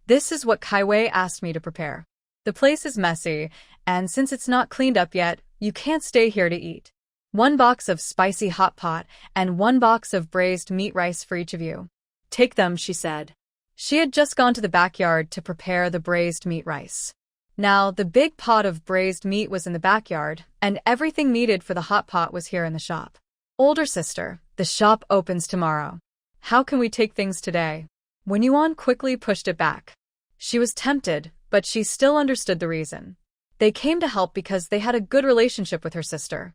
This is what Kaiwei asked me to prepare. The place is messy, and since it's not cleaned up yet, you can't stay here to eat. 1 box of spicy hot pot and 1 box of braised meat rice for each of you. Take them, she said. She had just gone to the backyard to prepare the braised meat rice. Now, the big pot of braised meat was in the backyard, and everything needed for the hot pot was here in the shop. Older sister, the shop opens tomorrow. How can we take things today? Wen Yuan quickly pushed it back. She was tempted, but she still understood the reason. They came to help because they had a good relationship with her sister.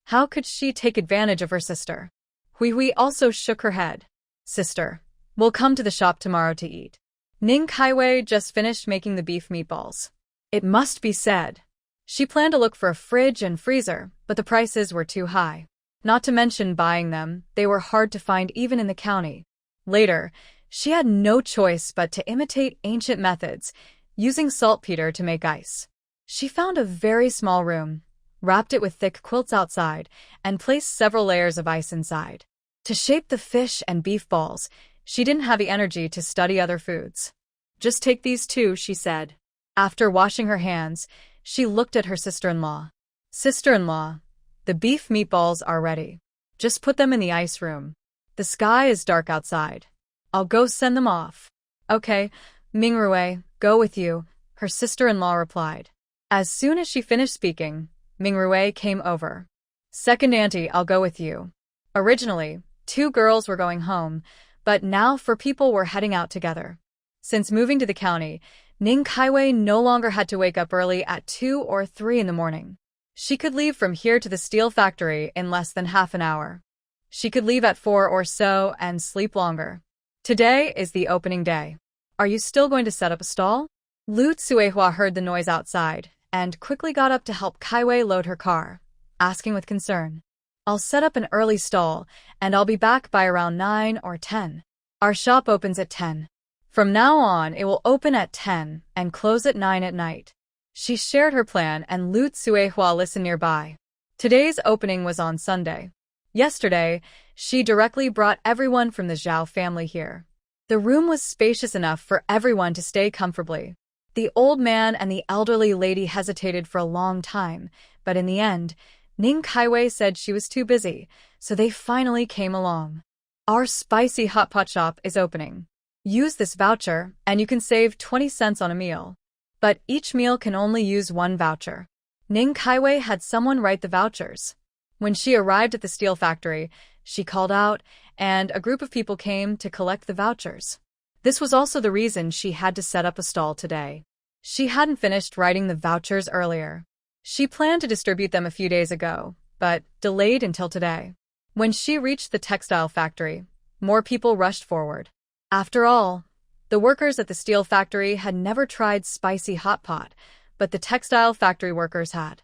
How could she take advantage of her sister? Huihui also shook her head. Sister, we'll come to the shop tomorrow to eat. Ning Kaiwei just finished making the beef meatballs. It must be said. She planned to look for a fridge and freezer, but the prices were too high. Not to mention buying them, they were hard to find even in the county. Later, she had no choice but to imitate ancient methods, using saltpeter to make ice. She found a very small room, wrapped it with thick quilts outside, and placed several layers of ice inside. To shape the fish and beef balls, she didn't have the energy to study other foods. Just take these 2, she said. After washing her hands, she looked at her sister-in-law. Sister-in-law, the beef meatballs are ready. Just put them in the ice room. The sky is dark outside. I'll go send them off. Okay, Mingrui, go with you, her sister-in-law replied. As soon as she finished speaking, Mingrui came over. Second auntie, I'll go with you. Originally, 2 girls were going home, but now 4 people were heading out together. Since moving to the county, Ning Kaiwei no longer had to wake up early at 2 or 3 in the morning. She could leave from here to the steel factory in less than half an hour. She could leave at 4 or so and sleep longer. Today is the opening day. Are you still going to set up a stall? Lu Tsuehua heard the noise outside and quickly got up to help Kaiwei load her car, asking with concern. I'll set up an early stall, and I'll be back by around 9 or 10. Our shop opens at 10. From now on, it will open at 10 and close at 9 at night. She shared her plan and Lu Tsuehua listened nearby. Today's opening was on Sunday. Yesterday, she directly brought everyone from the Zhao family here. The room was spacious enough for everyone to stay comfortably. The old man and the elderly lady hesitated for a long time, but in the end, Ning Kaiwei said she was too busy, so they finally came along. Our spicy hot pot shop is opening. Use this voucher, and you can save 20 cents on a meal. But each meal can only use one voucher. Ning Kaiwei had someone write the vouchers. When she arrived at the steel factory, she called out, and a group of people came to collect the vouchers. This was also the reason she had to set up a stall today. She hadn't finished writing the vouchers earlier. She planned to distribute them a few days ago, but delayed until today. When she reached the textile factory, more people rushed forward. After all, the workers at the steel factory had never tried spicy hot pot, but the textile factory workers had.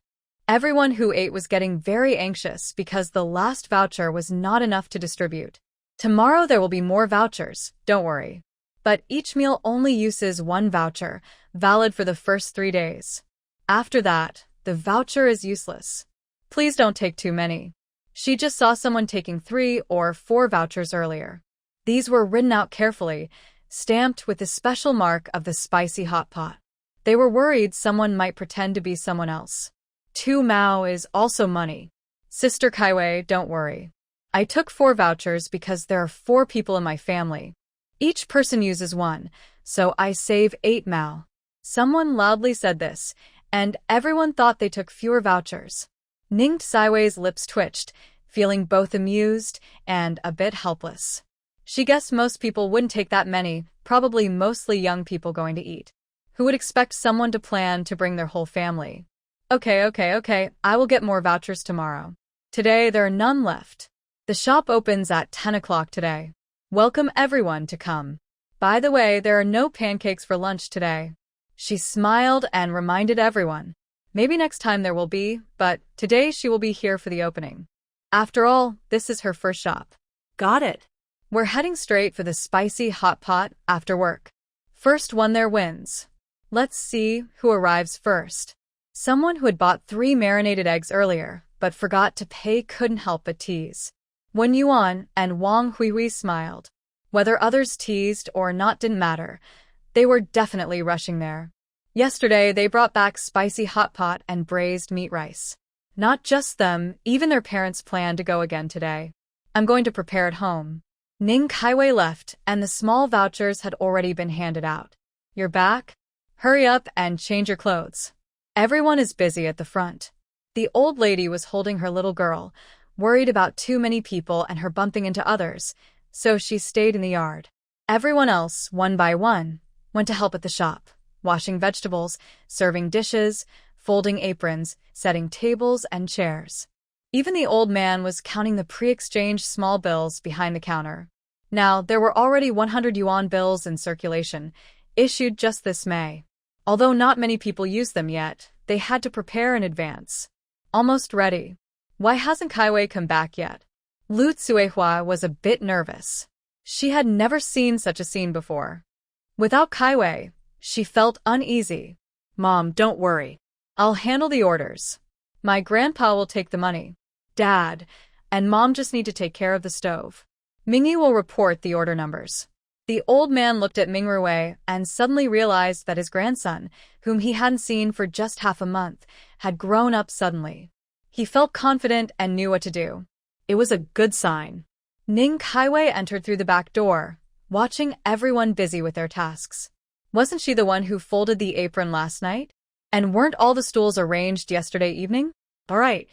Everyone who ate was getting very anxious because the last voucher was not enough to distribute. Tomorrow there will be more vouchers, don't worry. But each meal only uses one voucher, valid for the first 3 days. After that, the voucher is useless. Please don't take too many. She just saw someone taking 3 or 4 vouchers earlier. These were written out carefully, stamped with the special mark of the spicy hot pot. They were worried someone might pretend to be someone else. 2 Mao is also money. Sister Kaiwei, don't worry. I took 4 vouchers because there are 4 people in my family. Each person uses 1, so I save 8 Mao. Someone loudly said this, and everyone thought they took fewer vouchers. Ning Kaiwei's lips twitched, feeling both amused and a bit helpless. She guessed most people wouldn't take that many, probably mostly young people going to eat. Who would expect someone to plan to bring their whole family? Okay, I will get more vouchers tomorrow. Today there are none left. The shop opens at 10 o'clock today. Welcome everyone to come. By the way, there are no pancakes for lunch today. She smiled and reminded everyone. Maybe next time there will be, but today she will be here for the opening. After all, this is her first shop. Got it. We're heading straight for the spicy hot pot after work. First one there wins. Let's see who arrives first. Someone who had bought 3 marinated eggs earlier, but forgot to pay couldn't help but tease. Wen Yuan and Wang Huihui smiled. Whether others teased or not didn't matter. They were definitely rushing there. Yesterday, they brought back spicy hot pot and braised meat rice. Not just them, even their parents planned to go again today. I'm going to prepare at home. Ning Kaiwei left, and the small vouchers had already been handed out. You're back? Hurry up and change your clothes. Everyone is busy at the front. The old lady was holding her little girl, worried about too many people and her bumping into others, so she stayed in the yard. Everyone else, one by one, went to help at the shop, washing vegetables, serving dishes, folding aprons, setting tables and chairs. Even the old man was counting the pre-exchanged small bills behind the counter. Now, there were already 100 yuan bills in circulation, issued just this May. Although not many people used them yet, they had to prepare in advance. Almost ready. Why hasn't Kaiwei come back yet? Lu Tsuehua was a bit nervous. She had never seen such a scene before. Without Kaiwei, she felt uneasy. Mom, don't worry. I'll handle the orders. My grandpa will take the money. Dad and Mom just need to take care of the stove. Mingi will report the order numbers. The old man looked at Ming Rui and suddenly realized that his grandson, whom he hadn't seen for just half a month, had grown up suddenly. He felt confident and knew what to do. It was a good sign. Ning Kaiwei entered through the back door, watching everyone busy with their tasks. Wasn't she the one who folded the apron last night? And weren't all the stools arranged yesterday evening? All right.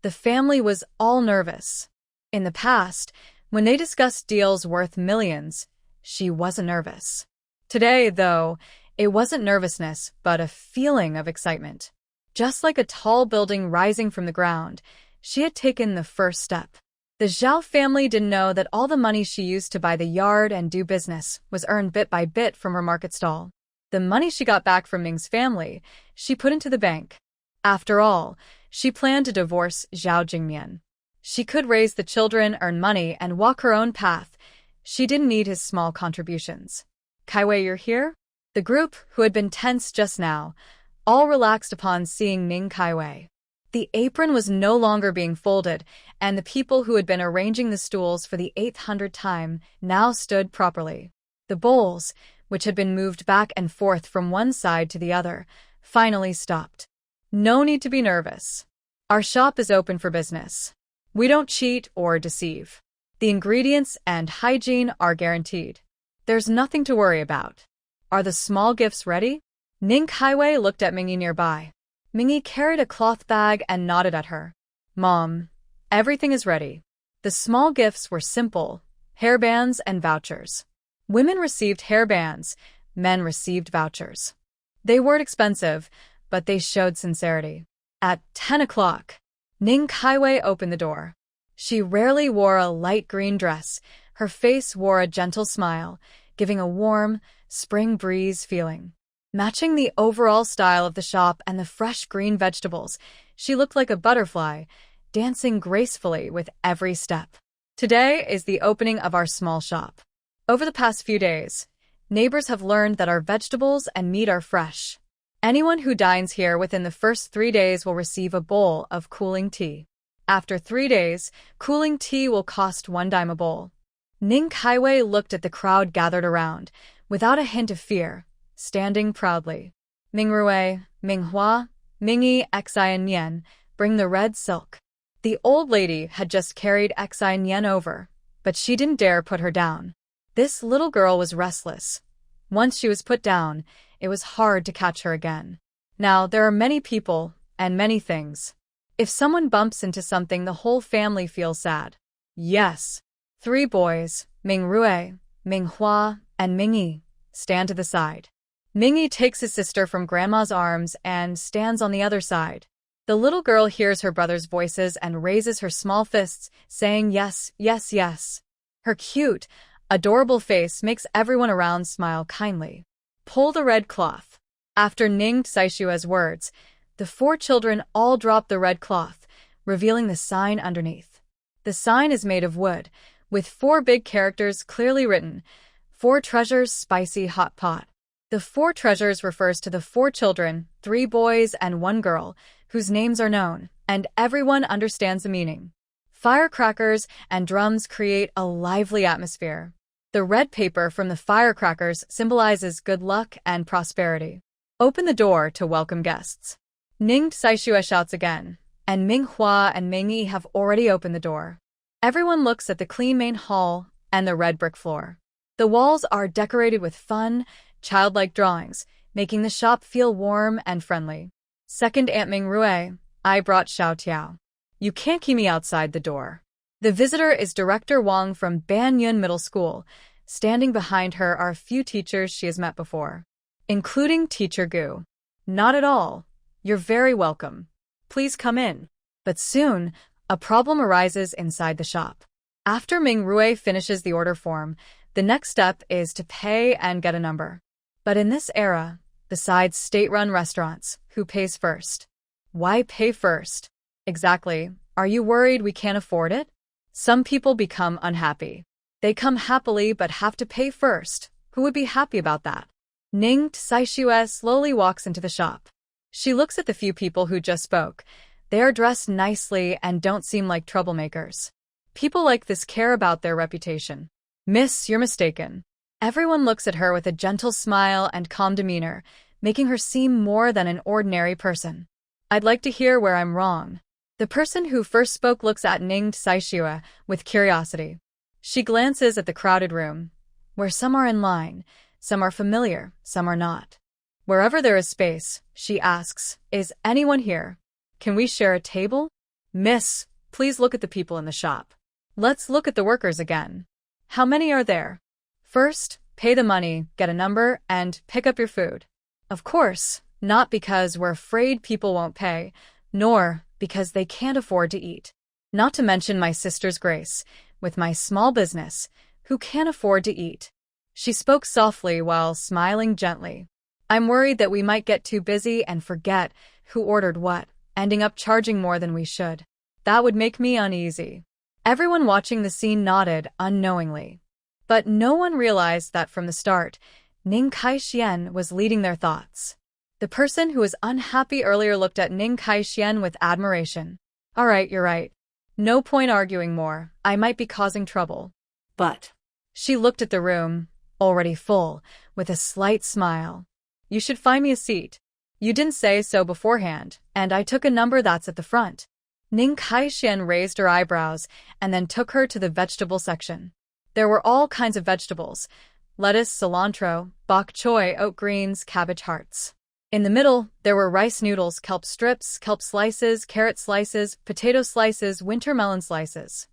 The family was all nervous. In the past, when they discussed deals worth millions, she wasn't nervous. Today, though, it wasn't nervousness, but a feeling of excitement. Just like a tall building rising from the ground, she had taken the first step. The Zhao family didn't know that all the money she used to buy the yard and do business was earned bit by bit from her market stall. The money she got back from Ming's family, she put into the bank. After all, she planned to divorce Zhao Jingmian. She could raise the children, earn money, and walk her own path. She didn't need his small contributions. Kaiwei, you're here? The group, who had been tense just now, all relaxed upon seeing Ning Kaiwei. The apron was no longer being folded, and the people who had been arranging the stools for the 800th time now stood properly. The bowls, which had been moved back and forth from one side to the other, finally stopped. No need to be nervous. Our shop is open for business. We don't cheat or deceive. The ingredients and hygiene are guaranteed. There's nothing to worry about. Are the small gifts ready? Ning Kaiwei looked at Mingi nearby. Mingi carried a cloth bag and nodded at her. Mom, everything is ready. The small gifts were simple, hairbands and vouchers. Women received hairbands, men received vouchers. They weren't expensive, but they showed sincerity. At 10 o'clock, Ning Kaiwei opened the door. She rarely wore a light green dress. Her face wore a gentle smile, giving a warm, spring breeze feeling. Matching the overall style of the shop and the fresh green vegetables, she looked like a butterfly, dancing gracefully with every step. Today is the opening of our small shop. Over the past few days, neighbors have learned that our vegetables and meat are fresh. Anyone who dines here within the first 3 days will receive a bowl of cooling tea. After 3 days, cooling tea will cost 1 dime a bowl. Ning Kaiwei looked at the crowd gathered around, without a hint of fear, standing proudly. Mingrui, Manhwa, Mingi, Xi and Yen, bring the red silk. The old lady had just carried Xi and Yen over, but she didn't dare put her down. This little girl was restless. Once she was put down, it was hard to catch her again. Now there are many people and many things. If someone bumps into something, the whole family feels sad. Yes. 3 boys, Mingrui, Manhwa, and Mingi, stand to the side. Mingi takes his sister from Grandma's arms and stands on the other side. The little girl hears her brother's voices and raises her small fists, saying yes, yes, yes. Her cute, adorable face makes everyone around smile kindly. Pull the red cloth. After Ning Saishua's words, the 4 children all drop the red cloth, revealing the sign underneath. The sign is made of wood, with 4 big characters clearly written, 4 treasures, spicy hot pot. The 4 treasures refers to the 4 children, 3 boys and 1 girl, whose names are known, and everyone understands the meaning. Firecrackers and drums create a lively atmosphere. The red paper from the firecrackers symbolizes good luck and prosperity. Open the door to welcome guests. Ning Saishua shouts again, and Minghua and Mingi have already opened the door. Everyone looks at the clean main hall and the red brick floor. The walls are decorated with fun, childlike drawings, making the shop feel warm and friendly. Second Aunt Mingrui, I brought Xiao Tiao. You can't keep me outside the door. The visitor is Director Wang from Banyun Middle School. Standing behind her are a few teachers she has met before, including Teacher Gu. Not at all. You're very welcome. Please come in. But soon, a problem arises inside the shop. After Mingrui finishes the order form, the next step is to pay and get a number. But in this era, besides state-run restaurants, who pays first? Why pay first? Exactly. Are you worried we can't afford it? Some people become unhappy. They come happily but have to pay first. Who would be happy about that? Ning Saishue slowly walks into the shop. She looks at the few people who just spoke. They are dressed nicely and don't seem like troublemakers. People like this care about their reputation. Miss, you're mistaken. Everyone looks at her with a gentle smile and calm demeanor, making her seem more than an ordinary person. I'd like to hear where I'm wrong. The person who first spoke looks at Ning Saishue with curiosity. She glances at the crowded room, where some are in line, some are familiar, some are not. Wherever there is space, she asks, is anyone here? Can we share a table? Miss, please look at the people in the shop. Let's look at the workers again. How many are there? First, pay the money, get a number, and pick up your food. Of course, not because we're afraid people won't pay, nor because they can't afford to eat. Not to mention my sister's Grace, with my small business, who can't afford to eat. She spoke softly while smiling gently. I'm worried that we might get too busy and forget who ordered what, ending up charging more than we should. That would make me uneasy. Everyone watching the scene nodded unknowingly. But no one realized that from the start, Ning Kai-Xian was leading their thoughts. The person who was unhappy earlier looked at Ning Kai-xian with admiration. All right, you're right. No point arguing more. I might be causing trouble. But She looked at the room, already full, with a slight smile. You should find me a seat. You didn't say so beforehand, and I took a number that's at the front. Ning Kai-xian raised her eyebrows and then took her to the vegetable section. There were all kinds of vegetables: lettuce, cilantro, bok choy, oat greens, cabbage hearts. In the middle, there were rice noodles, kelp strips, kelp slices, carrot slices, potato slices, winter melon slices.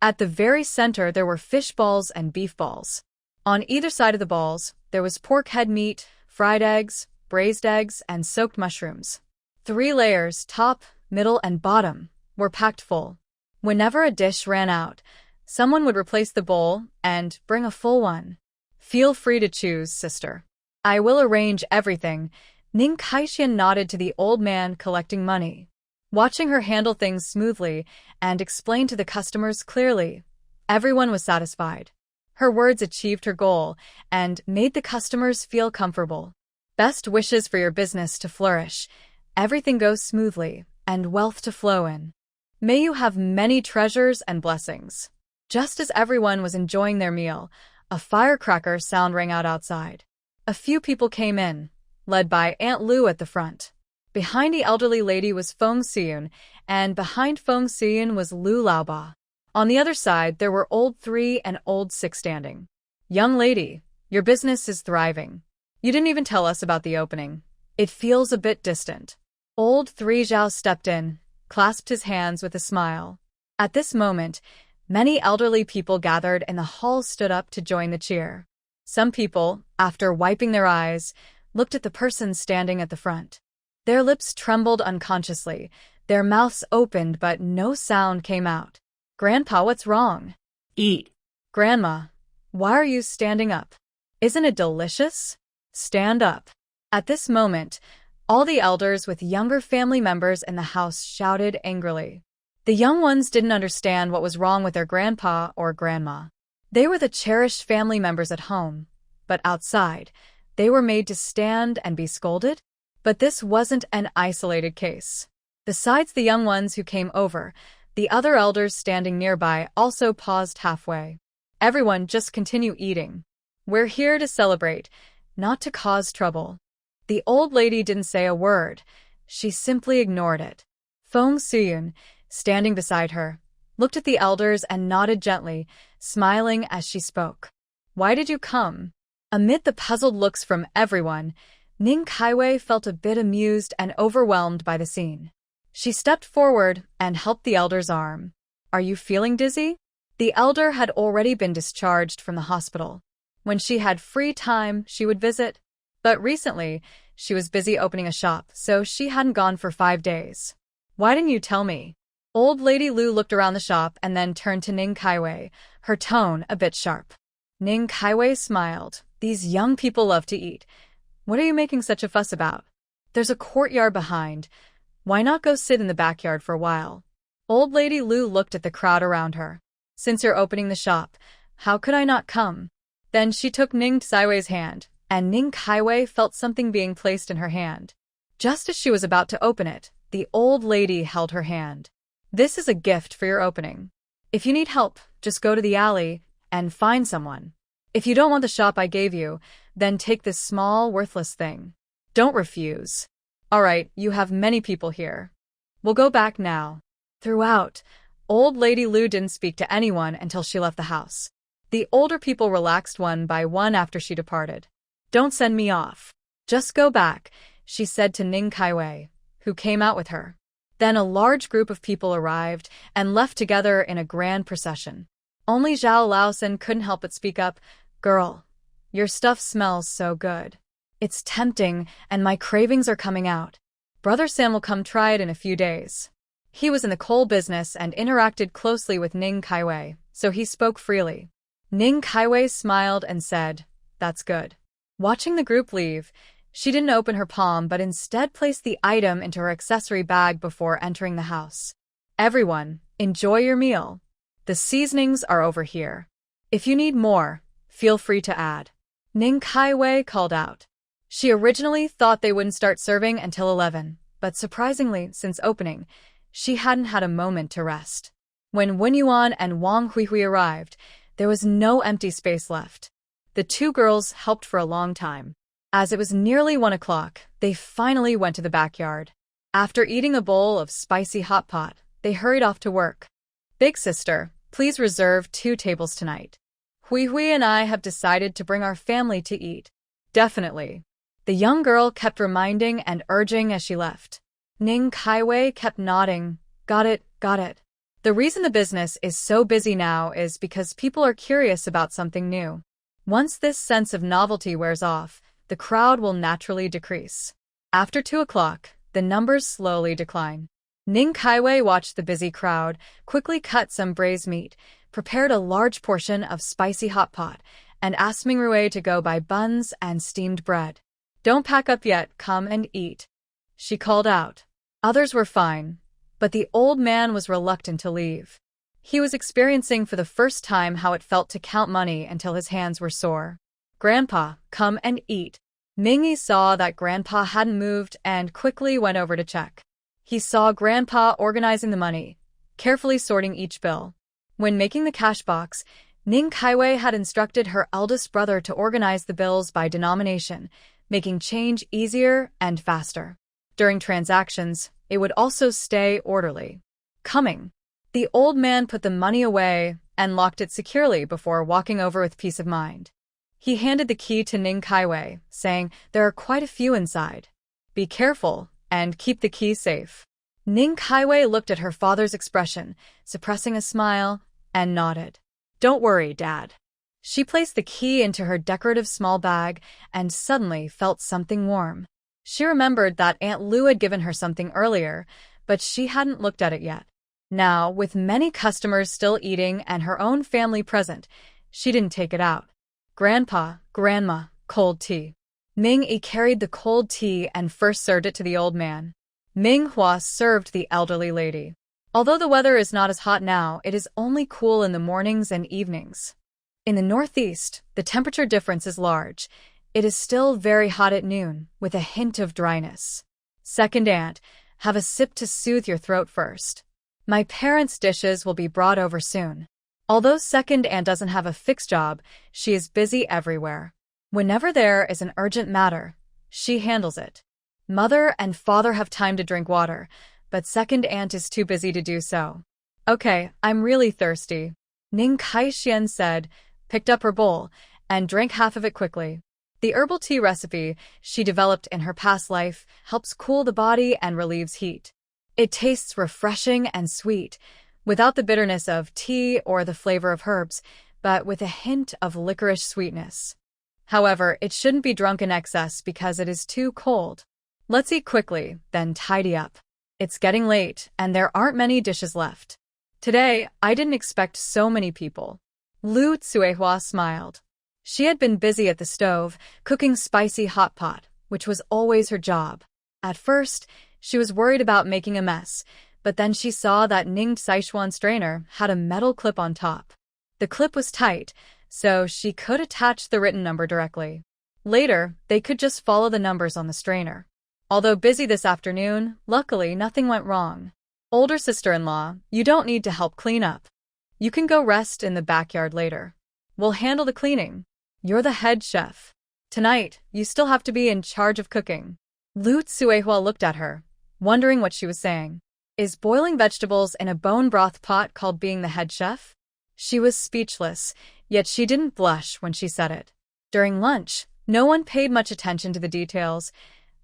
At the very center, there were fish balls and beef balls. On either side of the balls, there was pork head meat, fried eggs, braised eggs, and soaked mushrooms. 3 layers, top, middle, and bottom, were packed full. Whenever a dish ran out, someone would replace the bowl and bring a full one. Feel free to choose, sister. I will arrange everything. Ning Kai-xian nodded to the old man collecting money, watching her handle things smoothly and explain to the customers clearly. Everyone was satisfied. Her words achieved her goal and made the customers feel comfortable. Best wishes for your business to flourish, everything goes smoothly, and wealth to flow in. May you have many treasures and blessings. Just as everyone was enjoying their meal, a firecracker sound rang out outside. A few people came in, led by Aunt Lu at the front. Behind the elderly lady was Feng Xiyun, and behind Feng Xiyun was Lu Laoba. On the other side, there were Old 3 and Old 6 standing. Young lady, your business is thriving. You didn't even tell us about the opening. It feels a bit distant. Old 3 Zhao stepped in, clasped his hands with a smile. At this moment, many elderly people gathered in the hall stood up to join the cheer. Some people, after wiping their eyes, looked at the person standing at the front. Their lips trembled unconsciously, their mouths opened but no sound came out. Grandpa, what's wrong? eat. Grandma, why are you standing up? Isn't it delicious? Stand up. At this moment, all the elders with younger family members in the house shouted angrily. The young ones didn't understand what was wrong with their grandpa or grandma. They were the cherished family members at home, but outside, they were made to stand and be scolded? But this wasn't an isolated case. Besides the young ones who came over, the other elders standing nearby also paused halfway. Everyone, just continue eating. We're here to celebrate, not to cause trouble. The old lady didn't say a word. She simply ignored it. Feng Xiyun, standing beside her, looked at the elders and nodded gently, smiling as she spoke. Why did you come? Amid the puzzled looks from everyone, Ning Kaiwei felt a bit amused and overwhelmed by the scene. She stepped forward and helped the elder's arm. Are you feeling dizzy? The elder had already been discharged from the hospital. When she had free time, she would visit. But recently, she was busy opening a shop, so she hadn't gone for 5 days. Why didn't you tell me? Old Lady Lu looked around the shop and then turned to Ning Kaiwei, her tone a bit sharp. Ning Kaiwei smiled. These young people love to eat. What are you making such a fuss about? There's a courtyard behind. Why not go sit in the backyard for a while? Old Lady Lu looked at the crowd around her. Since you're opening the shop, how could I not come? Then she took Ning Kaiwei's hand, and Ning Kaiwei felt something being placed in her hand. Just as she was about to open it, the old lady held her hand. This is a gift for your opening. If you need help, just go to the alley and find someone. If you don't want the shop I gave you, then take this small, worthless thing. Don't refuse. All right, you have many people here. We'll go back now. Throughout, Old Lady Lu didn't speak to anyone until she left the house. The older people relaxed one by one after she departed. Don't send me off. Just go back, she said to Ning Kaiwei, who came out with her. Then a large group of people arrived and left together in a grand procession. Only Zhao Laosen couldn't help but speak up. Girl, your stuff smells so good. It's tempting, and my cravings are coming out. Brother Sam will come try it in a few days. He was in the coal business and interacted closely with Ning Kaiwei, so he spoke freely. Ning Kaiwei smiled and said, That's good. Watching the group leave, she didn't open her palm but instead placed the item into her accessory bag before entering the house. Everyone, enjoy your meal. The seasonings are over here. If you need more, feel free to add. Ning Kaiwei called out. She originally thought they wouldn't start serving until 11, but surprisingly, since opening, she hadn't had a moment to rest. When Wen Yuan and Wang Huihui arrived, there was no empty space left. The two girls helped for a long time. As it was nearly 1 o'clock, they finally went to the backyard. After eating a bowl of spicy hot pot, they hurried off to work. Big sister, please reserve 2 tables tonight. Huihui and I have decided to bring our family to eat. Definitely. The young girl kept reminding and urging as she left. Ning Kaiwei kept nodding. Got it, got it. The reason the business is so busy now is because people are curious about something new. Once this sense of novelty wears off, the crowd will naturally decrease. After 2 o'clock, the numbers slowly decline. Ning Kaiwei watched the busy crowd, quickly cut some braised meat, prepared a large portion of spicy hot pot, and asked Mingrui to go buy buns and steamed bread. Don't pack up yet, come and eat. She called out. Others were fine, but the old man was reluctant to leave. He was experiencing for the first time how it felt to count money until his hands were sore. Grandpa, come and eat. Mingi saw that Grandpa hadn't moved and quickly went over to check. He saw Grandpa organizing the money, carefully sorting each bill. When making the cash box, Ning Kaiwei had instructed her eldest brother to organize the bills by denomination, making change easier and faster. During transactions, it would also stay orderly. Coming. The old man put the money away and locked it securely before walking over with peace of mind. He handed the key to Ning Kaiwei, saying, there are quite a few inside. Be careful and keep the key safe. Ning Kaiwei looked at her father's expression, suppressing a smile, and nodded. Don't worry, Dad. She placed the key into her decorative small bag and suddenly felt something warm. She remembered that Aunt Lu had given her something earlier, but she hadn't looked at it yet. Now, with many customers still eating and her own family present, she didn't take it out. Grandpa, Grandma, cold tea. Ming-Yi carried the cold tea and first served it to the old man. Ming-Hua served the elderly lady. Although the weather is not as hot now, it is only cool in the mornings and evenings. In the northeast, the temperature difference is large. It is still very hot at noon, with a hint of dryness. Second aunt, have a sip to soothe your throat first. My parents' dishes will be brought over soon. Although second aunt doesn't have a fixed job, she is busy everywhere. Whenever there is an urgent matter, she handles it. Mother and father have time to drink water, but second aunt is too busy to do so. Okay, I'm really thirsty. Ning Kaixian said, picked up her bowl, and drank half of it quickly. The herbal tea recipe she developed in her past life helps cool the body and relieves heat. It tastes refreshing and sweet, without the bitterness of tea or the flavor of herbs, but with a hint of licorice sweetness. However, it shouldn't be drunk in excess because it is too cold. Let's eat quickly, then tidy up. It's getting late, and there aren't many dishes left. Today, I didn't expect so many people. Lu Tsuehua smiled. She had been busy at the stove, cooking spicy hot pot, which was always her job. At first, she was worried about making a mess, but then she saw that Ning Szechuan strainer had a metal clip on top. The clip was tight, so she could attach the written number directly. Later, they could just follow the numbers on the strainer. Although busy this afternoon, luckily nothing went wrong. Older sister-in-law, you don't need to help clean up. You can go rest in the backyard later. We'll handle the cleaning. You're the head chef. Tonight, you still have to be in charge of cooking. Lu Tsuehua looked at her, wondering what she was saying. Is boiling vegetables in a bone broth pot called being the head chef? She was speechless, yet she didn't blush when she said it. During lunch, no one paid much attention to the details.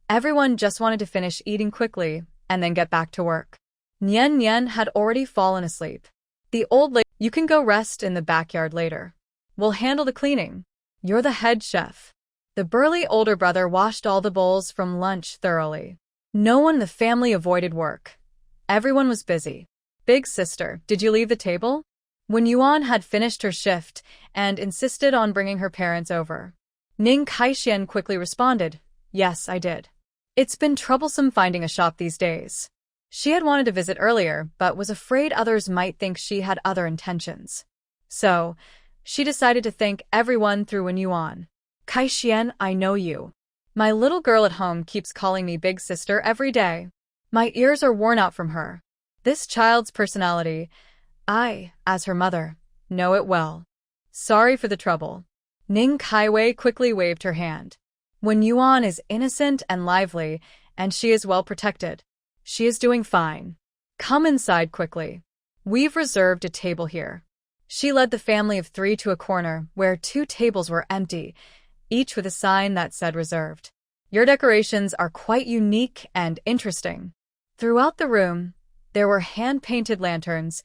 Everyone just wanted to finish eating quickly and then get back to work. Nian Nian had already fallen asleep. The old lady, you can go rest in the backyard later. We'll handle the cleaning. You're the head chef. The burly older brother washed all the bowls from lunch thoroughly. No one in the family avoided work. Everyone was busy. Big sister, did you leave the table? When Yuan had finished her shift and insisted on bringing her parents over, Ning Kaixian quickly responded, yes, I did. It's been troublesome finding a shop these days. She had wanted to visit earlier, but was afraid others might think she had other intentions. So, she decided to thank everyone through Wen Yuan. Kaixian, I know you. My little girl at home keeps calling me big sister every day. My ears are worn out from her. This child's personality, I, as her mother, know it well. Sorry for the trouble. Ning Kaiwei quickly waved her hand. When Yuan is innocent and lively, and she is well protected, she is doing fine. Come inside quickly. We've reserved a table here. She led the family of 3 to a corner where 2 tables were empty, each with a sign that said reserved. Your decorations are quite unique and interesting. Throughout the room, there were hand-painted lanterns,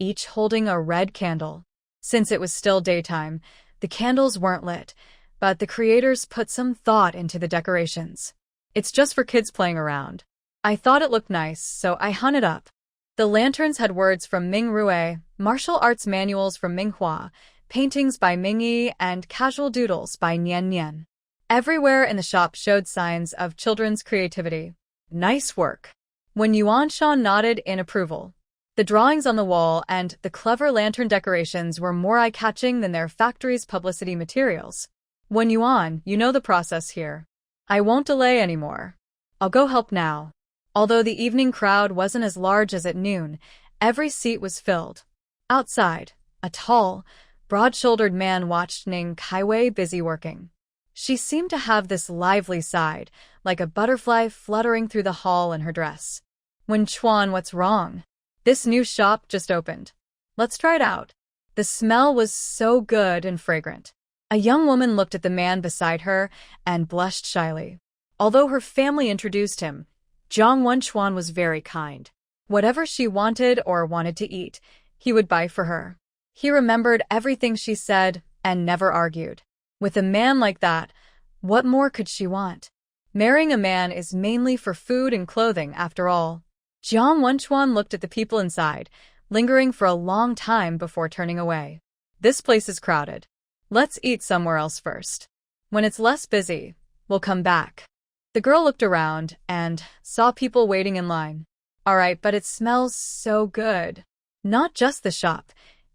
each holding a red candle. Since it was still daytime, the candles weren't lit, but the creators put some thought into the decorations. It's just for kids playing around. I thought it looked nice, so I hung it up. The lanterns had words from Ming Rue, martial arts manuals from Manhwa, paintings by Mingi, and casual doodles by Nian Nian. Everywhere in the shop showed signs of children's creativity. Nice work. When Yuan Shan nodded in approval. The drawings on the wall and the clever lantern decorations were more eye-catching than their factory's publicity materials. When Yuan, you know the process here. I won't delay anymore. I'll go help now. Although the evening crowd wasn't as large as at noon, every seat was filled. Outside, a tall, broad-shouldered man watched Ning Kaiwei busy working. She seemed to have this lively side, like a butterfly fluttering through the hall in her dress. When Chuan, what's wrong? This new shop just opened. Let's try it out. The smell was so good and fragrant. A young woman looked at the man beside her and blushed shyly. Although her family introduced him, Zhang Wenchuan was very kind. Whatever she wanted to eat, he would buy for her. He remembered everything she said and never argued. With a man like that, what more could she want? Marrying a man is mainly for food and clothing, after all. Zhang Wenchuan looked at the people inside, lingering for a long time before turning away. This place is crowded. Let's eat somewhere else first. When it's less busy, we'll come back. The girl looked around and saw people waiting in line. All right, but it smells so good. Not just the shop,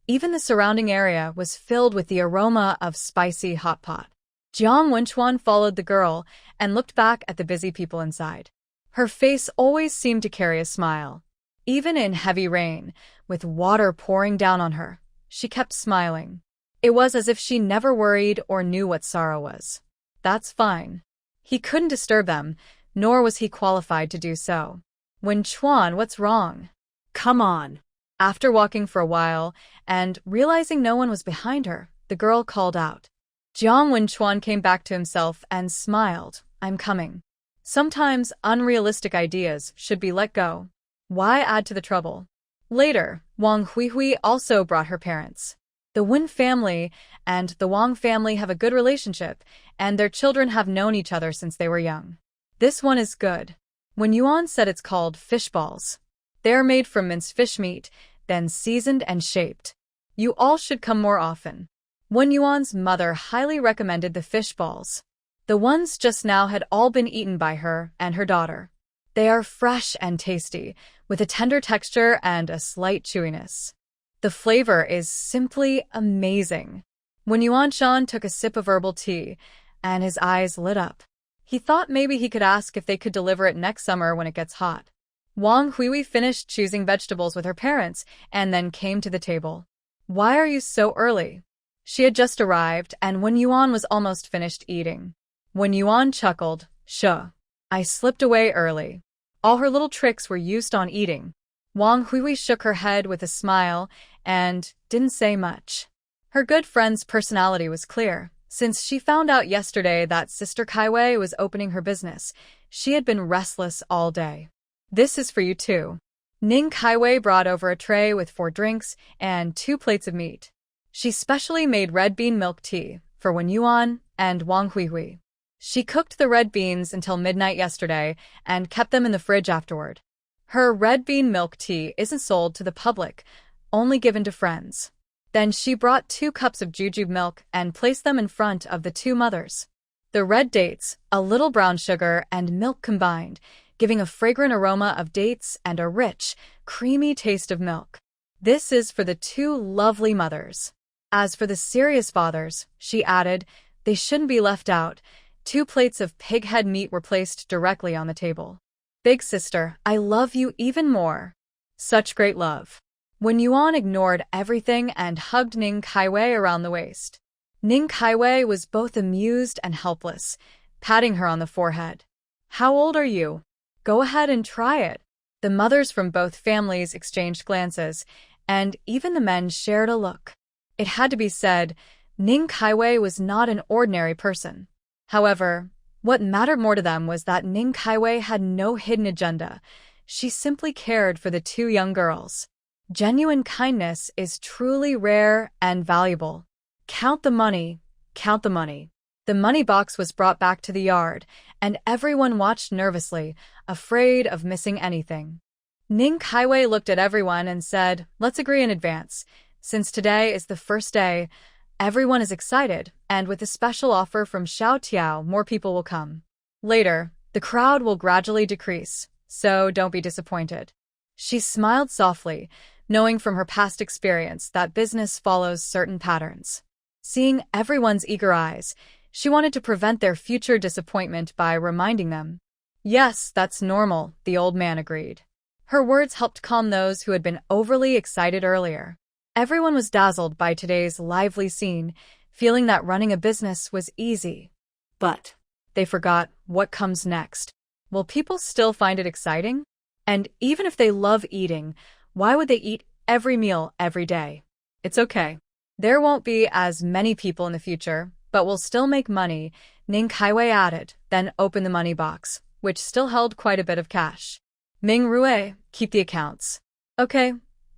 even the surrounding area was filled with the aroma of spicy hot pot. Jiang Wenchuan followed the girl and looked back at the busy people inside. Her face always seemed to carry a smile. Even in heavy rain, with water pouring down on her, she kept smiling. It was as if she never worried or knew what sorrow was. That's fine. He couldn't disturb them, nor was he qualified to do so. When Chuan, what's wrong? Come on. After walking for a while and realizing no one was behind her, the girl called out. Jiang Wenchuan came back to himself and smiled. I'm coming. Sometimes unrealistic ideas should be let go. Why add to the trouble? Later, Wang Huihui also brought her parents. The Wen family and the Wang family have a good relationship, and their children have known each other since they were young. This one is good. When Yuan said it's called fish balls. They are made from minced fish meat, then seasoned and shaped. You all should come more often. Wen Yuan's mother highly recommended the fish balls. The ones just now had all been eaten by her and her daughter. They are fresh and tasty, with a tender texture and a slight chewiness. The flavor is simply amazing. When Yuan Shan took a sip of herbal tea, and his eyes lit up. He thought maybe he could ask if they could deliver it next summer when it gets hot. Wang Huihui finished choosing vegetables with her parents and then came to the table. Why are you so early? She had just arrived, and when Yuan was almost finished eating. When Yuan chuckled, sure, I slipped away early. All her little tricks were used on eating. Wang Huihui shook her head with a smile and didn't say much. Her good friend's personality was clear. Since she found out yesterday that Sister Kaiwei was opening her business, she had been restless all day. This is for you too. Ning Kaiwei brought over a tray with 4 drinks and 2 plates of meat. She specially made red bean milk tea for Wen Yuan and Wang Huihui. She cooked the red beans until midnight yesterday and kept them in the fridge afterward. Her red bean milk tea isn't sold to the public, only given to friends. Then she brought 2 cups of jujube milk and placed them in front of the 2 mothers. The red dates, a little brown sugar, and milk combined, giving a fragrant aroma of dates and a rich, creamy taste of milk. This is for the 2 lovely mothers. As for the serious fathers, she added, they shouldn't be left out. 2 plates of pig head meat were placed directly on the table. Big sister, I love you even more. Such great love. When Yuan ignored everything and hugged Ning Kaiwei around the waist. Ning Kaiwei was both amused and helpless, patting her on the forehead. How old are you? Go ahead and try it. The mothers from both families exchanged glances, and even the men shared a look. It had to be said, Ning Kaiwei was not an ordinary person. However, what mattered more to them was that Ning Kaiwei had no hidden agenda. She simply cared for the 2 young girls. Genuine kindness is truly rare and valuable. Count the money, count the money. The money box was brought back to the yard, and everyone watched nervously, afraid of missing anything. Ning Kaiwei looked at everyone and said, let's agree in advance. Since today is the first day, everyone is excited, and with a special offer from Xiao Tiao, more people will come. Later, the crowd will gradually decrease, so don't be disappointed. She smiled softly, knowing from her past experience that business follows certain patterns. Seeing everyone's eager eyes, she wanted to prevent their future disappointment by reminding them. Yes, that's normal, the old man agreed. Her words helped calm those who had been overly excited earlier. Everyone was dazzled by today's lively scene, feeling that running a business was easy. But they forgot what comes next. Will people still find it exciting? And even if they love eating, why would they eat every meal every day? It's okay. There won't be as many people in the future, but we'll still make money, Ning Kaiwei added, then opened the money box, which still held quite a bit of cash. Ming Rue, keep the accounts. Okay.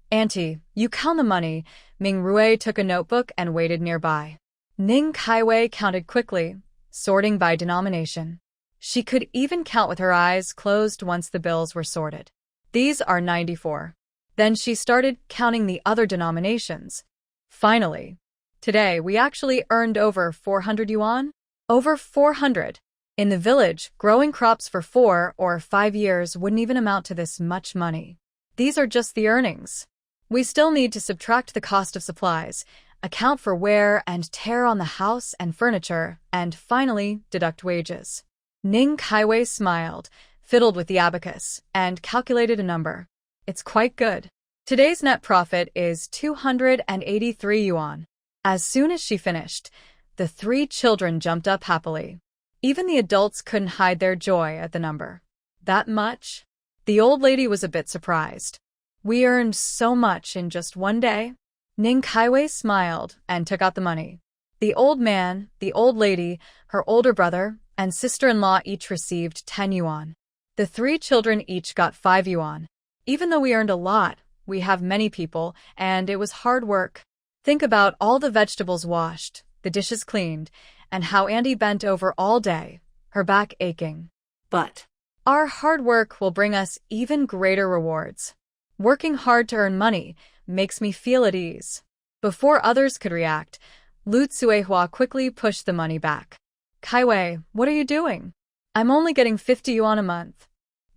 Auntie, you count the money. Ming Rue took a notebook and waited nearby. Ning Kaiwei counted quickly, sorting by denomination. She could even count with her eyes closed once the bills were sorted. These are 94. Then she started counting the other denominations. Finally, today we actually earned over 400 yuan? Over 400. In the village, growing crops for 4 or 5 years wouldn't even amount to this much money. These are just the earnings. We still need to subtract the cost of supplies, account for wear and tear on the house and furniture, and finally deduct wages. Ning Kaiwei smiled, fiddled with the abacus, and calculated a number. It's quite good. Today's net profit is 283 yuan. As soon as she finished, the 3 children jumped up happily. Even the adults couldn't hide their joy at the number. That much? The old lady was a bit surprised. We earned so much in just one day. Ning Kaiwei smiled and took out the money. The old man, the old lady, her older brother, and sister-in-law each received 10 yuan. The 3 children each got 5 yuan. Even though we earned a lot, we have many people, and it was hard work. Think about all the vegetables washed, the dishes cleaned, and how Andy bent over all day, her back aching. But our hard work will bring us even greater rewards. Working hard to earn money makes me feel at ease. Before others could react, Lu Tsuehua quickly pushed the money back. Kaiwei, what are you doing? I'm only getting 50 yuan a month.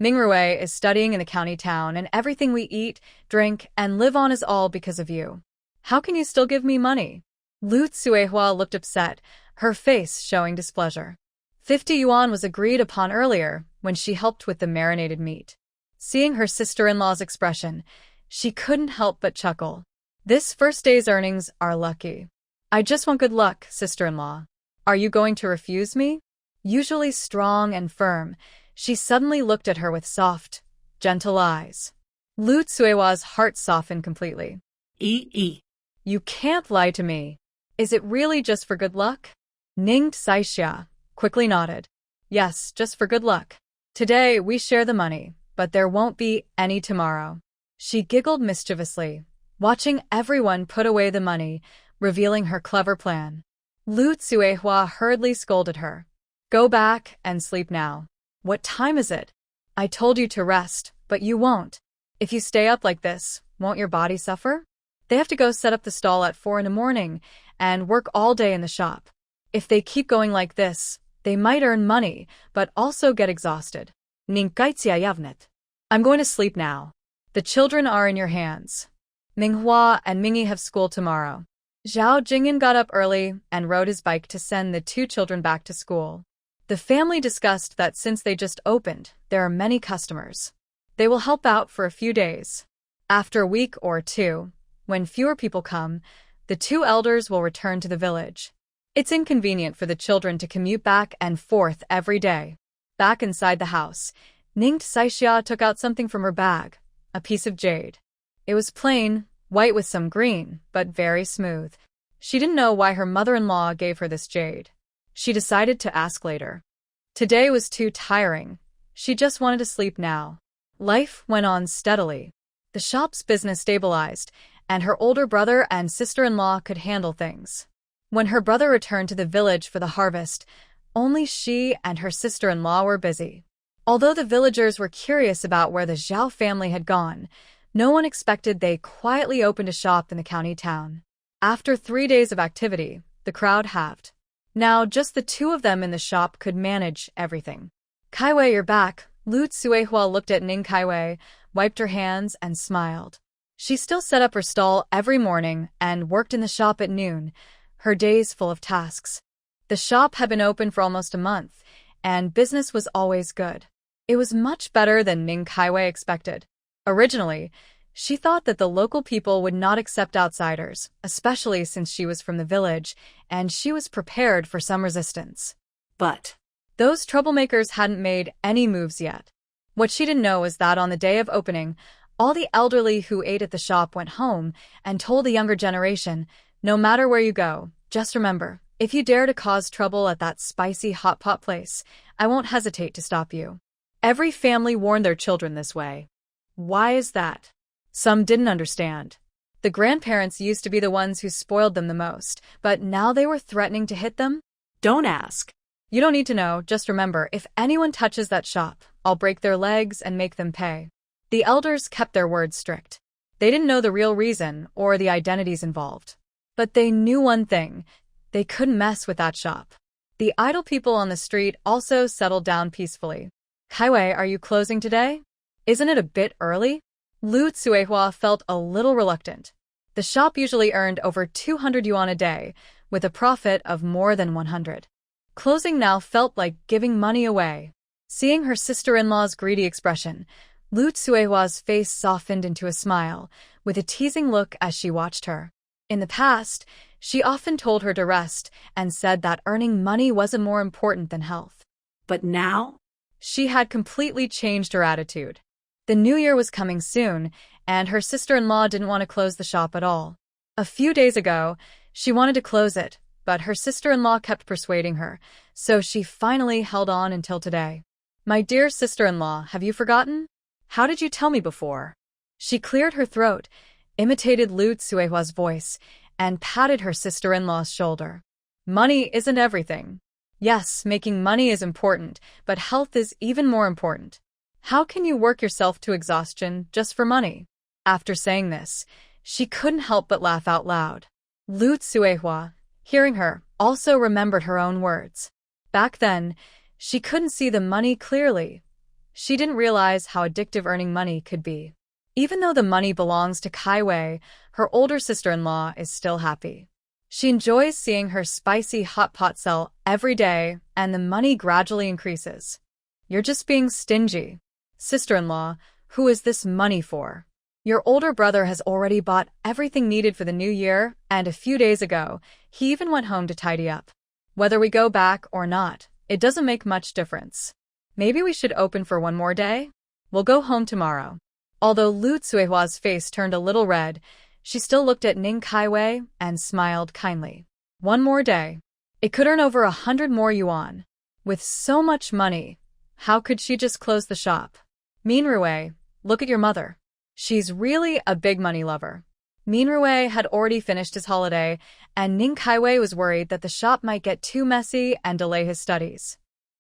Mingrui is studying in the county town, and everything we eat, drink, and live on is all because of you. How can you still give me money? Lu Tsuehua looked upset, her face showing displeasure. 50 yuan was agreed upon earlier when she helped with the marinated meat. Seeing her sister-in-law's expression, she couldn't help but chuckle. This first day's earnings are lucky. I just want good luck, sister-in-law. Are you going to refuse me? Usually strong and firm, she suddenly looked at her with soft, gentle eyes. Lu Tsuehua's heart softened completely. You can't lie to me. Is it really just for good luck? Ning Saixia quickly nodded. Yes, just for good luck. Today we share the money, but there won't be any tomorrow. She giggled mischievously, watching everyone put away the money, revealing her clever plan. Lu Tsuehua hurriedly scolded her. Go back and sleep now. What time is it? I told you to rest, but you won't. If you stay up like this, won't your body suffer? They have to go set up the stall at 4 in the morning and work all day in the shop. If they keep going like this, they might earn money, but also get exhausted. I'm going to sleep now. The children are in your hands. Manhwa and Mingi have school tomorrow. Zhao Jingyan got up early and rode his bike to send the 2 children back to school. The family discussed that since they just opened, there are many customers. They will help out for a few days. After a week or two, when fewer people come, the two elders will return to the village. It's inconvenient for the children to commute back and forth every day. Back inside the house, Ning Saixia took out something from her bag, a piece of jade. It was plain, white with some green, but very smooth. She didn't know why her mother-in-law gave her this jade. She decided to ask later. Today was too tiring. She just wanted to sleep now. Life went on steadily. The shop's business stabilized, and her older brother and sister-in-law could handle things. When her brother returned to the village for the harvest, only she and her sister-in-law were busy. Although the villagers were curious about where the Zhao family had gone, no one expected they quietly opened a shop in the county town. After 3 days of activity, the crowd halved. Now just the two of them in the shop could manage everything. Kaiwei, you're back. Lu Tsuehua looked at Ning Kaiwei, wiped her hands, and smiled. She still set up her stall every morning and worked in the shop at noon, her days full of tasks. The shop had been open for almost a month, and business was always good. It was much better than Ning Kaiwei expected. Originally, she thought that the local people would not accept outsiders, especially since she was from the village, and she was prepared for some resistance. But those troublemakers hadn't made any moves yet. What she didn't know was that on the day of opening, all the elderly who ate at the shop went home and told the younger generation, no matter where you go, just remember, if you dare to cause trouble at that spicy hot pot place, I won't hesitate to stop you. Every family warned their children this way. Why is that? Some didn't understand. The grandparents used to be the ones who spoiled them the most, but now they were threatening to hit them? don't ask. You don't need to know, just remember, if anyone touches that shop, I'll break their legs and make them pay. The elders kept their word strict. They didn't know the real reason or the identities involved. But they knew one thing. They couldn't mess with that shop. The idle people on the street also settled down peacefully. Kaiwei, are you closing today? Isn't it a bit early? Lu Tsuehua felt a little reluctant. The shop usually earned over 200 yuan a day, with a profit of more than 100. Closing now felt like giving money away. Seeing her sister-in-law's greedy expression, Lu Tsuehua's face softened into a smile, with a teasing look as she watched her. In the past, she often told her to rest and said that earning money wasn't more important than health. But now? She had completely changed her attitude. The new year was coming soon, and her sister-in-law didn't want to close the shop at all. A few days ago, she wanted to close it, but her sister-in-law kept persuading her, so she finally held on until today. My dear sister-in-law, have you forgotten? How did you tell me before? She cleared her throat, imitated Lu Tsuehua's voice, and patted her sister-in-law's shoulder. Money isn't everything. Yes, making money is important, but health is even more important. How can you work yourself to exhaustion just for money? After saying this, she couldn't help but laugh out loud. Lu Tsuehua, hearing her, also remembered her own words. Back then, she couldn't see the money clearly. She didn't realize how addictive earning money could be. Even though the money belongs to Kaiwei, her older sister-in-law is still happy. She enjoys seeing her spicy hot pot sell every day, and the money gradually increases. You're just being stingy. Sister-in-law, who is this money for? Your older brother has already bought everything needed for the new year, and a few days ago, he even went home to tidy up. Whether we go back or not, it doesn't make much difference. Maybe we should open for one more day? We'll go home tomorrow. Although Lu Tsuehua's face turned a little red, she still looked at Ning Kaiwei and smiled kindly. One more day. It could earn over 100 more yuan. With so much money, how could she just close the shop? Minrui, look at your mother. She's really a big money lover. Minrui had already finished his holiday, and Ning Kaiwei was worried that the shop might get too messy and delay his studies.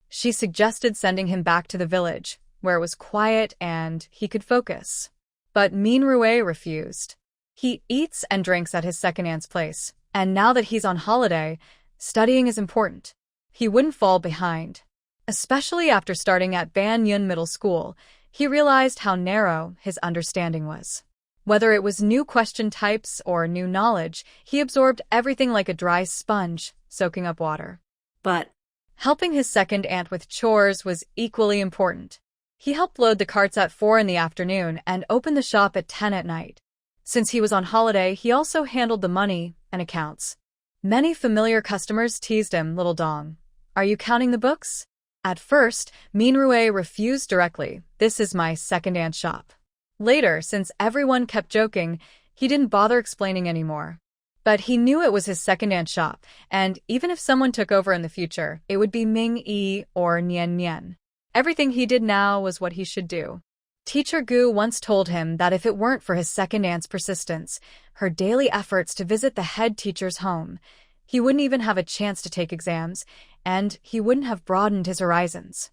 She suggested sending him back to the village, where it was quiet and he could focus. But Minrui refused. He eats and drinks at his second aunt's place, and now that he's on holiday, studying is important. He wouldn't fall behind. Especially after starting at Banyun Middle School, he realized how narrow his understanding was. Whether it was new question types or new knowledge, he absorbed everything like a dry sponge, soaking up water. But Helping his second aunt with chores was equally important. He helped load the carts at 4 in the afternoon and opened the shop at 10 at night. Since he was on holiday, he also handled the money and accounts. Many familiar customers teased him, "Little Dong, are you counting the books?" At first, Minrue refused directly, "This is my second aunt's shop." Later, since everyone kept joking, he didn't bother explaining anymore. But he knew it was his second aunt's shop, and even if someone took over in the future, it would be Ming-yi or Nian Nian. Everything he did now was what he should do. Teacher Gu once told him that if it weren't for his second aunt's persistence, her daily efforts to visit the head teacher's home, he wouldn't even have a chance to take exams, and he wouldn't have broadened his horizons.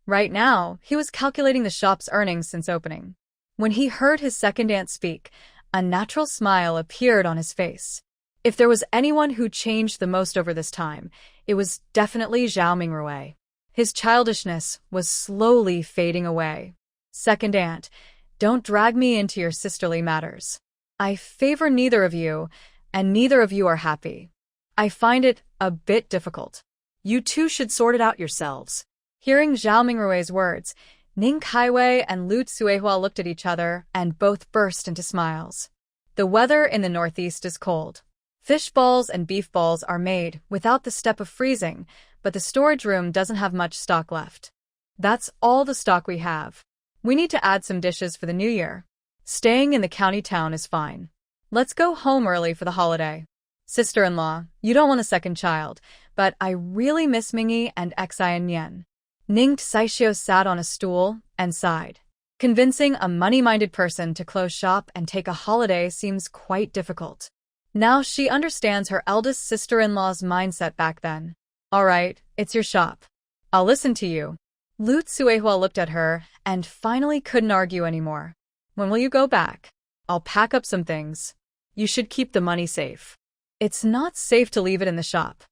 Right now, he was calculating the shop's earnings since opening. When he heard his second aunt speak, a natural smile appeared on his face. If there was anyone who changed the most over this time, it was definitely Zhao Mingrui. His childishness was slowly fading away. "Second aunt, don't drag me into your sisterly matters. I favor neither of you, and neither of you are happy. I find it a bit difficult. You two should sort it out yourselves." Hearing Zhao Mingrui's words, Ning Kaiwei and Lu Tsuehua looked at each other and both burst into smiles. The weather in the northeast is cold. Fish balls and beef balls are made without the step of freezing, but the storage room doesn't have much stock left. That's all the stock we have. We need to add some dishes for the new year. Staying in the county town is fine. Let's go home early for the holiday. Sister-in-law, you don't want a second child, but I really miss Mingi and Xi and Nian. Ning Saishio sat on a stool and sighed. Convincing a money-minded person to close shop and take a holiday seems quite difficult. Now she understands her eldest sister-in-law's mindset back then. "All right, it's your shop. I'll listen to you." Lu Tsuehua looked at her and finally couldn't argue anymore. "When will you go back?" "I'll pack up some things. You should keep the money safe." "It's not safe to leave it in the shop."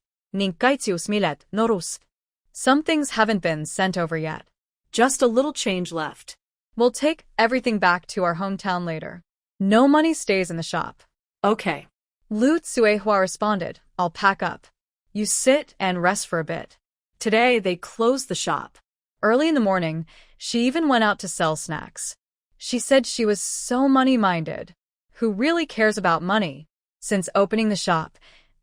"Some things haven't been sent over yet. Just a little change left. We'll take everything back to our hometown later. No money stays in the shop." Okay. Lu Tsuehua responded, "I'll pack up. You sit and rest for a bit." Today, they closed the shop. Early in the morning, she even went out to sell snacks. She said she was so money-minded. Who really cares about money? Since opening the shop,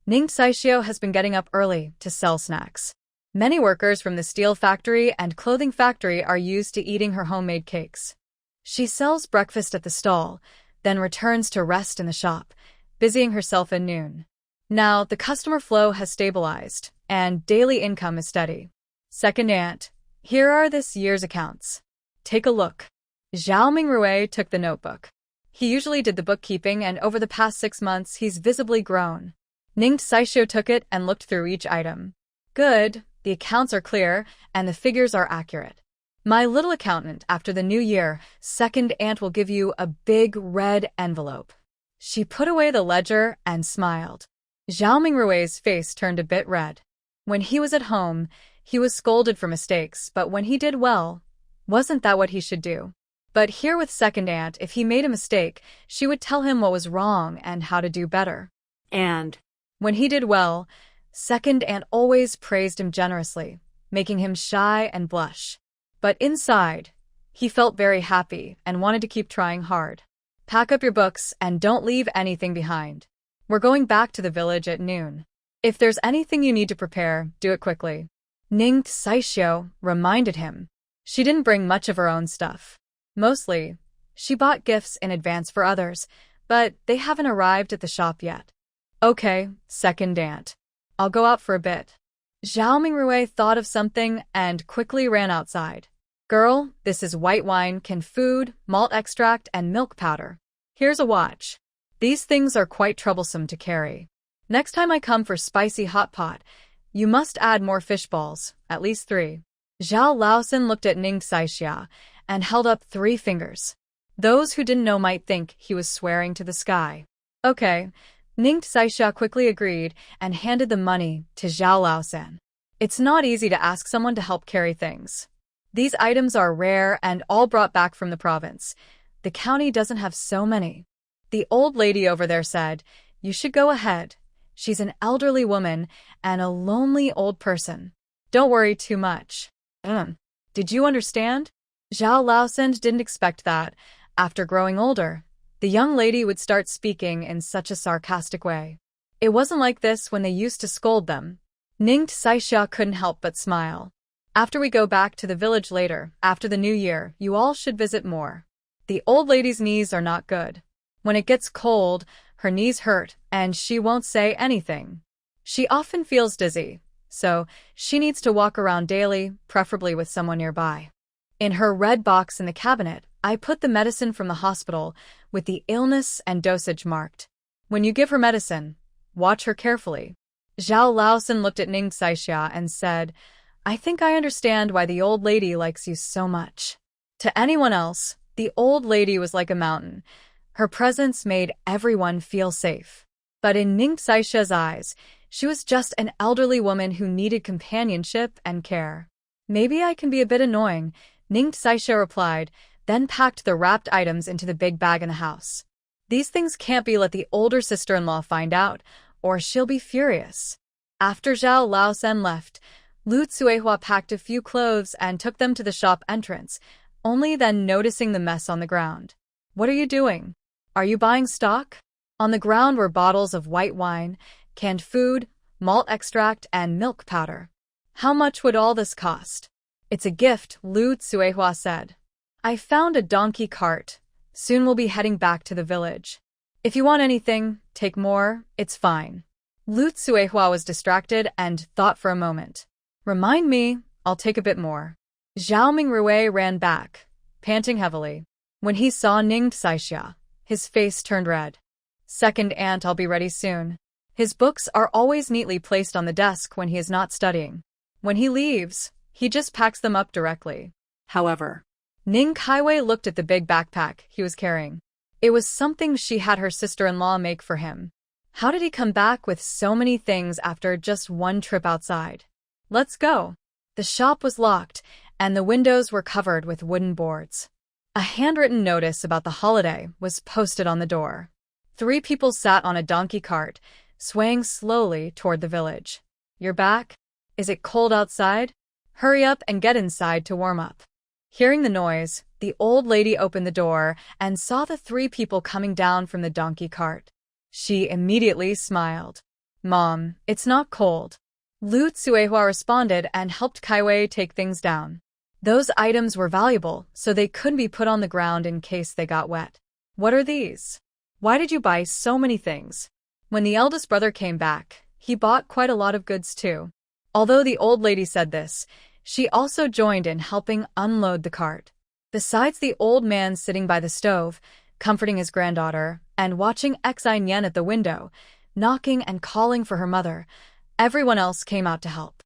Ning Saishio has been getting up early to sell snacks. Many workers from the steel factory and clothing factory are used to eating her homemade cakes. She sells breakfast at the stall, then returns to rest in the shop, busying herself at noon. Now, the customer flow has stabilized, and daily income is steady. "Second aunt, here are this year's accounts. Take a look." Zhao Mingrui took the notebook. He usually did the bookkeeping, and over the past 6 months, he's visibly grown. Ning Saishio took it and looked through each item. "Good, the accounts are clear, and the figures are accurate. My little accountant, after the new year, second aunt will give you a big red envelope." She put away the ledger and smiled. Zhao Mingrui's face turned a bit red. When he was at home, he was scolded for mistakes, but when he did well, wasn't that what he should do? But here with second aunt, if he made a mistake, she would tell him what was wrong and how to do better. And when he did well, second aunt always praised him generously, making him shy and blush. But inside, he felt very happy and wanted to keep trying hard. "Pack up your books and don't leave anything behind. We're going back to the village at noon. If there's anything you need to prepare, do it quickly." Ning Saishio reminded him. She didn't bring much of her own stuff. Mostly, she bought gifts in advance for others, but they haven't arrived at the shop yet. "Okay, second aunt. I'll go out for a bit." Zhao Mingrui thought of something and quickly ran outside. "Girl, this is white wine, canned food, malt extract, and milk powder. Here's a watch. These things are quite troublesome to carry. Next time I come for spicy hot pot, you must add more fish balls, at least 3. Zhao Laosin looked at Ning Saishia and held up 3 fingers. Those who didn't know might think he was swearing to the sky. "Okay." Ning Saishia quickly agreed and handed the money to Zhao Laosin. It's not easy to ask someone to help carry things. These items are rare and all brought back from the province. The county doesn't have so many. The old lady over there said, "You should go ahead. She's an elderly woman and a lonely old person. Don't worry too much. Did you understand? Zhao Laosend didn't expect that. After growing older, the young lady would start speaking in such a sarcastic way. It wasn't like this when they used to scold them. Ning Saixia couldn't help but smile. After we go back to the village later, after the new year, you all should visit more. The old lady's knees are not good. When it gets cold, her knees hurt, and she won't say anything. She often feels dizzy, so she needs to walk around daily, preferably with someone nearby. In her red box in the cabinet, I put the medicine from the hospital with the illness and dosage marked. When you give her medicine, watch her carefully. Zhao Laosen looked at Ning Saixia and said, I think I understand why the old lady likes you so much. To anyone else, the old lady was like a mountain. Her presence made everyone feel safe. But in Ning Saixia's eyes, she was just an elderly woman who needed companionship and care. Maybe I can be a bit annoying, Ning Saixia replied, then packed the wrapped items into the big bag in the house. These things can't be let the older sister-in-law find out, or she'll be furious. After Zhao Laosen left, Lu Tsuehua packed a few clothes and took them to the shop entrance, only then noticing the mess on the ground. What are you doing? Are you buying stock? On the ground were bottles of white wine, canned food, malt extract, and milk powder. How much would all this cost? It's a gift, Lu Tsuehua said. I found a donkey cart. Soon we'll be heading back to the village. If you want anything, take more, it's fine. Lu Tsuehua was distracted and thought for a moment. Remind me, I'll take a bit more. Zhao Mingrui ran back, panting heavily. When he saw Ning Saixia, his face turned red. Second aunt, I'll be ready soon. His books are always neatly placed on the desk when he is not studying. When he leaves, he just packs them up directly. However, Ning Kaiwei looked at the big backpack he was carrying. It was something she had her sister-in-law make for him. How did he come back with so many things after just one trip outside? Let's go. The shop was locked, and the windows were covered with wooden boards. A handwritten notice about the holiday was posted on the door. 3 people sat on a donkey cart, swaying slowly toward the village. You're back? Is it cold outside? Hurry up and get inside to warm up. Hearing the noise, the old lady opened the door and saw the 3 people coming down from the donkey cart. She immediately smiled. Mom, it's not cold. Lu Tsuehua responded and helped Kaiwei take things down. Those items were valuable, so they couldn't be put on the ground in case they got wet. What are these? Why did you buy so many things? When the eldest brother came back, he bought quite a lot of goods too. Although the old lady said this, she also joined in helping unload the cart. Besides the old man sitting by the stove, comforting his granddaughter, and watching Xi Nian at the window, knocking and calling for her mother, everyone else came out to help.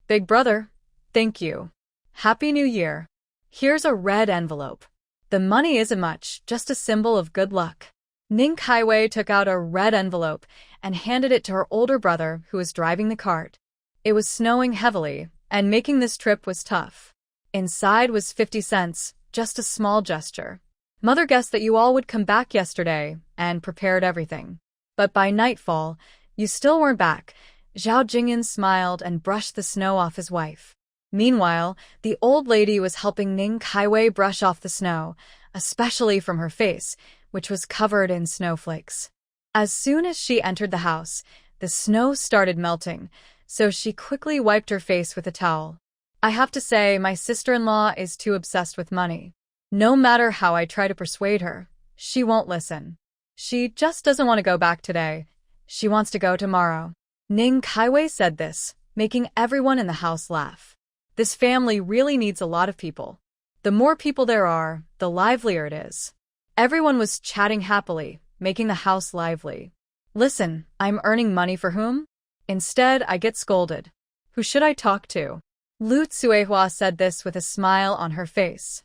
Big brother, thank you. Happy New Year. Here's a red envelope. The money isn't much, just a symbol of good luck. Ning Kaiwei took out a red envelope and handed it to her older brother who was driving the cart. It was snowing heavily, and making this trip was tough. Inside was 50 cents, just a small gesture. Mother guessed that you all would come back yesterday and prepared everything. But by nightfall, you still weren't back. Zhao Jingyan smiled and brushed the snow off his wife. Meanwhile, the old lady was helping Ning Kaiwei brush off the snow, especially from her face, which was covered in snowflakes. As soon as she entered the house, the snow started melting, so she quickly wiped her face with a towel. I have to say, my sister-in-law is too obsessed with money. No matter how I try to persuade her, she won't listen. She just doesn't want to go back today. She wants to go tomorrow. Ning Kaiwei said this, making everyone in the house laugh. This family really needs a lot of people. The more people there are, the livelier it is. Everyone was chatting happily, making the house lively. Listen, I'm earning money for whom? Instead, I get scolded. Who should I talk to? Lu Tsuehua said this with a smile on her face.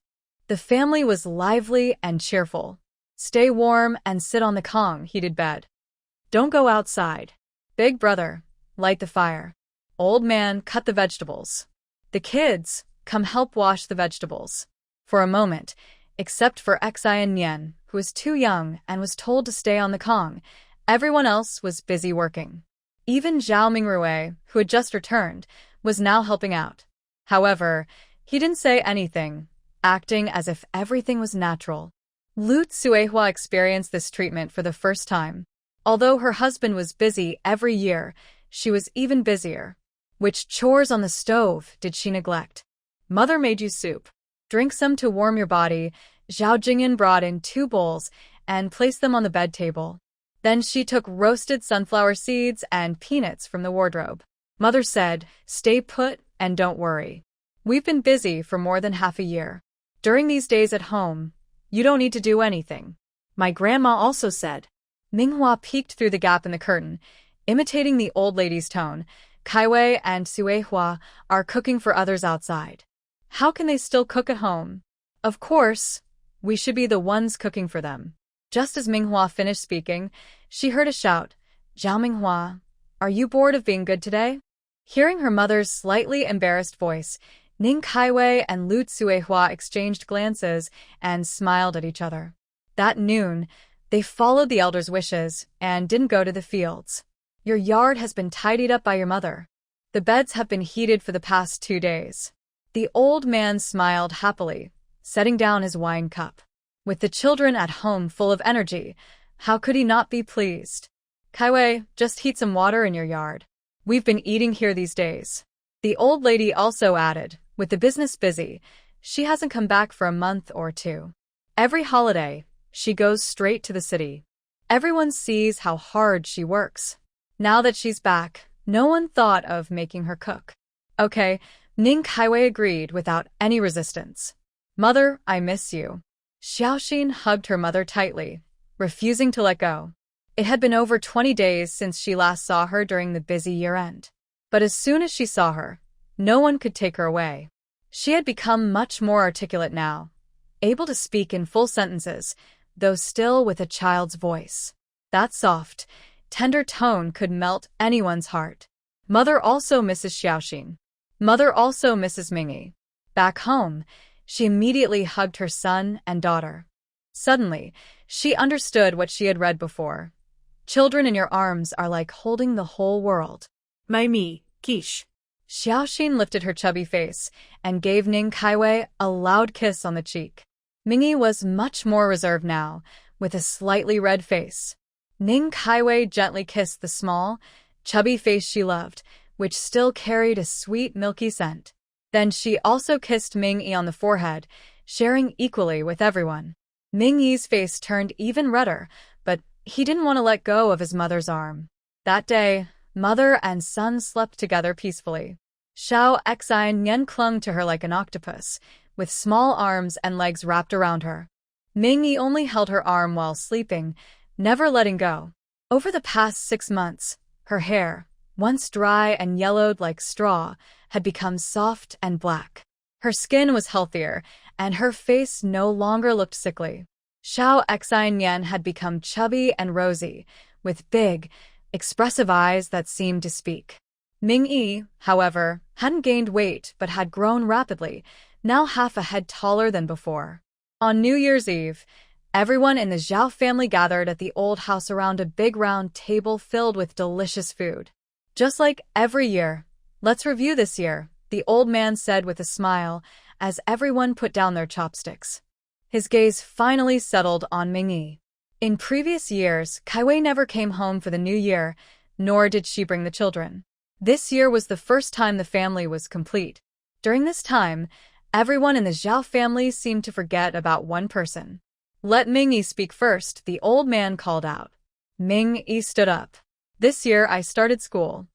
The family was lively and cheerful. Stay warm and sit on the heated bed. Don't go outside. Big brother, light the fire. Old man, cut the vegetables. The kids, come help wash the vegetables. For a moment, except for Xi and Nian, who was too young and was told to stay on the Kong, everyone else was busy working. Even Zhao Mingrui, who had just returned, was now helping out. However, he didn't say anything, acting as if everything was natural. Lu Tsuehua experienced this treatment for the first time. Although her husband was busy every year, she was even busier. Which chores on the stove did she neglect? Mother made you soup. Drink some to warm your body. Zhao Jingyan brought in 2 bowls and placed them on the bed table. Then she took roasted sunflower seeds and peanuts from the wardrobe. Mother said, "Stay put and don't worry. We've been busy for more than half a year. During these days at home, you don't need to do anything." My grandma also said. Manhwa peeked through the gap in the curtain, imitating the old lady's tone. Kaiwei and Suehua are cooking for others outside. How can they still cook at home? Of course, we should be the ones cooking for them. Just as Minghua finished speaking, she heard a shout. "Zhao Minghua, are you bored of being good today?" Hearing her mother's slightly embarrassed voice, Ning Kaiwei and Lu Tsuehua exchanged glances and smiled at each other. That noon, they followed the elder's wishes and didn't go to the fields. "Your yard has been tidied up by your mother. The beds have been heated for the past 2 days." The old man smiled happily, setting down his wine cup. With the children at home full of energy, how could he not be pleased? "Kaiwei, just heat some water in your yard. We've been eating here these days." The old lady also added, with the business busy, she hasn't come back for a month or 2. Every holiday, she goes straight to the city. Everyone sees how hard she works. Now that she's back, no one thought of making her cook. "Okay," Ning Kaiwei agreed without any resistance. "Mother, I miss you." Xiaoxin hugged her mother tightly, refusing to let go. It had been over 20 days since she last saw her during the busy year-end. But as soon as she saw her, no one could take her away. She had become much more articulate now, able to speak in full sentences, though still with a child's voice. That soft, tender tone could melt anyone's heart. Mother also misses Xiaoxin. Mother also misses Mingi. Back home, she immediately hugged her son and daughter. Suddenly, she understood what she had read before. Children in your arms are like holding the whole world. Maimi, Quiche. Xiaoxin lifted her chubby face and gave Ning Kaiwei a loud kiss on the cheek. Mingi was much more reserved now, with a slightly red face. Ning Kaiwei gently kissed the small, chubby face she loved, which still carried a sweet, milky scent. Then she also kissed Ming-Yi on the forehead, sharing equally with everyone. Ming-Yi's face turned even redder, but he didn't want to let go of his mother's arm. That day, mother and son slept together peacefully. Xiao Xian clung to her like an octopus, with small arms and legs wrapped around her. Ming-Yi only held her arm while sleeping, never letting go. Over the past 6 months, her hair, once dry and yellowed like straw, had become soft and black. Her skin was healthier, and her face no longer looked sickly. Xiao Xian had become chubby and rosy, with big, expressive eyes that seemed to speak. Ming-Yi, however, hadn't gained weight but had grown rapidly, now half a head taller than before. On New Year's Eve, everyone in the Zhao family gathered at the old house around a big round table filled with delicious food. "Just like every year, let's review this year," the old man said with a smile as everyone put down their chopsticks. His gaze finally settled on Ming-Yi. In previous years, Kaiwei never came home for the new year, nor did she bring the children. This year was the first time the family was complete. During this time, everyone in the Zhao family seemed to forget about one person. "Let Ming-Yi speak first," the old man called out. Ming-Yi stood up. "This year I started school.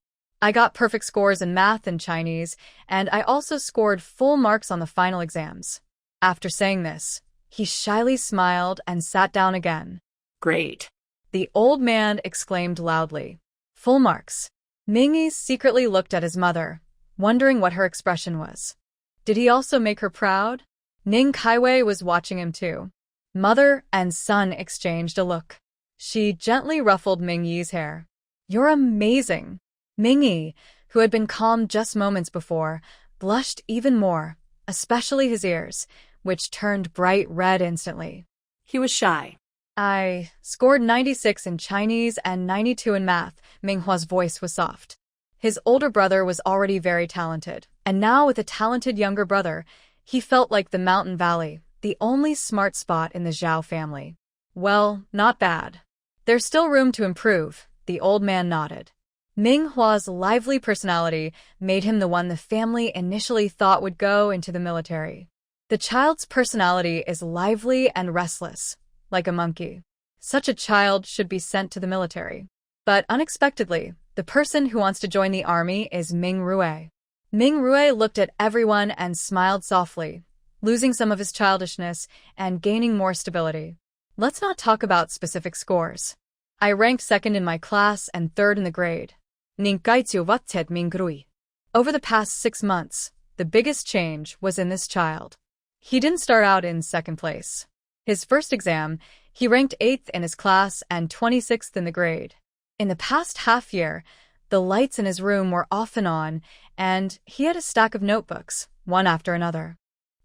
I got perfect scores in math and Chinese, and I also scored full marks on the final exams." After saying this, he shyly smiled and sat down again. "Great," the old man exclaimed loudly. "Full marks." Ming-Yi secretly looked at his mother, wondering what her expression was. Did he also make her proud? Ning Kaiwei was watching him too. Mother and son exchanged a look. She gently ruffled Ming-Yi's hair. "You're amazing." Ming-Yi, who had been calm just moments before, blushed even more, especially his ears, which turned bright red instantly. He was shy. "I scored 96 in Chinese and 92 in math." Minghua's voice was soft. His older brother was already very talented, and now with a talented younger brother, he felt like the mountain valley, the only smart spot in the Zhao family. Well, not bad. There's still room to improve, the old man nodded. Minghua's lively personality made him the one the family initially thought would go into the military. The child's personality is lively and restless, like a monkey. Such a child should be sent to the military. But unexpectedly, the person who wants to join the army is Ming Rue. Ming Rue looked at everyone and smiled softly, losing some of his childishness and gaining more stability. Let's not talk about specific scores. I ranked second in my class and third in the grade. Over the past 6 months, the biggest change was in this child. He didn't start out in second place. His first exam, he ranked 8th in his class and 26th in the grade. In the past half year, the lights in his room were off and on, and he had a stack of notebooks, one after another.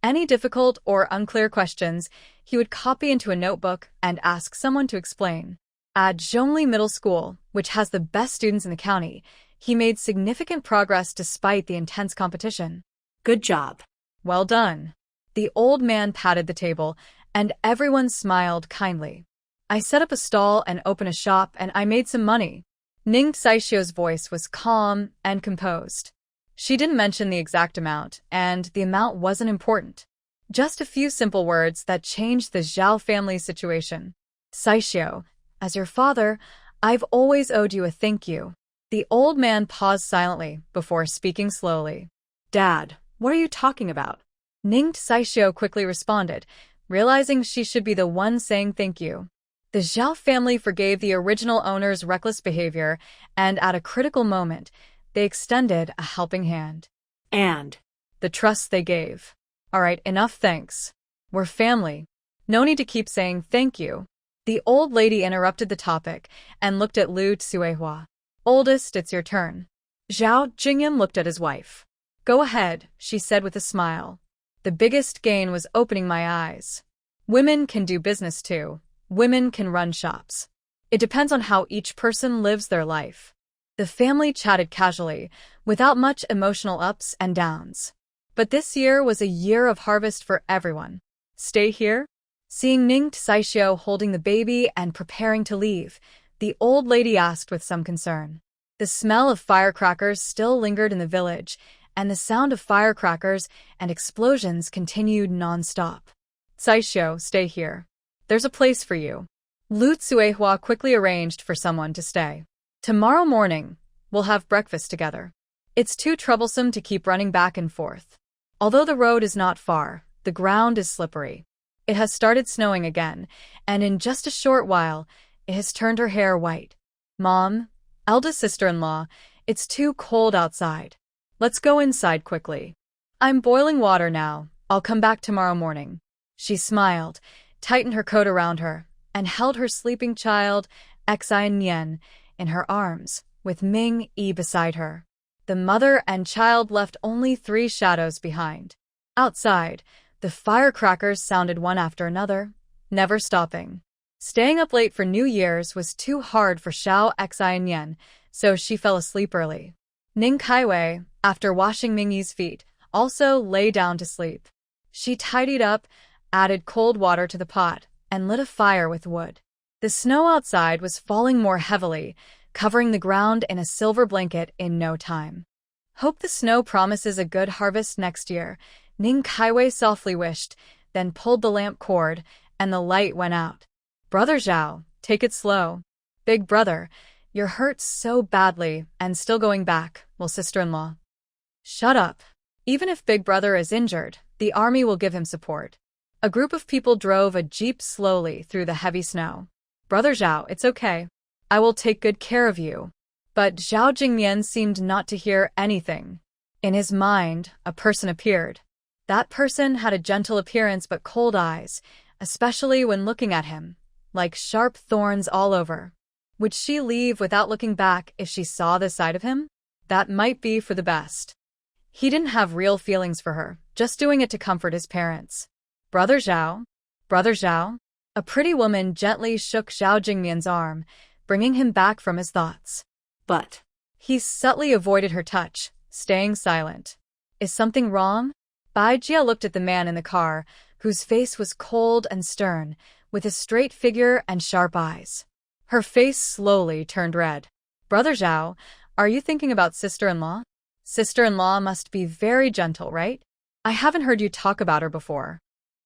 Any difficult or unclear questions, he would copy into a notebook and ask someone to explain. At Zhongli Middle School, which has the best students in the county, he made significant progress despite the intense competition. Good job. Well done. The old man patted the table, and everyone smiled kindly. I set up a stall and opened a shop, and I made some money. Ning Saixio's voice was calm and composed. She didn't mention the exact amount, and the amount wasn't important. Just a few simple words that changed the Zhao family's situation. Saixio, as your father, I've always owed you a thank you. The old man paused silently before speaking slowly. Dad, what are you talking about? Ning Saixio quickly responded, realizing she should be the one saying thank you. The Zhao family forgave the original owner's reckless behavior, and at a critical moment, they extended a helping hand. And the trust they gave. All right, enough thanks. We're family. No need to keep saying thank you. The old lady interrupted the topic and looked at Lu Tsuehua. Oldest, it's your turn. Zhao Jingyan looked at his wife. Go ahead, she said with a smile. The biggest gain was opening my eyes. Women can do business too. Women can run shops. It depends on how each person lives their life. The family chatted casually, without much emotional ups and downs. But this year was a year of harvest for everyone. Stay here? Seeing Ning Saixio holding the baby and preparing to leave, the old lady asked with some concern. The smell of firecrackers still lingered in the village, and the sound of firecrackers and explosions continued non-stop. Saixio, stay here. There's a place for you. Lu Tsuehua quickly arranged for someone to stay. Tomorrow morning, we'll have breakfast together. It's too troublesome to keep running back and forth. Although the road is not far, the ground is slippery. It has started snowing again, and in just a short while, it has turned her hair white. Mom, eldest sister-in-law, it's too cold outside. Let's go inside quickly. I'm boiling water now. I'll come back tomorrow morning. She smiled, tightened her coat around her, and held her sleeping child, Xian, in her arms, with Ming Yi beside her. The mother and child left only 3 shadows behind. Outside, the firecrackers sounded one after another, never stopping. Staying up late for New Year's was too hard for Xiao Xian, so she fell asleep early. Ning Kaiwei, after washing Mingyi's feet, also lay down to sleep. She tidied up, added cold water to the pot, and lit a fire with wood. The snow outside was falling more heavily, covering the ground in a silver blanket in no time. Hope the snow promises a good harvest next year, Ning Kaiwei softly wished, then pulled the lamp cord, and the light went out. Brother Zhao, take it slow. Big brother, you're hurt so badly and still going back, will sister-in-law. Shut up. Even if Big Brother is injured, the army will give him support. A group of people drove a jeep slowly through the heavy snow. Brother Zhao, it's okay. I will take good care of you. But Zhao Jingmian seemed not to hear anything. In his mind, a person appeared. That person had a gentle appearance but cold eyes, especially when looking at him, like sharp thorns all over. Would she leave without looking back if she saw this side of him? That might be for the best. He didn't have real feelings for her, just doing it to comfort his parents. Brother Zhao? Brother Zhao? A pretty woman gently shook Zhao Jingmian's arm, bringing him back from his thoughts. But He subtly avoided her touch, staying silent. Is something wrong? Bai Jia looked at the man in the car, whose face was cold and stern, with a straight figure and sharp eyes. Her face slowly turned red. Brother Zhao, are you thinking about sister-in-law? Sister-in-law must be very gentle, right? I haven't heard you talk about her before.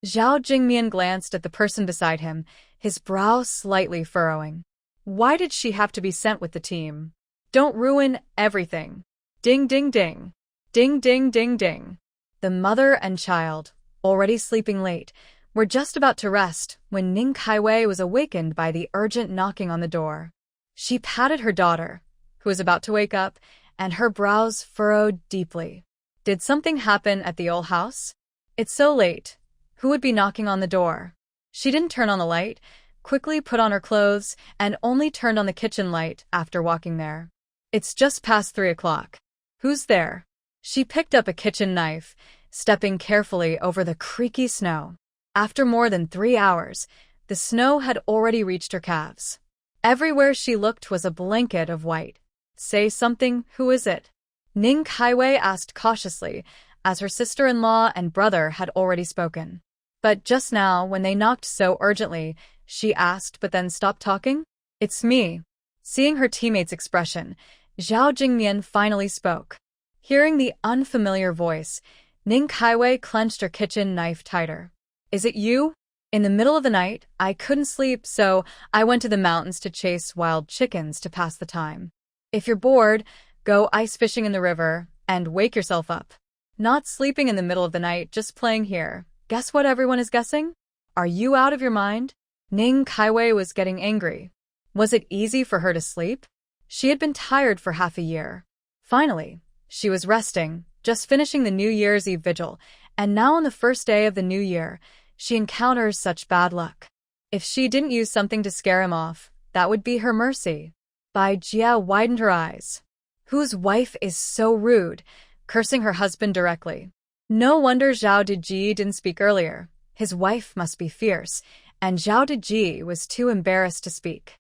Zhao Jingmian glanced at the person beside him, his brow slightly furrowing. Why did she have to be sent with the team? Don't ruin everything. Ding ding ding. Ding ding ding ding. The mother and child, already sleeping late, were just about to rest when Ning Kaiwei was awakened by the urgent knocking on the door. She patted her daughter, who was about to wake up, and her brows furrowed deeply. Did something happen at the old house? It's so late. Who would be knocking on the door? She didn't turn on the light, quickly put on her clothes, and only turned on the kitchen light after walking there. It's just past 3 o'clock. Who's there? She picked up a kitchen knife, stepping carefully over the creaky snow. After more than 3 hours, the snow had already reached her calves. Everywhere she looked was a blanket of white. Say something, who is it? Ning Kaiwei asked cautiously, as her sister-in-law and brother had already spoken. But just now, when they knocked so urgently, she asked but then stopped talking. It's me. Seeing her teammate's expression, Zhao Jingmian finally spoke. Hearing the unfamiliar voice, Ning Kaiwei clenched her kitchen knife tighter. Is it you? In the middle of the night, I couldn't sleep, so I went to the mountains to chase wild chickens to pass the time. If you're bored, go ice fishing in the river and wake yourself up. Not sleeping in the middle of the night, just playing here. Guess what everyone is guessing? Are you out of your mind? Ning Kaiwei was getting angry. Was it easy for her to sleep? She had been tired for half a year. Finally, she was resting, just finishing the New Year's Eve vigil, and now on the first day of the new year, she encounters such bad luck. If she didn't use something to scare him off, that would be her mercy. Bai Jia widened her eyes. Whose wife is so rude, cursing her husband directly? No wonder Zhao Deji didn't speak earlier. His wife must be fierce, and Zhao Deji was too embarrassed to speak.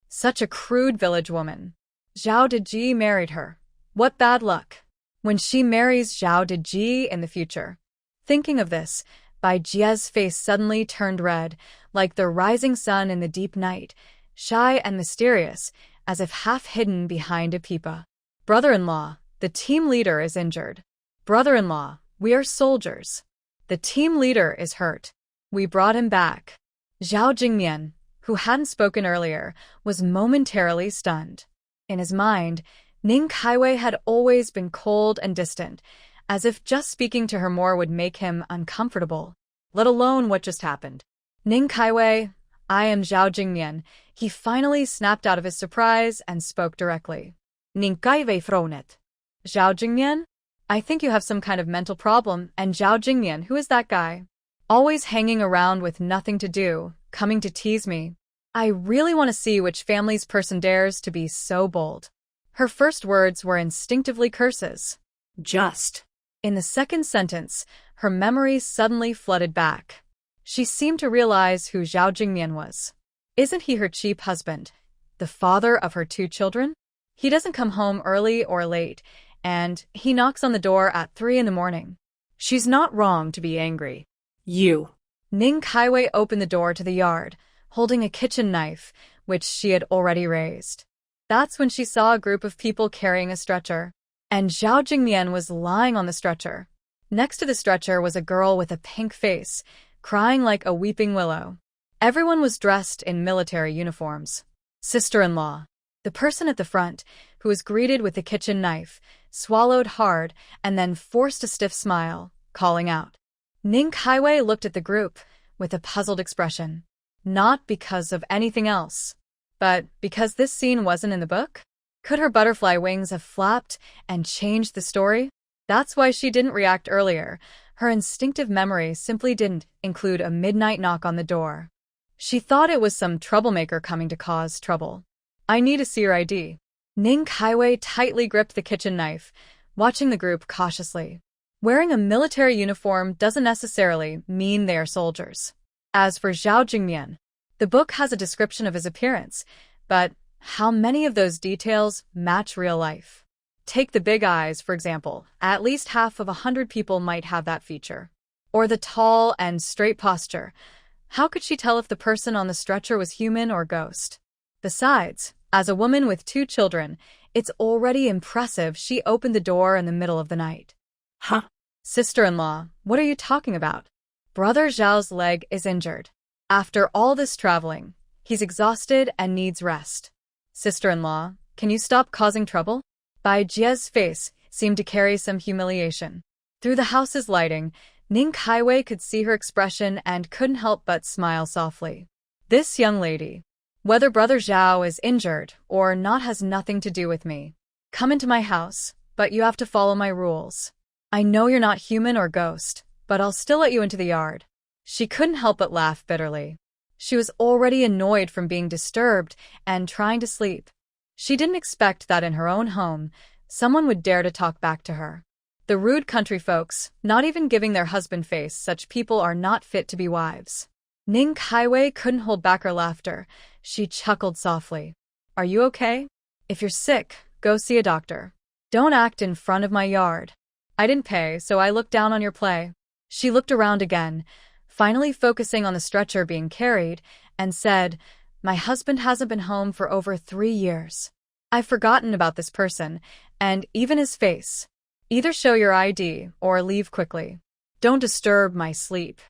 Such a crude village woman. Zhao Deji married her. What bad luck. When she marries Zhao Deji in the future. Thinking of this, Bai Jia's face suddenly turned red, like the rising sun in the deep night, shy and mysterious, as if half hidden behind a pipa. Brother-in-law, the team leader is injured. Brother-in-law, we are soldiers. The team leader is hurt. We brought him back. Zhao Jingmian, who hadn't spoken earlier, was momentarily stunned. In his mind, Ning Kaiwei had always been cold and distant, as if just speaking to her more would make him uncomfortable, let alone what just happened. Ning Kaiwei, I am Zhao Jingmian. He finally snapped out of his surprise and spoke directly. Ning Kaiwei frowned. Zhao Jingmian? I think you have some kind of mental problem, and Zhao Jingmian, who is that guy? Always hanging around with nothing to do, coming to tease me. I really want to see which family's person dares to be so bold. Her first words were instinctively curses. Just. In the second sentence, her memories suddenly flooded back. She seemed to realize who Zhao Jingmian was. Isn't he her cheap husband? The father of her 2 children? He doesn't come home early or late, and he knocks on the door at 3 in the morning. She's not wrong to be angry. You. Ning Kaiwei opened the door to the yard, holding a kitchen knife, which she had already raised. That's when she saw a group of people carrying a stretcher, and Zhao Jingmian was lying on the stretcher. Next to the stretcher was a girl with a pink face, crying like a weeping willow. Everyone was dressed in military uniforms. Sister-in-law. The person at the front, who was greeted with the kitchen knife, swallowed hard and then forced a stiff smile, calling out. Ning Kaiwei looked at the group with a puzzled expression. Not because of anything else, but because this scene wasn't in the book? Could her butterfly wings have flapped and changed the story? That's why she didn't react earlier. Her instinctive memory simply didn't include a midnight knock on the door. She thought it was some troublemaker coming to cause trouble. I need to see your ID. Ning Kaiwei tightly gripped the kitchen knife, watching the group cautiously. Wearing a military uniform doesn't necessarily mean they are soldiers. As for Zhao Jingmian, the book has a description of his appearance, but how many of those details match real life? Take the big eyes, for example. At least half of 100 people might have that feature. Or the tall and straight posture. How could she tell if the person on the stretcher was human or ghost? Besides, as a woman with 2 children, it's already impressive she opened the door in the middle of the night. Huh? Sister-in-law, what are you talking about? Brother Zhao's leg is injured. After all this traveling, he's exhausted and needs rest. Sister-in-law, can you stop causing trouble? Bai Jie's face seemed to carry some humiliation. Through the house's lighting, Ning Kaiwei could see her expression and couldn't help but smile softly. This young lady, whether Brother Zhao is injured or not, has nothing to do with me. Come into my house, but you have to follow my rules. I know you're not human or ghost, but I'll still let you into the yard. She couldn't help but laugh bitterly. She was already annoyed from being disturbed and trying to sleep. She didn't expect that in her own home, someone would dare to talk back to her. The rude country folks, not even giving their husband face, such people are not fit to be wives. Ning Kaiwei couldn't hold back her laughter. She chuckled softly. Are you okay? If you're sick, go see a doctor. Don't act in front of my yard. I didn't pay, so I looked down on your play. She looked around again, finally focusing on the stretcher being carried, and said, my husband hasn't been home for over 3 years. I've forgotten about this person, and even his face. Either show your ID or leave quickly. Don't disturb my sleep.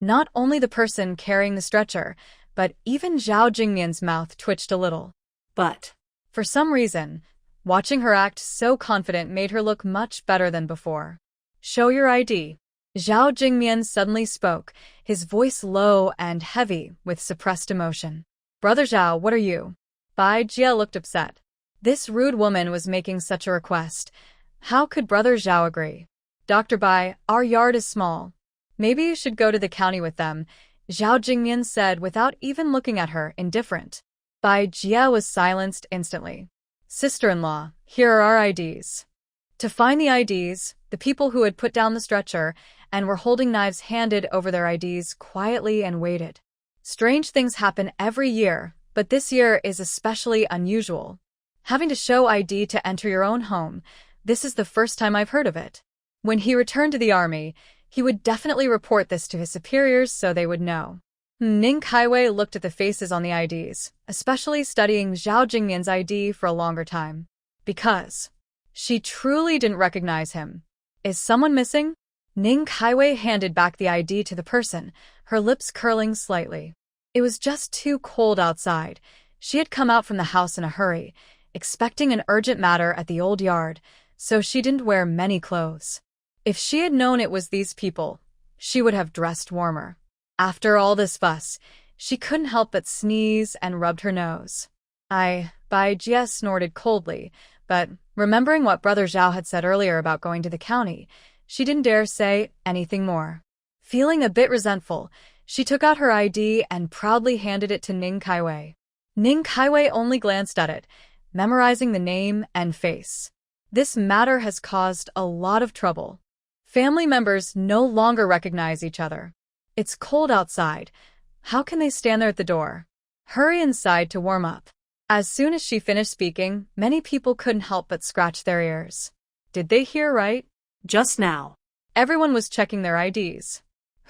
Not only the person carrying the stretcher, but even Zhao Jingmian's mouth twitched a little. But, for some reason, watching her act so confident made her look much better than before. Show your ID. Zhao Jingmian suddenly spoke, his voice low and heavy with suppressed emotion. Brother Zhao, what are you? Bai Jie looked upset. This rude woman was making such a request. How could Brother Zhao agree? Dr. Bai, our yard is small. Maybe you should go to the county with them, Zhao Jingmian said without even looking at her, indifferent. Bai Jie was silenced instantly. Sister-in-law, here are our IDs. To find the IDs, the people who had put down the stretcher and were holding knives handed over their IDs quietly and waited. Strange things happen every year, but this year is especially unusual. Having to show ID to enter your own home, this is the first time I've heard of it. When he returned to the army, he would definitely report this to his superiors so they would know. Ning Kaiwei looked at the faces on the IDs, especially studying Zhao Jingmian's ID for a longer time. Because she truly didn't recognize him. Is someone missing? Ning Kaiwei handed back the ID to the person, her lips curling slightly. It was just too cold outside. She had come out from the house in a hurry, expecting an urgent matter at the old yard, so she didn't wear many clothes. If she had known it was these people, she would have dressed warmer. After all this fuss, she couldn't help but sneeze and rubbed her nose. Bai Jie snorted coldly, but remembering what Brother Zhao had said earlier about going to the county, she didn't dare say anything more. Feeling a bit resentful, she took out her ID and proudly handed it to Ning Kaiwei. Ning Kaiwei only glanced at it, memorizing the name and face. This matter has caused a lot of trouble. Family members no longer recognize each other. It's cold outside. How can they stand there at the door? Hurry inside to warm up. As soon as she finished speaking, many people couldn't help but scratch their ears. Did they hear right? Just now. Everyone was checking their IDs.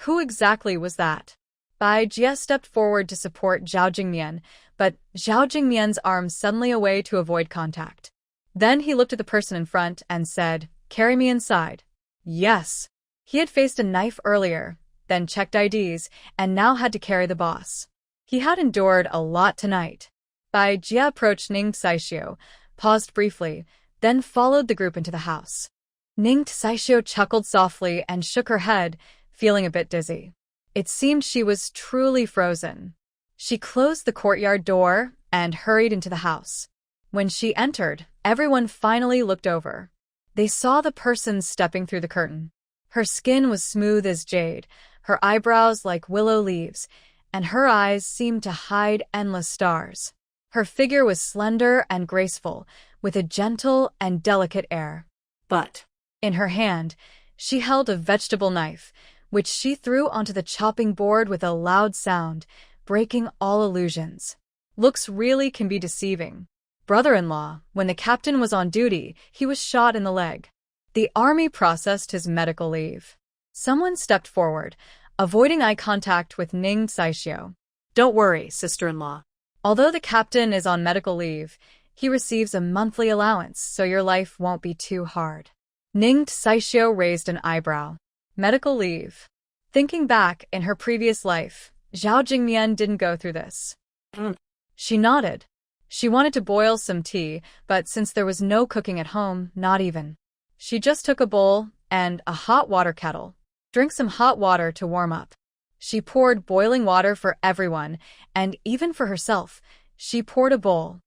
Who exactly was that? Bai Jie stepped forward to support Zhao Jingmian, but Zhao Jingmian's arm suddenly away to avoid contact. Then he looked at the person in front and said, "Carry me inside." Yes. He had faced a knife earlier, then checked IDs, and now had to carry the boss. He had endured a lot tonight. Bai Jie approached Ning Saishio, paused briefly, then followed the group into the house. Ning Saishio chuckled softly and shook her head, feeling a bit dizzy. It seemed she was truly frozen. She closed the courtyard door and hurried into the house. When she entered, everyone finally looked over. They saw the person stepping through the curtain. Her skin was smooth as jade, her eyebrows like willow leaves, and her eyes seemed to hide endless stars. Her figure was slender and graceful, with a gentle and delicate air. But in her hand, she held a vegetable knife, which she threw onto the chopping board with a loud sound, breaking all illusions. Looks really can be deceiving. brother-in-law. When the captain was on duty, he was shot in the leg. The army processed his medical leave. Someone stepped forward, avoiding eye contact with Ning Saishio. Don't worry, sister-in-law. Although the captain is on medical leave, he receives a monthly allowance, so your life won't be too hard. Ning Saishio raised an eyebrow. Medical leave. Thinking back in her previous life, Zhao Jingmian didn't go through this. She nodded. She wanted to boil some tea, but since there was no cooking at home, not even. She just took a bowl and a hot water kettle. Drink some hot water to warm up. She poured boiling water for everyone, and even for herself. She poured a bowl.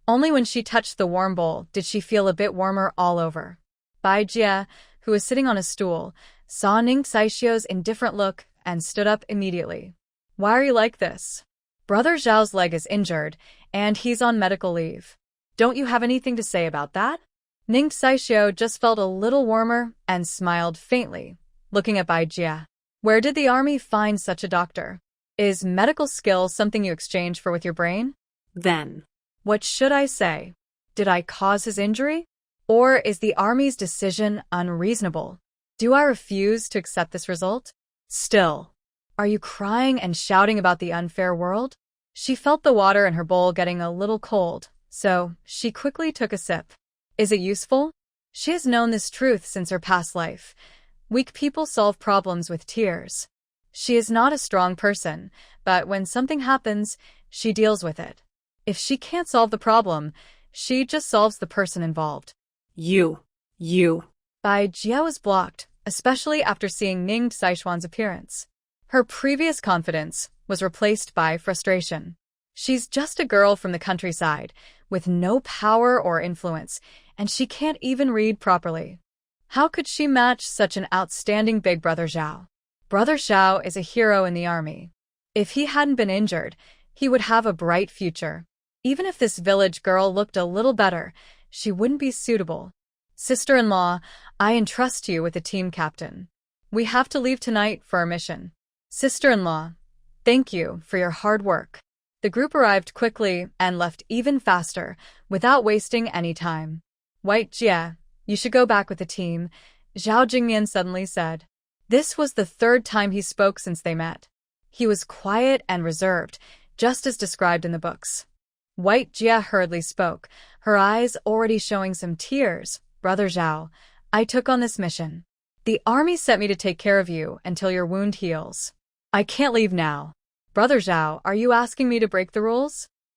Only when she touched the warm bowl did she feel a bit warmer all over. Bai Jia, who was sitting on a stool, saw Ning Saishio's indifferent look and stood up immediately. Why are you like this? Brother Zhao's leg is injured, and he's on medical leave. Don't you have anything to say about that? Ning Saishio just felt a little warmer and smiled faintly, looking at Bai Jia. Where did the army find such a doctor? Is medical skill something you exchange for with your brain? Then. What should I say? Did I cause his injury? Or is the army's decision unreasonable? Do I refuse to accept this result? Still, are you crying and shouting about the unfair world? She felt the water in her bowl getting a little cold, so she quickly took a sip. Is it useful? She has known this truth since her past life. Weak people solve problems with tears. She is not a strong person, but when something happens, she deals with it. If she can't solve the problem, she just solves the person involved. You. Bai Jia was blocked, especially after seeing Ning Saishuan's appearance. Her previous confidence was replaced by frustration. She's just a girl from the countryside, with no power or influence, and she can't even read properly. How could she match such an outstanding big brother Zhao? Brother Zhao is a hero in the army. If he hadn't been injured, he would have a bright future. Even if this village girl looked a little better, she wouldn't be suitable. Sister-in-law, I entrust you with the team captain. We have to leave tonight for our mission. Sister-in-law, thank you for your hard work. The group arrived quickly and left even faster, without wasting any time. White Jia, you should go back with the team, Zhao Jingmian suddenly said. This was the third time he spoke since they met. He was quiet and reserved, just as described in the books. White Jia hurriedly spoke, her eyes already showing some tears. Brother Zhao, I took on this mission. The army sent me to take care of you until your wound heals. I can't leave now. Brother Zhao, are you asking me to break the rules?